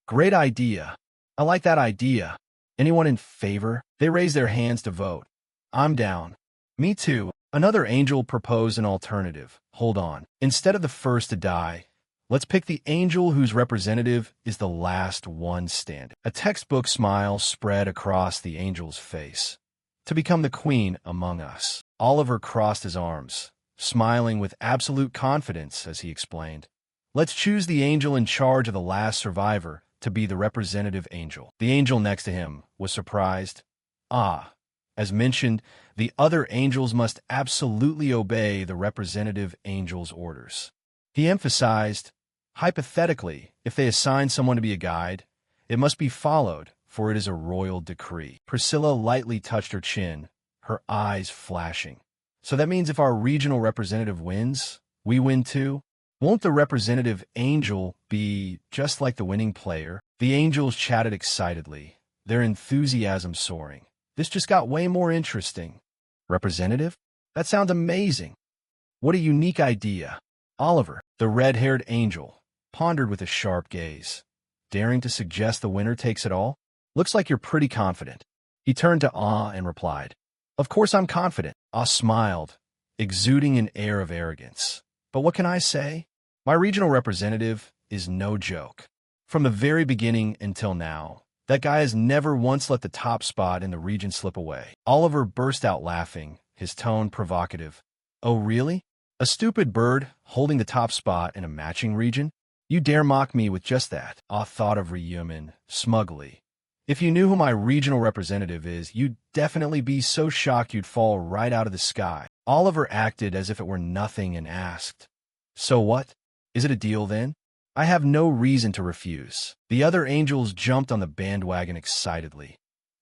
Great idea. I like that idea. Anyone in favor? They raised their hands to vote. I'm down. Me too. Another angel proposed an alternative. Hold on. Instead of the first to die, let's pick the angel whose representative is the last one standing. A textbook smile spread across the angel's face. To become the queen among us. Oliver crossed his arms, smiling with absolute confidence as he explained. Let's choose the angel in charge of the last survivor to be the representative angel. The angel next to him was surprised. Ah, as mentioned, the other angels must absolutely obey the representative angel's orders. He emphasized, hypothetically, if they assign someone to be a guide, it must be followed, for it is a royal decree. Priscilla lightly touched her chin, her eyes flashing. So that means if our regional representative wins, we win too? Won't the representative angel be just like the winning player? The angels chatted excitedly, their enthusiasm soaring. This just got way more interesting. Representative? That sounds amazing. What a unique idea. Oliver, the red-haired angel, pondered with a sharp gaze. Daring to suggest the winner takes it all? Looks like you're pretty confident. He turned to Ah and replied, Of course I'm confident. Ah smiled, exuding an air of arrogance. But what can I say? My regional representative is no joke. From the very beginning until now, that guy has never once let the top spot in the region slip away. Oliver burst out laughing, his tone provocative. Oh really? A stupid bird holding the top spot in a matching region? You dare mock me with just that? Ah thought of Ryumin, smugly. If you knew who my regional representative is, you'd definitely be so shocked you'd fall right out of the sky. Oliver acted as if it were nothing and asked, So what? Is it a deal then? I have no reason to refuse. The other angels jumped on the bandwagon excitedly.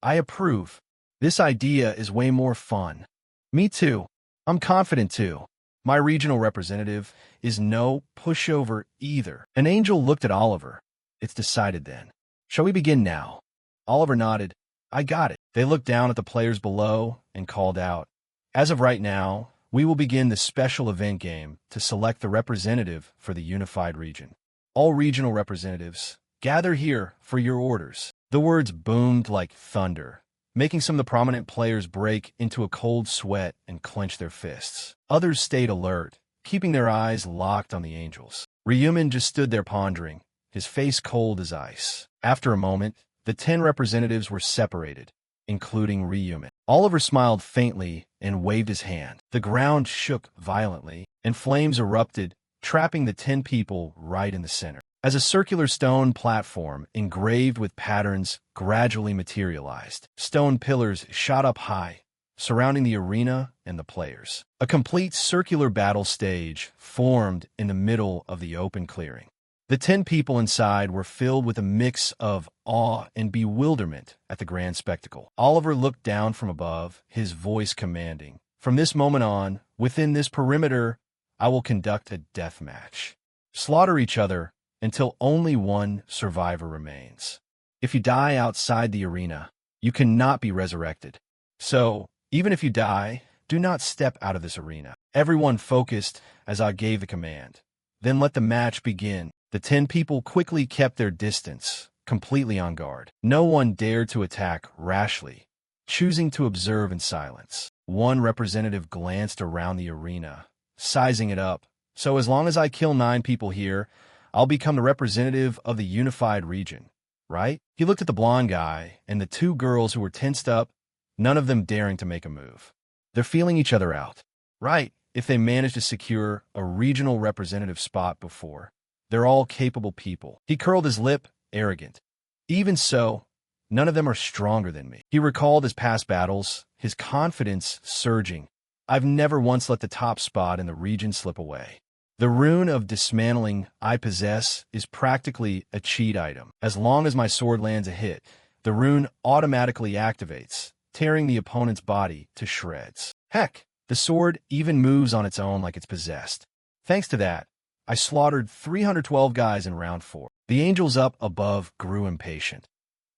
I approve. This idea is way more fun. Me too. I'm confident too. My regional representative is no pushover either. An angel looked at Oliver. It's decided then. Shall we begin now? Oliver nodded. I got it. They looked down at the players below and called out. As of right now, we will begin the special event game to select the representative for the unified region. All regional representatives, gather here for your orders. The words boomed like thunder, making some of the prominent players break into a cold sweat and clench their fists. Others stayed alert, keeping their eyes locked on the angels. Ryumin just stood there pondering, his face cold as ice. After a moment, the 10 representatives were separated, including Ryumin. Oliver smiled faintly and waved his hand. The ground shook violently, and flames erupted, trapping the 10 people right in the center. As a circular stone platform engraved with patterns gradually materialized, stone pillars shot up high, surrounding the arena and the players. A complete circular battle stage formed in the middle of the open clearing. The 10 people inside were filled with a mix of awe and bewilderment at the grand spectacle. Oliver looked down from above, his voice commanding, From this moment on, within this perimeter, I will conduct a death match. Slaughter each other until only one survivor remains. If you die outside the arena, you cannot be resurrected. So, even if you die, do not step out of this arena. Everyone focused as I gave the command. Then let the match begin. The 10 people quickly kept their distance, completely on guard. No one dared to attack rashly, choosing to observe in silence. One representative glanced around the arena, sizing it up. So as long as I kill 9 people here, I'll become the representative of the unified region, right? He looked at the blonde guy and the 2 girls who were tensed up, none of them daring to make a move. They're feeling each other out, right? If they manage to secure a regional representative spot before. They're all capable people. He curled his lip, arrogant. Even so, none of them are stronger than me. He recalled his past battles, his confidence surging. I've never once let the top spot in the region slip away. The rune of dismantling I possess is practically a cheat item. As long as my sword lands a hit, the rune automatically activates, tearing the opponent's body to shreds. Heck, the sword even moves on its own like it's possessed. Thanks to that, I slaughtered 312 guys in round 4. The angels up above grew impatient.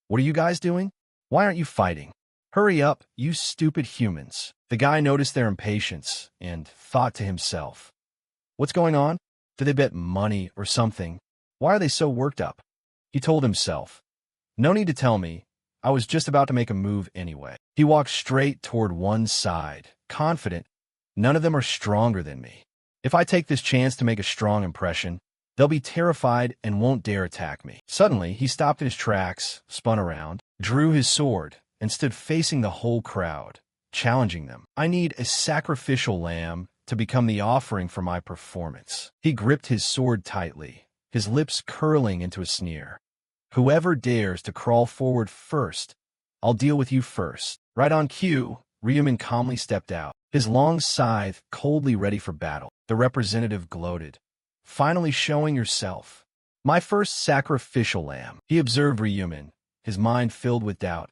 What are you guys doing? Why aren't you fighting? Hurry up, you stupid humans. The guy noticed their impatience and thought to himself, What's going on? Did they bet money or something? Why are they so worked up? He told himself, No need to tell me. I was just about to make a move anyway. He walked straight toward one side, confident. None of them are stronger than me. If I take this chance to make a strong impression, they'll be terrified and won't dare attack me. Suddenly, he stopped in his tracks, spun around, drew his sword, and stood facing the whole crowd, challenging them. I need a sacrificial lamb to become the offering for my performance. He gripped his sword tightly, his lips curling into a sneer. Whoever dares to crawl forward first, I'll deal with you first. Right on cue, Ryuman calmly stepped out, his long scythe coldly ready for battle. The representative gloated. Finally showing yourself. My first sacrificial lamb. He observed Ryuman, his mind filled with doubt.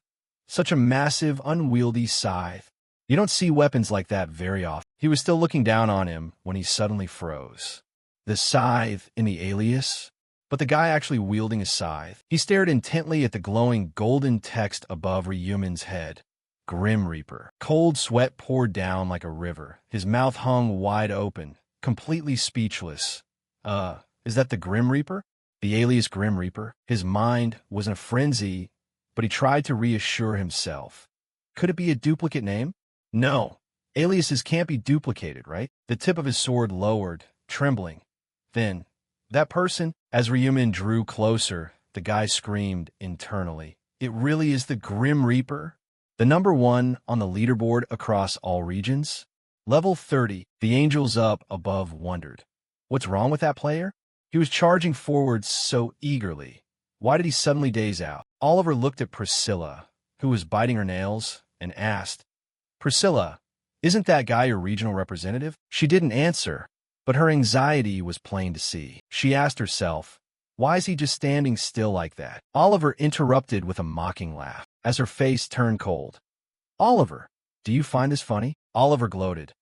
Such a massive, unwieldy scythe. You don't see weapons like that very often. He was still looking down on him when he suddenly froze. The scythe in the alias? But the guy actually wielding a scythe. He stared intently at the glowing golden text above Ryuman's head. Grim Reaper. Cold sweat poured down like a river. His mouth hung wide open, completely speechless. Is that the Grim Reaper? The alias Grim Reaper? His mind was in a frenzy, but he tried to reassure himself. Could it be a duplicate name? No. Aliases can't be duplicated, right? The tip of his sword lowered, trembling. Then, that person, as Ryuman drew closer, the guy screamed internally. It really is the Grim Reaper? The number 1 on the leaderboard across all regions? Level 30, the angels up above wondered. What's wrong with that player? He was charging forward so eagerly. Why did he suddenly daze out? Oliver looked at Priscilla, who was biting her nails, and asked, Priscilla, isn't that guy your regional representative? She didn't answer, but her anxiety was plain to see. She asked herself, why is he just standing still like that? Oliver interrupted with a mocking laugh, as her face turned cold. Oliver, do you find this funny? Oliver gloated.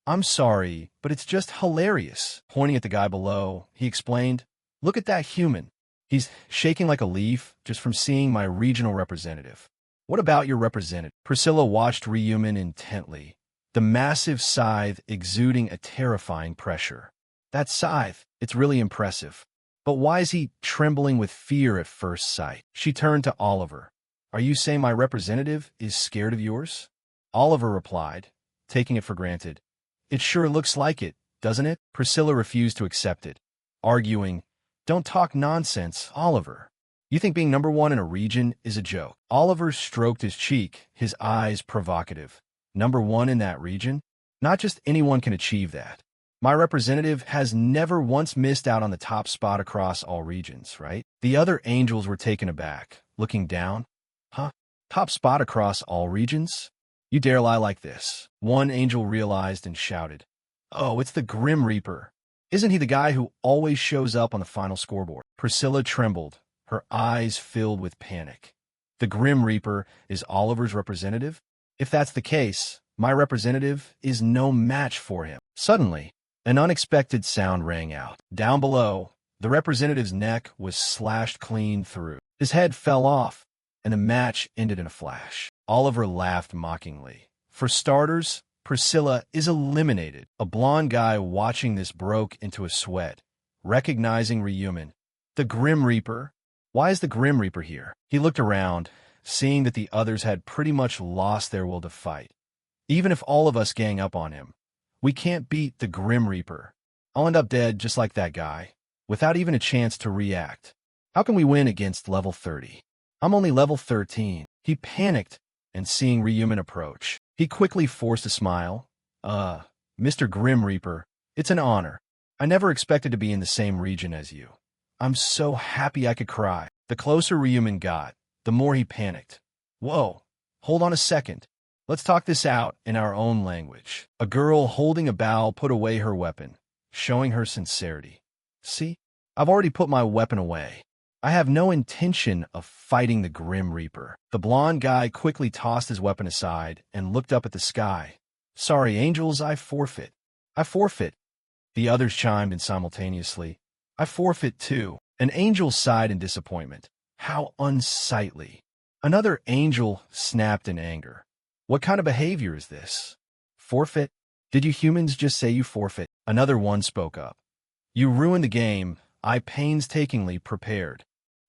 I'm sorry, but it's just hilarious. Pointing at the guy below, he explained, look at that human. He's shaking like a leaf just from seeing my regional representative. What about your representative? Priscilla watched Ryuman intently, the massive scythe exuding a terrifying pressure. That scythe, it's really impressive. But why is he trembling with fear at first sight? She turned to Oliver. Are you saying my representative is scared of yours? Oliver replied, taking it for granted. It sure looks like it, doesn't it? Priscilla refused to accept it, arguing, don't talk nonsense, Oliver. You think being number 1 in a region is a joke? Oliver stroked his cheek, his eyes provocative. Number 1 in that region? Not just anyone can achieve that. My representative has never once missed out on the top spot across all regions, right? The other angels were taken aback, looking down. Huh? Top spot across all regions? You dare lie like this? One angel realized and shouted. Oh, it's the Grim Reaper. Isn't he the guy who always shows up on the final scoreboard? Priscilla trembled, her eyes filled with panic. The Grim Reaper is Oliver's representative? If that's the case, my representative is no match for him. Suddenly, an unexpected sound rang out. Down below, the representative's neck was slashed clean through. His head fell off, and the match ended in a flash. Oliver laughed mockingly. For starters, Priscilla is eliminated. A blonde guy watching this broke into a sweat, recognizing Ryuman. The Grim Reaper? Why is the Grim Reaper here? He looked around, seeing that the others had pretty much lost their will to fight. Even if all of us gang up on him, we can't beat the Grim Reaper. I'll end up dead just like that guy, without even a chance to react. How can we win against level 30? I'm only level 13. He panicked, and seeing Ryuman approach, he quickly forced a smile. Mr. Grim Reaper, it's an honor. I never expected to be in the same region as you. I'm so happy I could cry. The closer Ryuman got, the more he panicked. Whoa, hold on a second. Let's talk this out in our own language. A girl holding a bow put away her weapon, showing her sincerity. See, I've already put my weapon away. I have no intention of fighting the Grim Reaper. The blonde guy quickly tossed his weapon aside and looked up at the sky. Sorry, angels, I forfeit. I forfeit. The others chimed in simultaneously. I forfeit too. An angel sighed in disappointment. How unsightly. Another angel snapped in anger. What kind of behavior is this? Forfeit? Did you humans just say you forfeit? Another one spoke up. You ruined the game. I painstakingly prepared.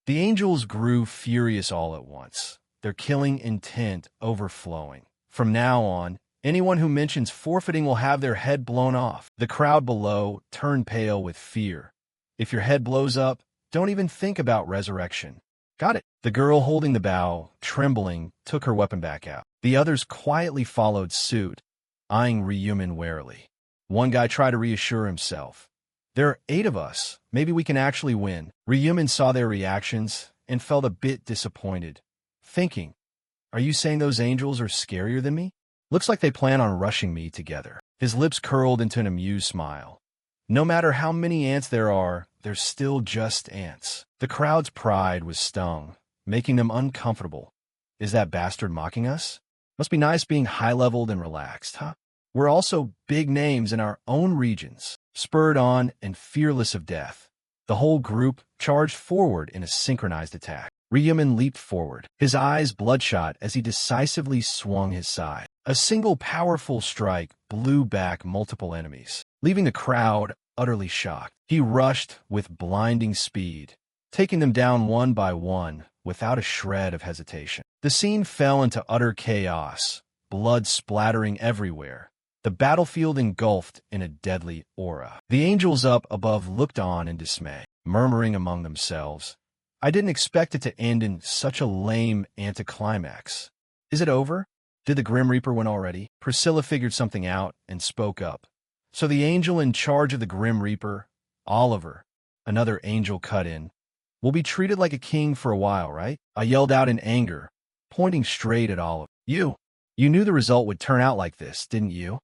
The angels grew furious all at once, their killing intent overflowing. From now on, anyone who mentions forfeiting will have their head blown off. The crowd below turned pale with fear. If your head blows up, don't even think about resurrection. Got it. The girl holding the bow, trembling, took her weapon back out. The others quietly followed suit, eyeing Ryuman warily. One guy tried to reassure himself. There are 8 of us. Maybe we can actually win. Ryuman saw their reactions and felt a bit disappointed, thinking, "Are you saying those angels are scarier than me? Looks like they plan on rushing me together." His lips curled into an amused smile. No matter how many ants there are, they're still just ants. The crowd's pride was stung, making them uncomfortable. Is that bastard mocking us? Must be nice being high-leveled and relaxed, huh? We're also big names in our own regions, spurred on and fearless of death. The whole group charged forward in a synchronized attack. Ryuman leaped forward, his eyes bloodshot as he decisively swung his side. A single powerful strike blew back multiple enemies, leaving the crowd utterly shocked. He rushed with blinding speed, taking them down one by one without a shred of hesitation. The scene fell into utter chaos, blood splattering everywhere, the battlefield engulfed in a deadly aura. The angels up above looked on in dismay, murmuring among themselves, "I didn't expect it to end in such a lame anticlimax. Is it over? Did the Grim Reaper win already?" Priscilla figured something out and spoke up. "So the angel in charge of the Grim Reaper, Oliver," another angel cut in, "will be treated like a king for a while, right?" I yelled out in anger, pointing straight at Oliver. You knew the result would turn out like this, didn't you?"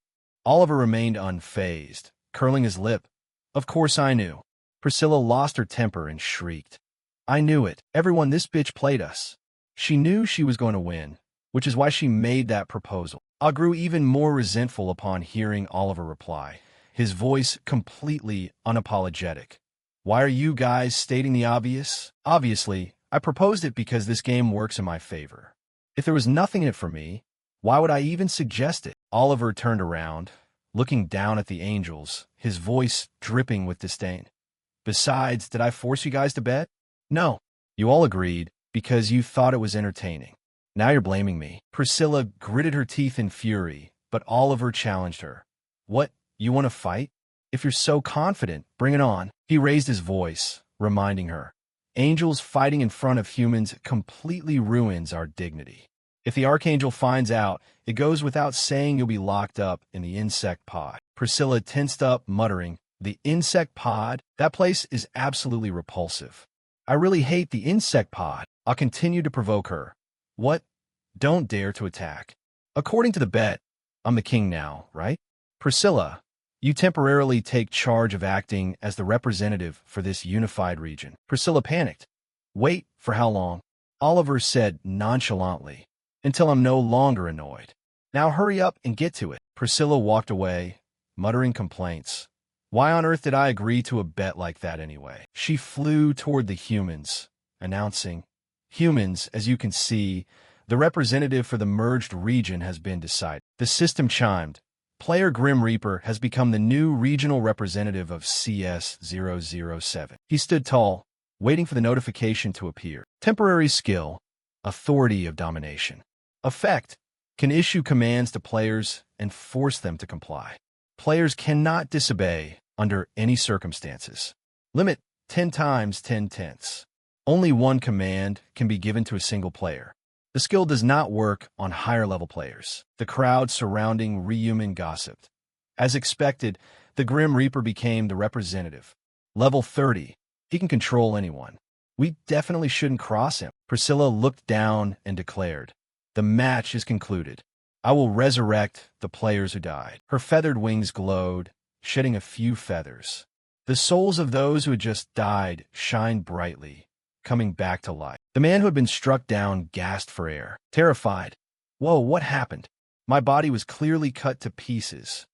Oliver remained unfazed, curling his lip. "Of course I knew." Priscilla lost her temper and shrieked, "I knew it. Everyone, this bitch played us." She knew she was going to win, which is why she made that proposal. I grew even more resentful upon hearing Oliver reply, his voice completely unapologetic. "Why are you guys stating the obvious? Obviously, I proposed it because this game works in my favor. If there was nothing in it for me, why would I even suggest it?" Oliver turned around, looking down at the angels, his voice dripping with disdain. "Besides, did I force you guys to bet? No. You all agreed because you thought it was entertaining. Now you're blaming me." Priscilla gritted her teeth in fury, but Oliver challenged her. "What, you want to fight? If you're so confident, bring it on." He raised his voice, reminding her, "Angels fighting in front of humans completely ruins our dignity. If the Archangel finds out, it goes without saying you'll be locked up in the insect pod." Priscilla tensed up, muttering, "The insect pod? That place is absolutely repulsive. I really hate the insect pod." I'll continue to provoke her. "What? Don't dare to attack. According to the bet, I'm the king now, right? Priscilla, you temporarily take charge of acting as the representative for this unified region." Priscilla panicked. "Wait, for how long?" Oliver said nonchalantly, "Until I'm no longer annoyed. Now hurry up and get to it." Priscilla walked away, muttering complaints. Why on earth did I agree to a bet like that anyway? She flew toward the humans, announcing, "Humans, as you can see, the representative for the merged region has been decided." The system chimed. Player Grim Reaper has become the new regional representative of CS007. He stood tall, waiting for the notification to appear. Temporary skill, authority of domination. Effect, can issue commands to players and force them to comply. Players cannot disobey under any circumstances. Limit 10 times 10 tenths. Only one command can be given to a single player. The skill does not work on higher-level players. The crowd surrounding Ryuman gossiped. As expected, the Grim Reaper became the representative. Level 30. He can control anyone. We definitely shouldn't cross him. Priscilla looked down and declared, "The match is concluded. I will resurrect the players who died." Her feathered wings glowed, shedding a few feathers. The souls of those who had just died shined brightly, coming back to life. The man who had been struck down gasped for air, terrified. "Whoa, what happened?" My body was clearly cut to pieces.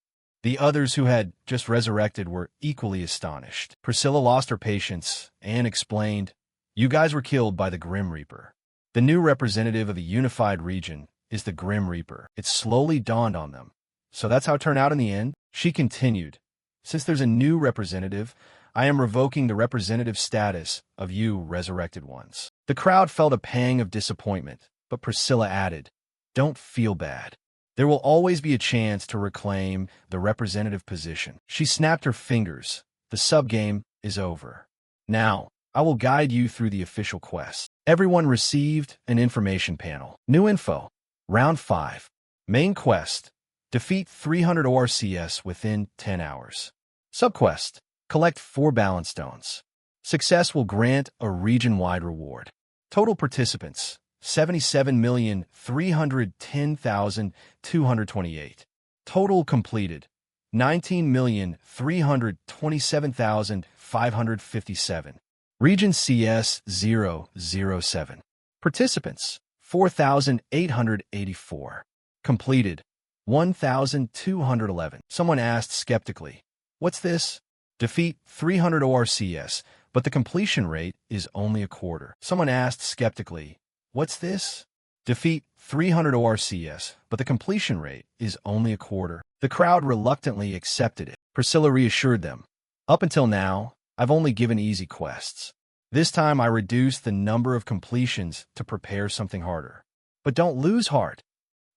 The others who had just resurrected were equally astonished. Priscilla lost her patience and explained, "You guys were killed by the Grim Reaper. The new representative of the unified region is the Grim Reaper." It slowly dawned on them. "So that's how it turned out in the end?" She continued, "Since there's a new representative, I am revoking the representative status of you resurrected ones." The crowd felt a pang of disappointment, but Priscilla added, "Don't feel bad. There will always be a chance to reclaim the representative position." She snapped her fingers. "The subgame is over. Now, I will guide you through the official quest." Everyone received an information panel. New info. Round 5. Main quest. Defeat 300 ORCS within 10 hours. Subquest. Collect 4 balance stones. Success will grant a region-wide reward. Total participants, 77,310,228. Total completed, 19,327,557. Region CS 007. Participants, 4,884. Completed, 1,211. Someone asked skeptically, "What's this?" Defeat 300 ORCS, but the completion rate is only a quarter. Someone asked skeptically, "What's this?" Defeat 300 ORCS, but the completion rate is only a quarter. The crowd reluctantly accepted it. Priscilla reassured them, "Up until now, I've only given easy quests. This time I reduced the number of completions to prepare something harder. But don't lose heart."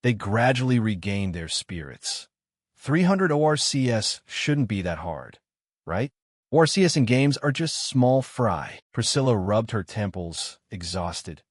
They gradually regained their spirits. 300 ORCS shouldn't be that hard, right? ORCS in games are just small fry. Priscilla rubbed her temples, exhausted.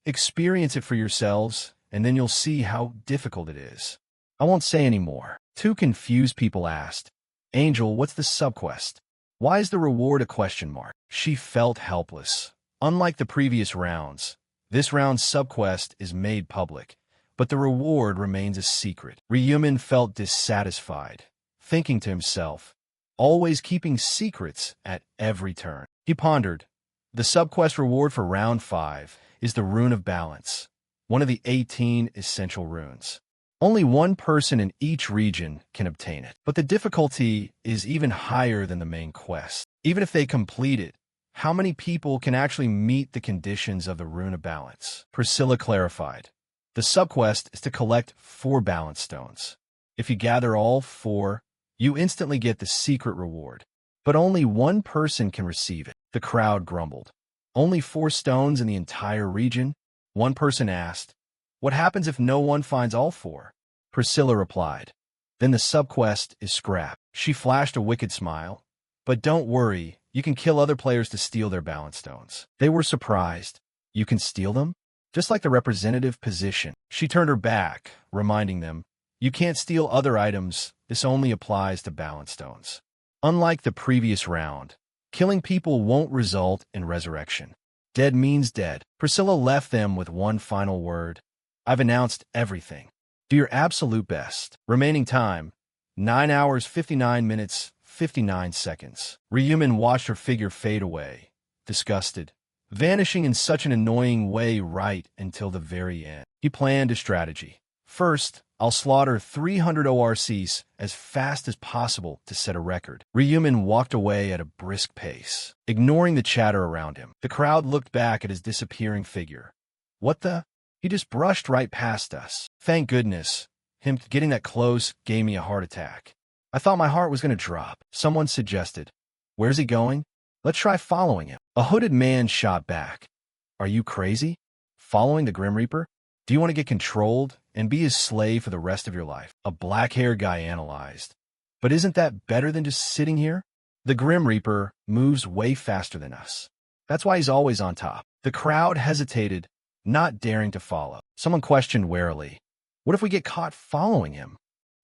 Experience it for yourselves, and then you'll see how difficult it is. I won't say any more. Two confused people asked, "Angel, what's the subquest? Why is the reward a question mark?" She felt helpless. Unlike the previous rounds, this round's subquest is made public, but the reward remains a secret. Ryumin felt dissatisfied, thinking to himself, always keeping secrets at every turn. He pondered. The subquest reward for round 5 is the Rune of Balance, one of the 18 essential runes. Only one person in each region can obtain it, but the difficulty is even higher than the main quest. Even if they complete it, how many people can actually meet the conditions of the Rune of Balance? Priscilla clarified. The subquest is to collect 4 balance stones. If you gather all 4, you instantly get the secret reward. But only one person can receive it. The crowd grumbled. Only 4 stones in the entire region? One person asked, "What happens if no one finds all 4? Priscilla replied, "Then the subquest is scrapped." She flashed a wicked smile. "But don't worry, you can kill other players to steal their balance stones." They were surprised. "You can steal them?" Just like the representative position. She turned her back, reminding them, "You can't steal other items, this only applies to balance stones." Unlike the previous round, killing people won't result in resurrection. Dead means dead. Priscilla left them with one final word. "I've announced everything. Do your absolute best." Remaining time, 9 hours 59 minutes 59 seconds. Ryumin watched her figure fade away, disgusted, vanishing in such an annoying way right until the very end. He planned a strategy. First, I'll slaughter 300 ORCs as fast as possible to set a record. Ryumin walked away at a brisk pace, ignoring the chatter around him. The crowd looked back at his disappearing figure. "What the? He just brushed right past us." Thank goodness. Him getting that close gave me a heart attack. I thought my heart was going to drop. Someone suggested, "Where's he going? Let's try following him." A hooded man shot back. "Are you crazy? Following the Grim Reaper? Do you want to get controlled and be his slave for the rest of your life?" A black-haired guy analyzed. "But isn't that better than just sitting here? The Grim Reaper moves way faster than us. That's why he's always on top." The crowd hesitated, not daring to follow. Someone questioned warily, "What if we get caught following him?"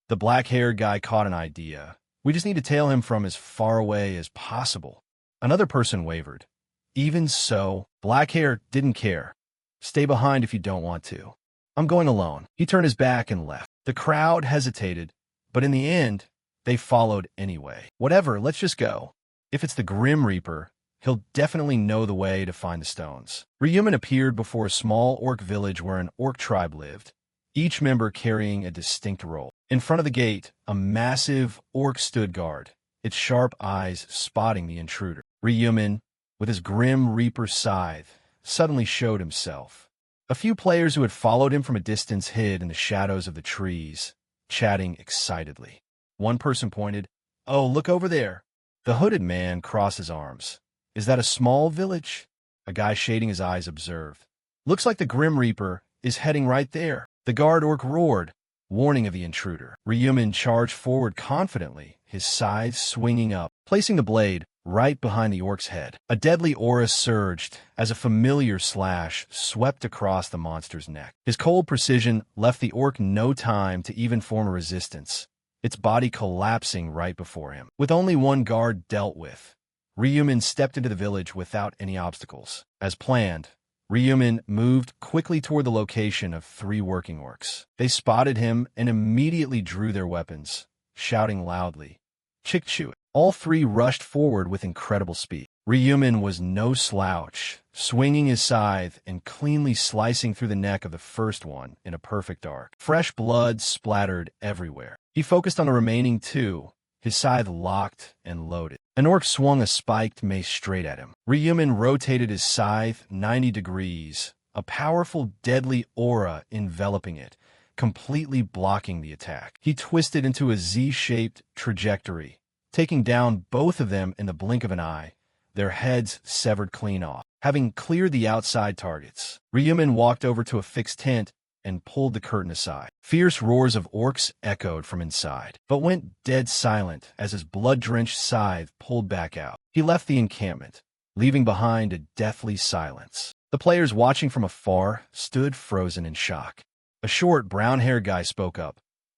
The black-haired guy caught an idea. "We just need to tail him from as far away as possible." Another person wavered. Even so, Blackhair didn't care. "Stay behind if you don't want to. I'm going alone." He turned his back and left. The crowd hesitated, but in the end, they followed anyway. "Whatever, let's just go. If it's the Grim Reaper, he'll definitely know the way to find the stones." Ryumin appeared before a small orc village where an orc tribe lived, each member carrying a distinct role. In front of the gate, a massive orc stood guard, its sharp eyes spotting the intruder. Ryumin, with his Grim Reaper scythe, suddenly showed himself. A few players who had followed him from a distance hid in the shadows of the trees, chatting excitedly. One person pointed, "Oh, look over there." The hooded man crossed his arms. "Is that a small village?" A guy shading his eyes observed. "Looks like the Grim Reaper is heading right there." The guard orc roared, warning of the intruder. Ryumin charged forward confidently, his scythe swinging up, placing the blade right behind the orc's head. A deadly aura surged as a familiar slash swept across the monster's neck. His cold precision left the orc no time to even form a resistance, its body collapsing right before him. With only one guard dealt with, Ryumin stepped into the village without any obstacles. As planned, Ryumin moved quickly toward the location of 3 working orcs. They spotted him and immediately drew their weapons, shouting loudly, "Chick-chew!" All 3 rushed forward with incredible speed. Ryumin was no slouch, swinging his scythe and cleanly slicing through the neck of the first one in a perfect arc. Fresh blood splattered everywhere. He focused on the remaining 2, his scythe locked and loaded. An orc swung a spiked mace straight at him. Ryumin rotated his scythe 90 degrees, a powerful, deadly aura enveloping it, completely blocking the attack. He twisted into a Z-shaped trajectory, taking down both of them in the blink of an eye, their heads severed clean off. Having cleared the outside targets, Ryumin walked over to a fixed tent and pulled the curtain aside. Fierce roars of orcs echoed from inside, but went dead silent as his blood-drenched scythe pulled back out. He left the encampment, leaving behind a deathly silence. The players watching from afar stood frozen in shock. A short, brown-haired guy spoke up.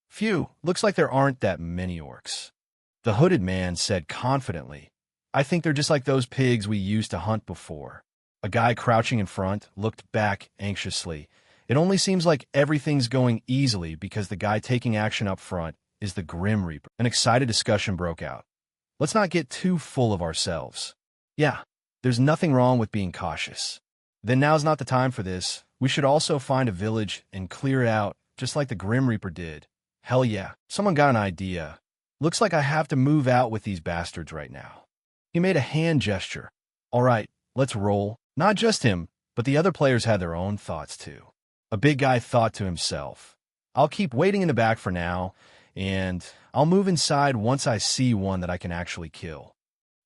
"Phew, looks like there aren't that many orcs." The hooded man said confidently, "I think they're just like those pigs we used to hunt before." A guy crouching in front looked back anxiously. "It only seems like everything's going easily because the guy taking action up front is the Grim Reaper." An excited discussion broke out. "Let's not get too full of ourselves." "Yeah, there's nothing wrong with being cautious." "Then now's not the time for this. We should also find a village and clear it out, just like the Grim Reaper did." "Hell yeah, someone got an idea. Looks like I have to move out with these bastards right now." He made a hand gesture. "All right, let's roll." Not just him, but the other players had their own thoughts too. A big guy thought to himself, "I'll keep waiting in the back for now, and I'll move inside once I see one that I can actually kill."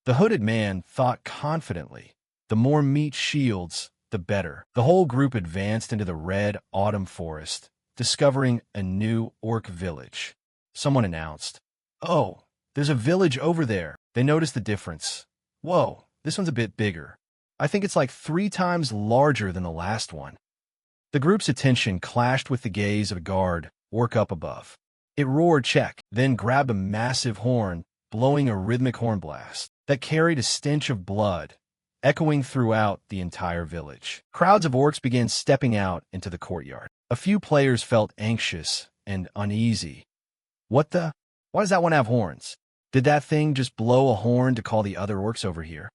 The hooded man thought confidently, "The more meat shields, the better." The whole group advanced into the red autumn forest, discovering a new orc village. Someone announced, "Oh, there's a village over there." They noticed the difference. "Whoa, this one's a bit bigger. I think it's like 3 times larger than the last one." The group's attention clashed with the gaze of a guard orc up above. It roared check, then grabbed a massive horn, blowing a rhythmic horn blast that carried a stench of blood, echoing throughout the entire village. Crowds of orcs began stepping out into the courtyard. A few players felt anxious and uneasy. "What the? Why does that one have horns? Did that thing just blow a horn to call the other orcs over here?"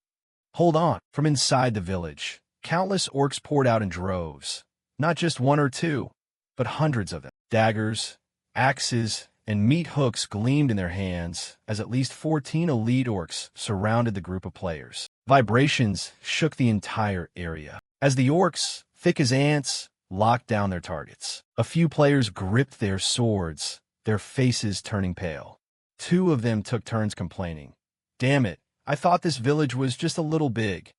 "Hold on." From inside the village, countless orcs poured out in droves. Not just 1 or 2, but hundreds of them. Daggers, axes, and meat hooks gleamed in their hands as at least 14 elite orcs surrounded the group of players. Vibrations shook the entire area as the orcs, thick as ants, locked down their targets. A few players gripped their swords, their faces turning pale. 2 of them took turns complaining. "Damn it, I thought this village was just a little big.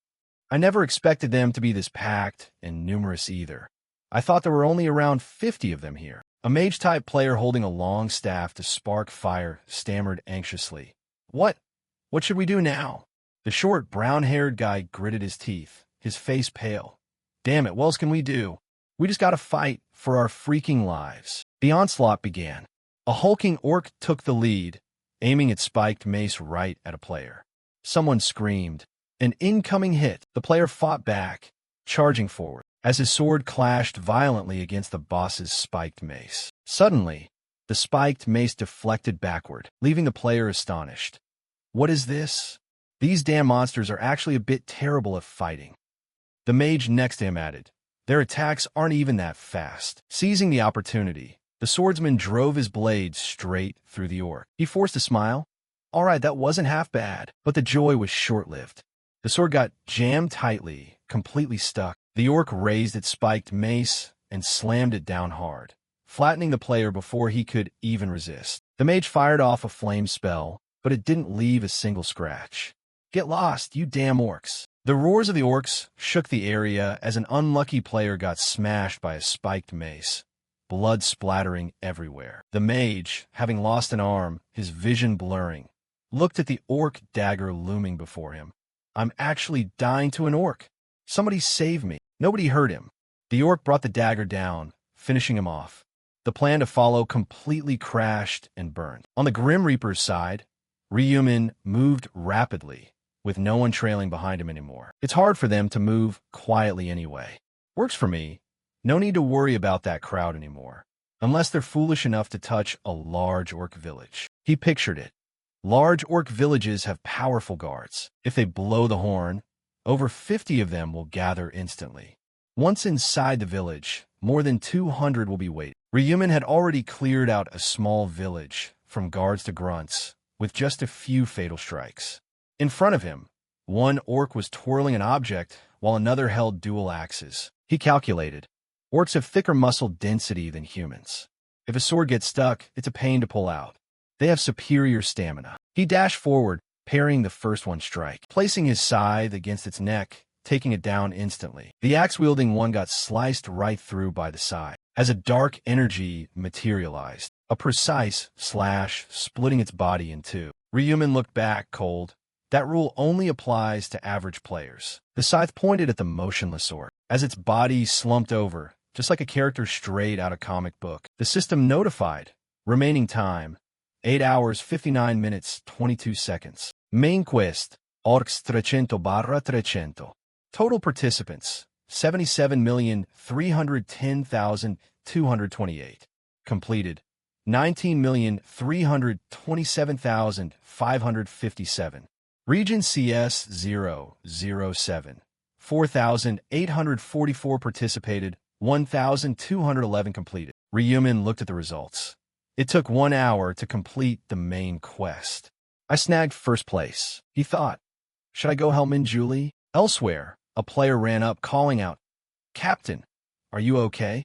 I never expected them to be this packed and numerous either. I thought there were only around 50 of them here." A mage-type player holding a long staff to spark fire stammered anxiously. What should we do now?" The short, brown-haired guy gritted his teeth, his face pale. "Damn it, what else can we do? We just gotta fight for our freaking lives." The onslaught began. A hulking orc took the lead, aiming its spiked mace right at a player. Someone screamed. An incoming hit. The player fought back, charging forward, as his sword clashed violently against the boss's spiked mace. Suddenly, the spiked mace deflected backward, leaving the player astonished. "What is this? These damn monsters are actually a bit terrible at fighting." The mage next to him added, "Their attacks aren't even that fast." Seizing the opportunity, the swordsman drove his blade straight through the orc. He forced a smile. "All right, that wasn't half bad." But the joy was short-lived. The sword got jammed tightly, completely stuck. The orc raised its spiked mace and slammed it down hard, flattening the player before he could even resist. The mage fired off a flame spell, but it didn't leave a single scratch. "Get lost, you damn orcs." The roars of the orcs shook the area as an unlucky player got smashed by a spiked mace, blood splattering everywhere. The mage, having lost an arm, his vision blurring, looked at the orc dagger looming before him. "I'm actually dying to an orc. Somebody save me." Nobody heard him. The orc brought the dagger down, finishing him off. The plan to follow completely crashed and burned. On the Grim Reaper's side, Ryumin moved rapidly, with no one trailing behind him anymore. It's hard for them to move quietly anyway. Works for me. No need to worry about that crowd anymore. Unless they're foolish enough to touch a large orc village. He pictured it. Large orc villages have powerful guards. If they blow the horn, over 50 of them will gather instantly. Once inside the village, more than 200 will be waiting. Ryuman had already cleared out a small village, from guards to grunts, with just a few fatal strikes. In front of him, one orc was twirling an object, while another held dual axes. He calculated. Orcs have thicker muscle density than humans. If a sword gets stuck, it's a pain to pull out. They have superior stamina. He dashed forward, parrying the first one's strike, placing his scythe against its neck, taking it down instantly. The axe-wielding one got sliced right through by the scythe, as a dark energy materialized, a precise slash splitting its body in two. Ryuman looked back, cold. That rule only applies to average players. The scythe pointed at the motionless orc, as its body slumped over, just like a character straight out of comic book. The system notified. Remaining time, 8 hours, 59 minutes, 22 seconds. Main quest, Orcs 300/300. Total participants, 77,310,228. Completed, 19,327,557. Region CS 007. 4,844 participated, 1,211 completed. Ryuman looked at the results. It took 1 hour to complete the main quest. I snagged first place, he thought. Should I go help Julie? Elsewhere, a player ran up calling out, "Captain, are you okay?"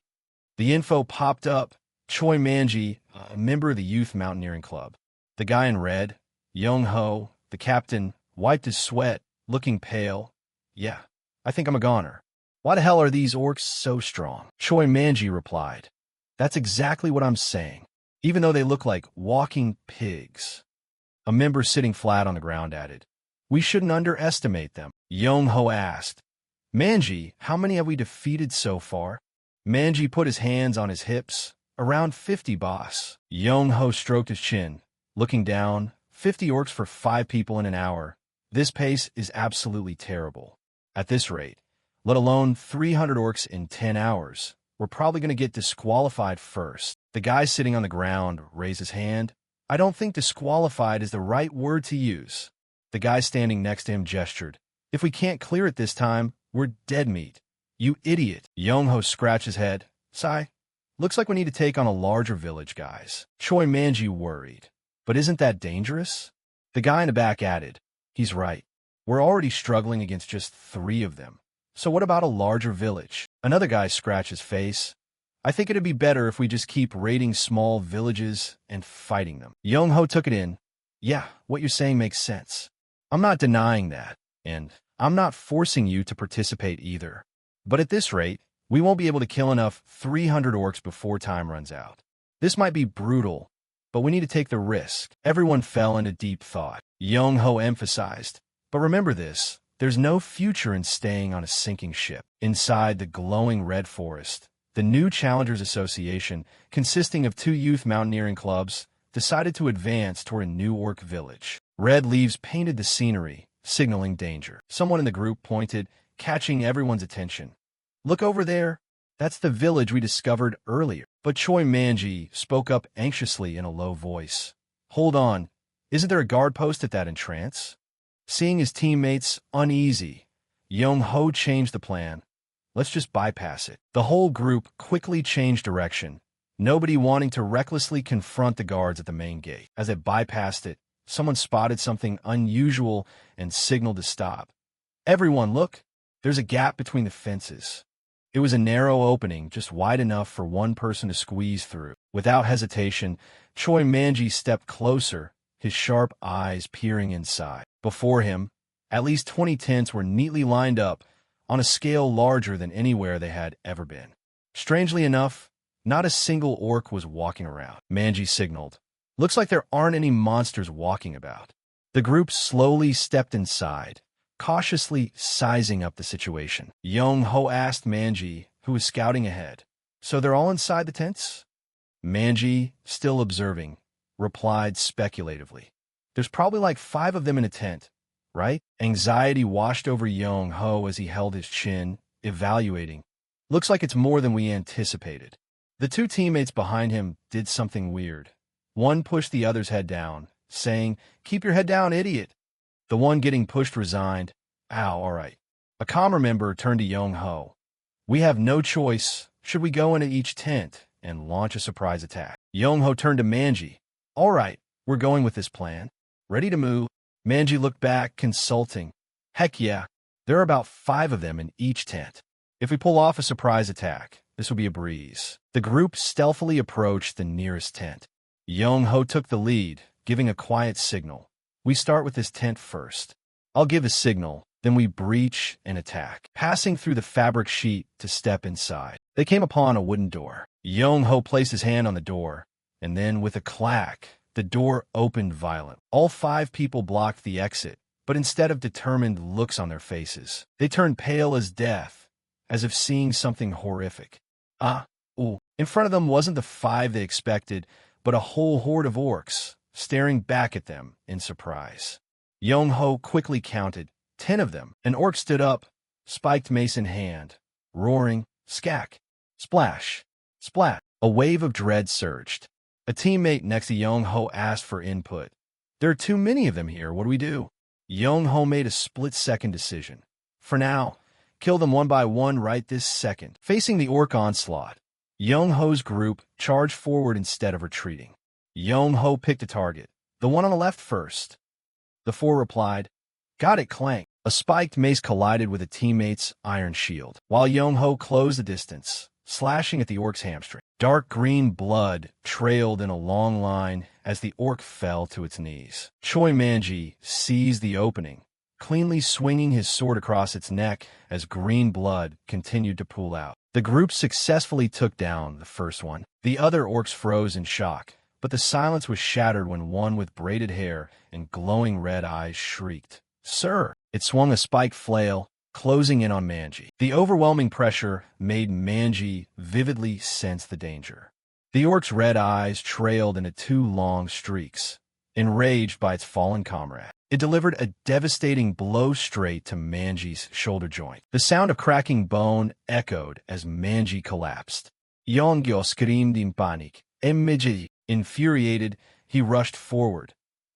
The info popped up. Choi Manji, a member of the Youth Mountaineering Club. The guy in red, Young-ho, the captain, wiped his sweat, looking pale. "Yeah, I think I'm a goner." "Why the hell are these orcs so strong?" Choi Manji replied. "That's exactly what I'm saying, even though they look like walking pigs." A member sitting flat on the ground added, "We shouldn't underestimate them." Young-ho asked, "Manji, how many have we defeated so far?" Manji put his hands on his hips. "Around 50, boss." Young-ho stroked his chin, looking down. 50 orcs for 5 people in an hour. This pace is absolutely terrible. At this rate, let alone 300 orcs in 10 hours, we're probably going to get disqualified first. The guy sitting on the ground raised his hand. "I don't think disqualified is the right word to use." The guy standing next to him gestured. "If we can't clear it this time, we're dead meat." "You idiot." Young-ho scratched his head. "Sigh. Looks like we need to take on a larger village, guys." Choi Manji worried. "But isn't that dangerous?" The guy in the back added, "He's right. We're already struggling against just 3 of them. So what about a larger village?" Another guy scratched his face. "I think it'd be better if we just keep raiding small villages and fighting them." Young-ho took it in. "Yeah, what you're saying makes sense. I'm not denying that, and I'm not forcing you to participate either. But at this rate, we won't be able to kill enough 300 orcs before time runs out. This might be brutal, but we need to take the risk." Everyone fell into deep thought. Young-ho emphasized, "But remember this, there's no future in staying on a sinking ship." Inside the glowing red forest, the new Challengers Association, consisting of 2 youth mountaineering clubs, decided to advance toward a new orc village. Red leaves painted the scenery, signaling danger. Someone in the group pointed, catching everyone's attention. "Look over there. That's the village we discovered earlier." But Choi Manji spoke up anxiously in a low voice. "Hold on. Isn't there a guard post at that entrance?" Seeing his teammates uneasy, Young-ho changed the plan. "Let's just bypass it." The whole group quickly changed direction, nobody wanting to recklessly confront the guards at the main gate. As they bypassed it, someone spotted something unusual and signaled to stop. "Everyone, look! There's a gap between the fences." It was a narrow opening, just wide enough for one person to squeeze through. Without hesitation, Choi Manji stepped closer, his sharp eyes peering inside. Before him, at least 20 tents were neatly lined up, on a scale larger than anywhere they had ever been. Strangely enough, not a single orc was walking around. Manji signaled, "Looks like there aren't any monsters walking about." The group slowly stepped inside, cautiously sizing up the situation. Young-ho asked Manji, who was scouting ahead, "So they're all inside the tents?" Manji, still observing, replied speculatively, "There's probably like 5 of them in a tent, right?" Anxiety washed over Young-ho as he held his chin, evaluating. Looks like it's more than we anticipated. The two teammates behind him did something weird. One pushed the other's head down, saying, "Keep your head down, idiot." The one getting pushed resigned. "Ow, all right." A calmer member turned to Young-ho. "We have no choice. Should we go into each tent and launch a surprise attack?" Young-ho turned to Manji. "All right, we're going with this plan. Ready to move?" Manji looked back, consulting. "Heck yeah. There are about 5 of them in each tent. If we pull off a surprise attack, this will be a breeze." The group stealthily approached the nearest tent. Young-ho took the lead, giving a quiet signal. "We start with this tent first. I'll give a signal, then we breach and attack." Passing through the fabric sheet to step inside, they came upon a wooden door. Young-ho placed his hand on the door, and then with a clack, the door opened violently. All 5 people blocked the exit, but instead of determined looks on their faces, they turned pale as death, as if seeing something horrific. In front of them wasn't the 5 they expected, but a whole horde of orcs, staring back at them in surprise. Young-ho quickly counted 10 of them. An orc stood up, spiked mace in hand, roaring, "Skak! Splash! Splat!" A wave of dread surged. A teammate next to Young-ho asked for input. "There are too many of them here. What do we do?" Young-ho made a split-second decision. "For now, kill them one by one right this second." Facing the orc onslaught, Young-ho's group charged forward instead of retreating. Young-ho picked a target, the one on the left first. The 4 replied, "Got it, clank." A spiked mace collided with a teammate's iron shield, while Young-ho closed the distance, slashing at the orc's hamstring. Dark green blood trailed in a long line as the orc fell to its knees. Choi Manji seized the opening, cleanly swinging his sword across its neck as green blood continued to pool out. The group successfully took down the first one. The other orcs froze in shock, but the silence was shattered when one with braided hair and glowing red eyes shrieked, "Sir!" It swung a spiked flail, closing in on Manji. The overwhelming pressure made Manji vividly sense the danger. The orc's red eyes trailed into 2 long streaks, enraged by its fallen comrade. It delivered a devastating blow straight to Manji's shoulder joint. The sound of cracking bone echoed as Manji collapsed. Yeongyo screamed in panic. Manji, infuriated, he rushed forward.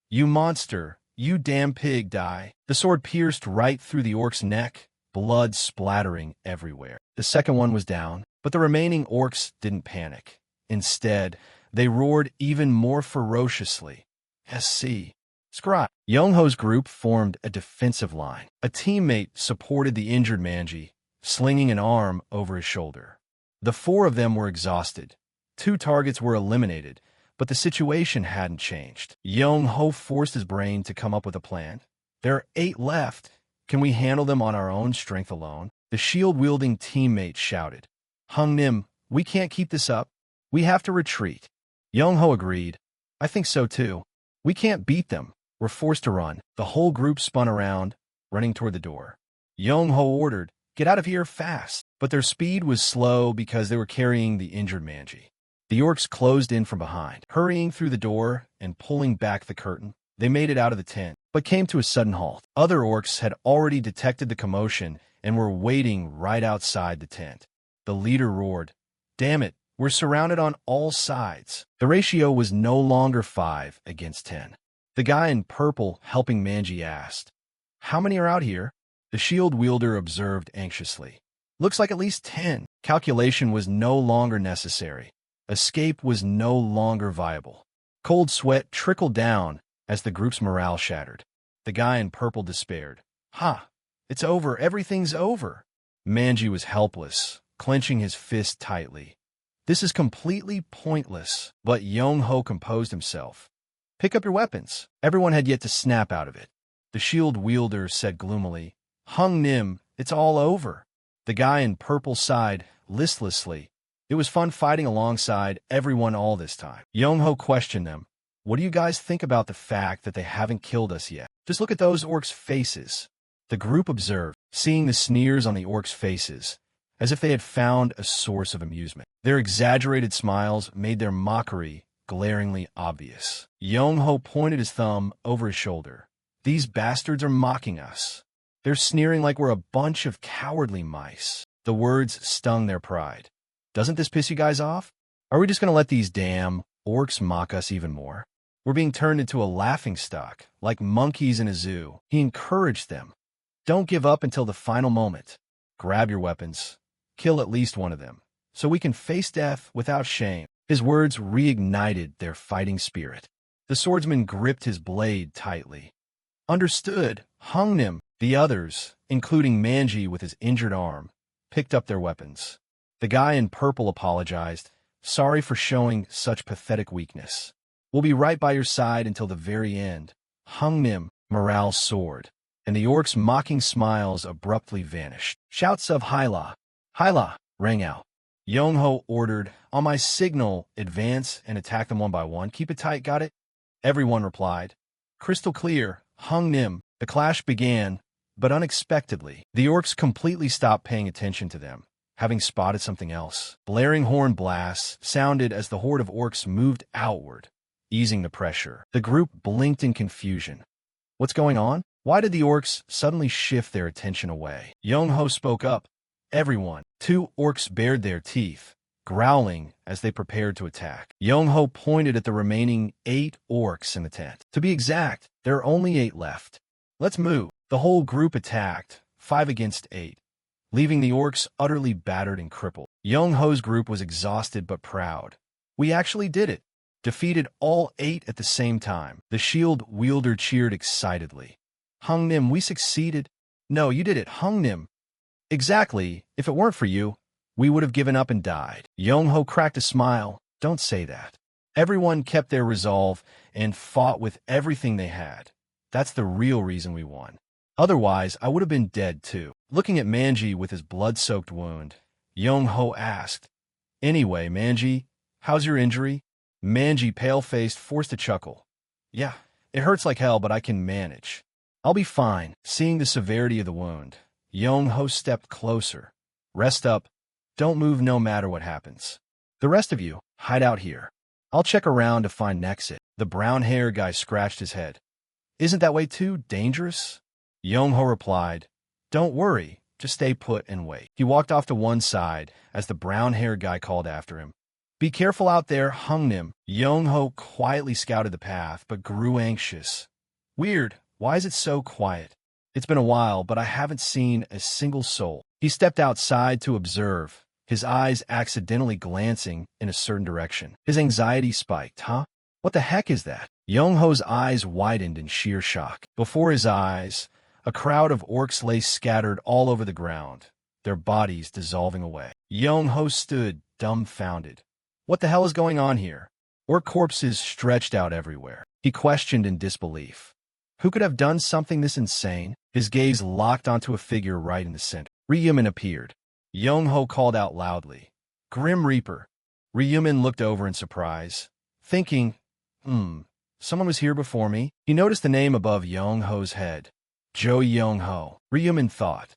"You monster! You damn pig, die!" The sword pierced right through the orc's neck, blood splattering everywhere. The second one was down, but the remaining orcs didn't panic. Instead, they roared even more ferociously. "SC! Scry!" Young-ho's group formed a defensive line. A teammate supported the injured Manji, slinging an arm over his shoulder. The 4 of them were exhausted. 2 targets were eliminated, but the situation hadn't changed. Young-ho forced his brain to come up with a plan. "There are 8 left. Can we handle them on our own strength alone?" The shield-wielding teammate shouted. "Hung-nim, we can't keep this up. We have to retreat." Young-ho agreed. "I think so too. We can't beat them. We're forced to run." The whole group spun around, running toward the door. Young-ho ordered, "Get out of here fast." But their speed was slow because they were carrying the injured Manji. The orcs closed in from behind, hurrying through the door and pulling back the curtain. They made it out of the tent, but came to a sudden halt. Other orcs had already detected the commotion and were waiting right outside the tent. The leader roared, "Damn it, we're surrounded on all sides." The ratio was no longer 5 against 10. The guy in purple helping Manji asked, "How many are out here?" The shield wielder observed anxiously. "Looks like at least 10. Calculation was no longer necessary. Escape was no longer viable. Cold sweat trickled down as the group's morale shattered. The guy in purple despaired. "Ha! It's over. Everything's over." Manji was helpless, clenching his fist tightly. "This is completely pointless." But Young-ho composed himself. "Pick up your weapons." Everyone had yet to snap out of it. The shield wielder said gloomily, "Hung-nim, it's all over." The guy in purple sighed listlessly. It was fun fighting alongside everyone all this time. Young-ho questioned them. "What do you guys think about the fact that they haven't killed us yet? Just look at those orcs' faces." The group observed, seeing the sneers on the orcs' faces, as if they had found a source of amusement. Their exaggerated smiles made their mockery glaringly obvious. Young-ho pointed his thumb over his shoulder. "These bastards are mocking us. They're sneering like we're a bunch of cowardly mice." The words stung their pride. Doesn't this piss you guys off? Are we just going to let these damn orcs mock us even more? We're being turned into a laughingstock, like monkeys in a zoo. He encouraged them. Don't give up until the final moment. Grab your weapons. Kill at least one of them, so we can face death without shame. His words reignited their fighting spirit. The swordsman gripped his blade tightly. Understood. Hung him. The others, including Manji with his injured arm, picked up their weapons. The guy in purple apologized. Sorry for showing such pathetic weakness. We'll be right by your side until the very end. Hung Nim, morale soared, and the orcs' mocking smiles abruptly vanished. Shouts of Hyla, Hyla, rang out. Yongho ordered, on my signal, advance and attack them one by one. Keep it tight, got it? Everyone replied. Crystal clear, Hung Nim. The clash began, but unexpectedly, the orcs completely stopped paying attention to them, having spotted something else. Blaring horn blasts sounded as the horde of orcs moved outward, easing the pressure. The group blinked in confusion. What's going on? Why did the orcs suddenly shift their attention away? Yongho spoke up. Everyone. 2 orcs bared their teeth, growling as they prepared to attack. Yongho pointed at the remaining 8 orcs in the tent. To be exact, there are only 8 left. Let's move. The whole group attacked, 5 against 8, leaving the orcs utterly battered and crippled. Yongho's group was exhausted but proud. We actually did it. Defeated all 8 at the same time. The shield wielder cheered excitedly. Hung Nim, we succeeded. No, you did it, Hung Nim. Exactly. If it weren't for you, we would have given up and died. Yongho cracked a smile. Don't say that. Everyone kept their resolve and fought with everything they had. That's the real reason we won. Otherwise, I would have been dead too. Looking at Manji with his blood-soaked wound, Yongho asked, Anyway, Manji, how's your injury? Manji, pale-faced, forced a chuckle. Yeah, it hurts like hell, but I can manage. I'll be fine. Seeing the severity of the wound, Yongho stepped closer. Rest up. Don't move no matter what happens. The rest of you, hide out here. I'll check around to find an exit. The brown-haired guy scratched his head. Isn't that way too dangerous? Yongho replied, Don't worry, just stay put and wait. He walked off to one side as the brown-haired guy called after him. Be careful out there, Hung Nim. Yongho quietly scouted the path, but grew anxious. Weird, why is it so quiet? It's been a while, but I haven't seen a single soul. He stepped outside to observe, his eyes accidentally glancing in a certain direction. His anxiety spiked. Huh? What the heck is that? Yongho's eyes widened in sheer shock. Before his eyes, a crowd of orcs lay scattered all over the ground, their bodies dissolving away. Yongho stood dumbfounded. What the hell is going on here? Orc corpses stretched out everywhere. He questioned in disbelief. Who could have done something this insane? His gaze locked onto a figure right in the center. Ryumin appeared. Yongho called out loudly. Grim Reaper. Ryumin looked over in surprise, thinking, someone was here before me. He noticed the name above Yongho's head. Jo Yongho. Ryumin thought.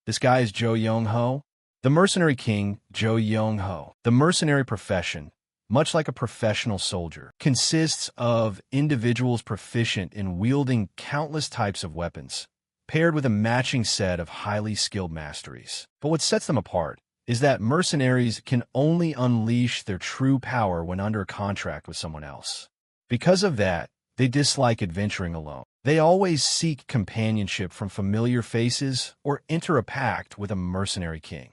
This guy is Jo Yongho? The mercenary king, Jo Yongho. The mercenary profession, much like a professional soldier, consists of individuals proficient in wielding countless types of weapons, paired with a matching set of highly skilled masteries. But what sets them apart is that mercenaries can only unleash their true power when under a contract with someone else. Because of that, they dislike adventuring alone. They always seek companionship from familiar faces or enter a pact with a mercenary king,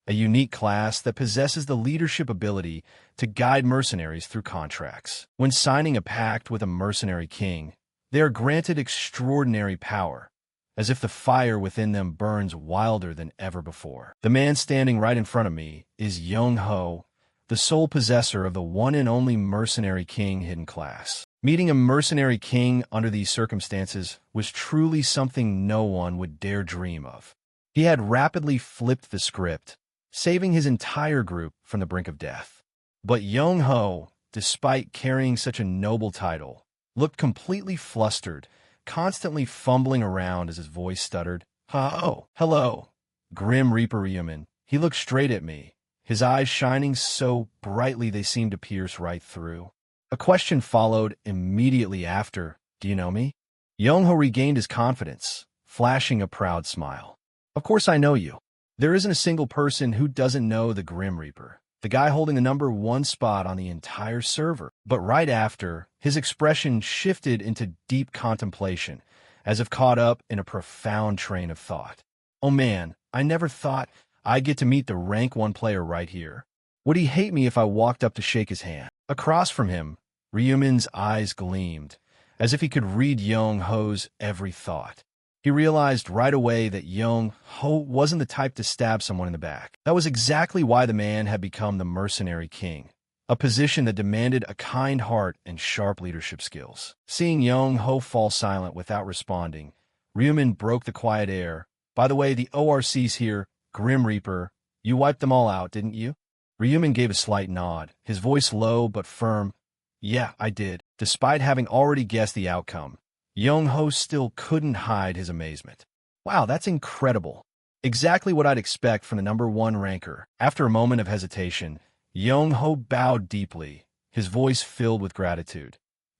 a unique class that possesses the leadership ability to guide mercenaries through contracts. When signing a pact with a mercenary king, they are granted extraordinary power, as if the fire within them burns wilder than ever before. The man standing right in front of me is Yongho, the sole possessor of the one and only mercenary king hidden class. Meeting a mercenary king under these circumstances was truly something no one would dare dream of. He had rapidly flipped the script, saving his entire group from the brink of death. But Yongho, despite carrying such a noble title, looked completely flustered, constantly fumbling around as his voice stuttered. Oh, hello, Grim Reaper Ryumin. He looked straight at me, his eyes shining so brightly they seemed to pierce right through. A question followed immediately after. Do you know me? Yongho regained his confidence, flashing a proud smile. Of course I know you. There isn't a single person who doesn't know the Grim Reaper, the guy holding the #1 spot on the entire server. But right after, his expression shifted into deep contemplation, as if caught up in a profound train of thought. Oh man, I never thought I'd get to meet the rank 1 player right here. Would he hate me if I walked up to shake his hand? Across from him, Ryumin's eyes gleamed, as if he could read Young-ho's every thought. He realized right away that Young-ho wasn't the type to stab someone in the back. That was exactly why the man had become the mercenary king, a position that demanded a kind heart and sharp leadership skills. Seeing Young-ho fall silent without responding, Ryumin broke the quiet air. By the way, the ORC's here, Grim Reaper. You wiped them all out, didn't you? Ryumin gave a slight nod, his voice low but firm. Yeah, I did. Despite having already guessed the outcome, Young-ho still couldn't hide his amazement. Wow, that's incredible. Exactly what I'd expect from the #1 ranker. After a moment of hesitation, Young-ho bowed deeply, his voice filled with gratitude.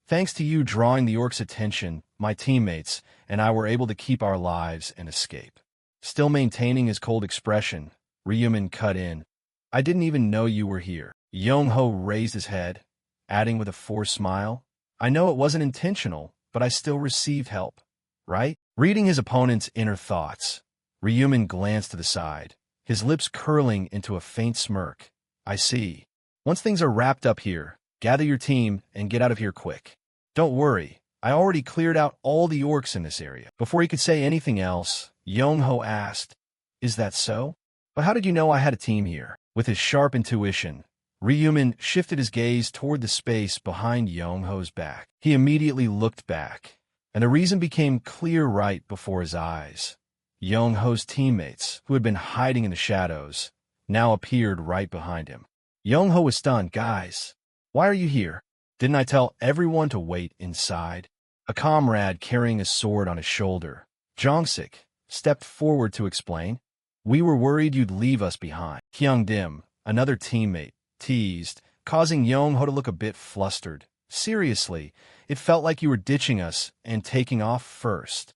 Thanks to you drawing the orcs' attention, my teammates and I were able to keep our lives and escape. Still maintaining his cold expression, Ryumin cut in. I didn't even know you were here. Young-ho raised his head, adding with a forced smile, I know it wasn't intentional, but I still received help, right? Reading his opponent's inner thoughts, Ryumin glanced to the side, his lips curling into a faint smirk. I see. Once things are wrapped up here, gather your team and get out of here quick. Don't worry, I already cleared out all the orcs in this area. Before he could say anything else, Young-ho asked, Is that so? But how did you know I had a team here? With his sharp intuition, Ryumin shifted his gaze toward the space behind Young-ho's back. He immediately looked back, and the reason became clear right before his eyes. Young-ho's teammates, who had been hiding in the shadows, now appeared right behind him. Young-ho was stunned. Guys, why are you here? Didn't I tell everyone to wait inside? A comrade carrying a sword on his shoulder, Jongsik, stepped forward to explain. We were worried you'd leave us behind. Kyung-dim, another teammate, teased, causing Young-ho to look a bit flustered. Seriously, it felt like you were ditching us and taking off first.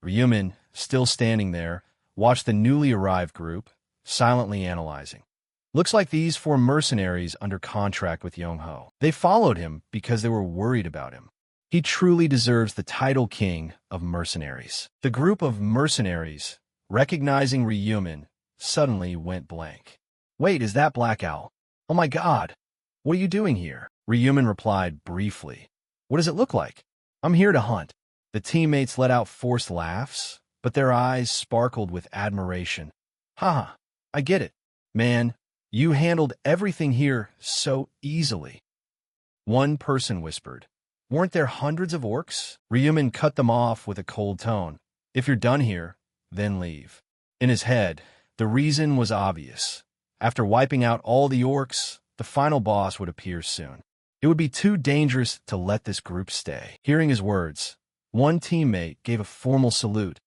Ryumin, still standing there, watched the newly arrived group, silently analyzing. Looks like these 4 mercenaries under contract with Young-ho. They followed him because they were worried about him. He truly deserves the title king of mercenaries. The group of mercenaries, recognizing Ryumin, suddenly went blank. Wait, is that Black Owl? Oh my god, what are you doing here? Ryumin replied briefly. What does it look like? I'm here to hunt. The teammates let out forced laughs, but their eyes sparkled with admiration. Haha, I get it. Man, you handled everything here so easily. One person whispered. Weren't there hundreds of orcs? Ryumin cut them off with a cold tone. If you're done here, then leave. In his head, the reason was obvious. After wiping out all the orcs, the final boss would appear soon. It would be too dangerous to let this group stay. Hearing his words, one teammate gave a formal salute.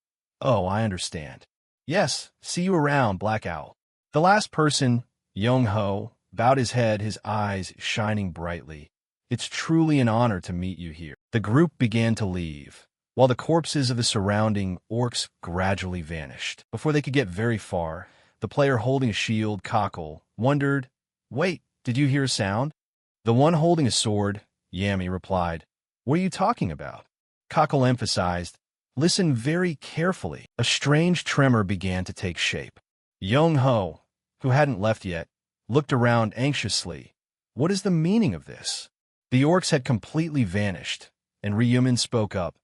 Oh, I understand. Yes, see you around, Black Owl. The last person, Young-ho, bowed his head, his eyes shining brightly. It's truly an honor to meet you here. The group began to leave, while the corpses of the surrounding orcs gradually vanished. Before they could get very far, the player holding a shield, Cockle, wondered, Wait, did you hear a sound? The one holding a sword, Yami, replied, What are you talking about? Cockle emphasized, Listen very carefully. A strange tremor began to take shape. Young-ho, who hadn't left yet, looked around anxiously. What is the meaning of this? The orcs had completely vanished, and Ryumin spoke up.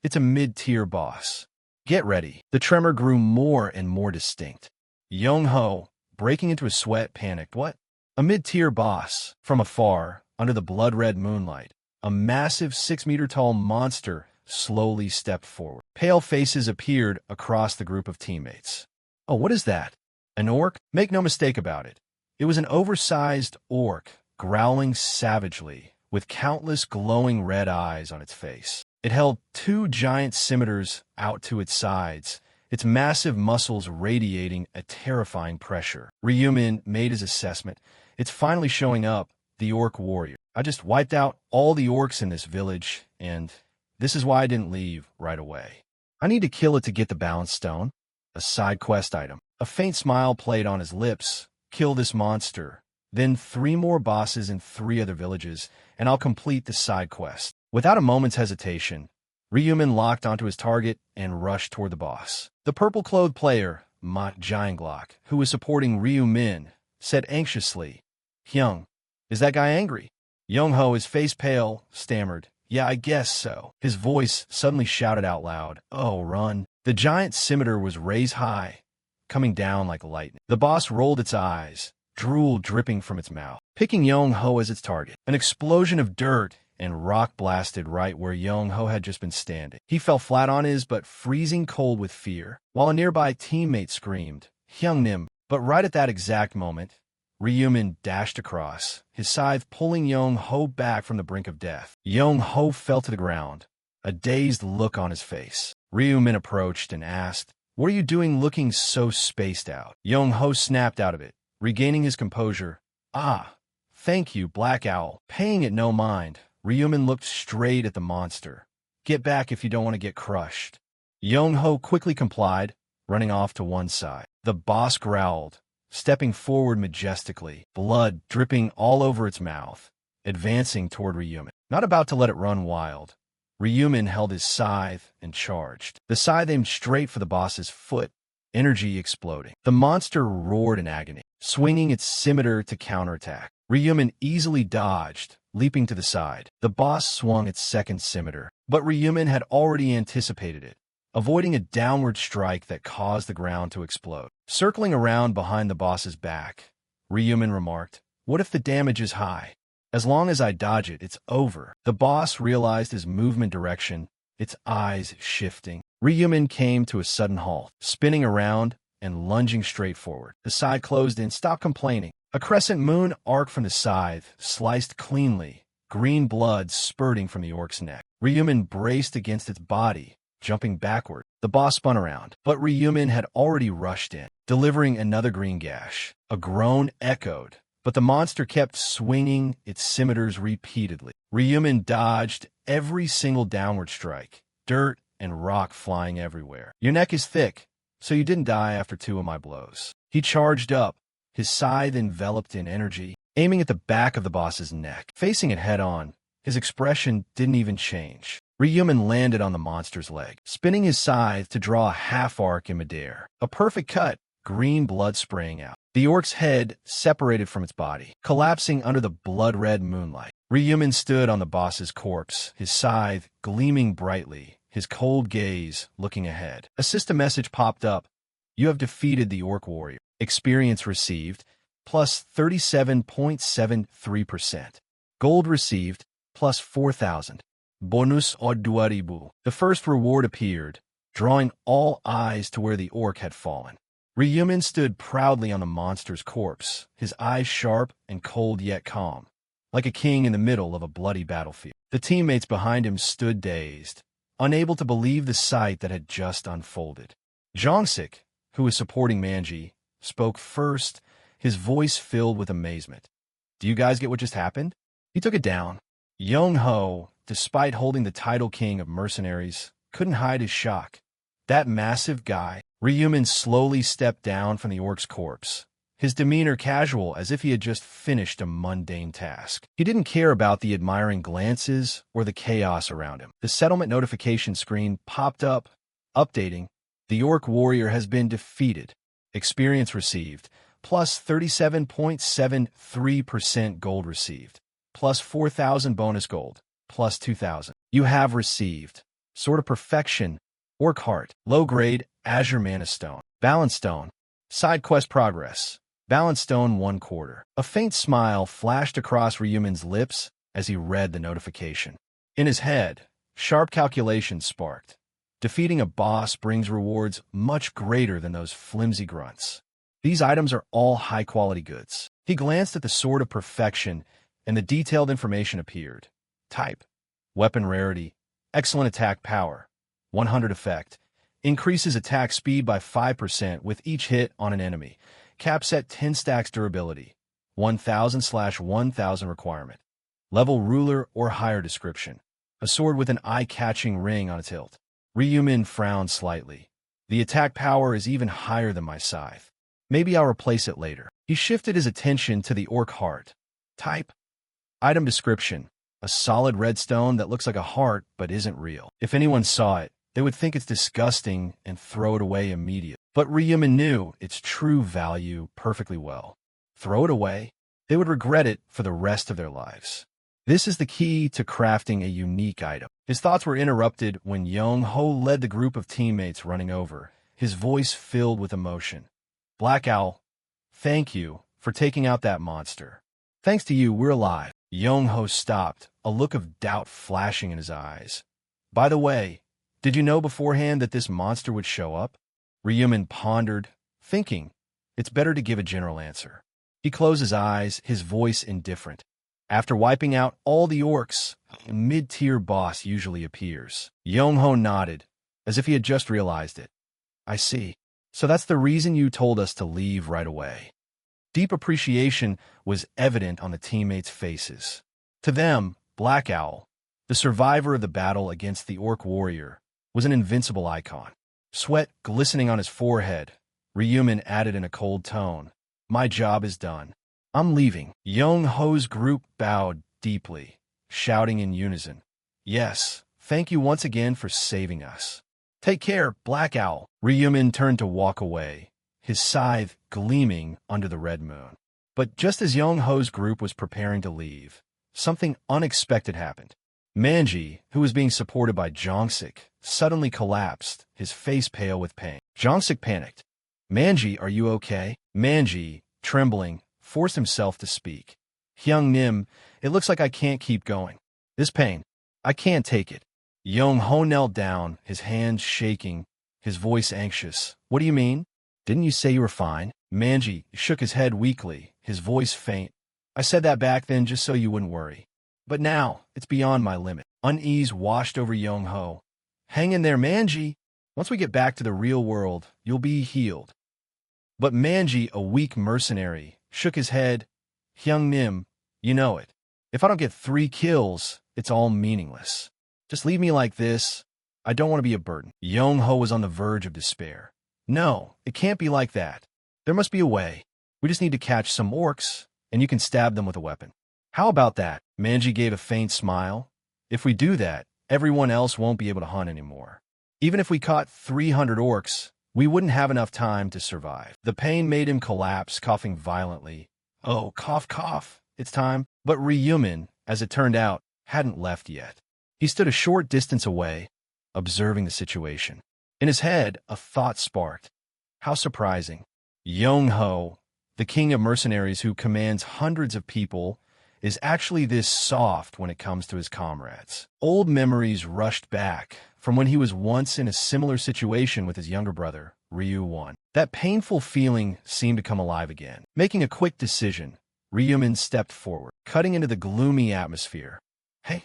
It's a mid-tier boss. Get ready. The tremor grew more and more distinct. Young-ho, breaking into a sweat, panicked. What? A mid-tier boss. From afar, under the blood-red moonlight, a massive 6-meter-tall monster slowly stepped forward. Pale faces appeared across the group of teammates. Oh, what is that? An orc? Make no mistake about it. It was an oversized orc, growling savagely, with countless glowing red eyes on its face. It held 2 giant scimitars out to its sides, its massive muscles radiating a terrifying pressure. Ryumin made his assessment. It's finally showing up, the orc warrior. I just wiped out all the orcs in this village, and this is why I didn't leave right away. I need to kill it to get the balance stone, a side quest item. A faint smile played on his lips. Kill this monster. Then 3 more bosses in 3 other villages, and I'll complete the side quest. Without a moment's hesitation, Ryumin locked onto his target and rushed toward the boss. The purple-clothed player, Giantglock, who was supporting Ryumin, said anxiously, "Hyung, is that guy angry?" Young-ho, his face pale, stammered, "Yeah, I guess so." His voice suddenly shouted out loud, "Oh, run." The giant scimitar was raised high, coming down like lightning. The boss rolled its eyes, drool dripping from its mouth, picking Young-ho as its target. An explosion of dirt and rock blasted right where Young-ho had just been standing. He fell flat on his butt, freezing cold with fear, while a nearby teammate screamed, "Hyung-nim." But right at that exact moment, Ryumin dashed across, his scythe pulling Young-ho back from the brink of death. Young-ho fell to the ground, a dazed look on his face. Ryumin approached and asked, "What are you doing looking so spaced out?" Young-ho snapped out of it, regaining his composure. "Ah, thank you, Black Owl." Paying it no mind, Ryumin looked straight at the monster. "Get back if you don't want to get crushed." Young-ho quickly complied, running off to one side. The boss growled, stepping forward majestically, blood dripping all over its mouth, advancing toward Ryumin. Not about to let it run wild, Ryumin held his scythe and charged. The scythe aimed straight for the boss's foot, energy exploding. The monster roared in agony, swinging its scimitar to counterattack. Ryumin easily dodged, leaping to the side. The boss swung its second scimitar, but Ryumin had already anticipated it, avoiding a downward strike that caused the ground to explode. Circling around behind the boss's back, Ryumin remarked, "What if the damage is high? As long as I dodge it, it's over." The boss realized his movement direction, its eyes shifting. Ryumin came to a sudden halt, spinning around and lunging straight forward. The scythe closed in, "Stop complaining." A crescent moon arc from the scythe, sliced cleanly, green blood spurting from the orc's neck. Ryumin braced against its body, jumping backward. The boss spun around, but Ryumin had already rushed in, delivering another green gash. A groan echoed, but the monster kept swinging its scimitars repeatedly. Ryumin dodged every single downward strike, dirt and rock flying everywhere. "Your neck is thick, so you didn't die after 2 of my blows." He charged up, his scythe enveloped in energy, aiming at the back of the boss's neck. Facing it head-on, his expression didn't even change. Ryumin landed on the monster's leg, spinning his scythe to draw a half-arc in midair. A perfect cut, green blood spraying out. The orc's head separated from its body, collapsing under the blood-red moonlight. Ryumin stood on the boss's corpse, his scythe gleaming brightly, his cold gaze looking ahead. A system message popped up. "You have defeated the orc warrior. Experience received, plus 37.73%. Gold received, plus 4,000. Bonus or 2,000. The first reward appeared, drawing all eyes to where the orc had fallen. Ryumin stood proudly on the monster's corpse, his eyes sharp and cold yet calm, like a king in the middle of a bloody battlefield. The teammates behind him stood dazed, unable to believe the sight that had just unfolded. Jongsik, who was supporting Manji, spoke first, his voice filled with amazement. "Do you guys get what just happened?" He took it down. Young-ho, despite holding the title king of mercenaries, couldn't hide his shock. That massive guy. Ryumin slowly stepped down from the orc's corpse, his demeanor casual as if he had just finished a mundane task. He didn't care about the admiring glances or the chaos around him. The settlement notification screen popped up, updating. "The orc warrior has been defeated. Experience received, plus 37.73% gold received, plus 4,000 bonus gold, plus 2,000. You have received. Sword of Perfection, Orc Heart, low grade, Azure Mana Stone, Balance Stone, Side Quest Progress, Balance Stone 1/4. A faint smile flashed across Ryumin's lips as he read the notification. In his head, sharp calculations sparked. Defeating a boss brings rewards much greater than those flimsy grunts. These items are all high-quality goods. He glanced at the Sword of Perfection, and the detailed information appeared. Type: weapon rarity, excellent attack power, 100 effect, increases attack speed by 5% with each hit on an enemy, caps at 10 stacks durability, 1,000/1,000 requirement, level ruler or higher description, a sword with an eye-catching ring on its hilt. Ryumin frowned slightly. The attack power is even higher than my scythe. Maybe I'll replace it later. He shifted his attention to the orc heart. Type. Item description. A solid red stone that looks like a heart but isn't real. If anyone saw it, they would think it's disgusting and throw it away immediately. But Ryuman knew its true value perfectly well. Throw it away? They would regret it for the rest of their lives. This is the key to crafting a unique item. His thoughts were interrupted when Young-ho led the group of teammates running over, his voice filled with emotion. Black Owl, thank you for taking out that monster. Thanks to you, we're alive. Young-ho stopped, a look of doubt flashing in his eyes. By the way, did you know beforehand that this monster would show up? Ryuman pondered, thinking, it's better to give a general answer. He closed his eyes, his voice indifferent. After wiping out all the orcs, a mid-tier boss usually appears. Young-ho nodded, as if he had just realized it. I see. So that's the reason you told us to leave right away. Deep appreciation was evident on the teammates' faces. To them, Black Owl, the survivor of the battle against the orc warrior, was an invincible icon. Sweat glistening on his forehead, Ryuman added in a cold tone, my job is done. I'm leaving. Young-ho's group bowed deeply, shouting in unison, yes, thank you once again for saving us. Take care, Black Owl. Ryuman turned to walk away, his scythe gleaming under the red moon. But just as Young-ho's group was preparing to leave, something unexpected happened. Manji, who was being supported by Jongsik, suddenly collapsed, his face pale with pain. Jongsik panicked. Manji, are you okay? Manji, trembling, forced himself to speak. Hyung Nim, it looks like I can't keep going. This pain, I can't take it. Young-ho knelt down, his hands shaking, his voice anxious. What do you mean? Didn't you say you were fine? Manji shook his head weakly, his voice faint. I said that back then just so you wouldn't worry. But now, it's beyond my limit. Unease washed over Young-ho. Hang in there, Manji. Once we get back to the real world, you'll be healed. But Manji, a weak mercenary, shook his head. Hyung Nim, you know it. If I don't get 3 kills, it's all meaningless. Just leave me like this. I don't want to be a burden. Young-ho was on the verge of despair. No, it can't be like that. There must be a way. We just need to catch some orcs, and you can stab them with a weapon. How about that? Manji gave a faint smile. If we do that, everyone else won't be able to hunt anymore. Even if we caught 300 orcs, we wouldn't have enough time to survive. The pain made him collapse, coughing violently. Oh, cough, cough. It's time. But Ryuman, as it turned out, hadn't left yet. He stood a short distance away, observing the situation. In his head, a thought sparked. How surprising. Young-ho, the king of mercenaries who commands hundreds of people, is actually this soft when it comes to his comrades. Old memories rushed back from when he was once in a similar situation with his younger brother, Ryu-1. That painful feeling seemed to come alive again. Making a quick decision, Ryuman stepped forward, cutting into the gloomy atmosphere. Hey,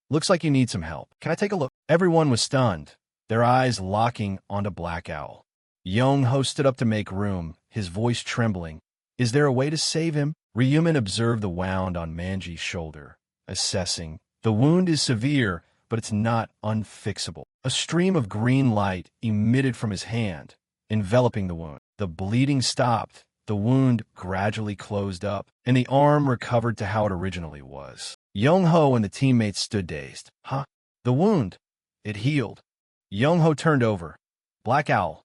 looks like you need some help. Can I take a look? Everyone was stunned, their eyes locking onto Black Owl. Young-ho stood up to make room, his voice trembling. Is there a way to save him? Ryuman observed the wound on Manji's shoulder, assessing. The wound is severe, but it's not unfixable. A stream of green light emitted from his hand, enveloping the wound. The bleeding stopped, the wound gradually closed up, and the arm recovered to how it originally was. Young-ho and the teammates stood dazed. Huh? The wound. It healed. Young-ho turned over. Black Owl,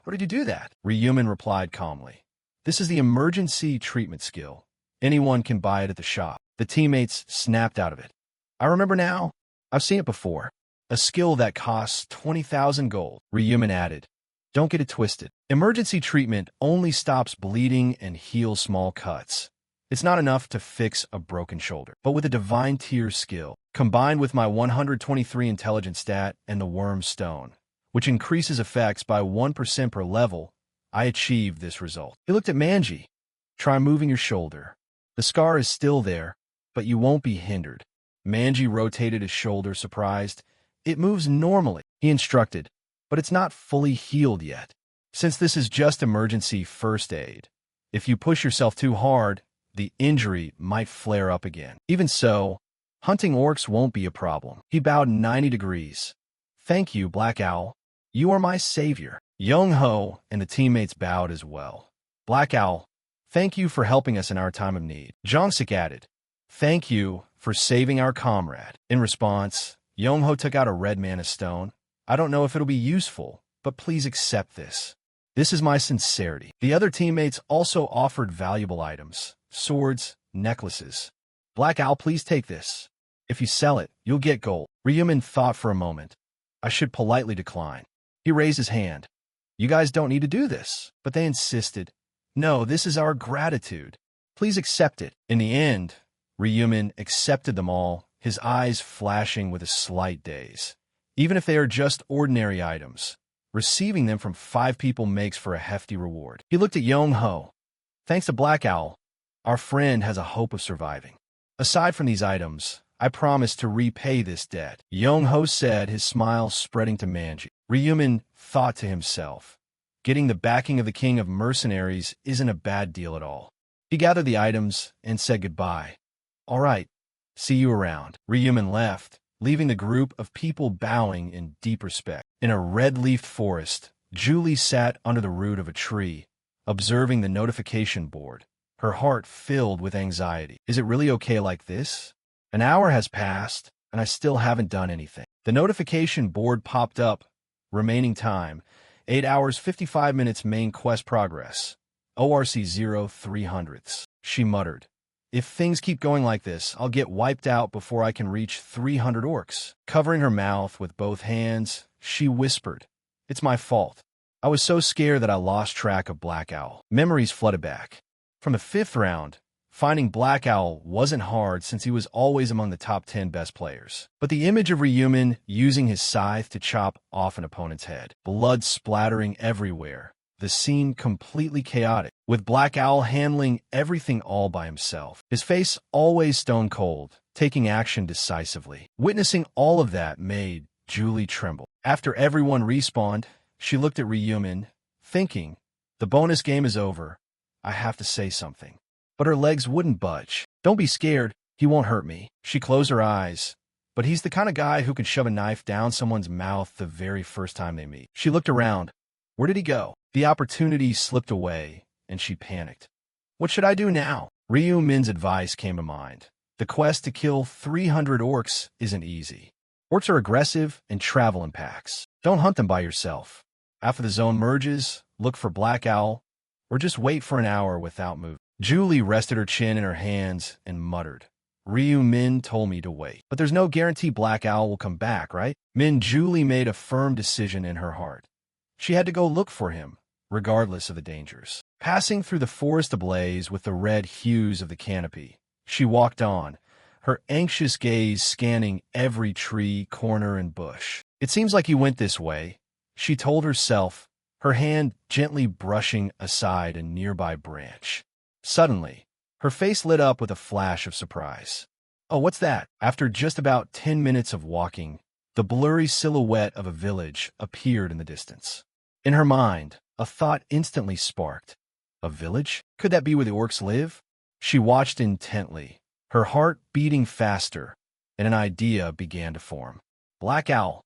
how did you do that? Ryuman replied calmly. This is the emergency treatment skill. Anyone can buy it at the shop. The teammates snapped out of it. I remember now. I've seen it before. A skill that costs 20,000 gold. Ryuman added. Don't get it twisted. Emergency treatment only stops bleeding and heals small cuts. It's not enough to fix a broken shoulder. But with a divine tier skill, combined with my 123 intelligence stat and the worm stone, which increases effects by 1% per level, I achieved this result. He looked at Manji. Try moving your shoulder. The scar is still there, but you won't be hindered. Manji rotated his shoulder, surprised. It moves normally, he instructed, but it's not fully healed yet. Since this is just emergency first aid, if you push yourself too hard, the injury might flare up again. Even so, hunting orcs won't be a problem. He bowed 90 degrees. Thank you, Black Owl. You are my savior. Young-ho and the teammates bowed as well. Black Owl, thank you for helping us in our time of need. Jongsik added, thank you for saving our comrade. In response, Young-ho took out a red mana stone. I don't know if it'll be useful, but please accept this. This is my sincerity. The other teammates also offered valuable items, swords, necklaces. Black Owl, please take this. If you sell it, you'll get gold. Ryumin thought for a moment. I should politely decline. He raised his hand. You guys don't need to do this. But they insisted. No, this is our gratitude. Please accept it. In the end, Ryumin accepted them all, his eyes flashing with a slight daze. Even if they are just ordinary items, receiving them from 5 people makes for a hefty reward. He looked at Young-ho. Thanks to Black Owl, our friend has a hope of surviving. Aside from these items, I promise to repay this debt, Young-ho said, his smile spreading to Manji. Ryumin thought to himself, getting the backing of the king of mercenaries isn't a bad deal at all. He gathered the items and said goodbye. All right, see you around. Ryumin left, leaving the group of people bowing in deep respect. In a red-leafed forest, Julie sat under the root of a tree, observing the notification board, her heart filled with anxiety. Is it really okay like this? An hour has passed, and I still haven't done anything. The notification board popped up. Remaining time, 8 hours 55 minutes main quest progress. ORC 0/300. She muttered. If things keep going like this, I'll get wiped out before I can reach 300 orcs. Covering her mouth with both hands, she whispered, It's my fault. I was so scared that I lost track of Black Owl. Memories flooded back. From the 5th round, finding Black Owl wasn't hard since he was always among the top 10 best players. But the image of Ryumin using his scythe to chop off an opponent's head, blood splattering everywhere, the scene completely chaotic, with Black Owl handling everything all by himself. His face always stone cold, taking action decisively. Witnessing all of that made Julie tremble. After everyone respawned, she looked at Ryumin, thinking, the bonus game is over. I have to say something. But her legs wouldn't budge. Don't be scared, he won't hurt me. She closed her eyes. But he's the kind of guy who can shove a knife down someone's mouth the very first time they meet. She looked around. Where did he go? The opportunity slipped away, and she panicked. What should I do now? Ryumin's advice came to mind. The quest to kill 300 orcs isn't easy. Orcs are aggressive and travel in packs. Don't hunt them by yourself. After the zone merges, look for Black Owl, or just wait for an hour without moving. Julie rested her chin in her hands and muttered. Ryumin told me to wait. But there's no guarantee Black Owl will come back, right? Julie made a firm decision in her heart. She had to go look for him, regardless of the dangers. Passing through the forest ablaze with the red hues of the canopy, she walked on, her anxious gaze scanning every tree, corner, and bush. It seems like he went this way, she told herself, her hand gently brushing aside a nearby branch. Suddenly, her face lit up with a flash of surprise. Oh, what's that? After just about 10 minutes of walking, the blurry silhouette of a village appeared in the distance. In her mind, a thought instantly sparked. A village? Could that be where the orcs live? She watched intently, her heart beating faster, and an idea began to form. Black Owl.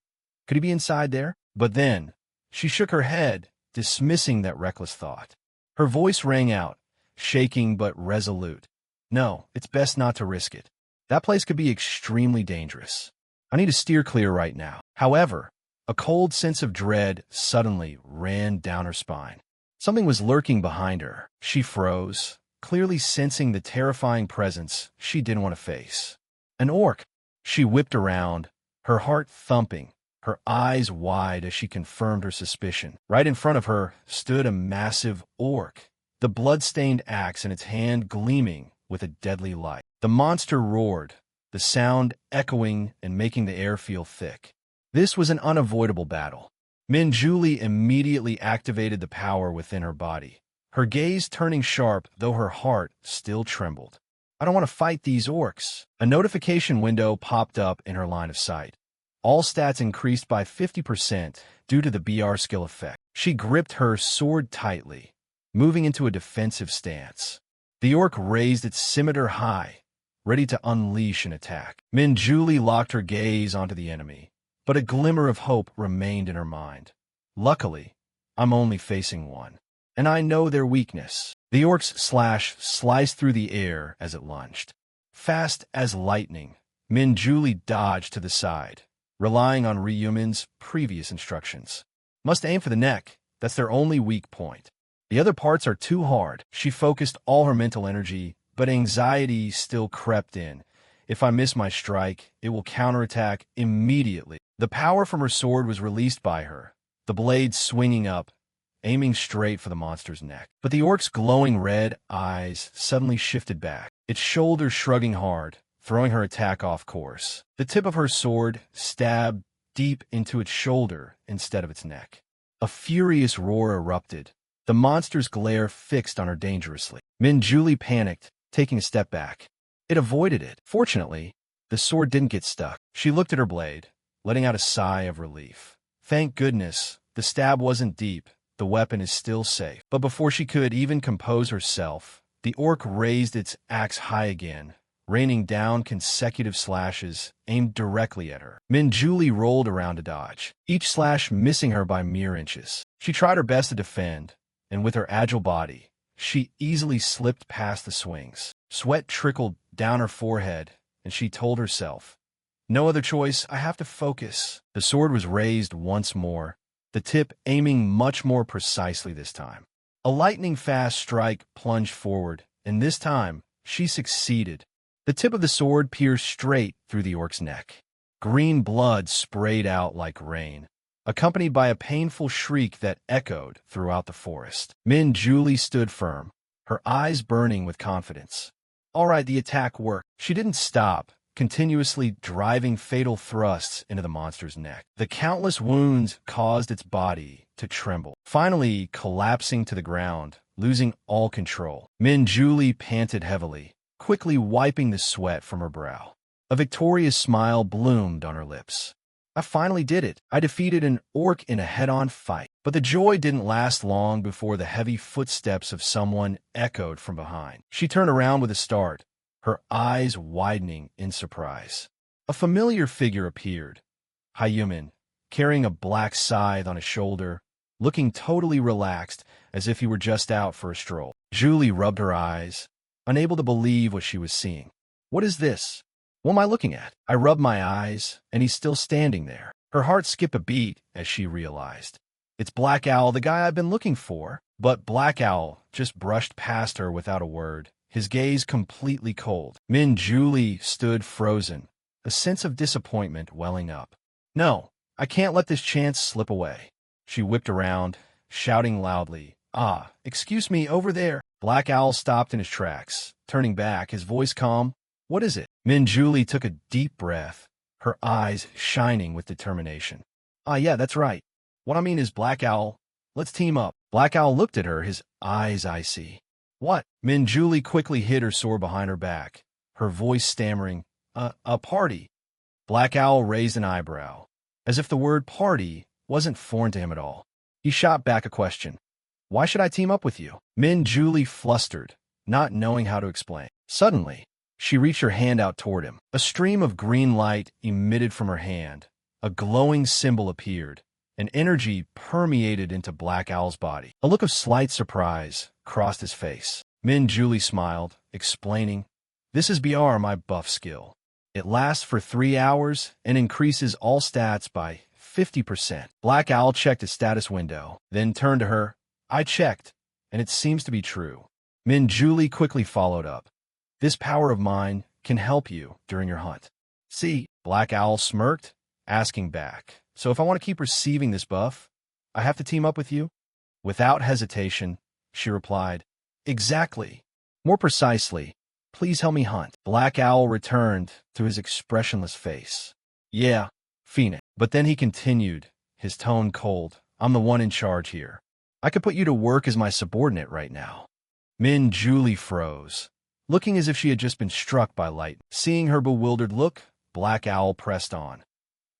Could he be inside there? But then, she shook her head, dismissing that reckless thought. Her voice rang out, shaking but resolute. No, it's best not to risk it. That place could be extremely dangerous. I need to steer clear right now. However, a cold sense of dread suddenly ran down her spine. Something was lurking behind her. She froze, clearly sensing the terrifying presence she didn't want to face. An orc. She whipped around, her heart thumping, her eyes wide as she confirmed her suspicion. Right in front of her stood a massive orc, the blood-stained axe in its hand gleaming with a deadly light. The monster roared, the sound echoing and making the air feel thick. This was an unavoidable battle. Julie immediately activated the power within her body, her gaze turning sharp, though her heart still trembled. I don't want to fight these orcs. A notification window popped up in her line of sight. All stats increased by 50% due to the BR skill effect. She gripped her sword tightly, moving into a defensive stance. The orc raised its scimitar high, ready to unleash an attack. Julie locked her gaze onto the enemy, but a glimmer of hope remained in her mind. Luckily, I'm only facing one. And I know their weakness. The orc's slash sliced through the air as it lunged. Fast as lightning, Min Julie dodged to the side, relying on Ryumin's previous instructions. Must aim for the neck. That's their only weak point. The other parts are too hard. She focused all her mental energy, but anxiety still crept in. If I miss my strike, it will counterattack immediately. The power from her sword was released by her, the blade swinging up, aiming straight for the monster's neck. But the orc's glowing red eyes suddenly shifted back, its shoulders shrugging hard, throwing her attack off course. The tip of her sword stabbed deep into its shoulder instead of its neck. A furious roar erupted, the monster's glare fixed on her dangerously. Min Julie panicked, taking a step back. It avoided it. Fortunately, the sword didn't get stuck. She looked at her blade, letting out a sigh of relief. Thank goodness, the stab wasn't deep. The weapon is still safe. But before she could even compose herself, the orc raised its axe high again, raining down consecutive slashes aimed directly at her. Min Julie rolled around to dodge, each slash missing her by mere inches. She tried her best to defend, and with her agile body, she easily slipped past the swings. Sweat trickled down her forehead, and she told herself, "No other choice, I have to focus." The sword was raised once more, the tip aiming much more precisely this time. A lightning-fast strike plunged forward, and this time, she succeeded. The tip of the sword pierced straight through the orc's neck. Green blood sprayed out like rain, accompanied by a painful shriek that echoed throughout the forest. Min Julie stood firm, her eyes burning with confidence. All right, the attack worked. She didn't stop, continuously driving fatal thrusts into the monster's neck. The countless wounds caused its body to tremble, finally collapsing to the ground, losing all control. Min Julie panted heavily, quickly wiping the sweat from her brow. A victorious smile bloomed on her lips. I finally did it. I defeated an orc in a head-on fight. But the joy didn't last long before the heavy footsteps of someone echoed from behind. She turned around with a start, her eyes widening in surprise. A familiar figure appeared. Hyumin, carrying a black scythe on his shoulder, looking totally relaxed, as if he were just out for a stroll. Julie rubbed her eyes, unable to believe what she was seeing. What is this? What am I looking at? I rubbed my eyes, and he's still standing there. Her heart skipped a beat as she realized. It's Black Owl, the guy I've been looking for. But Black Owl just brushed past her without a word, his gaze completely cold. Min Julie stood frozen, a sense of disappointment welling up. No, I can't let this chance slip away. She whipped around, shouting loudly, "Ah, excuse me, over there." Black Owl stopped in his tracks, turning back, his voice calm. What is it? Min Julie took a deep breath, her eyes shining with determination. Ah, yeah, that's right. What I mean is, Black Owl, let's team up. Black Owl looked at her, his eyes icy. What? Min Julie quickly hid her sword behind her back, her voice stammering, a party. Black Owl raised an eyebrow, as if the word party wasn't foreign to him at all. He shot back a question. Why should I team up with you? Min Julie flustered, not knowing how to explain. Suddenly, she reached her hand out toward him. A stream of green light emitted from her hand. A glowing symbol appeared. An energy permeated into Black Owl's body. A look of slight surprise crossed his face. Min Julie smiled, explaining, "This is BR, my buff skill. It lasts for 3 hours and increases all stats by 50%. Black Owl checked his status window, then turned to her. I checked, and it seems to be true. Min Julie quickly followed up. This power of mine can help you during your hunt. See, Black Owl smirked, asking back. So if I want to keep receiving this buff, I have to team up with you? Without hesitation, she replied, Exactly. More precisely, please help me hunt. Black Owl returned to his expressionless face. Yeah, Phoenix. But then he continued, his tone cold. I'm the one in charge here. I could put you to work as my subordinate right now. Min Julie froze, looking as if she had just been struck by light. Seeing her bewildered look, Black Owl pressed on.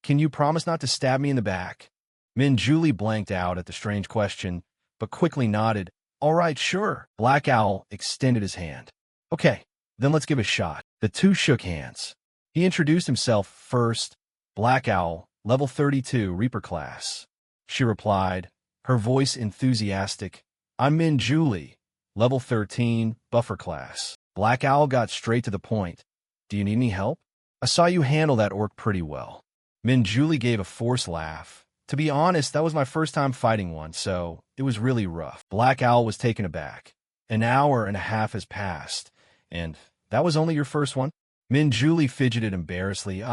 Can you promise not to stab me in the back? Min Julie blanked out at the strange question, but quickly nodded. All right, sure. Black Owl extended his hand. Okay, then let's give it a shot. The two shook hands. He introduced himself first. Black Owl, level 32, Reaper class. She replied, her voice enthusiastic. I'm Min Julie, level 13, buffer class. Black Owl got straight to the point. Do you need any help? I saw you handle that orc pretty well. Min Julie gave a forced laugh. To be honest, that was my first time fighting one, so it was really rough. Black Owl was taken aback. An hour and a half has passed, and that was only your first one? Min Julie fidgeted embarrassedly.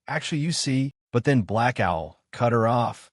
Actually, you see. But then Black Owl cut her off.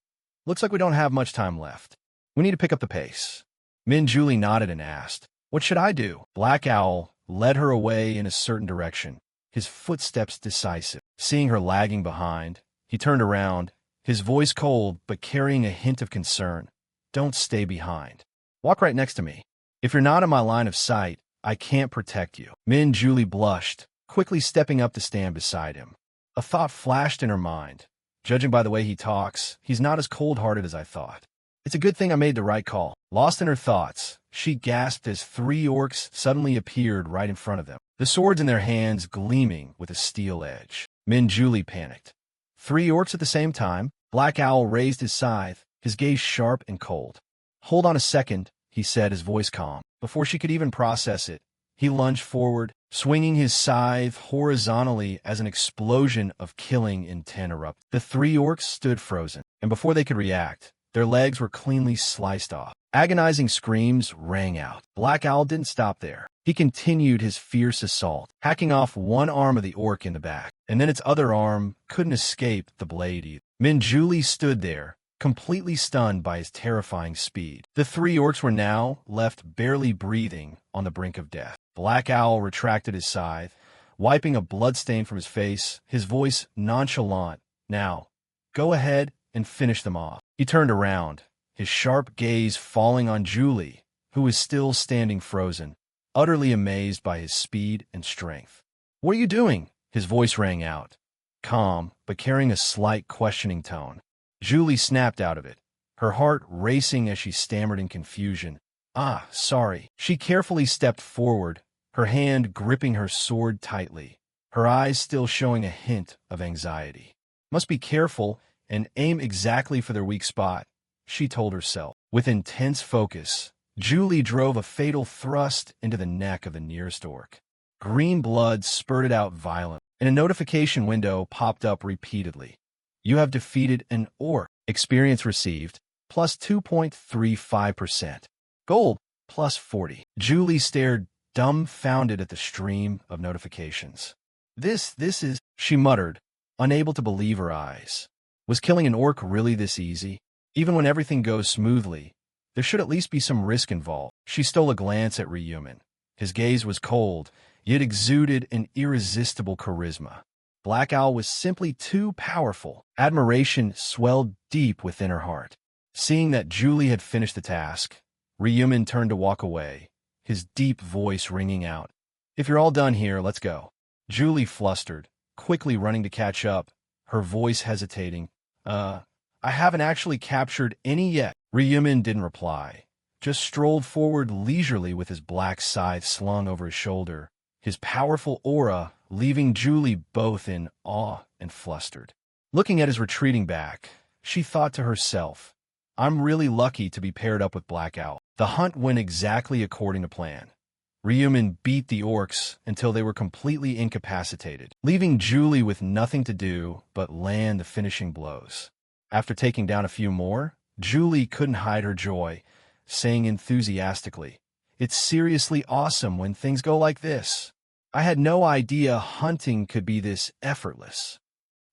Looks like we don't have much time left. We need to pick up the pace. Min Julie nodded and asked, what should I do? Black Owl led her away in a certain direction, his footsteps decisive. Seeing her lagging behind, he turned around, his voice cold but carrying a hint of concern. Don't stay behind. Walk right next to me. If you're not in my line of sight, I can't protect you. Min Julie blushed, quickly stepping up to stand beside him. A thought flashed in her mind. Judging by the way he talks, he's not as cold-hearted as I thought. It's a good thing I made the right call. Lost in her thoughts, she gasped as 3 orcs suddenly appeared right in front of them, the swords in their hands gleaming with a steel edge. Min Julie panicked. 3 orcs at the same time. Black Owl raised his scythe, his gaze sharp and cold. Hold on a second, he said, his voice calm. Before she could even process it, he lunged forward, swinging his scythe horizontally as an explosion of killing intent erupted. The 3 orcs stood frozen, and before they could react, their legs were cleanly sliced off. Agonizing screams rang out. Black Owl didn't stop there. He continued his fierce assault, hacking off one arm of the orc in the back, and then its other arm couldn't escape the blade either. Min Julie stood there, completely stunned by his terrifying speed. The 3 orcs were now left barely breathing on the brink of death. Black Owl retracted his scythe, wiping a bloodstain from his face, his voice nonchalant. Now, go ahead and finish them off. He turned around, his sharp gaze falling on Julie, who was still standing frozen, utterly amazed by his speed and strength. What are you doing? His voice rang out, calm but carrying a slight questioning tone. Julie snapped out of it, her heart racing as she stammered in confusion. Sorry. She carefully stepped forward, her hand gripping her sword tightly, her eyes still showing a hint of anxiety. Must be careful and aim exactly for their weak spot, she told herself. With intense focus, Julie drove a fatal thrust into the neck of the nearest orc. Green blood spurted out violently, and a notification window popped up repeatedly. You have defeated an orc. Experience received, plus 2.35%. Gold, plus 40. Julie stared dumbfounded at the stream of notifications. This is, she muttered, unable to believe her eyes. Was killing an orc really this easy? Even when everything goes smoothly, there should at least be some risk involved. She stole a glance at Ryumin. His gaze was cold, yet exuded an irresistible charisma. Black Owl was simply too powerful. Admiration swelled deep within her heart. Seeing that Julie had finished the task, Ryumin turned to walk away, his deep voice ringing out. If you're all done here, let's go. Julie flustered, quickly running to catch up, her voice hesitating. I haven't actually captured any yet. Ryumin didn't reply, just strolled forward leisurely with his black scythe slung over his shoulder, his powerful aura leaving Julie both in awe and flustered. Looking at his retreating back, she thought to herself, I'm really lucky to be paired up with Black Owl. The hunt went exactly according to plan. Ryumin beat the orcs until they were completely incapacitated, leaving Julie with nothing to do but land the finishing blows. After taking down a few more, Julie couldn't hide her joy, saying enthusiastically, It's seriously awesome when things go like this. I had no idea hunting could be this effortless.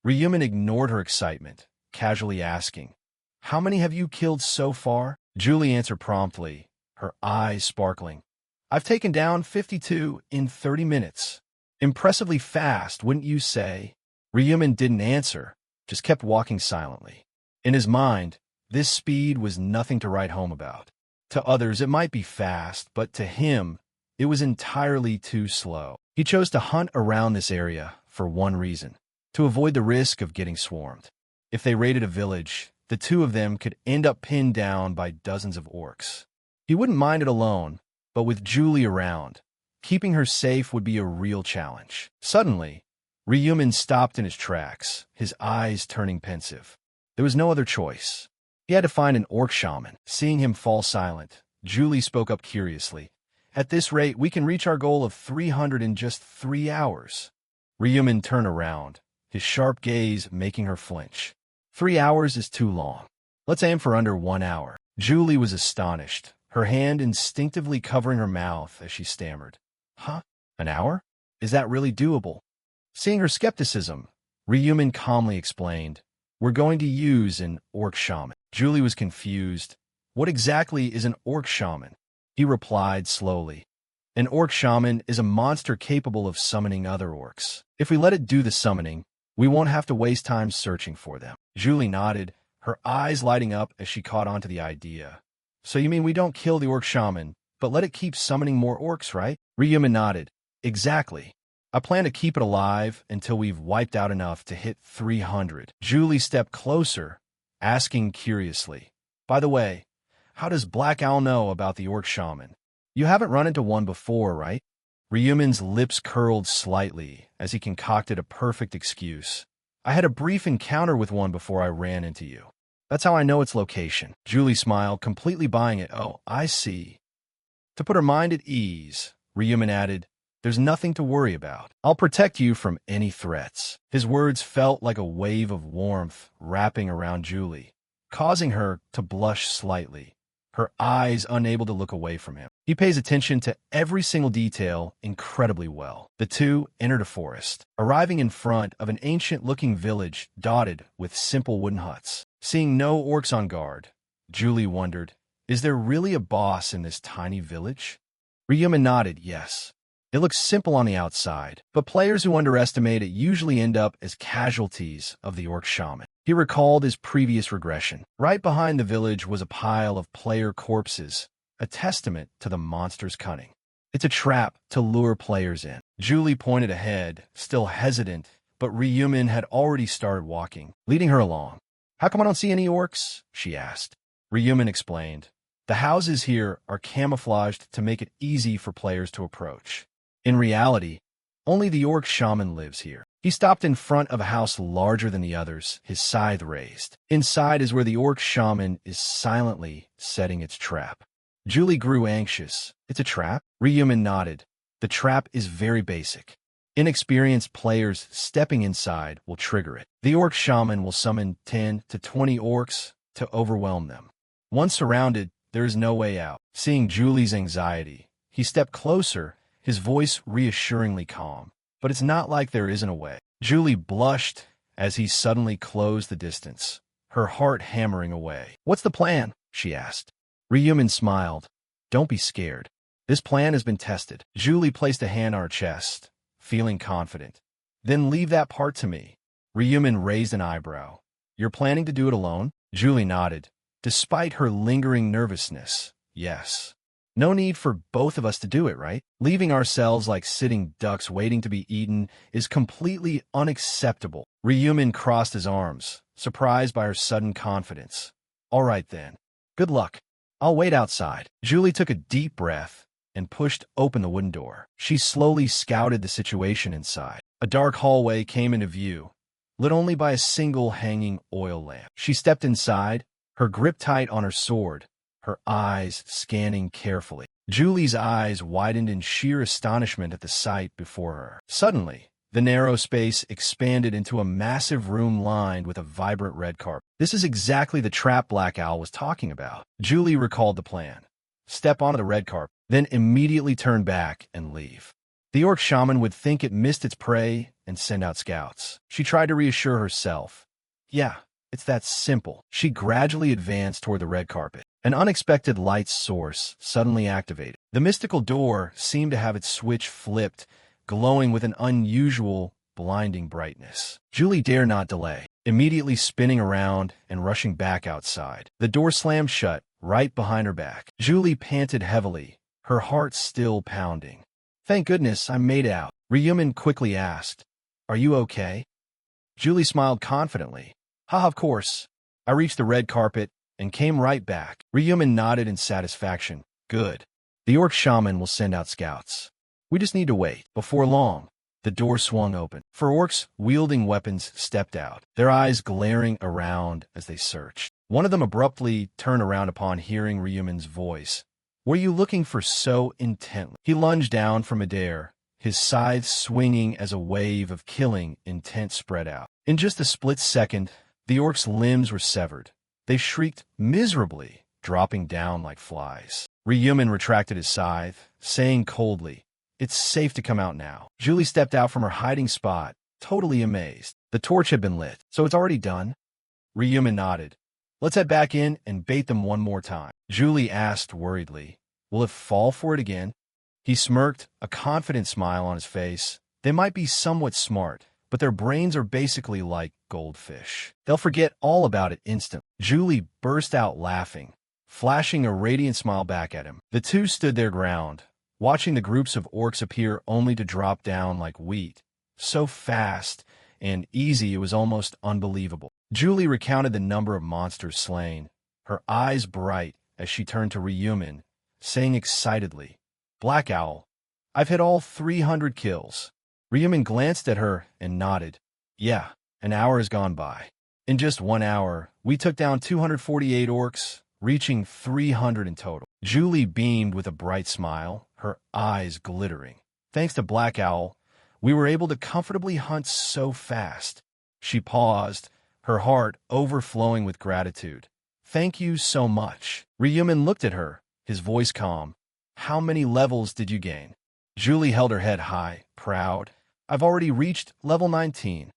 Ryumin ignored her excitement, casually asking, How many have you killed so far? Julie answered promptly, her eyes sparkling. I've taken down 52 in 30 minutes. Impressively fast, wouldn't you say? Ryumin didn't answer, just kept walking silently. In his mind, this speed was nothing to write home about. To others, it might be fast, but to him, it was entirely too slow. He chose to hunt around this area for one reason, to avoid the risk of getting swarmed. If they raided a village, the two of them could end up pinned down by dozens of orcs. He wouldn't mind it alone, but with Julie around, keeping her safe would be a real challenge. Suddenly, Ryumin stopped in his tracks, his eyes turning pensive. There was no other choice. He had to find an orc shaman. Seeing him fall silent, Julie spoke up curiously. At this rate, we can reach our goal of 300 in just 3 hours. Ryumin turned around, his sharp gaze making her flinch. 3 hours is too long. Let's aim for under 1 hour. Julie was astonished, her hand instinctively covering her mouth as she stammered. Huh? An hour? Is that really doable? Seeing her skepticism, Ryumin calmly explained, We're going to use an orc shaman. Julie was confused. What exactly is an orc shaman? He replied slowly. An orc shaman is a monster capable of summoning other orcs. If we let it do the summoning, we won't have to waste time searching for them. Julie nodded, her eyes lighting up as she caught on to the idea. So you mean we don't kill the orc shaman, but let it keep summoning more orcs, right? Ryumin nodded. Exactly. I plan to keep it alive until we've wiped out enough to hit 300. Julie stepped closer, asking curiously. By the way, how does Black Owl know about the orc shaman? You haven't run into one before, right? Ryumin's lips curled slightly as he concocted a perfect excuse. I had a brief encounter with one before I ran into you. That's how I know its location. Julie smiled, completely buying it. Oh, I see. To put her mind at ease, Ryumin added, There's nothing to worry about. I'll protect you from any threats. His words felt like a wave of warmth wrapping around Julie, causing her to blush slightly, her eyes unable to look away from him. He pays attention to every single detail incredibly well. The two entered a forest, arriving in front of an ancient-looking village dotted with simple wooden huts. Seeing no orcs on guard, Julie wondered, is there really a boss in this tiny village? Ryumin nodded, yes. It looks simple on the outside, but players who underestimate it usually end up as casualties of the orc shaman. He recalled his previous regression. Right behind the village was a pile of player corpses, a testament to the monster's cunning. It's a trap to lure players in. Julie pointed ahead, still hesitant, but Ryumin had already started walking, leading her along. How come I don't see any orcs? She asked. Ryumin explained. The houses here are camouflaged to make it easy for players to approach. In reality, only the orc shaman lives here. He stopped in front of a house larger than the others, his scythe raised. Inside is where the orc shaman is silently setting its trap. Julie grew anxious. It's a trap? Ryumin nodded. The trap is very basic. Inexperienced players stepping inside will trigger it. The orc shaman will summon 10 to 20 orcs to overwhelm them. Once surrounded, there is no way out. Seeing Julie's anxiety, he stepped closer, his voice reassuringly calm. But it's not like there isn't a way. Julie blushed as he suddenly closed the distance, her heart hammering away. What's the plan? She asked. Ryumin smiled. Don't be scared. This plan has been tested. Julie placed a hand on her chest, feeling confident. Then leave that part to me. Ryumin raised an eyebrow. You're planning to do it alone? Julie nodded. Despite her lingering nervousness, yes. No need for both of us to do it, right? Leaving ourselves like sitting ducks waiting to be eaten is completely unacceptable. Ryumin crossed his arms, surprised by her sudden confidence. All right then. Good luck. I'll wait outside. Julie took a deep breath and pushed open the wooden door. She slowly scouted the situation inside. A dark hallway came into view, lit only by a single hanging oil lamp. She stepped inside, her grip tight on her sword, her eyes scanning carefully. Julie's eyes widened in sheer astonishment at the sight before her. Suddenly, the narrow space expanded into a massive room lined with a vibrant red carpet. This is exactly the trap Black Owl was talking about. Julie recalled the plan. Step onto the red carpet, then immediately turn back and leave. The orc shaman would think it missed its prey and send out scouts. She tried to reassure herself. Yeah, it's that simple. She gradually advanced toward the red carpet. An unexpected light source suddenly activated. The mystical door seemed to have its switch flipped, glowing with an unusual, blinding brightness. Julie dared not delay, immediately spinning around and rushing back outside. The door slammed shut, right behind her back. Julie panted heavily, her heart still pounding. Thank goodness I made it out. Ryumin quickly asked, Are you okay? Julie smiled confidently. Of course. I reached the red carpet and came right back. Ryumin nodded in satisfaction. Good. The orc shaman will send out scouts. We just need to wait. Before long, the door swung open. 4 orcs wielding weapons stepped out, their eyes glaring around as they searched. One of them abruptly turned around upon hearing Ryuman's voice. "What are you looking for so intently?" He lunged down from midair, his scythe swinging as a wave of killing intent spread out. In just a split second, the orc's limbs were severed. They shrieked miserably, dropping down like flies. Ryuman retracted his scythe, saying coldly, "It's safe to come out now." Julie stepped out from her hiding spot, totally amazed. The torch had been lit. "So it's already done?" Ryuman nodded. "Let's head back in and bait them one more time." Julie asked worriedly, "Will it fall for it again?" He smirked, a confident smile on his face. "They might be somewhat smart, but their brains are basically like goldfish. They'll forget all about it instantly." Julie burst out laughing, flashing a radiant smile back at him. The two stood their ground, watching the groups of orcs appear only to drop down like wheat. So fast and easy it was almost unbelievable. Julie recounted the number of monsters slain, her eyes bright as she turned to Ryuman, saying excitedly, "Black Owl, I've hit all 300 kills." Ryuman glanced at her and nodded. "Yeah, an hour has gone by. In just 1 hour, we took down 248 orcs, reaching 300 in total." Julie beamed with a bright smile, her eyes glittering. "Thanks to Black Owl, we were able to comfortably hunt so fast." She paused, her heart overflowing with gratitude. "Thank you so much." Ryuman looked at her, his voice calm. "How many levels did you gain?" Julie held her head high, proud. "I've already reached level 19.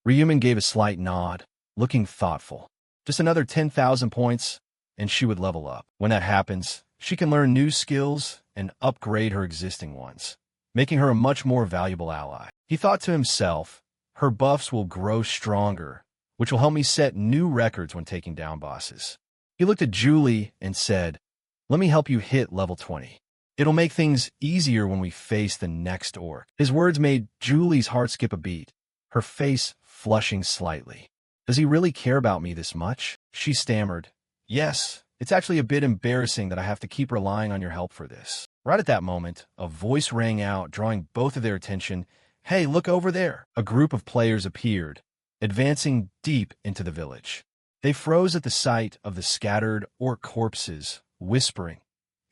Ryuman gave a slight nod, looking thoughtful. "Just another 10,000 points, and she would level up. When that happens, she can learn new skills and upgrade her existing ones, making her a much more valuable ally." He thought to himself, "Her buffs will grow stronger, which will help me set new records when taking down bosses." He looked at Julie and said, "Let me help you hit level 20. It'll make things easier when we face the next orc." His words made Julie's heart skip a beat, her face flushing slightly. "Does he really care about me this much?" She stammered, "Yes, it's actually a bit embarrassing that I have to keep relying on your help for this." Right at that moment, a voice rang out, drawing both of their attention. "Hey, look over there!" A group of players appeared, advancing deep into the village. They froze at the sight of the scattered orc corpses, whispering,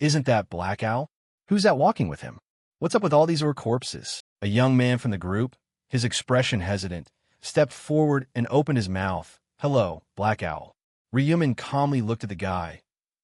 "Isn't that Black Owl? Who's that walking with him? What's up with all these orc corpses?" A young man from the group, his expression hesitant, stepped forward and opened his mouth. "Hello, Black Owl." Ryuman calmly looked at the guy.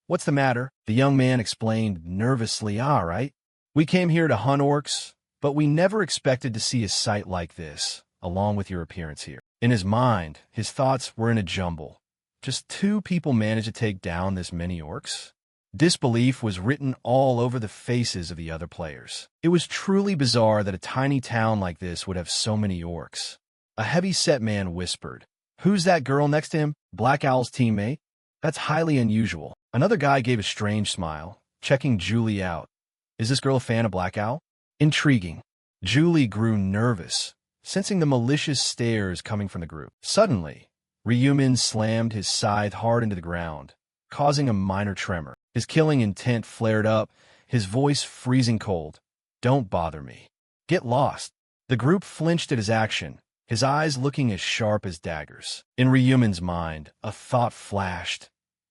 "What's the matter?" The young man explained nervously, "All right. We came here to hunt orcs, but we never expected to see a sight like this, along with your appearance here." In his mind, his thoughts were in a jumble. Just 2 people managed to take down this many orcs? Disbelief was written all over the faces of the other players. It was truly bizarre that a tiny town like this would have so many orcs. A heavy-set man whispered, "Who's that girl next to him? Black Owl's teammate? That's highly unusual." Another guy gave a strange smile, checking Julie out. "Is this girl a fan of Black Owl?" Intriguing. Julie grew nervous, sensing the malicious stares coming from the group. Suddenly, Ryuman slammed his scythe hard into the ground, causing a minor tremor. His killing intent flared up, his voice freezing cold. "Don't bother me. Get lost." The group flinched at his action, his eyes looking as sharp as daggers. In Ryuman's mind, a thought flashed.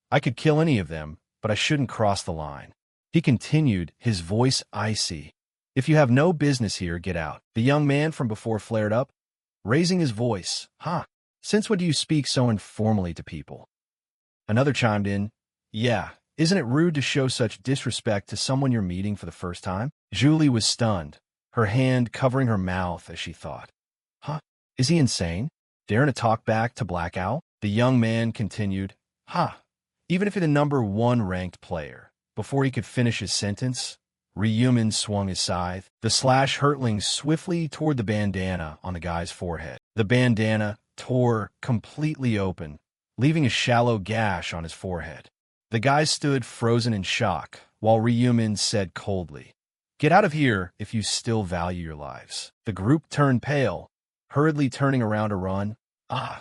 "I could kill any of them, but I shouldn't cross the line." He continued, his voice icy. "If you have no business here, get out." The young man from before flared up, raising his voice. "Huh? Since when do you speak so informally to people?" Another chimed in, "Yeah, isn't it rude to show such disrespect to someone you're meeting for the first time?" Julie was stunned, her hand covering her mouth as she thought, "Huh? Is he insane? Daring to talk back to Black Owl?" The young man continued, Even if you're the number 1 ranked player." Before he could finish his sentence, Ryuman swung his scythe, the slash hurtling swiftly toward the bandana on the guy's forehead. The bandana tore completely open, leaving a shallow gash on his forehead. The guy stood frozen in shock, while Ryuman said coldly, "Get out of here if you still value your lives." The group turned pale, hurriedly turning around to run.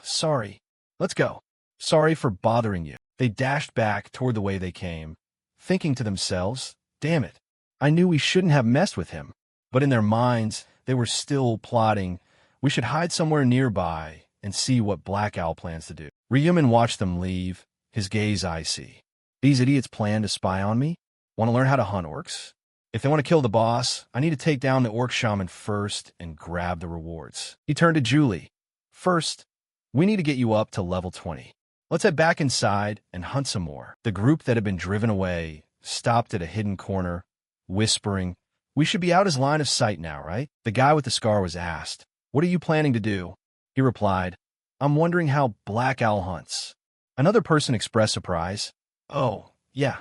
Sorry. Let's go. Sorry for bothering you." They dashed back toward the way they came, thinking to themselves, "Damn it, I knew we shouldn't have messed with him." But in their minds, they were still plotting, "We should hide somewhere nearby and see what Black Owl plans to do." Ryuman watched them leave, his gaze icy. These idiots plan to spy on me? Want to learn how to hunt orcs? If they want to kill the boss, I need to take down the orc shaman first and grab the rewards. He turned to Julie. First, we need to get you up to level 20. Let's head back inside and hunt some more. The group that had been driven away stopped at a hidden corner, whispering, "We should be out his line of sight now, right?" The guy with the scar was asked, "What are you planning to do?" He replied, "I'm wondering how Black Owl hunts." Another person expressed surprise. "Oh, yeah,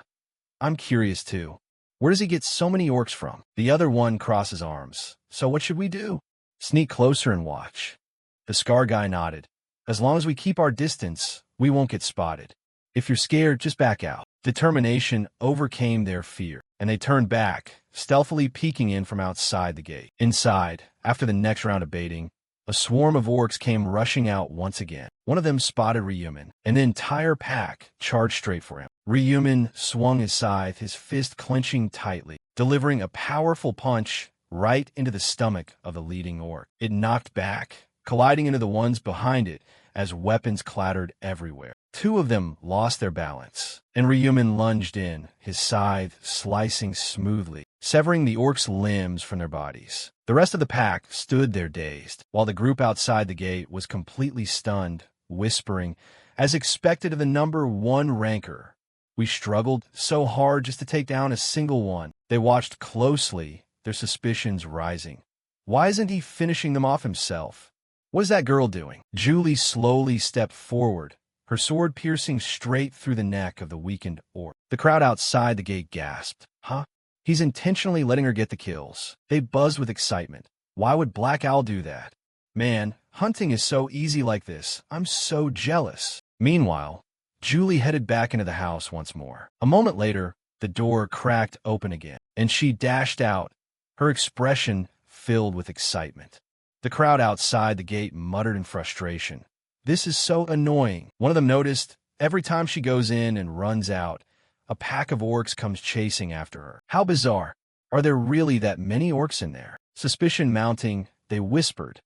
I'm curious too. Where does he get so many orcs from?" The other one crosses arms. "So what should we do?" "Sneak closer and watch." The scar guy nodded. "As long as we keep our distance, we won't get spotted. If you're scared, just back out." Determination overcame their fear, and they turned back, stealthily peeking in from outside the gate. Inside, after the next round of baiting, a swarm of orcs came rushing out once again. One of them spotted Ryumin, and the entire pack charged straight for him. Ryumin swung his scythe, his fist clenching tightly, delivering a powerful punch right into the stomach of the leading orc. It knocked back, colliding into the ones behind it as weapons clattered everywhere. Two of them lost their balance, and Ryumin lunged in, his scythe slicing smoothly, severing the orcs' limbs from their bodies. The rest of the pack stood there dazed, while the group outside the gate was completely stunned, whispering, as expected of the number 1 ranker, "We struggled so hard just to take down a single one." They watched closely, their suspicions rising. Why isn't he finishing them off himself? What is that girl doing? Julie slowly stepped forward, her sword piercing straight through the neck of the weakened orc. The crowd outside the gate gasped. Huh? He's intentionally letting her get the kills. They buzzed with excitement. Why would Black Owl do that? Man, hunting is so easy like this. I'm so jealous. Meanwhile, Julie headed back into the house once more. A moment later, the door cracked open again, and she dashed out, her expression filled with excitement. The crowd outside the gate muttered in frustration. "This is so annoying." One of them noticed, every time she goes in and runs out, a pack of orcs comes chasing after her. How bizarre. Are there really that many orcs in there? Suspicion mounting, they whispered,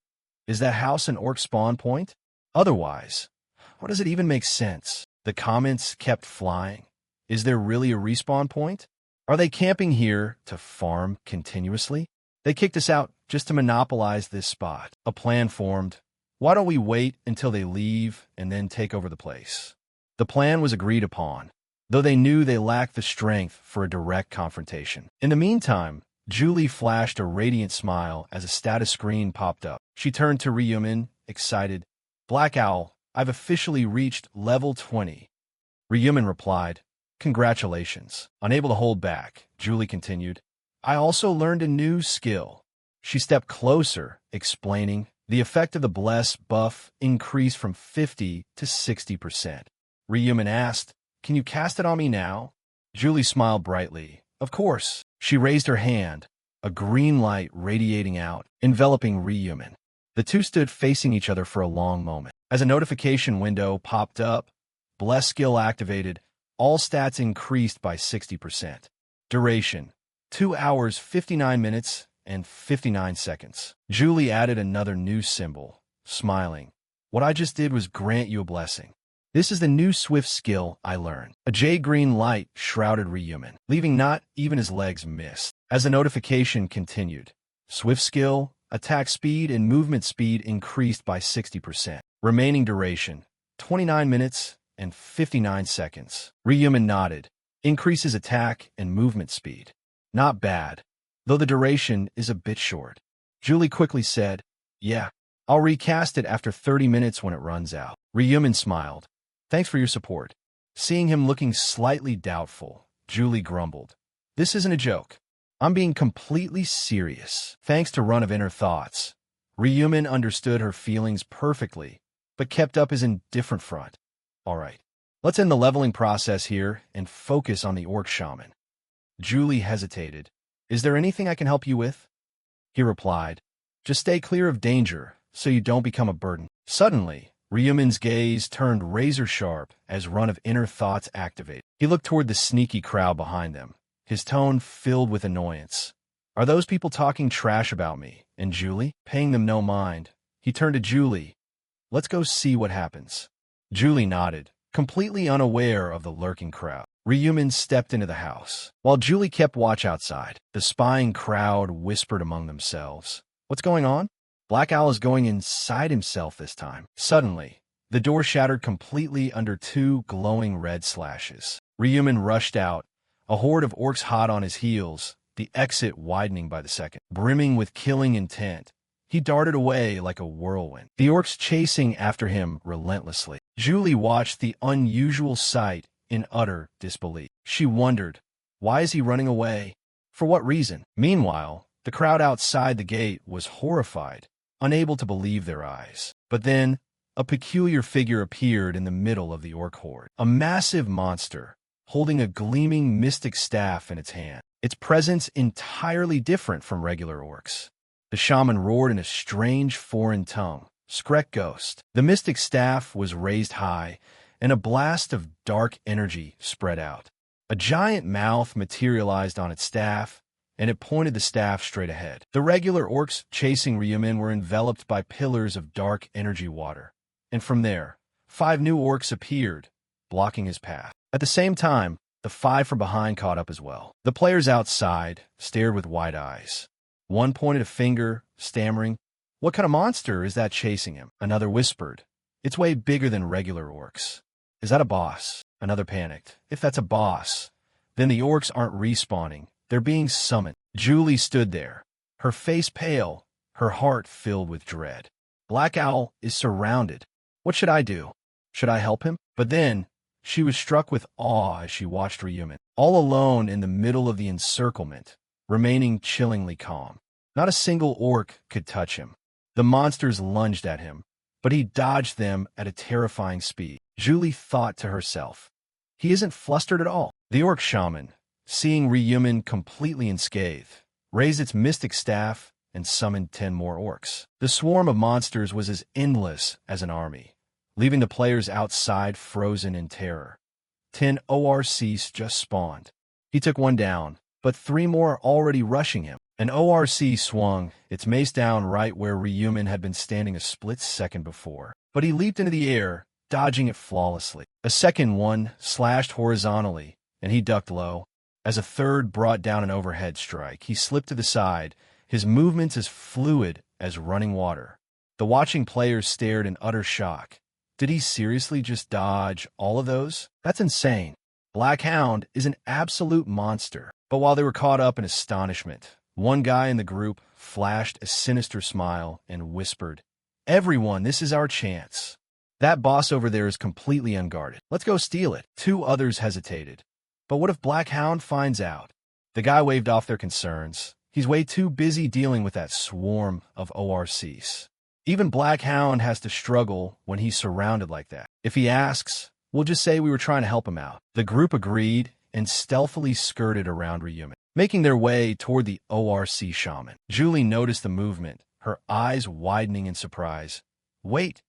"Is that house an orc spawn point? Otherwise, how does it even make sense?" The comments kept flying. Is there really a respawn point? Are they camping here to farm continuously? They kicked us out just to monopolize this spot. A plan formed. Why don't we wait until they leave and then take over the place? The plan was agreed upon, though they knew they lacked the strength for a direct confrontation. In the meantime, Julie flashed a radiant smile as a status screen popped up. She turned to Ryumin, excited. "Black Owl, I've officially reached level 20. Ryumin replied, "Congratulations." Unable to hold back, Julie continued, "I also learned a new skill." She stepped closer, explaining, the effect of the Bless buff increased from 50 to 60%. Ryumin asked, "Can you cast it on me now?" Julie smiled brightly. "Of course." She raised her hand, a green light radiating out, enveloping Ryumin. The two stood facing each other for a long moment. As a notification window popped up, Bless skill activated, all stats increased by 60%. Duration, 2 hours, 59 minutes, and 59 seconds. Julie added another new symbol, smiling. "What I just did was grant you a blessing. This is the new swift skill I learned." A jade-green light shrouded Ryumin, leaving not even his legs missed. As the notification continued, swift skill, attack speed, and movement speed increased by 60%. Remaining duration, 29 minutes and 59 seconds. Ryumin nodded. Increases attack and movement speed. Not bad, though the duration is a bit short. Julie quickly said, "Yeah, I'll recast it after 30 minutes when it runs out." Ryumin smiled. "Thanks for your support." Seeing him looking slightly doubtful, Julie grumbled, "This isn't a joke. I'm being completely serious." Thanks to Run of Inner Thoughts, Ryumin understood her feelings perfectly, but kept up his indifferent front. "All right, let's end the leveling process here and focus on the orc shaman." Julie hesitated. "Is there anything I can help you with?" He replied, "Just stay clear of danger so you don't become a burden." Suddenly, Ryumin's gaze turned razor-sharp as Run of Inner Thoughts activated. He looked toward the sneaky crowd behind them, his tone filled with annoyance. "Are those people talking trash about me and Julie?" Paying them no mind, he turned to Julie. "Let's go see what happens." Julie nodded, completely unaware of the lurking crowd. Ryumin stepped into the house. While Julie kept watch outside, the spying crowd whispered among themselves. What's going on? Black Owl is going inside himself this time. Suddenly, the door shattered completely under two glowing red slashes. Ryumin rushed out, a horde of orcs hot on his heels, the exit widening by the second. Brimming with killing intent, he darted away like a whirlwind, the orcs chasing after him relentlessly. Julie watched the unusual sight in utter disbelief. She wondered, why is he running away? For what reason? Meanwhile, the crowd outside the gate was horrified, unable to believe their eyes. But then, a peculiar figure appeared in the middle of the orc horde. A massive monster, holding a gleaming mystic staff in its hand. Its presence entirely different from regular orcs. The shaman roared in a strange foreign tongue. Skrek Ghost. The mystic staff was raised high, and a blast of dark energy spread out. A giant mouth materialized on its staff, and it pointed the staff straight ahead. The regular orcs chasing Ryumin were enveloped by pillars of dark energy water, and from there, 5 new orcs appeared, blocking his path. At the same time, the 5 from behind caught up as well. The players outside stared with wide eyes. One pointed a finger, stammering, "What kind of monster is that chasing him?" Another whispered, "It's way bigger than regular orcs." "Is that a boss?" Another panicked. "If that's a boss, then the orcs aren't respawning. They're being summoned." Julie stood there, her face pale, her heart filled with dread. Black Owl is surrounded. What should I do? Should I help him? But then, she was struck with awe as she watched Ryumin, all alone in the middle of the encirclement, remaining chillingly calm. Not a single orc could touch him. The monsters lunged at him, but he dodged them at a terrifying speed. Julie thought to herself, he isn't flustered at all. The orc shaman, seeing Ryumin completely unscathed, raised its mystic staff and summoned 10 more orcs. The swarm of monsters was as endless as an army, leaving the players outside frozen in terror. 10 ORCs just spawned. He took one down, but 3 more already rushing him. An ORC swung, its mace down right where Ryumin had been standing a split second before. But he leaped into the air, dodging it flawlessly. A second one slashed horizontally, and he ducked low. As a third brought down an overhead strike, he slipped to the side, his movements as fluid as running water. The watching players stared in utter shock. Did he seriously just dodge all of those? That's insane. Black Hound is an absolute monster. But while they were caught up in astonishment, one guy in the group flashed a sinister smile and whispered, "Everyone, this is our chance. That boss over there is completely unguarded. Let's go steal it." 2 others hesitated. But what if Black Hound finds out? The guy waved off their concerns. He's way too busy dealing with that swarm of ORCs. Even Black Hound has to struggle when he's surrounded like that. If he asks, we'll just say we were trying to help him out. The group agreed and stealthily skirted around Ryumin, making their way toward the ORC shaman. Julie noticed the movement, her eyes widening in surprise. Wait,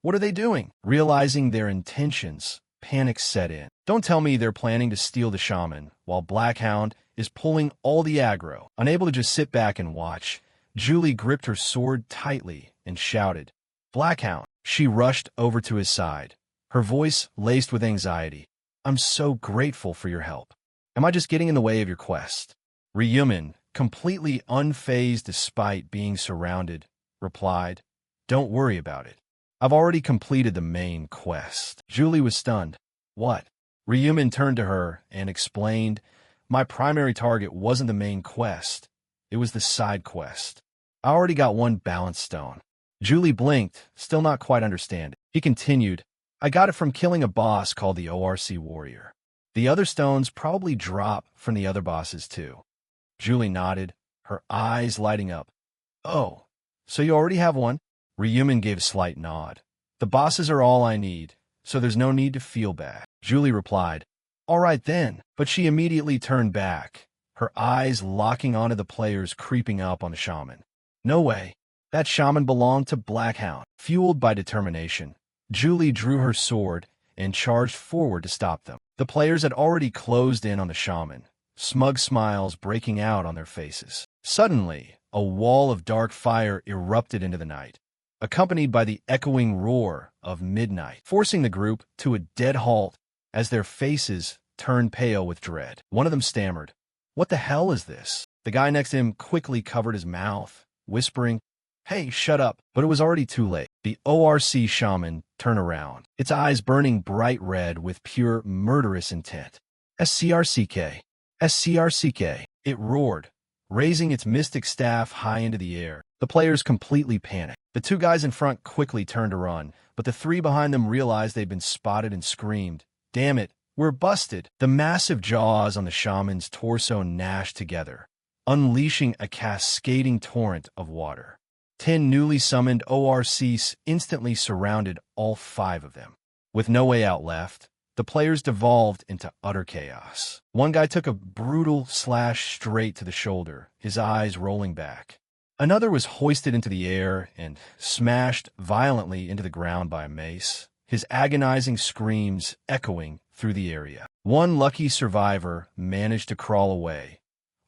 what are they doing? Realizing their intentions, panic set in. Don't tell me they're planning to steal the shaman, while Black Hound is pulling all the aggro. Unable to just sit back and watch, Julie gripped her sword tightly and shouted, "Black Hound!" She rushed over to his side, her voice laced with anxiety. "I'm so grateful for your help. Am I just getting in the way of your quest?" Ryumin, completely unfazed despite being surrounded, replied, "Don't worry about it. I've already completed the main quest." Julie was stunned. "What?" Ryumin turned to her and explained, "My primary target wasn't the main quest. It was the side quest. I already got 1 balance stone." Julie blinked, still not quite understanding. He continued, "I got it from killing a boss called the ORC Warrior. The other stones probably drop from the other bosses too." Julie nodded, her eyes lighting up. "Oh, so you already have one?" Ryumin gave a slight nod. "The bosses are all I need, so there's no need to feel bad." Julie replied, "All right then," but she immediately turned back, her eyes locking onto the players creeping up on the shaman. No way. That shaman belonged to Black Hound. Fueled by determination, Julie drew her sword and charged forward to stop them. The players had already closed in on the shaman, smug smiles breaking out on their faces. Suddenly, a wall of dark fire erupted into the night. accompanied by the echoing roar of midnight, forcing the group to a dead halt as their faces turned pale with dread. One of them stammered, "What the hell is this?" The guy next to him quickly covered his mouth, whispering, "Hey, shut up." But it was already too late. The ORC shaman turned around, its eyes burning bright red with pure murderous intent. SCRCK. SCRCK. It roared, raising its mystic staff high into the air. The players completely panicked. The two guys in front quickly turned to run, but the three behind them realized they'd been spotted and screamed, "Damn it, we're busted." The massive jaws on the shaman's torso gnashed together, unleashing a cascading torrent of water. 10 newly summoned ORCs instantly surrounded all 5 of them. With no way out left, the players devolved into utter chaos. One guy took a brutal slash straight to the shoulder, his eyes rolling back. Another was hoisted into the air and smashed violently into the ground by a mace, his agonizing screams echoing through the area. One lucky survivor managed to crawl away,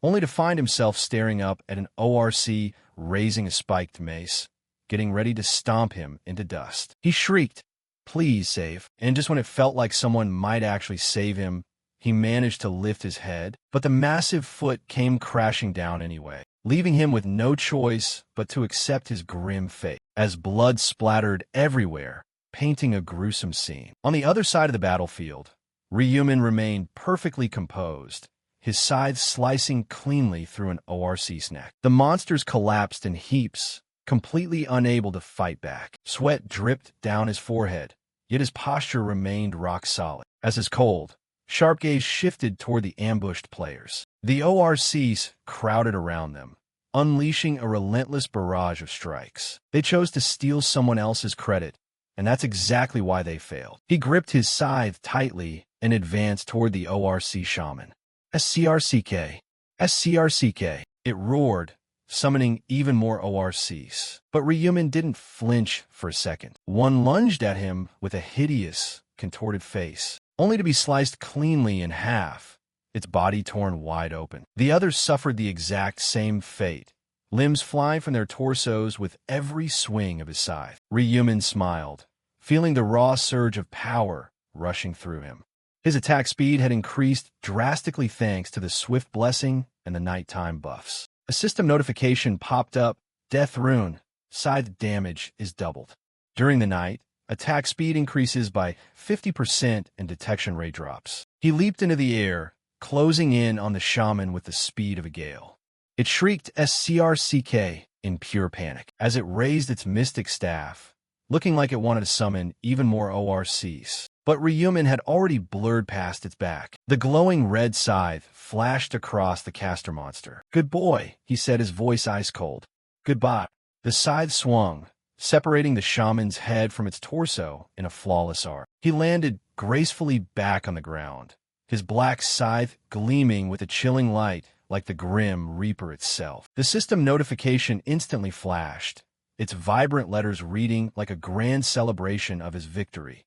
only to find himself staring up at an ORC raising a spiked mace, getting ready to stomp him into dust. He shrieked, "Please save." And just when it felt like someone might actually save him, he managed to lift his head, but the massive foot came crashing down anyway, leaving him with no choice but to accept his grim fate, as blood splattered everywhere, painting a gruesome scene. On the other side of the battlefield, Ryumin remained perfectly composed, his scythe slicing cleanly through an ORC's neck. The monsters collapsed in heaps, completely unable to fight back. Sweat dripped down his forehead, yet his posture remained rock solid. As his cold, sharp gaze shifted toward the ambushed players, the ORCs crowded around them, unleashing a relentless barrage of strikes. They chose to steal someone else's credit, and that's exactly why they failed. He gripped his scythe tightly and advanced toward the ORC shaman. SCRCK. SCRCK. It roared, summoning even more ORCs. But Ryumin didn't flinch for a second. One lunged at him with a hideous, contorted face, only to be sliced cleanly in half, its body torn wide open. The others suffered the exact same fate, limbs flying from their torsos with every swing of his scythe. Ryumin smiled, feeling the raw surge of power rushing through him. His attack speed had increased drastically thanks to the Swift Blessing and the nighttime buffs. A system notification popped up, "Death Rune, scythe damage is doubled." During the night, attack speed increases by 50% and detection rate drops. He leaped into the air, closing in on the shaman with the speed of a gale. It shrieked SCRCK in pure panic as it raised its mystic staff, looking like it wanted to summon even more ORCs. But Ryumin had already blurred past its back. The glowing red scythe flashed across the caster monster. "Good boy," he said, his voice ice cold. "Goodbye." The scythe swung, separating the shaman's head from its torso in a flawless arc. He landed gracefully back on the ground, his black scythe gleaming with a chilling light like the grim Reaper itself. The system notification instantly flashed, its vibrant letters reading like a grand celebration of his victory.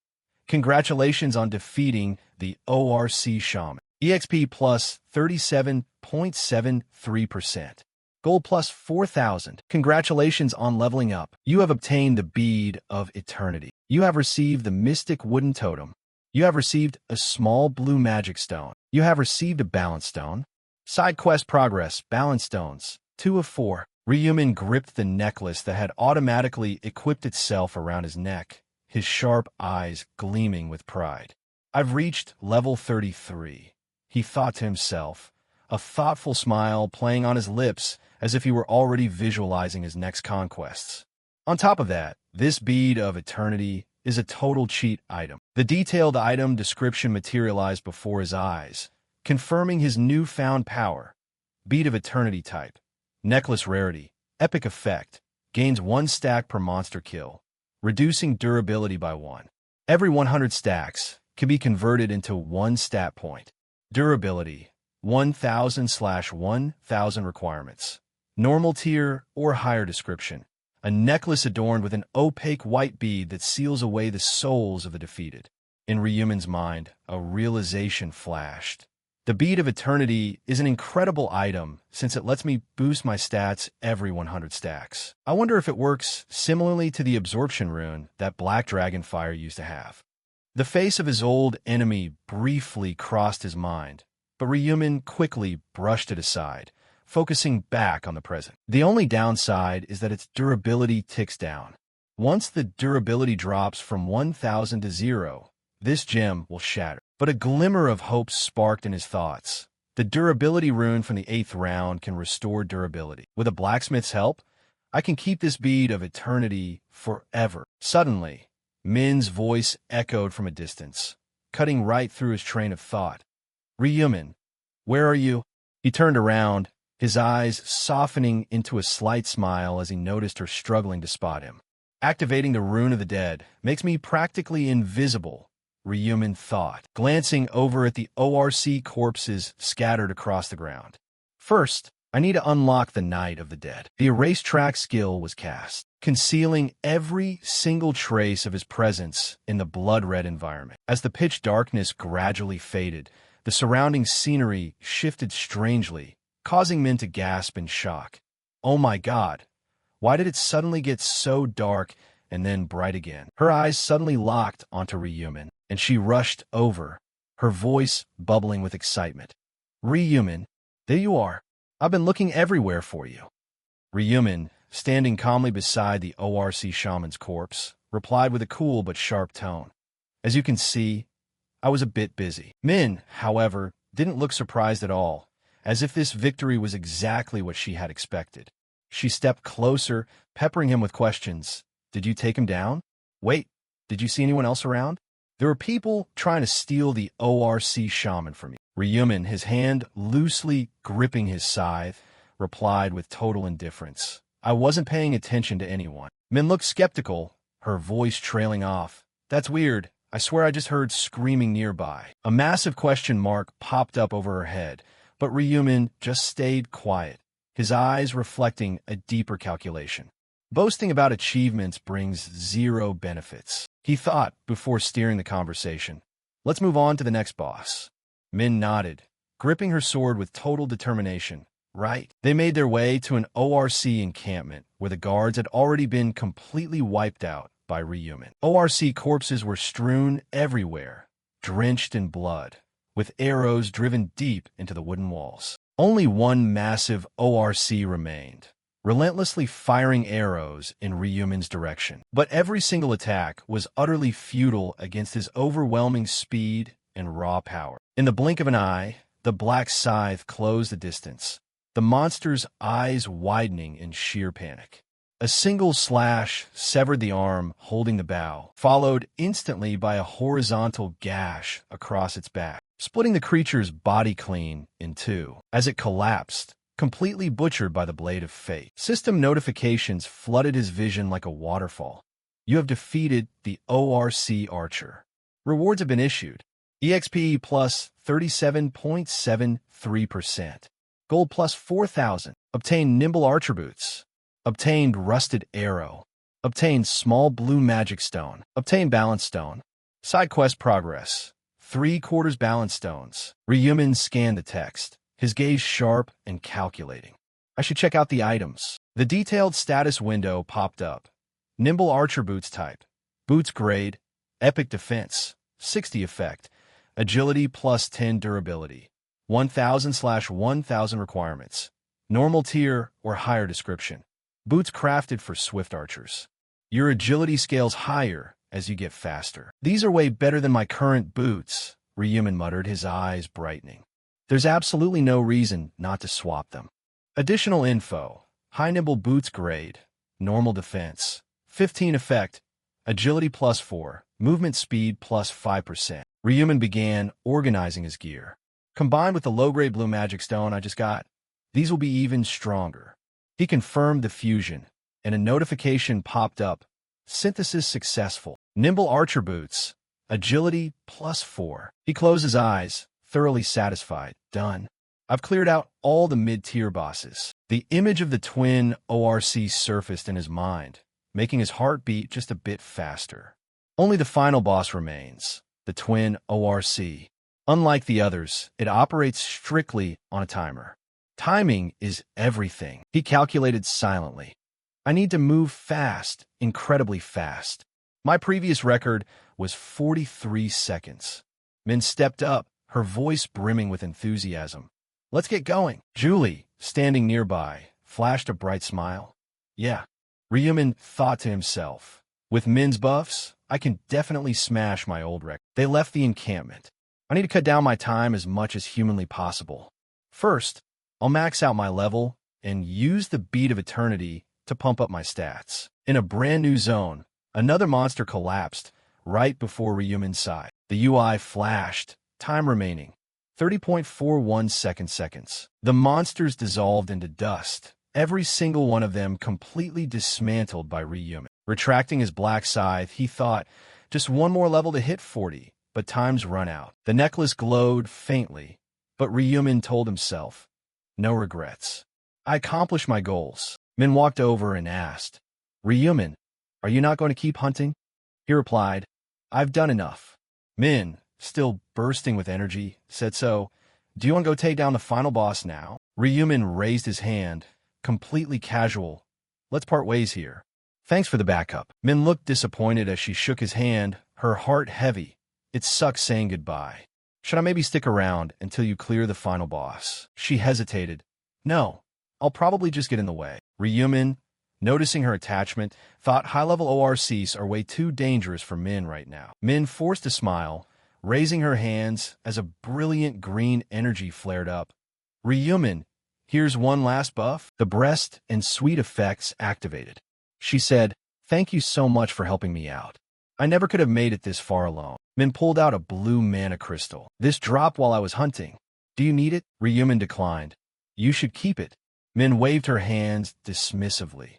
"Congratulations on defeating the ORC Shaman. EXP plus 37.73%. Gold plus 4,000. Congratulations on leveling up. You have obtained the Bead of Eternity. You have received the Mystic Wooden Totem. You have received a small blue magic stone. You have received a balance stone. Side quest progress, balance stones, 2 of 4. Ryumin gripped the necklace that had automatically equipped itself around his neck, his sharp eyes gleaming with pride. "I've reached level 33, he thought to himself, a thoughtful smile playing on his lips as if he were already visualizing his next conquests. On top of that, this Bead of Eternity is a total cheat item. The detailed item description materialized before his eyes, confirming his newfound power. Bead of Eternity type. Necklace rarity. Epic effect. Gains 1 stack per monster kill, reducing durability by 1. Every 100 stacks can be converted into 1 stat point. Durability, 1,000/1,000 requirements. Normal tier or higher description. A necklace adorned with an opaque white bead that seals away the souls of the defeated. In Ryumin's mind, a realization flashed. The Bead of Eternity is an incredible item since it lets me boost my stats every 100 stacks. I wonder if it works similarly to the Absorption rune that Black Dragonfire used to have. The face of his old enemy briefly crossed his mind, but Ryumin quickly brushed it aside, focusing back on the present. The only downside is that its durability ticks down. Once the durability drops from 1,000 to 0, this gem will shatter. But a glimmer of hope sparked in his thoughts. The durability rune from the 8th round can restore durability. With a blacksmith's help, I can keep this bead of eternity forever. Suddenly, Min's voice echoed from a distance, cutting right through his train of thought. Ryumin, where are you? He turned around, his eyes softening into a slight smile as he noticed her struggling to spot him. Activating the Rune of the Dead makes me practically invisible, Ryumin thought, glancing over at the ORC corpses scattered across the ground. First, I need to unlock the Night of the Dead. The Erase Track skill was cast, concealing every single trace of his presence in the blood-red environment. As the pitch darkness gradually faded, the surrounding scenery shifted strangely, causing Min to gasp in shock. Oh my god, why did it suddenly get so dark and then bright again? Her eyes suddenly locked onto Ryumin, and she rushed over, her voice bubbling with excitement. Ryumin, there you are. I've been looking everywhere for you. Ryumin, standing calmly beside the ORC shaman's corpse, replied with a cool but sharp tone. As you can see, I was a bit busy. Min, however, didn't look surprised at all, as if this victory was exactly what she had expected. She stepped closer, peppering him with questions. Did you take him down? Wait, did you see anyone else around? There were people trying to steal the ORC shaman from me. Ryumin, his hand loosely gripping his scythe, replied with total indifference. I wasn't paying attention to anyone. Min looked skeptical, her voice trailing off. That's weird. I swear I just heard screaming nearby. A massive question mark popped up over her head, but Ryumin just stayed quiet, his eyes reflecting a deeper calculation. Boasting about achievements brings zero benefits, he thought before steering the conversation. Let's move on to the next boss. Min nodded, gripping her sword with total determination. Right. They made their way to an ORC encampment where the guards had already been completely wiped out by Ryumin. ORC corpses were strewn everywhere, drenched in blood, with arrows driven deep into the wooden walls. Only one massive ORC remained, relentlessly firing arrows in Ryumin's direction. But every single attack was utterly futile against his overwhelming speed and raw power. In the blink of an eye, the black scythe closed the distance, the monster's eyes widening in sheer panic. A single slash severed the arm holding the bow, followed instantly by a horizontal gash across its back, splitting the creature's body clean in two. As it collapsed, completely butchered by the blade of fate, system notifications flooded his vision like a waterfall. You have defeated the ORC Archer. Rewards have been issued. EXP plus 37.73%. Gold plus 4,000. Obtained Nimble Archer Boots. Obtained Rusted Arrow. Obtained Small Blue Magic Stone. Obtained Balance Stone. Side quest progress. 3/4 balance stones. Ryumin scanned the text, his gaze sharp and calculating. I should check out the items. The detailed status window popped up. Nimble Archer Boots type. Boots grade. Epic defense. 60 effect. Agility plus 10 durability. 1,000/1,000 requirements. Normal tier or higher description. Boots crafted for swift archers. Your agility scales higher as you get faster. These are way better than my current boots, Ryumin muttered, his eyes brightening. There's absolutely no reason not to swap them. Additional info. High Nimble Boots grade. Normal defense. 15 effect. Agility plus 4. Movement speed plus 5%. Ryumin began organizing his gear. Combined with the low-grade blue magic stone I just got, these will be even stronger. He confirmed the fusion, and a notification popped up. Synthesis successful. Nimble Archer Boots. Agility plus 4. He closed his eyes, thoroughly satisfied. Done. I've cleared out all the mid-tier bosses. The image of the twin ORC surfaced in his mind, making his heart beat just a bit faster. Only the final boss remains, the twin ORC. Unlike the others, it operates strictly on a timer. Timing is everything, he calculated silently. I need to move fast, incredibly fast. My previous record was 43 seconds. Min stepped up, her voice brimming with enthusiasm. Let's get going. Julie, standing nearby, flashed a bright smile. Yeah, Ryumin thought to himself. With Min's buffs, I can definitely smash my old record. They left the encampment. I need to cut down my time as much as humanly possible. First, I'll max out my level and use the beat of eternity to pump up my stats. In a brand new zone, another monster collapsed right before Ryumin's side. The UI flashed, time remaining 30.41 seconds. The monsters dissolved into dust, every single one of them completely dismantled by Ryumin. Retracting his black scythe, he thought, just one more level to hit 40, but time's run out. The necklace glowed faintly, but Ryumin told himself, no regrets. I accomplished my goals. Min walked over and asked, Ryumin, are you not going to keep hunting? He replied, I've done enough. Min, still bursting with energy, said, so, do you want to go take down the final boss now? Ryumin raised his hand, completely casual. Let's part ways here. Thanks for the backup. Min looked disappointed as she shook his hand, her heart heavy. It sucks saying goodbye. Should I maybe stick around until you clear the final boss? She hesitated. No, I'll probably just get in the way. Ryumin, noticing her attachment, thought high-level ORCs are way too dangerous for Min right now. Min forced a smile, raising her hands as a brilliant green energy flared up. Ryumin, here's one last buff. The breast and sweet effects activated. She said, thank you so much for helping me out. I never could have made it this far alone. Min pulled out a blue mana crystal. This dropped while I was hunting. Do you need it? Ryumin declined. You should keep it. Min waved her hands dismissively.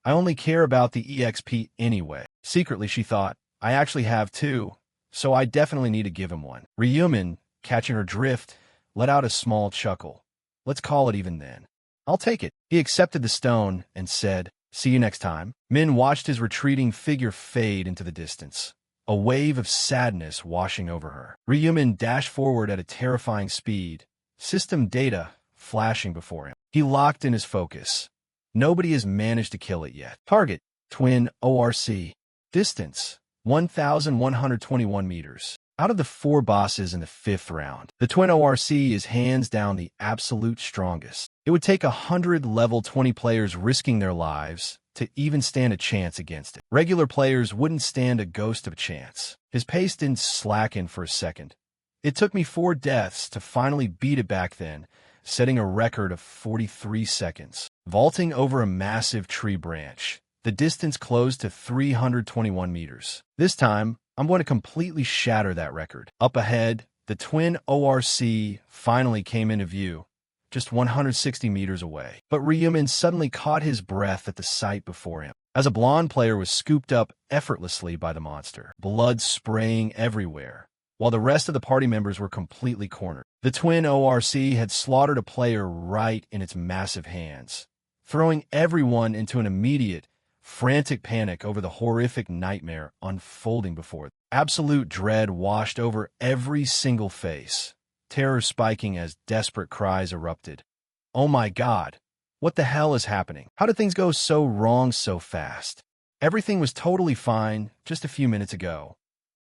I only care about the EXP anyway. Secretly, she thought, I actually have two, so I definitely need to give him one. Ryumin, catching her drift, let out a small chuckle. Let's call it even then. I'll take it. He accepted the stone and said, see you next time. Min watched his retreating figure fade into the distance, a wave of sadness washing over her. Ryumin dashed forward at a terrifying speed, system data flashing before him. He locked in his focus. Nobody has managed to kill it yet. Target, Twin ORC. Distance, 1,121 meters. Out of the 4 bosses in the 5th round, the Twin ORC is hands down the absolute strongest. It would take 100 level 20 players risking their lives to even stand a chance against it. Regular players wouldn't stand a ghost of a chance. His pace didn't slacken for a second. It took me 4 deaths to finally beat it back then, setting a record of 43 seconds. Vaulting over a massive tree branch, the distance closed to 321 meters. This time, I'm going to completely shatter that record. Up ahead, the Twin ORC finally came into view, just 160 meters away. But Ryumin suddenly caught his breath at the sight before him, as a blonde player was scooped up effortlessly by the monster, blood spraying everywhere, while the rest of the party members were completely cornered. The Twin ORC had slaughtered a player right in its massive hands, throwing everyone into an immediate, frantic panic over the horrific nightmare unfolding before them. Absolute dread washed over every single face, terror spiking as desperate cries erupted. Oh my God, what the hell is happening? How did things go so wrong so fast? Everything was totally fine just a few minutes ago.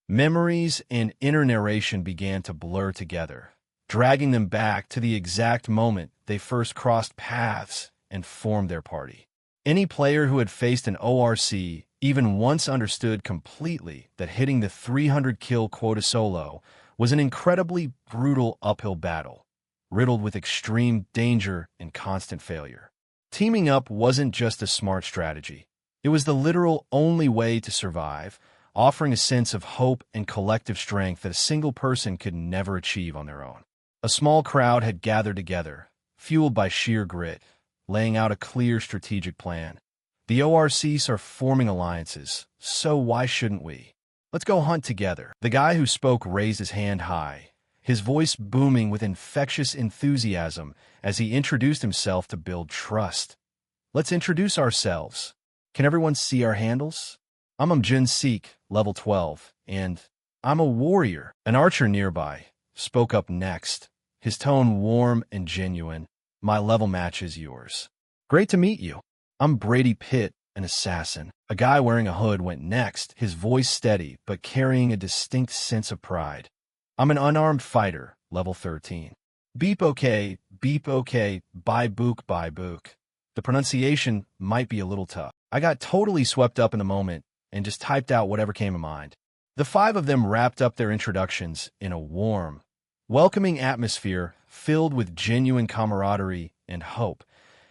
Memories and inner narration began to blur together, dragging them back to the exact moment they first crossed paths and formed their party. Any player who had faced an ORC even once understood completely that hitting the 300 kill quota solo was an incredibly brutal uphill battle, riddled with extreme danger and constant failure. Teaming up wasn't just a smart strategy. It was the literal only way to survive, offering a sense of hope and collective strength that a single person could never achieve on their own. A small crowd had gathered together, fueled by sheer grit, laying out a clear strategic plan. The ORCs are forming alliances, so why shouldn't we? Let's go hunt together. The guy who spoke raised his hand high, his voice booming with infectious enthusiasm as he introduced himself to build trust. Let's introduce ourselves. Can everyone see our handles? I'm Jin Seek, level 12, and I'm a warrior. An archer nearby, spoke up next, his tone warm and genuine. My level matches yours. Great to meet you. I'm Brady Pitt, an assassin. A guy wearing a hood went next, his voice steady but carrying a distinct sense of pride. I'm an unarmed fighter, level 13. Beep okay, bye book. The pronunciation might be a little tough. I got totally swept up in the moment and just typed out whatever came to mind. The five of them wrapped up their introductions in a warm, welcoming atmosphere filled with genuine camaraderie and hope,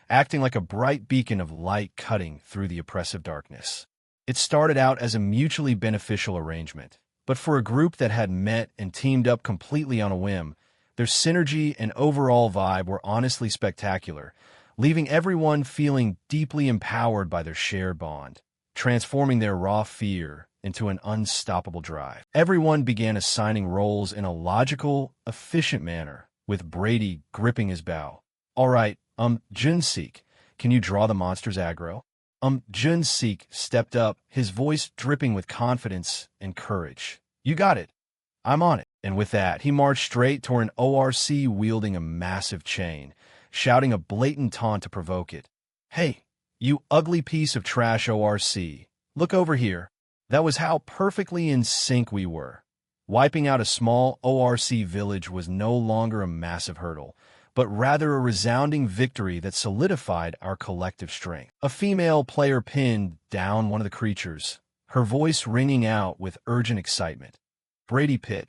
acting like a bright beacon of light cutting through the oppressive darkness. It started out as a mutually beneficial arrangement, but for a group that had met and teamed up completely on a whim, their synergy and overall vibe were honestly spectacular, leaving everyone feeling deeply empowered by their shared bond, transforming their raw fear into an unstoppable drive. Everyone began assigning roles in a logical, efficient manner, with Brady gripping his bow. All right, Jun-seek, can you draw the monster's aggro? Jun-seek stepped up, his voice dripping with confidence and courage. You got it. I'm on it. And with that, he marched straight toward an ORC wielding a massive chain, shouting a blatant taunt to provoke it. Hey, you ugly piece of trash ORC, look over here. That was how perfectly in sync we were. Wiping out a small ORC village was no longer a massive hurdle, but rather a resounding victory that solidified our collective strength. A female player pinned down one of the creatures, her voice ringing out with urgent excitement. Brady Pitt,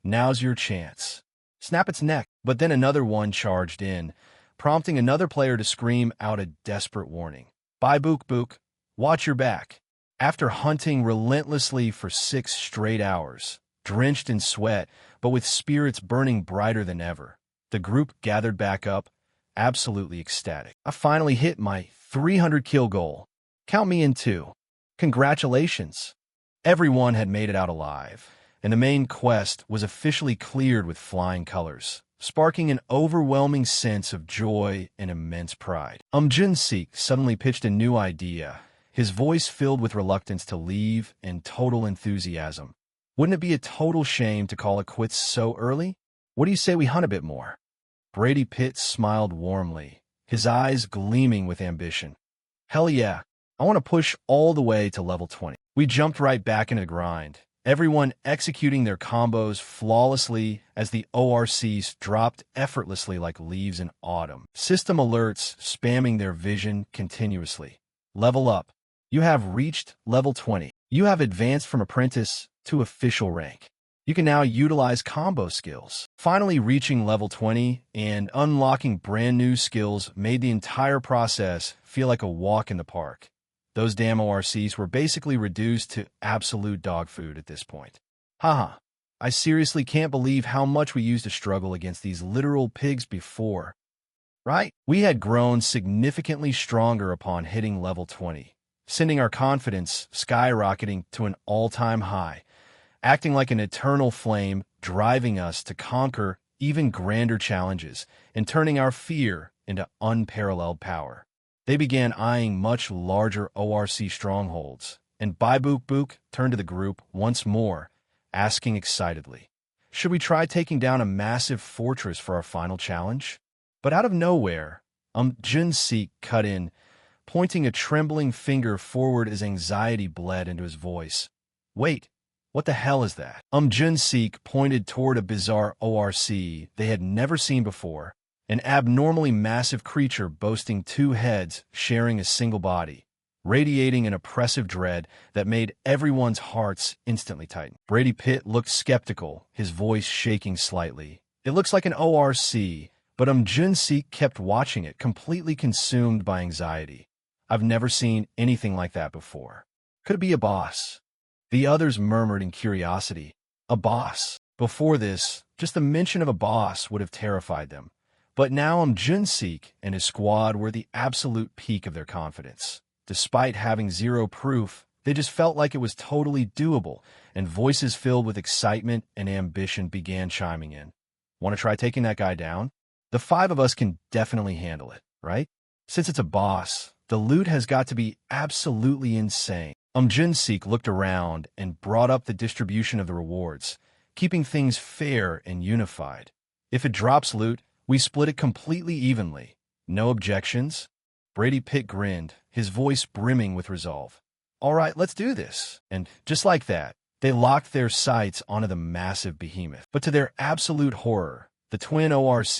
now's your chance. Snap its neck. But then another one charged in, prompting another player to scream out a desperate warning. Bye book, watch your back. After hunting relentlessly for 6 straight hours, drenched in sweat, but with spirits burning brighter than ever, the group gathered back up, absolutely ecstatic. I finally hit my 300 kill goal. Count me in too. Congratulations. Everyone had made it out alive, and the main quest was officially cleared with flying colors, sparking an overwhelming sense of joy and immense pride. Jun-seek suddenly pitched a new idea, his voice filled with reluctance to leave and total enthusiasm. Wouldn't it be a total shame to call it quits so early? What do you say we hunt a bit more? Brady Pitt smiled warmly, his eyes gleaming with ambition. Hell yeah, I want to push all the way to level 20. We jumped right back into the grind, everyone executing their combos flawlessly as the ORCs dropped effortlessly like leaves in autumn. System alerts spamming their vision continuously. Level up. You have reached level 20. You have advanced from apprentice to official rank. You can now utilize combo skills. Finally reaching level 20 and unlocking brand new skills made the entire process feel like a walk in the park. Those damn ORCs were basically reduced to absolute dog food at this point. Haha, I seriously can't believe how much we used to struggle against these literal pigs before. Right? We had grown significantly stronger upon hitting level 20, sending our confidence skyrocketing to an all-time high, acting like an eternal flame, driving us to conquer even grander challenges and turning our fear into unparalleled power. They began eyeing much larger ORC strongholds, and Book turned to the group once more, asking excitedly, should we try taking down a massive fortress for our final challenge? But out of nowhere, Jun-seek cut in, pointing a trembling finger forward as anxiety bled into his voice. Wait. What the hell is that? Jun-seek pointed toward a bizarre ORC they had never seen before, an abnormally massive creature boasting 2 heads sharing a single body, radiating an oppressive dread that made everyone's hearts instantly tighten. Brady Pitt looked skeptical, his voice shaking slightly. It looks like an ORC, but Jun-seek kept watching it, completely consumed by anxiety. I've never seen anything like that before. Could it be a boss? The others murmured in curiosity. A boss. Before this, just the mention of a boss would have terrified them. But now Jun-seek and his squad were the absolute peak of their confidence. Despite having zero proof, they just felt like it was totally doable, and voices filled with excitement and ambition began chiming in. Want to try taking that guy down? The 5 of us can definitely handle it, right? Since it's a boss, the loot has got to be absolutely insane. Jun-seek looked around and brought up the distribution of the rewards, keeping things fair and unified. If it drops loot, we split it completely evenly. No objections? Brady Pitt grinned, his voice brimming with resolve. All right, let's do this. And just like that, they locked their sights onto the massive behemoth. But to their absolute horror, the twin ORC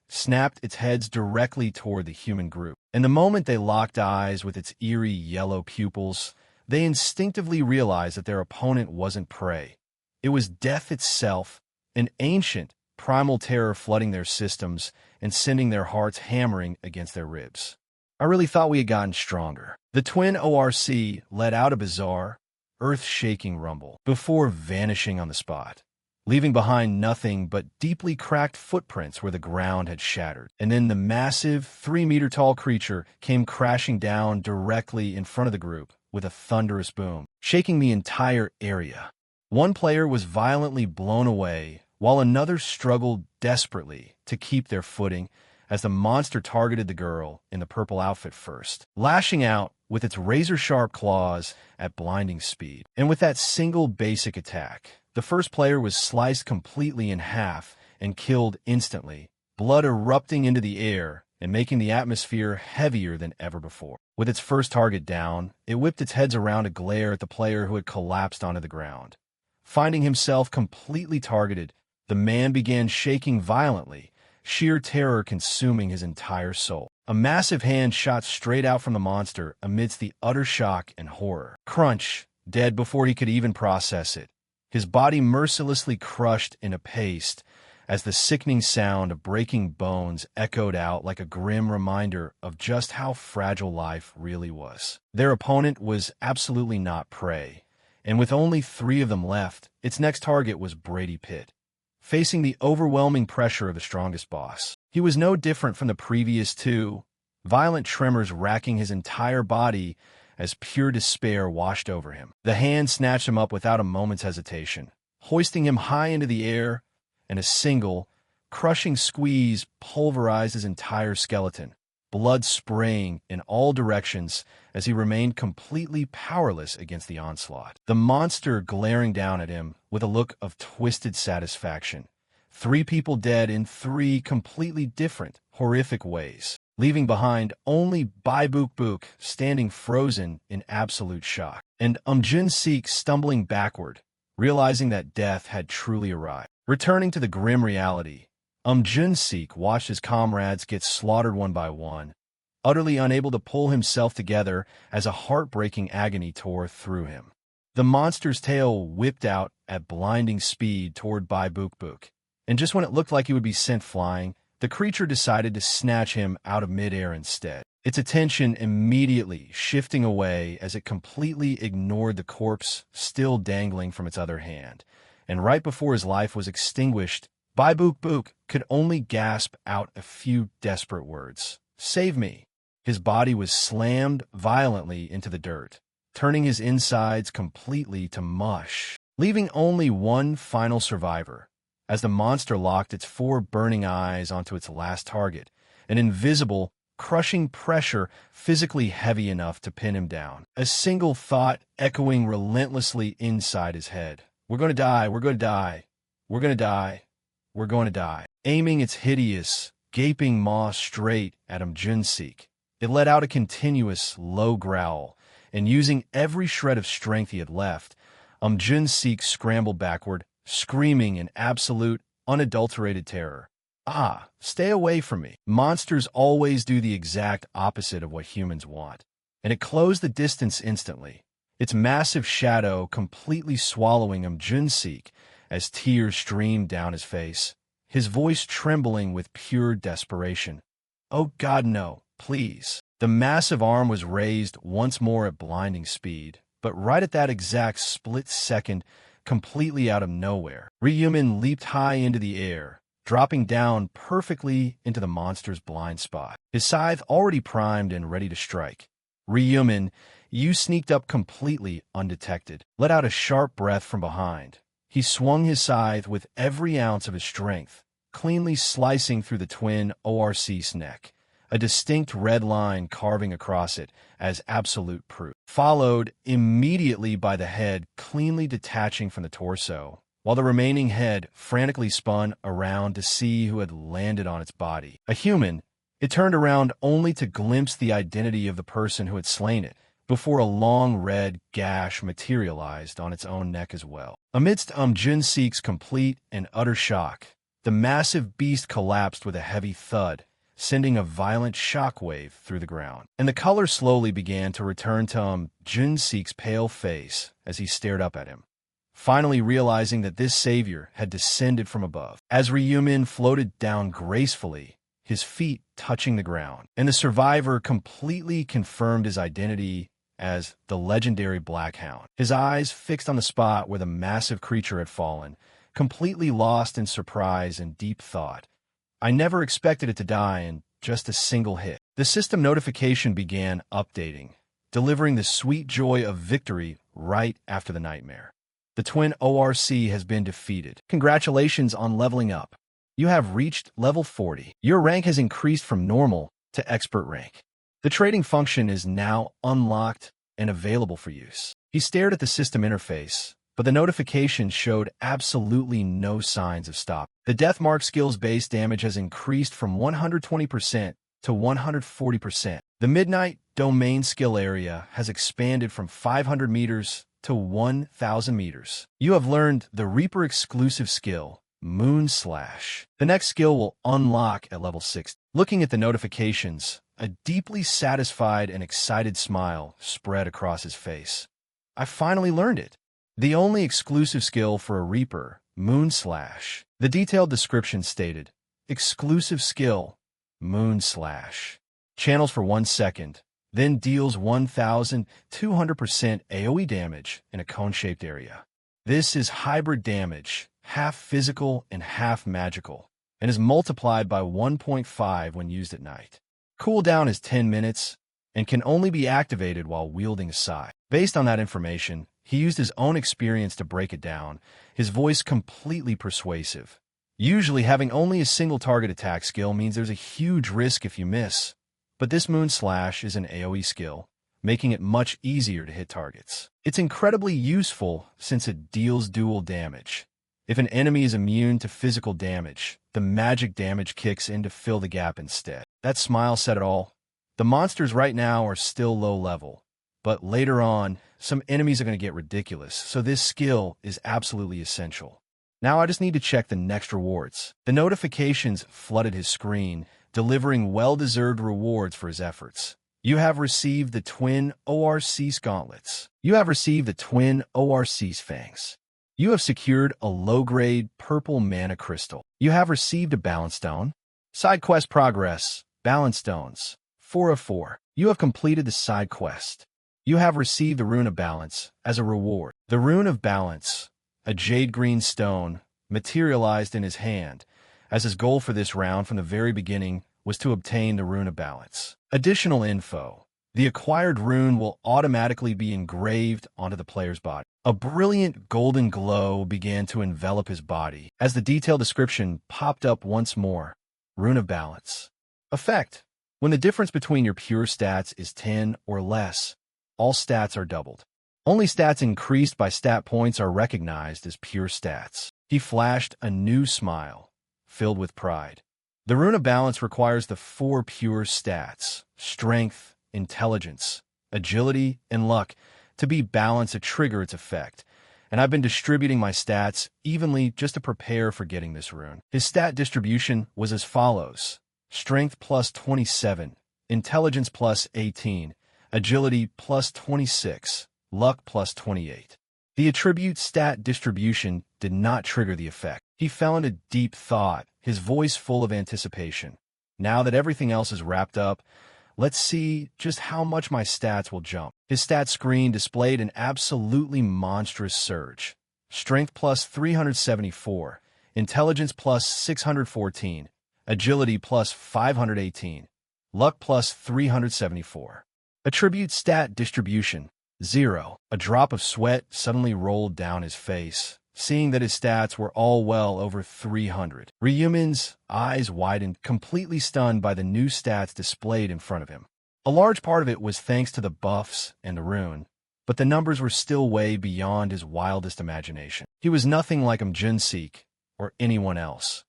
snapped its heads directly toward the human group. And the moment they locked eyes with its eerie yellow pupils, they instinctively realized that their opponent wasn't prey. It was death itself, an ancient, primal terror flooding their systems and sending their hearts hammering against their ribs. I really thought we had gotten stronger. The twin ORC let out a bizarre, earth-shaking rumble before vanishing on the spot, leaving behind nothing but deeply cracked footprints where the ground had shattered. And then the massive, 3-meter-tall creature came crashing down directly in front of the group with a thunderous boom, shaking the entire area. One player was violently blown away, while another struggled desperately to keep their footing as the monster targeted the girl in the purple outfit first, lashing out with its razor-sharp claws at blinding speed. And with that single basic attack, the first player was sliced completely in half and killed instantly, blood erupting into the air and making the atmosphere heavier than ever before. With its first target down, it whipped its heads around to glare at the player who had collapsed onto the ground. Finding himself completely targeted, the man began shaking violently, sheer terror consuming his entire soul. A massive hand shot straight out from the monster amidst the utter shock and horror. Crunch, dead before he could even process it, his body mercilessly crushed in a paste as the sickening sound of breaking bones echoed out like a grim reminder of just how fragile life really was. Their opponent was absolutely not prey, and with only 3 of them left, its next target was Brady Pitt, facing the overwhelming pressure of the strongest boss. He was no different from the previous 2, violent tremors racking his entire body as pure despair washed over him. The hand snatched him up without a moment's hesitation, hoisting him high into the air, and a single, crushing squeeze pulverized his entire skeleton, blood spraying in all directions as he remained completely powerless against the onslaught. The monster glaring down at him with a look of twisted satisfaction. 3 people dead in 3 completely different, horrific ways, leaving behind only Bai Book Book standing frozen in absolute shock, and Jun-Sik stumbling backward, realizing that death had truly arrived. Returning to the grim reality, Jun-Sik watched his comrades get slaughtered one by one, utterly unable to pull himself together as a heartbreaking agony tore through him. The monster's tail whipped out at blinding speed toward Bai Book Book, and just when it looked like he would be sent flying, the creature decided to snatch him out of midair instead, its attention immediately shifting away as it completely ignored the corpse still dangling from its other hand. And right before his life was extinguished, Bai Book Book could only gasp out a few desperate words. "Save me." His body was slammed violently into the dirt, turning his insides completely to mush, leaving only one final survivor, as the monster locked its 4 burning eyes onto its last target, an invisible, crushing pressure physically heavy enough to pin him down. A single thought echoing relentlessly inside his head. "We're going to die, we're going to die, we're going to die, we're going to die." Aiming its hideous, gaping maw straight at Jun-Sik, it let out a continuous, low growl, and using every shred of strength he had left, Jun-Sik scrambled backward, screaming in absolute, unadulterated terror. "Ah, stay away from me." Monsters always do the exact opposite of what humans want, and it closed the distance instantly, its massive shadow completely swallowing Jun-Sik as tears streamed down his face, his voice trembling with pure desperation. "Oh God, no, please." The massive arm was raised once more at blinding speed, but right at that exact split second, completely out of nowhere, Ryumin leaped high into the air, dropping down perfectly into the monster's blind spot, his scythe already primed and ready to strike. Ryumin, you sneaked up completely undetected, let out a sharp breath from behind. He swung his scythe with every ounce of his strength, cleanly slicing through the twin ORC's neck, a distinct red line carving across it as absolute proof, followed immediately by the head cleanly detaching from the torso, while the remaining head frantically spun around to see who had landed on its body. A human, it turned around only to glimpse the identity of the person who had slain it, before a long red gash materialized on its own neck as well. Amidst Jun-Seek's complete and utter shock, the massive beast collapsed with a heavy thud, sending a violent shockwave through the ground. And the color slowly began to return to Jun-Seek's pale face as he stared up at him, finally realizing that this savior had descended from above. As Ryumin floated down gracefully, his feet touching the ground, and the survivor completely confirmed his identity as the legendary Black Hound, his eyes fixed on the spot where the massive creature had fallen, completely lost in surprise and deep thought. I never expected it to die in just a single hit. The system notification began updating, delivering the sweet joy of victory right after the nightmare. The twin ORC has been defeated. Congratulations on leveling up. You have reached level 40. Your rank has increased from normal to expert rank. The trading function is now unlocked and available for use. He stared at the system interface, but the notification showed absolutely no signs of stop. The Deathmark skill's base damage has increased from 120% to 140%. The Midnight Domain skill area has expanded from 500 meters to 1,000 meters. You have learned the Reaper exclusive skill, Moon Slash. The next skill will unlock at level 6. Looking at the notifications, a deeply satisfied and excited smile spread across his face. I finally learned it. The only exclusive skill for a Reaper, Moon Slash. The detailed description stated, exclusive skill, Moon Slash. Channels for 1 second, then deals 1,200% AoE damage in a cone-shaped area. This is hybrid damage, half physical and half magical, and is multiplied by 1.5 when used at night. Cooldown is 10 minutes and can only be activated while wielding a sai. Based on that information, he used his own experience to break it down, his voice completely persuasive. Usually, having only a single target attack skill means there's a huge risk if you miss, but this Moon Slash is an AoE skill, making it much easier to hit targets. It's incredibly useful since it deals dual damage. If an enemy is immune to physical damage, the magic damage kicks in to fill the gap instead. That smile said it all. The monsters right now are still low level, but later on, some enemies are going to get ridiculous, so this skill is absolutely essential. Now I just need to check the next rewards. The notifications flooded his screen, delivering well-deserved rewards for his efforts. You have received the twin ORC's gauntlets. You have received the twin ORC's fangs. You have secured a low-grade purple mana crystal. You have received a balance stone. Side quest progress, balance stones, 4 of 4. You have completed the side quest. You have received the Rune of Balance as a reward. The Rune of Balance, a jade green stone, materialized in his hand, as his goal for this round from the very beginning was to obtain the Rune of Balance. Additional info. The acquired rune will automatically be engraved onto the player's body. A brilliant golden glow began to envelop his body as the detailed description popped up once more. Rune of Balance. Effect. When the difference between your pure stats is 10 or less, all stats are doubled. Only stats increased by stat points are recognized as pure stats. He flashed a new smile, filled with pride. The Rune of Balance requires the 4 pure stats, strength, intelligence, agility, and luck, to be balanced to trigger its effect, and I've been distributing my stats evenly just to prepare for getting this rune. His stat distribution was as follows: strength plus 27, intelligence plus 18, agility plus 26, luck plus 28. The attribute stat distribution did not trigger the effect. He fell into deep thought, his voice full of anticipation. Now that everything else is wrapped up, let's see just how much my stats will jump. His stats screen displayed an absolutely monstrous surge. Strength plus 374, intelligence plus 614, agility plus 518, luck plus 374. Attribute stat distribution, 0. A drop of sweat suddenly rolled down his face, seeing that his stats were all well over 300. Ryumin's eyes widened, completely stunned by the new stats displayed in front of him. A large part of it was thanks to the buffs and the rune, but the numbers were still way beyond his wildest imagination. He was nothing like Jun-seek or anyone else.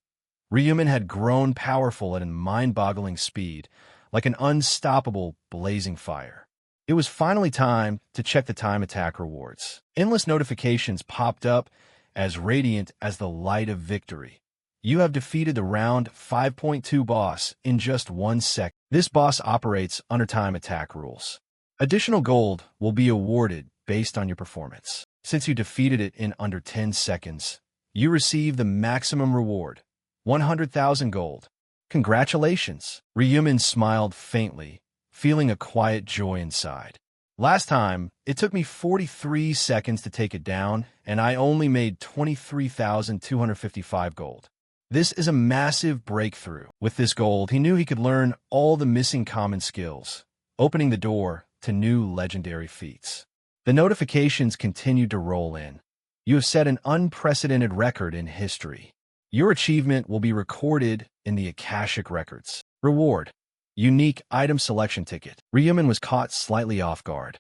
Ryumin had grown powerful at a mind-boggling speed, like an unstoppable blazing fire. It was finally time to check the time attack rewards. Endless notifications popped up as radiant as the light of victory. You have defeated the round 5.2 boss in just 1 second. This boss operates under time attack rules. Additional gold will be awarded based on your performance. Since you defeated it in under 10 seconds, you receive the maximum reward, 100,000 gold. Congratulations! Ryumin smiled faintly, feeling a quiet joy inside. Last time, it took me 43 seconds to take it down, and I only made 23,255 gold. This is a massive breakthrough. With this gold, he knew he could learn all the missing common skills, opening the door to new legendary feats. The notifications continued to roll in. You have set an unprecedented record in history. Your achievement will be recorded in the Akashic Records. Reward: unique item selection ticket. Ryumin was caught slightly off guard.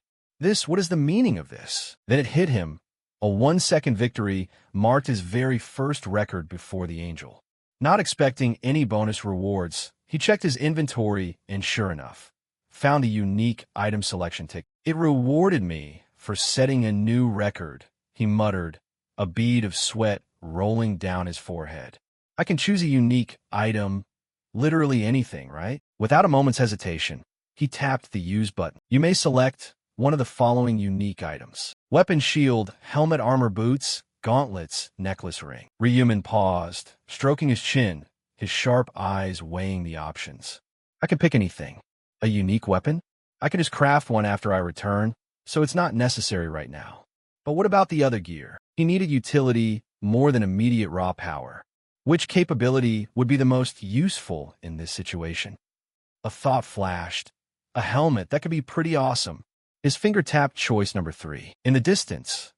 What is the meaning of this? Then it hit him. A 1-second victory marked his very first record before the angel. Not expecting any bonus rewards, he checked his inventory and sure enough, found a unique item selection ticket. It rewarded me for setting a new record, he muttered, a bead of sweat rolling down his forehead. I can choose a unique item, literally anything, right? Without a moment's hesitation, he tapped the use button. You may select one of the following unique items: weapon, shield, helmet, armor, boots, gauntlets, necklace, ring. Ryumin paused, stroking his chin, his sharp eyes weighing the options. I can pick anything. A unique weapon? I can just craft one after I return, so it's not necessary right now. But what about the other gear? He needed utility more than immediate raw power. Which capability would be the most useful in this situation? A thought flashed. A helmet, that could be pretty awesome. His finger tapped choice number 3. In the distance,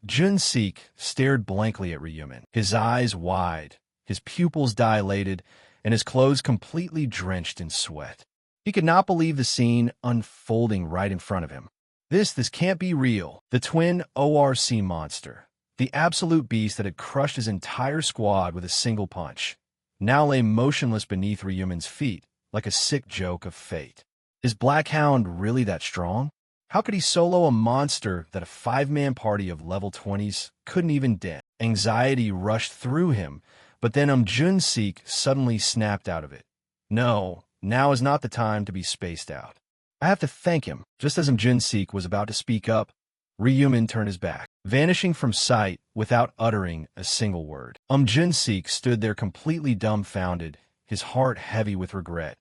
Jun-seek stared blankly at Ryumin, his eyes wide, his pupils dilated, and his clothes completely drenched in sweat. He could not believe the scene unfolding right in front of him. This can't be real. The twin ORC monster, the absolute beast that had crushed his entire squad with a single punch, now lay motionless beneath Ryumin's feet, like a sick joke of fate. Is Black Hound really that strong? How could he solo a monster that a 5-man party of level 20s couldn't even dent? Anxiety rushed through him, but then Jun-seek suddenly snapped out of it. No, now is not the time to be spaced out. I have to thank him. Just as Jun-seek was about to speak up, Ryumin turned his back, vanishing from sight without uttering a single word. Jun-seek stood there completely dumbfounded, his heart heavy with regret.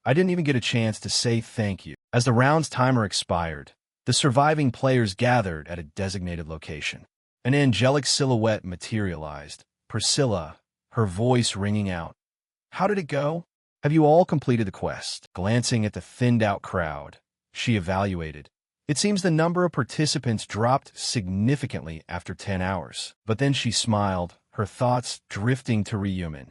I didn't even get a chance to say thank you. As the round's timer expired, the surviving players gathered at a designated location. An angelic silhouette materialized, Priscilla, her voice ringing out. How did it go? Have you all completed the quest? Glancing at the thinned-out crowd, she evaluated. It seems the number of participants dropped significantly after 10 hours. But then she smiled, her thoughts drifting to Ryumin.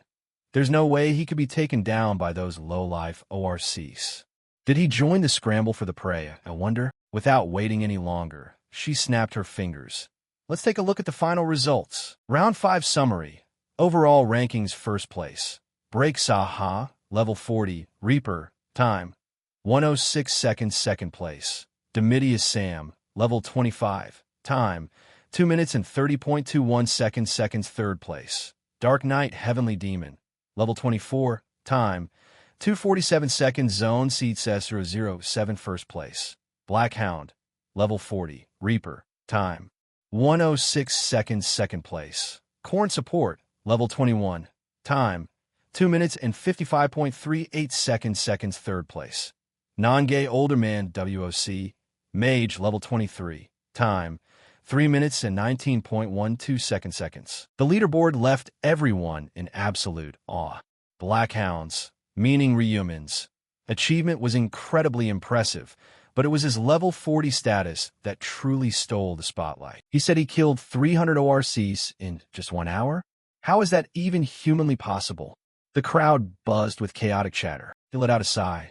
There's no way he could be taken down by those low-life ORCs. Did he join the scramble for the prey, I wonder? Without waiting any longer, she snapped her fingers. Let's take a look at the final results. Round 5 summary. Overall rankings: first place, Break Saha, level 40, Reaper, time 106 seconds. Second place, Demidius Sam, level 25, time 2 minutes and 30.21 seconds. Third place, Dark Knight Heavenly Demon, level 24, time 2:47 seconds. Zone Seed Cesar 07. First place, Black Hound, level 40, Reaper, time 106 seconds. Second place, Corn Support, level 21, time 2 minutes and 55.38 seconds. Third place, Non-Gay Older Man WOC, Mage, level 23, time 3 minutes and 19.12 seconds. The leaderboard left everyone in absolute awe. Black Hounds, meaning Ryumin's, achievement was incredibly impressive, but it was his level 40 status that truly stole the spotlight. He said he killed 300 ORCs in just 1 hour? How is that even humanly possible? The crowd buzzed with chaotic chatter. He let out a sigh.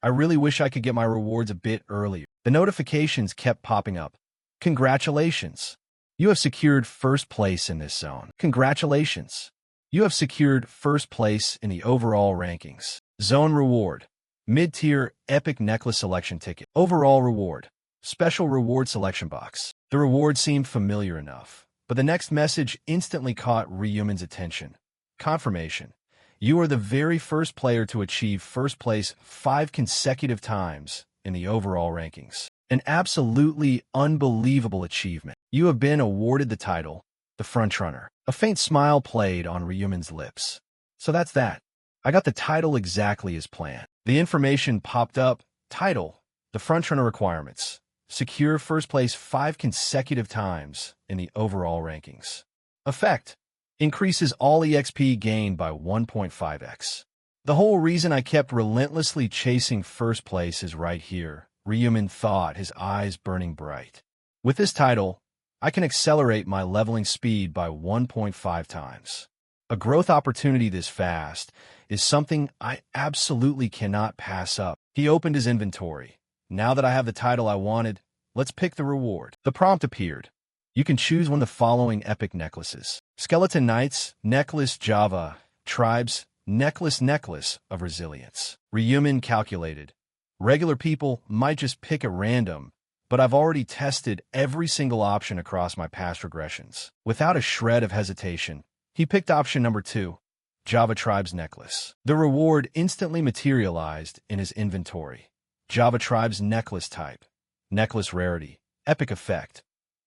I really wish I could get my rewards a bit earlier. The notifications kept popping up. Congratulations! You have secured first place in this zone. Congratulations! You have secured first place in the overall rankings. Zone reward. Mid-tier epic necklace selection ticket. Overall reward. Special reward selection box. The reward seemed familiar enough, but the next message instantly caught Ryuman's attention. Confirmation. You are the very first player to achieve first place 5 consecutive times in the overall rankings. An absolutely unbelievable achievement. You have been awarded the title, the frontrunner. A faint smile played on Ryuman's lips. So that's that. I got the title exactly as planned. The information popped up. Title, the frontrunner requirements. Secure first place 5 consecutive times in the overall rankings. Effect. Increases all EXP gained by 1.5x. The whole reason I kept relentlessly chasing first place is right here, Ryuman thought, his eyes burning bright. With this title, I can accelerate my leveling speed by 1.5 times. A growth opportunity this fast is something I absolutely cannot pass up. He opened his inventory. Now that I have the title I wanted, let's pick the reward. The prompt appeared. You can choose one of the following epic necklaces. Skeleton Knights, Necklace Java, Tribes, Necklace of Resilience. Ryuman calculated. Regular people might just pick at random, but I've already tested every single option across my past regressions. Without a shred of hesitation, he picked option number 2, Java Tribes Necklace. The reward instantly materialized in his inventory. Java Tribes Necklace type. Necklace rarity. Epic effect.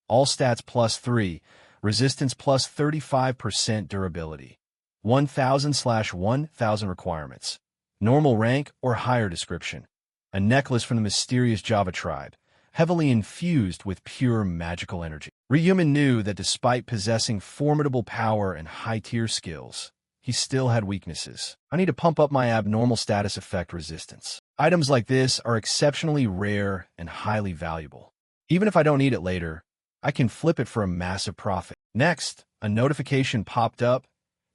All stats +3, resistance +35% durability. 1000/1000 requirements. Normal rank or higher description. A necklace from the mysterious Java tribe, heavily infused with pure magical energy. Ryuman knew that despite possessing formidable power and high-tier skills, he still had weaknesses. I need to pump up my abnormal status effect resistance. Items like this are exceptionally rare and highly valuable. Even if I don't need it later, I can flip it for a massive profit. Next, a notification popped up.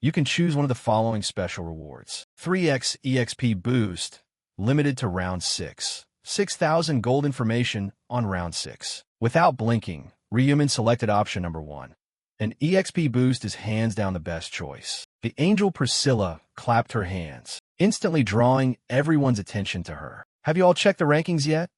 You can choose one of the following special rewards. 3x EXP boost, limited to round 6. 6,000 gold information on round 6. Without blinking, Ryuman selected option number 1. An EXP boost is hands down the best choice. The angel Priscilla clapped her hands, instantly drawing everyone's attention to her. Have you all checked the rankings yet?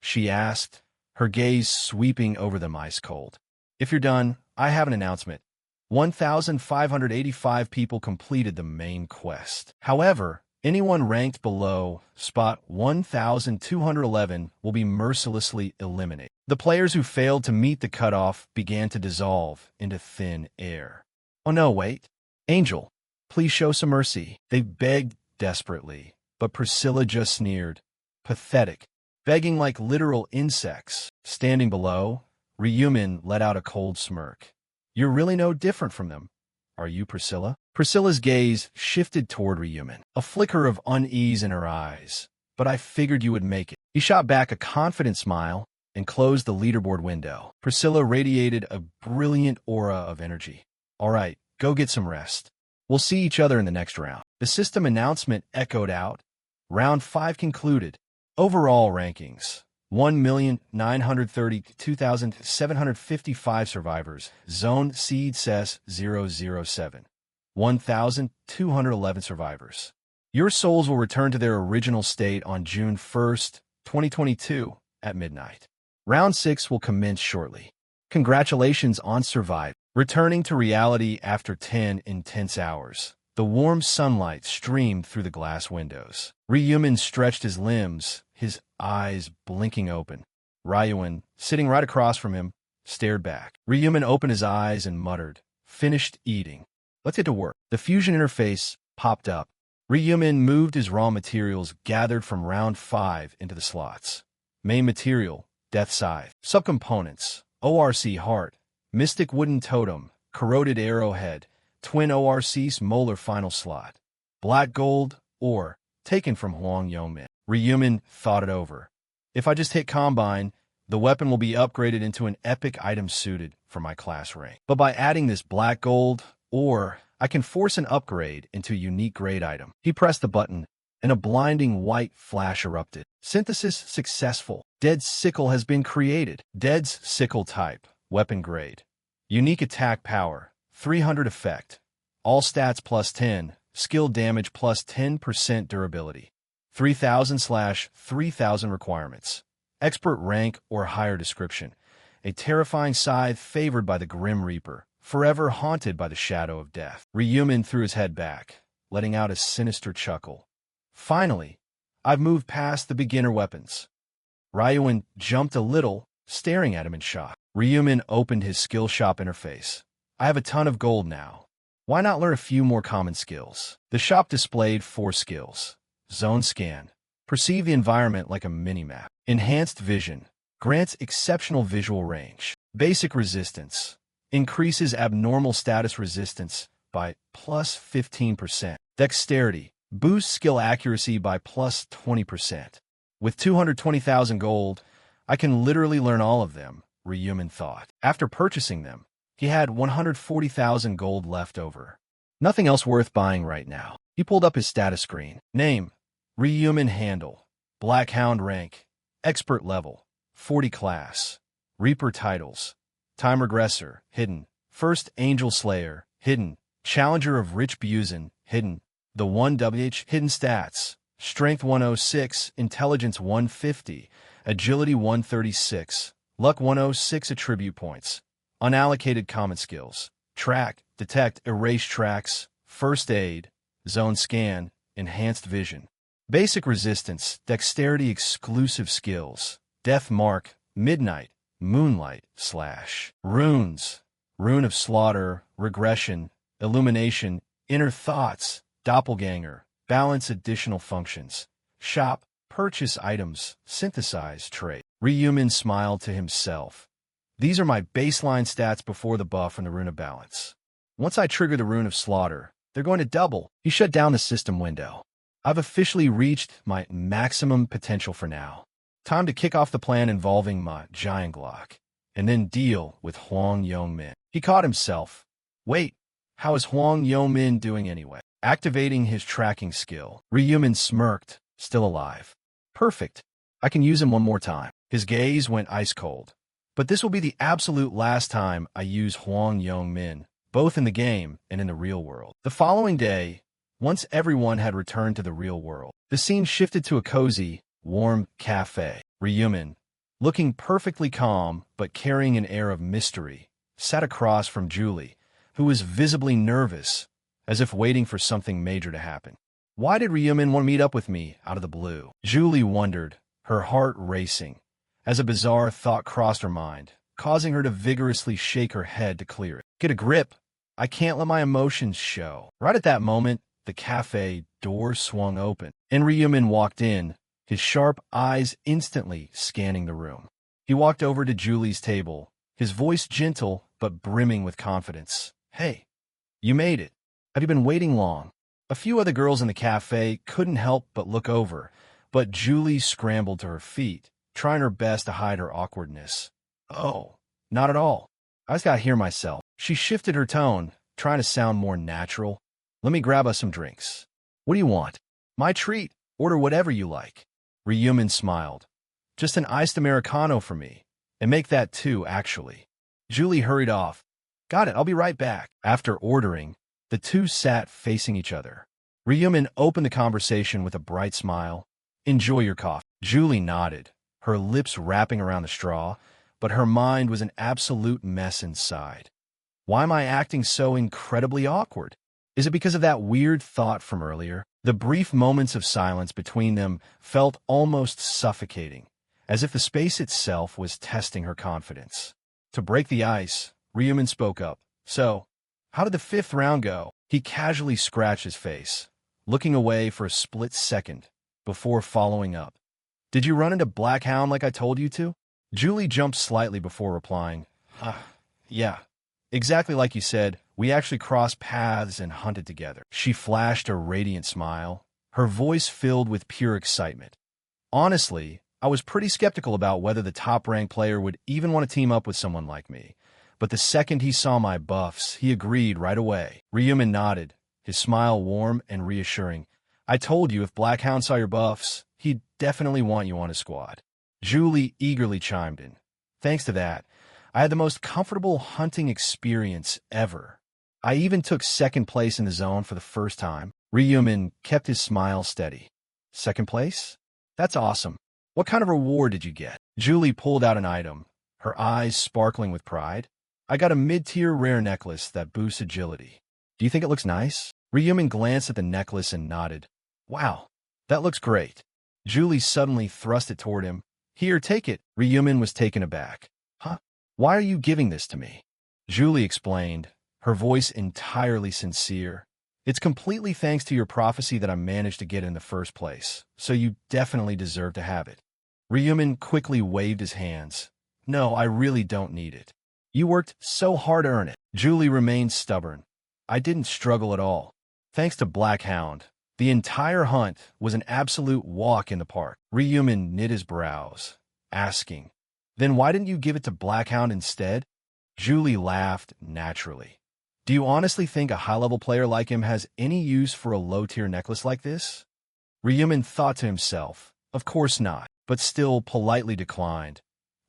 She asked, her gaze sweeping over them ice cold. If you're done, I have an announcement. 1,585 people completed the main quest. However, anyone ranked below spot 1,211 will be mercilessly eliminated. The players who failed to meet the cutoff began to dissolve into thin air. Oh no, wait. Angel, please show some mercy. They begged desperately, but Priscilla just sneered. Pathetic. Begging like literal insects. Standing below, Ryuman let out a cold smirk. You're really no different from them. Are you, Priscilla? Priscilla's gaze shifted toward Ryuman, a flicker of unease in her eyes. But I figured you would make it. He shot back a confident smile and closed the leaderboard window. Priscilla radiated a brilliant aura of energy. All right, go get some rest. We'll see each other in the next round. The system announcement echoed out. Round 5 concluded. Overall rankings. 1,932,755 survivors. Zone Seed CES 007. 1,211 survivors. Your souls will return to their original state on June 1st, 2022 at midnight. Round 6 will commence shortly. Congratulations on surviving. Returning to reality after 10 intense hours. The warm sunlight streamed through the glass windows. Ryuman stretched his limbs, his eyes blinking open. Ryuan, sitting right across from him, stared back. Ryuman opened his eyes and muttered, "Finished eating. Let's get to work." The fusion interface popped up. Ryuman moved his raw materials gathered from round 5 into the slots. Main material, Death Scythe. Subcomponents, ORC Heart, Mystic Wooden Totem, Corroded Arrowhead, Twin ORC's Molar Final Slot. Black Gold, ore, taken from Huang Yongmin. Ryuman thought it over. If I just hit Combine, the weapon will be upgraded into an epic item suited for my class rank. But by adding this black gold, ore, I can force an upgrade into a unique grade item. He pressed the button. and a blinding white flash erupted. Synthesis successful. Dead's sickle has been created. Dead's sickle type. Weapon grade. Unique attack power. 300 effect. All stats plus 10. Skill damage plus 10% durability. 3000/3000 requirements. Expert rank or higher description. A terrifying scythe favored by the Grim Reaper, forever haunted by the shadow of death. Ryumin threw his head back, letting out a sinister chuckle. Finally, I've moved past the beginner weapons. Ryuin jumped a little, staring at him in shock. Ryumin opened his skill shop interface. I have a ton of gold now. Why not learn a few more common skills? The shop displayed 4 skills. Zone scan. Perceive the environment like a minimap. Enhanced vision. Grants exceptional visual range. Basic resistance. Increases abnormal status resistance by plus 15%. Dexterity. Boosts skill accuracy by plus 20%. With 220,000 gold, I can literally learn all of them, Ryumin thought. After purchasing them, he had 140,000 gold left over. Nothing else worth buying right now. He pulled up his status screen. Name: Ryumin Handle. Black Hound rank. Expert level. 40 class. Reaper titles. Time Regressor, hidden. First Angel Slayer, hidden. Challenger of Rich Buzin, hidden. The 1WH hidden stats. Strength 106, Intelligence 150, Agility 136, Luck 106 attribute points. Unallocated common skills. Track, detect, erase tracks, first aid, zone scan, enhanced vision. Basic resistance, dexterity exclusive skills. Death mark, midnight, moonlight, / runes, rune of slaughter, regression, illumination, inner thoughts, doppelganger, balance additional functions. Shop, purchase items, synthesize trade. Ryumin smiled to himself. These are my baseline stats before the buff and the rune of balance. Once I trigger the rune of slaughter, they're going to double. He shut down the system window. I've officially reached my maximum potential for now. Time to kick off the plan involving my giant Glock, and then deal with Huang Yongmin. He caught himself. Wait, how is Huang Yongmin doing anyway? Activating his tracking skill. Ryumin smirked, still alive. Perfect. I can use him one more time. His gaze went ice cold. But this will be the absolute last time I use Huang Yongmin, both in the game and in the real world. The following day, once everyone had returned to the real world, the scene shifted to a cozy, warm cafe. Ryumin, looking perfectly calm but carrying an air of mystery, sat across from Julie, who was visibly nervous, as if waiting for something major to happen. Why did Ryumin want to meet up with me out of the blue? Julie wondered, her heart racing, as a bizarre thought crossed her mind, causing her to vigorously shake her head to clear it. Get a grip. I can't let my emotions show. Right at that moment, the cafe door swung open, and Ryumin walked in, his sharp eyes instantly scanning the room. He walked over to Julie's table, his voice gentle but brimming with confidence. Hey, you made it. Have you been waiting long? A few other girls in the cafe couldn't help but look over, but Julie scrambled to her feet, trying her best to hide her awkwardness. Oh, not at all. I just gotta hear myself. She shifted her tone, trying to sound more natural. Let me grab us some drinks. What do you want? My treat. Order whatever you like. Ryumin smiled. Just an iced Americano for me. And make that 2, actually. Julie hurried off. Got it, I'll be right back. After ordering, the two sat facing each other. Ryumin opened the conversation with a bright smile. Enjoy your coffee. Julie nodded, her lips wrapping around the straw, but her mind was an absolute mess inside. Why am I acting so incredibly awkward? Is it because of that weird thought from earlier? The brief moments of silence between them felt almost suffocating, as if the space itself was testing her confidence. To break the ice, Ryumin spoke up. So, how did the 5th round go? He casually scratched his face, looking away for a split second, before following up. Did you run into Black Hound like I told you to? Julie jumped slightly before replying. Yeah. Exactly like you said, we actually crossed paths and hunted together. She flashed a radiant smile, her voice filled with pure excitement. Honestly, I was pretty skeptical about whether the top-ranked player would even want to team up with someone like me. But the second he saw my buffs, he agreed right away. Ryumin nodded, his smile warm and reassuring. I told you if Blackhound saw your buffs, he'd definitely want you on his squad. Julie eagerly chimed in. Thanks to that, I had the most comfortable hunting experience ever. I even took second place in the zone for the first time. Ryumin kept his smile steady. Second place? That's awesome. What kind of reward did you get? Julie pulled out an item, her eyes sparkling with pride. I got a mid-tier rare necklace that boosts agility. Do you think it looks nice? Ryumin glanced at the necklace and nodded. Wow, that looks great. Julie suddenly thrust it toward him. Here, take it. Ryumin was taken aback. Huh? Why are you giving this to me? Julie explained, her voice entirely sincere. It's completely thanks to your prophecy that I managed to get in the first place, so you definitely deserve to have it. Ryumin quickly waved his hands. No, I really don't need it. You worked so hard to earn it. Julie remained stubborn. I didn't struggle at all. Thanks to Blackhound, the entire hunt was an absolute walk in the park. Ryumin knit his brows, asking, Then why didn't you give it to Blackhound instead? Julie laughed naturally. Do you honestly think a high-level player like him has any use for a low-tier necklace like this? Ryumin thought to himself, of course not, but still politely declined.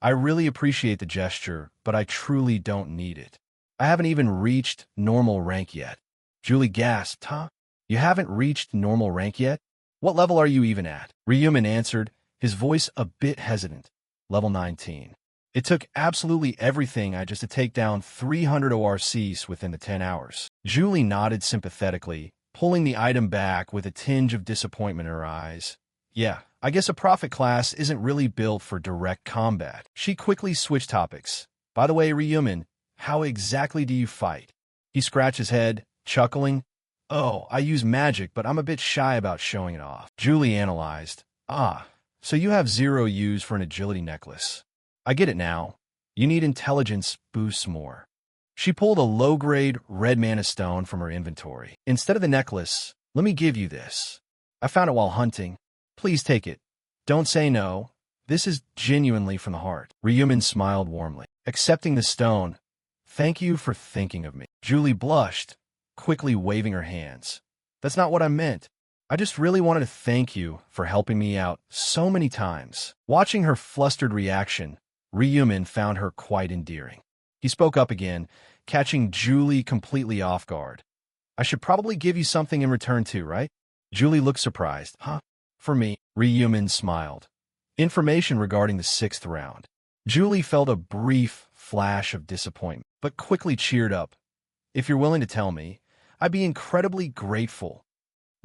I really appreciate the gesture, but I truly don't need it. I haven't even reached normal rank yet. Julie gasped, Huh? You haven't reached normal rank yet? What level are you even at? Ryumin answered, his voice a bit hesitant. Level 19. It took absolutely everything I just to take down 300 ORCs within the 10 hours. Julie nodded sympathetically, pulling the item back with a tinge of disappointment in her eyes. Yeah, I guess a prophet class isn't really built for direct combat. She quickly switched topics. By the way, Ryumin, how exactly do you fight? He scratched his head, chuckling. Oh, I use magic, but I'm a bit shy about showing it off. Julie analyzed. Ah, so you have 0 use for an agility necklace. I get it now. You need intelligence boosts more. She pulled a low-grade red mana stone from her inventory. Instead of the necklace, let me give you this. I found it while hunting. Please take it. Don't say no. This is genuinely from the heart. Ryumin smiled warmly. Accepting the stone. Thank you for thinking of me. Julie blushed, quickly waving her hands. That's not what I meant. I just really wanted to thank you for helping me out so many times. Watching her flustered reaction, Ryumin found her quite endearing. He spoke up again, catching Julie completely off guard. I should probably give you something in return too, right? Julie looked surprised. Huh? For me, Ryumin smiled. Information regarding the 6th round. Julie felt a brief flash of disappointment, but quickly cheered up. If you're willing to tell me, I'd be incredibly grateful.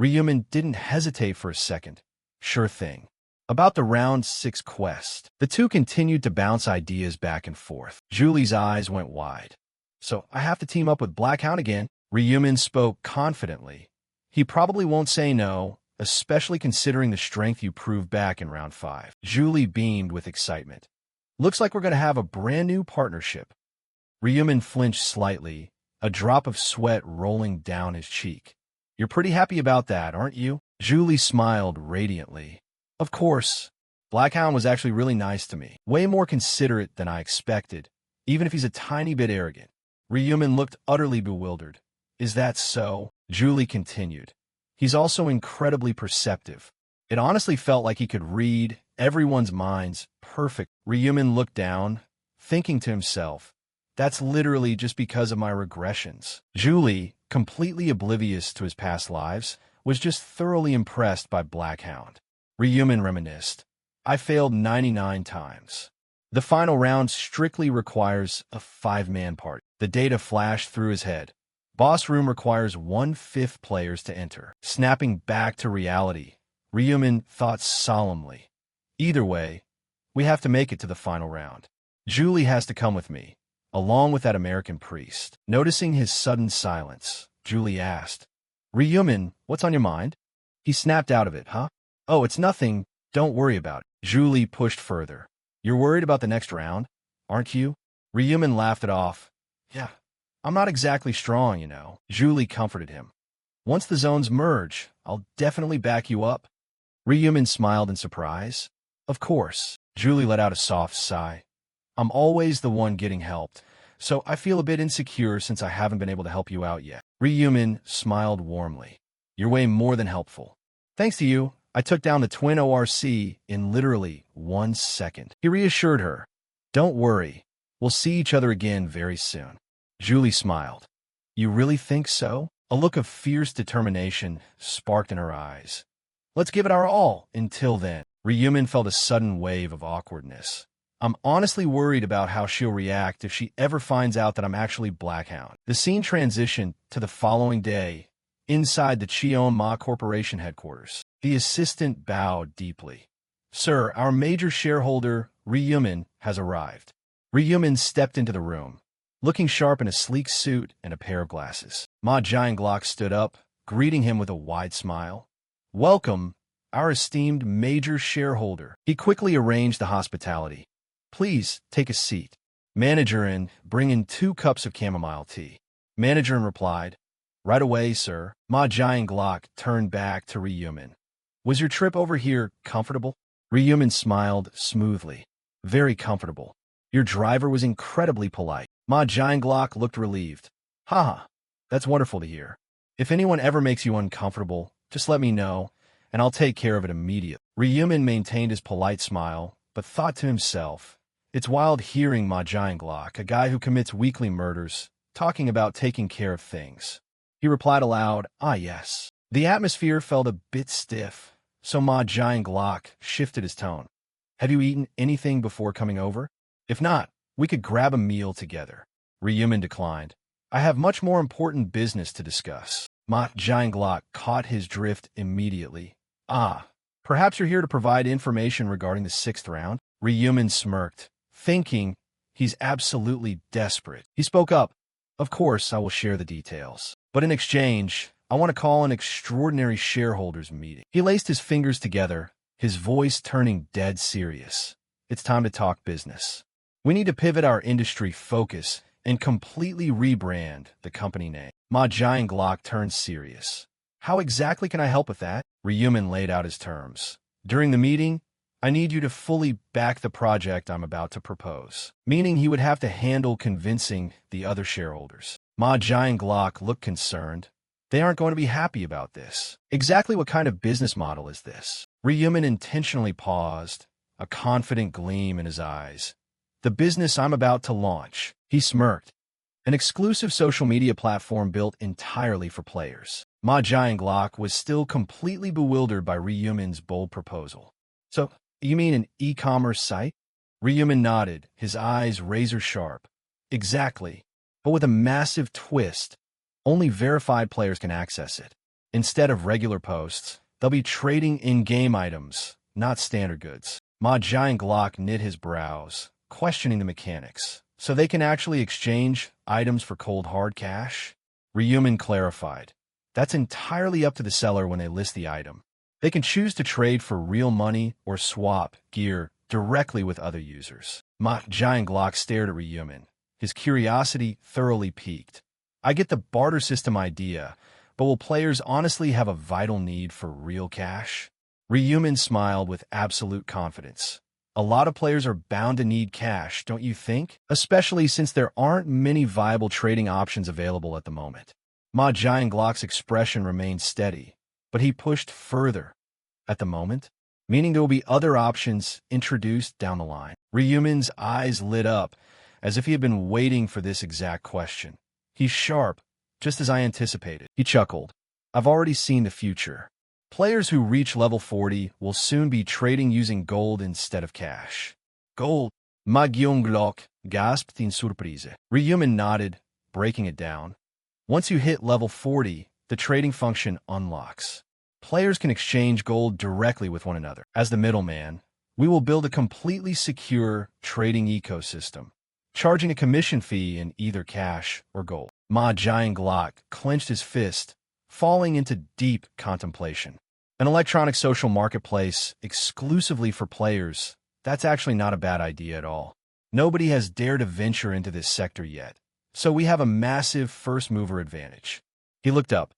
Ryumin didn't hesitate for a second. Sure thing. About the round 6 quest, the two continued to bounce ideas back and forth. Julie's eyes went wide. So I have to team up with Blackhound again? Ryumin spoke confidently. He probably won't say no, especially considering the strength you proved back in round 5. Julie beamed with excitement. Looks like we're going to have a brand new partnership. Ryumin flinched slightly, a drop of sweat rolling down his cheek. You're pretty happy about that, aren't you? Julie smiled radiantly. Of course. Blackhound was actually really nice to me. Way more considerate than I expected, even if he's a tiny bit arrogant. Ryumin looked utterly bewildered. Is that so? Julie continued. He's also incredibly perceptive. It honestly felt like he could read everyone's minds perfect. Ryumin looked down, thinking to himself, that's literally just because of my regressions. Julie, completely oblivious to his past lives, was just thoroughly impressed by Blackhound. Ryumin reminisced. I failed 99 times. The final round strictly requires a 5-man party. The data flashed through his head. Boss room requires 1/5 players to enter. Snapping back to reality, Ryumin thought solemnly. Either way, we have to make it to the final round. Julie has to come with me, along with that American priest. Noticing his sudden silence, Julie asked, Ryumin, what's on your mind? He snapped out of it, huh? Oh, it's nothing. Don't worry about it. Julie pushed further. You're worried about the next round, aren't you? Ryumin laughed it off. Yeah, I'm not exactly strong, you know. Julie comforted him. Once the zones merge, I'll definitely back you up. Ryumin smiled in surprise. Of course. Julie let out a soft sigh. I'm always the one getting helped, so I feel a bit insecure since I haven't been able to help you out yet. Ryumin smiled warmly. You're way more than helpful. Thanks to you, I took down the twin ORC in literally 1 second. He reassured her. Don't worry, we'll see each other again very soon. Julie smiled. You really think so? A look of fierce determination sparked in her eyes. Let's give it our all until then. Ryumin felt a sudden wave of awkwardness. I'm honestly worried about how she'll react if she ever finds out that I'm actually Blackhound. The scene transitioned to the following day, inside the Cheon Ma Corporation headquarters. The assistant bowed deeply. Sir, our major shareholder, Ryumin, has arrived. Ryumin stepped into the room, looking sharp in a sleek suit and a pair of glasses. Ma Jianglok stood up, greeting him with a wide smile. Welcome, our esteemed major shareholder. He quickly arranged the hospitality. Please, take a seat. Managerin, bring in 2 cups of chamomile tea. Managerin replied, Right away, sir. Ma Jianglok turned back to Ryumin. Was your trip over here comfortable? Ryumin smiled smoothly. Very comfortable. Your driver was incredibly polite. Ma Jianglok looked relieved. Haha, that's wonderful to hear. If anyone ever makes you uncomfortable, just let me know, and I'll take care of it immediately. Ryumin maintained his polite smile, but thought to himself, it's wild hearing Ma Jianglok, a guy who commits weekly murders, talking about taking care of things. He replied aloud, Ah yes. The atmosphere felt a bit stiff, so Ma Jianglok shifted his tone. Have you eaten anything before coming over? If not, we could grab a meal together. Ryumin declined. I have much more important business to discuss. Ma Jianglok caught his drift immediately. Ah, perhaps you're here to provide information regarding the 6th round? Ryumin smirked, thinking he's absolutely desperate. He spoke up. Of course, I will share the details. But in exchange, I want to call an extraordinary shareholders meeting. He laced his fingers together, his voice turning dead serious. It's time to talk business. We need to pivot our industry focus and completely rebrand the company name. Ma Jianglok turned serious. How exactly can I help with that? Ryumin laid out his terms. During the meeting, I need you to fully back the project I'm about to propose. Meaning he would have to handle convincing the other shareholders. Ma Jianglok looked concerned. They aren't going to be happy about this. Exactly what kind of business model is this? Ryumin intentionally paused, a confident gleam in his eyes. The business I'm about to launch. He smirked. An exclusive social media platform built entirely for players. Ma Jianglok was still completely bewildered by Ryumin's bold proposal. So, you mean an e-commerce site? Ryumin nodded, his eyes razor-sharp. Exactly, but with a massive twist. Only verified players can access it. Instead of regular posts, they'll be trading in-game items, not standard goods. Ma Jianglok knit his brows, questioning the mechanics. So they can actually exchange items for cold hard cash? Ryumin clarified. That's entirely up to the seller when they list the item. They can choose to trade for real money or swap gear directly with other users. Ma Jianglok stared at Ryumin, his curiosity thoroughly piqued. I get the barter system idea, but will players honestly have a vital need for real cash? Ryumin smiled with absolute confidence. A lot of players are bound to need cash, don't you think? Especially since there aren't many viable trading options available at the moment. Ma Jianglok's expression remained steady, but he pushed further. At the moment? Meaning there will be other options introduced down the line. Ryumin's eyes lit up, as if he had been waiting for this exact question. He's sharp, just as I anticipated. He chuckled. I've already seen the future. Players who reach level 40 will soon be trading using gold instead of cash. Gold? Ma Jianglok gasped in surprise. Ryumin nodded, breaking it down. Once you hit level 40, the trading function unlocks. Players can exchange gold directly with one another. As the middleman, we will build a completely secure trading ecosystem, charging a commission fee in either cash or gold. Ma Jianglok clenched his fist, falling into deep contemplation. An electronic social marketplace exclusively for players, that's actually not a bad idea at all. Nobody has dared to venture into this sector yet, so we have a massive first-mover advantage. He looked up.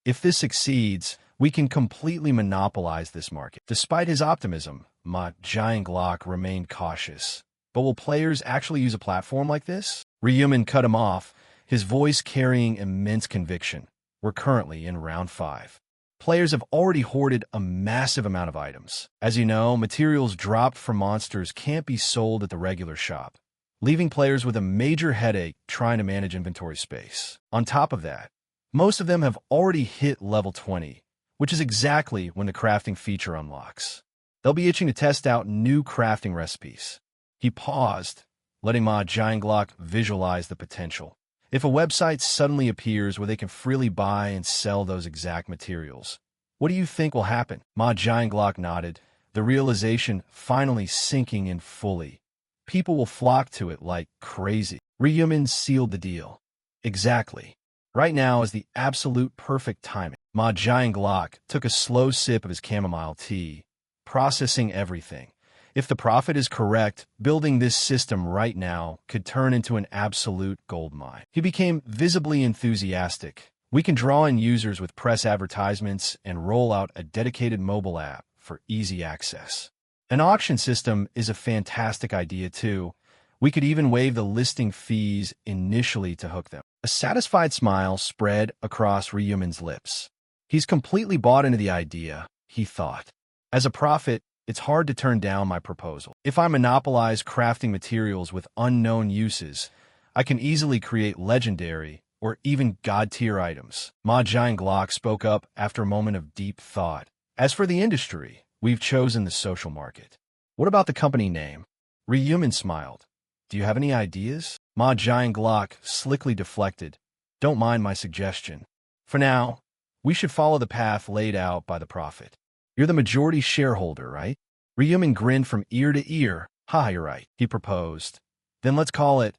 If this succeeds, we can completely monopolize this market. Despite his optimism, Ma Jianglok remained cautious. But will players actually use a platform like this? Ryumin cut him off, his voice carrying immense conviction. We're currently in round 5. Players have already hoarded a massive amount of items. As you know, materials dropped from monsters can't be sold at the regular shop, leaving players with a major headache trying to manage inventory space. On top of that, most of them have already hit level 20, which is exactly when the crafting feature unlocks. They'll be itching to test out new crafting recipes. He paused, letting Ma Jianglok visualize the potential. If a website suddenly appears where they can freely buy and sell those exact materials, what do you think will happen? Ma Jianglok nodded, the realization finally sinking in fully. People will flock to it like crazy. Ryumin sealed the deal. Exactly. Right now is the absolute perfect timing. Ma Jianglok took a slow sip of his chamomile tea, processing everything. If the prophet is correct, building this system right now could turn into an absolute goldmine. He became visibly enthusiastic. We can draw in users with press advertisements and roll out a dedicated mobile app for easy access. An auction system is a fantastic idea too. We could even waive the listing fees initially to hook them. A satisfied smile spread across Ryumin's lips. He's completely bought into the idea, he thought. As a prophet, it's hard to turn down my proposal. If I monopolize crafting materials with unknown uses, I can easily create legendary or even god-tier items. Ma Jianglok spoke up after a moment of deep thought. As for the industry, we've chosen the social market. What about the company name? Ryumin smiled. Do you have any ideas? Ma Jianglok slickly deflected. Don't mind my suggestion. For now, we should follow the path laid out by the prophet. You're the majority shareholder, right? Ryumin grinned from ear to ear. Ha, you're right, he proposed. Then let's call it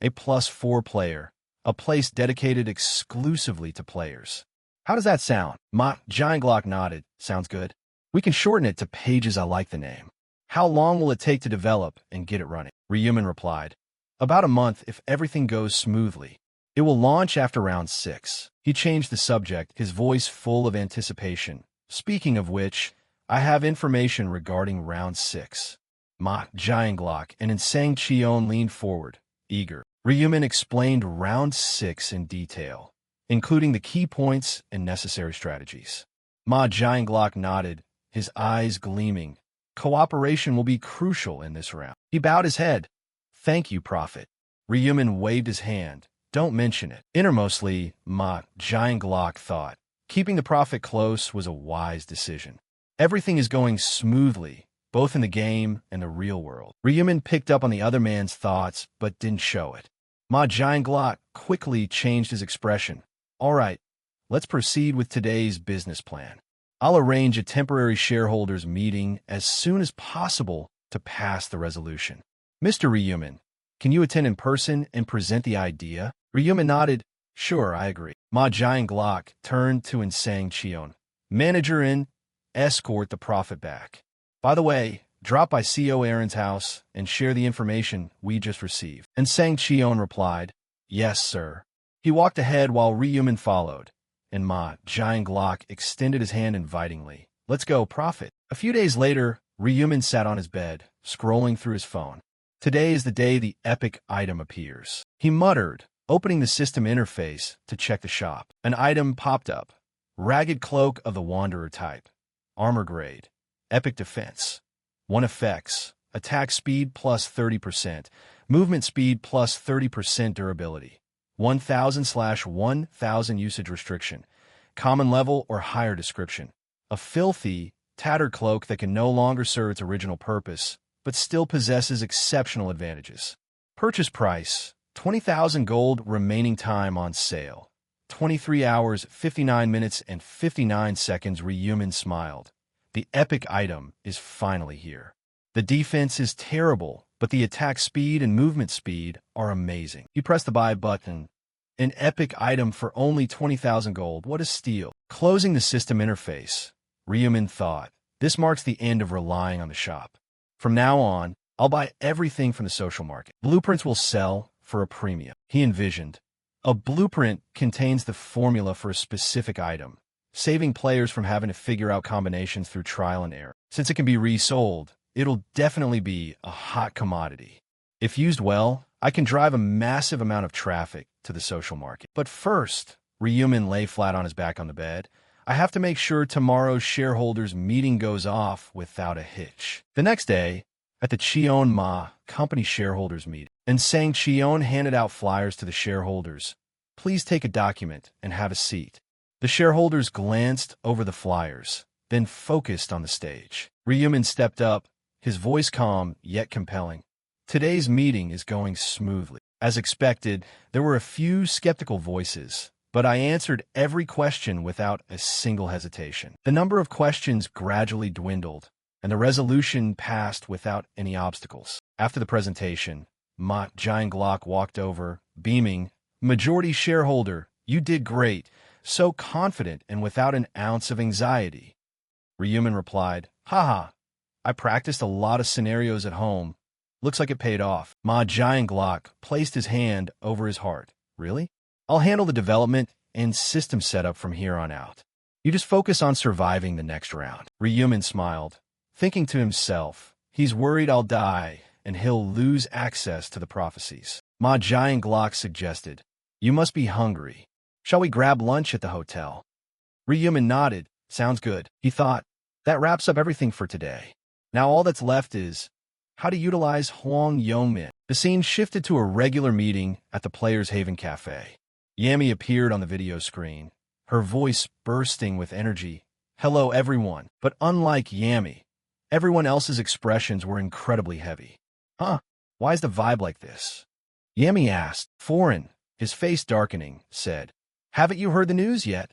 a +4 player, a place dedicated exclusively to players. How does that sound? Ma Jianglok nodded. Sounds good. We can shorten it to Pages. I like the name. How long will it take to develop and get it running? Ryumin replied. About a month if everything goes smoothly. It will launch after round 6. He changed the subject, his voice full of anticipation. Speaking of which, I have information regarding round 6. Ma Jianglok and Insang Chion leaned forward, eager. Ryumin explained round 6 in detail, including the key points and necessary strategies. Ma Jianglok nodded, his eyes gleaming. Cooperation will be crucial in this round. He bowed his head. Thank you, Prophet. Ryumin waved his hand. Don't mention it. Innermostly, Ma Jianglok thought. Keeping the prophet close was a wise decision. Everything is going smoothly, both in the game and the real world. Ryumin picked up on the other man's thoughts, but didn't show it. Ma Jianglok quickly changed his expression. All right, let's proceed with today's business plan. I'll arrange a temporary shareholders meeting as soon as possible to pass the resolution. Mr. Ryumin, can you attend in person and present the idea? Ryumin nodded. Sure, I agree. Ma Jianglok turned to Insang Chion. Manager in, escort the prophet back. By the way, drop by CO Aaron's house and share the information we just received. Insang Chion replied, Yes, sir. He walked ahead while Ryumin followed, and Ma Jianglok extended his hand invitingly. Let's go, prophet. A few days later, Ryumin sat on his bed, scrolling through his phone. Today is the day the epic item appears. He muttered, opening the system interface to check the shop. An item popped up. Ragged Cloak of the Wanderer type. Armor grade. Epic defense. 1 effects. Attack speed plus 30%. Movement speed plus 30% durability. 1000/1000 usage restriction. Common level or higher description. A filthy, tattered cloak that can no longer serve its original purpose, but still possesses exceptional advantages. Purchase price. 20,000 gold. Remaining time on sale. 23 hours, 59 minutes, and 59 seconds. Ryumin smiled. The epic item is finally here. The defense is terrible, but the attack speed and movement speed are amazing. He pressed the buy button. An epic item for only 20,000 gold. What a steal. Closing the system interface, Ryumin thought. This marks the end of relying on the shop. From now on, I'll buy everything from the social market. Blueprints will sell for a premium. He envisioned. A blueprint contains the formula for a specific item, saving players from having to figure out combinations through trial and error. Since it can be resold, it'll definitely be a hot commodity. If used well, I can drive a massive amount of traffic to the social market. But first, Ryumin lay flat on his back on the bed, I have to make sure tomorrow's shareholders meeting goes off without a hitch. The next day, at the Cheon Ma company shareholders meeting, and Sang Cheon handed out flyers to the shareholders. Please take a document and have a seat. The shareholders glanced over the flyers, then focused on the stage. Ryumin stepped up, his voice calm yet compelling. Today's meeting is going smoothly. As expected, there were a few skeptical voices, but I answered every question without a single hesitation. The number of questions gradually dwindled, and the resolution passed without any obstacles. After the presentation, Ma Jianglok walked over, beaming. Majority shareholder, you did great, so confident and without an ounce of anxiety. Ryumin replied, haha, I practiced a lot of scenarios at home. Looks like it paid off. Ma Jianglok placed his hand over his heart. Really? I'll handle the development and system setup from here on out. You just focus on surviving the next round. Ryumin smiled, thinking to himself, he's worried I'll die and he'll lose access to the prophecies. Ma Jianglok suggested, you must be hungry. Shall we grab lunch at the hotel? Ryumin nodded. Sounds good. He thought, that wraps up everything for today. Now all that's left is how to utilize Huang Yongmin. The scene shifted to a regular meeting at the Players Haven Cafe. Yami appeared on the video screen, her voice bursting with energy. Hello, everyone. But unlike Yami, everyone else's expressions were incredibly heavy. Huh? Why is the vibe like this? Yami asked. Foreign, his face darkening, said, haven't you heard the news yet?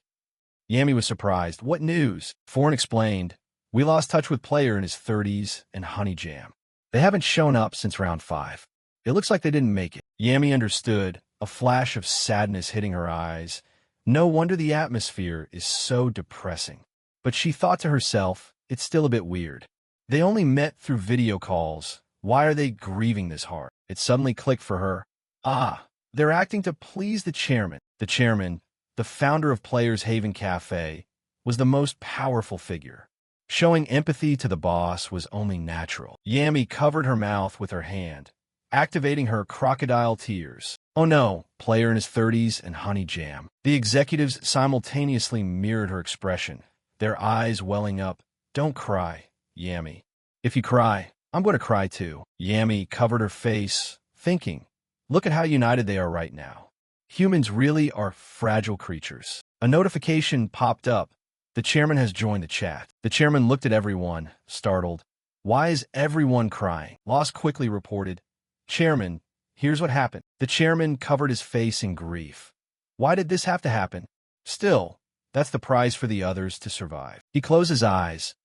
Yami was surprised. What news? Foreign explained. We lost touch with Player in his 30s and Honey Jam. They haven't shown up since round 5. It looks like they didn't make it. Yami understood, a flash of sadness hitting her eyes. No wonder the atmosphere is so depressing. But she thought to herself, it's still a bit weird. They only met through video calls. Why are they grieving this hard? It suddenly clicked for her. Ah, they're acting to please the chairman. The chairman, the founder of Players Haven Cafe, was the most powerful figure. Showing empathy to the boss was only natural. Yami covered her mouth with her hand, activating her crocodile tears. Oh no, Player in his 30s and Honey Jam. The executives simultaneously mirrored her expression, their eyes welling up. Don't cry, Yami. If you cry, I'm going to cry too. Yami covered her face, thinking, look at how united they are right now. Humans really are fragile creatures. A notification popped up. The chairman has joined the chat. The chairman looked at everyone, startled. Why is everyone crying? Lost quickly reported, Chairman, here's what happened. The chairman covered his face in grief. Why did this have to happen? Still, that's the prize for the others to survive. He closed his eyes.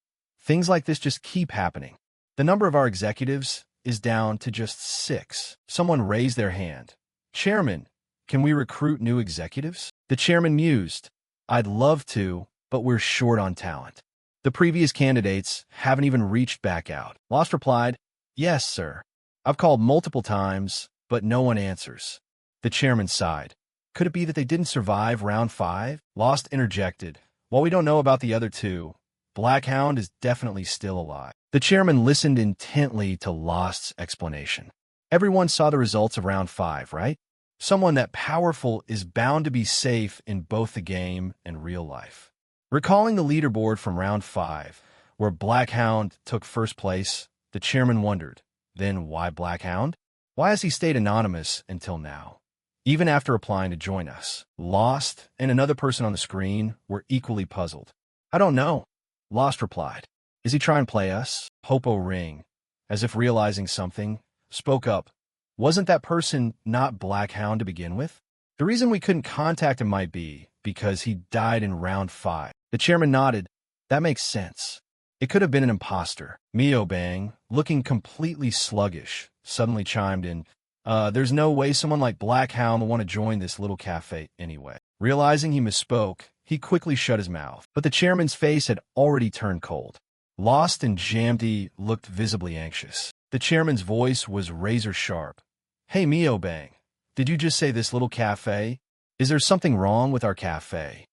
Things like this just keep happening. The number of our executives is down to just 6. Someone raised their hand. Chairman, can we recruit new executives? The chairman mused. I'd love to, but we're short on talent. The previous candidates haven't even reached back out. Lost replied, yes, sir. I've called multiple times, but no one answers. The chairman sighed. Could it be that they didn't survive round 5? Lost interjected. While we don't know about the other 2, Blackhound is definitely still alive. The chairman listened intently to Lost's explanation. Everyone saw the results of round 5, right? Someone that powerful is bound to be safe in both the game and real life. Recalling the leaderboard from round 5, where Blackhound took first place, the chairman wondered, then why Blackhound? Why has he stayed anonymous until now? Even after applying to join us, Lost and another person on the screen were equally puzzled. I don't know, Lost replied. Is he trying to play us? Popo Ring, as if realizing something, spoke up. Wasn't that person not Blackhound to begin with? The reason we couldn't contact him might be because he died in round 5. The chairman nodded. That makes sense. It could have been an imposter. Mio Bang, looking completely sluggish, suddenly chimed in. There's no way someone like Blackhound will want to join this little cafe anyway. Realizing he misspoke, he quickly shut his mouth. But the chairman's face had already turned cold. Lost and Jamdi looked visibly anxious. The chairman's voice was razor sharp. Hey, Mio Bang, did you just say this little cafe? Is there something wrong with our cafe?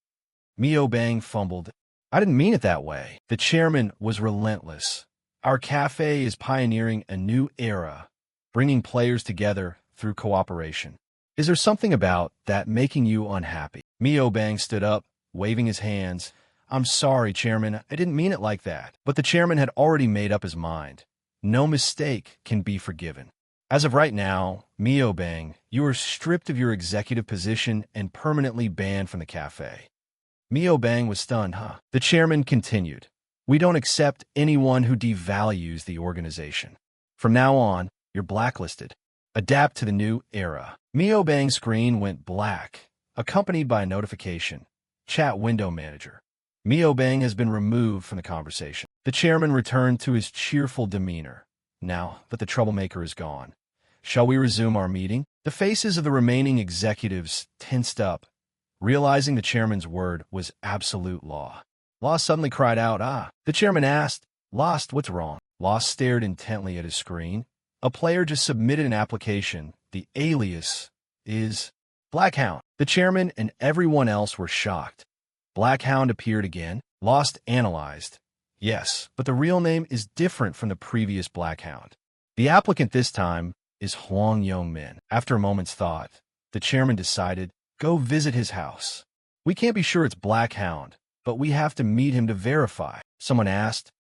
Mio Bang fumbled. I didn't mean it that way. The chairman was relentless. Our cafe is pioneering a new era, bringing players together through cooperation. Is there something about that making you unhappy? Mio Bang stood up, waving his hands. I'm sorry, Chairman, I didn't mean it like that. But the chairman had already made up his mind. No mistake can be forgiven. As of right now, Mio Bang, you are stripped of your executive position and permanently banned from the cafe. Mio Bang was stunned, huh? The chairman continued. We don't accept anyone who devalues the organization. From now on, you're blacklisted. Adapt to the new era. Mio Bang's screen went black, accompanied by a notification. Chat window manager. Mio Bang has been removed from the conversation. The chairman returned to his cheerful demeanor. Now that the troublemaker is gone, shall we resume our meeting? The faces of the remaining executives tensed up, realizing the chairman's word was absolute law. Law suddenly cried out, ah. The chairman asked, Lost, what's wrong? Law stared intently at his screen. A player just submitted an application. The alias is Blackhound. The chairman and everyone else were shocked. Blackhound appeared again. Lost analyzed. Yes, but the real name is different from the previous Blackhound. The applicant this time is Hwang Yong-min. After a moment's thought, the chairman decided, go visit his house. We can't be sure it's Blackhound, but we have to meet him to verify. Someone asked,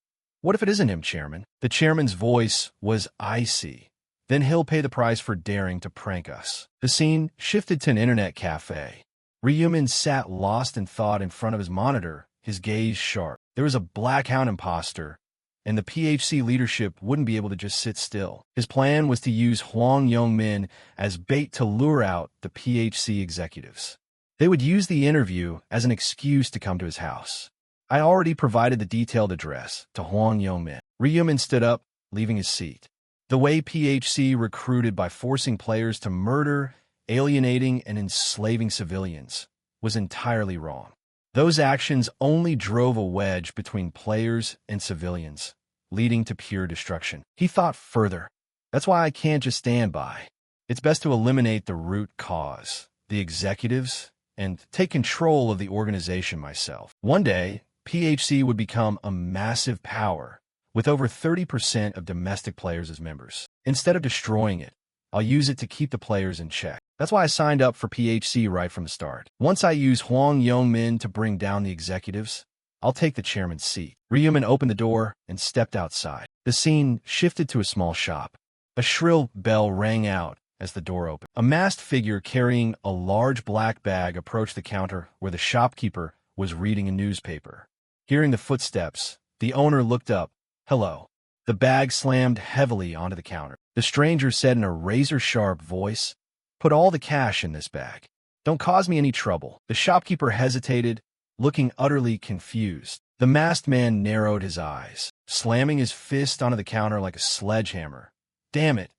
what if it isn't him, Chairman? The chairman's voice was icy. Then he'll pay the price for daring to prank us. The scene shifted to an internet cafe. Ryumin sat lost in thought in front of his monitor, his gaze sharp. There was a Blackhound imposter, and the PHC leadership wouldn't be able to just sit still. His plan was to use Hwang Yong-min as bait to lure out the PHC executives. They would use the interview as an excuse to come to his house. I already provided the detailed address to Hwang Yong-min. Ryumin stood up, leaving his seat. The way PHC recruited by forcing players to murder, alienating, and enslaving civilians was entirely wrong. Those actions only drove a wedge between players and civilians, leading to pure destruction. He thought further. That's why I can't just stand by. It's best to eliminate the root cause, the executives, and take control of the organization myself. One day, PHC would become a massive power, with over 30% of domestic players as members. Instead of destroying it, I'll use it to keep the players in check. That's why I signed up for PHC right from the start. Once I use Hwang Yong-min to bring down the executives, I'll take the chairman's seat. Ryumin opened the door and stepped outside. The scene shifted to a small shop. A shrill bell rang out as the door opened. A masked figure carrying a large black bag approached the counter where the shopkeeper was reading a newspaper. Hearing the footsteps, the owner looked up. Hello. The bag slammed heavily onto the counter. The stranger said in a razor-sharp voice, put all the cash in this bag. Don't cause me any trouble. The shopkeeper hesitated, looking utterly confused. The masked man narrowed his eyes, slamming his fist onto the counter like a sledgehammer. Damn it.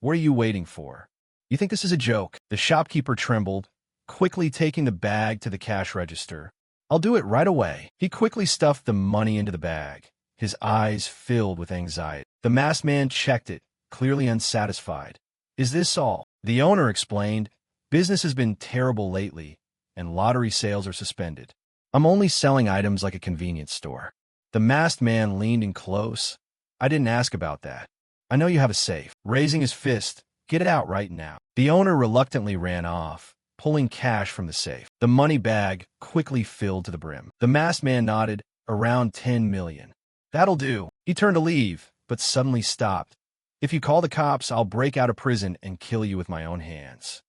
What are you waiting for? You think this is a joke? The shopkeeper trembled, quickly taking the bag to the cash register. I'll do it right away. He quickly stuffed the money into the bag, his eyes filled with anxiety. The masked man checked it, clearly unsatisfied. Is this all? The owner explained, business has been terrible lately, and lottery sales are suspended. I'm only selling items like a convenience store. The masked man leaned in close. I didn't ask about that. I know you have a safe. Raising his fist, get it out right now. The owner reluctantly ran off, pulling cash from the safe. The money bag quickly filled to the brim. The masked man nodded, around 10 million. That'll do. He turned to leave, but suddenly stopped. If you call the cops, I'll break out of prison and kill you with my own hands.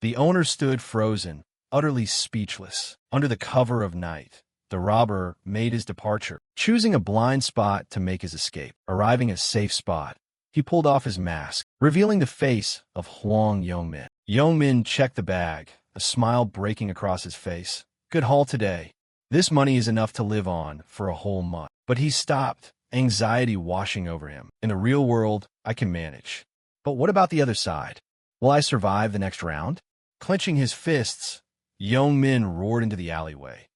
The owner stood frozen, utterly speechless. Under the cover of night, the robber made his departure, choosing a blind spot to make his escape. Arriving at a safe spot, he pulled off his mask, revealing the face of Hwang Yong-min. Yong-min checked the bag, a smile breaking across his face. Good haul today. This money is enough to live on for a whole month. But he stopped, anxiety washing over him. In the real world, I can manage. But what about the other side? Will I survive the next round? Clenching his fists, Yong-min roared into the alleyway.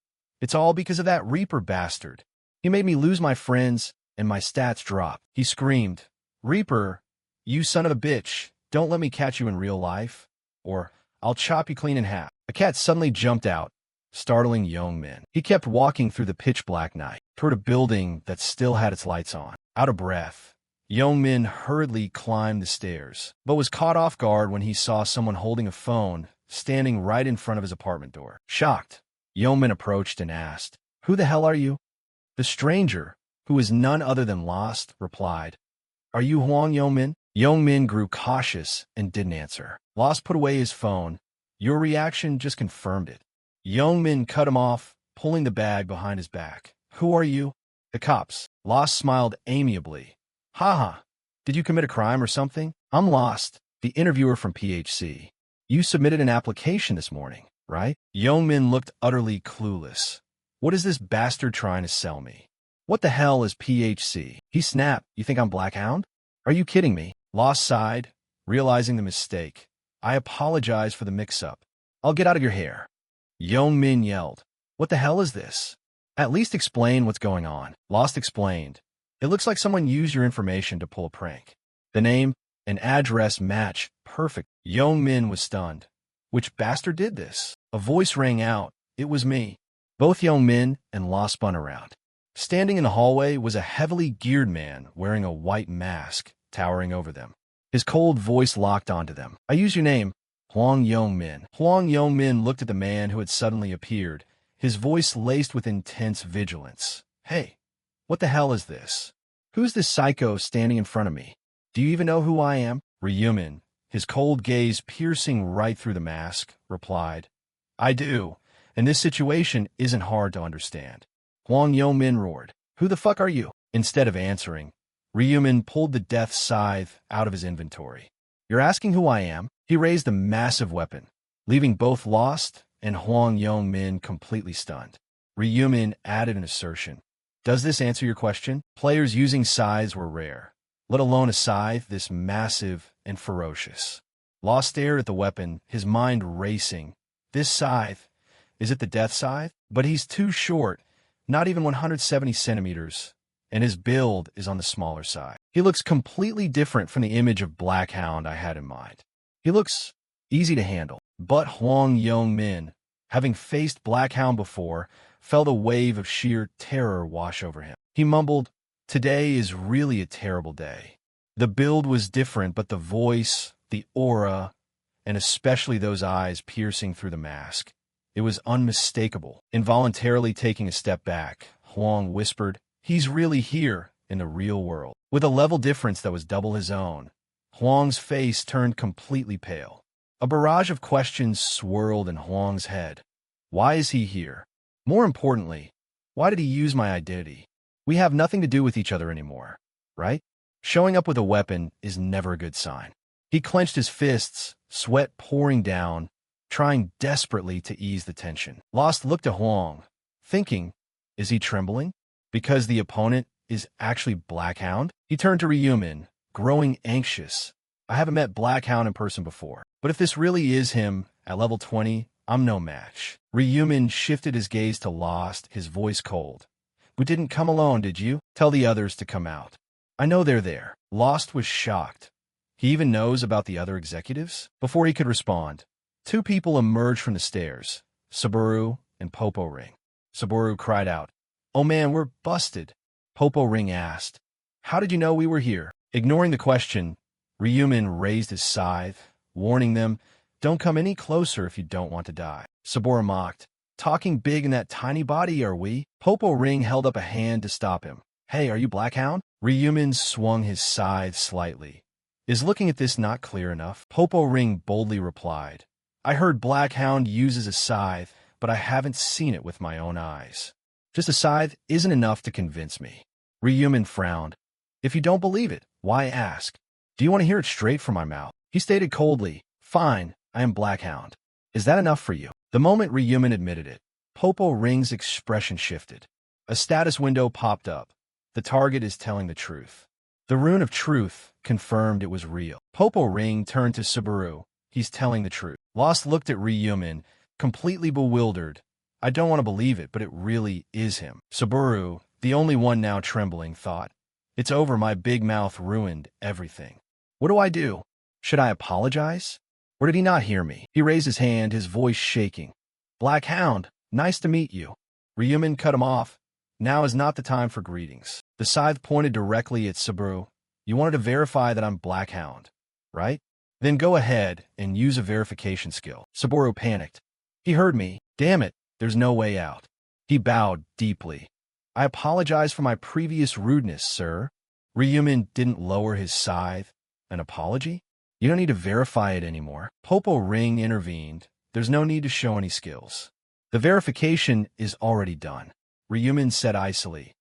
It's all because of that Reaper bastard. He made me lose my friends, and my stats dropped. He screamed, Reaper, you son of a bitch, don't let me catch you in real life, or I'll chop you clean in half. A cat suddenly jumped out, startling Yong-min. He kept walking through the pitch-black night, toward a building that still had its lights on. Out of breath, Yong-min hurriedly climbed the stairs, but was caught off guard when he saw someone holding a phone standing right in front of his apartment door. Shocked, Yong-min approached and asked, Who the hell are you? The stranger, who is none other than Lost, replied. Are you Huang Yongmin? Yongmin grew cautious and didn't answer. Lost put away his phone. Your reaction just confirmed it. Yongmin cut him off, pulling the bag behind his back. Who are you? The cops. Lost smiled amiably. Haha. Did you commit a crime or something? I'm Lost, the interviewer from PHC. You submitted an application this morning, right? Yongmin looked utterly clueless. What is this bastard trying to sell me? What the hell is PHC? He snapped. You think I'm Black Hound? Are you kidding me? Lost sighed, realizing the mistake. I apologize for the mix-up. I'll get out of your hair. Yongmin yelled. What the hell is this? At least explain what's going on. Lost explained. It looks like someone used your information to pull a prank. The name and address match perfect. Yongmin was stunned. Which bastard did this? A voice rang out. It was me. Both Yongmin and Lost spun around. Standing in the hallway was a heavily geared man wearing a white mask, towering over them. His cold voice locked onto them. I use your name, Huang Yongmin. Huang Yongmin looked at the man who had suddenly appeared, his voice laced with intense vigilance. Hey, what the hell is this? Who's this psycho standing in front of me? Do you even know who I am? Ryumin, his cold gaze piercing right through the mask, replied. I do, and this situation isn't hard to understand. Huang Yongmin roared. Who the fuck are you? Instead of answering, Ryumin pulled the death scythe out of his inventory. You're asking who I am? He raised a massive weapon, leaving both Lost and Huang Yongmin completely stunned. Ryumin added an assertion. Does this answer your question? Players using scythes were rare, let alone a scythe this massive and ferocious. Lost stared at the weapon, his mind racing. This scythe, is it the death scythe? But he's too short, not even 170 centimeters, and his build is on the smaller side. He looks completely different from the image of Black Hound I had in mind. He looks easy to handle, but Huang Yongmin, having faced Black Hound before, felt a wave of sheer terror wash over him. He mumbled, Today is really a terrible day. The build was different, but the voice, the aura, and especially those eyes piercing through the mask, it was unmistakable. Involuntarily taking a step back, Huang whispered, He's really here, in the real world. With a level difference that was double his own, Huang's face turned completely pale. A barrage of questions swirled in Huang's head. Why is he here? More importantly, why did he use my identity? We have nothing to do with each other anymore, right? Showing up with a weapon is never a good sign. He clenched his fists, sweat pouring down, trying desperately to ease the tension. Lost looked at Huang, thinking, is he trembling? Because the opponent is actually Black Hound? He turned to Ryumin, growing anxious. I haven't met Black Hound in person before, but if this really is him, at level 20, I'm no match. Ryumin shifted his gaze to Lost, his voice cold. We didn't come alone, did you? Tell the others to come out. I know they're there. Lost was shocked. He even knows about the other executives? Before he could respond, two people emerged from the stairs, Saburo and Popo Ring. Saburo cried out, Oh man, we're busted. Popo Ring asked, How did you know we were here? Ignoring the question, Ryumin raised his scythe, warning them, Don't come any closer if you don't want to die. Saburo mocked, Talking big in that tiny body, are we? Popo Ring held up a hand to stop him. Hey, are you Black Hound? Ryumin swung his scythe slightly. Is looking at this not clear enough? Popo Ring boldly replied, I heard Black Hound uses a scythe, but I haven't seen it with my own eyes. Just a scythe isn't enough to convince me. Ryumin frowned. If you don't believe it, why ask? Do you want to hear it straight from my mouth? He stated coldly, Fine, I am Black Hound. Is that enough for you? The moment Ryumin admitted it, Popo Ring's expression shifted. A status window popped up. The target is telling the truth. The rune of truth confirmed it was real. Popo Ring turned to Saburo. He's telling the truth. Lost looked at Ryumin, completely bewildered. I don't want to believe it, but it really is him. Saburo, the only one now trembling, thought, It's over, my big mouth ruined everything. What do I do? Should I apologize? Or did he not hear me? He raised his hand, his voice shaking. Black Hound, nice to meet you. Ryumin cut him off. Now is not the time for greetings. The scythe pointed directly at Saburo. You wanted to verify that I'm Black Hound, right? Then go ahead and use a verification skill. Saburo panicked. He heard me. Damn it, there's no way out. He bowed deeply. I apologize for my previous rudeness, sir. Ryumin didn't lower his scythe. An apology? You don't need to verify it anymore. Popo Ring intervened. There's no need to show any skills. The verification is already done. Ryumin said icily.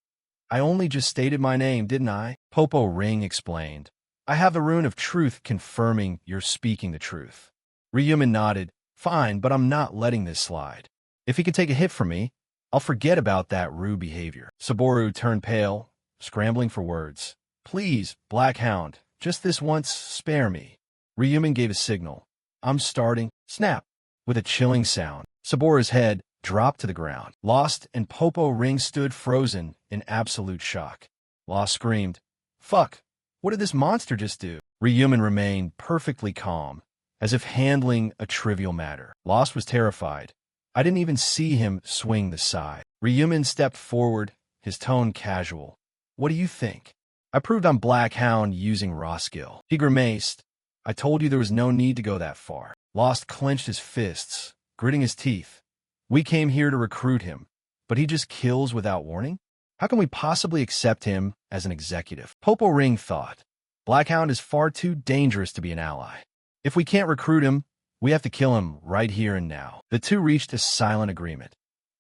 I only just stated my name, didn't I? Popo Ring explained. I have the rune of truth confirming you're speaking the truth. Ryumin nodded. Fine, but I'm not letting this slide. If he can take a hit from me, I'll forget about that rude behavior. Saboru turned pale, scrambling for words. Please, Black Hound, just this once, spare me. Ryumin gave a signal. I'm starting. Snap. With a chilling sound, Saboru's head dropped to the ground. Lost and Popo Ring stood frozen in absolute shock. Lost screamed, Fuck! What did this monster just do? Ryumin remained perfectly calm, as if handling a trivial matter. Lost was terrified. I didn't even see him swing the scythe. Ryumin stepped forward, his tone casual. What do you think? I proved I'm Black Hound using raw skill. He grimaced. I told you there was no need to go that far. Lost clenched his fists, gritting his teeth. We came here to recruit him, but he just kills without warning? How can we possibly accept him as an executive? Popo Ring thought. Black Hound is far too dangerous to be an ally. If we can't recruit him, we have to kill him right here and now. The two reached a silent agreement.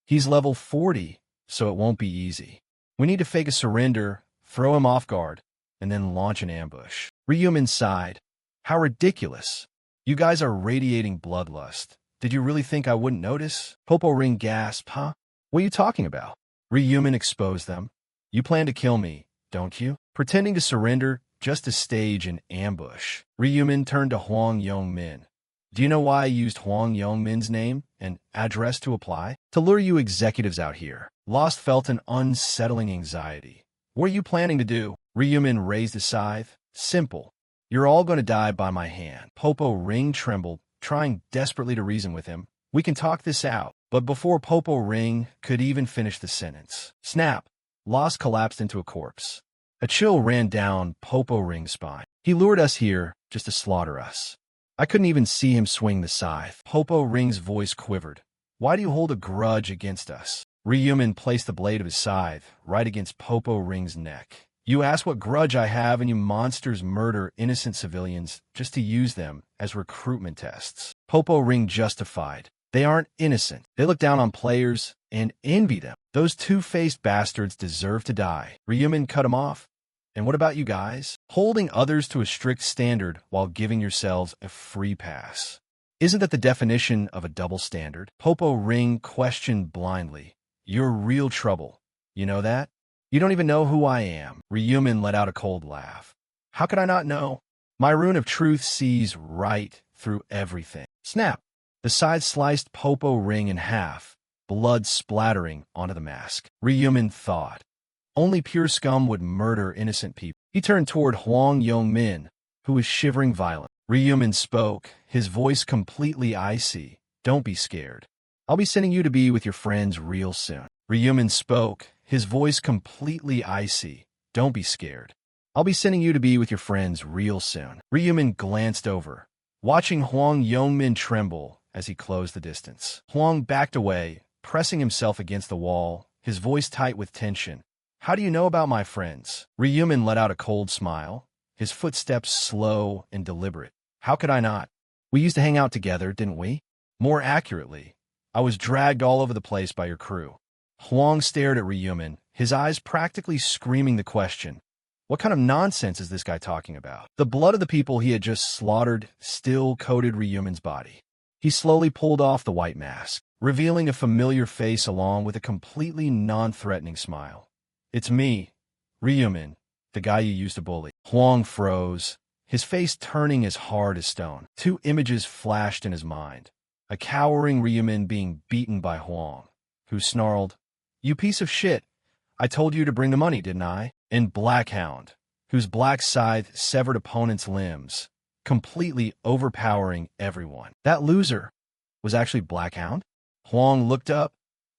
He's level 40, so it won't be easy. We need to fake a surrender, throw him off guard, and then launch an ambush. Ryumin sighed. How ridiculous. You guys are radiating bloodlust. Did you really think I wouldn't notice? Popo Ring gasped, Huh? What are you talking about? Ryumin exposed them. You plan to kill me, don't you? Pretending to surrender just to stage an ambush. Ryumin turned to Huang Yongmin. Do you know why I used Huang Yongmin's name and address to apply? To lure you executives out here. Lost felt an unsettling anxiety. What are you planning to do? Ryumin raised his scythe. Simple. You're all going to die by my hand. Popo Ring trembled, trying desperately to reason with him. We can talk this out. But before Popo Ring could even finish the sentence, snap! Lost collapsed into a corpse. A chill ran down Popo Ring's spine. He lured us here just to slaughter us. I couldn't even see him swing the scythe. Popo Ring's voice quivered. Why do you hold a grudge against us? Ryumin placed the blade of his scythe right against Popo Ring's neck. You ask what grudge I have, and you monsters murder innocent civilians just to use them as recruitment tests. Popo Ring justified. They aren't innocent. They look down on players and envy them. Those two-faced bastards deserve to die. Ryumin cut him off. And what about you guys? Holding others to a strict standard while giving yourselves a free pass. Isn't that the definition of a double standard? Popo Ring questioned blindly. You're real trouble. You know that? You don't even know who I am. Ryumin let out a cold laugh. How could I not know? My rune of truth sees right through everything. Snap! The scythe sliced Popo Ring in half, blood splattering onto the mask. Ryumin thought. Only pure scum would murder innocent people. He turned toward Huang Yongmin, who was shivering violently. Ryumin spoke, his voice completely icy. Don't be scared. I'll be sending you to be with your friends real soon. Ryumin spoke, his voice completely icy. Don't be scared. I'll be sending you to be with your friends real soon. Ryumin glanced over, watching Huang Yongmin tremble as he closed the distance. Huang backed away, pressing himself against the wall, his voice tight with tension. How do you know about my friends? Ryumin let out a cold smile, his footsteps slow and deliberate. How could I not? We used to hang out together, didn't we? More accurately, I was dragged all over the place by your crew. Huang stared at Ryumin, his eyes practically screaming the question. What kind of nonsense is this guy talking about? The blood of the people he had just slaughtered still coated Ryumin's body. He slowly pulled off the white mask, revealing a familiar face along with a completely non-threatening smile. It's me, Ryumin, the guy you used to bully. Huang froze, his face turning as hard as stone. Two images flashed in his mind. A cowering Ryumin being beaten by Huang, who snarled, You piece of shit. I told you to bring the money, didn't I? And Black Hound, whose black scythe severed opponents' limbs, completely overpowering everyone. That loser was actually Black Hound? Huang looked up,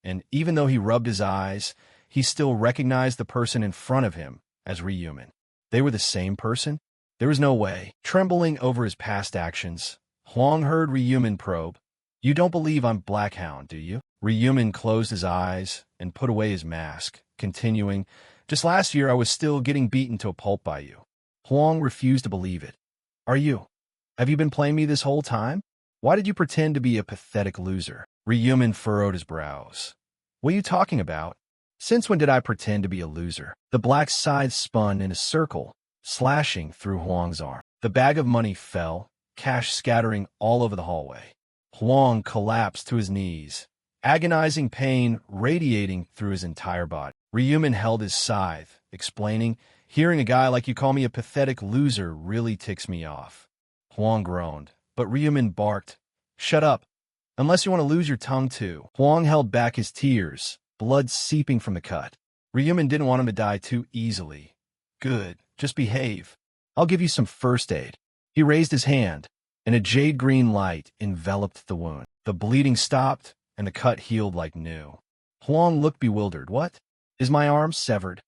and even though he rubbed his eyes, he still recognized the person in front of him as Ryumin. They were the same person? There was no way. Trembling over his past actions, Huang heard Ryumin probe, You don't believe I'm Black Hound, do you? Ryumin closed his eyes and put away his mask, continuing, just last year I was still getting beaten to a pulp by you. Huang refused to believe it. Are you? Have you been playing me this whole time? Why did you pretend to be a pathetic loser? Ryumin furrowed his brows. What are you talking about? Since when did I pretend to be a loser? The black scythe spun in a circle, slashing through Huang's arm. The bag of money fell, cash scattering all over the hallway. Huang collapsed to his knees, agonizing pain radiating through his entire body. Ryumin held his scythe, explaining, hearing a guy like you call me a pathetic loser really ticks me off. Huang groaned, but Ryumin barked, shut up, unless you want to lose your tongue too. Huang held back his tears, blood seeping from the cut. Ryumin didn't want him to die too easily. Good, just behave. I'll give you some first aid. He raised his hand, and a jade-green light enveloped the wound. The bleeding stopped, and the cut healed like new. Huang looked bewildered. What? Is my arm severed?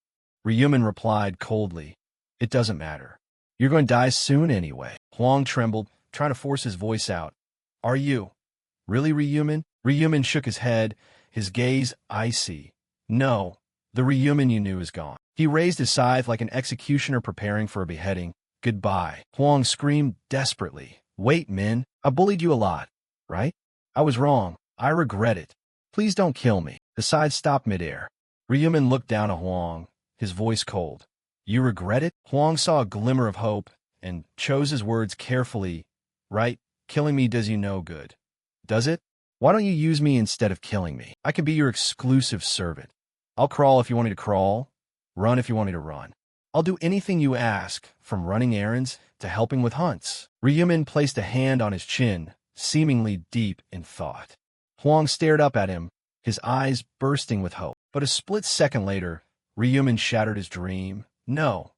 Ryumin replied coldly, it doesn't matter. You're going to die soon anyway. Huang trembled, trying to force his voice out. Are you? Really, Ryumin? Ryumin shook his head, his gaze icy. No, the Ryumin you knew is gone. He raised his scythe like an executioner preparing for a beheading. Goodbye. Huang screamed desperately. Wait, Min, I bullied you a lot, right? I was wrong. I regret it. Please don't kill me. The scythe stopped midair. Ryumin looked down at Huang, his voice cold. You regret it? Huang saw a glimmer of hope and chose his words carefully. Right, killing me does you no good. Does it? Why don't you use me instead of killing me? I can be your exclusive servant. I'll crawl if you want me to crawl, run if you want me to run. I'll do anything you ask, from running errands to helping with hunts. Ryumin placed a hand on his chin, seemingly deep in thought. Huang stared up at him, his eyes bursting with hope. But a split second later, Ryumin shattered his dream. No,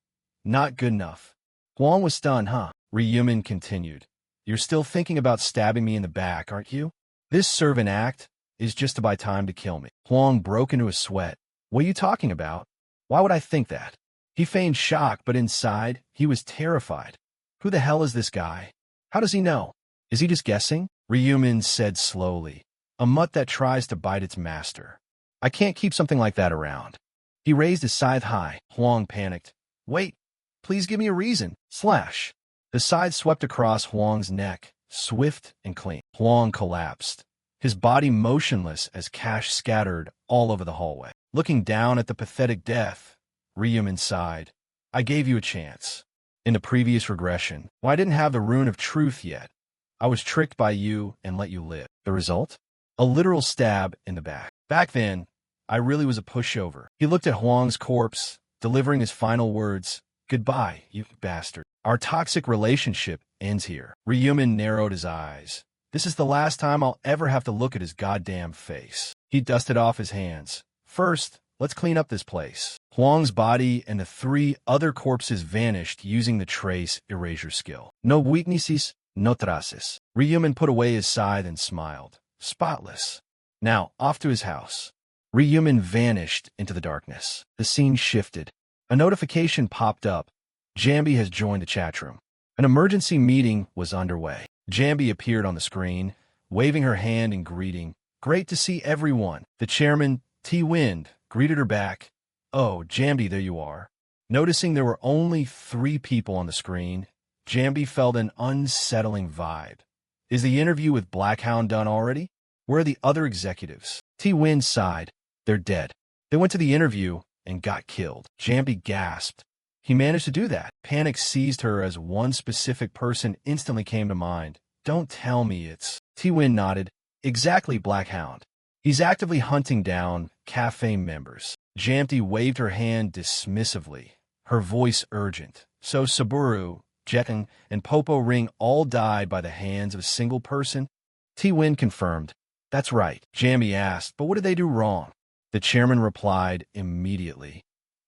not good enough. Huang was stunned, huh? Ryumin continued. You're still thinking about stabbing me in the back, aren't you? This servant act is just to buy time to kill me. Huang broke into a sweat. What are you talking about? Why would I think that? He feigned shock, but inside, he was terrified. Who the hell is this guy? How does he know? Is he just guessing? Ryumin said slowly. A mutt that tries to bite its master. I can't keep something like that around. He raised his scythe high. Huang panicked. Wait, please give me a reason. Slash. The scythe swept across Huang's neck, swift and clean. Huang collapsed, his body motionless as cash scattered all over the hallway. Looking down at the pathetic death, Ryumin sighed. I gave you a chance. In the previous regression, I didn't have the rune of truth yet. I was tricked by you and let you live. The result? A literal stab in the back. Back then, I really was a pushover. He looked at Huang's corpse, delivering his final words. Goodbye, you bastard. Our toxic relationship ends here. Ryumin narrowed his eyes. This is the last time I'll ever have to look at his goddamn face. He dusted off his hands. First, let's clean up this place. Huang's body and the 3 other corpses vanished using the trace erasure skill. No weaknesses, no traces. Ryumin put away his scythe and smiled. Spotless. Now, off to his house. Ryumin vanished into the darkness. The scene shifted. A notification popped up. Jambi has joined the chat room. An emergency meeting was underway. Jambi appeared on the screen, waving her hand in greeting. Great to see everyone. The chairman, T-Wind, greeted her back. Oh, Jambi, there you are. Noticing there were only 3 people on the screen, Jambi felt an unsettling vibe. Is the interview with Blackhound done already? Where are the other executives? T-Wind sighed. They're dead. They went to the interview and got killed. Jambi gasped. He managed to do that. Panic seized her as one specific person instantly came to mind. Don't tell me it's... T-Wind nodded. Exactly, Blackhound. He's actively hunting down cafe members. Jambi waved her hand dismissively, her voice urgent. So Saburo, Jetten, and Popo Ring all died by the hands of a single person? T-Wind confirmed. That's right. Jambi asked, but what did they do wrong? The chairman replied immediately.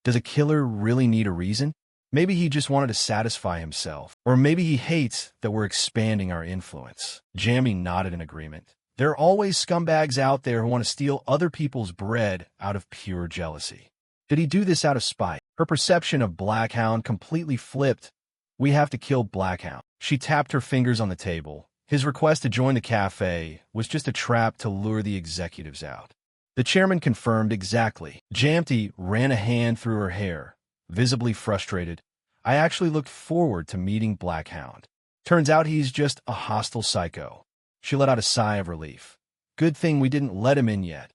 Does a killer really need a reason? Maybe he just wanted to satisfy himself. Or maybe he hates that we're expanding our influence. Jambi nodded in agreement. There are always scumbags out there who want to steal other people's bread out of pure jealousy. Did he do this out of spite? Her perception of Blackhound completely flipped. We have to kill Blackhound. She tapped her fingers on the table, His request to join the cafe was just a trap to lure the executives out. The chairman confirmed exactly. Jamty ran a hand through her hair, visibly frustrated. I actually looked forward to meeting Blackhound. Turns out he's just a hostile psycho. She let out a sigh of relief. Good thing we didn't let him in yet,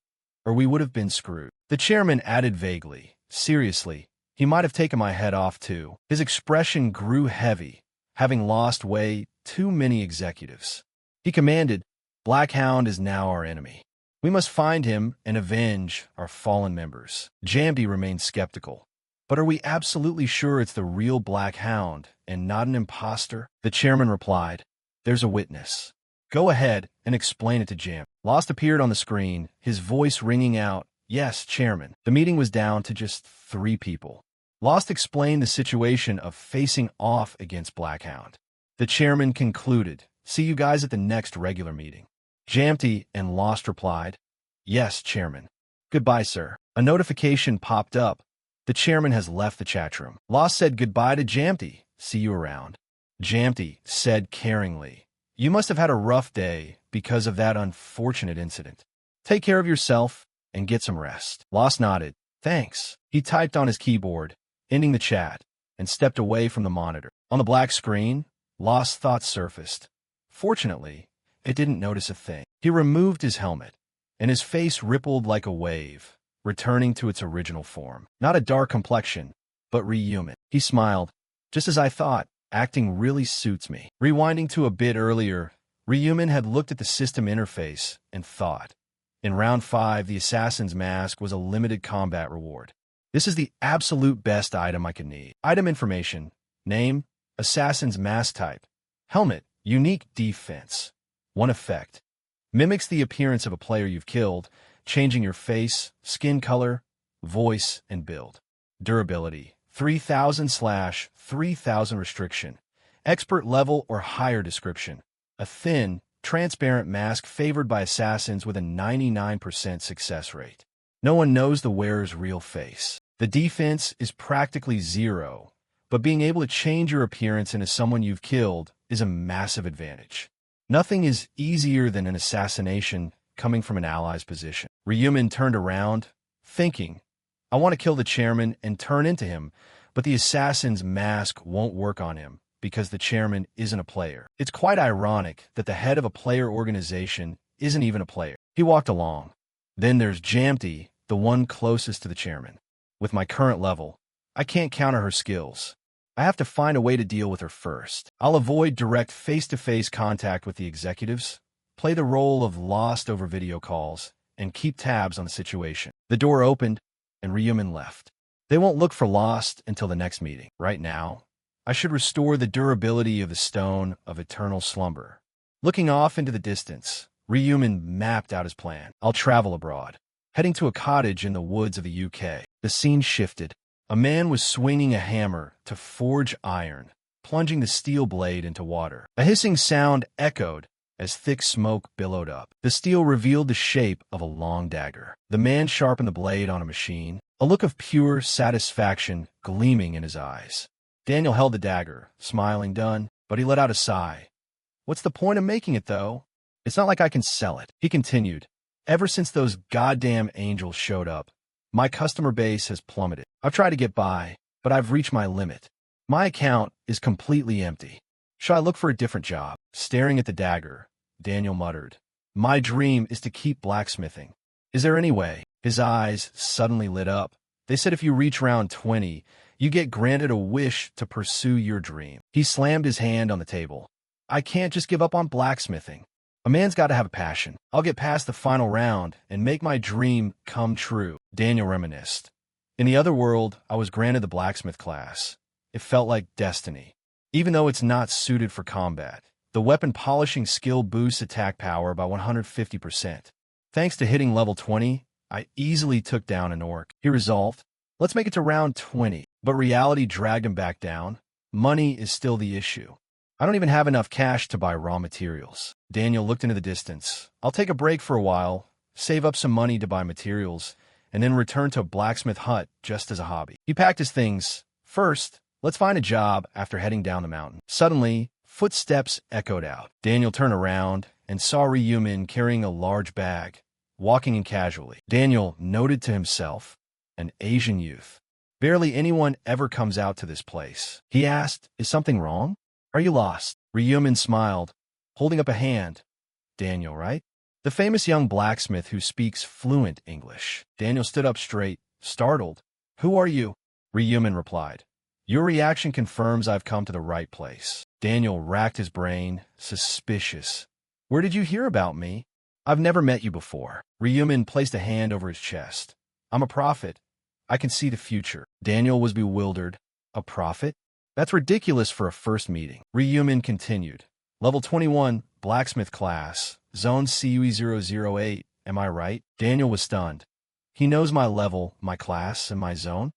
or we would have been screwed. The chairman added vaguely, seriously, he might have taken my head off too. His expression grew heavy, having lost way too many executives. He commanded, Blackhound is now our enemy. We must find him and avenge our fallen members. Jamty remained skeptical. But are we absolutely sure it's the real Blackhound and not an imposter? The chairman replied, there's a witness. Go ahead and explain it to Jam. Lost appeared on the screen, his voice ringing out, yes, Chairman. The meeting was down to just 3 people. Lost explained the situation of facing off against Blackhound. The chairman concluded, see you guys at the next regular meeting. Jamty and Lost replied, yes, Chairman. Goodbye, sir. A notification popped up. The chairman has left the chat room. Lost said goodbye to Jamty. See you around. Jamty said caringly, you must have had a rough day because of that unfortunate incident. Take care of yourself and get some rest. Lost nodded. Thanks. He typed on his keyboard, ending the chat, and stepped away from the monitor. On the black screen, Lost's thoughts surfaced. Fortunately, it didn't notice a thing. He removed his helmet, and his face rippled like a wave, returning to its original form. Not a dark complexion, but rehuman. He smiled. Just as I thought, acting really suits me. Rewinding to a bit earlier, Rehuman had looked at the system interface and thought, in round 5, the assassin's mask was a limited combat reward. This is the absolute best item I could need. Item information, name, assassin's mask type, helmet, unique defense. 1 effect, mimics the appearance of a player you've killed, changing your face, skin color, voice, and build. Durability, 3000/3000 restriction, expert level or higher description. A thin, transparent mask favored by assassins with a 99% success rate. No one knows the wearer's real face. The defense is practically 0, but being able to change your appearance into someone you've killed is a massive advantage. Nothing is easier than an assassination coming from an ally's position. Rehuman turned around, thinking, I want to kill the chairman and turn into him, but the assassin's mask won't work on him because the chairman isn't a player. It's quite ironic that the head of a player organization isn't even a player. He walked along. Then there's Jamty, the one closest to the chairman. With my current level, I can't counter her skills. I have to find a way to deal with her first. I'll avoid direct face-to-face contact with the executives, play the role of Lost over video calls, and keep tabs on the situation. The door opened, and Rehuman left. They won't look for Lost until the next meeting. Right now, I should restore the durability of the Stone of Eternal Slumber. Looking off into the distance, Rehuman mapped out his plan. I'll travel abroad, heading to a cottage in the woods of the UK. The scene shifted. A man was swinging a hammer to forge iron, plunging the steel blade into water. A hissing sound echoed as thick smoke billowed up. The steel revealed the shape of a long dagger. The man sharpened the blade on a machine, a look of pure satisfaction gleaming in his eyes. Daniel held the dagger, smiling done, but he let out a sigh. What's the point of making it, though? It's not like I can sell it. He continued, ever since those goddamn angels showed up, my customer base has plummeted. I've tried to get by, but I've reached my limit. My account is completely empty. Should I look for a different job? Staring at the dagger, Daniel muttered, my dream is to keep blacksmithing. Is there any way? His eyes suddenly lit up. They said if you reach round 20, you get granted a wish to pursue your dream. He slammed his hand on the table. I can't just give up on blacksmithing. A man's got to have a passion. I'll get past the final round and make my dream come true. Daniel reminisced. In the other world, I was granted the blacksmith class. It felt like destiny. Even though it's not suited for combat, the weapon polishing skill boosts attack power by 150%. Thanks to hitting level 20, I easily took down an orc. He resolved, let's make it to round 20. But reality dragged him back down. Money is still the issue. I don't even have enough cash to buy raw materials. Daniel looked into the distance. I'll take a break for a while, save up some money to buy materials, and then return to a blacksmith hut just as a hobby. He packed his things. First, let's find a job after heading down the mountain. Suddenly, Footsteps echoed out. Daniel turned around and saw Ryumin carrying a large bag, walking in casually. Daniel noted to himself, an Asian youth. Barely anyone ever comes out to this place. He asked, "Is something wrong? Are you lost?" Ryumin smiled, holding up a hand. Daniel, right? The famous young blacksmith who speaks fluent English. Daniel stood up straight, startled. "Who are you?" Ryumin replied. "Your reaction confirms I've come to the right place." Daniel racked his brain, suspicious. "Where did you hear about me? I've never met you before." Ryumin placed a hand over his chest. "I'm a prophet. I can see the future." Daniel was bewildered. A prophet? That's ridiculous for a first meeting. Ryumin continued. "Level 21, blacksmith class, zone CUE008, am I right?" Daniel was stunned. He knows my level, my class, and my zone?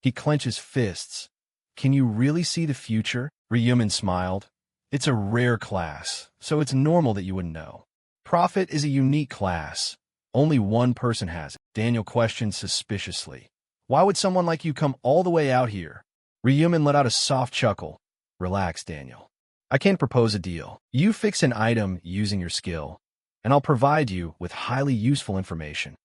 He clenches fists. "Can you really see the future?" Ryumin smiled. "It's a rare class, so it's normal that you wouldn't know. Prophet is a unique class. Only one person has it." Daniel questioned suspiciously. "Why would someone like you come all the way out here?" Ryumin let out a soft chuckle. "Relax, Daniel. I can propose a deal. You fix an item using your skill, and I'll provide you with highly useful information."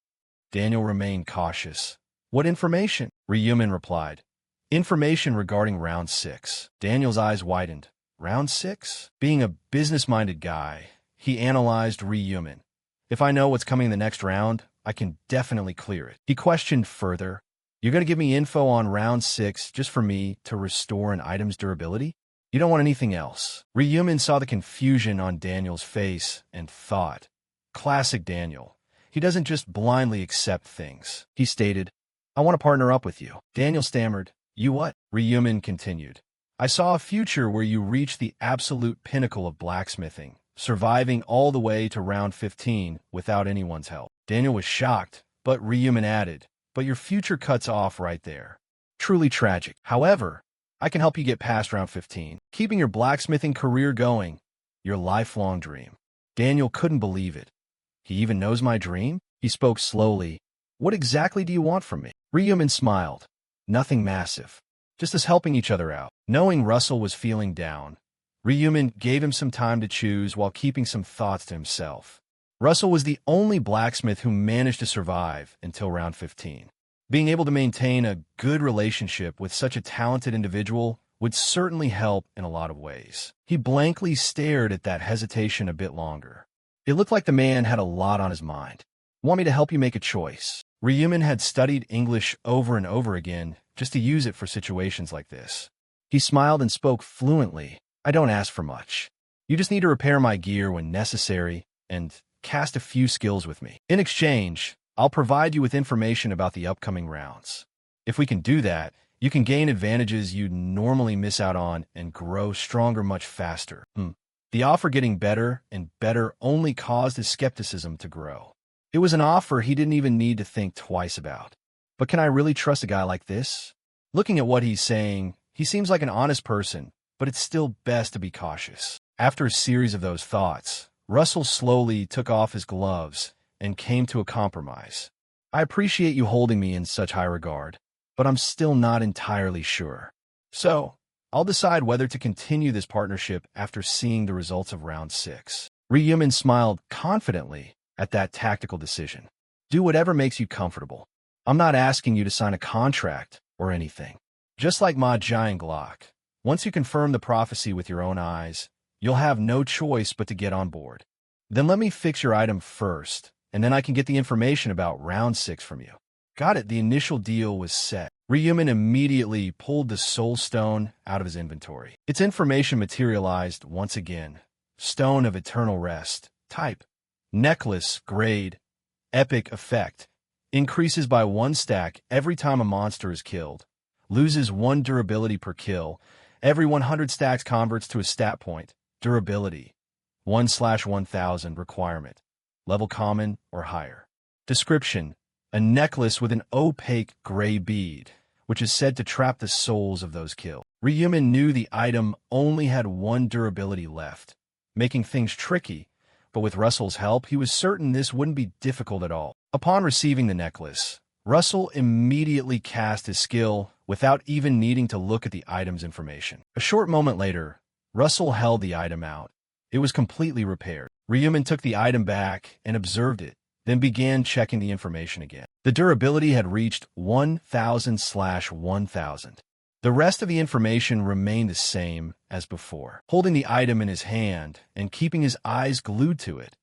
Daniel remained cautious. "What information?" Ryumin replied. "Information regarding round 6. Daniel's eyes widened. Round 6? Being a business-minded guy, he analyzed Ryumin. "If I know what's coming in the next round, I can definitely clear it." He questioned further. "You're going to give me info on round 6 just for me to restore an item's durability? You don't want anything else?" Ryumin saw the confusion on Daniel's face and thought, "Classic Daniel. He doesn't just blindly accept things." He stated, "I want to partner up with you." Daniel stammered, "You what?" Ryumin continued, "I saw a future where you reach the absolute pinnacle of blacksmithing, surviving all the way to round 15 without anyone's help." Daniel was shocked, but Ryumin added, "But your future cuts off right there. Truly tragic. However, I can help you get past round 15, keeping your blacksmithing career going, your lifelong dream." Daniel couldn't believe it. "He even knows my dream?" He spoke slowly. "What exactly do you want from me?" Ryumin smiled. "Nothing massive. Just us helping each other out." Knowing Russell was feeling down, Ryumin gave him some time to choose while keeping some thoughts to himself. Russell was the only blacksmith who managed to survive until round 15. Being able to maintain a good relationship with such a talented individual would certainly help in a lot of ways. He blankly stared at that hesitation a bit longer. It looked like the man had a lot on his mind. "Want me to help you make a choice?" Ryumin had studied English over and over again just to use it for situations like this. He smiled and spoke fluently. "I don't ask for much. You just need to repair my gear when necessary and cast a few skills with me. In exchange, I'll provide you with information about the upcoming rounds. If we can do that, you can gain advantages you'd normally miss out on and grow stronger much faster." The offer getting better and better only caused his skepticism to grow. It was an offer he didn't even need to think twice about. But can I really trust a guy like this? Looking at what he's saying, he seems like an honest person, but it's still best to be cautious. After a series of those thoughts, Russell slowly took off his gloves and came to a compromise. "I appreciate you holding me in such high regard, but I'm still not entirely sure. So, I'll decide whether to continue this partnership after seeing the results of round 6. Ryumin smiled confidently at that tactical decision. "Do whatever makes you comfortable. I'm not asking you to sign a contract or anything. Just like Ma Giant Glock, once you confirm the prophecy with your own eyes, you'll have no choice but to get on board. Then let me fix your item first, and then I can get the information about round 6 from you." Got it. The initial deal was set. Ryumin immediately pulled the soul stone out of his inventory. Its information materialized once again. Stone of Eternal Rest. Type: necklace. Grade: epic. Effect: increases by 1 stack every time a monster is killed. Loses 1 durability per kill. Every 100 stacks converts to a stat point. Durability: 1/1000. Requirement: level common or higher. Description: a necklace with an opaque gray bead, which is said to trap the souls of those killed. Ryumin knew the item only had 1 durability left, making things tricky, but with Russell's help, he was certain this wouldn't be difficult at all. Upon receiving the necklace, Russell immediately cast his skill without even needing to look at the item's information. A short moment later, Russell held the item out. It was completely repaired. Ryumin took the item back and observed it, then began checking the information again. The durability had reached 1000/1000. The rest of the information remained the same as before. Holding the item in his hand and keeping his eyes glued to it,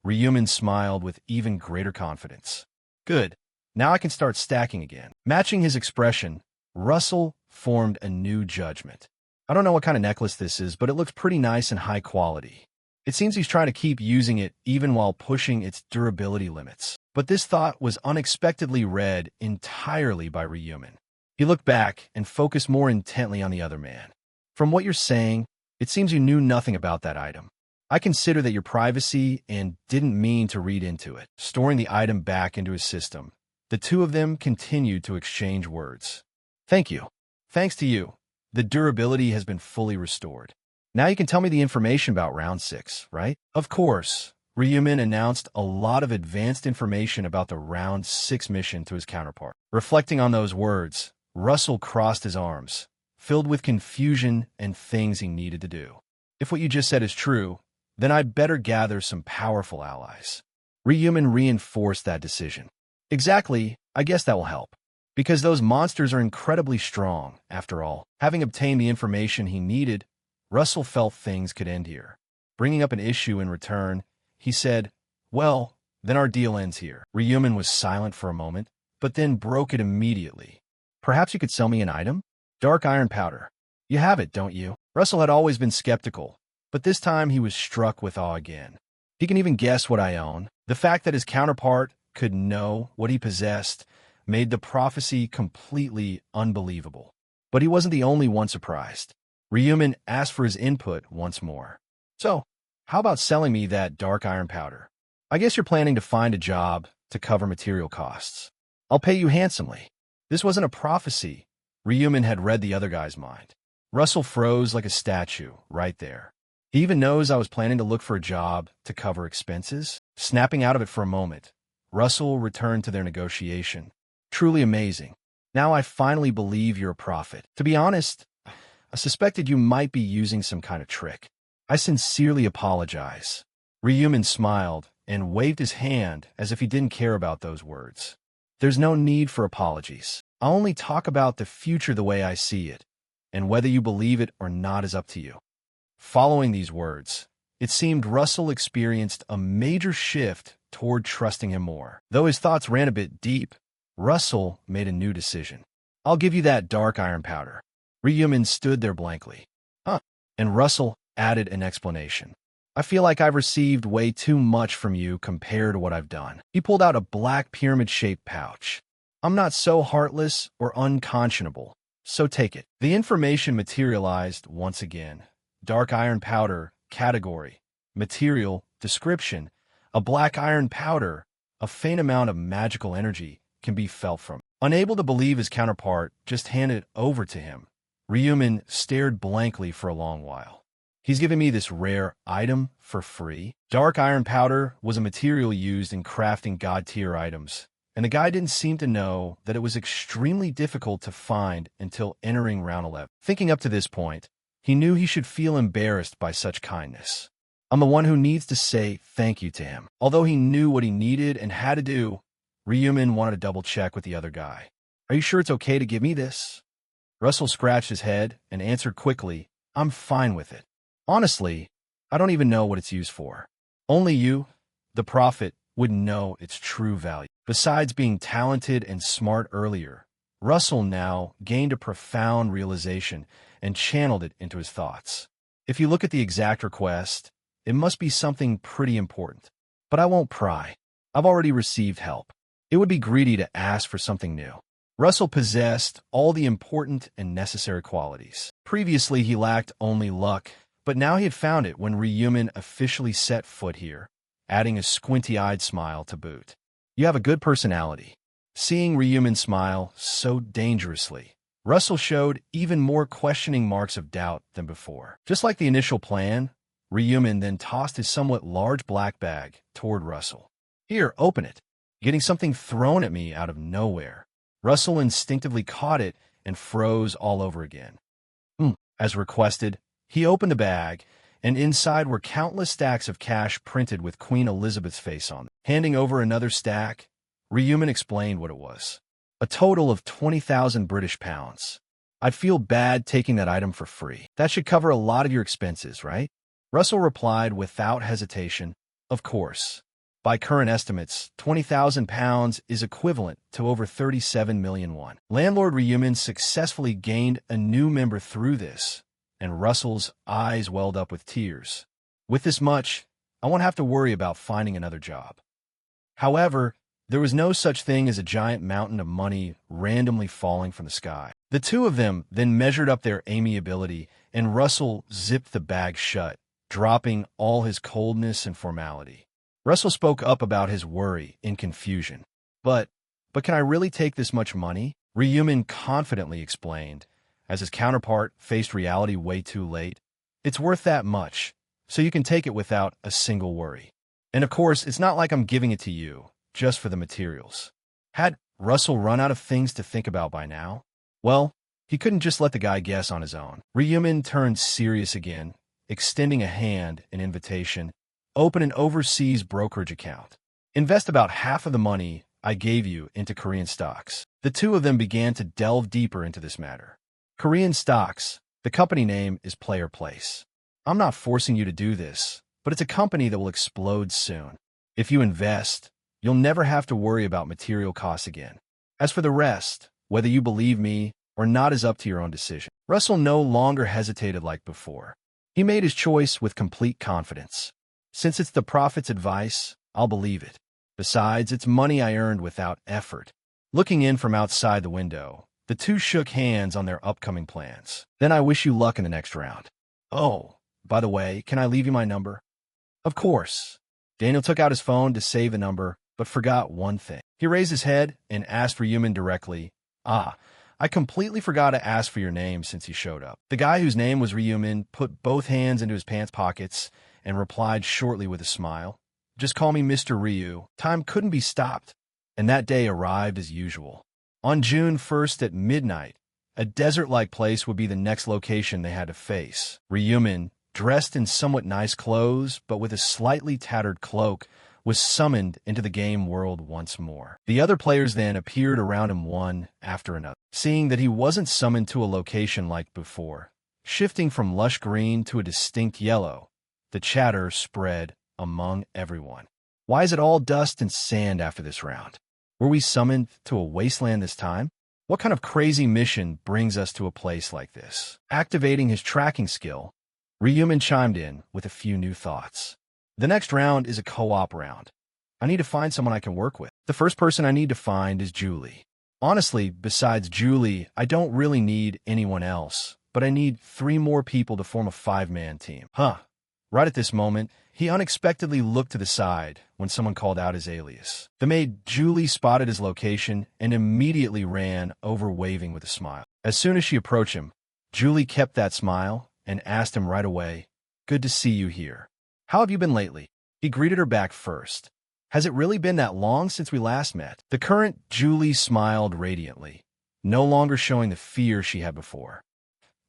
Ryumin smiled with even greater confidence. Good. Now I can start stacking again. Matching his expression, Russell formed a new judgment. I don't know what kind of necklace this is, but it looks pretty nice and high quality. It seems he's trying to keep using it even while pushing its durability limits. But this thought was unexpectedly read entirely by Ryumin. He looked back and focused more intently on the other man. From what you're saying, it seems you knew nothing about that item. I consider that your privacy and didn't mean to read into it. Storing the item back into his system, the two of them continued to exchange words. Thank you. Thanks to you, the durability has been fully restored. Now you can tell me the information about Round 6, right? Of course. Ryumin announced a lot of advanced information about the Round 6 mission to his counterpart. Reflecting on those words, Russell crossed his arms, filled with confusion and things he needed to do. If what you just said is true, then I'd better gather some powerful allies. Ryumin reinforced that decision. Exactly, I guess that will help. Because those monsters are incredibly strong, after all. Having obtained the information he needed, Russell felt things could end here. Bringing up an issue in return, he said, well, then our deal ends here. Ryumin was silent for a moment, but then broke it immediately. Perhaps you could sell me an item? Dark iron powder. You have it, don't you? Russell had always been skeptical, but this time he was struck with awe again. He can even guess what I own. The fact that his counterpart could know what he possessed made the prophecy completely unbelievable. But he wasn't the only one surprised. Ryumin asked for his input once more. So, how about selling me that dark iron powder? I guess you're planning to find a job to cover material costs. I'll pay you handsomely. This wasn't a prophecy. Ryumin had read the other guy's mind. Russell froze like a statue right there. He even knows I was planning to look for a job to cover expenses. Snapping out of it for a moment, Russell returned to their negotiation. Truly amazing. Now I finally believe you're a prophet. To be honest, I suspected you might be using some kind of trick. I sincerely apologize. Ryumin smiled and waved his hand as if he didn't care about those words. There's no need for apologies. I'll only talk about the future the way I see it, and whether you believe it or not is up to you. Following these words, it seemed Russell experienced a major shift toward trusting him more. Though his thoughts ran a bit deep, Russell made a new decision. I'll give you that dark iron powder. Ryumin stood there blankly. Huh? And Russell added an explanation. I feel like I've received way too much from you compared to what I've done. He pulled out a black pyramid-shaped pouch. I'm not so heartless or unconscionable, so take it. The information materialized once again. Dark iron powder, category, material, description. A black iron powder, a faint amount of magical energy, can be felt from. Unable to believe his counterpart just handed it over to him, Ryumin stared blankly for a long while. He's giving me this rare item for free? Dark iron powder was a material used in crafting god-tier items, and the guy didn't seem to know that it was extremely difficult to find until entering round 11. Thinking up to this point, he knew he should feel embarrassed by such kindness. I'm the one who needs to say thank you to him. Although he knew what he needed and had to do, Ryumin wanted to double-check with the other guy. Are you sure it's okay to give me this? Russell scratched his head and answered quickly, I'm fine with it. Honestly, I don't even know what it's used for. Only you, the prophet, would know its true value. Besides being talented and smart earlier, Russell now gained a profound realization and channeled it into his thoughts. If you look at the exact request, it must be something pretty important. But I won't pry. I've already received help. It would be greedy to ask for something new. Russell possessed all the important and necessary qualities. Previously, he lacked only luck, but now he had found it when Ryumin officially set foot here, adding a squinty-eyed smile to boot. You have a good personality. Seeing Ryumin smile so dangerously, Russell showed even more questioning marks of doubt than before. Just like the initial plan, Ryumin then tossed his somewhat large black bag toward Russell. Here, open it. Getting something thrown at me out of nowhere. Russell instinctively caught it and froze all over again. As requested, He opened the bag, and inside were countless stacks of cash printed with Queen Elizabeth's face on them. Handing over another stack, Ryuman explained what it was. A total of 20,000 British pounds. I'd feel bad taking that item for free. That should cover a lot of your expenses, right? Russell replied without hesitation, of course. By current estimates, 20,000 pounds is equivalent to over 37 million won. Landlord Ryuman successfully gained a new member through this, and Russell's eyes welled up with tears. With this much, I won't have to worry about finding another job. However, there was no such thing as a giant mountain of money randomly falling from the sky. The two of them then measured up their amiability, and Russell zipped the bag shut, dropping all his coldness and formality. Russell spoke up about his worry in confusion. But can I really take this much money? Ryuman confidently explained, as his counterpart faced reality way too late. It's worth that much, so you can take it without a single worry. And of course, it's not like I'm giving it to you, just for the materials. Had Russell run out of things to think about by now? Well, he couldn't just let the guy guess on his own. Ryuman turned serious again, extending a hand in invitation. Open an overseas brokerage account. Invest about half of the money I gave you into Korean stocks. The two of them began to delve deeper into this matter. Korean stocks, the company name is Player Place. I'm not forcing you to do this, but it's a company that will explode soon. If you invest, you'll never have to worry about material costs again. As for the rest, whether you believe me or not is up to your own decision. Russell no longer hesitated like before. He made his choice with complete confidence. Since it's the prophet's advice, I'll believe it. Besides, it's money I earned without effort. Looking in from outside the window, the two shook hands on their upcoming plans. Then I wish you luck in the next round. Oh, by the way, can I leave you my number? Of course. Daniel took out his phone to save the number, but forgot one thing. He raised his head and asked Ryuman directly, I completely forgot to ask for your name since you showed up. The guy whose name was Ryuman put both hands into his pants pockets and replied shortly with a smile. Just call me Mr. Ryu. Time couldn't be stopped. And that day arrived as usual. On June 1st at midnight, a desert-like place would be the next location they had to face. Ryuman, dressed in somewhat nice clothes, but with a slightly tattered cloak, was summoned into the game world once more. The other players then appeared around him one after another. Seeing that he wasn't summoned to a location like before, shifting from lush green to a distinct yellow, the chatter spread among everyone. Why is it all dust and sand after this round? Were we summoned to a wasteland this time? What kind of crazy mission brings us to a place like this? Activating his tracking skill, Ryuman chimed in with a few new thoughts. The next round is a co-op round. I need to find someone I can work with. The first person I need to find is Julie. Honestly, besides Julie, I don't really need anyone else, but I need 3 more people to form a 5-man team. Right at this moment, he unexpectedly looked to the side when someone called out his alias. The maid Julie spotted his location and immediately ran over, waving with a smile. As soon as she approached him, Julie kept that smile and asked him right away, "Good to see you here. How have you been lately?" He greeted her back first. "Has it really been that long since we last met?" The current Julie smiled radiantly, no longer showing the fear she had before.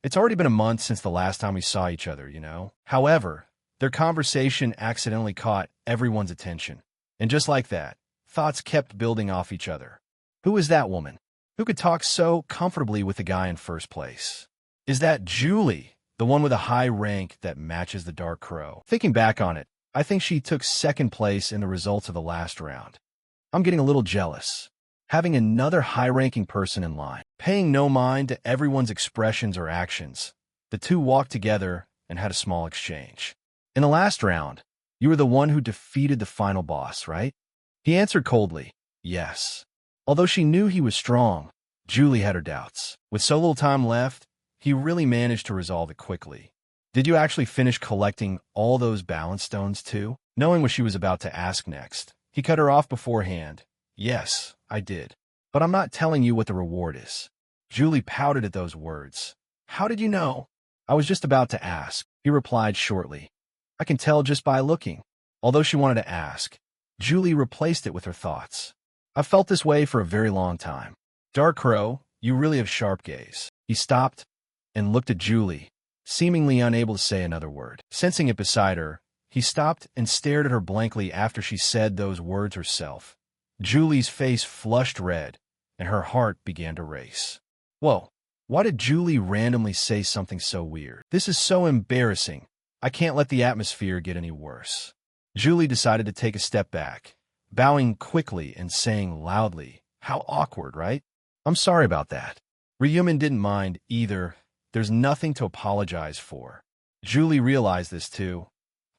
"It's already been a month since the last time we saw each other, you know." However, their conversation accidentally caught everyone's attention. And just like that, thoughts kept building off each other. Who is that woman? Who could talk so comfortably with the guy in first place? Is that Julie, the one with a high rank that matches the Dark Crow? Thinking back on it, I think she took second place in the results of the last round. I'm getting a little jealous. Having another high-ranking person in line, paying no mind to everyone's expressions or actions, the two walked together and had a small exchange. "In the last round, you were the one who defeated the final boss, right?" He answered coldly, "Yes." Although she knew he was strong, Julie had her doubts. With so little time left, he really managed to resolve it quickly. "Did you actually finish collecting all those balance stones too?" Knowing what she was about to ask next, he cut her off beforehand. "Yes, I did. But I'm not telling you what the reward is." Julie pouted at those words. "How did you know?" "I was just about to ask," he replied shortly. "I can tell just by looking." Although she wanted to ask, Julie replaced it with her thoughts. "I've felt this way for a very long time. Dark Crow, you really have sharp gaze." He stopped and looked at Julie, seemingly unable to say another word. Sensing it beside her, he stopped and stared at her blankly after she said those words herself. Julie's face flushed red, and her heart began to race. Whoa, why did Julie randomly say something so weird? This is so embarrassing. I can't let the atmosphere get any worse. Julie decided to take a step back, bowing quickly and saying loudly, "How awkward, right? I'm sorry about that." Ryumin didn't mind either. There's nothing to apologize for. Julie realized this too.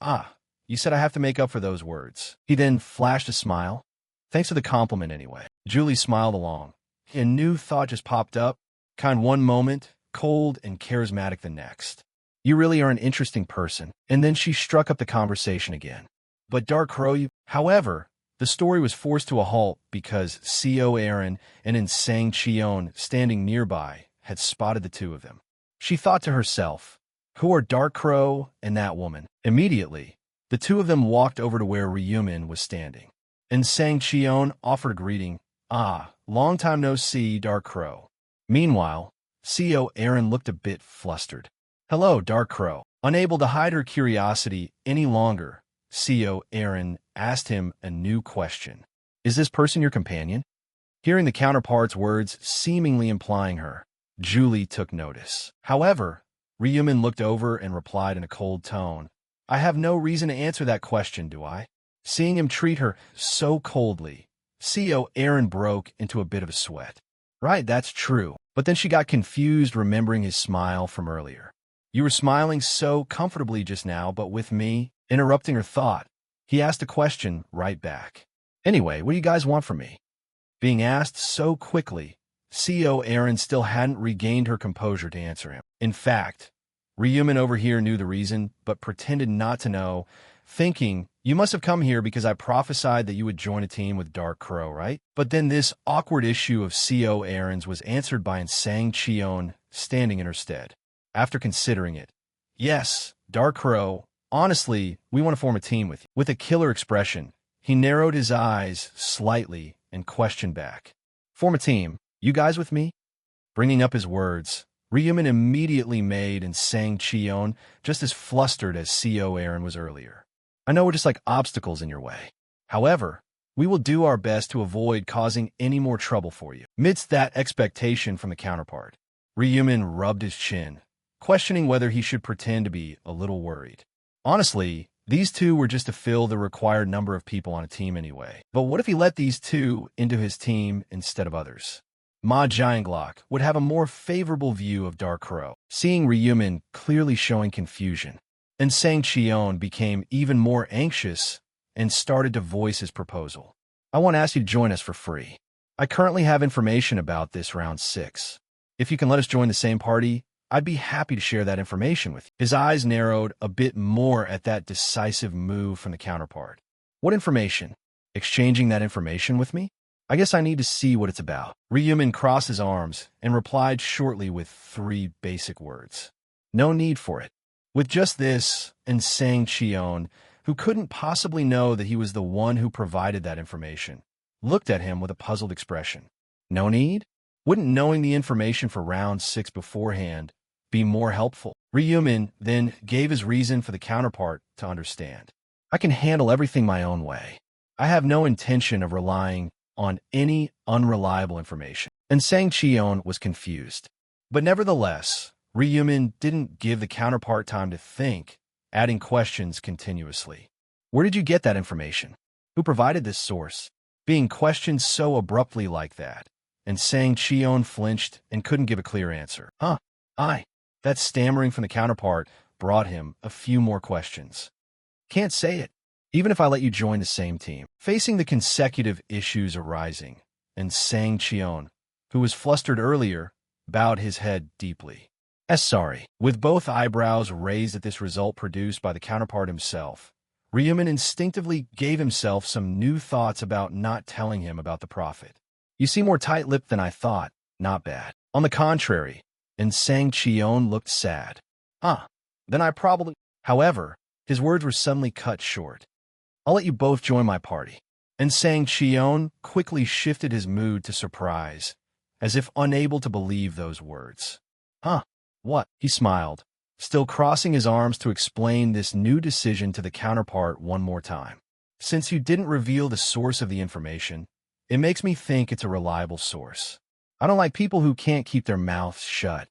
"Ah, you said I have to make up for those words." He then flashed a smile. "Thanks for the compliment anyway." Julie smiled along. A new thought just popped up. Kind one moment, cold and charismatic the next. "You really are an interesting person." And then she struck up the conversation again. "But Dark Crow, However, the story was forced to a halt because Co. Aaron and Insang Cheon, standing nearby, had spotted the two of them. She thought to herself, who are Dark Crow and that woman? Immediately, the two of them walked over to where Ryumin was standing. Insang Cheon offered a greeting. "Ah, long time no see, Dark Crow." Meanwhile, Co. Aaron looked a bit flustered. "Hello, Dark Crow." Unable to hide her curiosity any longer, Co. Aaron asked him a new question. "Is this person your companion?" Hearing the counterpart's words seemingly implying her, Julie took notice. However, Ryumin looked over and replied in a cold tone, "I have no reason to answer that question, do I?" Seeing him treat her so coldly, Co. Aaron broke into a bit of a sweat. Right, that's true. But then she got confused remembering his smile from earlier. "You were smiling so comfortably just now, but with me," interrupting her thought, he asked a question right back. "Anyway, what do you guys want from me?" Being asked so quickly, Co. Aaron still hadn't regained her composure to answer him. In fact, Ryumin over here knew the reason, but pretended not to know, thinking, "You must have come here because I prophesied that you would join a team with Dark Crow, right?" But then this awkward issue of Co. Aaron's was answered by Insang Cheon standing in her stead. After considering it, "Yes, Dark Crow, honestly, we want to form a team with you." With a killer expression, he narrowed his eyes slightly and questioned back. "Form a team? You guys with me?" Bringing up his words, Ryumin immediately made Insang Cheon just as flustered as Co. Aaron was earlier. "I know we're just like obstacles in your way. However, we will do our best to avoid causing any more trouble for you." Amidst that expectation from the counterpart, Ryumin rubbed his chin, questioning whether he should pretend to be a little worried. Honestly, these two were just to fill the required number of people on a team anyway. But what if he let these two into his team instead of others? Ma Jianglok would have a more favorable view of Dark Crow. Seeing Ryumin clearly showing confusion, Insang Cheon became even more anxious and started to voice his proposal. "I want to ask you to join us for free. I currently have information about this round 6. If you can let us join the same party, I'd be happy to share that information with you." His eyes narrowed a bit more at that decisive move from the counterpart. "What information? Exchanging that information with me? I guess I need to see what it's about." Ryumin crossed his arms and replied shortly with 3 basic words. "No need for it." With just this, Insang Cheon, who couldn't possibly know that he was the one who provided that information, looked at him with a puzzled expression. "No need? Wouldn't knowing the information for round 6 beforehand be more helpful?" Ryumin then gave his reason for the counterpart to understand. "I can handle everything my own way. I have no intention of relying on any unreliable information." And Sang Cheon was confused. But nevertheless, Ryumin didn't give the counterpart time to think, adding questions continuously. "Where did you get that information? Who provided this source?" Being questioned so abruptly like that, and Sang Cheon flinched and couldn't give a clear answer. That stammering from the counterpart brought him a few more questions. "Can't say it. Even if I let you join the same team." Facing the consecutive issues arising, and Sang Cheon, who was flustered earlier, bowed his head deeply. Sorry. With both eyebrows raised at this result produced by the counterpart himself, Ryumin instinctively gave himself some new thoughts about not telling him about the prophet. "You seem more tight-lipped than I thought. Not bad." On the contrary, and Sang Cheon looked sad. Then I probably—" However, his words were suddenly cut short. "I'll let you both join my party." And Sang Cheon quickly shifted his mood to surprise, as if unable to believe those words. What?" He smiled, still crossing his arms to explain this new decision to the counterpart one more time. Since you didn't reveal the source of the information, it makes me think it's a reliable source. I don't like people who can't keep their mouths shut.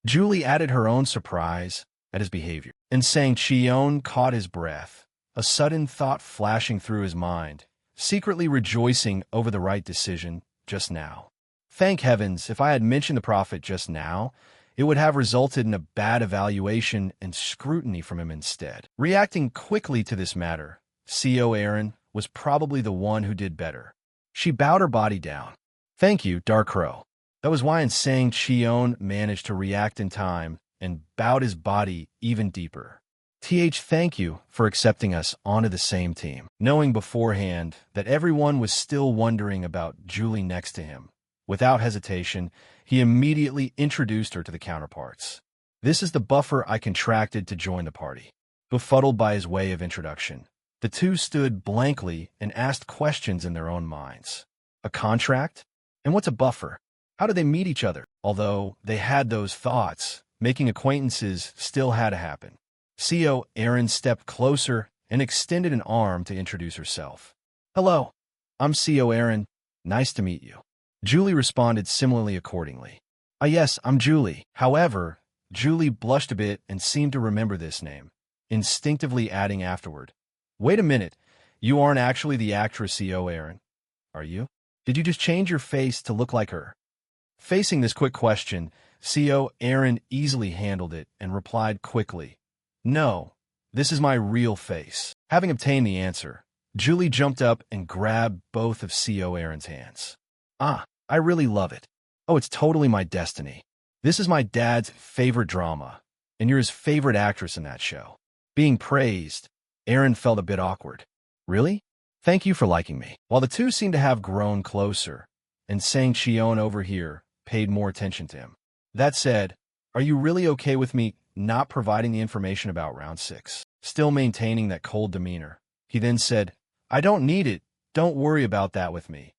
Julie added her own surprise at his behavior, and saying Cheon caught his breath, a sudden thought flashing through his mind, secretly rejoicing over the right decision just now. Thank heavens, if I had mentioned the prophet just now, it would have resulted in a bad evaluation and scrutiny from him instead. Reacting quickly to this matter, CO Aaron was probably the one who did better. She bowed her body down. Thank you, Dark Crow. That was why Sang Cheon managed to react in time and bowed his body even deeper. Thank you for accepting us onto the same team. Knowing beforehand that everyone was still wondering about Julie next to him, without hesitation, he immediately introduced her to the counterparts. This is the buffer I contracted to join the party. Befuddled by his way of introduction, the two stood blankly and asked questions in their own minds. A contract? And what's a buffer? How do they meet each other? Although they had those thoughts, making acquaintances still had to happen. CO Aaron stepped closer and extended an arm to introduce herself. Hello, I'm CO Aaron. Nice to meet you. Julie responded similarly accordingly. Yes, I'm Julie. However, Julie blushed a bit and seemed to remember this name, instinctively adding afterward. Wait a minute, you aren't actually the actress CO Aaron, are you? Did you just change your face to look like her? Facing this quick question, CO Aaron easily handled it and replied quickly. No, this is my real face. Having obtained the answer, Julie jumped up and grabbed both of CO Aaron's hands. I really love it. Oh, it's totally my destiny. This is my dad's favorite drama, and you're his favorite actress in that show. Being praised, Aaron felt a bit awkward. Really? Thank you for liking me. While the two seemed to have grown closer, and Sang Cheon over here paid more attention to him. That said, are you really okay with me not providing the information about round 6? Still maintaining that cold demeanor, he then said, I don't need it. Don't worry about that with me.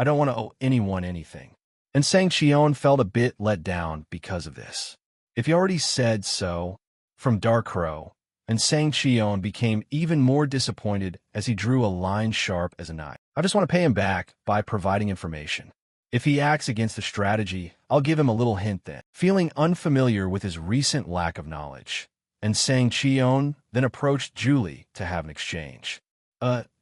I don't want to owe anyone anything. And Sang Cheon felt a bit let down because of this. If you already said so, from Dark Crow, and Sang Cheon became even more disappointed as he drew a line sharp as a knife. I just want to pay him back by providing information. If he acts against the strategy, I'll give him a little hint then. Feeling unfamiliar with his recent lack of knowledge, and Sang Cheon then approached Julie to have an exchange.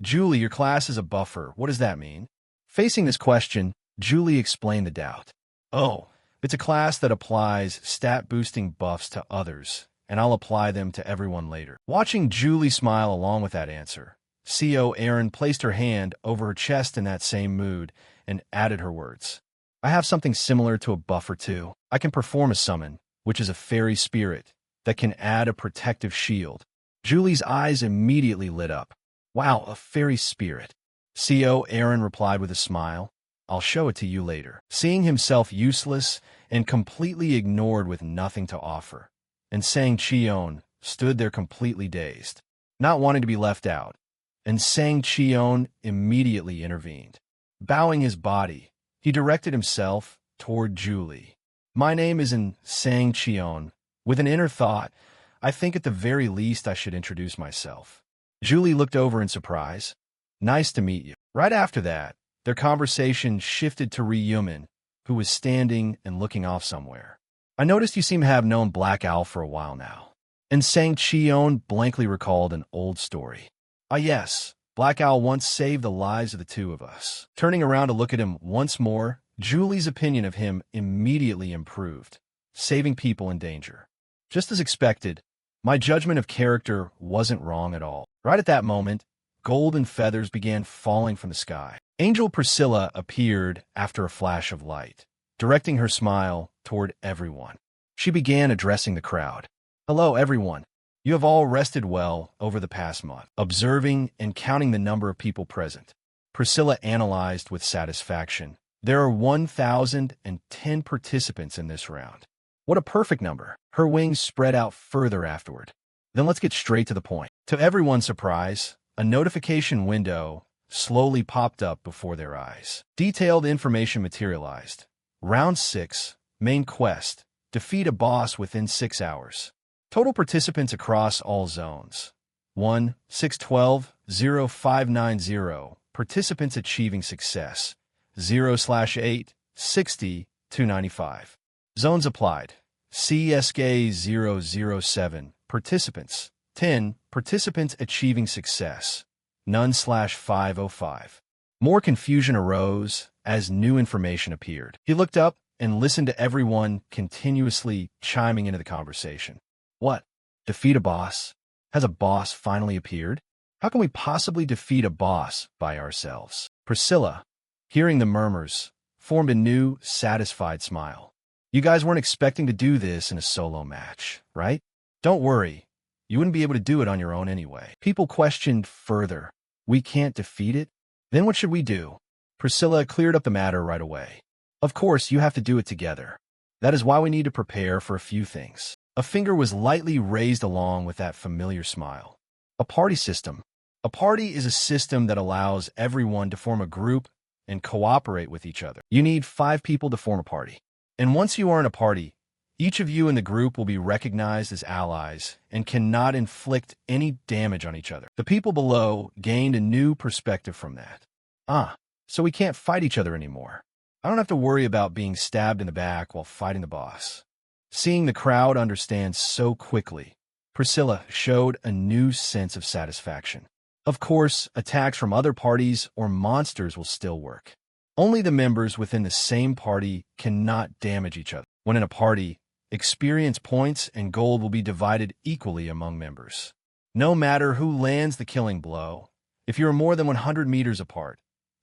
Julie, your class is a buffer. What does that mean? Facing this question, Julie explained the doubt. Oh, it's a class that applies stat-boosting buffs to others, and I'll apply them to everyone later. Watching Julie smile along with that answer, CO Aaron placed her hand over her chest in that same mood and added her words. I have something similar to a buffer too. I can perform a summon, which is a fairy spirit, that can add a protective shield. Julie's eyes immediately lit up. Wow, a fairy spirit. CO Aaron replied with a smile. I'll show it to you later. Seeing himself useless and completely ignored with nothing to offer, and Sang Cheon stood there completely dazed, not wanting to be left out, and Sang Cheon immediately intervened. Bowing his body, he directed himself toward Julie. My name is Sang Cheon. With an inner thought, I think at the very least I should introduce myself. Julie looked over in surprise. Nice to meet you. Right after that, their conversation shifted to Ryumin, who was standing and looking off somewhere. I noticed you seem to have known Black Owl for a while now. And Sang Cheon blankly recalled an old story. Yes, Black Owl once saved the lives of the two of us. Turning around to look at him once more, Julie's opinion of him immediately improved, saving people in danger. Just as expected, my judgment of character wasn't wrong at all. Right at that moment, golden feathers began falling from the sky. Angel Priscilla appeared after a flash of light, directing her smile toward everyone. She began addressing the crowd. Hello, everyone. You have all rested well over the past month. Observing and counting the number of people present, Priscilla analyzed with satisfaction. There are 1,010 participants in this round. What a perfect number. Her wings spread out further afterward. Then let's get straight to the point. To everyone's surprise, a notification window slowly popped up before their eyes. Detailed information materialized. Round 6, main quest. Defeat a boss within 6 hours. Total participants across all zones. 1, 612, 0590. Participants achieving success. 0/8, 60, 295. Zones applied. CSK 007. Participants. 10. Participants achieving success. None/505. More confusion arose as new information appeared. He looked up and listened to everyone continuously chiming into the conversation. What? Defeat a boss? Has a boss finally appeared? How can we possibly defeat a boss by ourselves? Priscilla, hearing the murmurs, formed a new, satisfied smile. You guys weren't expecting to do this in a solo match, right? Don't worry. You wouldn't be able to do it on your own anyway. People questioned further. We can't defeat it? Then what should we do? Priscilla cleared up the matter right away. Of course, you have to do it together. That is why we need to prepare for a few things. A finger was lightly raised along with that familiar smile. A party system. A party is a system that allows everyone to form a group and cooperate with each other. You need 5 people to form a party. And once you are in a party, each of you in the group will be recognized as allies and cannot inflict any damage on each other. The people below gained a new perspective from that. So we can't fight each other anymore. I don't have to worry about being stabbed in the back while fighting the boss. Seeing the crowd understand so quickly, Priscilla showed a new sense of satisfaction. Of course, attacks from other parties or monsters will still work. Only the members within the same party cannot damage each other. When in a party, experience points and gold will be divided equally among members. No matter who lands the killing blow, if you are more than 100 meters apart,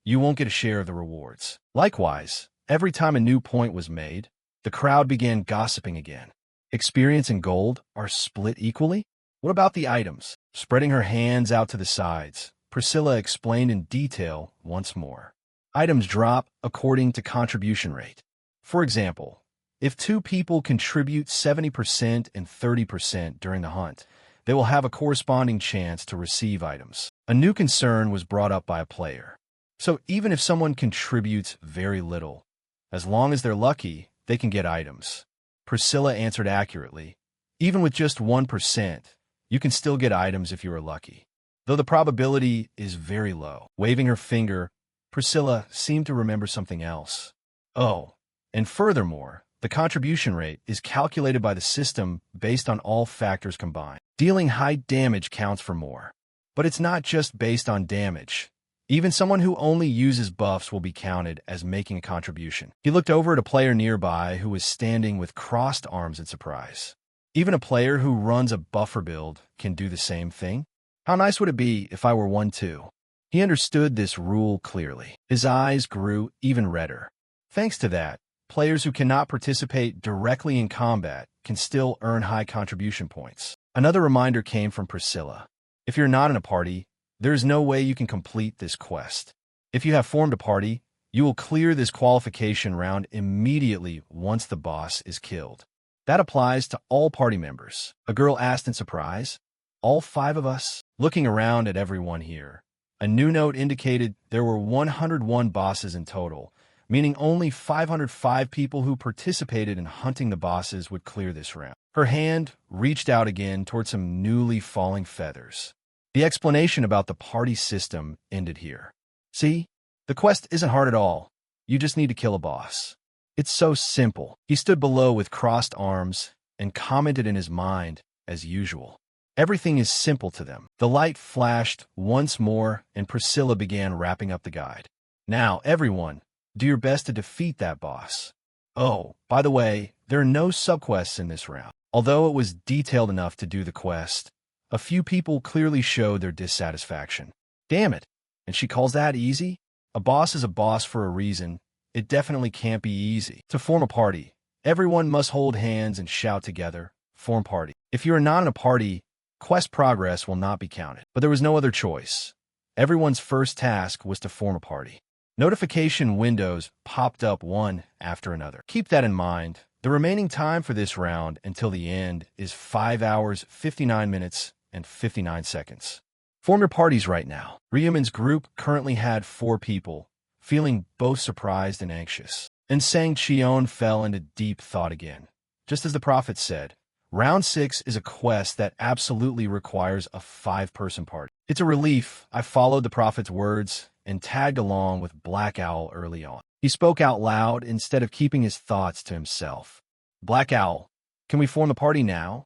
you won't get a share of the rewards. Likewise, every time a new point was made, the crowd began gossiping again. Experience and gold are split equally? What about the items? Spreading her hands out to the sides, Priscilla explained in detail once more. Items drop according to contribution rate. For example, if 2 people contribute 70% and 30% during the hunt, they will have a corresponding chance to receive items. A new concern was brought up by a player. So even if someone contributes very little, as long as they're lucky, they can get items. Priscilla answered accurately. Even with just 1%, you can still get items if you are lucky, though the probability is very low. Waving her finger, Priscilla seemed to remember something else. Oh, and furthermore, the contribution rate is calculated by the system based on all factors combined. Dealing high damage counts for more. But it's not just based on damage. Even someone who only uses buffs will be counted as making a contribution. He looked over at a player nearby who was standing with crossed arms in surprise. Even a player who runs a buffer build can do the same thing? How nice would it be if I were one too? He understood this rule clearly. His eyes grew even redder. Thanks to that, players who cannot participate directly in combat can still earn high contribution points. Another reminder came from Priscilla. If you're not in a party, there is no way you can complete this quest. If you have formed a party, you will clear this qualification round immediately once the boss is killed. That applies to all party members. A girl asked in surprise. All 5 of us? Looking around at everyone here, a new note indicated there were 101 bosses in total, meaning only 505 people who participated in hunting the bosses would clear this round. Her hand reached out again toward some newly falling feathers. The explanation about the party system ended here. See, the quest isn't hard at all. You just need to kill a boss. It's so simple. He stood below with crossed arms and commented in his mind, as usual. Everything is simple to them. The light flashed once more, and Priscilla began wrapping up the guide. Now, everyone, do your best to defeat that boss. Oh, by the way, there are no subquests in this round. Although it was detailed enough to do the quest, a few people clearly showed their dissatisfaction. Damn it, and she calls that easy? A boss is a boss for a reason. It definitely can't be easy. To form a party, everyone must hold hands and shout together, form party. If you are not in a party, quest progress will not be counted. But there was no other choice. Everyone's first task was to form a party. Notification windows popped up one after another. Keep that in mind. The remaining time for this round until the end is 5 hours, 59 minutes, and 59 seconds. Form your parties right now. Ryuman's group currently had 4 people, feeling both surprised and anxious. And Sang Cheon fell into deep thought again. Just as the prophet said, Round 6 is a quest that absolutely requires a 5-person party. It's a relief I followed the prophet's words and tagged along with Black Owl early on. He spoke out loud instead of keeping his thoughts to himself. Black Owl, can we form a party now?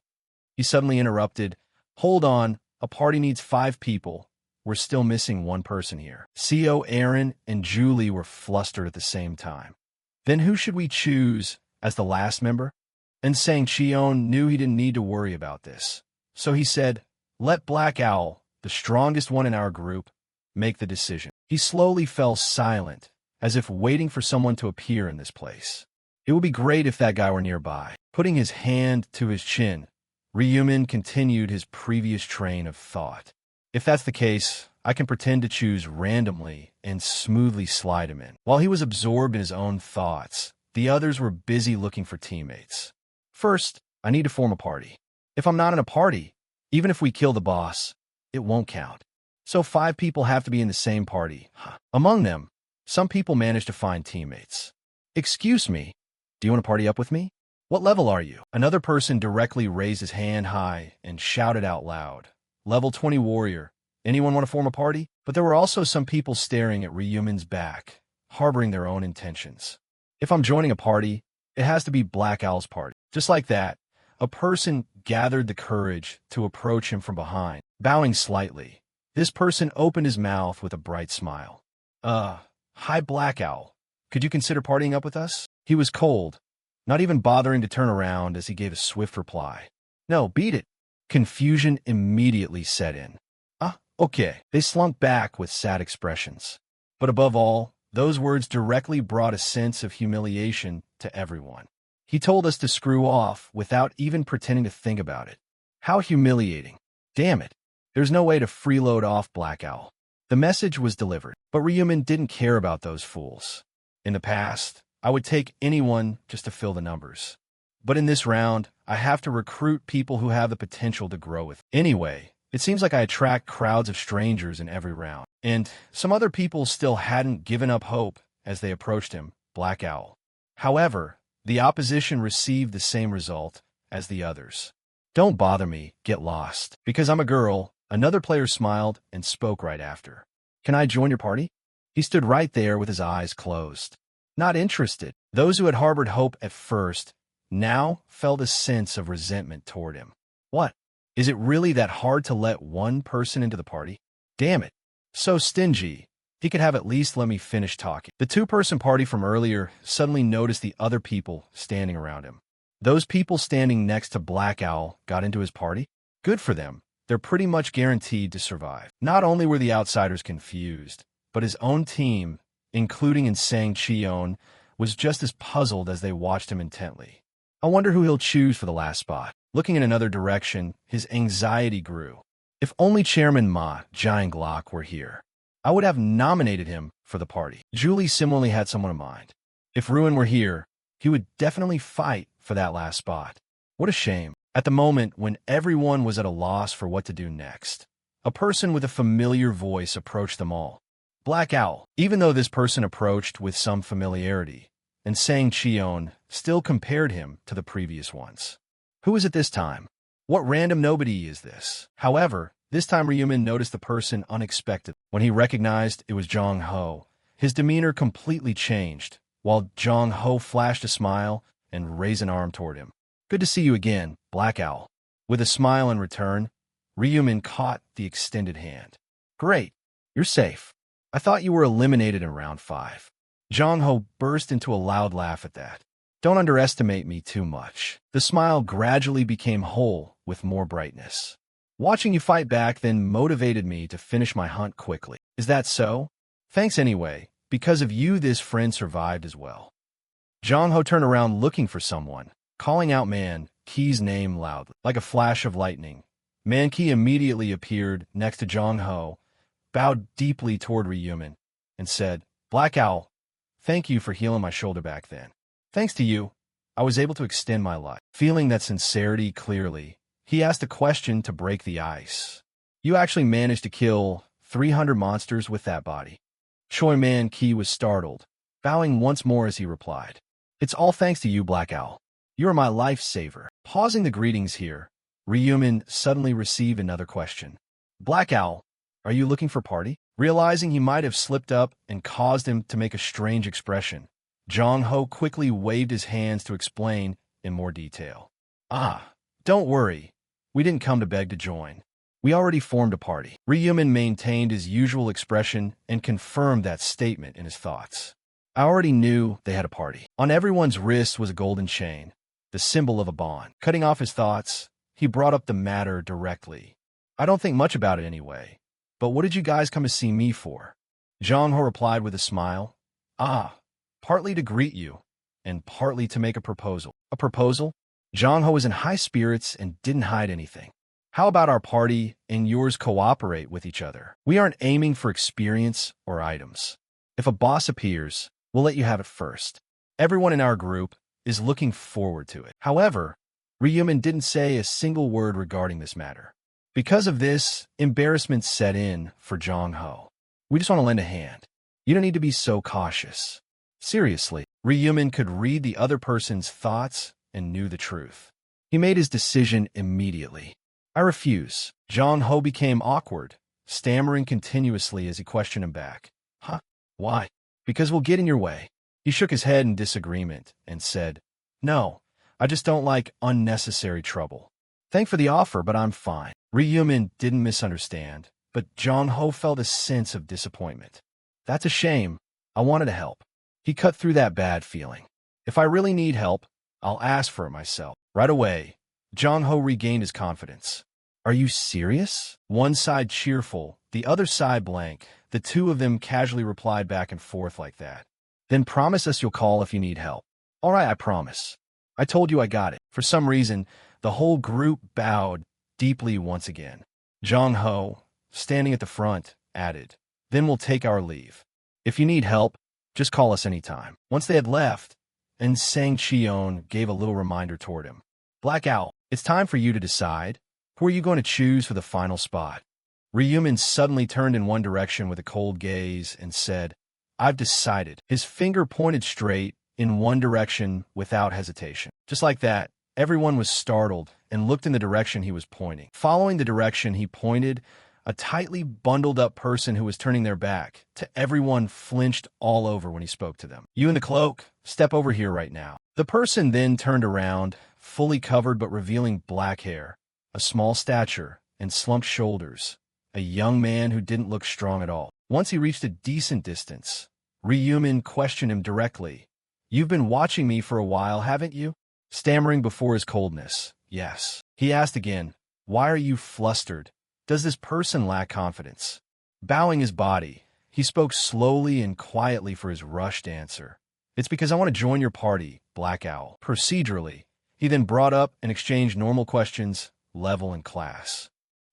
He suddenly interrupted. Hold on, a party needs 5 people. We're still missing 1 person here. CO Aaron and Julie were flustered at the same time. Then who should we choose as the last member? And Sang Cheon knew he didn't need to worry about this. So he said, let Black Owl, the strongest one in our group, make the decision. He slowly fell silent, as if waiting for someone to appear in this place. It would be great if that guy were nearby. Putting his hand to his chin, Ryumin continued his previous train of thought. If that's the case, I can pretend to choose randomly and smoothly slide him in. While he was absorbed in his own thoughts, the others were busy looking for teammates. First, I need to form a party. If I'm not in a party, even if we kill the boss, it won't count. So 5 people have to be in the same party. Among them, some people manage to find teammates. Excuse me, do you want to party up with me? What level are you? Another person directly raised his hand high and shouted out loud. Level 20 warrior. Anyone want to form a party? But there were also some people staring at Ryumin's back, harboring their own intentions. If I'm joining a party, it has to be Black Owl's party. Just like that, a person gathered the courage to approach him from behind. Bowing slightly, this person opened his mouth with a bright smile. Hi Black Owl. Could you consider partying up with us? He was cold, not even bothering to turn around as he gave a swift reply. No, beat it. Confusion immediately set in. Okay. They slunk back with sad expressions. But above all, those words directly brought a sense of humiliation to everyone. He told us to screw off without even pretending to think about it. How humiliating. Damn it. There's no way to freeload off Black Owl. The message was delivered, but Ryumin didn't care about those fools. In the past, I would take anyone just to fill the numbers. But in this round, I have to recruit people who have the potential to grow with. Anyway, it seems like I attract crowds of strangers in every round. And some other people still hadn't given up hope as they approached him, Black Owl. However, the opposition received the same result as the others. Don't bother me, get lost. Because I'm a girl, another player smiled and spoke right after. Can I join your party? He stood right there with his eyes closed. Not interested. Those who had harbored hope at first now felt a sense of resentment toward him. What? Is it really that hard to let 1 person into the party? Damn it. So stingy. He could have at least let me finish talking. The 2-person party from earlier suddenly noticed the other people standing around him. Those people standing next to Black Owl got into his party? Good for them. They're pretty much guaranteed to survive. Not only were the outsiders confused, but his own team, including Sang Cheon, was just as puzzled as they watched him intently. I wonder who he'll choose for the last spot. Looking in another direction, his anxiety grew. If only Chairman Ma Jianglok were here, I would have nominated him for the party. Julie similarly had someone in mind. If Ruin were here, he would definitely fight for that last spot. What a shame. At the moment when everyone was at a loss for what to do next, a person with a familiar voice approached them all. Black Owl. Even though this person approached with some familiarity, and Sang Cheon still compared him to the previous ones. Who is it this time? What random nobody is this? However, this time Ryumin noticed the person unexpected. When he recognized it was Jong Ho, his demeanor completely changed, while Jong Ho flashed a smile and raised an arm toward him. Good to see you again, Black Owl. With a smile in return, Ryumin caught the extended hand. Great, you're safe. I thought you were eliminated in round 5. Jong Ho burst into a loud laugh at that. Don't underestimate me too much. The smile gradually became whole with more brightness. Watching you fight back then motivated me to finish my hunt quickly. Is that so? Thanks anyway. Because of you, this friend survived as well. Jong Ho turned around looking for someone, calling out Man Ki's name loudly. Like a flash of lightning, Man Ki immediately appeared next to Jong Ho, bowed deeply toward Ryumin, and said, Black Owl, thank you for healing my shoulder back then. Thanks to you, I was able to extend my life. Feeling that sincerity clearly, he asked a question to break the ice. You actually managed to kill 300 monsters with that body. Choi Man Ki was startled, bowing once more as he replied. It's all thanks to you, Black Owl. You are my lifesaver. Pausing the greetings here, Ryumin suddenly received another question. Black Owl, are you looking for party? Realizing he might have slipped up and caused him to make a strange expression, Jong-ho quickly waved his hands to explain in more detail. Ah, don't worry. We didn't come to beg to join. We already formed a party. Ryumin maintained his usual expression and confirmed that statement in his thoughts. I already knew they had a party. On everyone's wrist was a golden chain, the symbol of a bond. Cutting off his thoughts, he brought up the matter directly. I don't think much about it anyway. But what did you guys come to see me for? Jong-ho replied with a smile. Ah, partly to greet you, and partly to make a proposal. A proposal? Jong-ho was in high spirits and didn't hide anything. How about our party and yours cooperate with each other? We aren't aiming for experience or items. If a boss appears, we'll let you have it first. Everyone in our group is looking forward to it. However, Ryumin didn't say a single word regarding this matter. Because of this, embarrassment set in for Jong-ho. We just want to lend a hand. You don't need to be so cautious. Seriously, Ryumin could read the other person's thoughts and knew the truth. He made his decision immediately. I refuse. Jong-ho became awkward, stammering continuously as he questioned him back. Huh? Why? Because we'll get in your way. He shook his head in disagreement and said, No, I just don't like unnecessary trouble. Thanks for the offer, but I'm fine. Ryumin didn't misunderstand, but Jong-ho felt a sense of disappointment. That's a shame. I wanted to help. He cut through that bad feeling. If I really need help, I'll ask for it myself. Right away, Jong-ho regained his confidence. Are you serious? One side cheerful, the other side blank. The two of them casually replied back and forth like that. Then promise us you'll call if you need help. All right, I promise. I told you I got it. For some reason, the whole group bowed deeply once again. Jong-ho, standing at the front, added, Then we'll take our leave. If you need help, just call us anytime. Once they had left, and Sang Cheon gave a little reminder toward him. Black Owl, it's time for you to decide. Who are you going to choose for the final spot? Ryumin suddenly turned in one direction with a cold gaze and said, I've decided. His finger pointed straight in one direction without hesitation. Just like that, everyone was startled and looked in the direction he was pointing. Following the direction he pointed, a tightly bundled up person who was turning their back to everyone flinched all over when he spoke to them. You in the cloak, step over here right now. The person then turned around, fully covered but revealing black hair, a small stature, and slumped shoulders, a young man who didn't look strong at all. Once he reached a decent distance, Ryumin questioned him directly. You've been watching me for a while, haven't you? Stammering before his coldness. Yes. He asked again, Why are you flustered? Does this person lack confidence? Bowing his body, he spoke slowly and quietly for his rushed answer. It's because I want to join your party, Black Owl. Procedurally, he then brought up and exchanged normal questions, level and class.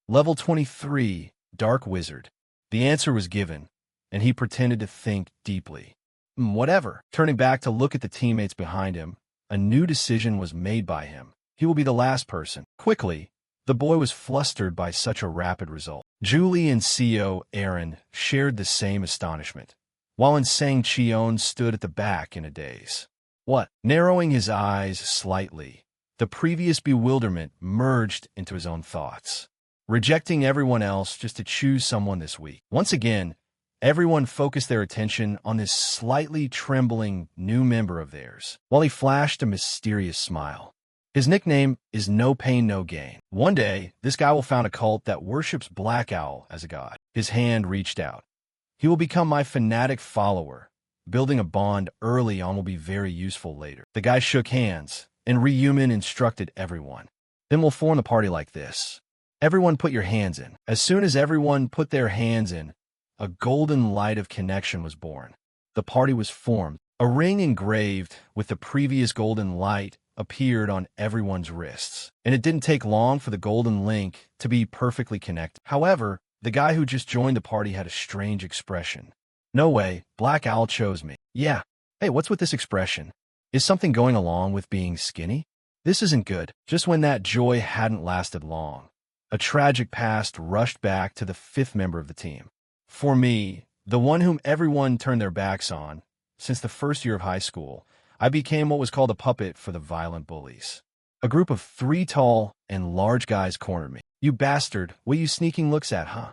Level 23, Dark Wizard. The answer was given, and he pretended to think deeply. Whatever. Turning back to look at the teammates behind him, a new decision was made by him. He will be the last person. Quickly, the boy was flustered by such a rapid result. Julie and CEO Aaron shared the same astonishment, while Sang Cheon stood at the back in a daze. What? Narrowing his eyes slightly, the previous bewilderment merged into his own thoughts. Rejecting everyone else just to choose someone this week. Once again, everyone focused their attention on this slightly trembling new member of theirs, while he flashed a mysterious smile. His nickname is No Pain, No Gain. One day, this guy will found a cult that worships Black Owl as a god. His hand reached out. He will become my fanatic follower. Building a bond early on will be very useful later. The guy shook hands, and Ryumin instructed everyone. Then we'll form the party like this. Everyone put your hands in. As soon as everyone put their hands in, a golden light of connection was born. The party was formed. A ring engraved with the previous golden light appeared on everyone's wrists, and it didn't take long for the golden link to be perfectly connected. However, the guy who just joined the party had a strange expression. No way, Black Owl chose me. Yeah. Hey, what's with this expression? Is something going along with being skinny? This isn't good. Just when that joy hadn't lasted long, a tragic past rushed back to the fifth member of the team. For me, the one whom everyone turned their backs on, since the first year of high school, I became what was called a puppet for the violent bullies. A group of 3 tall and large guys cornered me. "You bastard, what you sneaking looks at, huh?"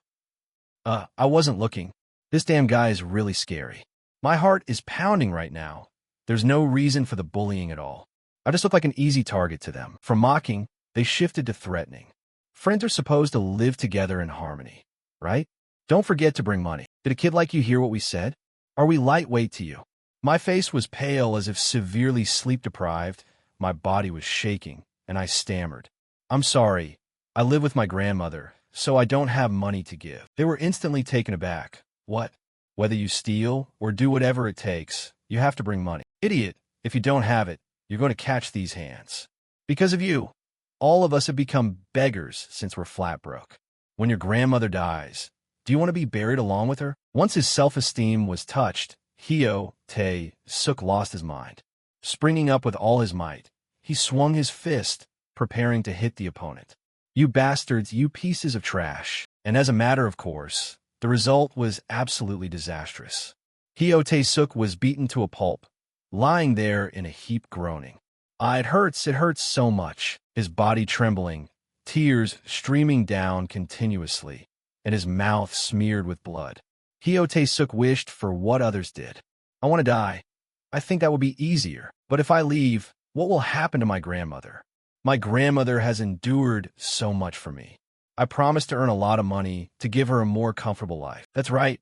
I wasn't looking. This damn guy is really scary. My heart is pounding right now. There's no reason for the bullying at all. I just look like an easy target to them. From mocking, they shifted to threatening. Friends are supposed to live together in harmony, right? Don't forget to bring money. Did a kid like you hear what we said? Are we lightweight to you? My face was pale as if severely sleep-deprived. My body was shaking, and I stammered. "I'm sorry. I live with my grandmother, so I don't have money to give." They were instantly taken aback. "What? Whether you steal or do whatever it takes, you have to bring money." "Idiot, if you don't have it, you're going to catch these hands. Because of you, all of us have become beggars since we're flat broke. When your grandmother dies, do you want to be buried along with her?" Once his self-esteem was touched, Hyo Tae-suk lost his mind. Springing up with all his might, he swung his fist, preparing to hit the opponent. "You bastards, you pieces of trash." And as a matter of course, the result was absolutely disastrous. Hyo Tae-suk was beaten to a pulp, lying there in a heap groaning. It hurts so much." His body trembling, tears streaming down continuously, and his mouth smeared with blood. Hyo Tae-suk wished for what others did. "I want to die. I think that would be easier. But if I leave, what will happen to my grandmother? My grandmother has endured so much for me. I promised to earn a lot of money to give her a more comfortable life. That's right.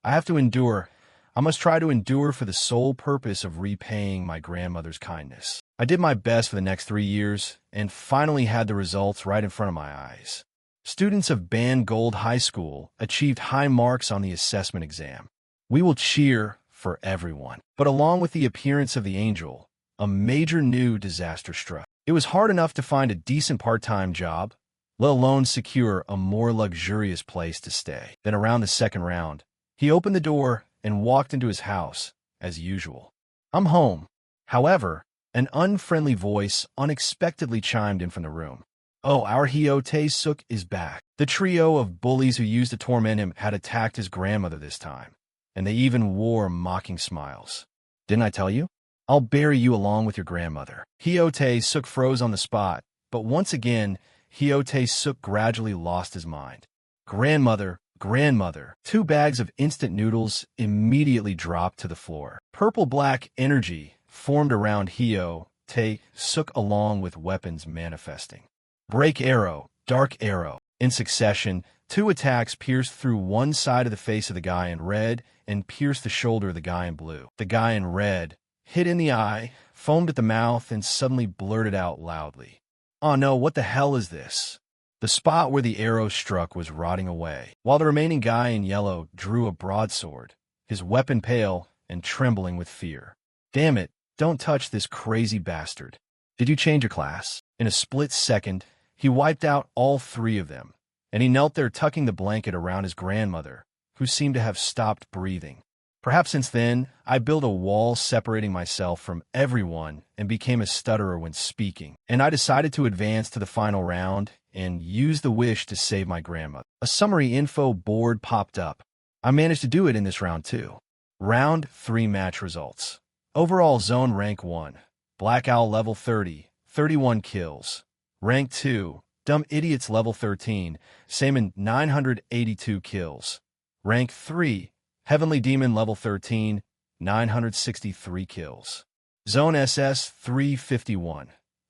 I have to endure. I must try to endure for the sole purpose of repaying my grandmother's kindness." I did my best for the next 3 years and finally had the results right in front of my eyes. Students of Ban Gold High School achieved high marks on the assessment exam. We will cheer for everyone. But along with the appearance of the angel, a major new disaster struck. It was hard enough to find a decent part-time job, let alone secure a more luxurious place to stay. Then around the second round, he opened the door and walked into his house, as usual. "I'm home." However, an unfriendly voice unexpectedly chimed in from the room. "Oh, our Hyo Tae-suk is back." The trio of bullies who used to torment him had attacked his grandmother this time, and they even wore mocking smiles. "Didn't I tell you? I'll bury you along with your grandmother." Hyo Tae-suk froze on the spot, but once again, Hyo Tae-suk gradually lost his mind. "Grandmother, grandmother." 2 bags of instant noodles immediately dropped to the floor. Purple-black energy formed around Hyo Tae-suk along with weapons manifesting. Break arrow, dark arrow. In succession, 2 attacks pierced through one side of the face of the guy in red and pierced the shoulder of the guy in blue. The guy in red hit in the eye, foamed at the mouth, and suddenly blurted out loudly, "Oh no, what the hell is this?" The spot where the arrow struck was rotting away, while the remaining guy in yellow drew a broadsword, his weapon pale and trembling with fear. "Damn it, don't touch this crazy bastard. Did you change your class?" In a split second, he wiped out all 3 of them, and he knelt there tucking the blanket around his grandmother, who seemed to have stopped breathing. Perhaps since then, I built a wall separating myself from everyone and became a stutterer when speaking, and I decided to advance to the final round and use the wish to save my grandmother. A summary info board popped up. I managed to do it in this round too. Round 3 match results. Overall zone rank 1, Black Owl level 30, 31 kills. Rank 2, Dumb Idiots level 13, Saman 982 kills. Rank 3, Heavenly Demon level 13, 963 kills. Zone SS 351.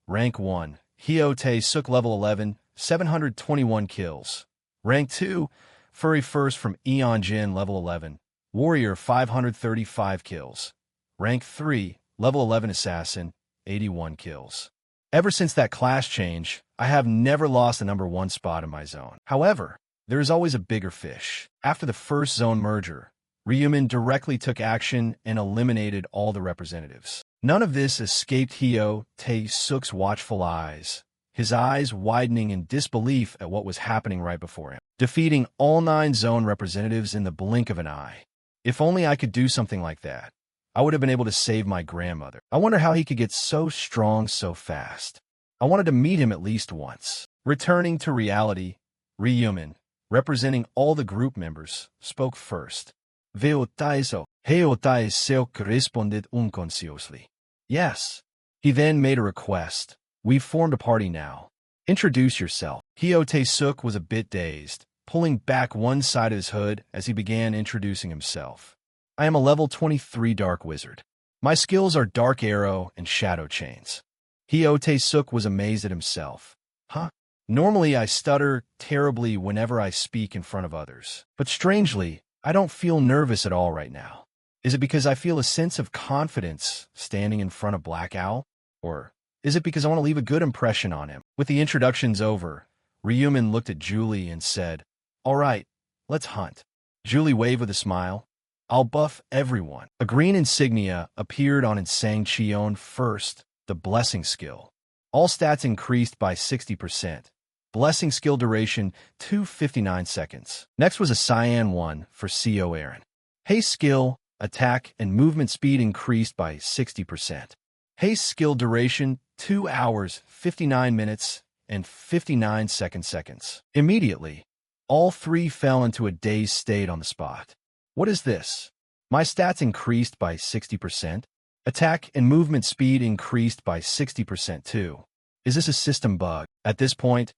Rank 1, Hyo Tae-suk level 11, 721 kills. Rank 2, Furry First from Eon Jin level 11, Warrior 535 kills. Rank 3, level 11 Assassin, 81 kills. Ever since that class change, I have never lost the number 1 spot in my zone. However, there is always a bigger fish. After the first zone merger, Ryumin directly took action and eliminated all the representatives. None of this escaped Hyo Tae-suk's watchful eyes, his eyes widening in disbelief at what was happening right before him, defeating all 9 zone representatives in the blink of an eye. If only I could do something like that, I would have been able to save my grandmother. I wonder how he could get so strong so fast. I wanted to meet him at least once. Returning to reality, Ryumin, representing all the group members, spoke first. Veo Taiso, Heo Tae-seok responded unconsciously. Yes. He then made a request. We've formed a party now. Introduce yourself. Hyo Tae-suk was a bit dazed, pulling back one side of his hood as he began introducing himself. I am a level 23 Dark Wizard. My skills are Dark Arrow and Shadow Chains. Hyo Tae-suk was amazed at himself. Huh? Normally I stutter terribly whenever I speak in front of others. But strangely, I don't feel nervous at all right now. Is it because I feel a sense of confidence standing in front of Black Owl? Or is it because I want to leave a good impression on him? With the introductions over, Ryumin looked at Julie and said, "All right, let's hunt." Julie waved with a smile. "I'll buff everyone." A green insignia appeared on Sang Cheon first, the blessing skill. All stats increased by 60%. Blessing skill duration 259 seconds. Next was a Cyan 1 for CO Aaron. Haste skill, attack, and movement speed increased by 60%. Haste skill duration 2 hours, 59 minutes, and 59 seconds. Immediately, all three fell into a dazed state on the spot. What is this? My stats increased by 60%. Attack and movement speed increased by 60% too. Is this a system bug? At this point,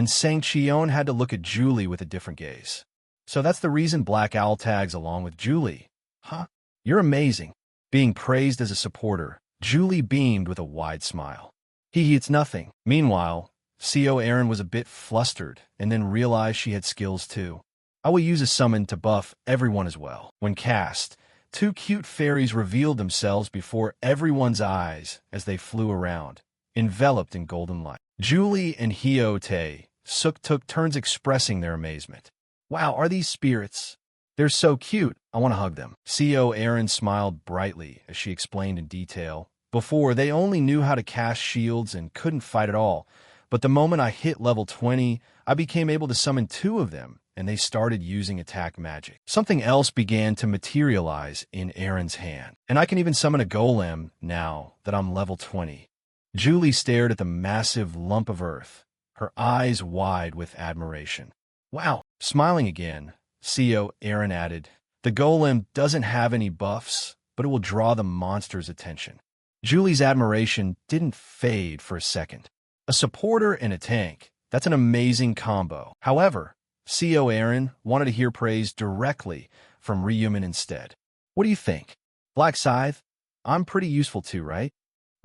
Sang Cheon had to look at Julie with a different gaze. So that's the reason Black Owl tags along with Julie. Huh? You're amazing. Being praised as a supporter, Julie beamed with a wide smile. It's nothing. Meanwhile, CO Aaron was a bit flustered and then realized she had skills too. I will use a summon to buff everyone as well. When cast, 2 cute fairies revealed themselves before everyone's eyes as they flew around, enveloped in golden light. Julie and Hyo Tae-suk took turns expressing their amazement. Wow, are these spirits? They're so cute, I want to hug them. CO Aaron smiled brightly as she explained in detail. Before, they only knew how to cast shields and couldn't fight at all. But the moment I hit level 20, I became able to summon 2 of them, and they started using attack magic. Something else began to materialize in Aaron's hand, and I can even summon a golem now that I'm level 20. Julie stared at the massive lump of earth, her eyes wide with admiration. Wow! Smiling again, CO Aaron added, "The golem doesn't have any buffs, but it will draw the monster's attention." Julie's admiration didn't fade for a second. A supporter and a tank, that's an amazing combo. However, CO Aaron wanted to hear praise directly from Ryumin instead. What do you think? Black Scythe? I'm pretty useful too, right?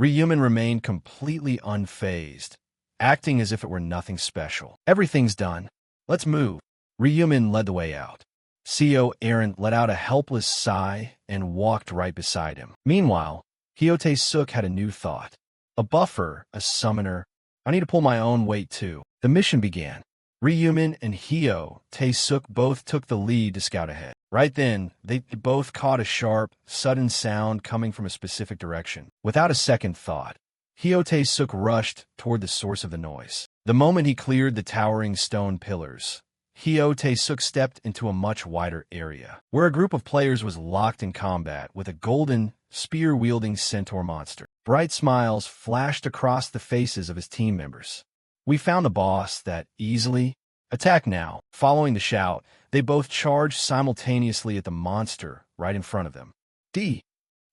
Ryumin remained completely unfazed, acting as if it were nothing special. Everything's done. Let's move. Ryumin led the way out. CO Aaron let out a helpless sigh and walked right beside him. Meanwhile, Hyo Tae-suk had a new thought. A buffer, a summoner. I need to pull my own weight too. The mission began. Ryumin and Hyo Tae-suk both took the lead to scout ahead. Right then, they both caught a sharp, sudden sound coming from a specific direction. Without a second thought, Hyo Tae-suk rushed toward the source of the noise. The moment he cleared the towering stone pillars, Hyo Tae-suk stepped into a much wider area, where a group of players was locked in combat with a golden, spear-wielding centaur monster. Bright smiles flashed across the faces of his team members. We found the boss that easily. Attack now. Following the shout, they both charged simultaneously at the monster right in front of them.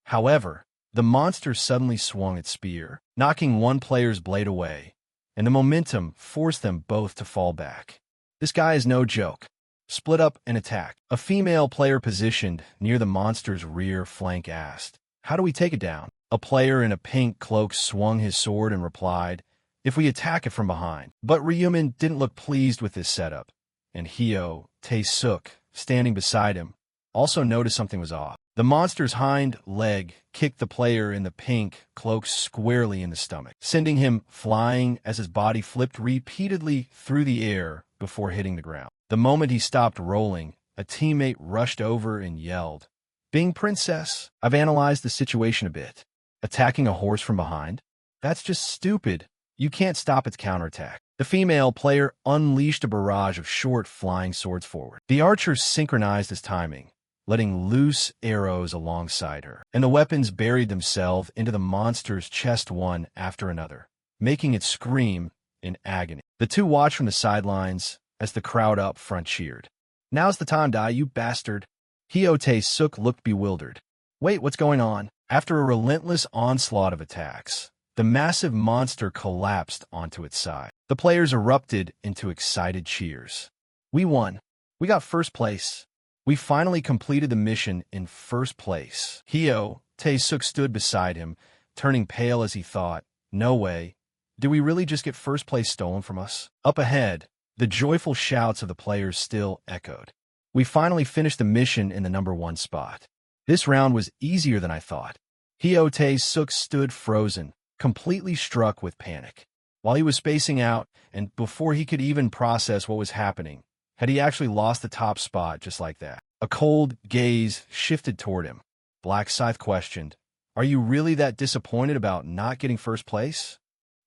However, the monster suddenly swung its spear, knocking one player's blade away, and the momentum forced them both to fall back. This guy is no joke. Split up and attack. A female player positioned near the monster's rear flank asked, "How do we take it down?" A player in a pink cloak swung his sword and replied, "If we attack it from behind." But Ryumin didn't look pleased with this setup, and Hyo Tae-suk, standing beside him, also noticed something was off. The monster's hind leg kicked the player in the pink cloak squarely in the stomach, sending him flying as his body flipped repeatedly through the air before hitting the ground. The moment he stopped rolling, a teammate rushed over and yelled, "Bing Princess, I've analyzed the situation a bit. Attacking a horse from behind? That's just stupid. You can't stop its counterattack." The female player unleashed a barrage of short flying swords forward. The archer synchronized his timing, letting loose arrows alongside her, and the weapons buried themselves into the monster's chest one after another, making it scream in agony. The two watched from the sidelines as the crowd up front cheered. "Now's the time, die, you bastard." Hyo Tae-suk looked bewildered. "Wait, what's going on? After a relentless onslaught of attacks, the massive monster collapsed onto its side. The players erupted into excited cheers. We won. We got first place. We finally completed the mission in first place. Hyo Tae-suk stood beside him, turning pale as he thought, no way. Did we really just get first place stolen from us? Up ahead, the joyful shouts of the players still echoed. We finally finished the mission in the #1 spot. This round was easier than I thought. Hyo Tae-suk stood frozen, completely struck with panic. While he was spacing out, and before he could even process what was happening, had he actually lost the top spot just like that? A cold gaze shifted toward him. Black Scythe questioned, "Are you really that disappointed about not getting first place?"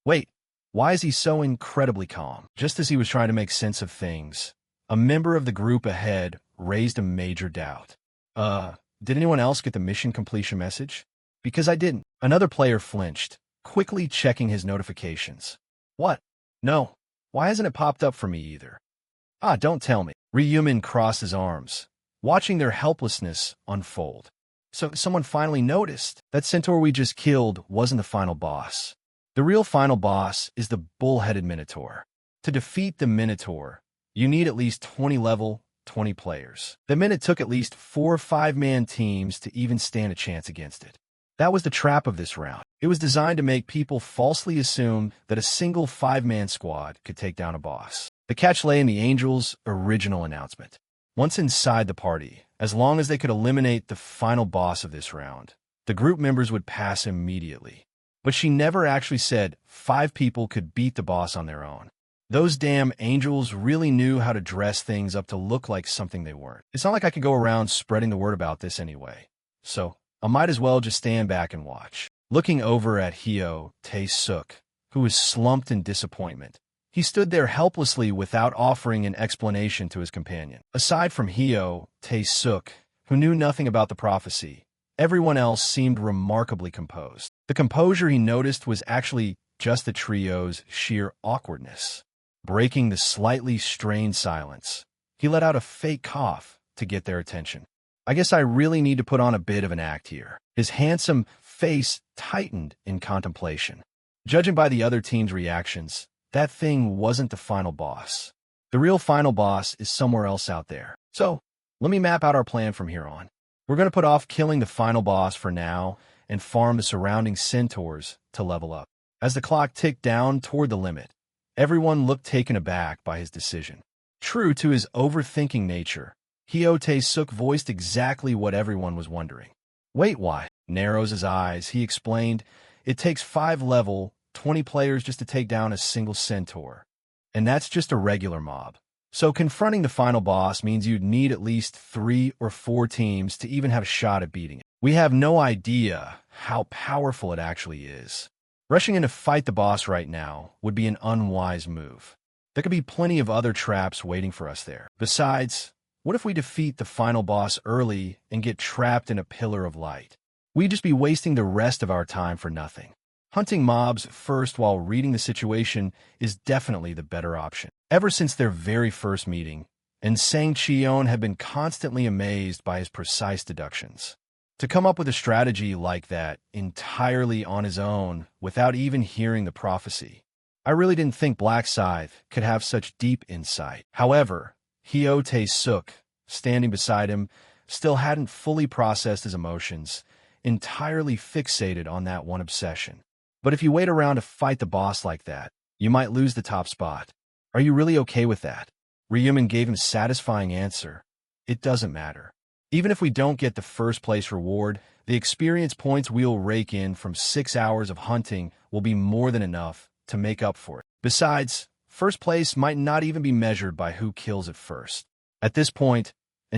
Wait, why is he so incredibly calm? Just as he was trying to make sense of things, a member of the group ahead raised a major doubt. Did anyone else get the mission completion message? Because I didn't. Another player flinched, quickly checking his notifications. What? No. Why hasn't it popped up for me either? Don't tell me. Ryumin crossed his arms, watching their helplessness unfold. So someone finally noticed that centaur we just killed wasn't the final boss. The real final boss is the bull-headed Minotaur. To defeat the Minotaur, you need at least 20 players. That meant it took at least 4 5-man teams to even stand a chance against it. That was the trap of this round. It was designed to make people falsely assume that a single 5-man squad could take down a boss. The catch lay in the Angels' original announcement. Once inside the party, as long as they could eliminate the final boss of this round, the group members would pass immediately. But she never actually said 5 people could beat the boss on their own. Those damn Angels really knew how to dress things up to look like something they weren't. It's not like I could go around spreading the word about this anyway. So I might as well just stand back and watch. Looking over at Hyo Tae-suk, who was slumped in disappointment, he stood there helplessly without offering an explanation to his companion. Aside from Hyo Tae-suk, who knew nothing about the prophecy, everyone else seemed remarkably composed. The composure he noticed was actually just the trio's sheer awkwardness. Breaking the slightly strained silence, he let out a fake cough to get their attention. I guess I really need to put on a bit of an act here. His handsome face tightened in contemplation. Judging by the other team's reactions, that thing wasn't the final boss. The real final boss is somewhere else out there. So, let me map out our plan from here on. We're going to put off killing the final boss for now and farm the surrounding centaurs to level up. As the clock ticked down toward the limit, everyone looked taken aback by his decision. True to his overthinking nature, Hyo Tae-suk voiced exactly what everyone was wondering. Wait, why? Narrows his eyes, he explained, it takes 5 level, 20 players just to take down a single centaur. And that's just a regular mob. So confronting the final boss means you'd need at least 3 or 4 teams to even have a shot at beating it. We have no idea how powerful it actually is. Rushing in to fight the boss right now would be an unwise move. There could be plenty of other traps waiting for us there. Besides, what if we defeat the final boss early and get trapped in a pillar of light? We'd just be wasting the rest of our time for nothing. Hunting mobs first while reading the situation is definitely the better option. Ever since their very first meeting, and Sang Cheon had been constantly amazed by his precise deductions. To come up with a strategy like that entirely on his own without even hearing the prophecy, I really didn't think Black Scythe could have such deep insight. However, Hyo Tae-suk, standing beside him, still hadn't fully processed his emotions, entirely fixated on that one obsession. But if you wait around to fight the boss like that, you might lose the top spot. Are you really okay with that? Ryumin gave him a satisfying answer. It doesn't matter. Even if we don't get the first place reward, the experience points we'll rake in from 6 hours of hunting will be more than enough to make up for it. Besides, first place might not even be measured by who kills it first. At this point,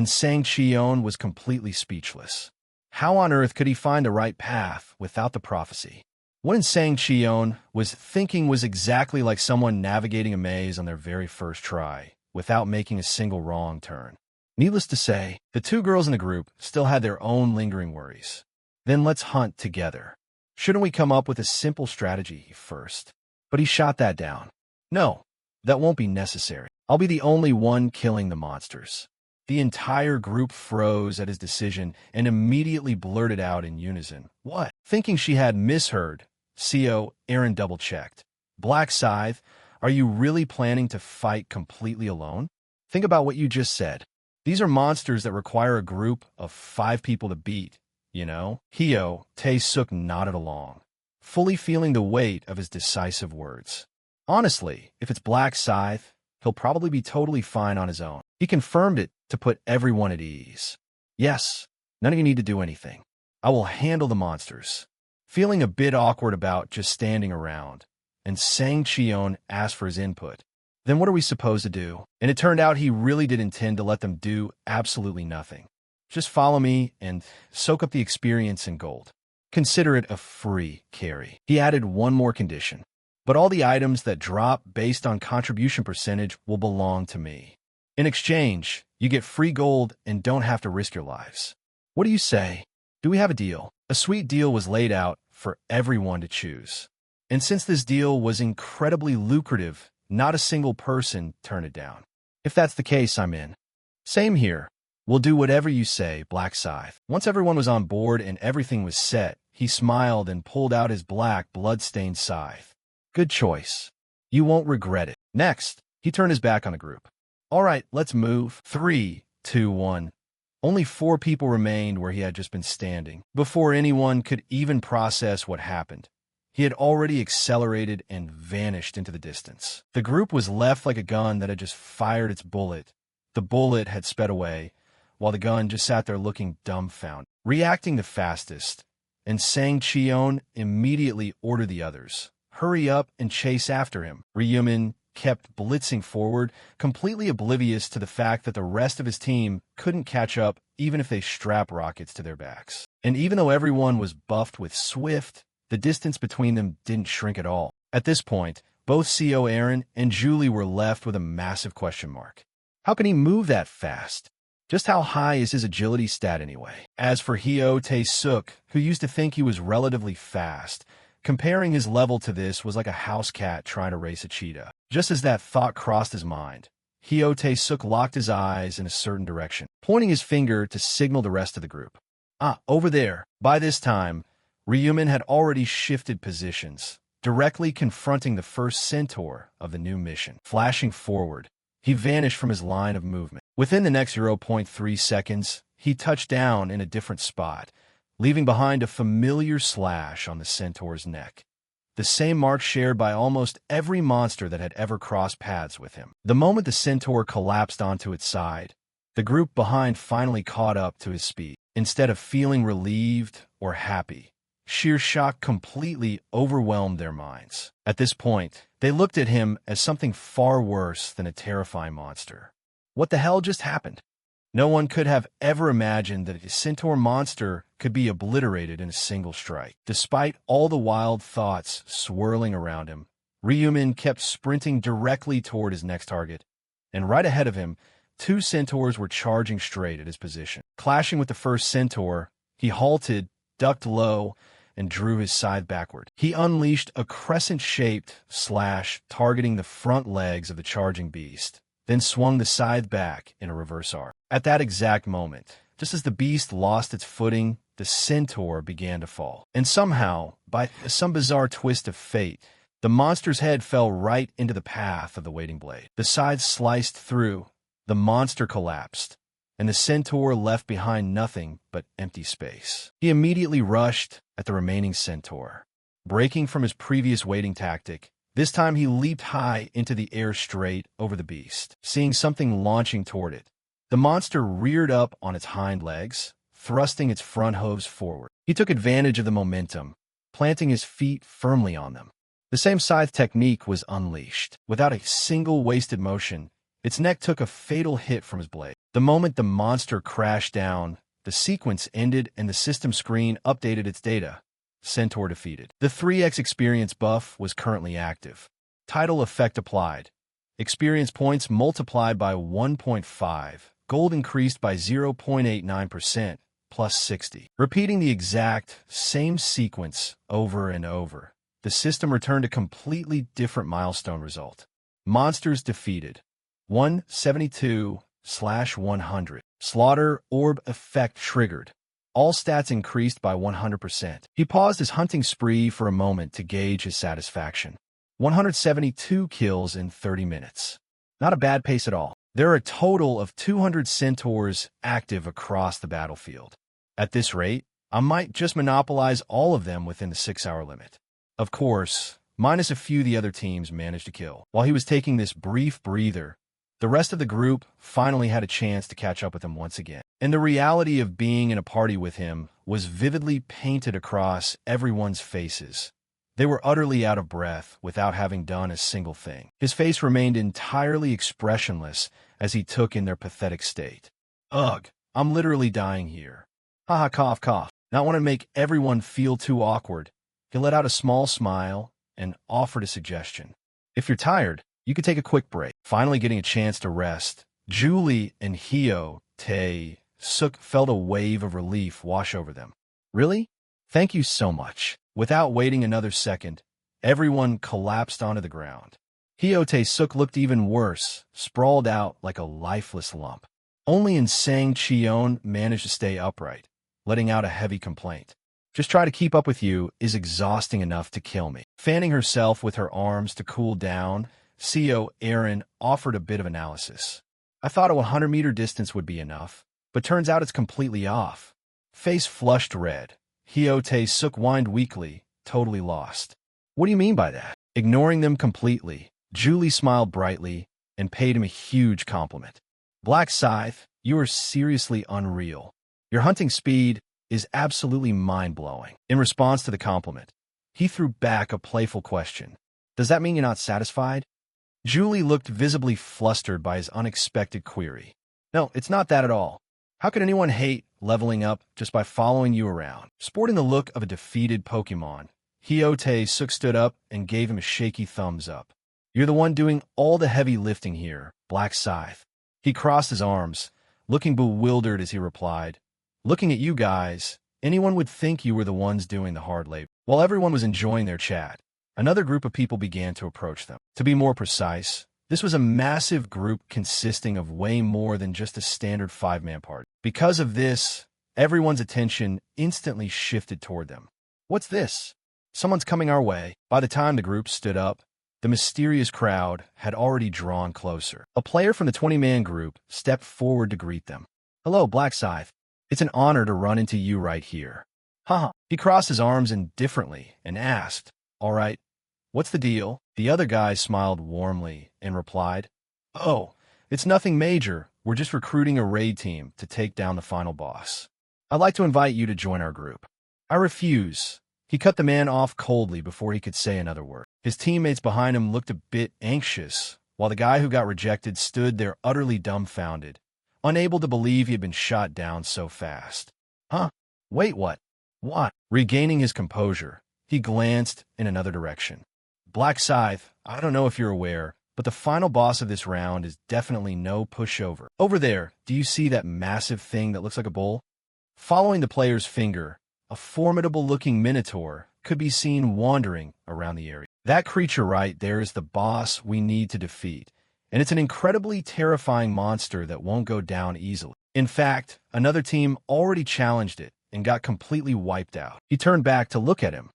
Sang Cheon was completely speechless. How on earth could he find the right path without the prophecy? What Sang Cheon was thinking was exactly like someone navigating a maze on their very first try, without making a single wrong turn. Needless to say, the 2 girls in the group still had their own lingering worries. Then let's hunt together. Shouldn't we come up with a simple strategy first? But he shot that down. No, that won't be necessary. I'll be the only one killing the monsters. The entire group froze at his decision and immediately blurted out in unison, "What?" Thinking she had misheard, CO Aaron double-checked. "Black Scythe, are you really planning to fight completely alone? Think about what you just said. These are monsters that require a group of 5 people to beat, you know?" Hyo Tae-suk nodded along, fully feeling the weight of his decisive words. Honestly, if it's Black Scythe, he'll probably be totally fine on his own. He confirmed it to put everyone at ease. "Yes, none of you need to do anything. I will handle the monsters." Feeling a bit awkward about just standing around, and Sang Cheon asked for his input. "Then what are we supposed to do?" And it turned out he really did intend to let them do absolutely nothing. "Just follow me and soak up the experience in gold. Consider it a free carry." He added one more condition. "But all the items that drop based on contribution percentage will belong to me. In exchange, you get free gold and don't have to risk your lives. What do you say? Do we have a deal?" A sweet deal was laid out for everyone to choose. And since this deal was incredibly lucrative, not a single person turned it down. "If that's the case, I'm in." "Same here. We'll do whatever you say, Black Scythe." Once everyone was on board and everything was set, he smiled and pulled out his black, blood-stained scythe. "Good choice. You won't regret it." Next, he turned his back on the group. "All right, let's move." 3, 2, 1. Only 4 people remained where he had just been standing. Before anyone could even process what happened, he had already accelerated and vanished into the distance. The group was left like a gun that had just fired its bullet. The bullet had sped away, while the gun just sat there looking dumbfounded. Reacting the fastest, and Sang Cheon immediately ordered the others, "Hurry up and chase after him." Ryumin kept blitzing forward, completely oblivious to the fact that the rest of his team couldn't catch up even if they strapped rockets to their backs. And even though everyone was buffed with Swift, the distance between them didn't shrink at all. At this point, both CO Aaron and Julie were left with a massive question mark. How can he move that fast? Just how high is his agility stat anyway? As for Hyo Tae-suk, who used to think he was relatively fast, comparing his level to this was like a house cat trying to race a cheetah. Just as that thought crossed his mind, Hyo Tae-suk locked his eyes in a certain direction, pointing his finger to signal the rest of the group. "Ah, over there." By this time, Ryumin had already shifted positions, directly confronting the first centaur of the new mission. Flashing forward, he vanished from his line of movement. Within the next 0.3 seconds, he touched down in a different spot, leaving behind a familiar slash on the centaur's neck. The same mark shared by almost every monster that had ever crossed paths with him. The moment the centaur collapsed onto its side, the group behind finally caught up to his speed. Instead of feeling relieved or happy, sheer shock completely overwhelmed their minds. At this point, they looked at him as something far worse than a terrifying monster. What the hell just happened? No one could have ever imagined that a centaur monster could be obliterated in a single strike. Despite all the wild thoughts swirling around him, Ryumin kept sprinting directly toward his next target, and right ahead of him, 2 centaurs were charging straight at his position. Clashing with the first centaur, he halted, ducked low, and drew his scythe backward. He unleashed a crescent-shaped slash targeting the front legs of the charging beast, then swung the scythe back in a reverse arc. At that exact moment, just as the beast lost its footing, the centaur began to fall. And somehow, by some bizarre twist of fate, the monster's head fell right into the path of the waiting blade. The scythe sliced through, the monster collapsed, and the centaur left behind nothing but empty space. He immediately rushed at the remaining centaur. Breaking from his previous waiting tactic, this time he leaped high into the air straight over the beast, seeing something launching toward it. The monster reared up on its hind legs, thrusting its front hooves forward. He took advantage of the momentum, planting his feet firmly on them. The same scythe technique was unleashed. Without a single wasted motion, its neck took a fatal hit from his blade. The moment the monster crashed down, the sequence ended and the system screen updated its data. Centaur defeated. The 3x experience buff was currently active. Title effect applied. Experience points multiplied by 1.5. Gold increased by 0.89%, plus 60. Repeating the exact same sequence over and over, the system returned a completely different milestone result. Monsters defeated. 172 /100. Slaughter orb effect triggered. All stats increased by 100%. He paused his hunting spree for a moment to gauge his satisfaction. 172 kills in 30 minutes. Not a bad pace at all. There are a total of 200 centaurs active across the battlefield. At this rate, I might just monopolize all of them within the 6-hour limit. Of course, minus a few the other teams managed to kill. While he was taking this brief breather, the rest of the group finally had a chance to catch up with him once again. And the reality of being in a party with him was vividly painted across everyone's faces. They were utterly out of breath without having done a single thing. His face remained entirely expressionless as he took in their pathetic state. Ugh, I'm literally dying here. Haha, cough, cough. Not want to make everyone feel too awkward. He let out a small smile and offered a suggestion. If you're tired, you could take a quick break. Finally getting a chance to rest, Julie and Hyo Tae-suk felt a wave of relief wash over them. Really? Thank you so much. Without waiting another second, everyone collapsed onto the ground. Hyo Tae-suk looked even worse, sprawled out like a lifeless lump. Only Sang Cheon managed to stay upright, letting out a heavy complaint. Just try to keep up with you is exhausting enough to kill me. Fanning herself with her arms to cool down, Seo Aaron offered a bit of analysis. I thought a 100-meter distance would be enough, but turns out it's completely off. Face flushed red. Hyo Tae-suk whined weakly, totally lost. What do you mean by that? Ignoring them completely, Julie smiled brightly and paid him a huge compliment. Black Scythe, you are seriously unreal. Your hunting speed is absolutely mind-blowing. In response to the compliment, he threw back a playful question. Does that mean you're not satisfied? Julie looked visibly flustered by his unexpected query. No, it's not that at all. How could anyone hate leveling up just by following you around? Sporting the look of a defeated Pokemon, Hyo Tae-suk stood up and gave him a shaky thumbs up. You're the one doing all the heavy lifting here, Black Scythe. He crossed his arms, looking bewildered as he replied, looking at you guys, anyone would think you were the ones doing the hard labor. While everyone was enjoying their chat, another group of people began to approach them. To be more precise, this was a massive group consisting of way more than just a standard 5-man party. Because of this, everyone's attention instantly shifted toward them. What's this? Someone's coming our way. By the time the group stood up, the mysterious crowd had already drawn closer. A player from the 20-man group stepped forward to greet them. Hello, Black Scythe. It's an honor to run into you right here. Haha. He crossed his arms indifferently and asked, all right, what's the deal? The other guy smiled warmly and replied, oh, it's nothing major. We're just recruiting a raid team to take down the final boss. I'd like to invite you to join our group. I refuse. He cut the man off coldly before he could say another word. His teammates behind him looked a bit anxious, while the guy who got rejected stood there utterly dumbfounded, unable to believe he had been shot down so fast. Huh? Wait, what? What? Regaining his composure, he glanced in another direction. Black Scythe, I don't know if you're aware, but the final boss of this round is definitely no pushover. Over there, do you see that massive thing that looks like a bull? Following the player's finger, a formidable-looking minotaur could be seen wandering around the area. That creature right there is the boss we need to defeat, and it's an incredibly terrifying monster that won't go down easily. In fact, another team already challenged it and got completely wiped out. He turned back to look at him,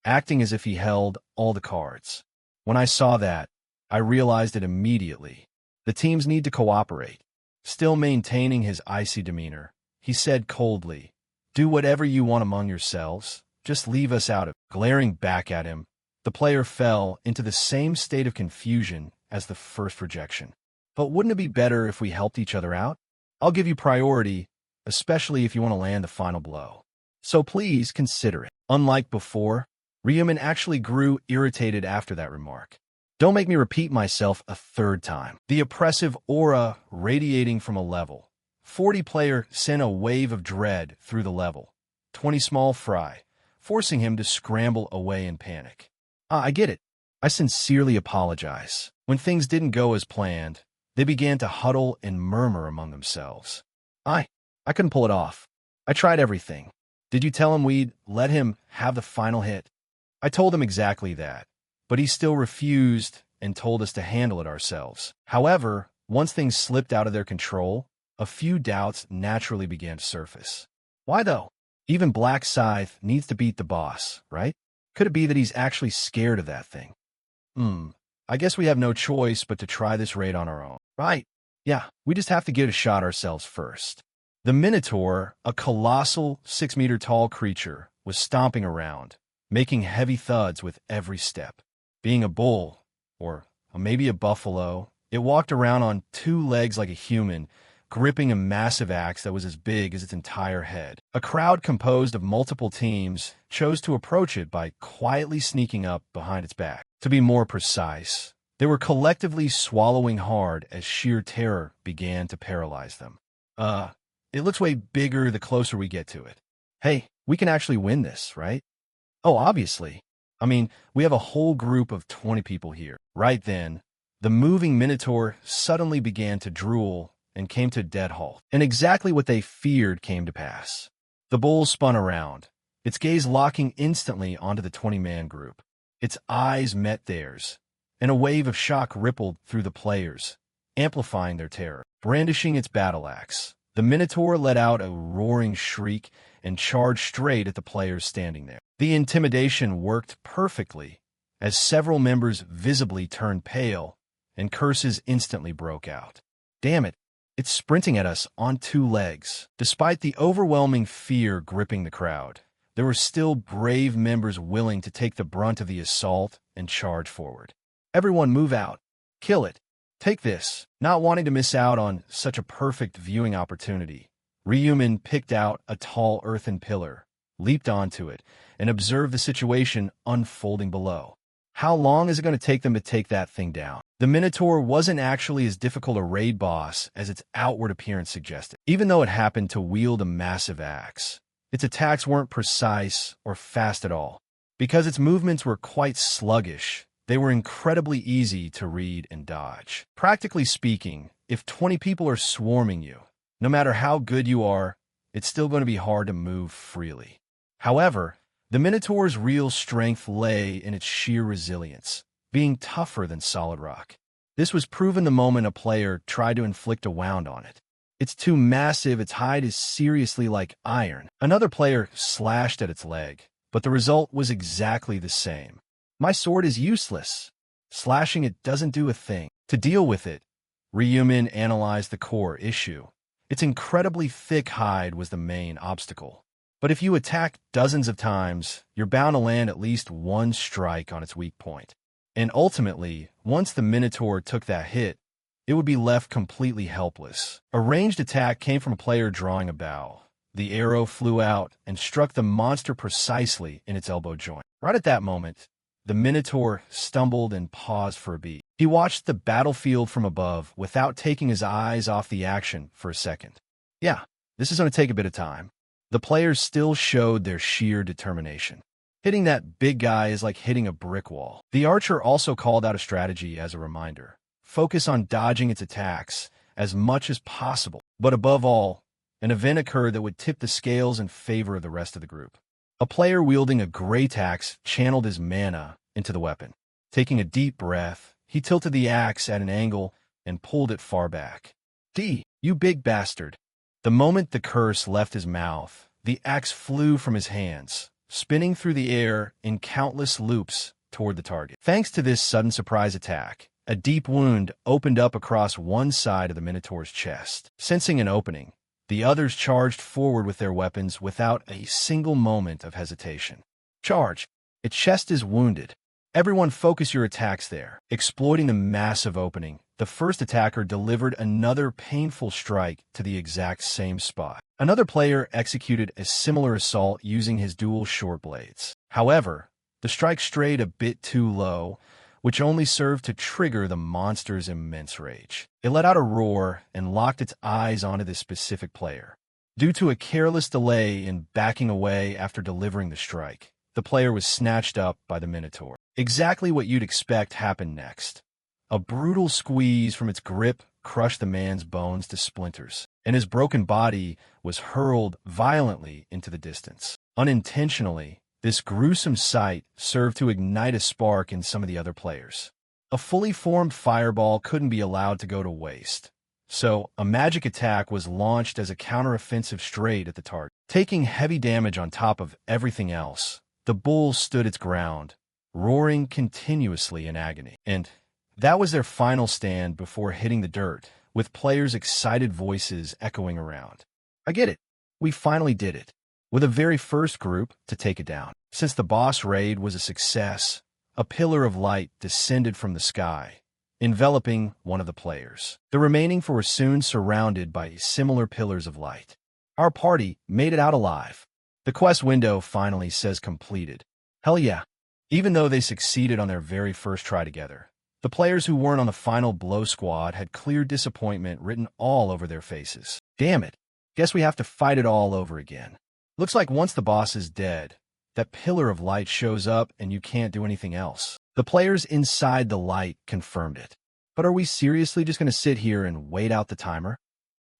acting as if he held all the cards. When I saw that, I realized it immediately. The teams need to cooperate. Still maintaining his icy demeanor, he said coldly, do whatever you want among yourselves. Just leave us out of it. Glaring back at him, the player fell into the same state of confusion as the first rejection. But wouldn't it be better if we helped each other out? I'll give you priority, especially if you want to land the final blow. So please consider it. Unlike before, Ryuman actually grew irritated after that remark. Don't make me repeat myself a third time. The oppressive aura radiating from a level 40 player sent a wave of dread through the level 20 small fry, forcing him to scramble away in panic. I get it. I sincerely apologize. When things didn't go as planned, they began to huddle and murmur among themselves. I couldn't pull it off. I tried everything. Did you tell him we'd let him have the final hit? I told him exactly that, but he still refused and told us to handle it ourselves. However, Once things slipped out of their control, a few doubts naturally began to surface. Why though? Even Black Scythe needs to beat the boss, right? Could it be that he's actually scared of that thing? I guess we have no choice but to try this raid on our own. Right. Yeah, we just have to give it a shot ourselves first. The Minotaur, a colossal 6-meter-tall creature, was stomping around, making heavy thuds with every step. Being a bull, or maybe a buffalo, it walked around on 2 legs like a human, gripping a massive axe that was as big as its entire head. A crowd composed of multiple teams chose to approach it by quietly sneaking up behind its back. To be more precise, they were collectively swallowing hard as sheer terror began to paralyze them. It looks way bigger the closer we get to it. Hey, we can actually win this, right? Oh, obviously. I mean, we have a whole group of 20 people here. Right then, the moving Minotaur suddenly began to drool and came to a dead halt. And exactly what they feared came to pass. The bull spun around, its gaze locking instantly onto the 20-man group. Its eyes met theirs, and a wave of shock rippled through the players, amplifying their terror. Brandishing its battle axe, the Minotaur let out a roaring shriek and charged straight at the players standing there. The intimidation worked perfectly, as several members visibly turned pale, and curses instantly broke out. Damn it, it's sprinting at us on 2 legs. Despite the overwhelming fear gripping the crowd, there were still brave members willing to take the brunt of the assault and charge forward. Everyone move out. Kill it. Take this. Not wanting to miss out on such a perfect viewing opportunity, Ryumin picked out a tall earthen pillar, leaped onto it, and observed the situation unfolding below. How long is it going to take them to take that thing down? The Minotaur wasn't actually as difficult a raid boss as its outward appearance suggested. Even though it happened to wield a massive axe, its attacks weren't precise or fast at all. Because its movements were quite sluggish, they were incredibly easy to read and dodge. Practically speaking, if 20 people are swarming you, no matter how good you are, it's still going to be hard to move freely. However, the Minotaur's real strength lay in its sheer resilience, being tougher than solid rock. This was proven the moment a player tried to inflict a wound on it. It's too massive, its hide is seriously like iron. Another player slashed at its leg, but the result was exactly the same. My sword is useless. Slashing it doesn't do a thing. To deal with it, Ryumin analyzed the core issue. Its incredibly thick hide was the main obstacle. But if you attack dozens of times, you're bound to land at least one strike on its weak point. And ultimately, once the Minotaur took that hit, it would be left completely helpless. A ranged attack came from a player drawing a bow. The arrow flew out and struck the monster precisely in its elbow joint. Right at that moment, the Minotaur stumbled and paused for a beat. He watched the battlefield from above without taking his eyes off the action for a second. Yeah, this is going to take a bit of time. The players still showed their sheer determination. Hitting that big guy is like hitting a brick wall. The archer also called out a strategy as a reminder. Focus on dodging its attacks as much as possible. But above all, an event occurred that would tip the scales in favor of the rest of the group. A player wielding a great axe channeled his mana into the weapon. Taking a deep breath, he tilted the axe at an angle and pulled it far back. You big bastard. The moment the curse left his mouth, the axe flew from his hands, spinning through the air in countless loops toward the target. Thanks to this sudden surprise attack, a deep wound opened up across one side of the Minotaur's chest. Sensing an opening, the others charged forward with their weapons without a single moment of hesitation. Charge! Its chest is wounded. Everyone focus your attacks there. Exploiting the massive opening, the first attacker delivered another painful strike to the exact same spot. Another player executed a similar assault using his dual short blades. However, the strike strayed a bit too low, which only served to trigger the monster's immense rage. It let out a roar and locked its eyes onto this specific player. Due to a careless delay in backing away after delivering the strike, the player was snatched up by the Minotaur. Exactly what you'd expect happened next. A brutal squeeze from its grip crushed the man's bones to splinters, and his broken body was hurled violently into the distance. Unintentionally, this gruesome sight served to ignite a spark in some of the other players. A fully formed fireball couldn't be allowed to go to waste. So, a magic attack was launched as a counteroffensive straight at the target. Taking heavy damage on top of everything else, the bull stood its ground, roaring continuously in agony. And that was their final stand before hitting the dirt, with players' excited voices echoing around. I get it. We finally did it. We're the very first group to take it down. Since the boss raid was a success, a pillar of light descended from the sky, enveloping one of the players. The remaining four were soon surrounded by similar pillars of light. Our party made it out alive. The quest window finally says completed. Hell yeah. Even though they succeeded on their very first try together, the players who weren't on the final blow squad had clear disappointment written all over their faces. Damn it. Guess we have to fight it all over again. Looks like once the boss is dead, that pillar of light shows up and you can't do anything else. The players inside the light confirmed it. But are we seriously just going to sit here and wait out the timer?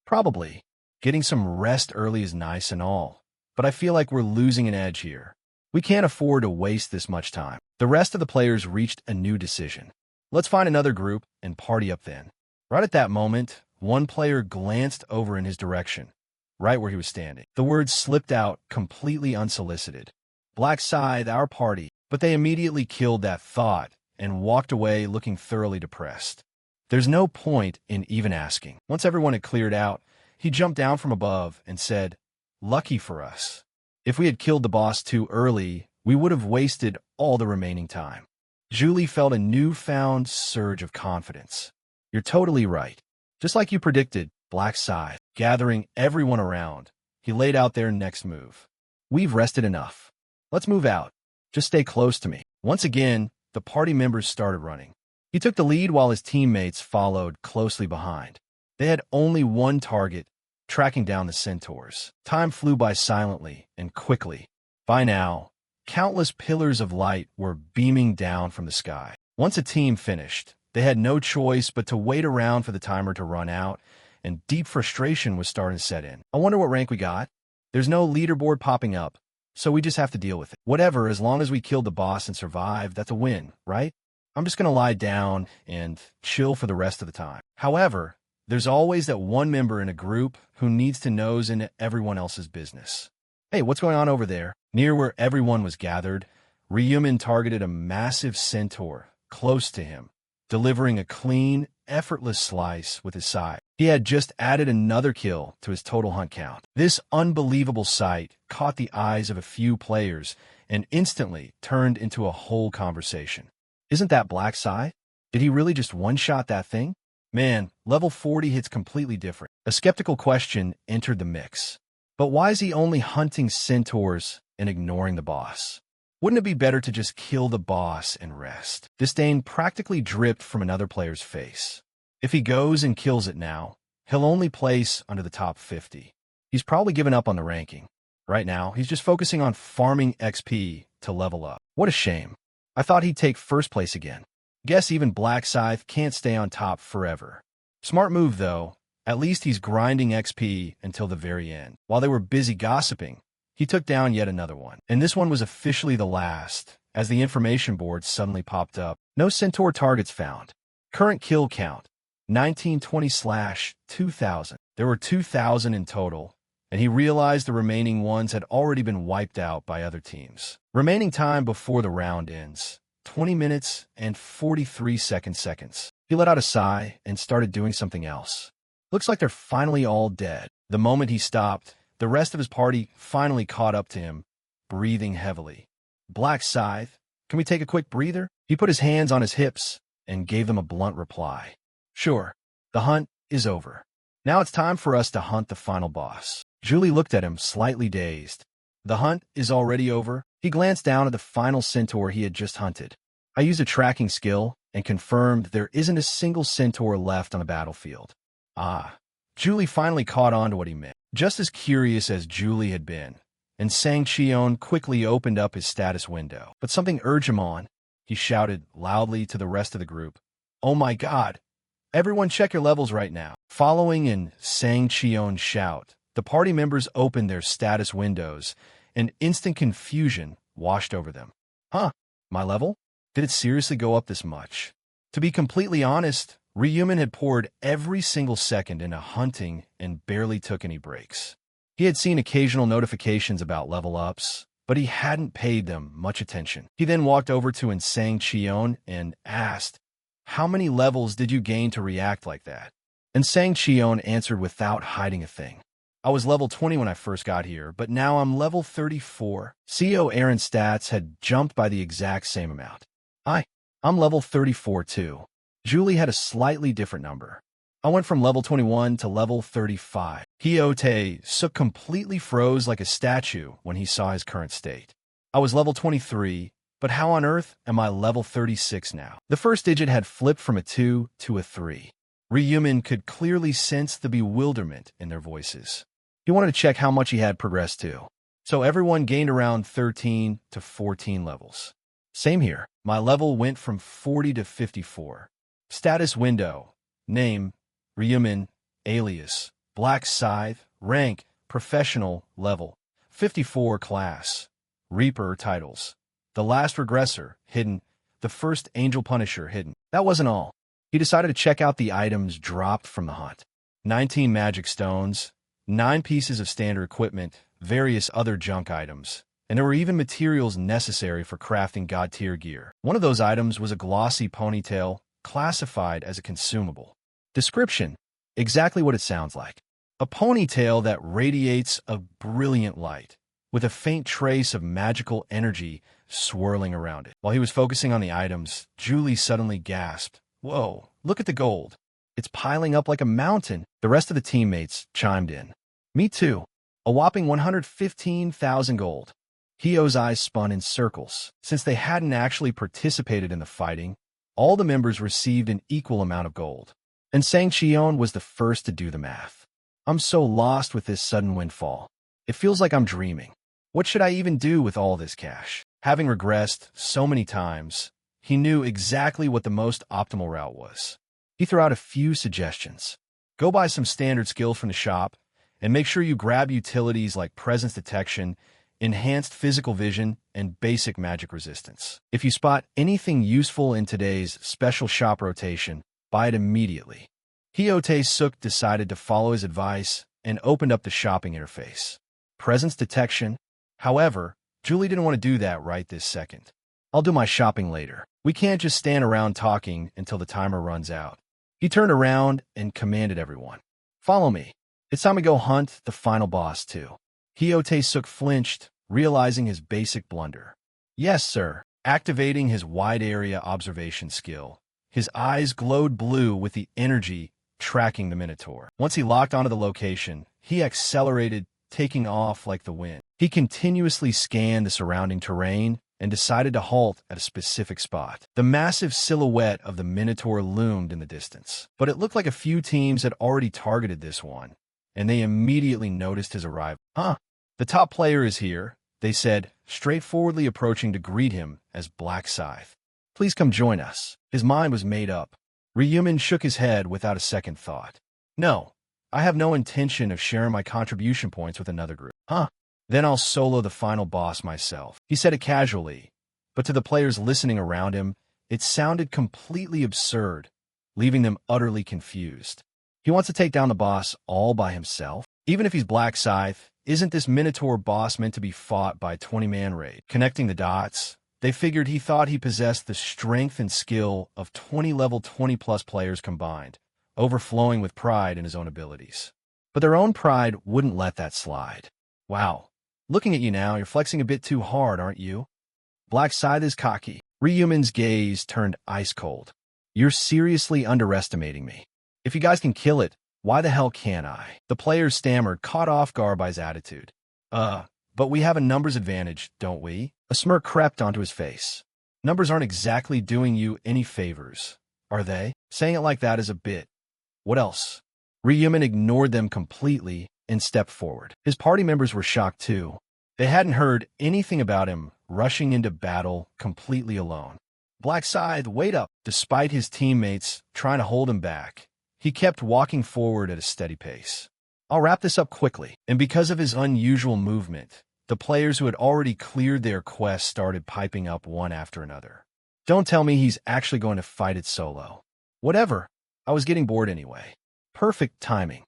Probably. Getting some rest early is nice and all, but I feel like we're losing an edge here. We can't afford to waste this much time. The rest of the players reached a new decision. Let's find another group and party up then. Right at that moment, one player glanced over in his direction, right where he was standing. The words slipped out completely unsolicited. Black Scythe, our party. But they immediately killed that thought and walked away looking thoroughly depressed. There's no point in even asking. Once everyone had cleared out, he jumped down from above and said, "Lucky for us. If we had killed the boss too early, we would have wasted all the remaining time." Julie felt a newfound surge of confidence. "You're totally right. Just like you predicted, Black Scythe." Gathering everyone around, he laid out their next move. "We've rested enough. Let's move out. Just stay close to me." Once again, the party members started running. He took the lead while his teammates followed closely behind. They had only one target, tracking down the centaurs. Time flew by silently and quickly. By now, countless pillars of light were beaming down from the sky. Once a team finished, they had no choice but to wait around for the timer to run out, and deep frustration was starting to set in. I wonder what rank we got? There's no leaderboard popping up, so we just have to deal with it. Whatever, as long as we killed the boss and survived, that's a win, right? I'm just going to lie down and chill for the rest of the time. However, there's always that one member in a group who needs to nose into everyone else's business. Hey, what's going on over there? Near where everyone was gathered, Ryumin targeted a massive centaur close to him, delivering a clean, effortless slice with his scythe. He had just added another kill to his total hunt count. This unbelievable sight caught the eyes of a few players and instantly turned into a whole conversation. Isn't that Black Scythe? Did he really just one-shot that thing? Man, level 40 hits completely different. A skeptical question entered the mix. But why is he only hunting centaurs and ignoring the boss? Wouldn't it be better to just kill the boss and rest? Disdain practically dripped from another player's face. If he goes and kills it now, he'll only place under the top 50. He's probably given up on the ranking. Right now, he's just focusing on farming XP to level up. What a shame. I thought he'd take first place again. Guess even Black Scythe can't stay on top forever. Smart move, though. At least he's grinding XP until the very end. While they were busy gossiping, he took down yet another one. And this one was officially the last, as the information board suddenly popped up. No centaur targets found. Current kill count, 1920/2000. There were 2,000 in total, and he realized the remaining ones had already been wiped out by other teams. Remaining time before the round ends, 20 minutes and 43 seconds. He let out a sigh and started doing something else. Looks like they're finally all dead. The moment he stopped, the rest of his party finally caught up to him, breathing heavily. Black Scythe, can we take a quick breather? He put his hands on his hips and gave them a blunt reply. Sure, the hunt is over. Now it's time for us to hunt the final boss. Julie looked at him, slightly dazed. The hunt is already over? He glanced down at the final centaur he had just hunted. I used a tracking skill and confirmed there isn't a single centaur left on the battlefield. Ah, Julie finally caught on to what he meant. Just as curious as Julie had been, and Sang Cheon quickly opened up his status window. But something urged him on. He shouted loudly to the rest of the group, "Oh my God! Everyone check your levels right now." Following in Sang Cheon's shout, the party members opened their status windows, and instant confusion washed over them. Huh? My level? Did it seriously go up this much? To be completely honest, Ryumin had poured every single second into hunting and barely took any breaks. He had seen occasional notifications about level ups, but he hadn't paid them much attention. He then walked over to Insang Chion and asked, "How many levels did you gain to react like that?" Insang Chion answered without hiding a thing. "I was level 20 when I first got here, but now I'm level 34. CEO Aaron's stats had jumped by the exact same amount. I'm level 34 too. Julie had a slightly different number. I went from level 21 to level 35. Hyote Suk completely froze like a statue when he saw his current state. I was level 23, but how on earth am I level 36 now? The first digit had flipped from a 2 to a 3. Ryumin could clearly sense the bewilderment in their voices. He wanted to check how much he had progressed to. So everyone gained around 13 to 14 levels. Same here. My level went from 40 to 54. Status window. Name, Ryumin. Alias, Black Scythe. Rank, Professional. Level, 54. Class, Reaper. Titles, The Last Regressor, hidden. The First Angel Punisher, hidden. That wasn't all. He decided to check out the items dropped from the hunt. 19 magic stones, 9 pieces of standard equipment, various other junk items, and there were even materials necessary for crafting god-tier gear. One of those items was a glossy ponytail, classified as a consumable. Description: exactly what it sounds like. A ponytail that radiates a brilliant light, with a faint trace of magical energy swirling around it. While he was focusing on the items, Julie suddenly gasped, "Whoa, look at the gold. It's piling up like a mountain." The rest of the teammates chimed in. "Me too. A whopping 115,000 gold." Hio's eyes spun in circles. Since they hadn't actually participated in the fighting, all the members received an equal amount of gold. And Sang Chion was the first to do the math. "I'm so lost with this sudden windfall. It feels like I'm dreaming. What should I even do with all this cash?" Having regressed so many times, he knew exactly what the most optimal route was. He threw out a few suggestions. Go buy some standard skills from the shop, and make sure you grab utilities like presence detection, enhanced physical vision, and basic magic resistance. If you spot anything useful in today's special shop rotation, buy it immediately. Hyote Suk decided to follow his advice and opened up the shopping interface. Presence detection. However, Julie didn't want to do that right this second. "I'll do my shopping later. We can't just stand around talking until the timer runs out." He turned around and commanded everyone, "Follow me. It's time to go hunt the final boss too." Hyote Suk flinched, realizing his basic blunder. "Yes, sir." Activating his wide-area observation skill, his eyes glowed blue with the energy tracking the Minotaur. Once he locked onto the location, he accelerated, taking off like the wind. He continuously scanned the surrounding terrain and decided to halt at a specific spot. The massive silhouette of the Minotaur loomed in the distance, but it looked like a few teams had already targeted this one, and they immediately noticed his arrival. The top player is here," they said, straightforwardly approaching to greet him as Black Scythe. "Please come join us." His mind was made up. Ryumin shook his head without a second thought. "No, I have no intention of sharing my contribution points with another group." "Then I'll solo the final boss myself." He said it casually, but to the players listening around him, it sounded completely absurd, leaving them utterly confused. He wants to take down the boss all by himself? Even if he's Black Scythe, isn't this Minotaur boss meant to be fought by a 20-man raid? Connecting the dots, they figured he thought he possessed the strength and skill of 20 level 20-plus players combined, overflowing with pride in his own abilities. But their own pride wouldn't let that slide. "Wow, looking at you now, you're flexing a bit too hard, aren't you?" Black Scythe is cocky. Ryumin's gaze turned ice cold. "You're seriously underestimating me. If you guys can kill it, why the hell can't I?" The players stammered, caught off guard by his attitude. But we have a numbers advantage, don't we?" A smirk crept onto his face. "Numbers aren't exactly doing you any favors, are they?" Saying it like that is a bit. "What else?" Ryumin ignored them completely and stepped forward. His party members were shocked too. They hadn't heard anything about him rushing into battle completely alone. "Black Scythe, wait up!" Despite his teammates trying to hold him back, he kept walking forward at a steady pace. "I'll wrap this up quickly." And because of his unusual movement, the players who had already cleared their quests started piping up one after another. Don't tell me he's actually going to fight it solo. Whatever. I was getting bored anyway. Perfect timing.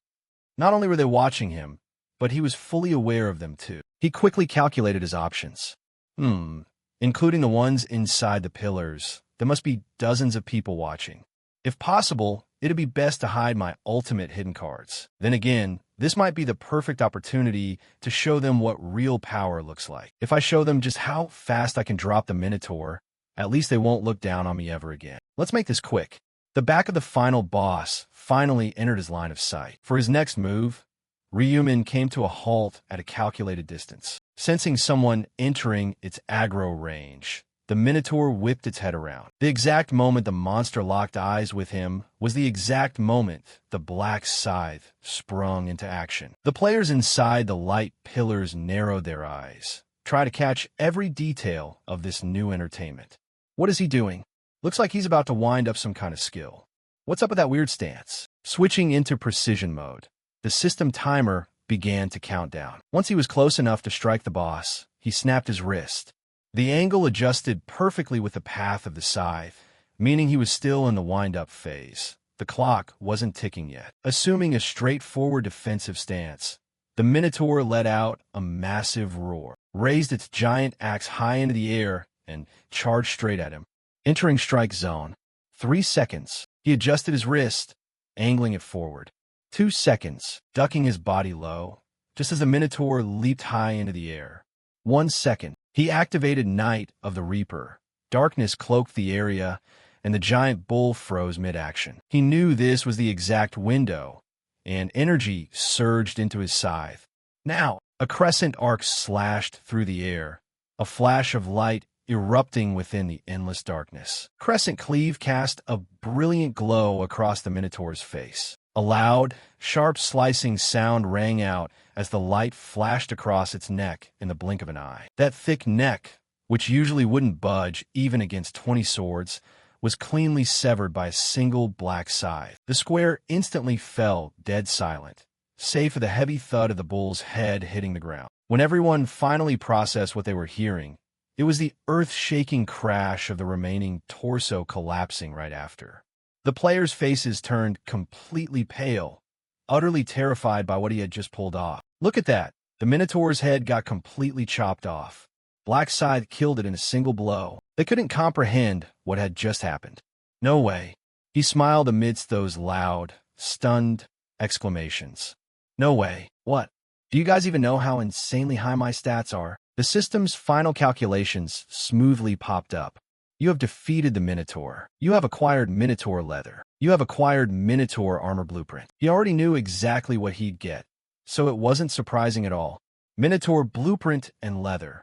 Not only were they watching him, but he was fully aware of them too. He quickly calculated his options. Including the ones inside the pillars. There must be dozens of people watching. If possible, it'd be best to hide my ultimate hidden cards. Then again, this might be the perfect opportunity to show them what real power looks like. If I show them just how fast I can drop the Minotaur, at least they won't look down on me ever again. Let's make this quick. The back of the final boss finally entered his line of sight. For his next move, Ryumin came to a halt at a calculated distance. Sensing someone entering its aggro range, the Minotaur whipped its head around. The exact moment the monster locked eyes with him was the exact moment the black scythe sprung into action. The players inside the light pillars narrowed their eyes, try to catch every detail of this new entertainment. What is he doing? Looks like he's about to wind up some kind of skill. What's up with that weird stance? Switching into precision mode, the system timer began to count down. Once he was close enough to strike the boss, he snapped his wrist. The angle adjusted perfectly with the path of the scythe, meaning he was still in the wind-up phase. The clock wasn't ticking yet. Assuming a straightforward defensive stance, the Minotaur let out a massive roar, raised its giant axe high into the air, and charged straight at him. Entering strike zone. 3 seconds. He adjusted his wrist, angling it forward. 2 seconds, ducking his body low, just as the Minotaur leaped high into the air. 1 second. He activated Night of the Reaper. Darkness cloaked the area, and the giant bull froze mid-action. He knew this was the exact window, and energy surged into his scythe. Now, a crescent arc slashed through the air, a flash of light erupting within the endless darkness. Crescent Cleave cast a brilliant glow across the Minotaur's face. A loud, sharp slicing sound rang out as the light flashed across its neck in the blink of an eye. That thick neck, which usually wouldn't budge even against 20 swords, was cleanly severed by a single black scythe. The square instantly fell dead silent, save for the heavy thud of the bull's head hitting the ground. When everyone finally processed what they were hearing, it was the earth-shaking crash of the remaining torso collapsing right after. The players' faces turned completely pale, utterly terrified by what he had just pulled off. Look at that. The Minotaur's head got completely chopped off. Black Scythe killed it in a single blow. They couldn't comprehend what had just happened. No way. He smiled amidst those loud, stunned exclamations. No way. What? Do you guys even know how insanely high my stats are? The system's final calculations smoothly popped up. You have defeated the Minotaur. You have acquired Minotaur leather. You have acquired Minotaur armor blueprint. He already knew exactly what he'd get, so it wasn't surprising at all. Minotaur blueprint and leather.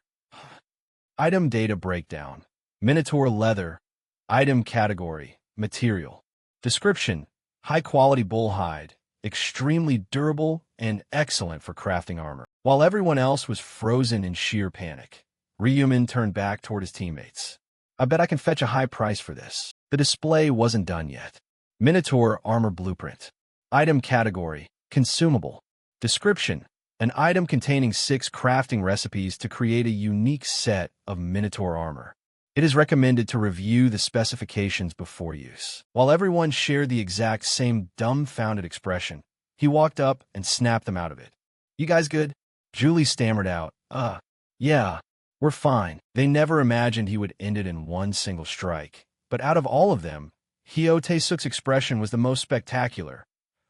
Item data breakdown. Minotaur leather. Item category. Material. Description. High-quality bull hide. Extremely durable and excellent for crafting armor. While everyone else was frozen in sheer panic, Ryumin turned back toward his teammates. I bet I can fetch a high price for this. The display wasn't done yet. Minotaur armor blueprint. Item category. Consumable. Description. An item containing 6 crafting recipes to create a unique set of Minotaur armor. It is recommended to review the specifications before use. While everyone shared the exact same dumbfounded expression, he walked up and snapped them out of it. You guys good? Julie stammered out, yeah, we're fine. They never imagined he would end it in one single strike. But out of all of them, Hyo Tae-suk's expression was the most spectacular,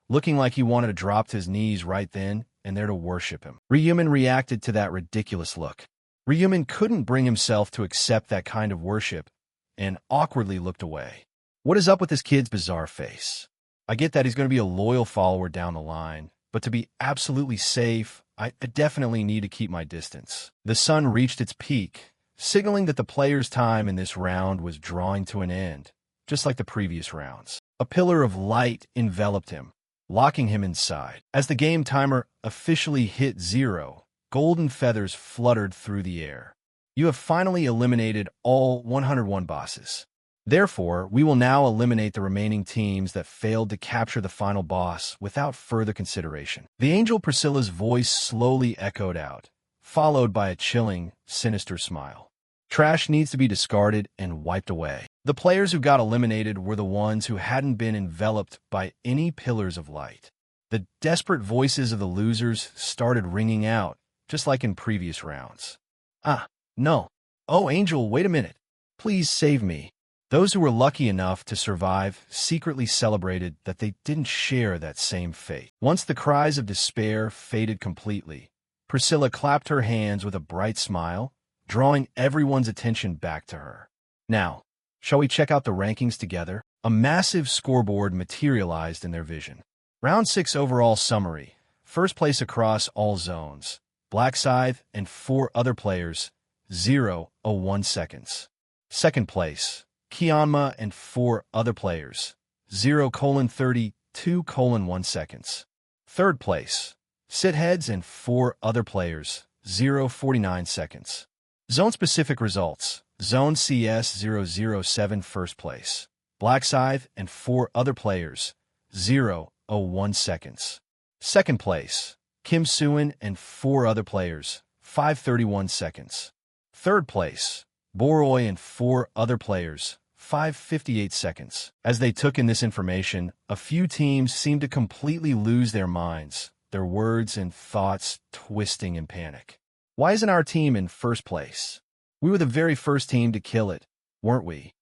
looking like he wanted to drop to his knees right then and there to worship him. Ryumin reacted to that ridiculous look. Ryumin couldn't bring himself to accept that kind of worship and awkwardly looked away. What is up with this kid's bizarre face? I get that he's going to be a loyal follower down the line, but to be absolutely safe, I definitely need to keep my distance. The sun reached its peak, signaling that the player's time in this round was drawing to an end, just like the previous rounds. A pillar of light enveloped him, locking him inside. As the game timer officially hit 0, golden feathers fluttered through the air. You have finally eliminated all 101 bosses. Therefore, we will now eliminate the remaining teams that failed to capture the final boss without further consideration. The angel Priscilla's voice slowly echoed out, followed by a chilling, sinister smile. Trash needs to be discarded and wiped away. The players who got eliminated were the ones who hadn't been enveloped by any pillars of light. The desperate voices of the losers started ringing out, just like in previous rounds. Ah, no. Oh, Angel, wait a minute. Please save me. Those who were lucky enough to survive secretly celebrated that they didn't share that same fate. Once the cries of despair faded completely, Priscilla clapped her hands with a bright smile, drawing everyone's attention back to her. Now, shall we check out the rankings together? A massive scoreboard materialized in their vision. Round 6 overall summary. First place across all zones. Black Scythe and 4 other players, 0:01 seconds. Second place, Kianma and 4 other players, 0:32:1 seconds. Third place, Sitheads and 4 other players, 0:49 seconds. Zone-specific results. Zone CS 007 first place. Black Scythe and 4 other players, 0:01 seconds. Second place, Kim Suin and 4 other players, 5:31 seconds. Third place, Boroi and 4 other players, 5:58 seconds. As they took in this information, a few teams seemed to completely lose their minds, their words and thoughts twisting in panic. Why isn't our team in first place? We were the very first team to kill it, weren't we?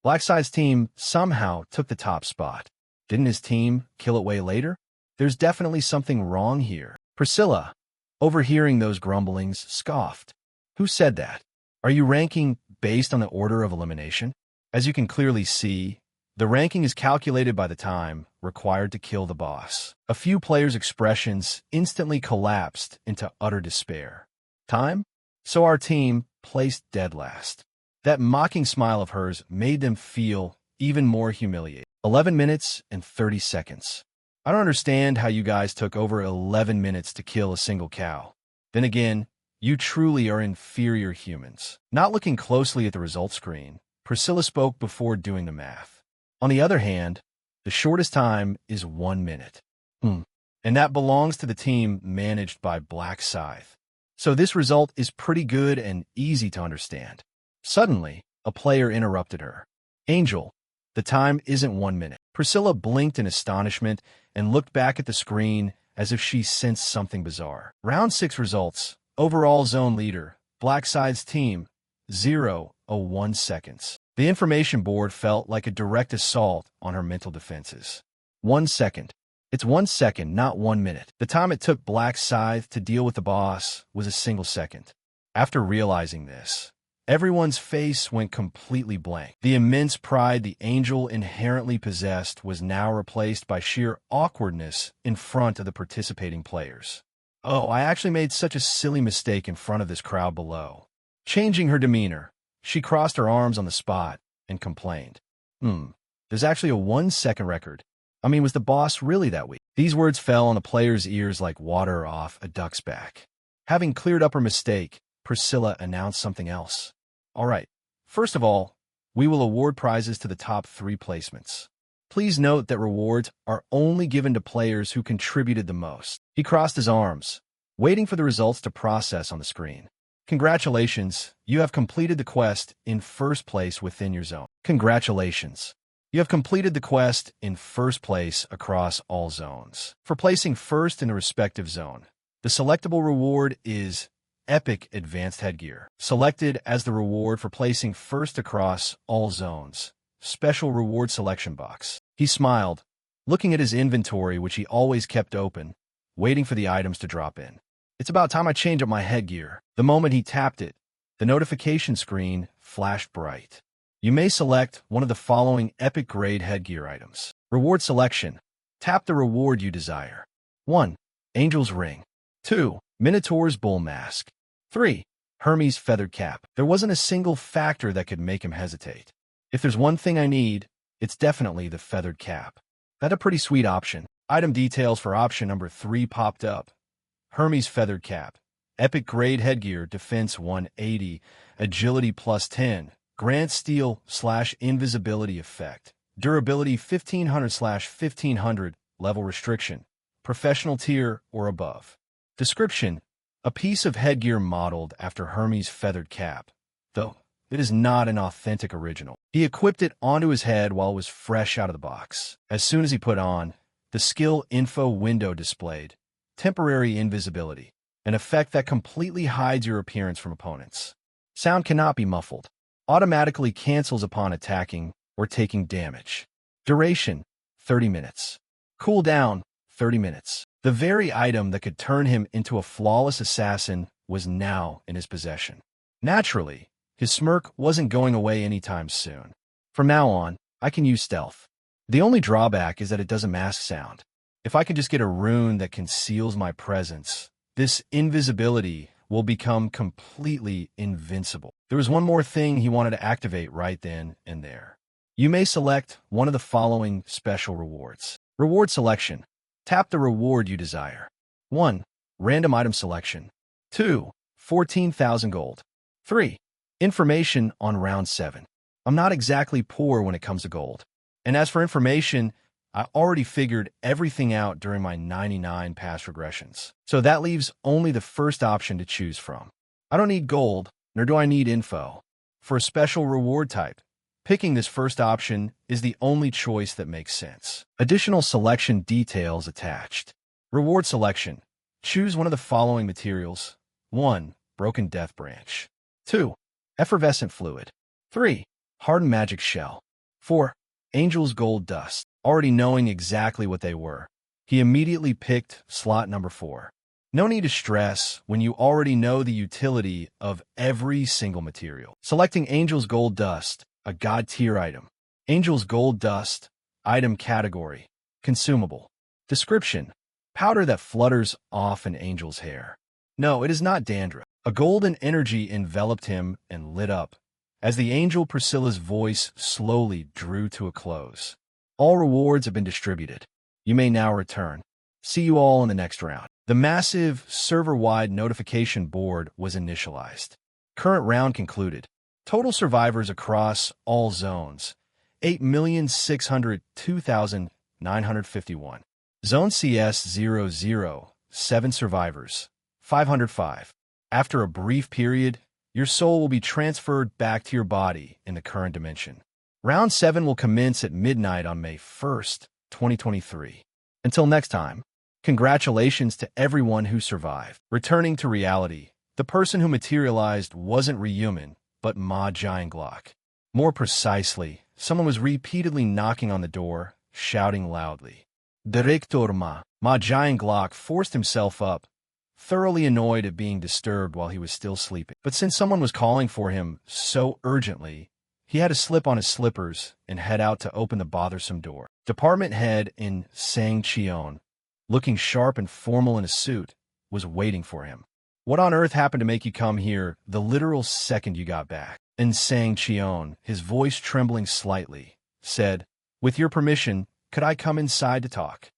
Blackscythe's team somehow took the top spot. Didn't his team kill it way later? There's definitely something wrong here. Priscilla, overhearing those grumblings, scoffed. Who said that? Are you ranking based on the order of elimination? As you can clearly see, the ranking is calculated by the time required to kill the boss. A few players' expressions instantly collapsed into utter despair. Time? So our team placed dead last. That mocking smile of hers made them feel even more humiliated. 11 minutes and 30 seconds. I don't understand how you guys took over 11 minutes to kill a single cow. Then again, you truly are inferior humans. Not looking closely at the results screen, Priscilla spoke before doing the math. On the other hand, the shortest time is 1 minute. And that belongs to the team managed by Black Scythe. So this result is pretty good and easy to understand. Suddenly, a player interrupted her. Angel, the time isn't 1 minute. Priscilla blinked in astonishment and looked back at the screen as if she sensed something bizarre. Round 6 results. Overall zone leader, Black Scythe's team, 0:01 seconds. The information board felt like a direct assault on her mental defenses. 1 second. It's 1 second, not 1 minute. The time it took Black Scythe to deal with the boss was a single second. After realizing this, everyone's face went completely blank. The immense pride the angel inherently possessed was now replaced by sheer awkwardness in front of the participating players. Oh, I actually made such a silly mistake in front of this crowd below. Changing her demeanor, she crossed her arms on the spot and complained. There's actually a 1 second record. I mean, was the boss really that weak? These words fell on the player's ears like water off a duck's back. Having cleared up her mistake, Priscilla announced something else. All right, first of all, we will award prizes to the top 3 placements. Please note that rewards are only given to players who contributed the most. He crossed his arms, waiting for the results to process on the screen. Congratulations, you have completed the quest in first place within your zone. Congratulations. You have completed the quest in first place across all zones. For placing first in the respective zone, the selectable reward is Epic Advanced Headgear. Selected as the reward for placing first across all zones. Special reward selection box. He smiled, looking at his inventory which he always kept open, waiting for the items to drop in. It's about time I change up my headgear. The moment he tapped it, the notification screen flashed bright. You may select one of the following epic grade headgear items. Reward selection. Tap the reward you desire. 1. Angel's Ring. 2. Minotaur's Bull Mask. 3. Hermes' Feathered Cap. There wasn't a single factor that could make him hesitate. If there's one thing I need, it's definitely the Feathered Cap. That's a pretty sweet option. Item details for option number 3 popped up. Hermes' Feathered Cap. Epic grade headgear, defense 180, agility plus 10, grant steal/invisibility effect, durability 1500/1500, level restriction, professional tier or above. Description: a piece of headgear modeled after Hermes' feathered cap, though it is not an authentic original. He equipped it onto his head while it was fresh out of the box. As soon as he put on, the skill info window displayed temporary invisibility, an effect that completely hides your appearance from opponents. Sound cannot be muffled. Automatically cancels upon attacking or taking damage. Duration, 30 minutes. Cooldown, 30 minutes. The very item that could turn him into a flawless assassin was now in his possession. Naturally, his smirk wasn't going away anytime soon. From now on, I can use stealth. The only drawback is that it doesn't mask sound. If I can just get a rune that conceals my presence, this invisibility will become completely invincible. There was one more thing he wanted to activate right then and there. You may select one of the following special rewards. Reward selection. Tap the reward you desire. 1. Random item selection. 2. 14,000 gold. 3. Information on round 7. I'm not exactly poor when it comes to gold. And as for information, I already figured everything out during my 99 past regressions. So that leaves only the first option to choose from. I don't need gold, nor do I need info. For a special reward type, picking this first option is the only choice that makes sense. Additional selection details attached. Reward selection. Choose one of the following materials. 1. Broken Death Branch. 2. Effervescent Fluid. 3. Hardened Magic Shell. 4. Angel's Gold Dust. Already knowing exactly what they were, he immediately picked slot number 4. No need to stress when you already know the utility of every single material. Selecting Angel's Gold Dust, a god tier item. Angel's Gold Dust, item category, consumable. Description, powder that flutters off an angel's hair. No, it is not dandruff. A golden energy enveloped him and lit up, as the angel Priscilla's voice slowly drew to a close. All rewards have been distributed. You may now return. See you all in the next round. The massive, server-wide notification board was initialized. Current round concluded. Total survivors across all zones, 8,602,951. Zone CS00, 7 survivors, 505. After a brief period, your soul will be transferred back to your body in the current dimension. Round 7 will commence at midnight on May 1st, 2023. Until next time, congratulations to everyone who survived. Returning to reality, the person who materialized wasn't Rehuman, but Ma Giant Glock. More precisely, someone was repeatedly knocking on the door, shouting loudly. Director Ma. Ma Giant Glock forced himself up, thoroughly annoyed at being disturbed while he was still sleeping. But since someone was calling for him so urgently, he had to slip on his slippers and head out to open the bothersome door. Department head in Sang Cheon, looking sharp and formal in a suit, was waiting for him. What on earth happened to make you come here the literal second you got back? And Sang Cheon, his voice trembling slightly, said, "With your permission, could I come inside to talk?"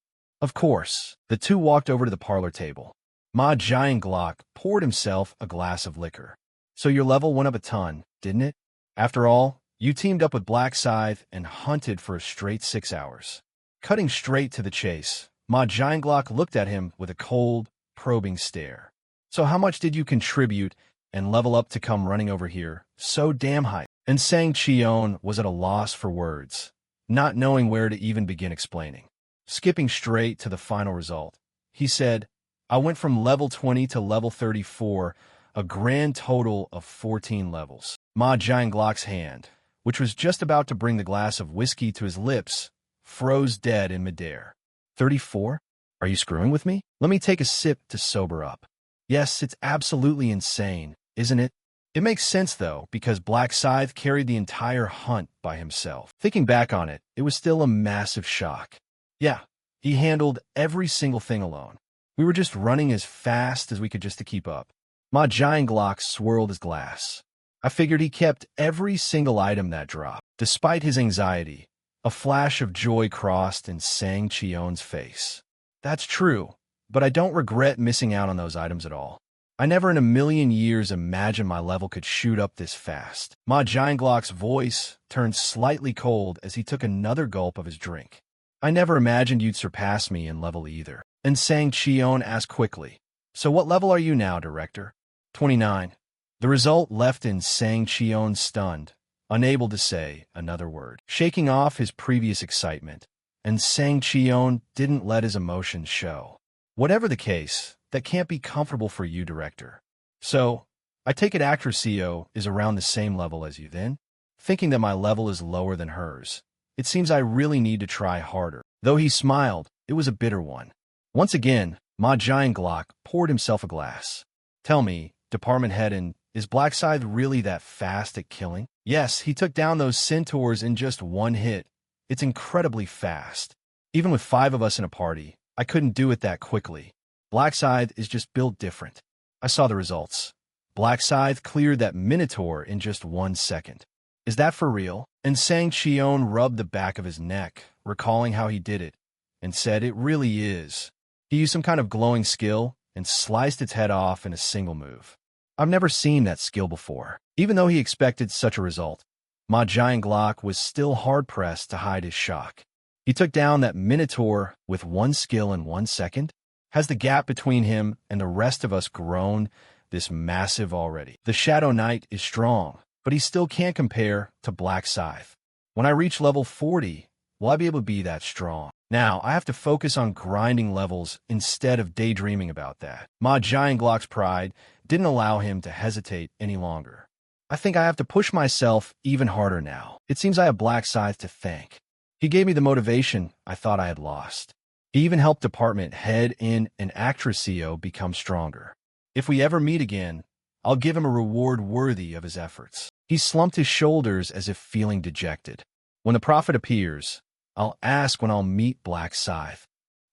Of course. The two walked over to the parlor table. Ma Giant Glock poured himself a glass of liquor. So your level went up a ton, didn't it? After all, you teamed up with Black Scythe and hunted for a straight 6 hours. Cutting straight to the chase, Ma Giant Glock looked at him with a cold, probing stare. So how much did you contribute and level up to come running over here so damn high? And Sang Cheon was at a loss for words, not knowing where to even begin explaining. Skipping straight to the final result, he said, I went from level 20 to level 34, a grand total of 14 levels. Ma Giant Glock's hand, which was just about to bring the glass of whiskey to his lips, froze dead in midair. 34? Are you screwing with me? Let me take a sip to sober up. Yes, it's absolutely insane, isn't it? It makes sense, though, because Black Scythe carried the entire hunt by himself. Thinking back on it, it was still a massive shock. Yeah, he handled every single thing alone. We were just running as fast as we could just to keep up. Ma Giant Glock swirled his glass. I figured he kept every single item that dropped. Despite his anxiety, a flash of joy crossed in Sang Cheon's face. That's true, but I don't regret missing out on those items at all. I never in a million years imagined my level could shoot up this fast. Ma Giant Glock's voice turned slightly cold as he took another gulp of his drink. I never imagined you'd surpass me in level either. And Sang Cheon asked quickly, So what level are you now, Director? 29. The result left in Sang Cheon stunned, unable to say another word, shaking off his previous excitement, and Sang Cheon didn't let his emotions show. Whatever the case, that can't be comfortable for you, director. So, I take it actress CO is around the same level as you then? Thinking that my level is lower than hers, it seems I really need to try harder. Though he smiled, it was a bitter one. Once again, Ma Jianglok poured himself a glass. Tell me, department head, and is Black Scythe really that fast at killing? Yes, he took down those centaurs in just one hit. It's incredibly fast. Even with 5 of us in a party, I couldn't do it that quickly. Black Scythe is just built different. I saw the results. Black Scythe cleared that Minotaur in just 1 second. Is that for real? And Sang Cheon rubbed the back of his neck, recalling how he did it, and said it really is. He used some kind of glowing skill and sliced its head off in a single move. I've never seen that skill before. Even though he expected such a result, Ma Jianglok was still hard-pressed to hide his shock. He took down that Minotaur with 1 skill in 1 second? Has the gap between him and the rest of us grown this massive already? The Shadow Knight is strong, but he still can't compare to Black Scythe. When I reach level 40, will I be able to be that strong? Now, I have to focus on grinding levels instead of daydreaming about that. Ma Jianglok's pride didn't allow him to hesitate any longer. I think I have to push myself even harder now. It seems I have Black Scythe to thank. He gave me the motivation I thought I had lost. He even helped department head and actress CO become stronger. If we ever meet again, I'll give him a reward worthy of his efforts. He slumped his shoulders as if feeling dejected. When the prophet appears, I'll ask when I'll meet Black Scythe.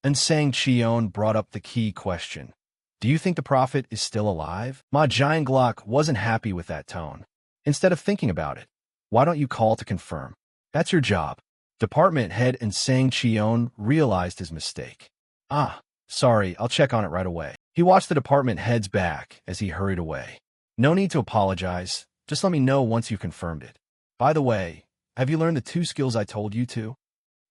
And Sang Cheon brought up the key question. Do you think the prophet is still alive? Ma Jianglok wasn't happy with that tone. Instead of thinking about it, why don't you call to confirm? That's your job. Department head and Sang Cheon realized his mistake. Ah, sorry, I'll check on it right away. He watched the department head's back as he hurried away. No need to apologize. Just let me know once you've confirmed it. By the way, have you learned the 2 skills I told you to?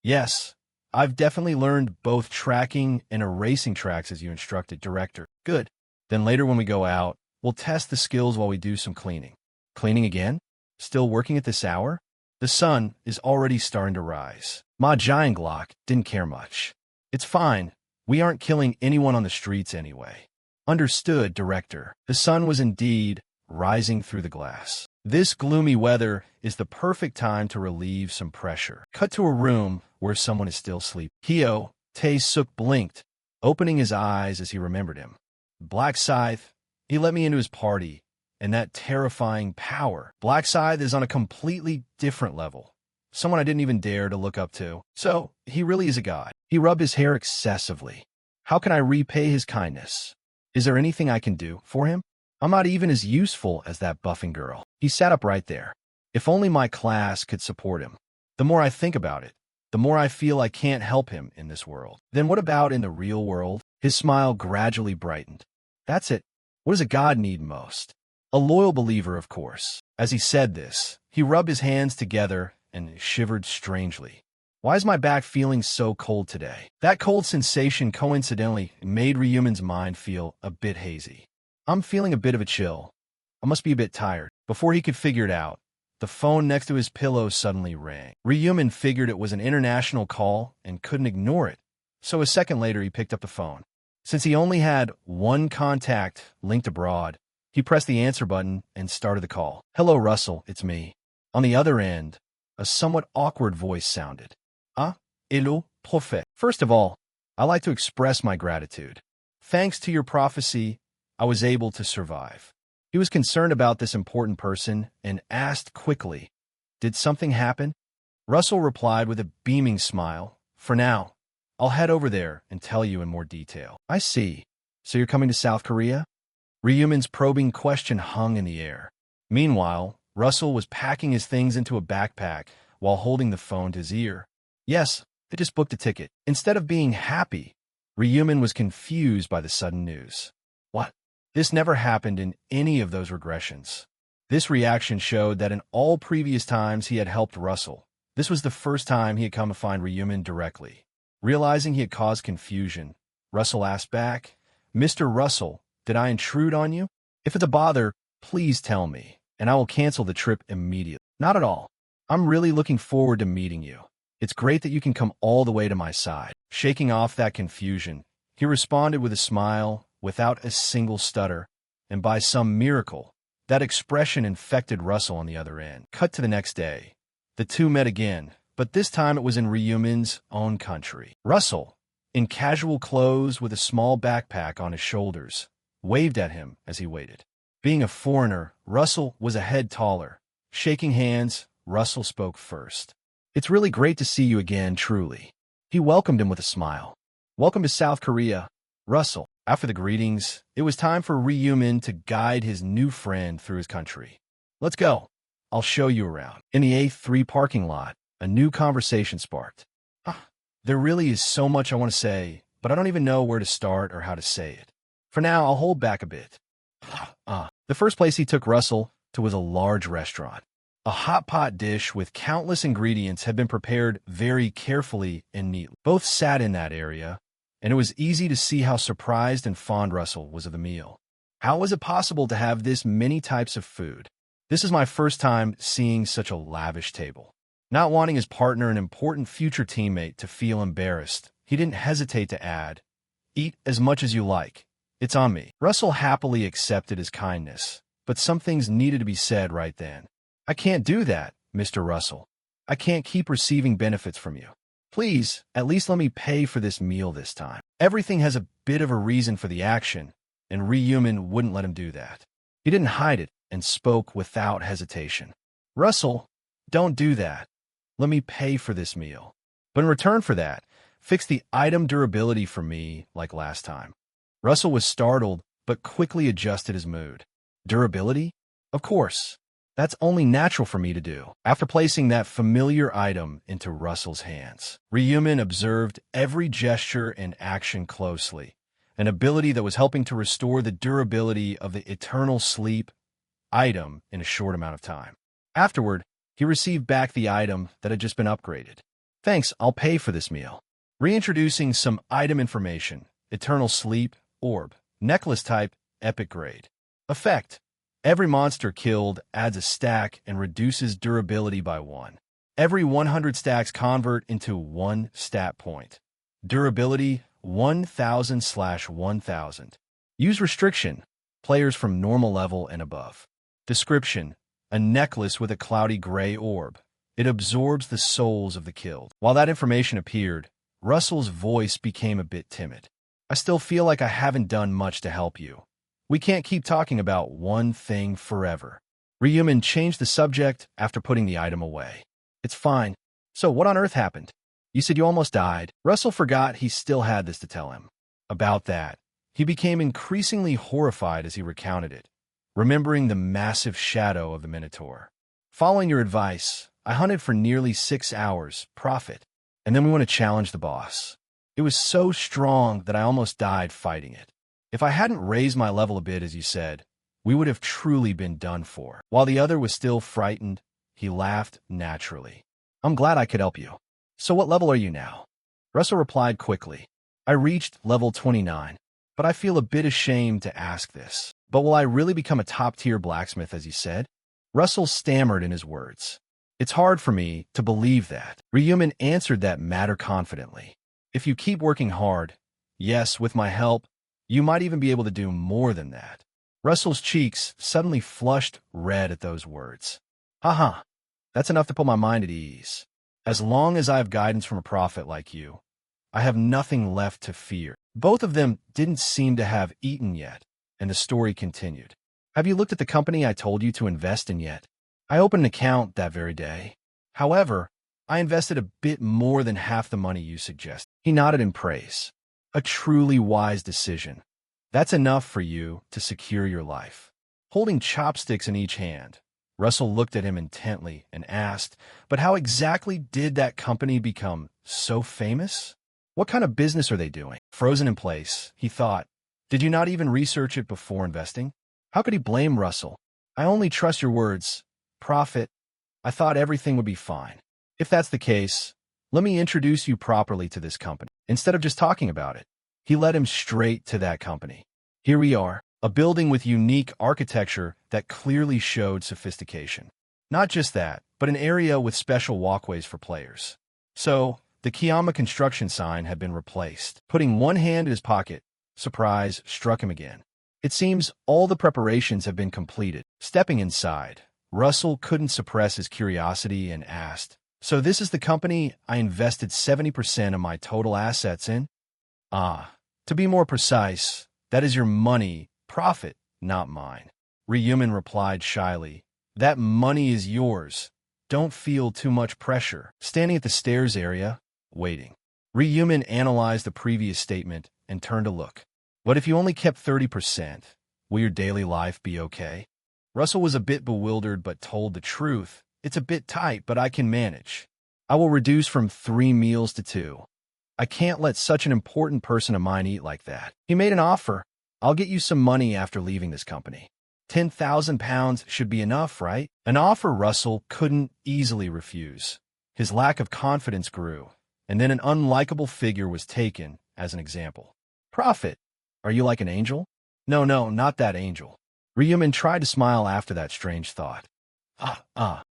Yes, I've definitely learned both tracking and erasing tracks as you instructed, director. Good. Then later when we go out, we'll test the skills while we do some cleaning. Cleaning again? Still working at this hour? The sun is already starting to rise. Ma Jianglok didn't care much. It's fine. We aren't killing anyone on the streets anyway. Understood, director. The sun was indeed rising through the glass. This gloomy weather is the perfect time to relieve some pressure. Cut to a room where someone is still asleep. Hyo Tae-suk blinked, opening his eyes as he remembered him. Black Scythe, he let me into his party, and that terrifying power. Black Scythe is on a completely different level. Someone I didn't even dare to look up to. So, he really is a god. He rubbed his hair excessively. How can I repay his kindness? Is there anything I can do for him? I'm not even as useful as that buffing girl. He sat up right there. If only my class could support him. The more I think about it, the more I feel I can't help him in this world. Then what about in the real world? His smile gradually brightened. That's it. What does a god need most? A loyal believer, of course. As he said this, he rubbed his hands together and shivered strangely. Why is my back feeling so cold today? That cold sensation coincidentally made Ryumin's mind feel a bit hazy. I'm feeling a bit of a chill. I must be a bit tired. Before he could figure it out, the phone next to his pillow suddenly rang. Ryumin figured it was an international call and couldn't ignore it, so a second later he picked up the phone. Since he only had one contact linked abroad, he pressed the answer button and started the call. Hello, Russell, it's me. On the other end, a somewhat awkward voice sounded. Ah, hello, prophet. First of all, I'd like to express my gratitude. Thanks to your prophecy, I was able to survive. He was concerned about this important person and asked quickly, did something happen? Russell replied with a beaming smile. For now, I'll head over there and tell you in more detail. I see. So you're coming to South Korea? Ryumin's probing question hung in the air. Meanwhile, Russell was packing his things into a backpack while holding the phone to his ear. Yes, they just booked a ticket. Instead of being happy, Ryumin was confused by the sudden news. What? This never happened in any of those regressions. This reaction showed that in all previous times he had helped Russell, this was the first time he had come to find Ryumin directly. Realizing he had caused confusion, Russell asked back, Mr. Russell, did I intrude on you? If it's a bother, please tell me, and I will cancel the trip immediately. Not at all. I'm really looking forward to meeting you. It's great that you can come all the way to my side. Shaking off that confusion, he responded with a smile, without a single stutter, and by some miracle, that expression infected Russell on the other end. Cut to the next day. The two met again, but this time it was in Ryumin's own country. Russell, in casual clothes with a small backpack on his shoulders, waved at him as he waited. Being a foreigner, Russell was a head taller. Shaking hands, Russell spoke first. It's really great to see you again, truly. He welcomed him with a smile. Welcome to South Korea, Russell. After the greetings, it was time for Ryumin to guide his new friend through his country. Let's go. I'll show you around. In the A3 parking lot, a new conversation sparked. There really is so much I want to say, but I don't even know where to start or how to say it. For now, I'll hold back a bit. The first place he took Russell to was a large restaurant. A hot pot dish with countless ingredients had been prepared very carefully and neatly. Both sat in that area, and it was easy to see how surprised and fond Russell was of the meal. How was it possible to have this many types of food? This is my first time seeing such a lavish table. Not wanting his partner and important future teammate to feel embarrassed, he didn't hesitate to add, "Eat as much as you like. It's on me." Russell happily accepted his kindness, but some things needed to be said right then. "I can't do that, Mr. Russell. I can't keep receiving benefits from you. Please, at least let me pay for this meal this time." Everything has a bit of a reason for the action, and Ryumin wouldn't let him do that. He didn't hide it and spoke without hesitation. "Russell, don't do that. Let me pay for this meal. But in return for that, fix the item durability for me like last time." Russell was startled, but quickly adjusted his mood. Durability? Of course. That's only natural for me to do. After placing that familiar item into Russell's hands, Ryumin observed every gesture and action closely, an ability that was helping to restore the durability of the eternal sleep item in a short amount of time. Afterward, he received back the item that had just been upgraded. "Thanks, I'll pay for this meal." Reintroducing some item information: eternal sleep, orb, necklace type, epic grade. Effect: every monster killed adds a stack and reduces durability by 1. Every 100 stacks convert into 1 stat point. Durability 1000/1000. Use restriction: players from normal level and above. Description: a necklace with a cloudy gray orb. It absorbs the souls of the killed. While that information appeared, Russell's voice became a bit timid. "I still feel like I haven't done much to help you. We can't keep talking about one thing forever." Ryumin changed the subject after putting the item away. "It's fine. So what on earth happened? You said you almost died." Russell forgot he still had this to tell him. About that, he became increasingly horrified as he recounted it, remembering the massive shadow of the Minotaur. "Following your advice, I hunted for nearly 6 hours, profit, and then we want to challenge the boss. It was so strong that I almost died fighting it. If I hadn't raised my level a bit, as you said, we would have truly been done for." While the other was still frightened, he laughed naturally. "I'm glad I could help you. So what level are you now?" Russell replied quickly. "I reached level 29, but I feel a bit ashamed to ask this. But will I really become a top-tier blacksmith, as you said?" Russell stammered in his words. "It's hard for me to believe that." Ryumin answered that matter confidently. "If you keep working hard, yes, with my help, you might even be able to do more than that." Russell's cheeks suddenly flushed red at those words. "Haha, that's enough to put my mind at ease. As long as I have guidance from a prophet like you, I have nothing left to fear." Both of them didn't seem to have eaten yet, and the story continued. "Have you looked at the company I told you to invest in yet? I opened an account that very day. However, I invested a bit more than half the money you suggested." He nodded in praise. "A truly wise decision. That's enough for you to secure your life." Holding chopsticks in each hand, Russell looked at him intently and asked, "But how exactly did that company become so famous? What kind of business are they doing?" Frozen in place, he thought, "Did you not even research it before investing?" How could he blame Russell? "I only trust your words, Prophet. I thought everything would be fine. If that's the case, let me introduce you properly to this company." Instead of just talking about it, he led him straight to that company. Here we are, a building with unique architecture that clearly showed sophistication. Not just that, but an area with special walkways for players. So, the Kiyama construction sign had been replaced. Putting one hand in his pocket, surprise struck him again. It seems all the preparations have been completed. Stepping inside, Russell couldn't suppress his curiosity and asked, "So this is the company I invested 70% of my total assets in?" "Ah, to be more precise, that is your money, profit, not mine." Ryumin replied shyly, "That money is yours. Don't feel too much pressure." Standing at the stairs area, waiting, Ryumin analyzed the previous statement and turned to look. "What if you only kept 30%? Will your daily life be okay?" Russell was a bit bewildered but told the truth. "It's a bit tight, but I can manage. I will reduce from 3 meals to 2. I can't let such an important person of mine eat like that." He made an offer. "I'll get you some money after leaving this company. £10,000 should be enough, right?" An offer Russell couldn't easily refuse. His lack of confidence grew, and then an unlikable figure was taken as an example. "Profit? Are you like an angel?" No, not that angel." Ryumin tried to smile after that strange thought.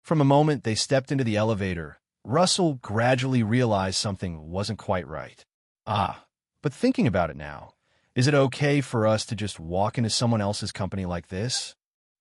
From a moment they stepped into the elevator, Russell gradually realized something wasn't quite right. But thinking about it now, is it okay for us to just walk into someone else's company like this?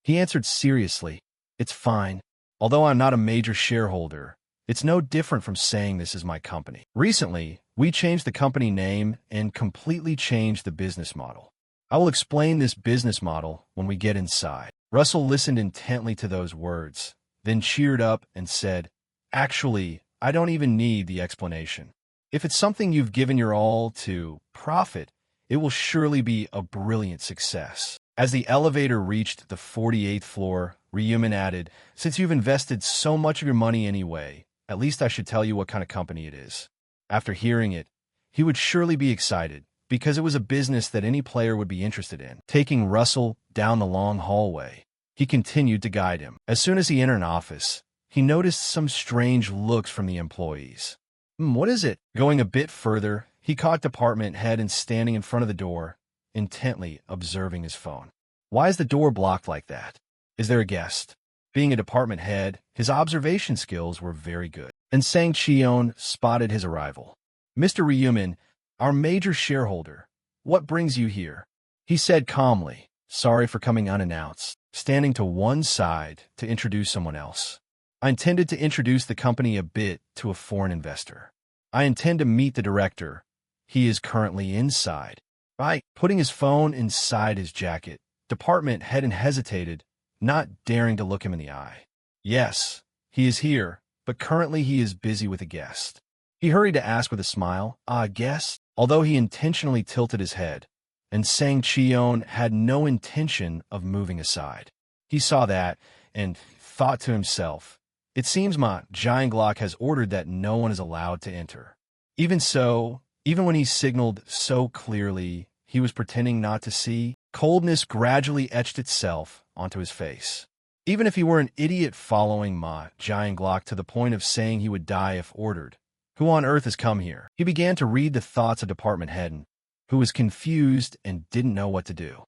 He answered seriously, "It's fine. Although I'm not a major shareholder, it's no different from saying this is my company. Recently, we changed the company name and completely changed the business model. I will explain this business model when we get inside." Russell listened intently to those words, then cheered up and said, "Actually, I don't even need the explanation. If it's something you've given your all to, profit, it will surely be a brilliant success." As the elevator reached the 48th floor, Ryumin added, "Since you've invested so much of your money anyway, at least I should tell you what kind of company it is." After hearing it, he would surely be excited, because it was a business that any player would be interested in. Taking Russell down the long hallway, he continued to guide him. As soon as he entered an office, he noticed some strange looks from the employees. What is it?" Going a bit further, he caught department head and standing in front of the door, intently observing his phone. "Why is the door blocked like that? Is there a guest?" Being a department head, his observation skills were very good, and Sang Cheon spotted his arrival. "Mr. Ryumin, our major shareholder, what brings you here?" He said calmly, "Sorry for coming unannounced," standing to one side to introduce someone else. "I intended to introduce the company a bit to a foreign investor. I intend to meet the director. He is currently inside." By putting his phone inside his jacket, department head hesitated, not daring to look him in the eye. "Yes, he is here, but currently he is busy with a guest." He hurried to ask with a smile, "A guest?" Although he intentionally tilted his head, and Sang Cheon had no intention of moving aside. He saw that and thought to himself, "It seems Ma Jianglok has ordered that no one is allowed to enter." Even so, even when he signaled so clearly, he was pretending not to see. Coldness gradually etched itself onto his face. Even if he were an idiot following Ma Jianglok to the point of saying he would die if ordered, who on earth has come here? He began to read the thoughts of department head, who was confused and didn't know what to do.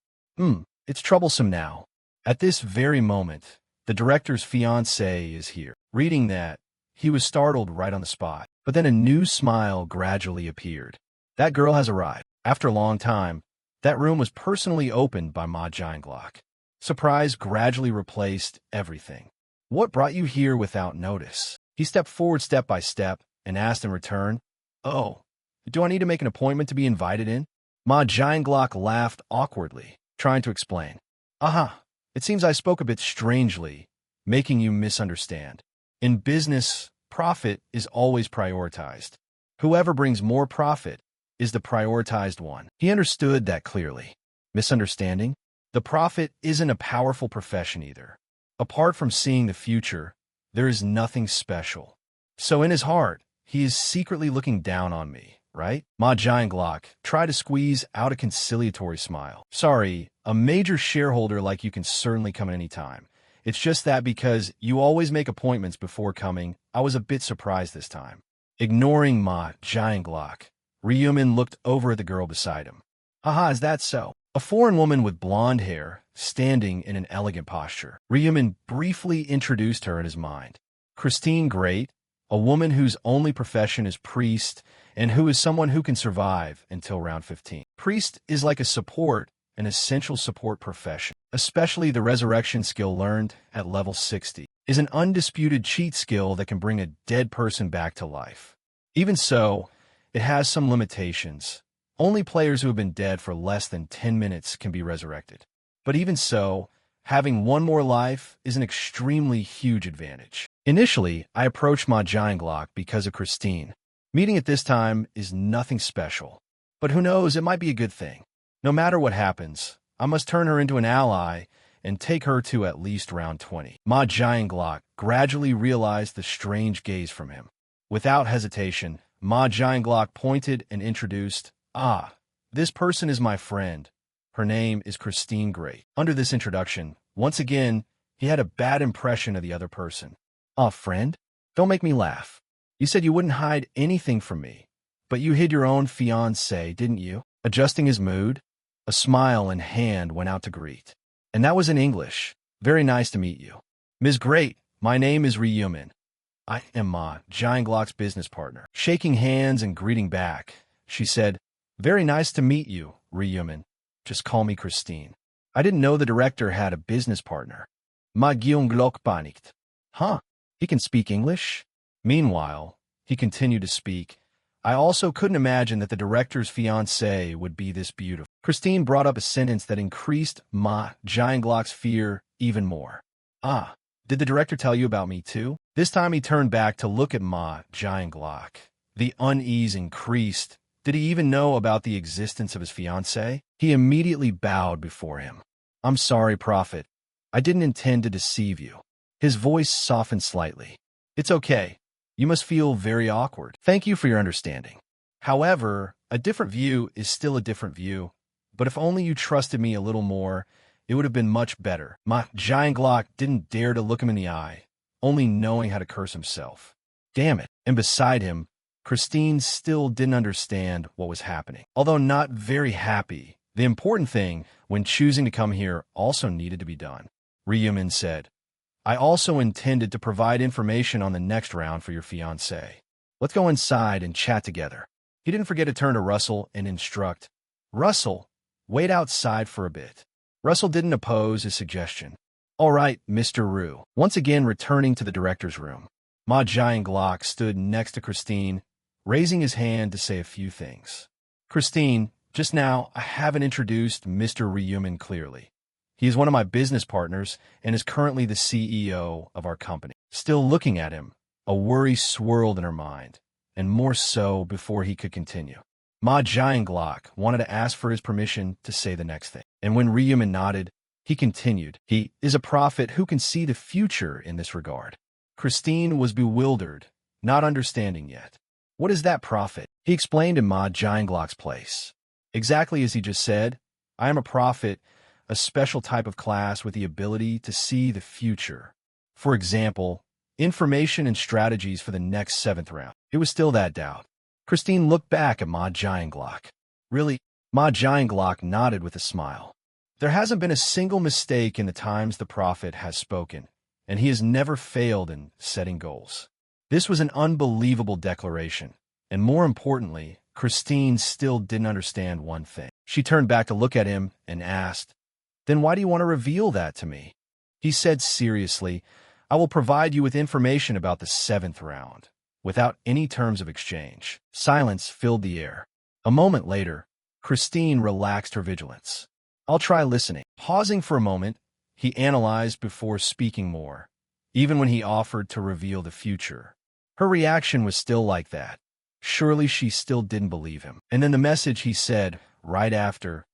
It's troublesome now. At this very moment, the director's fiancée is here. Reading that, he was startled right on the spot. But then a new smile gradually appeared. That girl has arrived. After a long time, that room was personally opened by Ma Jianglok. Surprise gradually replaced everything. "What brought you here without notice?" He stepped forward step by step and asked in return, "Oh, do I need to make an appointment to be invited in?" Ma Jianglok laughed awkwardly, trying to explain. It seems I spoke a bit strangely, making you misunderstand. In business, profit is always prioritized. Whoever brings more profit is the prioritized one." He understood that clearly. Misunderstanding? The prophet isn't a powerful profession either. Apart from seeing the future, there is nothing special. So in his heart, he is secretly looking down on me, right? Ma Jianglok tried to squeeze out a conciliatory smile. "Sorry, a major shareholder like you can certainly come at any time. It's just that because you always make appointments before coming, I was a bit surprised this time." Ignoring Ma Jianglok, Ryumin looked over at the girl beside him. "Is that so? A foreign woman with blonde hair, standing in an elegant posture. Ryumin briefly introduced her in his mind. Christine Great, a woman whose only profession is priest and who is someone who can survive until round 15. Priest is like an essential support profession, especially the resurrection skill learned at level 60, is an undisputed cheat skill that can bring a dead person back to life. Even so, it has some limitations. Only players who have been dead for less than 10 minutes can be resurrected. But even so, having one more life is an extremely huge advantage. Initially, I approached Ma Jianglok because of Christine. Meeting at this time is nothing special. But who knows, it might be a good thing. No matter what happens, I must turn her into an ally and take her to at least round 20. Ma Jianglok gradually realized the strange gaze from him. Without hesitation, Ma Jianglok pointed and introduced, this person is my friend. Her name is Christine Great. Under this introduction, once again, he had a bad impression of the other person. Friend? Don't make me laugh. You said you wouldn't hide anything from me, but you hid your own fiancé, didn't you? Adjusting his mood, a smile and hand went out to greet. And that was in English. Very nice to meet you. Ms. Great, my name is Ryumin. I am Ma Jianglok's business partner. Shaking hands and greeting back, she said, very nice to meet you, Ryumin. Just call me Christine. I didn't know the director had a business partner. Ma Jianglok panicked. Huh? He can speak English? Meanwhile, he continued to speak. I also couldn't imagine that the director's fiancée would be this beautiful. Christine brought up a sentence that increased Ma Jianglok's fear even more. Did the director tell you about me too? This time he turned back to look at Ma Jianglok. The unease increased. Did he even know about the existence of his fiancée? He immediately bowed before him. I'm sorry, Prophet. I didn't intend to deceive you. His voice softened slightly. It's okay. You must feel very awkward. Thank you for your understanding. However, a different view is still a different view. But if only you trusted me a little more, it would have been much better. Ma Jianglok didn't dare to look him in the eye, only knowing how to curse himself. Damn it. And beside him, Christine still didn't understand what was happening. Although not very happy, the important thing when choosing to come here also needed to be done. Ryumin said, I also intended to provide information on the next round for your fiancé. Let's go inside and chat together. He didn't forget to turn to Russell and instruct, Russell, wait outside for a bit. Russell didn't oppose his suggestion. All right, Mr. Rue. Once again returning to the director's room, Ma Jianglok stood next to Christine, raising his hand to say a few things. Christine, just now I haven't introduced Mr. Ryumin clearly. He is one of my business partners and is currently the CEO of our company. Still looking at him, a worry swirled in her mind, and more so before he could continue. Ma Jianglok wanted to ask for his permission to say the next thing. And when Ryumin nodded, he continued, he is a prophet who can see the future in this regard. Christine was bewildered, not understanding yet. What is that prophet? He explained in Ma Jianglok's place. Exactly as he just said, I am a prophet, a special type of class with the ability to see the future. For example, information and strategies for the next 7th round. It was still that doubt. Christine looked back at Ma Jianglok. Really? Ma Jianglok nodded with a smile. There hasn't been a single mistake in the times the prophet has spoken, and he has never failed in setting goals. This was an unbelievable declaration, and more importantly, Christine still didn't understand one thing. She turned back to look at him and asked, Then why do you want to reveal that to me? He said seriously, I will provide you with information about the 7th round, without any terms of exchange. Silence filled the air. A moment later, Christine relaxed her vigilance. I'll try listening. Pausing for a moment, he analyzed before speaking more, even when he offered to reveal the future. Her reaction was still like that. Surely she still didn't believe him. And then the message he said, right after,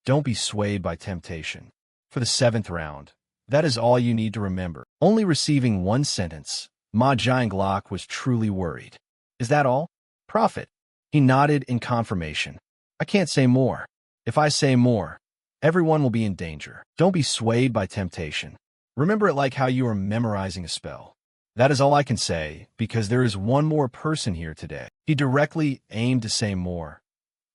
Don't be swayed by temptation. For the 7th round, that is all you need to remember. Only receiving one sentence, Ma Jianglok was truly worried. Is that all? Prophet. He nodded in confirmation. I can't say more. If I say more, everyone will be in danger. Don't be swayed by temptation. Remember it like how you are memorizing a spell. That is all I can say, because there is one more person here today. He directly aimed to say more.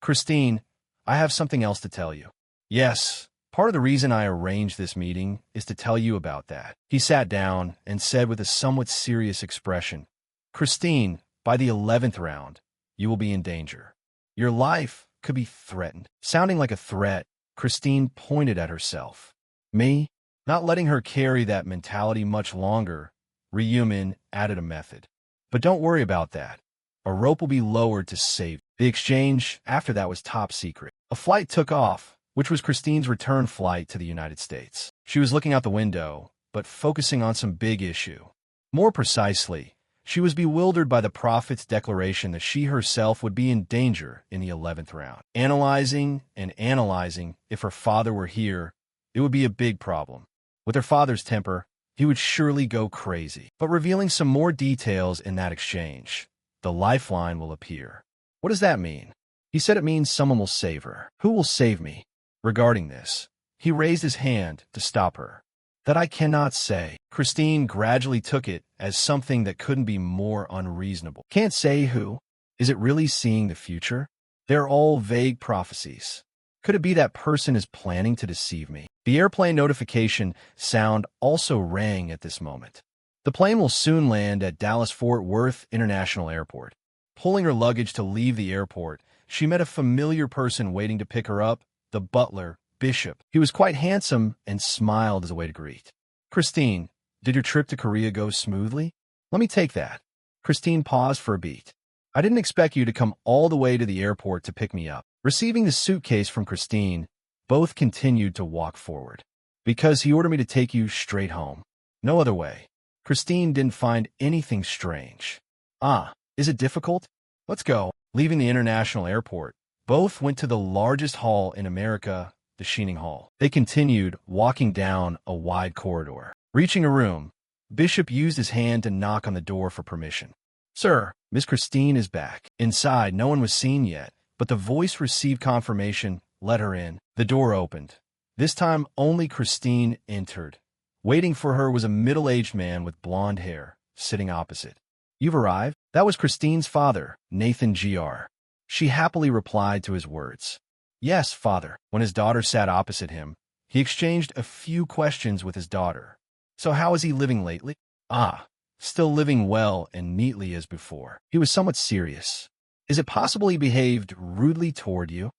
Christine, I have something else to tell you. Yes, part of the reason I arranged this meeting is to tell you about that. He sat down and said with a somewhat serious expression, Christine, by the 11th round, you will be in danger. Your life could be threatened. Sounding like a threat, Christine pointed at herself. Me? Not letting her carry that mentality much longer, Ryumin added a method. But don't worry about that. A rope will be lowered to save. The exchange after that was top secret. A flight took off, which was Christine's return flight to the United States. She was looking out the window, but focusing on some big issue. More precisely, she was bewildered by the prophet's declaration that she herself would be in danger in the 11th round. Analyzing and analyzing, if her father were here, it would be a big problem. With her father's temper, he would surely go crazy. But revealing some more details in that exchange, the lifeline will appear. What does that mean? He said it means someone will save her. Who will save me? Regarding this, he raised his hand to stop her. That I cannot say. Christine gradually took it as something that couldn't be more unreasonable. Can't say who? Is it really seeing the future? They're all vague prophecies. Could it be that person is planning to deceive me? The airplane notification sound also rang at this moment. The plane will soon land at Dallas-Fort Worth International Airport. Pulling her luggage to leave the airport, she met a familiar person waiting to pick her up, the butler, Bishop. He was quite handsome and smiled as a way to greet. Christine, did your trip to Korea go smoothly? Let me take that. Christine paused for a beat. I didn't expect you to come all the way to the airport to pick me up. Receiving the suitcase from Christine, both continued to walk forward. Because he ordered me to take you straight home. No other way. Christine didn't find anything strange. Ah, is it difficult? Let's go. Leaving the international airport, both went to the largest hall in America, the Shining Hall. They continued walking down a wide corridor. Reaching a room, Bishop used his hand to knock on the door for permission. Sir, Miss Christine is back. Inside, no one was seen yet, but the voice received confirmation, let her in. The door opened. This time, only Christine entered. Waiting for her was a middle-aged man with blonde hair, sitting opposite. You've arrived? That was Christine's father, Nathan Gr. She happily replied to his words. Yes, father. When his daughter sat opposite him, he exchanged a few questions with his daughter. So how is he living lately? Ah, still living well and neatly as before. He was somewhat serious. Is it possible he behaved rudely toward you?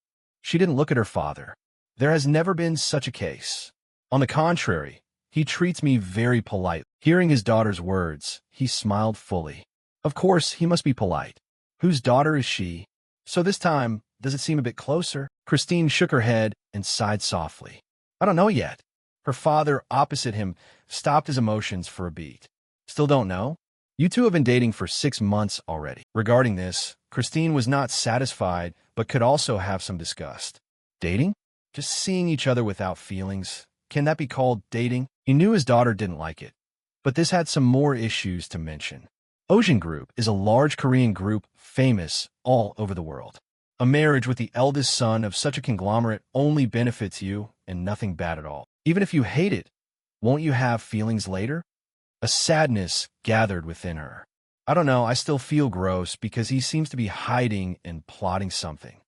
She didn't look at her father. There has never been such a case. On the contrary, he treats me very polite. Hearing his daughter's words, he smiled fully. Of course, he must be polite. Whose daughter is she? So this time, does it seem a bit closer? Christine shook her head and sighed softly. I don't know yet. Her father, opposite him, stopped his emotions for a beat. Still don't know? You two have been dating for 6 months already. Regarding this, Christine was not satisfied, but could also have some disgust. Dating? Just seeing each other without feelings. Can that be called dating? He knew his daughter didn't like it. But this had some more issues to mention. Ocean Group is a large Korean group famous all over the world. A marriage with the eldest son of such a conglomerate only benefits you and nothing bad at all. Even if you hate it, won't you have feelings later? A sadness gathered within her. I don't know, I still feel gross because he seems to be hiding and plotting something.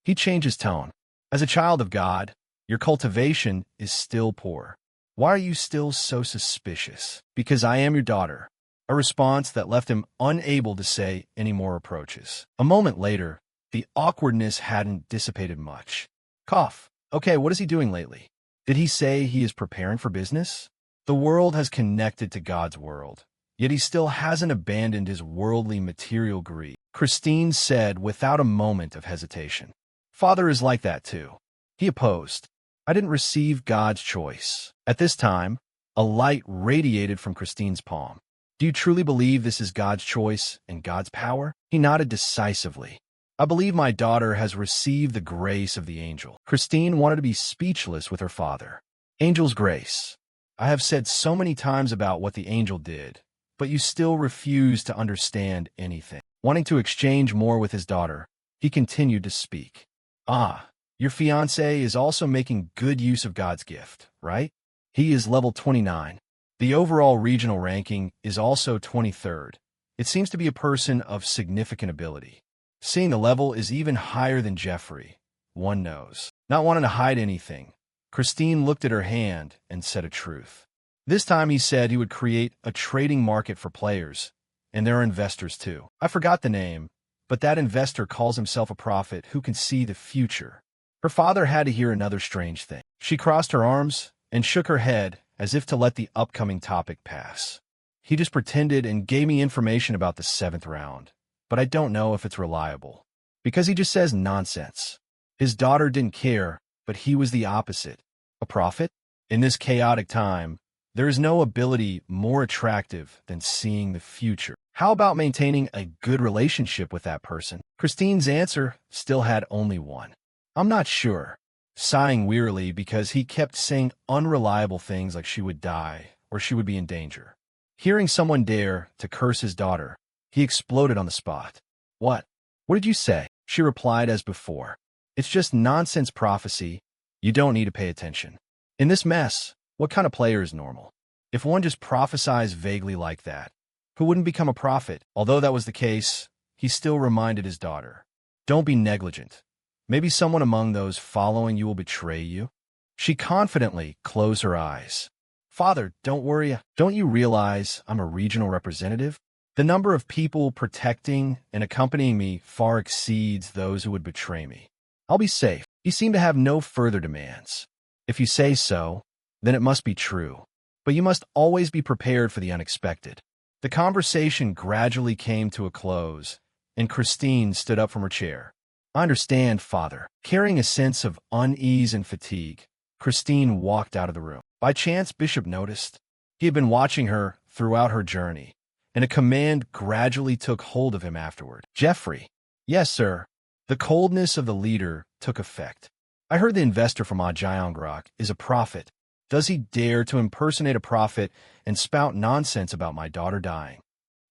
He changed his tone. As a child of God, your cultivation is still poor. Why are you still so suspicious? Because I am your daughter. A response that left him unable to say any more approaches. A moment later, the awkwardness hadn't dissipated much. Cough. Okay, what is he doing lately? Did he say he is preparing for business? The world has connected to God's world, yet he still hasn't abandoned his worldly material greed. Christine said without a moment of hesitation. Father is like that too. He opposed. I didn't receive God's choice. At this time, a light radiated from Christine's palm. Do you truly believe this is God's choice and God's power? He nodded decisively. I believe my daughter has received the grace of the angel. Christine wanted to be speechless with her father. Angel's grace. I have said so many times about what the angel did, but you still refuse to understand anything. Wanting to exchange more with his daughter, he continued to speak. Ah, your fiancé is also making good use of God's gift, right? He is level 29. The overall regional ranking is also 23rd. It seems to be a person of significant ability. Seeing the level is even higher than Jeffrey. one knows. Not wanting to hide anything, Christine looked at her hand and said a truth. This time he said he would create a trading market for players, and there are investors too. I forgot the name, but that investor calls himself a prophet who can see the future. Her father had to hear another strange thing. She crossed her arms and shook her head as if to let the upcoming topic pass. He just pretended and gave me information about the 7th round, but I don't know if it's reliable. Because he just says nonsense. His daughter didn't care, but he was the opposite. A prophet? In this chaotic time, there is no ability more attractive than seeing the future. How about maintaining a good relationship with that person? Christine's answer still had only one. I'm not sure. Sighing wearily because he kept saying unreliable things like she would die or she would be in danger. Hearing someone dare to curse his daughter, he exploded on the spot. What? What did you say? She replied as before. It's just nonsense prophecy. You don't need to pay attention. In this mess, what kind of player is normal? If one just prophesies vaguely like that, who wouldn't become a prophet? Although that was the case, he still reminded his daughter. Don't be negligent. Maybe someone among those following you will betray you. She confidently closed her eyes. Father, don't worry. Don't you realize I'm a regional representative? The number of people protecting and accompanying me far exceeds those who would betray me. I'll be safe. You seem to have no further demands. If you say so, then it must be true. But you must always be prepared for the unexpected. The conversation gradually came to a close, and Christine stood up from her chair. I understand, Father. Carrying a sense of unease and fatigue, Christine walked out of the room. By chance, Bishop noticed. He had been watching her throughout her journey, and a command gradually took hold of him afterward. Jeffrey. Yes, sir. The coldness of the leader took effect. I heard the investor from Ajiangrok is a prophet. Does he dare to impersonate a prophet and spout nonsense about my daughter dying?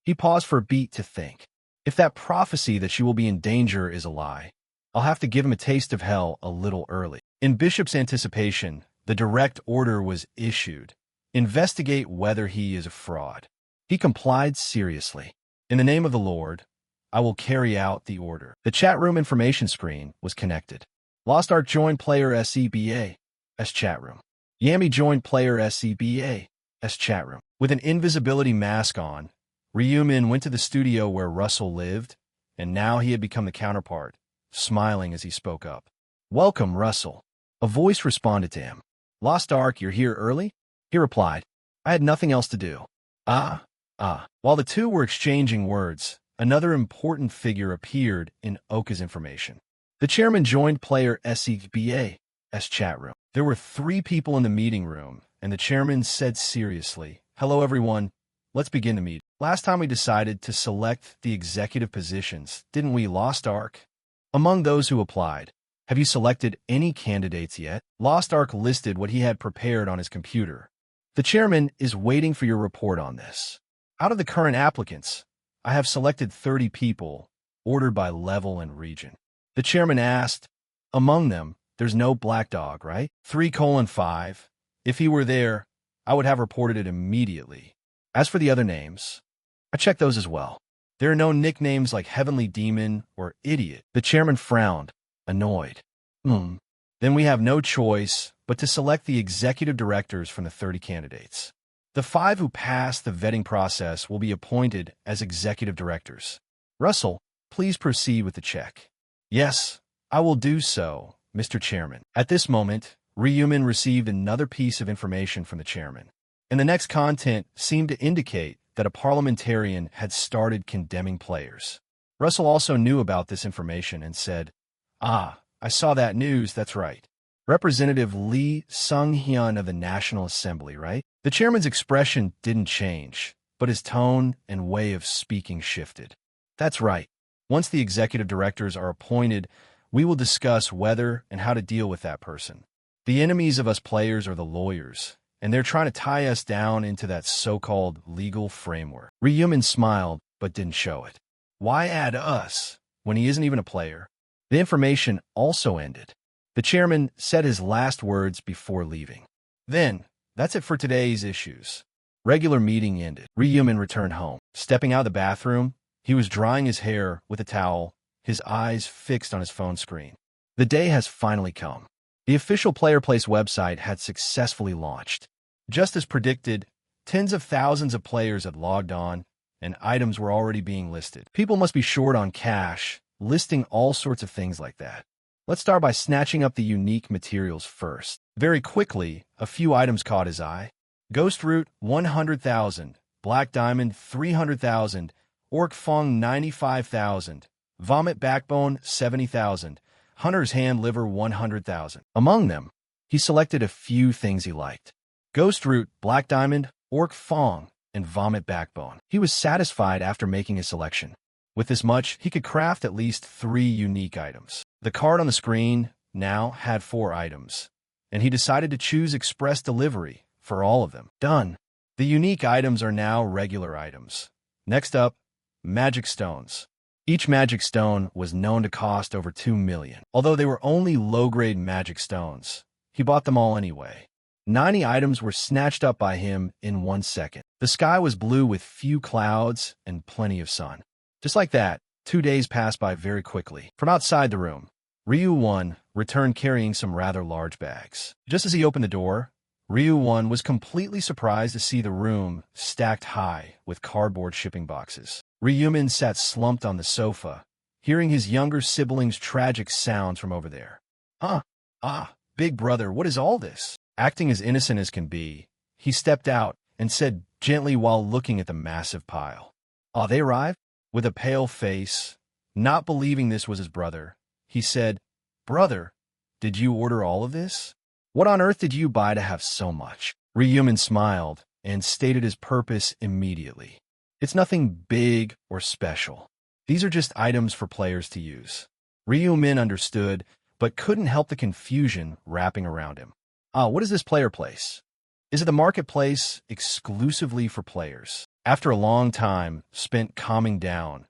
He paused for a beat to think. If that prophecy that she will be in danger is a lie, I'll have to give him a taste of hell a little early. In Bishop's anticipation, the direct order was issued. Investigate whether he is a fraud. He complied seriously. In the name of the Lord, I will carry out the order. The chat room information screen was connected. Lost Ark joined player SEBA as chat room. Yami joined player SEBA as chat room. With an invisibility mask on, Ryumin went to the studio where Russell lived, and now he had become the counterpart, smiling as he spoke up. Welcome, Russell. A voice responded to him. Lost Ark, you're here early? He replied. I had nothing else to do. While the two were exchanging words, another important figure appeared in Oka's information. The chairman joined player SEBA as chat room. There were 3 people in the meeting room, and the chairman said seriously, Hello everyone, let's begin the meeting. Last time we decided to select the executive positions, didn't we, Lost Ark? Among those who applied, have you selected any candidates yet? Lost Ark listed what he had prepared on his computer. The chairman is waiting for your report on this. Out of the current applicants, I have selected 30 people, ordered by level and region. The chairman asked, among them, there's no Black Dog, right? 3:5. If he were there, I would have reported it immediately. As for the other names, I checked those as well. There are no nicknames like Heavenly Demon or Idiot. The chairman frowned, annoyed. Then we have no choice but to select the executive directors from the 30 candidates. The 5 who pass the vetting process will be appointed as executive directors. Russell, please proceed with the check. Yes, I will do so, Mr. Chairman. At this moment, Ryumin received another piece of information from the chairman, and the next content seemed to indicate that a parliamentarian had started condemning players. Russell also knew about this information and said, I saw that news, that's right. Representative Lee Sung-hyun of the National Assembly, right? The chairman's expression didn't change, but his tone and way of speaking shifted. That's right. Once the executive directors are appointed, we will discuss whether and how to deal with that person. The enemies of us players are the lawyers, and they're trying to tie us down into that so-called legal framework. Ryumin smiled, but didn't show it. Why add us when he isn't even a player? The information also ended. The chairman said his last words before leaving. Then, that's it for today's issues. Regular meeting ended. Ryumin returned home. Stepping out of the bathroom, he was drying his hair with a towel, his eyes fixed on his phone screen. The day has finally come. The official PlayerPlace website had successfully launched. Just as predicted, tens of thousands of players had logged on, and items were already being listed. People must be short on cash, listing all sorts of things like that. Let's start by snatching up the unique materials first. Very quickly, a few items caught his eye. Ghost Root, 100,000. Black Diamond, 300,000. Orc Fong, 95,000. Vomit Backbone, 70,000. Hunter's Hand Liver, 100,000. Among them, he selected a few things he liked. Ghost Root, Black Diamond, Orc Fong, and Vomit Backbone. He was satisfied after making his selection. With this much, he could craft at least 3 unique items. The card on the screen now had 4 items, and he decided to choose Express Delivery for all of them. Done. The unique items are now regular items. Next up, Magic Stones. Each Magic Stone was known to cost over 2 million. Although they were only low-grade Magic Stones, he bought them all anyway. 90 items were snatched up by him in 1 second. The sky was blue with few clouds and plenty of sun. Just like that, 2 days passed by very quickly. From outside the room, Ryu-1 returned carrying some rather large bags. Just as he opened the door, Ryu-1 was completely surprised to see the room stacked high with cardboard shipping boxes. Ryumin sat slumped on the sofa, hearing his younger sibling's tragic sounds from over there. Big brother, what is all this? Acting as innocent as can be, he stepped out and said gently while looking at the massive pile. They arrived? With a pale face, not believing this was his brother, he said, Brother, did you order all of this? What on earth did you buy to have so much? Ryumin smiled and stated his purpose immediately. It's nothing big or special. These are just items for players to use. Ryumin understood, but couldn't help the confusion wrapping around him. What is this player place? Is it the marketplace exclusively for players? After a long time spent calming down,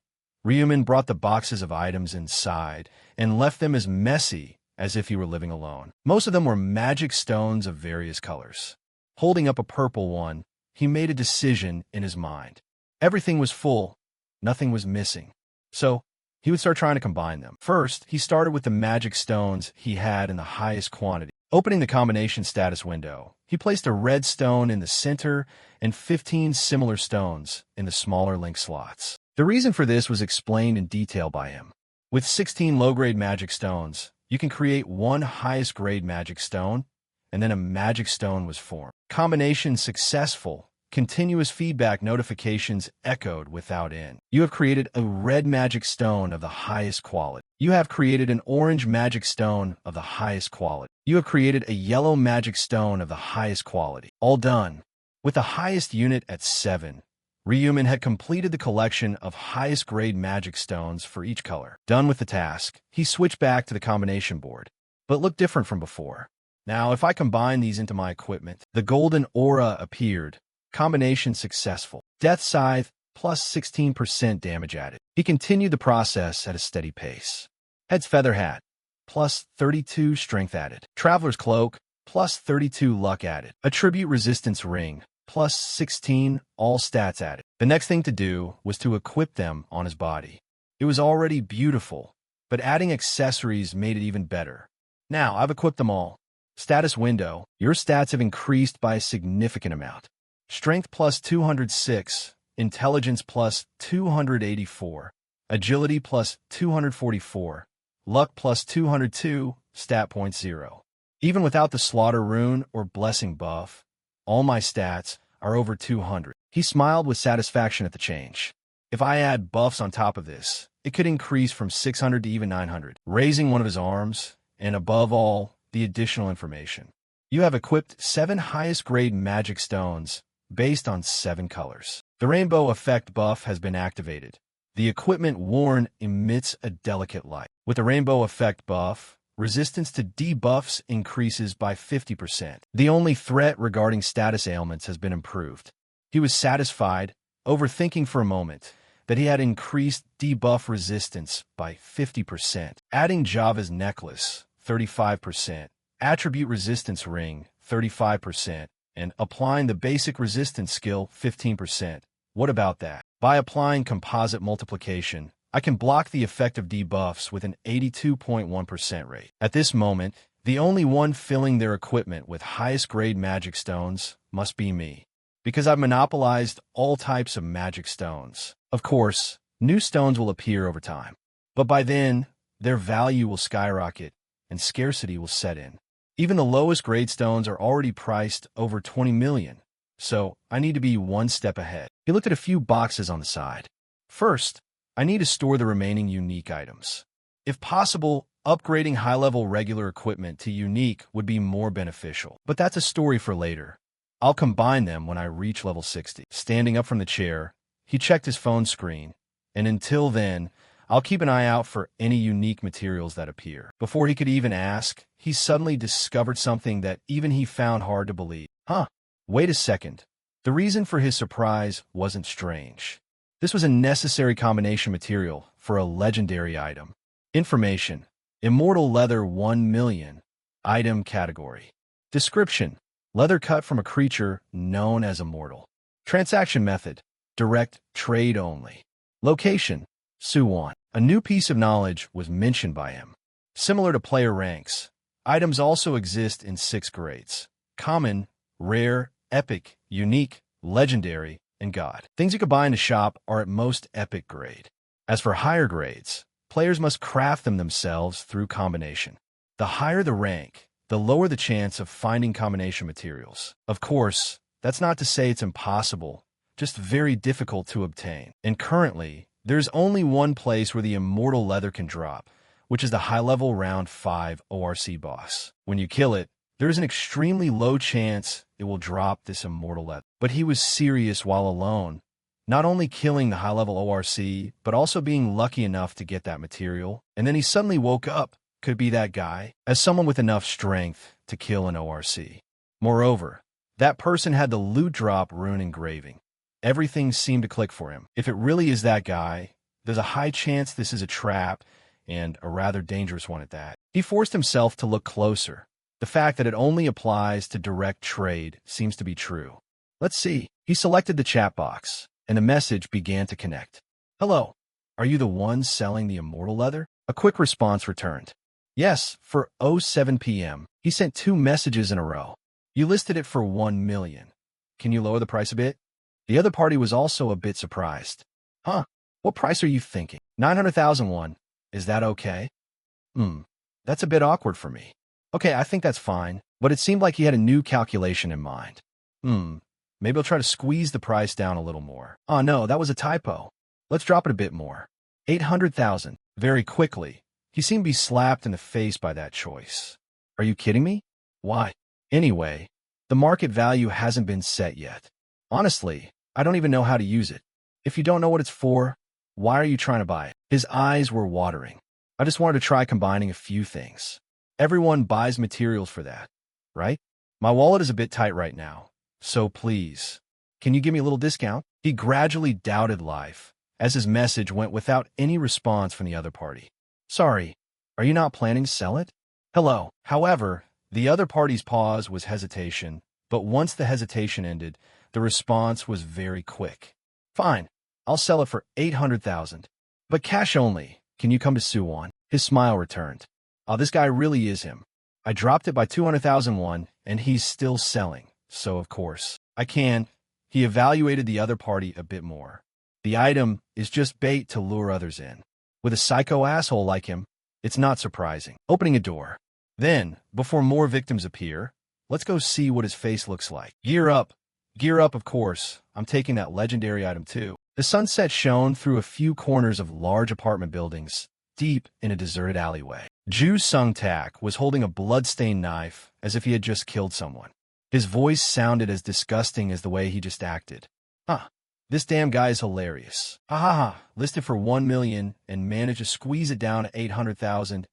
Ryumin brought the boxes of items inside and left them as messy as if he were living alone. Most of them were magic stones of various colors. Holding up a purple one, he made a decision in his mind. Everything was full, nothing was missing. So, he would start trying to combine them. First, he started with the magic stones he had in the highest quantity. Opening the combination status window, he placed a red stone in the center and 15 similar stones in the smaller link slots. The reason for this was explained in detail by him. With 16 low-grade magic stones, you can create 1 highest-grade magic stone, and then a magic stone was formed. Combination successful. Continuous feedback notifications echoed without end. You have created a red magic stone of the highest quality. You have created an orange magic stone of the highest quality. You have created a yellow magic stone of the highest quality. All done. With the highest unit at 7, Ryumin had completed the collection of highest grade magic stones for each color. Done with the task, he switched back to the combination board, but looked different from before. Now, if I combine these into my equipment, the golden aura appeared. Combination successful. Death Scythe, plus 16% damage added. He continued the process at a steady pace. Head's Feather Hat, plus 32 strength added. Traveler's Cloak, plus 32 luck added. Attribute Resistance Ring, plus 16 all stats added. The next thing to do was to equip them on his body. It was already beautiful, but adding accessories made it even better. Now, I've equipped them all. Status window, your stats have increased by a significant amount. Strength plus 206, Intelligence plus 284, Agility plus 244, Luck plus 202, Stat point 0. Even without the Slaughter Rune or Blessing buff, all my stats are over 200. He smiled with satisfaction at the change. If I add buffs on top of this, it could increase from 600 to even 900. Raising one of his arms, and above all, the additional information. You have equipped 7 highest grade magic stones, based on 7 colors. The Rainbow Effect buff has been activated. The equipment worn emits a delicate light. With the Rainbow Effect buff, resistance to debuffs increases by 50%. The only threat regarding status ailments has been improved. He was satisfied, overthinking for a moment, that he had increased debuff resistance by 50%. Adding Java's Necklace, 35%. Attribute Resistance Ring, 35%. And applying the basic resistance skill, 15%. What about that? By applying composite multiplication, I can block the effect of debuffs with an 82.1% rate. At this moment, the only one filling their equipment with highest grade magic stones must be me, because I've monopolized all types of magic stones. Of course, new stones will appear over time, but by then, their value will skyrocket and scarcity will set in. Even the lowest grade stones are already priced over 20 million, so I need to be one step ahead. He looked at a few boxes on the side. First, I need to store the remaining unique items. If possible, upgrading high-level regular equipment to unique would be more beneficial, but that's a story for later. I'll combine them when I reach level 60. Standing up from the chair, he checked his phone screen, and until then, I'll keep an eye out for any unique materials that appear. Before he could even ask, he suddenly discovered something that even he found hard to believe. Wait a second. The reason for his surprise wasn't strange. This was a necessary combination material for a legendary item. Information: Immortal Leather 1 million. Item category. Description: leather cut from a creature known as Immortal. Transaction method: direct trade only. Location: Suwon. A new piece of knowledge was mentioned by him. Similar to player ranks, items also exist in 6 grades: common, rare, epic, unique, legendary, and god. Things you could buy in the shop are at most epic grade. As for higher grades, players must craft them themselves through combination. The higher the rank, the lower the chance of finding combination materials. Of course, that's not to say it's impossible, just very difficult to obtain. And currently, there's only one place where the immortal leather can drop, which is the high-level round 5 ORC boss. When you kill it, there is an extremely low chance it will drop this immortal leather. But he was serious while alone, not only killing the high-level ORC, but also being lucky enough to get that material. And then he suddenly woke up, could be that guy, as someone with enough strength to kill an ORC. Moreover, that person had the loot drop rune engraving. Everything seemed to click for him. If it really is that guy, there's a high chance this is a trap, and a rather dangerous one at that. He forced himself to look closer. The fact that it only applies to direct trade seems to be true. Let's see. He selected the chat box, and a message began to connect. Hello, are you the one selling the immortal leather? A quick response returned. Yes, for 07 p.m. He sent 2 messages in a row. You listed it for 1 million. Can you lower the price a bit? The other party was also a bit surprised. What price are you thinking? 900,000 won. Is that okay? That's a bit awkward for me. Okay, I think that's fine, but it seemed like he had a new calculation in mind. Maybe I'll try to squeeze the price down a little more. Oh no, that was a typo. Let's drop it a bit more. 800,000. Very quickly, he seemed to be slapped in the face by that choice. Are you kidding me? Why? Anyway, the market value hasn't been set yet. Honestly, I don't even know how to use it. If you don't know what it's for, why are you trying to buy it? His eyes were watering. I just wanted to try combining a few things. Everyone buys materials for that, right? My wallet is a bit tight right now, so please, can you give me a little discount? He gradually doubted life, as his message went without any response from the other party. Sorry, are you not planning to sell it? Hello. However, the other party's pause was hesitation, but once the hesitation ended, the response was very quick. Fine, I'll sell it for 800,000. But cash only. Can you come to Suwon? His smile returned. Oh, this guy really is him. I dropped it by 200,000 won, and he's still selling. So, of course, I can. He evaluated the other party a bit more. The item is just bait to lure others in. With a psycho asshole like him, it's not surprising. Opening a door. Then, before more victims appear, let's go see what his face looks like. Gear up. Gear up, of course. I'm taking that legendary item too. The sunset shone through a few corners of large apartment buildings, deep in a deserted alleyway. Ju Sung-tak was holding a blood-stained knife as if he had just killed someone. His voice sounded as disgusting as the way he just acted. This damn guy is hilarious. Listed for 1 million and managed to squeeze it down to 800,000.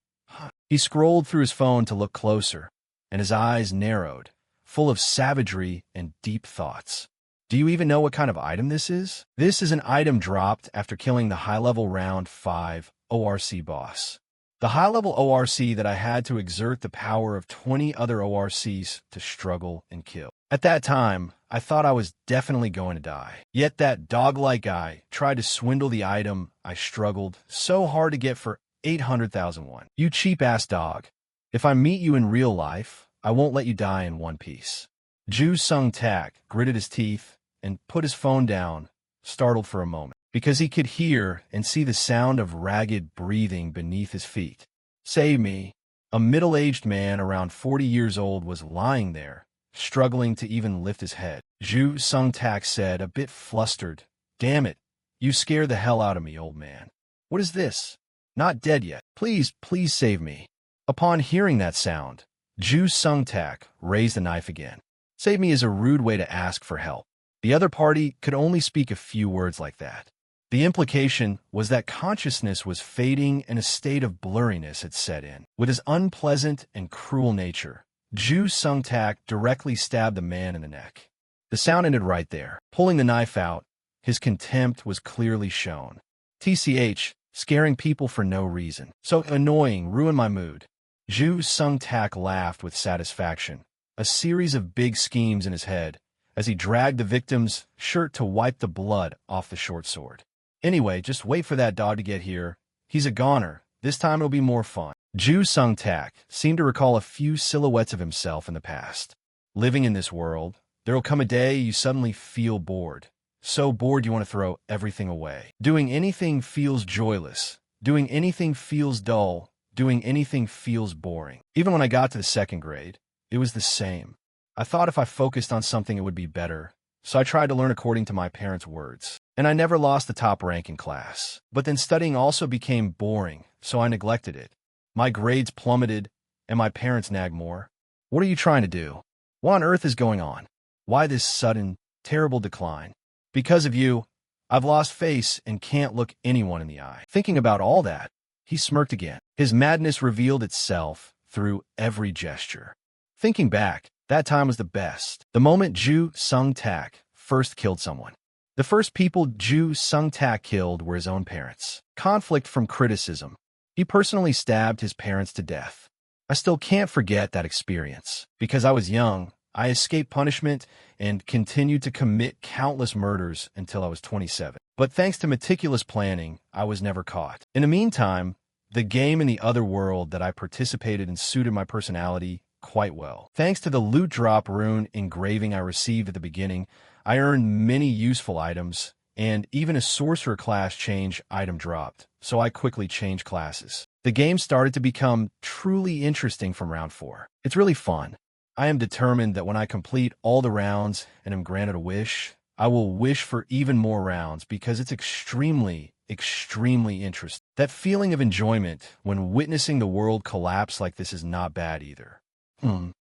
He scrolled through his phone to look closer, and his eyes narrowed, full of savagery and deep thoughts. Do you even know what kind of item this is? This is an item dropped after killing the high-level round 5 ORC boss. The high-level ORC that I had to exert the power of 20 other ORCs to struggle and kill. At that time, I thought I was definitely going to die. Yet that dog-like guy tried to swindle the item I struggled so hard to get for 800,000 won. You cheap-ass dog. If I meet you in real life, I won't let you die in one piece. Ju Sung-tak gritted his teeth and put his phone down, startled for a moment, because he could hear and see the sound of ragged breathing beneath his feet. Save me. A middle-aged man around 40 years old was lying there, struggling to even lift his head. Ju Sung-tak said, a bit flustered, "Damn it, you scare the hell out of me, old man. What is this? Not dead yet. Please, please save me." Upon hearing that sound, Ju Sung-tak raised the knife again. Save me is a rude way to ask for help. The other party could only speak a few words like that. The implication was that consciousness was fading and a state of blurriness had set in. With his unpleasant and cruel nature, Ju Sung-tak directly stabbed the man in the neck. The sound ended right there. Pulling the knife out, his contempt was clearly shown. TCH, scaring people for no reason. So annoying, ruined my mood. Ju Sung-tak laughed with satisfaction, a series of big schemes in his head, as he dragged the victim's shirt to wipe the blood off the short sword. Anyway, just wait for that dog to get here. He's a goner. This time it'll be more fun. Ju Sung-tak seemed to recall a few silhouettes of himself in the past. Living in this world, there'll come a day you suddenly feel bored. So bored you want to throw everything away. Doing anything feels joyless. Doing anything feels dull. Doing anything feels boring. Even when I got to the second grade, it was the same. I thought if I focused on something it would be better, so I tried to learn according to my parents' words. And I never lost the top rank in class. But then studying also became boring, so I neglected it. My grades plummeted, and my parents nagged more. What are you trying to do? What on earth is going on? Why this sudden, terrible decline? Because of you, I've lost face and can't look anyone in the eye. Thinking about all that, he smirked again. His madness revealed itself through every gesture. Thinking back, that time was the best. The moment Ju Sung-tak first killed someone. The first people Ju Sung-tak killed were his own parents. Conflict from criticism. He personally stabbed his parents to death. I still can't forget that experience. Because I was young, I escaped punishment and continued to commit countless murders until I was 27. But thanks to meticulous planning, I was never caught. In the meantime, the game in the other world that I participated in suited my personality quite well. Thanks to the loot drop rune engraving I received at the beginning, I earned many useful items, and even a sorcerer class change item dropped, so I quickly changed classes. The game started to become truly interesting from round 4. It's really fun. I am determined that when I complete all the rounds and am granted a wish, I will wish for even more rounds because it's extremely interesting. That feeling of enjoyment when witnessing the world collapse like this is not bad either.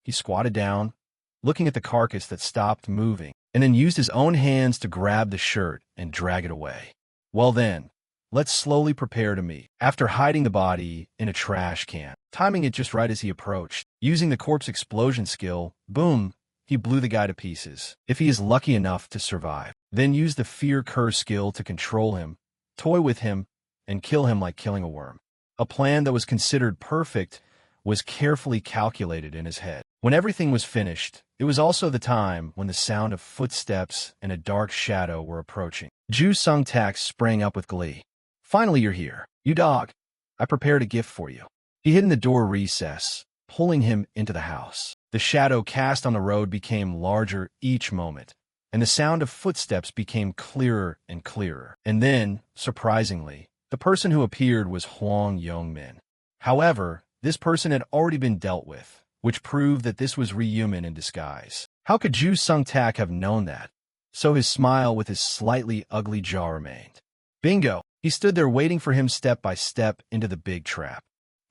He squatted down, looking at the carcass that stopped moving, and then used his own hands to grab the shirt and drag it away. Well then, let's slowly prepare to meet. After hiding the body in a trash can, timing it just right as he approached, using the corpse explosion skill, boom, he blew the guy to pieces. If he is lucky enough to survive, then use the fear curse skill to control him, toy with him, and kill him like killing a worm. A plan that was considered perfect was carefully calculated in his head. When everything was finished, it was also the time when the sound of footsteps and a dark shadow were approaching. Ju Sung-tak sprang up with glee. Finally, you're here. You dog. I prepared a gift for you. He hid in the door recess, pulling him into the house. The shadow cast on the road became larger each moment, and the sound of footsteps became clearer and clearer. And then, surprisingly, the person who appeared was Hwang Yong-min. However, this person had already been dealt with, which proved that this was Ryumin in disguise. How could Ju Sung-tak have known that? So his smile with his slightly ugly jaw remained. Bingo! He stood there waiting for him step by step into the big trap.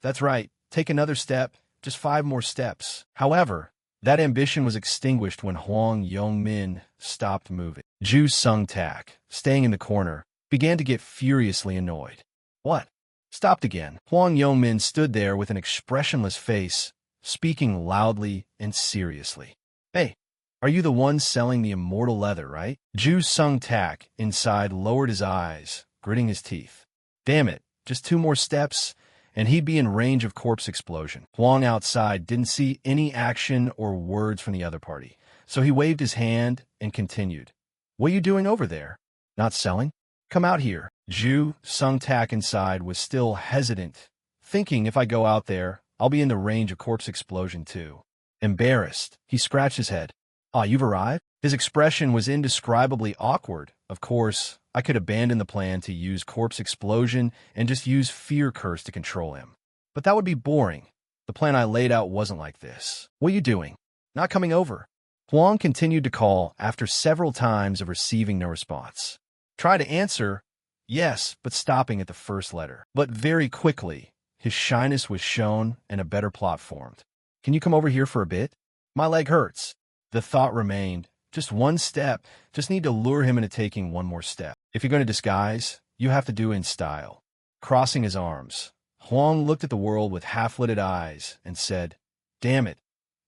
That's right, take another step, just 5 more steps. However, that ambition was extinguished when Hwang Yong-min stopped moving. Ju Sung-tak, staying in the corner, began to get furiously annoyed. What? Stopped again. Hwang Yong-min stood there with an expressionless face, speaking loudly and seriously. Hey, are you the one selling the immortal leather, right? Ju Sung-tak, inside, lowered his eyes, gritting his teeth. Damn it, just 2 more steps, and he'd be in range of corpse explosion. Hwang outside didn't see any action or words from the other party, So he waved his hand and continued. What are you doing over there? Not selling? Come out here. Ju Sung Tak inside was still hesitant, thinking if I go out there, I'll be in the range of corpse explosion too. Embarrassed, he scratched his head. Ah, you've arrived? His expression was indescribably awkward. Of course, I could abandon the plan to use corpse explosion and just use fear curse to control him. But that would be boring. The plan I laid out wasn't like this. What are you doing? Not coming over. Huang continued to call after several times of receiving no response. Tried to answer, yes, but stopping at the first letter. But very quickly, his shyness was shown and a better plot formed. Can you come over here for a bit? My leg hurts. The thought remained. Just one step. Just need to lure him into taking one more step. If you're going to disguise, you have to do it in style. Crossing his arms, Huang looked at the world with half-lidded eyes and said, Damn it,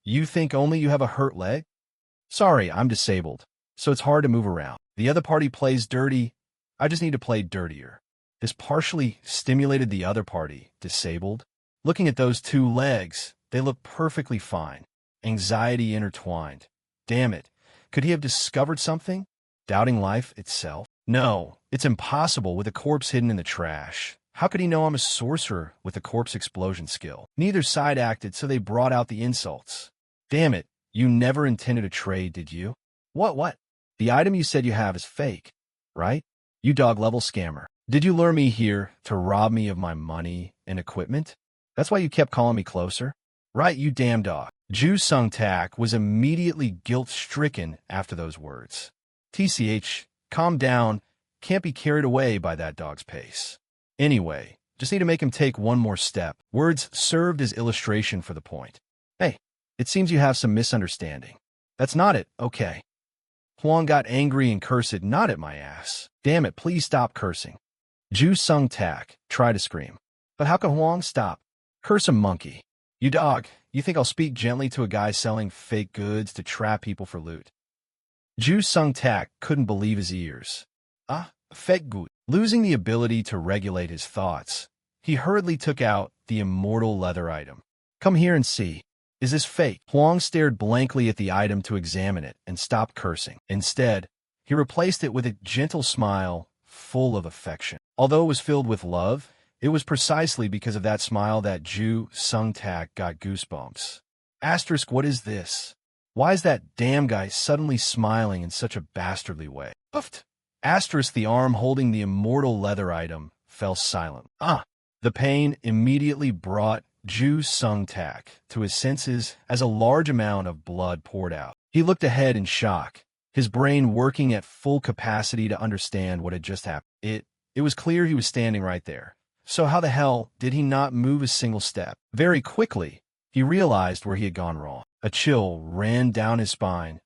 you think only you have a hurt leg? Sorry, I'm disabled, so it's hard to move around. The other party plays dirty. I just need to play dirtier. This partially stimulated the other party, disabled. Looking at those two legs, they look perfectly fine. Anxiety intertwined. Damn it, could he have discovered something? Doubting life itself? No, it's impossible with a corpse hidden in the trash. How could he know I'm a sorcerer with a corpse explosion skill? Neither side acted, so they brought out the insults. Damn it, you never intended a trade, did you? What? The item you said you have is fake, right? You dog-level scammer. Did you lure me here to rob me of my money and equipment? That's why you kept calling me closer? Right, you damn dog. Ju Sung Tak was immediately guilt-stricken after those words. TCH, calm down. Can't be carried away by that dog's pace. Anyway, just need to make him take one more step. Words served as illustration for the point. Hey, it seems you have some misunderstanding. That's not it, okay. Huang got angry and cursed, not at my ass. Damn it, please stop cursing. Ju Sung Tak tried to scream. But how can Huang stop? Curse a monkey. You dog, you think I'll speak gently to a guy selling fake goods to trap people for loot? Ju Sung Tak couldn't believe his ears. Fake good. Losing the ability to regulate his thoughts, he hurriedly took out the immortal leather item. Come here and see. Is this fake? Huang stared blankly at the item to examine it and stopped cursing. Instead, he replaced it with a gentle smile full of affection. Although it was filled with love, it was precisely because of that smile that Ju Sung Tak got goosebumps. Asterisk, what is this? Why is that damn guy suddenly smiling in such a bastardly way? Puffed. Asterisk, the arm holding the immortal leather item fell silent. The pain immediately brought Ju Sung Tak to his senses as a large amount of blood poured out. He looked ahead in shock, his brain working at full capacity to understand what had just happened. It was clear he was standing right there. So how the hell did he not move a single step? Very quickly, he realized where he had gone wrong. A chill ran down his spine,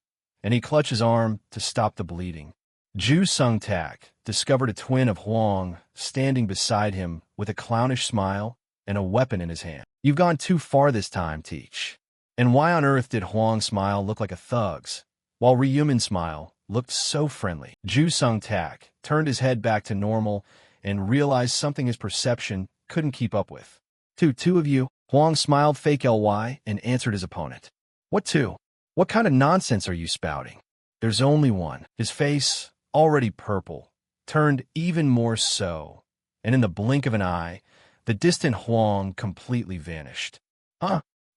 and he clutched his arm to stop the bleeding. Ju Sung Tak discovered a twin of Huang standing beside him with a clownish smile and a weapon in his hand. You've gone too far this time, Teach. And why on earth did Huang's smile look like a thug's, while Ryumin's smile looked so friendly? Ju Sung Tak turned his head back to normal and realized something his perception couldn't keep up with. Two of you? Huang smiled fake LY and answered his opponent. What two? What kind of nonsense are you spouting? There's only one. His face, already purple, turned even more so, and in the blink of an eye, the distant Huang completely vanished.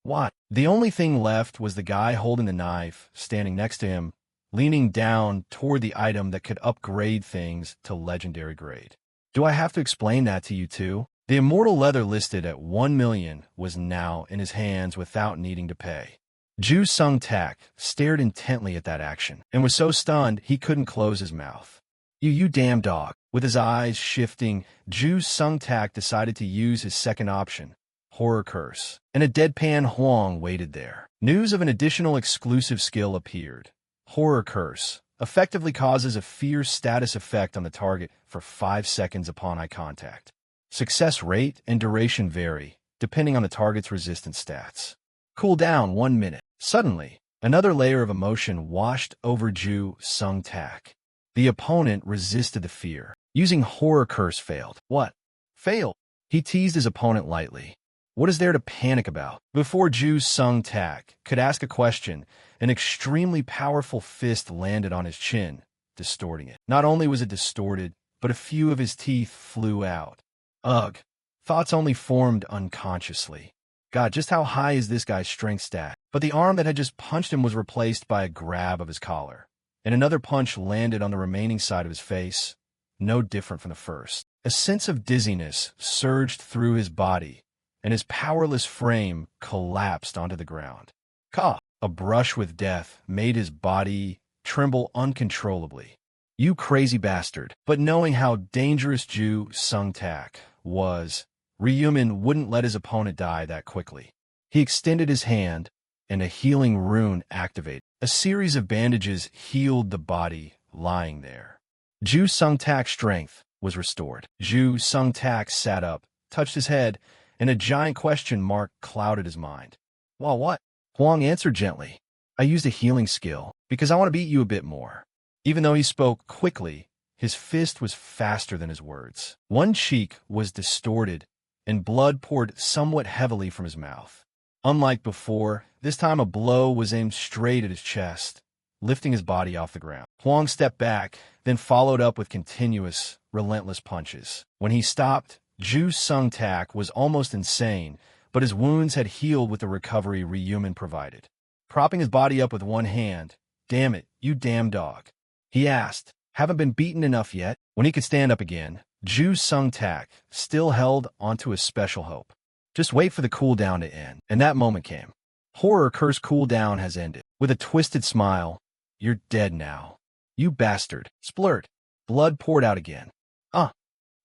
What? The only thing left was the guy holding the knife, standing next to him, leaning down toward the item that could upgrade things to legendary grade. Do I have to explain that to you too? The immortal leather listed at 1 million was now in his hands without needing to pay. Ju Sung Tak stared intently at that action, and was so stunned he couldn't close his mouth. You damn dog. With his eyes shifting, Ju Sung Tak decided to use his second option, Horror Curse, and a deadpan Huang waited there. News of an additional exclusive skill appeared. Horror Curse effectively causes a fear status effect on the target for 5 seconds upon eye contact. Success rate and duration vary, depending on the target's resistance stats. Cooldown 1 minute. Suddenly, another layer of emotion washed over Ju Sung Tak. The opponent resisted the fear. Using Horror Curse failed. What? Failed? He teased his opponent lightly. What is there to panic about? Before Ju Sung-tak could ask a question, an extremely powerful fist landed on his chin, distorting it. Not only was it distorted, but a few of his teeth flew out. Ugh. Thoughts only formed unconsciously. God, just how high is this guy's strength stat? But the arm that had just punched him was replaced by a grab of his collar, and another punch landed on the remaining side of his face, no different from the first. A sense of dizziness surged through his body, and his powerless frame collapsed onto the ground. Ka! A brush with death made his body tremble uncontrollably. You crazy bastard. But knowing how dangerous Ju Sung-tak was, Ryumin wouldn't let his opponent die that quickly. He extended his hand, and a healing rune activated. A series of bandages healed the body lying there. Ju Sung-tak's strength was restored. Ju Sung-tak sat up, touched his head, and a giant question mark clouded his mind. Well, what? Huang answered gently. I used a healing skill, because I want to beat you a bit more. Even though he spoke quickly, his fist was faster than his words. One cheek was distorted, and blood poured somewhat heavily from his mouth. Unlike before, this time a blow was aimed straight at his chest, lifting his body off the ground. Huang stepped back, then followed up with continuous, relentless punches. When he stopped, Ju Sung-tak was almost insane, but his wounds had healed with the recovery Ryumin provided. Propping his body up with one hand, "Damn it, you damn dog," he asked. "Haven't been beaten enough yet?" When he could stand up again, Ju Sung-tak still held onto a special hope. Just wait for the cooldown to end. And that moment came. Horror curse cooldown has ended. With a twisted smile, "You're dead now. You bastard." Splurt. Blood poured out again.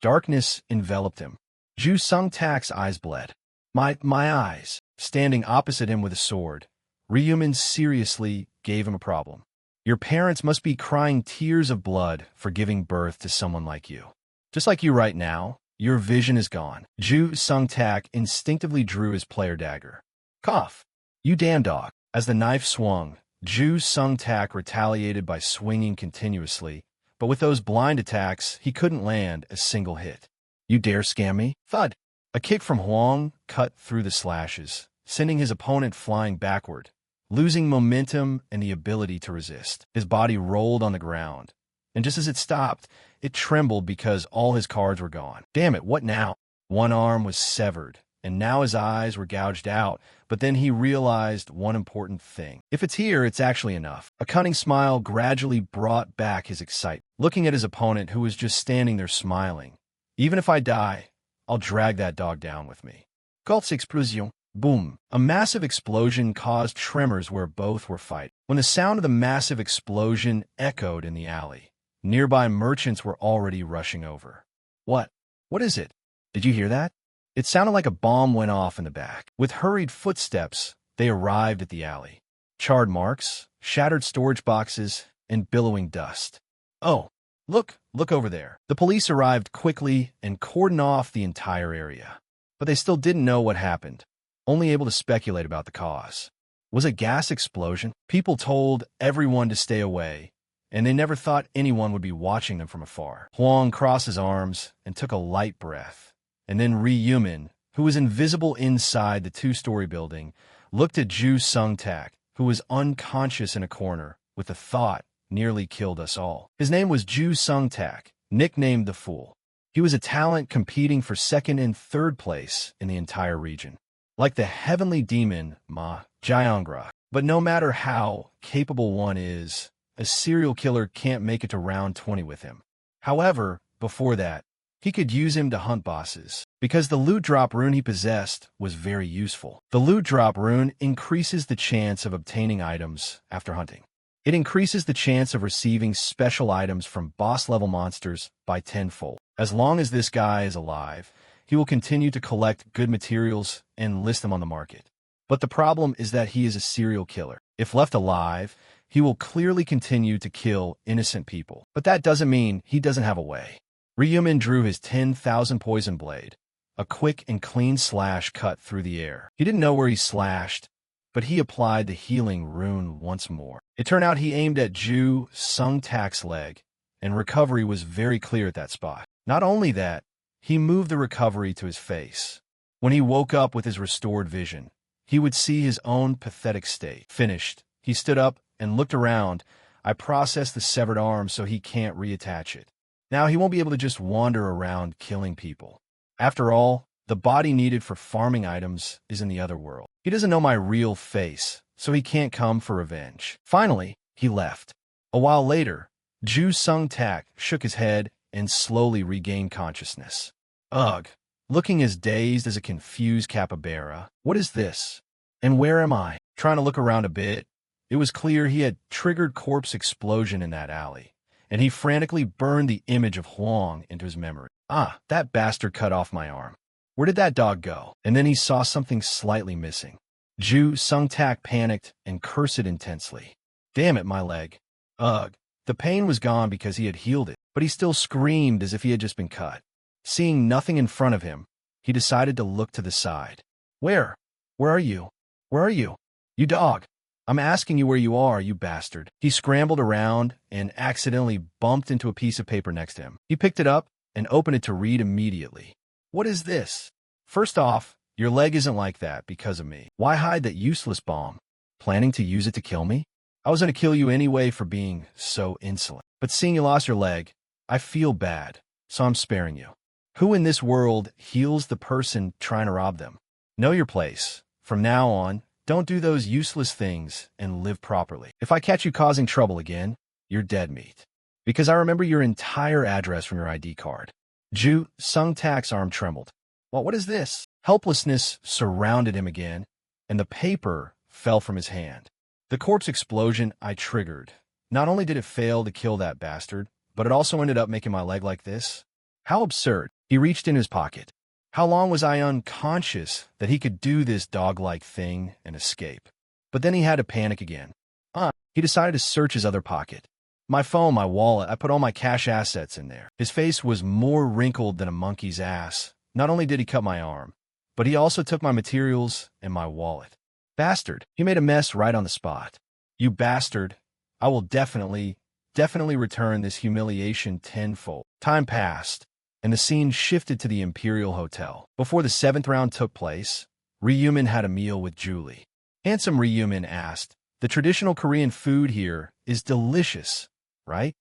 Darkness enveloped him. Ju Sung-tak's eyes bled. My eyes. Standing opposite him with a sword, Ryumin seriously gave him a problem. Your parents must be crying tears of blood for giving birth to someone like you. Just like you right now, your vision is gone. Ju Sung-tak instinctively drew his player dagger. Cough. You damn dog. As the knife swung, Ju Sung-tak retaliated by swinging continuously, but with those blind attacks, he couldn't land a single hit. You dare scam me? Thud. A kick from Huang cut through the slashes, sending his opponent flying backward, losing momentum and the ability to resist. His body rolled on the ground, and just as it stopped, it trembled because all his cards were gone. Damn it, what now? One arm was severed, and now his eyes were gouged out, but then he realized one important thing. If it's here, it's actually enough. A cunning smile gradually brought back his excitement. Looking at his opponent, who was just standing there smiling. Even if I die, I'll drag that dog down with me. Grosse explosion. Boom. A massive explosion caused tremors where both were fighting. When the sound of the massive explosion echoed in the alley, nearby merchants were already rushing over. What? What is it? Did you hear that? It sounded like a bomb went off in the back. With hurried footsteps, they arrived at the alley. Charred marks, shattered storage boxes, and billowing dust. Oh, look over there. The police arrived quickly and cordoned off the entire area. But they still didn't know what happened, only able to speculate about the cause. Was it a gas explosion? People told everyone to stay away, and they never thought anyone would be watching them from afar. Huang crossed his arms and took a light breath. And then Ryumin, who was invisible inside the two-story building, looked at Ju Sung-tak, who was unconscious in a corner, with a thought nearly killed us all. His name was Ju Sung-tak, nicknamed the Fool. He was a talent competing for second and third place in the entire region. Like the heavenly demon Ma Jiangra. But no matter how capable one is, a serial killer can't make it to round 20 with him. However, before that, he could use him to hunt bosses, because the loot drop rune he possessed was very useful. The loot drop rune increases the chance of obtaining items after hunting. It increases the chance of receiving special items from boss-level monsters by tenfold. As long as this guy is alive, he will continue to collect good materials and list them on the market. But the problem is that he is a serial killer. If left alive, he will clearly continue to kill innocent people. But that doesn't mean he doesn't have a way. Ryumin drew his 10,000 poison blade. A quick and clean slash cut through the air. He didn't know where he slashed, but he applied the healing rune once more. It turned out he aimed at Ju Sung-tak's leg, and recovery was very clear at that spot. Not only that, he moved the recovery to his face. When he woke up with his restored vision, he would see his own pathetic state. Finished. He stood up and looked around. I processed the severed arm so he can't reattach it. Now he won't be able to just wander around killing people. After all, the body needed for farming items is in the other world. He doesn't know my real face, so he can't come for revenge. Finally, he left. A while later, Ju Sung Tak shook his head and slowly regained consciousness. Ugh, looking as dazed as a confused capybara. What is this? And where am I? Trying to look around a bit. It was clear he had triggered corpse explosion in that alley, and he frantically burned the image of Huang into his memory. Ah, that bastard cut off my arm. Where did that dog go? And then he saw something slightly missing. Ju Sung Tak panicked and cursed intensely. Damn it, my leg. Ugh. The pain was gone because he had healed it, but he still screamed as if he had just been cut. Seeing nothing in front of him, he decided to look to the side. Where? Where are you? Where are you? You dog. I'm asking you where you are, you bastard. He scrambled around and accidentally bumped into a piece of paper next to him. He picked it up and opened it to read immediately. What is this? First off, your leg isn't like that because of me. Why hide that useless bomb? Planning to use it to kill me? I was going to kill you anyway for being so insolent. But seeing you lost your leg, I feel bad, so I'm sparing you. Who in this world heals the person trying to rob them? Know your place. From now on, don't do those useless things and live properly. If I catch you causing trouble again, you're dead meat. Because I remember your entire address from your ID card. Ju Sung Tak's arm trembled. Well, what is this? Helplessness surrounded him again, and the paper fell from his hand. The corpse explosion I triggered. Not only did it fail to kill that bastard, but it also ended up making my leg like this. How absurd. He reached in his pocket. How long was I unconscious that he could do this dog-like thing and escape? But then he had to panic again. He decided to search his other pocket. My phone, my wallet, I put all my cash assets in there. His face was more wrinkled than a monkey's ass. Not only did he cut my arm, but he also took my materials and my wallet. Bastard. He made a mess right on the spot. You bastard. I will definitely return this humiliation tenfold. Time passed, and the scene shifted to the Imperial Hotel. Before the 7th round took place, Ryumin had a meal with Julie. Handsome Ryumin asked, the traditional Korean food here is delicious, right?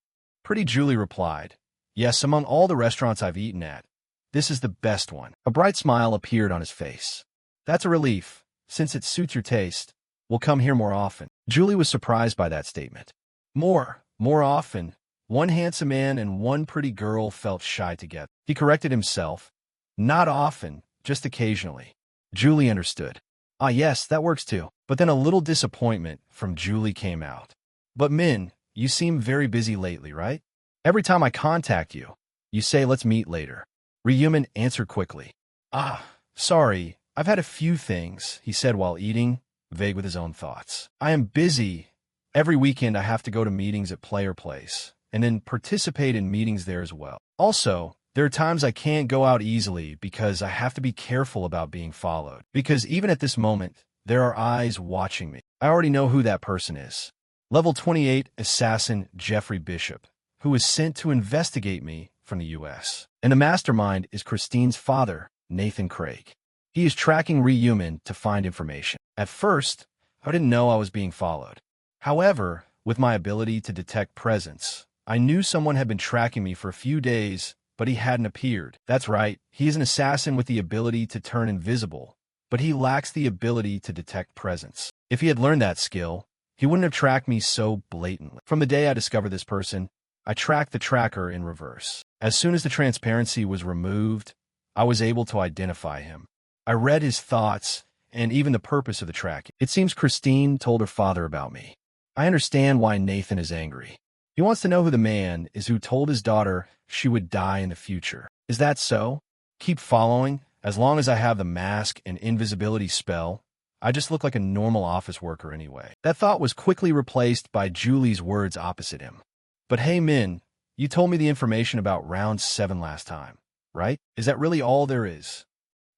Pretty Julie replied, yes, among all the restaurants I've eaten at, this is the best one. A bright smile appeared on his face. That's a relief. Since it suits your taste, we'll come here more often. Julie was surprised by that statement. More often. One handsome man and one pretty girl felt shy together. He corrected himself. Not often, just occasionally. Julie understood. Ah, yes, that works too. But then a little disappointment from Julie came out. But Min, you seem very busy lately, right? Every time I contact you, you say let's meet later. Ryumin answered quickly. Ah, sorry, I've had a few things, he said while eating, vague with his own thoughts. I am busy. Every weekend I have to go to meetings at Player Place, and then participate in meetings there as well. Also, there are times I can't go out easily because I have to be careful about being followed. Because even at this moment, there are eyes watching me. I already know who that person is. Level 28 assassin Jeffrey Bishop, who was sent to investigate me from the U.S. And the mastermind is Christine's father, Nathan Craig. He is tracking Ryumin to find information. At first, I didn't know I was being followed. However, with my ability to detect presence, I knew someone had been tracking me for a few days, but he hadn't appeared. That's right, he is an assassin with the ability to turn invisible, but he lacks the ability to detect presence. If he had learned that skill, he wouldn't have tracked me so blatantly. From the day I discovered this person, I tracked the tracker in reverse. As soon as the transparency was removed, I was able to identify him. I read his thoughts and even the purpose of the tracking. It seems Christine told her father about me. I understand why Nathan is angry. He wants to know who the man is who told his daughter she would die in the future. Is that so? Keep following. As long as I have the mask and invisibility spell, I just look like a normal office worker anyway. That thought was quickly replaced by Julie's words opposite him. But hey, Min, you told me the information about round 7 last time, right? Is that really all there is?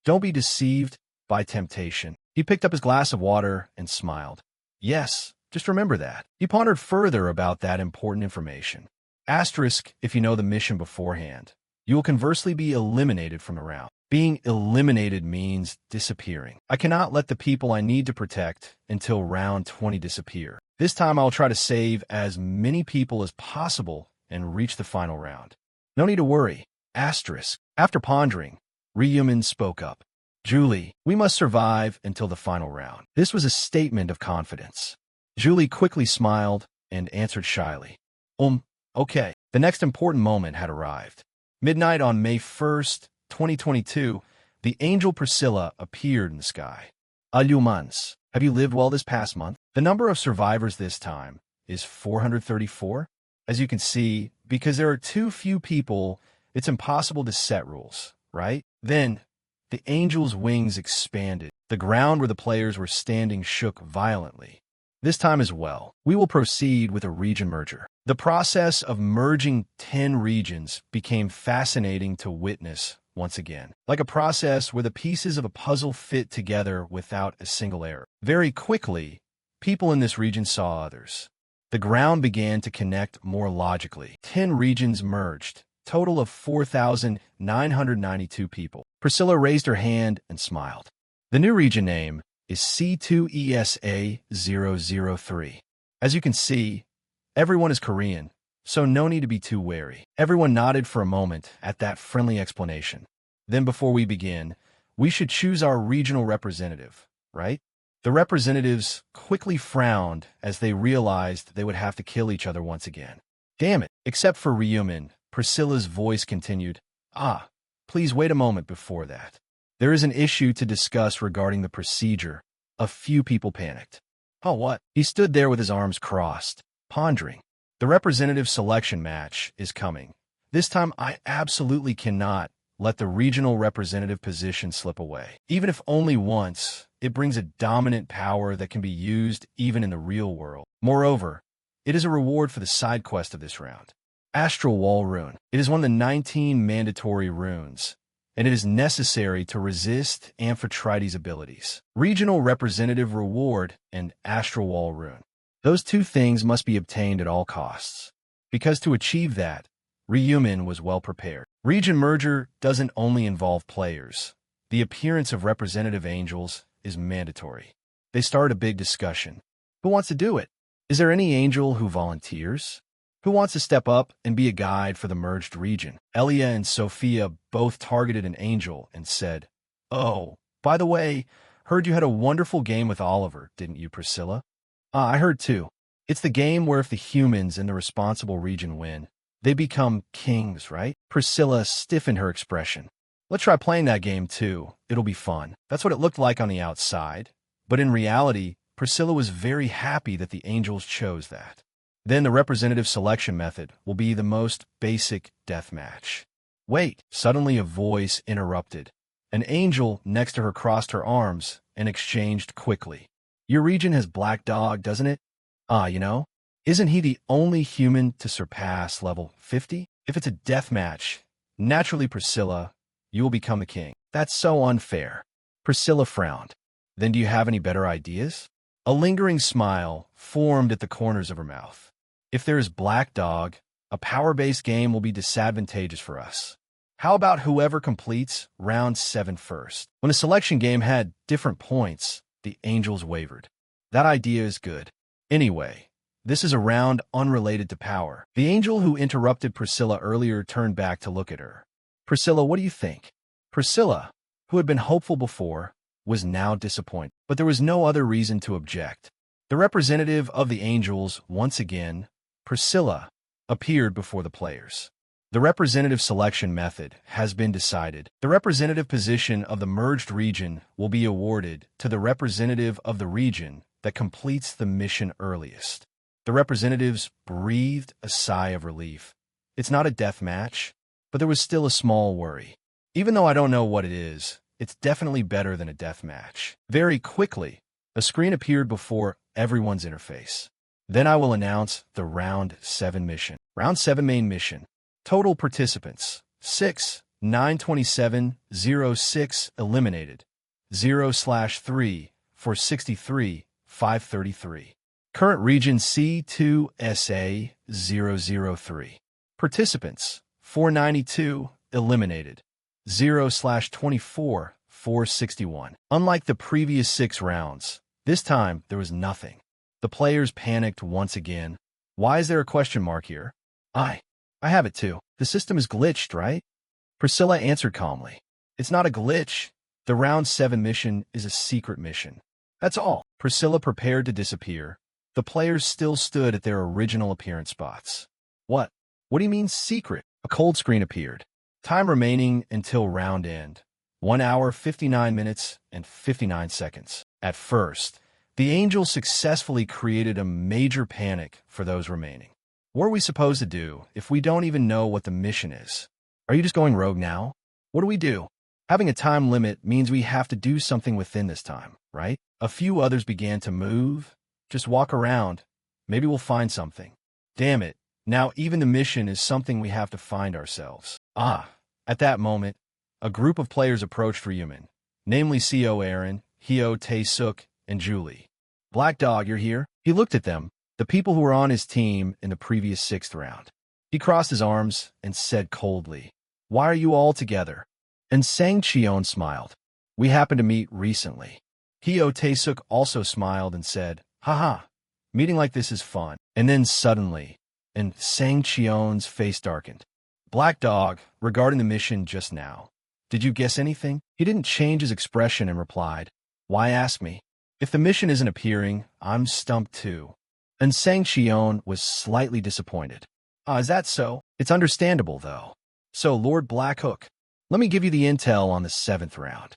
Don't be deceived by temptation. He picked up his glass of water and smiled. Yes, just remember that. He pondered further about that important information. Asterisk if you know the mission beforehand. You will conversely be eliminated from the round. Being eliminated means disappearing. I cannot let the people I need to protect until round 20 disappear. This time I'll try to save as many people as possible and reach the final round. No need to worry. Asterisk. After pondering, Ryumin spoke up. Julie, we must survive until the final round. This was a statement of confidence. Julie quickly smiled and answered shyly. Okay. The next important moment had arrived. Midnight on May 1st, 2022, the angel Priscilla appeared in the sky. Alumans, have you lived well this past month? The number of survivors this time is 434. As you can see, because there are too few people, it's impossible to set rules, right? Then, the angel's wings expanded. The ground where the players were standing shook violently. This time as well, we will proceed with a region merger. The process of merging 10 regions became fascinating to witness once again, like a process where the pieces of a puzzle fit together without a single error. Very quickly, people in this region saw others. The ground began to connect more logically. 10 regions merged, total of 4,992 people. Priscilla raised her hand and smiled. The new region name is C2ESA003. As you can see, everyone is Korean, so no need to be too wary. Everyone nodded for a moment at that friendly explanation. Then before we begin, we should choose our regional representative, right? The representatives quickly frowned as they realized they would have to kill each other once again. Damn it, except for Ryumin, Priscilla's voice continued. Please wait a moment before that. There is an issue to discuss regarding the procedure. A few people panicked. Oh, what? He stood there with his arms crossed, pondering. The representative selection match is coming. This time I absolutely cannot let the regional representative position slip away. Even if only once, it brings a dominant power that can be used even in the real world. Moreover, it is a reward for the side quest of this round. Astral Wall Rune. It is one of the 19 mandatory runes, and it is necessary to resist Amphitrite's abilities. Regional representative reward and Astral Wall Rune. Those two things must be obtained at all costs. Because to achieve that, Ryumin was well prepared. Region merger doesn't only involve players. The appearance of representative angels is mandatory. They start a big discussion. Who wants to do it? Is there any angel who volunteers? Who wants to step up and be a guide for the merged region? Elia and Sophia both targeted an angel and said, "Oh, by the way, heard you had a wonderful game with Oliver, didn't you, Priscilla?" I heard too. It's the game where if the humans in the responsible region win, they become kings, right? Priscilla stiffened her expression. Let's try playing that game too. It'll be fun. That's what it looked like on the outside. But in reality, Priscilla was very happy that the angels chose that. Then the representative selection method will be the most basic deathmatch. Wait, suddenly a voice interrupted. An angel next to her crossed her arms and exchanged quickly. Your region has Black Dog, doesn't it? Isn't he the only human to surpass level 50? If it's a deathmatch, naturally, Priscilla, you will become the king. That's so unfair. Priscilla frowned. Then do you have any better ideas? A lingering smile formed at the corners of her mouth. If there is Black Dog, a power-based game will be disadvantageous for us. How about whoever completes round 7 first? When a selection game had different points, the angels wavered. That idea is good. Anyway, this is a round unrelated to power. The angel who interrupted Priscilla earlier turned back to look at her. Priscilla, what do you think? Priscilla, who had been hopeful before, was now disappointed, but there was no other reason to object. The representative of the angels, once again, Priscilla, appeared before the players. The representative selection method has been decided. The representative position of the merged region will be awarded to the representative of the region that completes the mission earliest. The representatives breathed a sigh of relief. It's not a death match, but there was still a small worry. Even though I don't know what it is, it's definitely better than a death match. Very quickly, a screen appeared before everyone's interface. Then I will announce the Round 7 mission. Round 7 main mission. Total participants, 6, 927, 06, eliminated, 0/3 for 63, 533. Current region C2SA003. Participants, 492, eliminated, 0/24, 461. Unlike the previous 6 rounds, this time there was nothing. The players panicked once again. Why is there a question mark here? I have it too. The system is glitched, right? Priscilla answered calmly. It's not a glitch. The round 7 mission is a secret mission. That's all. Priscilla prepared to disappear. The players still stood at their original appearance spots. What? What do you mean secret? A cold screen appeared. Time remaining until round end. 1 hour, 59 minutes, and 59 seconds. At first, the angel successfully created a major panic for those remaining. What are we supposed to do if we don't even know what the mission is? Are you just going rogue now? What do we do? Having a time limit means we have to do something within this time, right? A few others began to move. Just walk around. Maybe we'll find something. Damn it. Now even the mission is something we have to find ourselves. At that moment, a group of players approached Ryumin, namely Co Aaron, Hyo Tae-suk, and Julie. Black Dog, you're here? He looked at them, the people who were on his team in the previous 6th round. He crossed his arms and said coldly, "Why are you all together?" And Sang Cheon smiled. "We happened to meet recently." Hyo Tae-suk also smiled and said, "Haha, meeting like this is fun." And then suddenly, and Sang Cheon's face darkened. "Black Dog, regarding the mission just now, did you guess anything?" He didn't change his expression and replied, "Why ask me? If the mission isn't appearing, I'm stumped too." And Sang Cheon was slightly disappointed. Is that so? It's understandable, though. So, Lord Blackhook, let me give you the intel on the 7th round.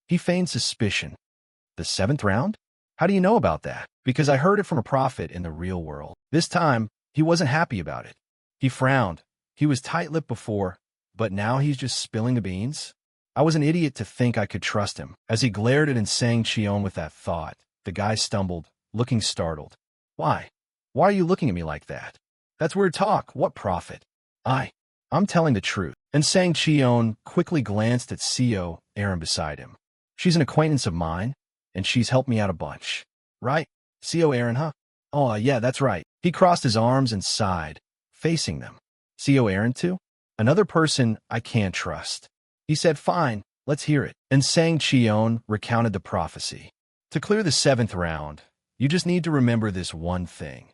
He feigned suspicion. The 7th round? How do you know about that? Because I heard it from a prophet in the real world. This time, he wasn't happy about it. He frowned. He was tight-lipped before, but now he's just spilling the beans? I was an idiot to think I could trust him. As he glared at Sang Cheon with that thought, the guy stumbled, looking startled. Why? Why are you looking at me like that? That's weird talk. What prophet? I'm telling the truth. And Sang Cheon quickly glanced at Co Aaron beside him. She's an acquaintance of mine, and she's helped me out a bunch. Right? Co Aaron, huh? Oh, yeah, that's right. He crossed his arms and sighed, facing them. Co Aaron, too? Another person I can't trust. He said, "Fine, let's hear it." And Sang Cheon recounted the prophecy. To clear the 7th round, you just need to remember this one thing.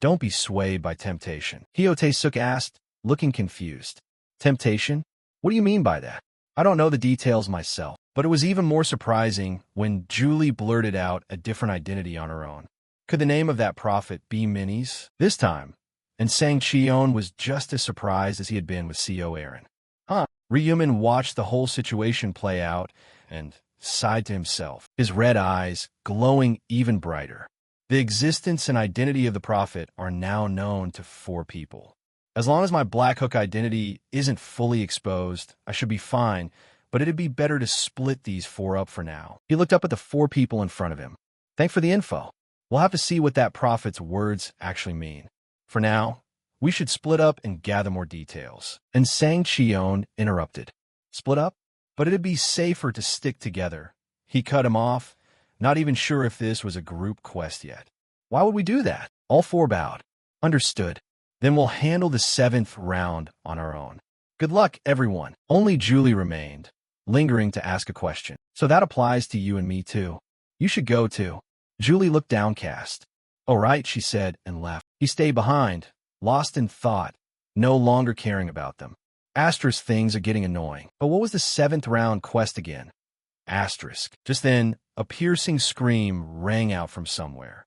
Don't be swayed by temptation. Hyo Tae-suk asked, looking confused. Temptation? What do you mean by that? I don't know the details myself, but it was even more surprising when Julie blurted out a different identity on her own. Could the name of that prophet be Minnie's? This time, and Sang Cheon was just as surprised as he had been with Co Aaron. Ryumin watched the whole situation play out and sighed to himself, his red eyes glowing even brighter. The existence and identity of the prophet are now known to 4 people. As long as my Black Hook identity isn't fully exposed, I should be fine, but it'd be better to split these 4 up for now. He looked up at the 4 people in front of him. Thanks for the info. We'll have to see what that prophet's words actually mean. For now, we should split up and gather more details. And Sang Cheon interrupted. Split up? But it'd be safer to stick together. He cut him off, not even sure if this was a group quest yet. Why would we do that? All 4 bowed. Understood. Then we'll handle the 7th round on our own. Good luck, everyone. Only Julie remained, lingering to ask a question. So that applies to you and me, too. You should go, too. Julie looked downcast. All right, she said, and left. He stayed behind, lost in thought, no longer caring about them. Asterisk things are getting annoying. But what was the 7th round quest again? Asterisk. Just then, a piercing scream rang out from somewhere.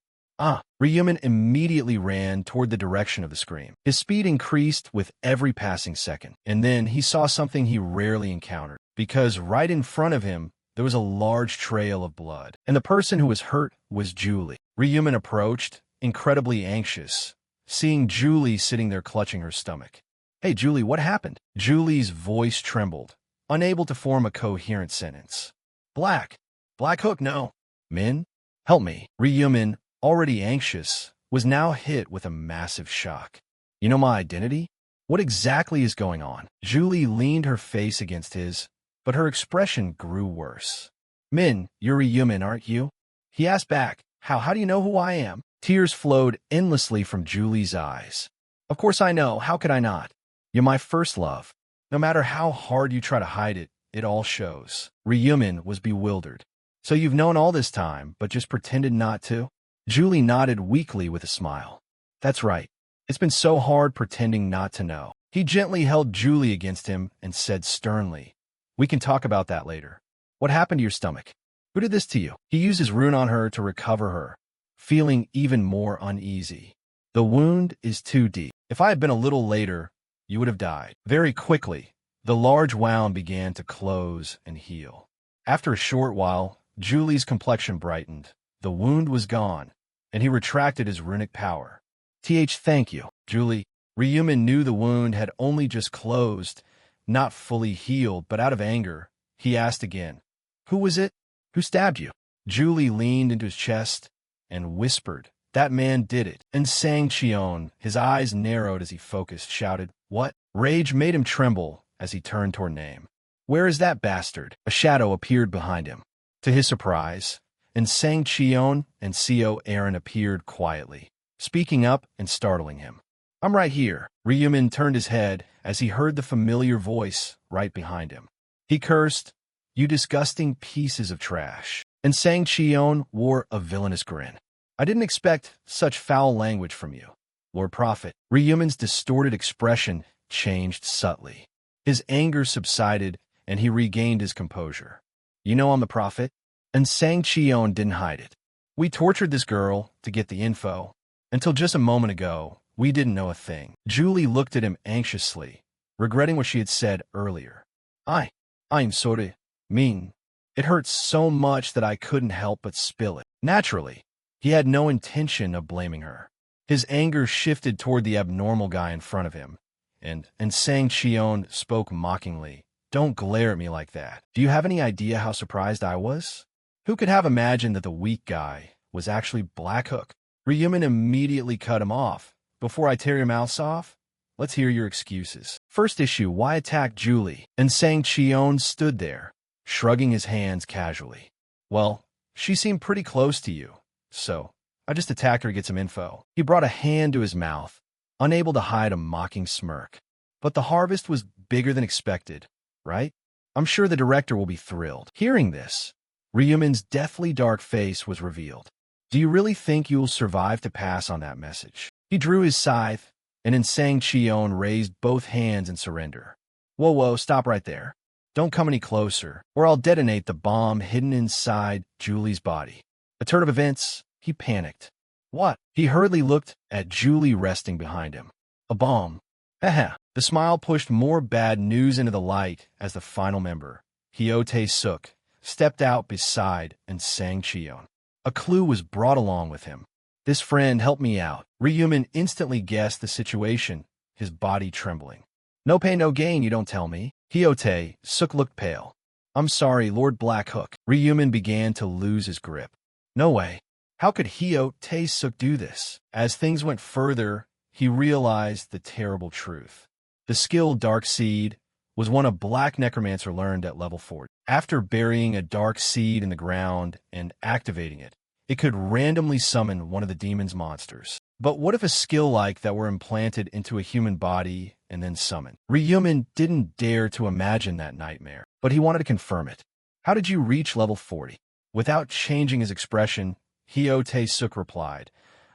Ryumin immediately ran toward the direction of the scream. His speed increased with every passing second. And then he saw something he rarely encountered, because right in front of him, there was a large trail of blood. And the person who was hurt was Julie. Ryumin approached, incredibly anxious, seeing Julie sitting there clutching her stomach. Hey, Julie, what happened? Julie's voice trembled, unable to form a coherent sentence. Black Hook, no. Min, help me. Ryumin, already anxious, was now hit with a massive shock. You know my identity? What exactly is going on? Julie leaned her face against his, but her expression grew worse. Min, you're Ryumin, aren't you? He asked back. How do you know who I am? Tears flowed endlessly from Julie's eyes. Of course I know. How could I not? You're my first love. No matter how hard you try to hide it, it all shows. Ryumin was bewildered. So you've known all this time, but just pretended not to? Julie nodded weakly with a smile. That's right. It's been so hard pretending not to know. He gently held Julie against him and said sternly, we can talk about that later. What happened to your stomach? Who did this to you? He used his rune on her to recover her, feeling even more uneasy. The wound is too deep. If I had been a little later, you would have died. Very quickly, the large wound began to close and heal. After a short while, Julie's complexion brightened. The wound was gone, and he retracted his runic power. Thank you, Julie. Ryumin knew the wound had only just closed, not fully healed, but out of anger, he asked again, who was it? Who stabbed you? Julie leaned into his chest and whispered, that man did it. And Sang Cheon, his eyes narrowed as he focused, shouted, what? Rage made him tremble as he turned toward Name. Where is that bastard? A shadow appeared behind him. To his surprise, and Sang Cheon and Co Aaron appeared quietly, speaking up and startling him. I'm right here. Ryumin turned his head as he heard the familiar voice right behind him. He cursed, you disgusting pieces of trash. And Sang Cheon wore a villainous grin. I didn't expect such foul language from you, Lord Prophet. Ryumin's distorted expression changed subtly. His anger subsided, and he regained his composure. You know I'm the prophet? And Sang Cheon didn't hide it. We tortured this girl to get the info. Until just a moment ago, we didn't know a thing. Julie looked at him anxiously, regretting what she had said earlier. I'm sorry. Mean. It hurts so much that I couldn't help but spill it. Naturally, he had no intention of blaming her. His anger shifted toward the abnormal guy in front of him, and Sang Cheon spoke mockingly. Don't glare at me like that. Do you have any idea how surprised I was? Who could have imagined that the weak guy was actually Black Hook? Ryumin immediately cut him off. Before I tear your mouths off, let's hear your excuses. First issue, why attack Julie? And Sang Cheon stood there, shrugging his hands casually. Well, she seemed pretty close to you, so I just attacked her to get some info. He brought a hand to his mouth, unable to hide a mocking smirk. But the harvest was bigger than expected, right? I'm sure the director will be thrilled. Hearing this, Ryumin's deathly dark face was revealed. Do you really think you will survive to pass on that message? He drew his scythe, and Sang Cheon raised both hands in surrender. Whoa, stop right there. Don't come any closer, or I'll detonate the bomb hidden inside Julie's body. A turn of events, he panicked. What? He hurriedly looked at Julie resting behind him. A bomb. Haha. The smile pushed more bad news into the light as the final member, Hyote Suk, stepped out beside Sang Cheon. A clue was brought along with him. This friend helped me out. Ryumin instantly guessed the situation, his body trembling. No pain, no gain, you don't tell me. Hyote Suk looked pale. I'm sorry, Lord Black Hook. Ryumin began to lose his grip. No way. How could Hyote Suk do this? As things went further, he realized the terrible truth. The skill Dark Seed was one a black necromancer learned at level 40. After burying a dark seed in the ground and activating it, it could randomly summon one of the demon's monsters. But what if a skill like that were implanted into a human body and then summoned? Ryumin didn't dare to imagine that nightmare, but he wanted to confirm it. How did you reach level 40? Without changing his expression, Hyote Suk replied,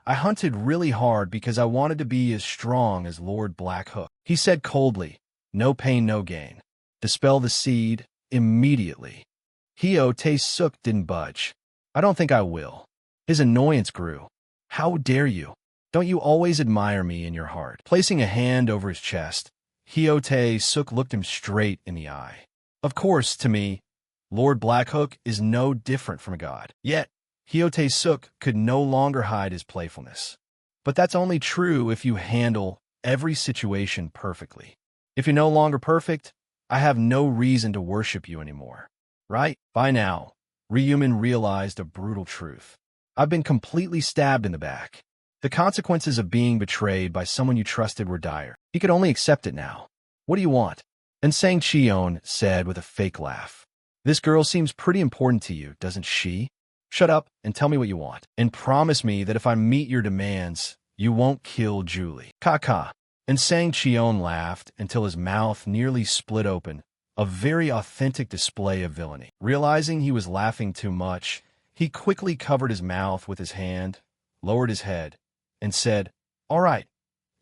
I hunted really hard because I wanted to be as strong as Lord Black Hook. He said coldly, no pain, no gain. Dispel the seed immediately. Hyote Suk didn't budge. I don't think I will. His annoyance grew. How dare you? Don't you always admire me in your heart? Placing a hand over his chest, Hyote Suk looked him straight in the eye. Of course, to me, Lord Black Hook is no different from a god. Yet, Hyote Suk could no longer hide his playfulness. But that's only true if you handle every situation perfectly. If you're no longer perfect, I have no reason to worship you anymore. Right? By now, Ryumin realized a brutal truth. I've been completely stabbed in the back. The consequences of being betrayed by someone you trusted were dire. He could only accept it now. What do you want? And Sang Cheon said with a fake laugh. This girl seems pretty important to you, doesn't she? Shut up and tell me what you want. And promise me that if I meet your demands, you won't kill Julie. Ka. And Sang Cheon laughed until his mouth nearly split open, a very authentic display of villainy. Realizing he was laughing too much, he quickly covered his mouth with his hand, lowered his head, and said, "All right,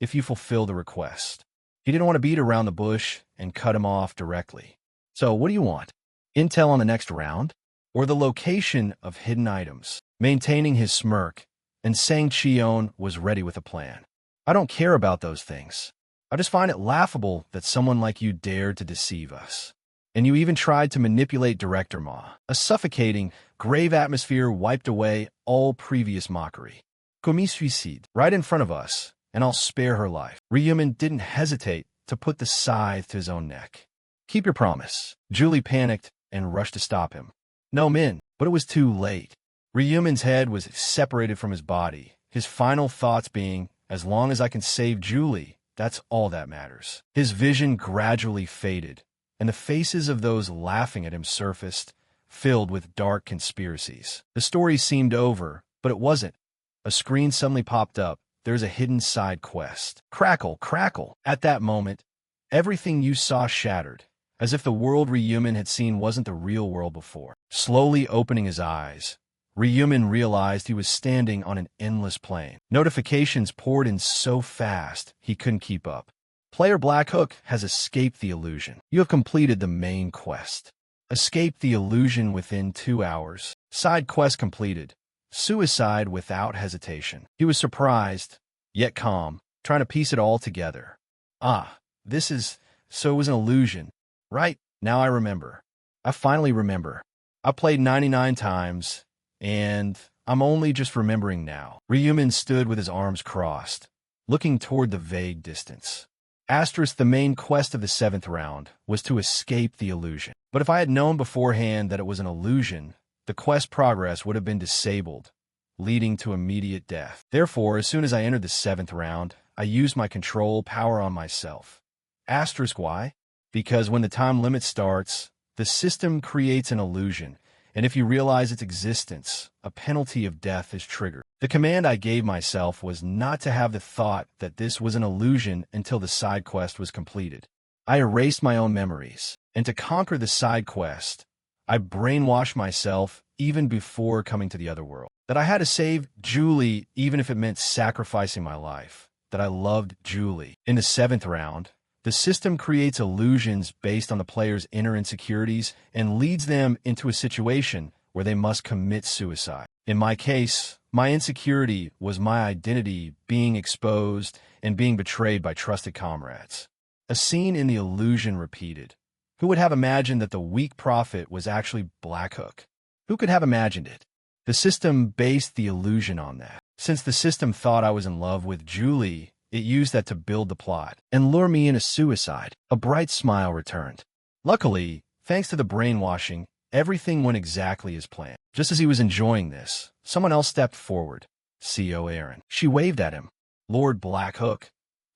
if you fulfill the request." He didn't want to beat around the bush and cut him off directly. "So what do you want? Intel on the next round? Or the location of hidden items?" Maintaining his smirk, and saying Chion was ready with a plan. "I don't care about those things. I just find it laughable that someone like you dared to deceive us. And you even tried to manipulate Director Ma." A suffocating, grave atmosphere wiped away all previous mockery. "Commis suicide, right in front of us, and I'll spare her life." Ryumin didn't hesitate to put the scythe to his own neck. "Keep your promise." Julie panicked and rushed to stop him. "No, Min," but it was too late. Ryumin's head was separated from his body, his final thoughts being, "As long as I can save Julie, that's all that matters." His vision gradually faded, and the faces of those laughing at him surfaced, filled with dark conspiracies. The story seemed over, but it wasn't. A screen suddenly popped up. "There's a hidden side quest." Crackle, crackle. At that moment, everything you saw shattered, as if the world Ryumin had seen wasn't the real world before. Slowly opening his eyes, Ryumin realized he was standing on an endless plain. Notifications poured in so fast he couldn't keep up. "Player Black Hook has escaped the illusion. You have completed the main quest. Escaped the illusion within 2 hours. Side quest completed. Suicide without hesitation." He was surprised, yet calm, trying to piece it all together. "Ah, so it was an illusion. Right, now I remember. I finally remember. I played 99 times, and I'm only just remembering now." Ryumin stood with his arms crossed, looking toward the vague distance. The main quest of the 7th round was to escape the illusion. But if I had known beforehand that it was an illusion, the quest progress would have been disabled, leading to immediate death. Therefore, as soon as I entered the 7th round, I used my control power on myself. Why? Because when the time limit starts, the system creates an illusion, and if you realize its existence, a penalty of death is triggered. The command I gave myself was not to have the thought that this was an illusion until the side quest was completed. I erased my own memories, and to conquer the side quest, I brainwashed myself even before coming to the other world. That I had to save Julie even if it meant sacrificing my life. That I loved Julie. In the 7th round, the system creates illusions based on the player's inner insecurities and leads them into a situation where they must commit suicide. In my case, my insecurity was my identity being exposed and being betrayed by trusted comrades. A scene in the illusion repeated. Who would have imagined that the weak prophet was actually Black Hook? Who could have imagined it? The system based the illusion on that. Since the system thought I was in love with Julie, it used that to build the plot and lure me into suicide. A bright smile returned. Luckily, thanks to the brainwashing, everything went exactly as planned. Just as he was enjoying this, someone else stepped forward. CO Aaron. She waved at him. "Lord Black Hook,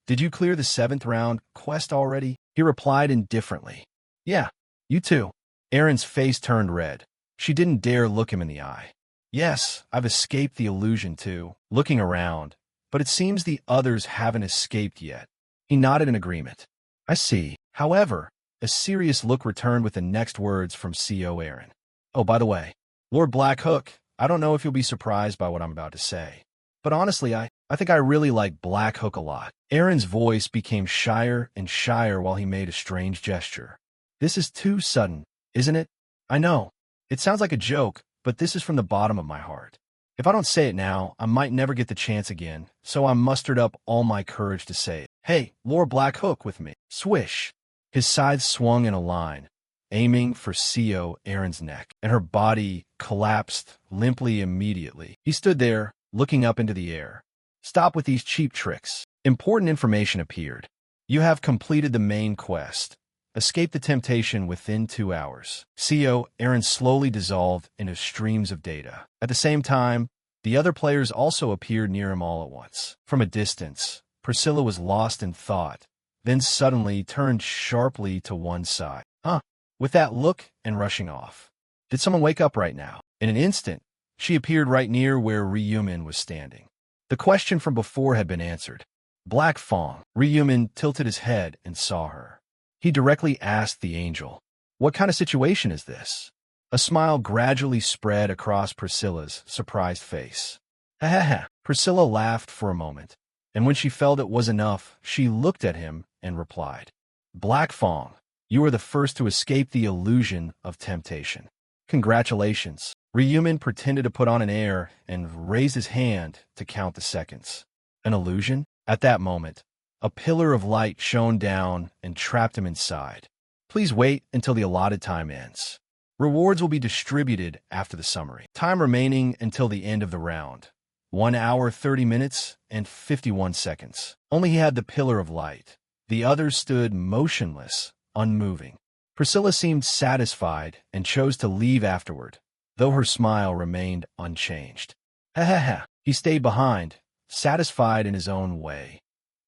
did you clear the 7th round quest already?" He replied indifferently. "Yeah, you too." Aaron's face turned red. She didn't dare look him in the eye. "Yes, I've escaped the illusion too." Looking around, "But it seems the others haven't escaped yet." He nodded in agreement. "I see." However, a serious look returned with the next words from CO Aaron. "Oh, by the way, Lord Black Hook, I don't know if you'll be surprised by what I'm about to say, but honestly, I think I really like Black Hook a lot." Aaron's voice became shyer and shyer while he made a strange gesture. "This is too sudden, isn't it? I know. It sounds like a joke, but this is from the bottom of my heart. If I don't say it now, I might never get the chance again, so I mustered up all my courage to say it. Hey, Lord Black Hook with me." Swish! His scythe swung in a line, aiming for CO Aaron's neck, and her body collapsed limply immediately. He stood there, looking up into the air. "Stop with these cheap tricks." Important information appeared. "You have completed the main quest. Escape the temptation within 2 hours." CO Aaron slowly dissolved into streams of data. At the same time, the other players also appeared near him all at once. From a distance, Priscilla was lost in thought, then suddenly turned sharply to one side. "Huh?" With that look and rushing off. Did someone wake up right now? In an instant, she appeared right near where Ryumin was standing. The question from before had been answered. Black Fong. Ryumin tilted his head and saw her. He directly asked the angel, What kind of situation is this? A smile gradually spread across Priscilla's surprised face. Ha ha ha. Priscilla laughed for a moment, and when she felt it was enough, she looked at him and replied, Black Fong, you are the first to escape the illusion of temptation. Congratulations. Ryumin pretended to put on an air and raised his hand to count the seconds. An illusion? At that moment, a pillar of light shone down and trapped him inside. Please wait until the allotted time ends. Rewards will be distributed after the summary. Time remaining until the end of the round. 1 hour, 30 minutes, and 51 seconds. Only he had the pillar of light. The others stood motionless, unmoving. Priscilla seemed satisfied and chose to leave afterward, though her smile remained unchanged. Ha ha ha. He stayed behind, satisfied in his own way,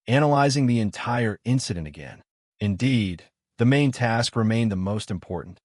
analyzing the entire incident again. Indeed, the main task remained the most important,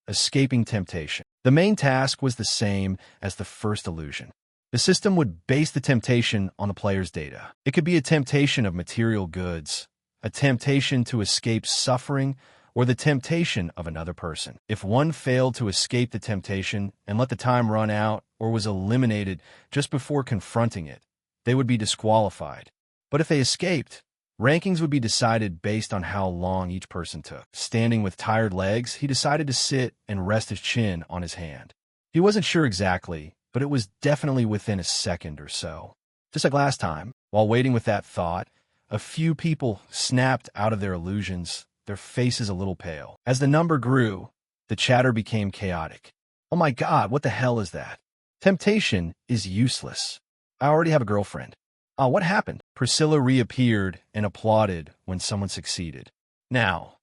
escaping temptation. The main task was the same as the first illusion. The system would base the temptation on the player's data. It could be a temptation of material goods, a temptation to escape suffering, or the temptation of another person. If one failed to escape the temptation and let the time run out or was eliminated just before confronting it, they would be disqualified. But if they escaped, rankings would be decided based on how long each person took. Standing with tired legs, he decided to sit and rest his chin on his hand. He wasn't sure exactly, but it was definitely within a second or so. Just like last time, while waiting with that thought, a few people snapped out of their illusions, their faces a little pale. As the number grew, the chatter became chaotic. Oh my God, what the hell is that? Temptation is useless. I already have a girlfriend. What happened? Priscilla reappeared and applauded when someone succeeded. Now,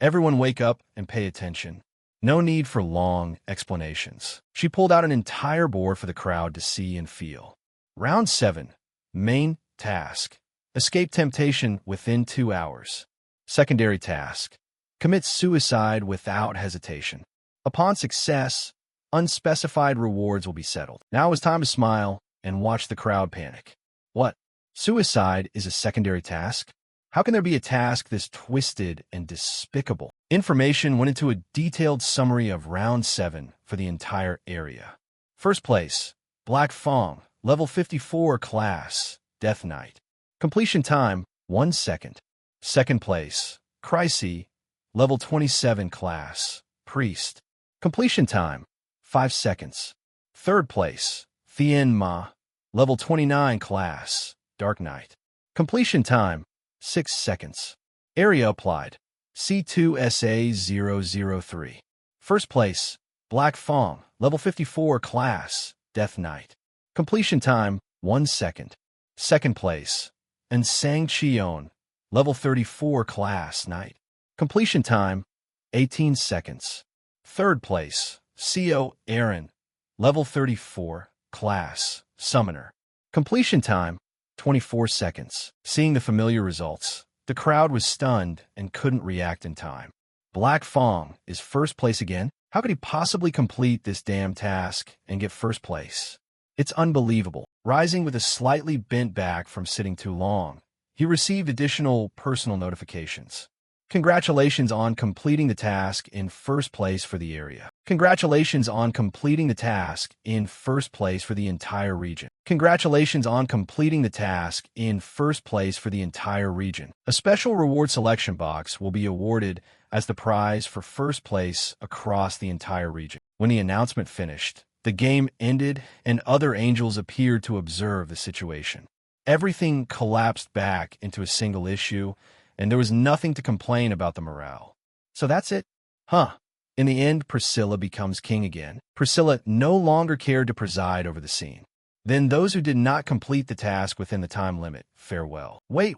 everyone wake up and pay attention. No need for long explanations. She pulled out an entire board for the crowd to see and feel. Round 7. Main task. Escape temptation within 2 hours. Secondary task. Commit suicide without hesitation. Upon success, unspecified rewards will be settled. Now it's time to smile and watch the crowd panic. What? Suicide is a secondary task? How can there be a task this twisted and despicable? Information went into a detailed summary of Round 7 for the entire area. First place, Black Fong, level 54 class, Death Knight. Completion time, 1 second. Second place, Crisey, level 27 class, Priest. Completion time, 5 seconds. Third place, Thien Ma, level 29 class, Dark Knight. Completion time, 6 seconds. Area applied, C2SA003. First place, Black Fong, level 54 class, Death Knight. Completion time, 1 second. Second place, and Sang Chion, level 34 class, Knight. Completion time, 18 seconds. Third place, CO Aaron, level 34 class, Summoner. Completion time, 24 seconds. Seeing the familiar results, the crowd was stunned and couldn't react in time. Black Fong is first place again? How could he possibly complete this damn task and get first place? It's unbelievable. Rising with a slightly bent back from sitting too long, he received additional personal notifications. Congratulations on completing the task in first place for the area. Congratulations on completing the task in first place for the entire region. Congratulations on completing the task in first place for the entire region. A special reward selection box will be awarded as the prize for first place across the entire region. When the announcement finished, the game ended and other angels appeared to observe the situation. Everything collapsed back into a single issue, and there was nothing to complain about the morale. So that's it? Huh. In the end, Priscilla becomes king again. Priscilla no longer cared to preside over the scene. Then those who did not complete the task within the time limit, farewell. Wait.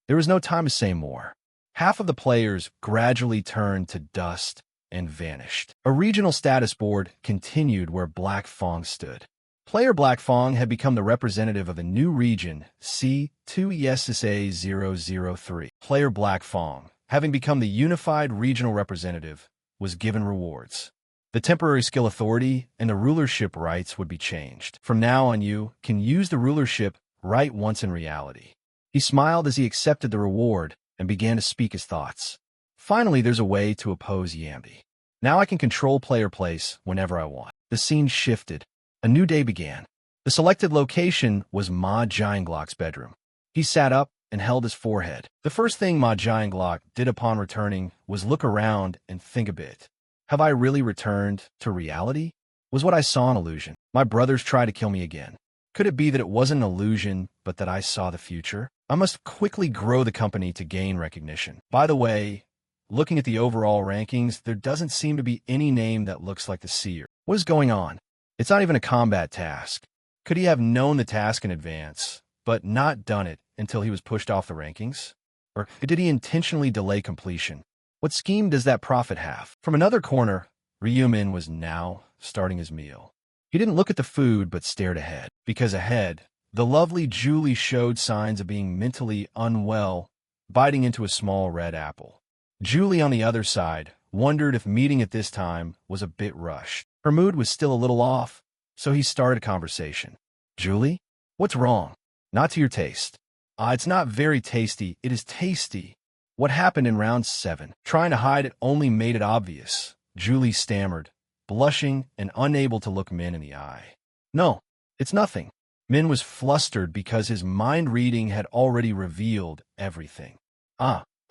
There was no time to say more. Half of the players gradually turned to dust and vanished. A regional status board continued where Black Fong stood. Player Black Fong had become the representative of the new region C2ESSA003. Player Black Fong, having become the unified regional representative, was given rewards. The temporary skill authority and the rulership rights would be changed. From now on, you can use the rulership right once in reality. He smiled as he accepted the reward and began to speak his thoughts. Finally, there's a way to oppose Yambi. Now I can control player place whenever I want. The scene shifted. A new day began. The selected location was Ma Jianglok's bedroom. He sat up and held his forehead. The first thing Ma Jianglok did upon returning was look around and think a bit. Have I really returned to reality? Was what I saw an illusion? My brothers try to kill me again. Could it be that it wasn't an illusion, but that I saw the future? I must quickly grow the company to gain recognition. By the way, looking at the overall rankings, there doesn't seem to be any name that looks like the seer. What is going on? It's not even a combat task. Could he have known the task in advance, but not done it until he was pushed off the rankings? Or did he intentionally delay completion? What scheme does that prophet have? From another corner, Ryumin was now starting his meal. He didn't look at the food, but stared ahead. Because ahead, the lovely Julie showed signs of being mentally unwell, biting into a small red apple. Julie, on the other side, wondered if meeting at this time was a bit rushed. Her mood was still a little off, so he started a conversation. Julie, what's wrong? Not to your taste. It's not very tasty. It is tasty. What happened in round 7? Trying to hide it only made it obvious. Julie stammered, blushing and unable to look Min in the eye. No, it's nothing. Min was flustered because his mind reading had already revealed everything.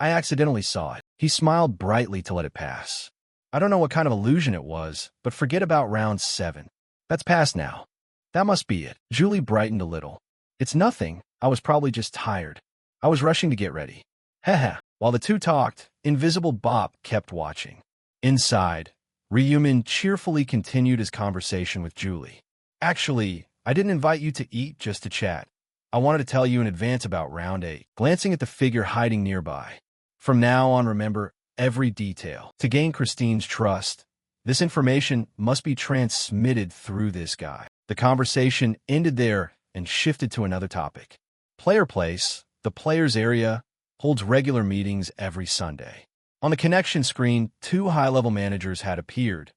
I accidentally saw it. He smiled brightly to let it pass. I don't know what kind of illusion it was, but forget about round 7. That's past now. That must be it. Julie brightened a little. It's nothing. I was probably just tired. I was rushing to get ready. Haha. While the two talked, Invisible Bop kept watching. Inside, Ryumin cheerfully continued his conversation with Julie. Actually, I didn't invite you to eat just to chat. I wanted to tell you in advance about round 8, glancing at the figure hiding nearby. From now on, remember every detail. To gain Christine's trust, this information must be transmitted through this guy. The conversation ended there and shifted to another topic. Player Place, the players' area, holds regular meetings every Sunday. On the connection screen, 2 high-level managers had appeared,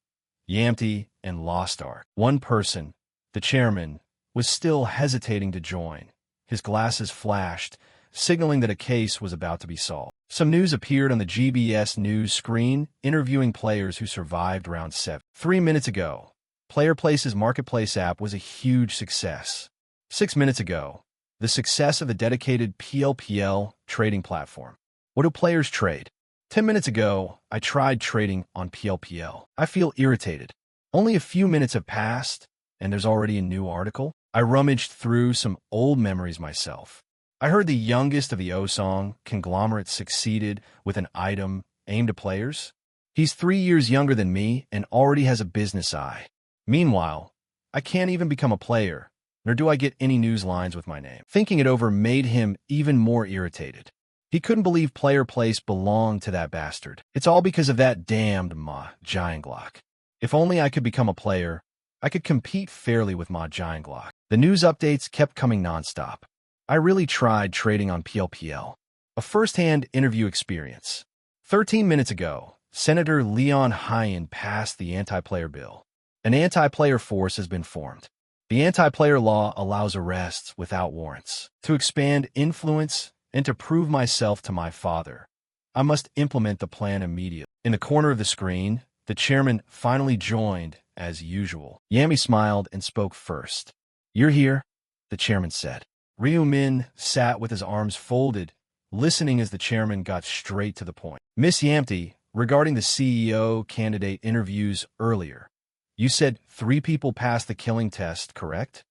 Yamti and Lost Ark. One person, the chairman, was still hesitating to join. His glasses flashed, signaling that a case was about to be solved. Some news appeared on the GBS news screen, interviewing players who survived round 7. 3 minutes ago, Player Place's marketplace app was a huge success. 6 minutes ago, the success of the dedicated PLPL trading platform. What do players trade? 10 minutes ago, I tried trading on PLPL. I feel irritated. Only a few minutes have passed, and there's already a new article. I rummaged through some old memories myself. I heard the youngest of the O-Song conglomerates succeeded with an item aimed at players. He's 3 years younger than me and already has a business eye. Meanwhile, I can't even become a player, nor do I get any news lines with my name. Thinking it over made him even more irritated. He couldn't believe Player Place belonged to that bastard. It's all because of that damned Ma Jianglok. If only I could become a player, I could compete fairly with Ma Jianglok. The news updates kept coming nonstop. I really tried trading on PLPL. A first-hand interview experience. 13 minutes ago, Senator Leon Hyen passed the anti-player bill. An anti-player force has been formed. The anti-player law allows arrests without warrants. To expand influence and to prove myself to my father, I must implement the plan immediately. In the corner of the screen, the chairman finally joined as usual. Yami smiled and spoke first. You're here, the chairman said. Ryu Min sat with his arms folded, listening as the chairman got straight to the point. Miss Yamti, regarding the CEO candidate interviews earlier, you said 3 people passed the killing test, correct?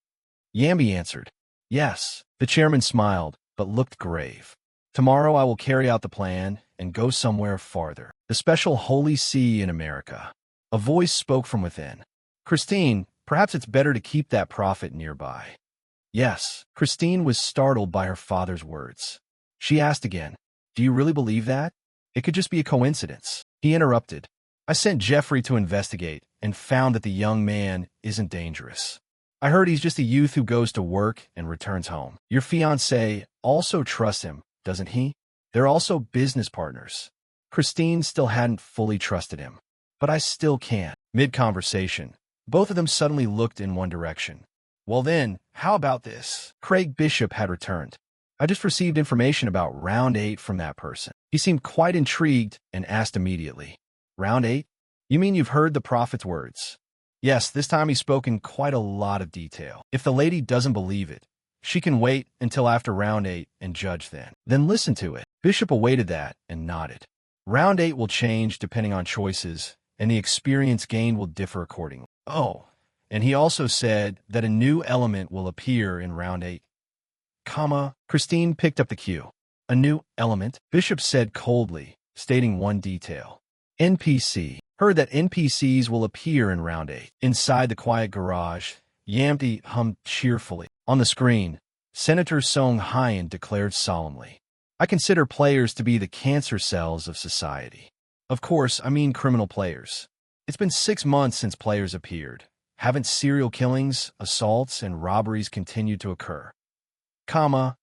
Yambi answered. Yes. The chairman smiled, but looked grave. Tomorrow I will carry out the plan and go somewhere farther. The special Holy See in America. A voice spoke from within. Christine, perhaps it's better to keep that prophet nearby. Yes. Christine was startled by her father's words. She asked again, do you really believe that? It could just be a coincidence. He interrupted. I sent Jeffrey to investigate and found that the young man isn't dangerous. I heard he's just a youth who goes to work and returns home. Your fiancé also trusts him, doesn't he? They're also business partners. Christine still hadn't fully trusted him. But I still can't. Mid-conversation, both of them suddenly looked in one direction. Well then, how about this? Craig Bishop had returned. I just received information about round 8 from that person. He seemed quite intrigued and asked immediately. Round 8? You mean you've heard the prophet's words? Yes, this time he spoke in quite a lot of detail. If the lady doesn't believe it, she can wait until after round 8 and judge then. Then listen to it. Bishop awaited that and nodded. Round 8 will change depending on choices, and the experience gained will differ accordingly. Oh, and he also said that a new element will appear in round 8. Christine picked up the cue. A new element? Bishop said coldly, stating one detail. NPC. Heard that NPCs will appear in round 8. Inside the quiet garage, Yamti hummed cheerfully. On the screen, Senator Song Hyen declared solemnly, I consider players to be the cancer cells of society. Of course, I mean criminal players. It's been 6 months since players appeared. Haven't serial killings, assaults, and robberies continued to occur?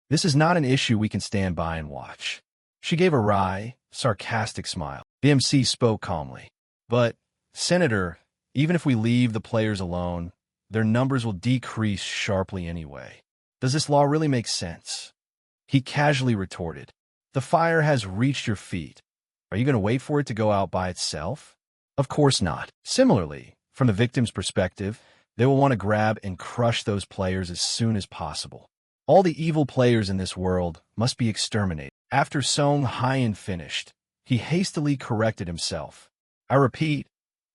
This is not an issue we can stand by and watch. She gave a wry, sarcastic smile. The MC spoke calmly. But, Senator, even if we leave the players alone, their numbers will decrease sharply anyway. Does this law really make sense? He casually retorted. The fire has reached your feet. Are you going to wait for it to go out by itself? Of course not. Similarly, from the victim's perspective, they will want to grab and crush those players as soon as possible. All the evil players in this world must be exterminated. After Song Hyen finished, he hastily corrected himself. I repeat,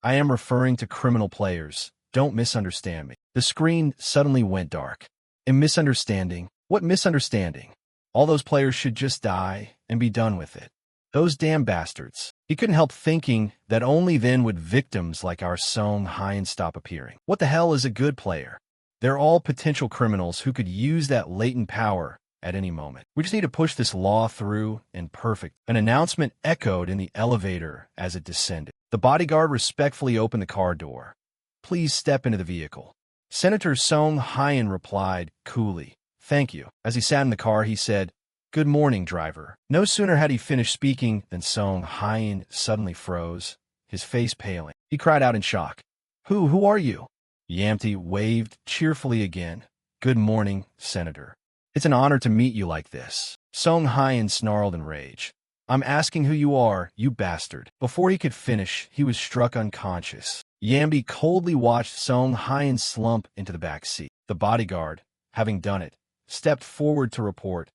I am referring to criminal players. Don't misunderstand me. The screen suddenly went dark. A misunderstanding? What misunderstanding? All those players should just die and be done with it. Those damn bastards. He couldn't help thinking that only then would victims like our Song Hyen stop appearing. What the hell is a good player? They're all potential criminals who could use that latent power at any moment. We just need to push this law through and perfect. An announcement echoed in the elevator as it descended. The bodyguard respectfully opened the car door. Please step into the vehicle. Senator Song Hyen replied coolly, Thank you. As he sat in the car, he said, Good morning, driver. No sooner had he finished speaking than Song Hyen suddenly froze, his face paling. He cried out in shock. Who are you? Yamti waved cheerfully again. Good morning, Senator. It's an honor to meet you like this. Song Hyen snarled in rage. I'm asking who you are, you bastard. Before he could finish, he was struck unconscious. Yambi coldly watched Song Hyen slump into the back seat. The bodyguard, having done it, stepped forward to report.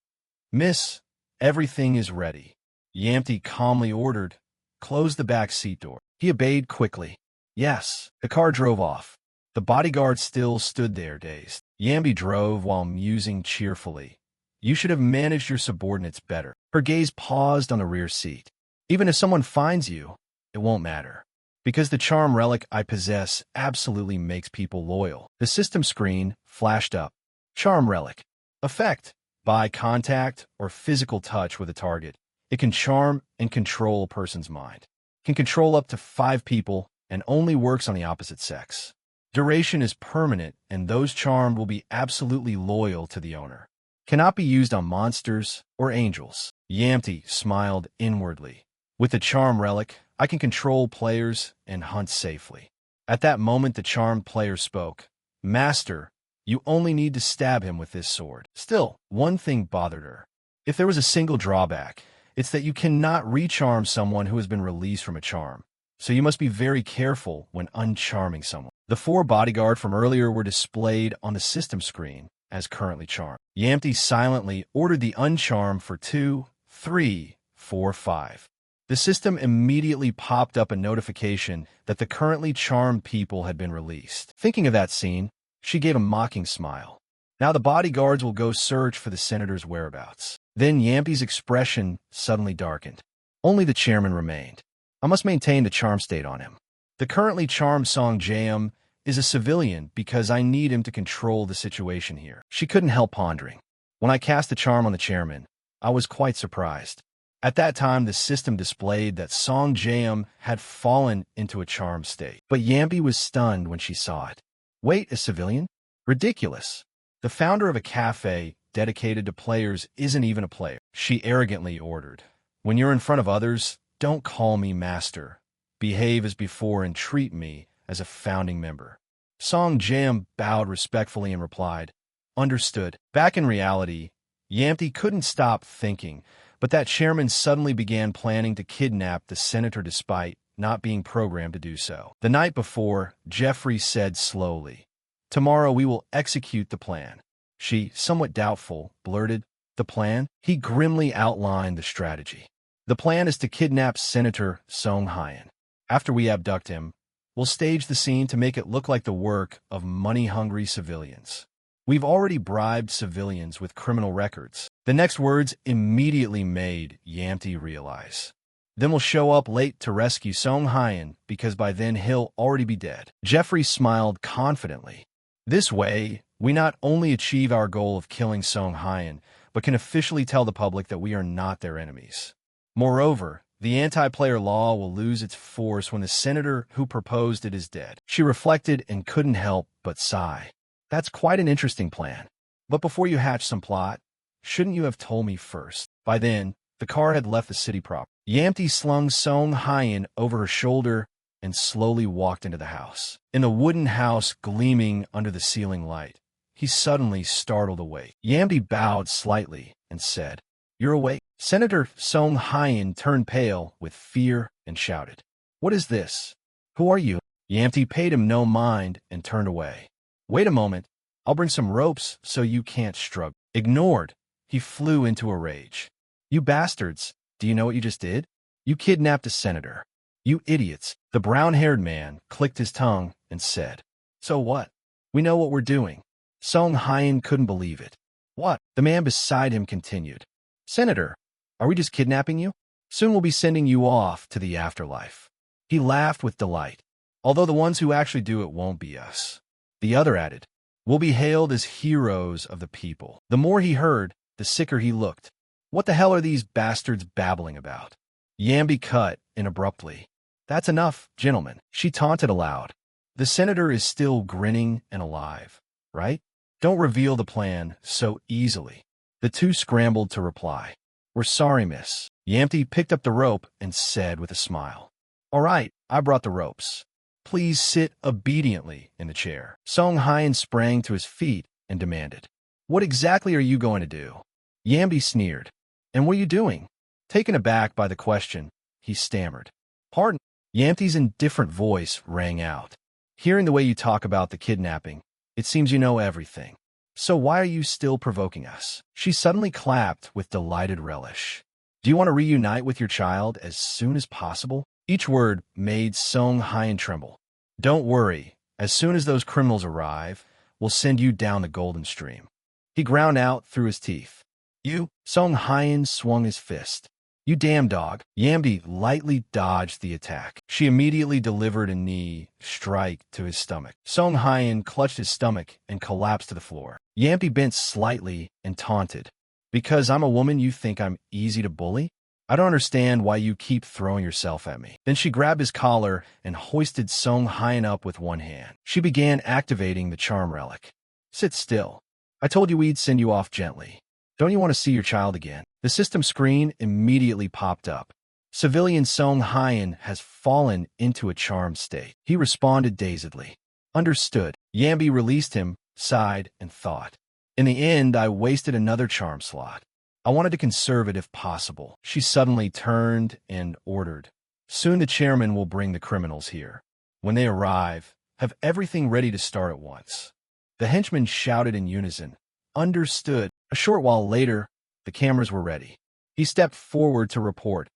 Miss, everything is ready. Yamti calmly ordered, Close the back seat door. He obeyed quickly. Yes, the car drove off. The bodyguard still stood there, dazed. Yambi drove while musing cheerfully. You should have managed your subordinates better. Her gaze paused on the rear seat. Even if someone finds you, it won't matter. Because the charm relic I possess absolutely makes people loyal. The system screen flashed up. Charm relic. Effect. By contact or physical touch with a target, it can charm and control a person's mind. Can control up to 5 people and only works on the opposite sex. Duration is permanent, and those charmed will be absolutely loyal to the owner. Cannot be used on monsters or angels. Yamti smiled inwardly. With the charm relic, I can control players and hunt safely. At that moment, the charmed player spoke. Master, you only need to stab him with this sword. Still, one thing bothered her. If there was a single drawback, it's that you cannot recharm someone who has been released from a charm. So you must be very careful when uncharming someone. The 4 bodyguard from earlier were displayed on the system screen as currently charmed. Yamti silently ordered the uncharm for 2, 3, 4, 5. The system immediately popped up a notification that the currently charmed people had been released. Thinking of that scene, she gave a mocking smile. Now the bodyguards will go search for the senator's whereabouts. Then Yampi's expression suddenly darkened. Only the chairman remained. I must maintain the charm state on him. The currently charmed Song Jaeum is a civilian because I need him to control the situation here. She couldn't help pondering. When I cast the charm on the chairman, I was quite surprised. At that time, the system displayed that Song Jaeum had fallen into a charmed state. But Yampi was stunned when she saw it. Wait, a civilian? Ridiculous. The founder of a cafe dedicated to players isn't even a player. She arrogantly ordered. When you're in front of others, don't call me master. Behave as before and treat me as a founding member. Song Jaeum bowed respectfully and replied, Understood. Back in reality, Yamty couldn't stop thinking, but that chairman suddenly began planning to kidnap the senator despite not being programmed to do so. The night before, Jeffrey said slowly, "Tomorrow we will execute the plan." She, somewhat doubtful, blurted, "The plan?" He grimly outlined the strategy. "The plan is to kidnap Senator Song Hyen. After we abduct him, we'll stage the scene to make it look like the work of money-hungry civilians. We've already bribed civilians with criminal records." The next words immediately made Yamty realize. "Then we'll show up late to rescue Song Hyen because by then he'll already be dead." Jeffrey smiled confidently. "This way, we not only achieve our goal of killing Song Hyen, but can officially tell the public that we are not their enemies. Moreover, the anti-player law will lose its force when the senator who proposed it is dead." She reflected and couldn't help but sigh. "That's quite an interesting plan. But before you hatch some plot, shouldn't you have told me first?" By then, the car had left the city proper. Yamty slung Song Hyen over her shoulder and slowly walked into the house. In the wooden house gleaming under the ceiling light, he suddenly startled awake. Yamty bowed slightly and said, "You're awake?" Senator Song Hyen turned pale with fear and shouted, "What is this? Who are you?" Yamty paid him no mind and turned away. "Wait a moment. I'll bring some ropes so you can't struggle." Ignored, he flew into a rage. "You bastards, do you know what you just did? You kidnapped a senator. You idiots." The brown-haired man clicked his tongue and said, "So what? We know what we're doing." Song Hyen couldn't believe it. "What?" The man beside him continued. "Senator, are we just kidnapping you? Soon we'll be sending you off to the afterlife." He laughed with delight. "Although the ones who actually do it won't be us." The other added, "We'll be hailed as heroes of the people." The more he heard, the sicker he looked. What the hell are these bastards babbling about? Yamby cut in abruptly. "That's enough, gentlemen," she taunted aloud. "The senator is still grinning and alive, right? Don't reveal the plan so easily." The two scrambled to reply. "We're sorry, miss." Yamty picked up the rope and said with a smile, "All right, I brought the ropes. Please sit obediently in the chair." Song Hyen sprang to his feet and demanded, "What exactly are you going to do?" Yamby sneered. "And what are you doing?" Taken aback by the question, he stammered, "Pardon?" Yamty's indifferent voice rang out. "Hearing the way you talk about the kidnapping, it seems you know everything. So why are you still provoking us?" She suddenly clapped with delighted relish. "Do you want to reunite with your child as soon as possible?" Each word made Song Hyen tremble. "Don't worry. As soon as those criminals arrive, we'll send you down the golden stream." He ground out through his teeth. "You?" Song Hyen swung his fist. "You damn dog." Yamby lightly dodged the attack. She immediately delivered a knee strike to his stomach. Song Hyen clutched his stomach and collapsed to the floor. Yamby bent slightly and taunted, "Because I'm a woman you think I'm easy to bully? I don't understand why you keep throwing yourself at me." Then she grabbed his collar and hoisted Song Hyen up with one hand. She began activating the charm relic. "Sit still. I told you we'd send you off gently. Don't you want to see your child again?" The system screen immediately popped up. "Civilian Song Hyen has fallen into a charmed state." He responded dazedly. "Understood." Yamby released him, sighed, and thought, "In the end, I wasted another charm slot. I wanted to conserve it if possible." She suddenly turned and ordered, "Soon the chairman will bring the criminals here. When they arrive, have everything ready to start at once." The henchmen shouted in unison, "Understood." A short while later, the cameras were ready. He stepped forward to report,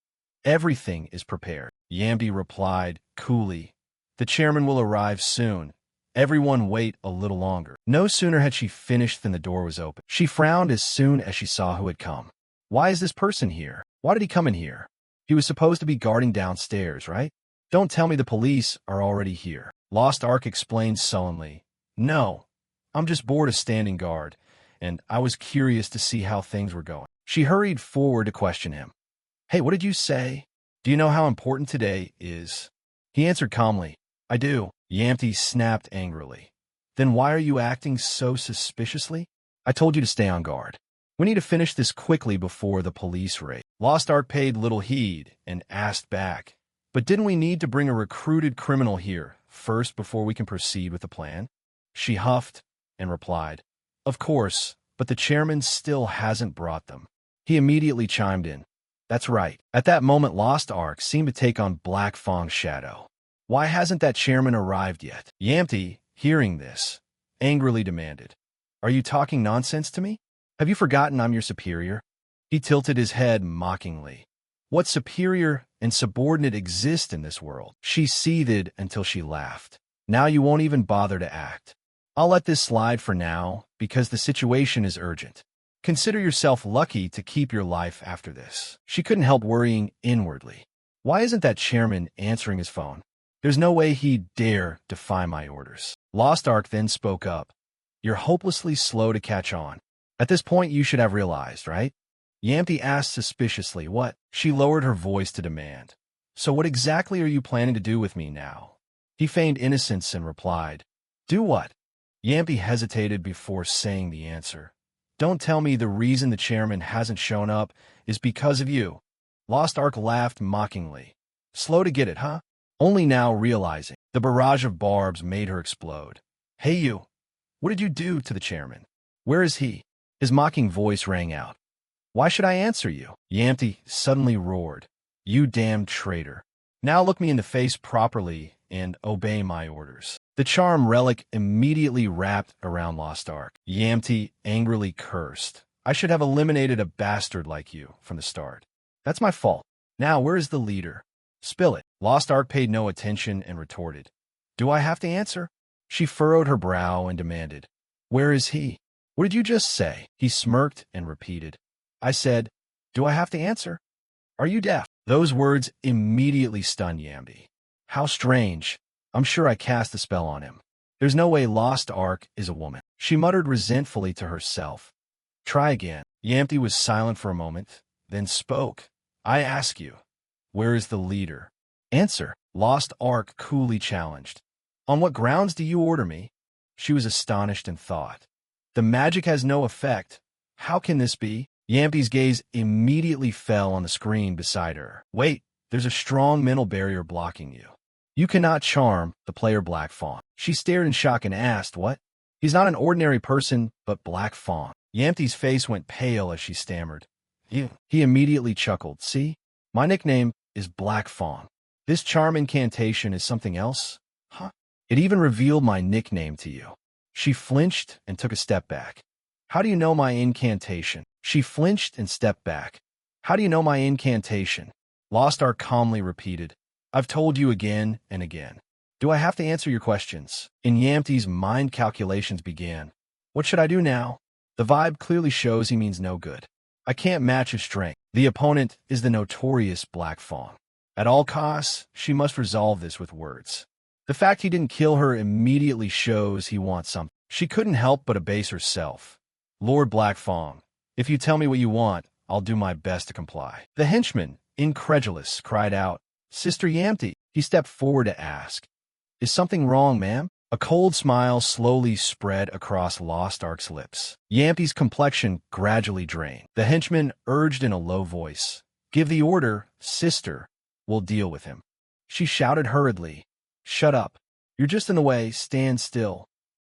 "Everything is prepared." Yamby replied coolly, "The chairman will arrive soon. Everyone wait a little longer." No sooner had she finished than the door was open. She frowned as soon as she saw who had come. "Why is this person here? Why did he come in here? He was supposed to be guarding downstairs, right? Don't tell me the police are already here." Lost Ark explained sullenly, "No, I'm just bored of standing guard, and I was curious to see how things were going." She hurried forward to question him. "Hey, what did you say? Do you know how important today is?" He answered calmly, "I do." Yamty snapped angrily. "Then why are you acting so suspiciously? I told you to stay on guard. We need to finish this quickly before the police raid." Lost Ark paid little heed and asked back, "But didn't we need to bring a recruited criminal here first before we can proceed with the plan?" She huffed and replied, "Of course, but the chairman still hasn't brought them. He immediately chimed in. That's right. At that moment, Lost Ark seemed to take on Black Fong's shadow. Why hasn't that chairman arrived yet? Yamty, hearing this, angrily demanded. Are you talking nonsense to me? Have you forgotten I'm your superior? He tilted his head mockingly. What superior and subordinate exist in this world? She seethed until she laughed. Now you won't even bother to act. I'll let this slide for now because the situation is urgent. Consider yourself lucky to keep your life after this. She couldn't help worrying inwardly. Why isn't that chairman answering his phone? There's no way he'd dare defy my orders. Lost Ark then spoke up. You're hopelessly slow to catch on. At this point, you should have realized, right? Yamty asked suspiciously. What? She lowered her voice to demand. So what exactly are you planning to do with me now? He feigned innocence and replied. Do what? Yamty hesitated before saying the answer. Don't tell me the reason the chairman hasn't shown up is because of you. Lost Ark laughed mockingly. Slow to get it, huh? Only now realizing. The barrage of barbs made her explode. Hey you, what did you do to the chairman? Where is he? His mocking voice rang out. Why should I answer you? Yamty suddenly roared. You damned traitor. Now look me in the face properly and obey my orders. The charm relic immediately wrapped around Lost Ark. Yamty angrily cursed. I should have eliminated a bastard like you from the start. That's my fault. Now where is the leader? Spill it. Lost Ark paid no attention and retorted. Do I have to answer? She furrowed her brow and demanded. Where is he? What did you just say? He smirked and repeated. I said, do I have to answer? Are you deaf? Those words immediately stunned Yamty. How strange. I'm sure I cast a spell on him. There's no way Lost Ark is a woman. She muttered resentfully to herself. Try again. Yamty was silent for a moment, then spoke. I ask you, where is the leader? Answer. Lost Ark coolly challenged. On what grounds do you order me? She was astonished and thought. The magic has no effect. How can this be? Yamty's gaze immediately fell on the screen beside her. Wait, there's a strong mental barrier blocking you. You cannot charm the player Black Fawn. She stared in shock and asked, what? He's not an ordinary person, but Black Fawn. Yamty's face went pale as she stammered. He immediately chuckled. See? My nickname is Black Fawn. This charm incantation is something else? Huh? It even revealed my nickname to you. She flinched and took a step back. How do you know my incantation? She flinched and stepped back. How do you know my incantation? Lost Ark calmly repeated. I've told you again and again. Do I have to answer your questions? In Yamty's mind calculations began. What should I do now? The vibe clearly shows he means no good. I can't match his strength. The opponent is the notorious Black Fawn. At all costs, she must resolve this with words. The fact he didn't kill her immediately shows he wants something. She couldn't help but abase herself. Lord Black Fawn, if you tell me what you want, I'll do my best to comply. The henchman, incredulous, cried out, Sister Yamty. He stepped forward to ask, Is something wrong, ma'am? A cold smile slowly spread across Lost Ark's lips. Yamty's complexion gradually drained. The henchman urged in a low voice, Give the order, sister. We'll deal with him. She shouted hurriedly, Shut up. You're just in the way. Stand still.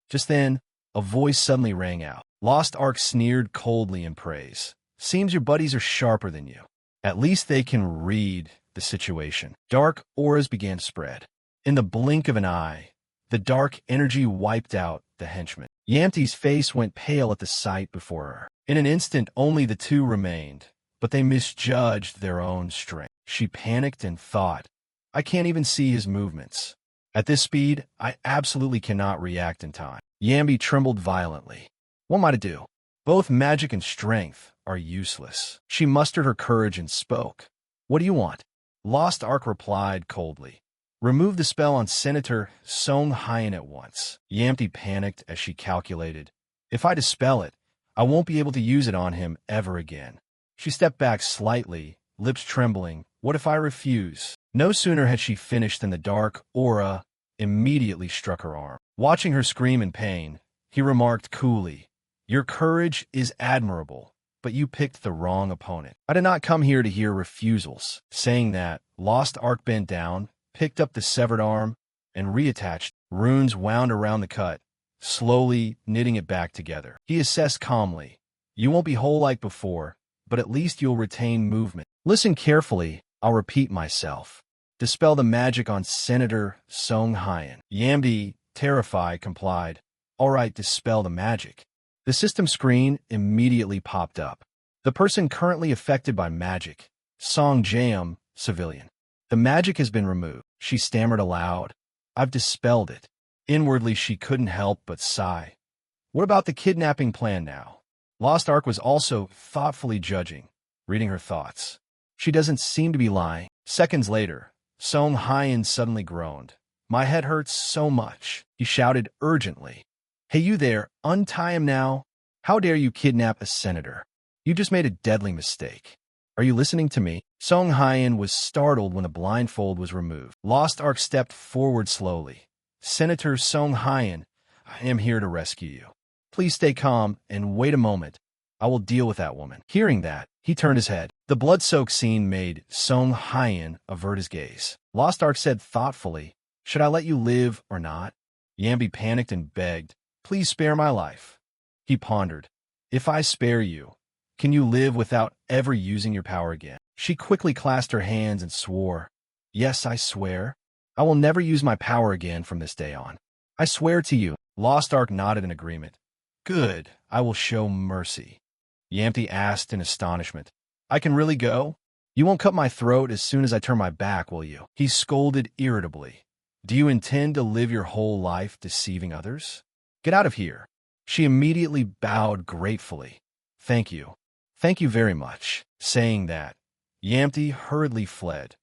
Just then, a voice suddenly rang out. Lost Ark sneered coldly in praise. Seems your buddies are sharper than you. At least they can read the situation. Dark auras began to spread. In the blink of an eye, the dark energy wiped out the henchman. Yamty's face went pale at the sight before her. In an instant, only the two remained, but they misjudged their own strength. She panicked and thought, I can't even see his movements. At this speed, I absolutely cannot react in time. Yamty trembled violently. What am I to do? Both magic and strength are useless. She mustered her courage and spoke. What do you want? Lost Ark replied coldly. Remove the spell on Senator Song Hyen at once. Yamty panicked as she calculated. If I dispel it, I won't be able to use it on him ever again. She stepped back slightly, lips trembling. What if I refuse? No sooner had she finished than the dark aura immediately struck her arm. Watching her scream in pain, he remarked coolly, Your courage is admirable, but you picked the wrong opponent. I did not come here to hear refusals. Saying that, Lost Ark bent down, picked up the severed arm, and reattached. Runes wound around the cut, slowly knitting it back together. He assessed calmly. You won't be whole like before, but at least you'll retain movement. Listen carefully, I'll repeat myself. Dispel the magic on Senator Song Hyen. Yamdi, terrified, complied. All right, dispel the magic. The system screen immediately popped up. The person currently affected by magic, Song Jam, civilian. The magic has been removed. She stammered aloud. I've dispelled it. Inwardly, she couldn't help but sigh. What about the kidnapping plan now? Lost Ark was also thoughtfully judging, reading her thoughts. She doesn't seem to be lying. Seconds later, Song Hyen suddenly groaned. My head hurts so much, he shouted urgently. Hey, you there, untie him now. How dare you kidnap a senator? You just made a deadly mistake. Are you listening to me? Song Hyen was startled when the blindfold was removed. Lost Ark stepped forward slowly. Senator Song Hyen, I am here to rescue you. Please stay calm and wait a moment. I will deal with that woman. Hearing that, he turned his head. The blood-soaked scene made Song Hyen avert his gaze. Lost Ark said thoughtfully, should I let you live or not? Yambi panicked and begged, please spare my life. He pondered, if I spare you, can you live without ever using your power again? She quickly clasped her hands and swore, yes, I swear. I will never use my power again from this day on. I swear to you. Lost Ark nodded in agreement. Good, I will show mercy. Yamti asked in astonishment. I can really go? You won't cut my throat as soon as I turn my back, will you? He scolded irritably. Do you intend to live your whole life deceiving others? Get out of here. She immediately bowed gratefully. Thank you. Thank you very much. Saying that, Yamti hurriedly fled.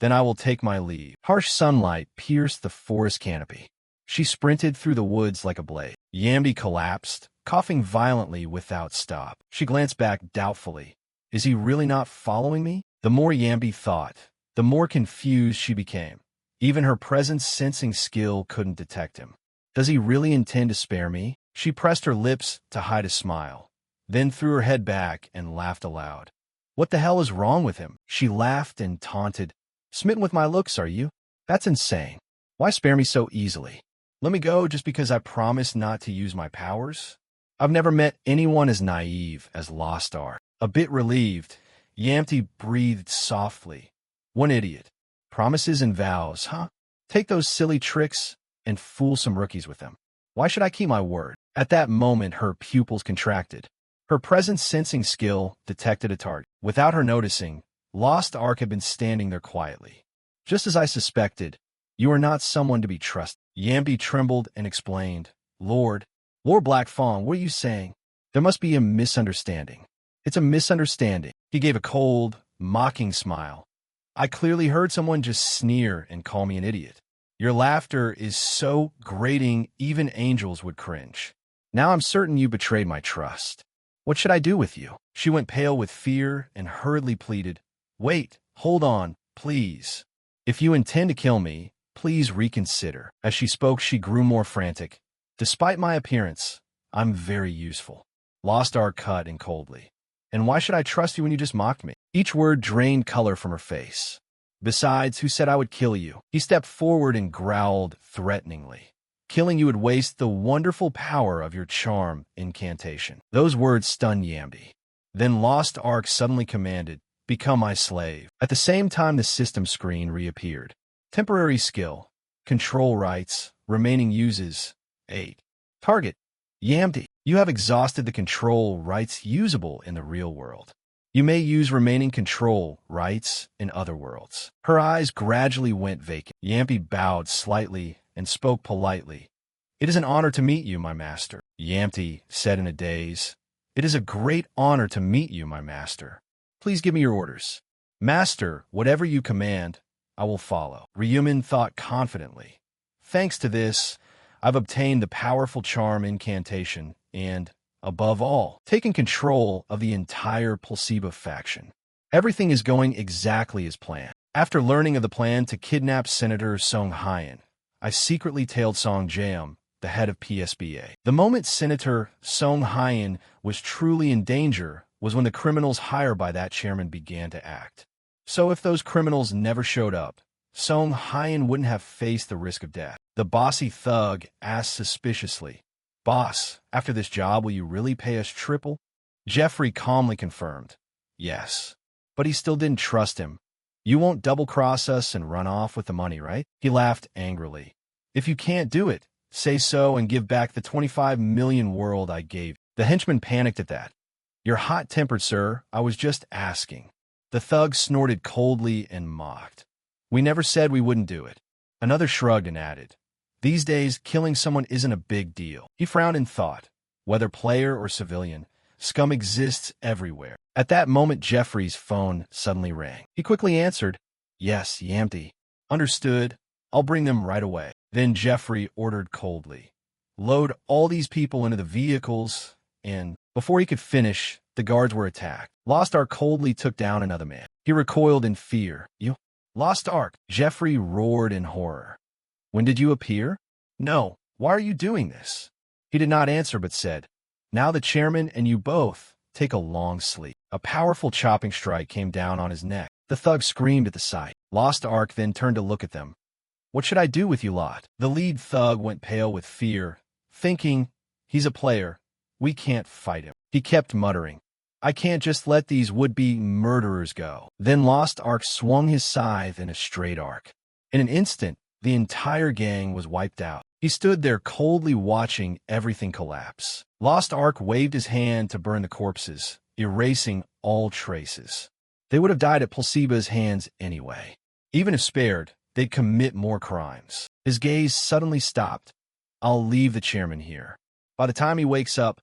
Then I will take my leave. Harsh sunlight pierced the forest canopy. She sprinted through the woods like a blade. Yambi collapsed, coughing violently without stop. She glanced back doubtfully. Is he really not following me? The more Yambi thought, the more confused she became. Even her presence-sensing skill couldn't detect him. Does he really intend to spare me? She pressed her lips to hide a smile, then threw her head back and laughed aloud. What the hell is wrong with him? She laughed and taunted. Smitten with my looks, are you? That's insane. Why spare me so easily? Let me go just because I promised not to use my powers? I've never met anyone as naive as Lost Ark. A bit relieved, Yamti breathed softly. One idiot. Promises and vows, huh? Take those silly tricks and fool some rookies with them. Why should I keep my word? At that moment, her pupils contracted. Her presence-sensing skill detected a target. Without her noticing, Lost Ark had been standing there quietly. Just as I suspected, you are not someone to be trusted. Yambi trembled and explained, Lord Black Fawn, what are you saying? There must be a misunderstanding. It's a misunderstanding. He gave a cold, mocking smile. I clearly heard someone just sneer and call me an idiot. Your laughter is so grating even angels would cringe. Now I'm certain you betrayed my trust. What should I do with you? She went pale with fear and hurriedly pleaded, Wait, hold on, please. If you intend to kill me, please reconsider. As she spoke, she grew more frantic. Despite my appearance, I'm very useful. Lost Ark cut in coldly. And why should I trust you when you just mocked me? Each word drained color from her face. Besides, who said I would kill you? He stepped forward and growled threateningly. Killing you would waste the wonderful power of your charm incantation. Those words stunned Yambi. Then Lost Ark suddenly commanded, Become my slave. At the same time, the system screen reappeared. Temporary skill. Control rights. Remaining uses. 8. Target. Yamdi. You have exhausted the control rights usable in the real world. You may use remaining control rights in other worlds. Her eyes gradually went vacant. Yampi bowed slightly and spoke politely. It is an honor to meet you, my master. Yamti said in a daze. It is a great honor to meet you, my master. Please give me your orders. Master, whatever you command, I will follow. Ryumin thought confidently. Thanks to this, I've obtained the powerful charm incantation and, above all, taken control of the entire Placebo faction. Everything is going exactly as planned. After learning of the plan to kidnap Senator Song Hyen, I secretly tailed Song Jam, the head of PSBA. The moment Senator Song Hyen was truly in danger was when the criminals hired by that chairman began to act. So if those criminals never showed up, Song Hyen wouldn't have faced the risk of death. The bossy thug asked suspiciously, Boss, after this job, will you really pay us triple? Jeffrey calmly confirmed. Yes. But he still didn't trust him. You won't double-cross us and run off with the money, right? He laughed angrily. If you can't do it, say so and give back the 25 million world I gave. The henchman panicked at that. You're hot-tempered, sir. I was just asking. The thug snorted coldly and mocked. We never said we wouldn't do it. Another shrugged and added. These days, killing someone isn't a big deal. He frowned and thought. Whether player or civilian, scum exists everywhere. At that moment, Jeffrey's phone suddenly rang. He quickly answered. Yes, Yamty. Understood. I'll bring them right away. Then Jeffrey ordered coldly. Load all these people into the vehicles, and before he could finish, the guards were attacked. Lost Ark coldly took down another man. He recoiled in fear. You? Lost Ark! Jeffrey roared in horror. When did you appear? No. Why are you doing this? He did not answer but said, Now the chairman and you both take a long sleep. A powerful chopping strike came down on his neck. The thug screamed at the sight. Lost Ark then turned to look at them. What should I do with you lot? The lead thug went pale with fear, thinking, he's a player. We can't fight him. He kept muttering, I can't just let these would-be murderers go. Then Lost Ark swung his scythe in a straight arc. In an instant, the entire gang was wiped out. He stood there coldly watching everything collapse. Lost Ark waved his hand to burn the corpses, erasing all traces. They would have died at Placebo's hands anyway. Even if spared, they'd commit more crimes. His gaze suddenly stopped. I'll leave the chairman here. By the time he wakes up,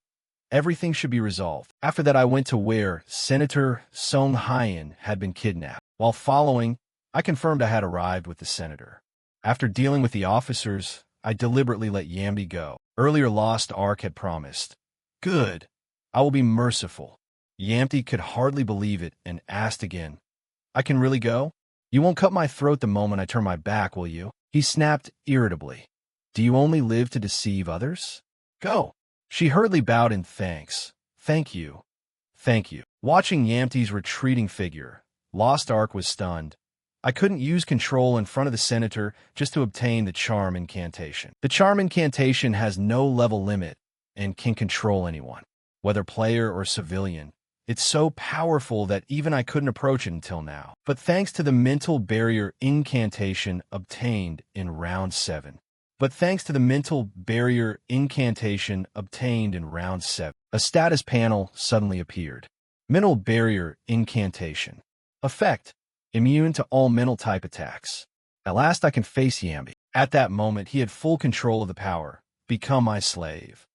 everything should be resolved. After that, I went to where Senator Song Hyen had been kidnapped. While following, I confirmed I had arrived with the senator. After dealing with the officers, I deliberately let Yambi go. Earlier, Lost Ark had promised. Good. I will be merciful. Yamty could hardly believe it and asked again. I can really go? You won't cut my throat the moment I turn my back, will you? He snapped irritably. Do you only live to deceive others? Go. She hurriedly bowed in thanks. Thank you. Thank you. Watching Yamty's retreating figure, Lost Ark was stunned. I couldn't use control in front of the senator just to obtain the charm incantation. The charm incantation has no level limit and can control anyone, whether player or civilian. It's so powerful that even I couldn't approach it until now. But thanks to the mental barrier incantation obtained in round 7. A status panel suddenly appeared. Mental barrier incantation. Effect. Immune to all mental type attacks. At last I can face Yambi. At that moment, he had full control of the power. Become my slave.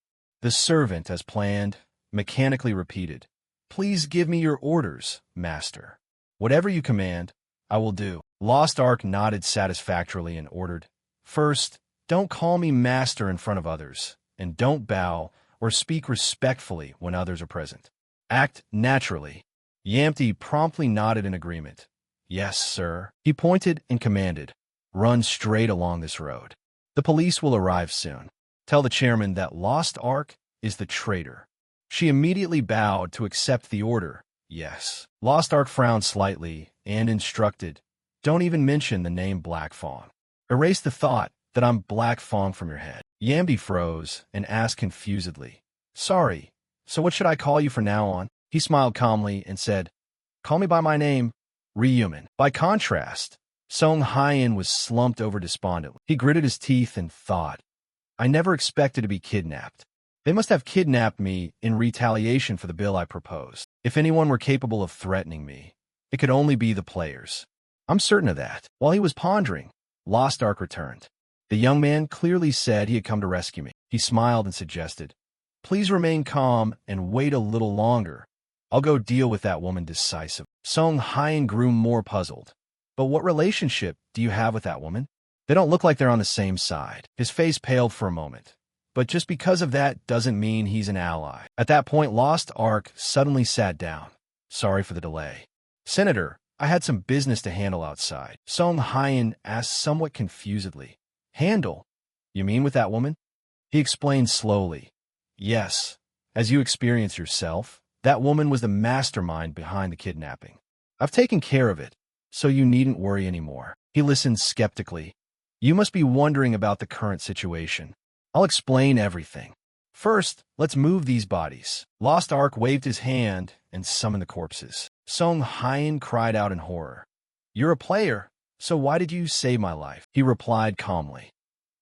The servant, as planned, mechanically repeated. Please give me your orders, master. Whatever you command, I will do. Lost Ark nodded satisfactorily and ordered. First, don't call me master in front of others, and don't bow or speak respectfully when others are present. Act naturally. Yamty promptly nodded in agreement. Yes, sir. He pointed and commanded. Run straight along this road. The police will arrive soon. Tell the chairman that Lost Ark is the traitor. She immediately bowed to accept the order. Yes. Lost Ark frowned slightly and instructed. Don't even mention the name Black Fawn. Erase the thought that I'm Black Fawn from your head. Yambi froze and asked confusedly. Sorry. So what should I call you from now on? He smiled calmly and said, Call me by my name, Rehuman. By contrast, Song Hyen was slumped over despondently. He gritted his teeth and thought, I never expected to be kidnapped. They must have kidnapped me in retaliation for the bill I proposed. If anyone were capable of threatening me, it could only be the players. I'm certain of that. While he was pondering, Lost Ark returned. The young man clearly said he had come to rescue me. He smiled and suggested, Please remain calm and wait a little longer. I'll go deal with that woman decisively. Song Hyen grew more puzzled. But what relationship do you have with that woman? They don't look like they're on the same side. His face paled for a moment. But just because of that doesn't mean he's an ally. At that point, Lost Ark suddenly sat down. Sorry for the delay. Senator, I had some business to handle outside. Song Hyen asked somewhat confusedly. Handle? You mean with that woman? He explained slowly. Yes, as you experience yourself, that woman was the mastermind behind the kidnapping. I've taken care of it, so you needn't worry anymore. He listened skeptically. You must be wondering about the current situation. I'll explain everything. First, let's move these bodies. Lost Ark waved his hand and summoned the corpses. Song Hyen cried out in horror. You're a player, so why did you save my life? He replied calmly.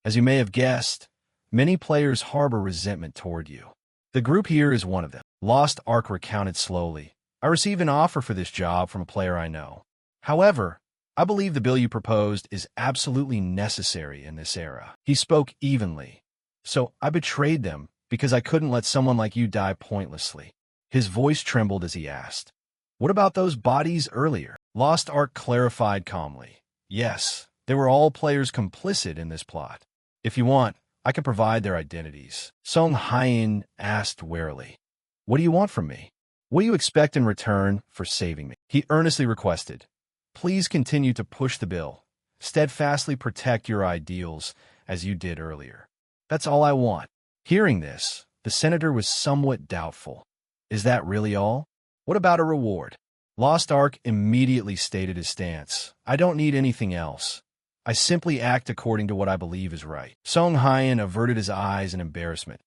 As you may have guessed, many players harbor resentment toward you. The group here is one of them. Lost Ark recounted slowly. I received an offer for this job from a player I know. However, I believe the bill you proposed is absolutely necessary in this era. He spoke evenly. So I betrayed them because I couldn't let someone like you die pointlessly. His voice trembled as he asked, what about those bodies earlier? Lost Ark clarified calmly. Yes, they were all players complicit in this plot. If you want, I can provide their identities. Song Hyen asked warily. What do you want from me? What do you expect in return for saving me? He earnestly requested. Please continue to push the bill. Steadfastly protect your ideals as you did earlier. That's all I want. Hearing this, the senator was somewhat doubtful. Is that really all? What about a reward? Lost Ark immediately stated his stance. I don't need anything else. I simply act according to what I believe is right. Song Hyen averted his eyes in embarrassment.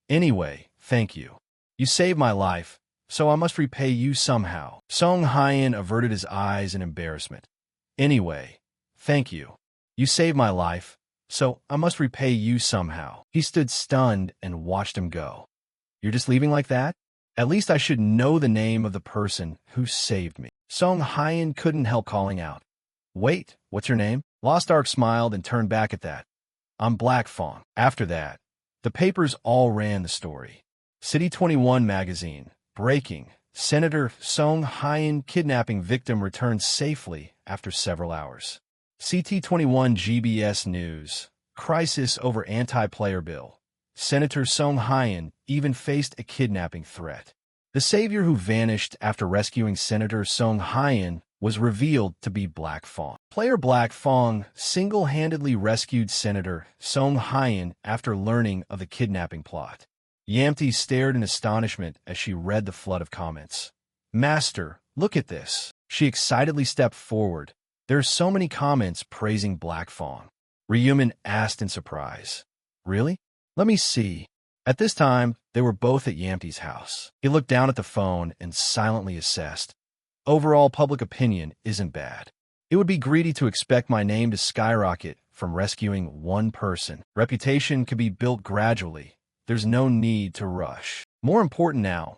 Anyway, thank you. You saved my life, so I must repay you somehow. Song Hyen averted his eyes in embarrassment. Anyway, thank you. You saved my life, so I must repay you somehow. He stood stunned and watched him go. You're just leaving like that? At least I should know the name of the person who saved me. Song Hyen couldn't help calling out. Wait, what's your name? Lost Ark smiled and turned back at that. I'm Black Fong. After that, the papers all ran the story. City 21 magazine. Breaking. Senator Song Hyen kidnapping victim returns safely after several hours. CT21 GBS News. Crisis over anti-player bill. Senator Song Hyen even faced a kidnapping threat. The savior who vanished after rescuing Senator Song Hyen was revealed to be Black Fong. Player Black Fong single-handedly rescued Senator Song Hyen after learning of the kidnapping plot. Yamty stared in astonishment as she read the flood of comments. Master, look at this. She excitedly stepped forward. There are so many comments praising Black Fong. Ryumin asked in surprise. Really? Let me see. At this time, they were both at Yamty's house. He looked down at the phone and silently assessed. Overall public opinion isn't bad. It would be greedy to expect my name to skyrocket from rescuing one person. Reputation could be built gradually. There's no need to rush. More important now,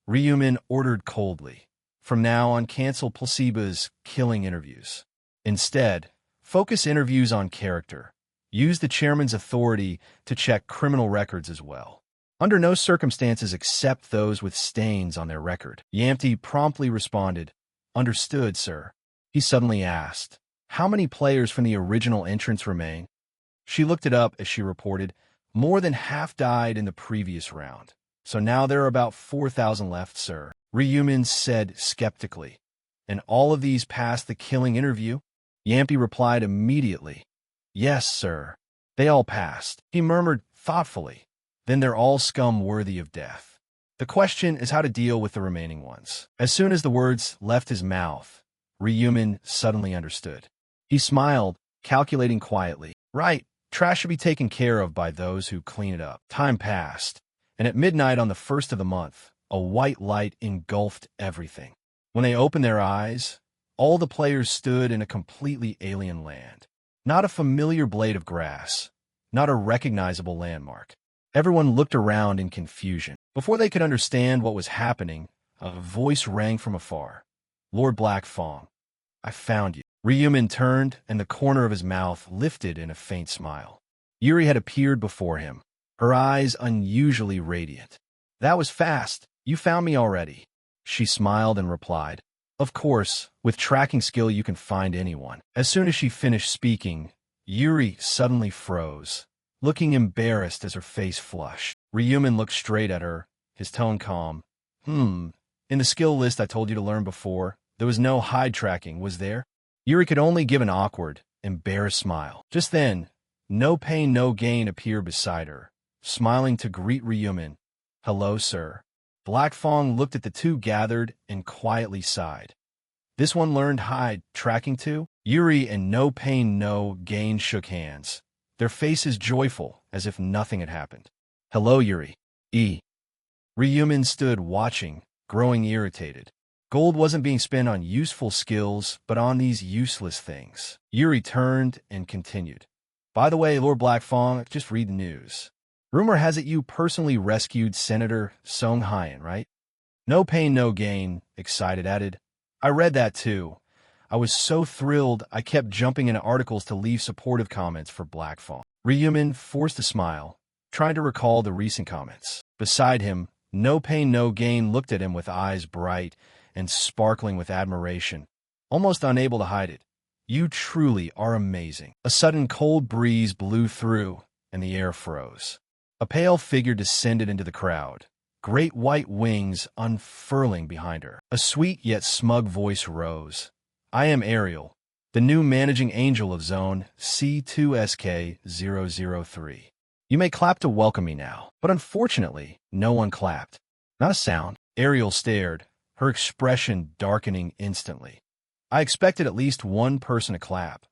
Ryumin ordered coldly. From now on, cancel Placebo's killing interviews. Instead, focus interviews on character. Use the chairman's authority to check criminal records as well. Under no circumstances accept those with stains on their record. Yamty promptly responded, Understood, sir. He suddenly asked, How many players from the original entrance remain? She looked it up as she reported, More than half died in the previous round. So now there are about 4,000 left, sir. Ryumin said skeptically. And all of these passed the killing interview? Yamty replied immediately. Yes, sir. They all passed. He murmured thoughtfully. Then they're all scum worthy of death. The question is how to deal with the remaining ones. As soon as the words left his mouth, Ryumin suddenly understood. He smiled, calculating quietly. Right, trash should be taken care of by those who clean it up. Time passed, and at midnight on the 1st of the month, a white light engulfed everything. When they opened their eyes, all the players stood in a completely alien land. Not a familiar blade of grass, not a recognizable landmark. Everyone looked around in confusion. Before they could understand what was happening, a voice rang from afar. Lord Black Fong, I found you. Ryumin turned, and the corner of his mouth lifted in a faint smile. Yuri had appeared before him, her eyes unusually radiant. That was fast. You found me already. She smiled and replied, Of course, with tracking skill you can find anyone. As soon as she finished speaking, Yuri suddenly froze, looking embarrassed as her face flushed. Ryumin looked straight at her, his tone calm. In the skill list I told you to learn before, there was no hide tracking, was there? Yuri could only give an awkward, embarrassed smile. Just then, No Pain No Gain appeared beside her, smiling to greet Ryumin. Hello, sir. Black Fong looked at the two gathered and quietly sighed. This one learned hide tracking too? Yuri and No Pain No Gain shook hands, their faces joyful as if nothing had happened. Hello, Yuri. E. Ryumin stood watching, growing irritated. Gold wasn't being spent on useful skills, but on these useless things. Yuri turned and continued. By the way, Lord Blackfong, just read the news. Rumor has it you personally rescued Senator Song Hyen, right? No pain, no gain, Excited added. I read that too. I was so thrilled I kept jumping into articles to leave supportive comments for Blackfong. Ryumin forced a smile, trying to recall the recent comments. Beside him, No Pain No Gain looked at him with eyes bright and sparkling with admiration, almost unable to hide it. You truly are amazing. A sudden cold breeze blew through, and the air froze. A pale figure descended into the crowd, great white wings unfurling behind her. A sweet yet smug voice rose. I am Ariel, the new managing angel of Zone C2SK003. You may clap to welcome me now. But unfortunately, no one clapped. Not a sound. Ariel stared, her expression darkening instantly. I expected at least one person to clap.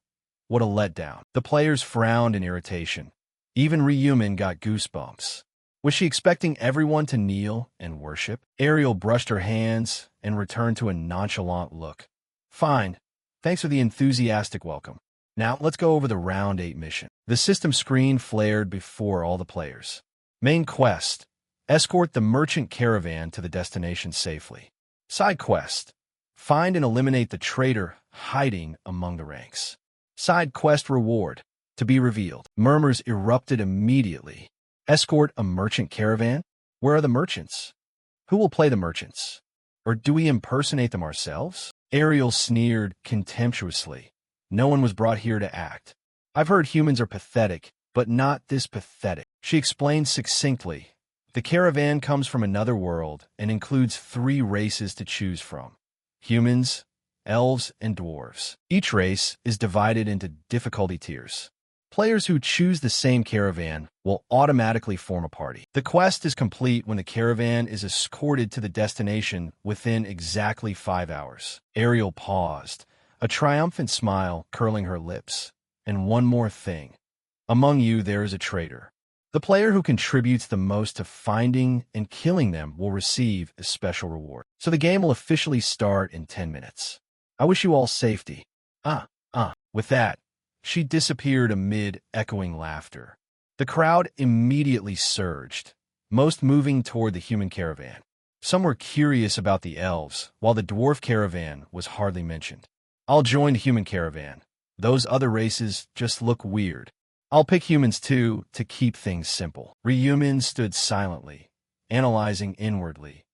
What a letdown. The players frowned in irritation. Even Ryumin got goosebumps. Was she expecting everyone to kneel and worship? Ariel brushed her hands and returned to a nonchalant look. Fine. Thanks for the enthusiastic welcome. Now, let's go over the Round 8 mission. The system screen flared before all the players. Main quest: escort the merchant caravan to the destination safely. Side quest: find and eliminate the traitor hiding among the ranks. Side quest reward: to be revealed. Murmurs erupted immediately. Escort a merchant caravan? Where are the merchants? Who will play the merchants? Or do we impersonate them ourselves? Ariel sneered contemptuously. No one was brought here to act. I've heard humans are pathetic, but not this pathetic. She explained succinctly. The caravan comes from another world and includes 3 races to choose from: humans, elves, and dwarves. Each race is divided into difficulty tiers. Players who choose the same caravan will automatically form a party. The quest is complete when the caravan is escorted to the destination within exactly 5 hours. Ariel paused, a triumphant smile curling her lips. And one more thing. Among you there is a traitor. The player who contributes the most to finding and killing them will receive a special reward. So the game will officially start in 10 minutes. I wish you all safety. With that, she disappeared amid echoing laughter. The crowd immediately surged, most moving toward the human caravan. Some were curious about the elves, while the dwarf caravan was hardly mentioned. I'll join the human caravan. Those other races just look weird. I'll pick humans too, to keep things simple. Ryumin stood silently, analyzing inwardly.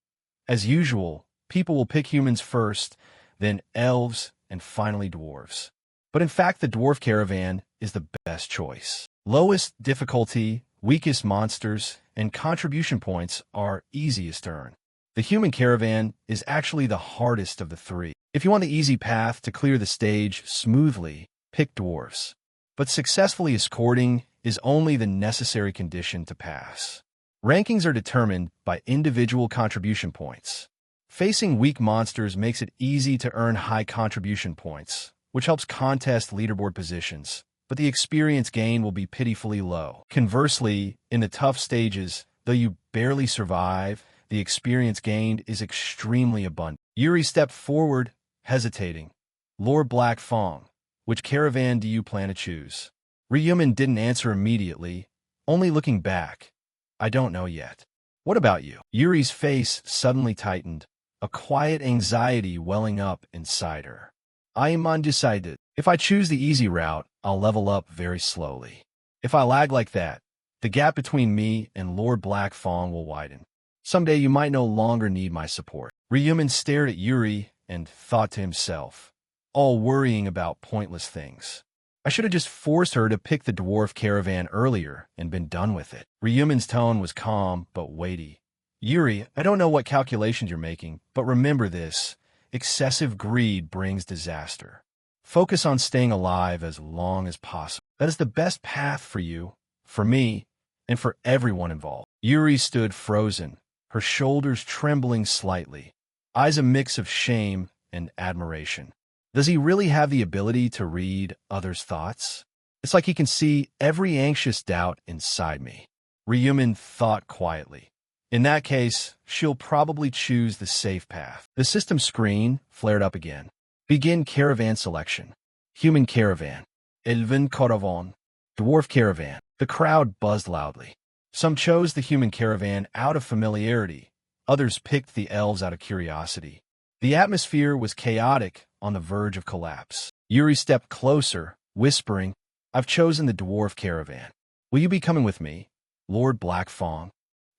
As usual, people will pick humans first, then elves, and finally dwarves. But in fact, the dwarf caravan is the best choice. Lowest difficulty, weakest monsters, and contribution points are easiest to earn. The human caravan is actually the hardest of the 3. If you want the easy path to clear the stage smoothly, pick dwarves. But successfully escorting is only the necessary condition to pass. Rankings are determined by individual contribution points. Facing weak monsters makes it easy to earn high contribution points, which helps contest leaderboard positions, but the experience gain will be pitifully low. Conversely, in the tough stages, though you barely survive, the experience gained is extremely abundant. Yuri stepped forward, hesitating. Lord Blackfong, which caravan do you plan to choose? Ryumin didn't answer immediately, only looking back. I don't know yet. What about you? Yuri's face suddenly tightened, a quiet anxiety welling up inside her. I am undecided. If I choose the easy route, I'll level up very slowly. If I lag like that, the gap between me and Lord Blackfong will widen. Someday you might no longer need my support. Ryumin stared at Yuri and thought to himself, all worrying about pointless things. I should have just forced her to pick the dwarf caravan earlier and been done with it. Ryumin's tone was calm but weighty. Yuri, I don't know what calculations you're making, but remember this. Excessive greed brings disaster. Focus on staying alive as long as possible. That is the best path for you, for me, and for everyone involved. Yuri stood frozen, her shoulders trembling slightly, eyes a mix of shame and admiration. Does he really have the ability to read others' thoughts? It's like he can see every anxious doubt inside me. Ryumin thought quietly. In that case, she'll probably choose the safe path. The system screen flared up again. Begin caravan selection. Human caravan. Elven caravan. Dwarf caravan. The crowd buzzed loudly. Some chose the human caravan out of familiarity. Others picked the elves out of curiosity. The atmosphere was chaotic, on the verge of collapse. Yuri stepped closer, whispering, "I've chosen the dwarf caravan. Will you be coming with me, Lord Blackfong?"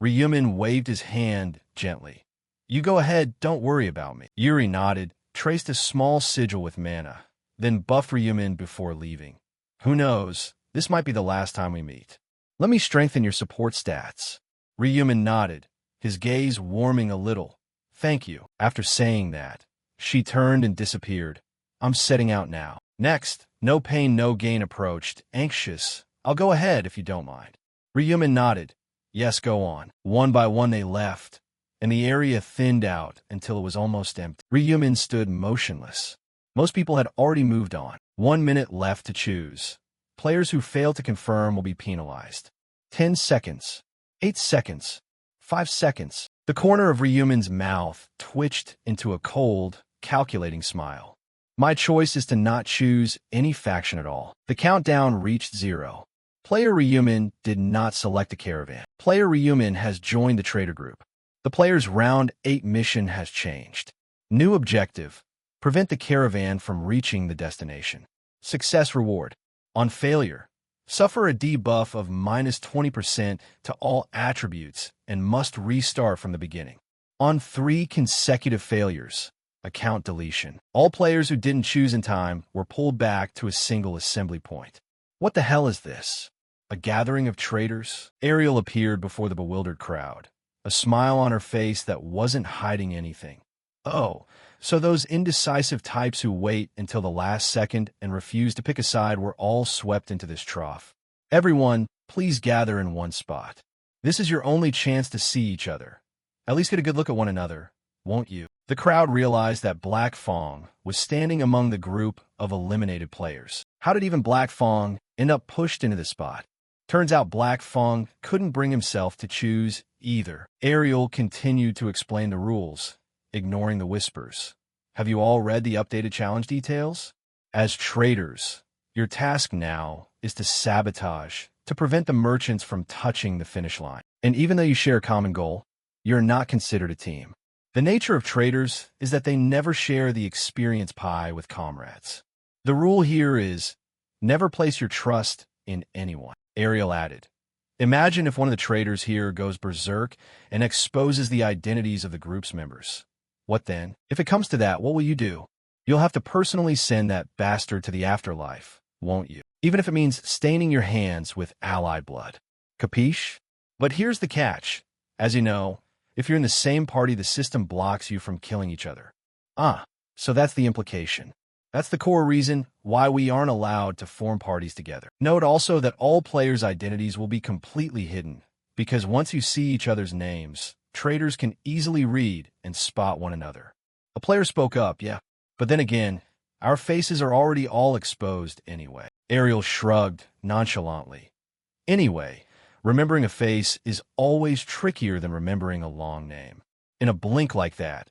Ryumin waved his hand gently. "You go ahead, don't worry about me." Yuri nodded, traced a small sigil with mana, then buffed Ryumin before leaving. "Who knows, this might be the last time we meet. Let me strengthen your support stats." Ryumin nodded, his gaze warming a little. "Thank you." After saying that, she turned and disappeared. "I'm setting out now." Next, No Pain No Gain approached, anxious. "I'll go ahead if you don't mind." Ryumin nodded. "Yes, go on." One by one they left, and the area thinned out until it was almost empty. Ryumin stood motionless. Most people had already moved on. 1 minute left to choose. Players who fail to confirm will be penalized. 10 seconds. 8 seconds. 5 seconds. The corner of Ryumin's mouth twitched into a cold, calculating smile. "My choice is to not choose any faction at all." The countdown reached 0. Player Ryumin did not select a caravan. Player Ryumin has joined the trader group. The player's round 8 mission has changed. New objective: prevent the caravan from reaching the destination. Success reward: on failure, suffer a debuff of -20% to all attributes and must restart from the beginning. On 3 consecutive failures, account deletion. All players who didn't choose in time were pulled back to a single assembly point. What the hell is this? A gathering of traitors? Ariel appeared before the bewildered crowd, a smile on her face that wasn't hiding anything. "Oh, so those indecisive types who wait until the last second and refuse to pick a side were all swept into this trough. Everyone, please gather in one spot. This is your only chance to see each other. At least get a good look at one another, won't you?" The crowd realized that Black Fong was standing among the group of eliminated players. How did even Black Fong end up pushed into this spot? Turns out Black Fong couldn't bring himself to choose either. Ariel continued to explain the rules, ignoring the whispers. "Have you all read the updated challenge details? As traitors, your task now is to sabotage, to prevent the merchants from touching the finish line. And even though you share a common goal, you're not considered a team. The nature of traitors is that they never share the experience pie with comrades. The rule here is, never place your trust in anyone." Ariel added, "Imagine if one of the traitors here goes berserk and exposes the identities of the group's members. What then? If it comes to that, what will you do? You'll have to personally send that bastard to the afterlife, won't you? Even if it means staining your hands with allied blood. Capiche? But here's the catch. As you know, if you're in the same party, the system blocks you from killing each other. So that's the implication. That's the core reason why we aren't allowed to form parties together. Note also that all players' identities will be completely hidden, because once you see each other's names, traitors can easily read and spot one another." A player spoke up, "Yeah, but then again, our faces are already all exposed anyway." Ariel shrugged nonchalantly. "Anyway, remembering a face is always trickier than remembering a long name. In a blink like that,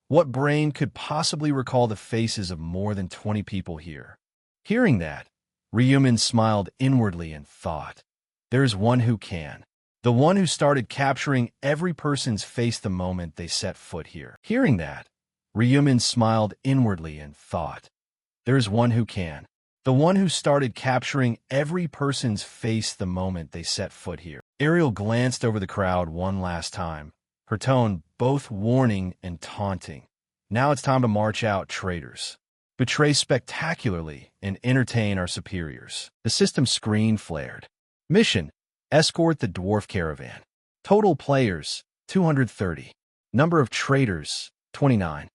what brain could possibly recall the faces of more than 20 people here?" Hearing that, Ryumin smiled inwardly and thought, "There's one who can. The one who started capturing every person's face the moment they set foot here." Hearing that, Ryumin smiled inwardly and thought, "There's one who can. The one who started capturing every person's face the moment they set foot here." Ariel glanced over the crowd one last time, her tone both warning and taunting. "Now it's time to march out, traitors. Betray spectacularly and entertain our superiors." The system screen flared. Mission: escort the dwarf caravan. Total players: 230. Number of traitors: 29.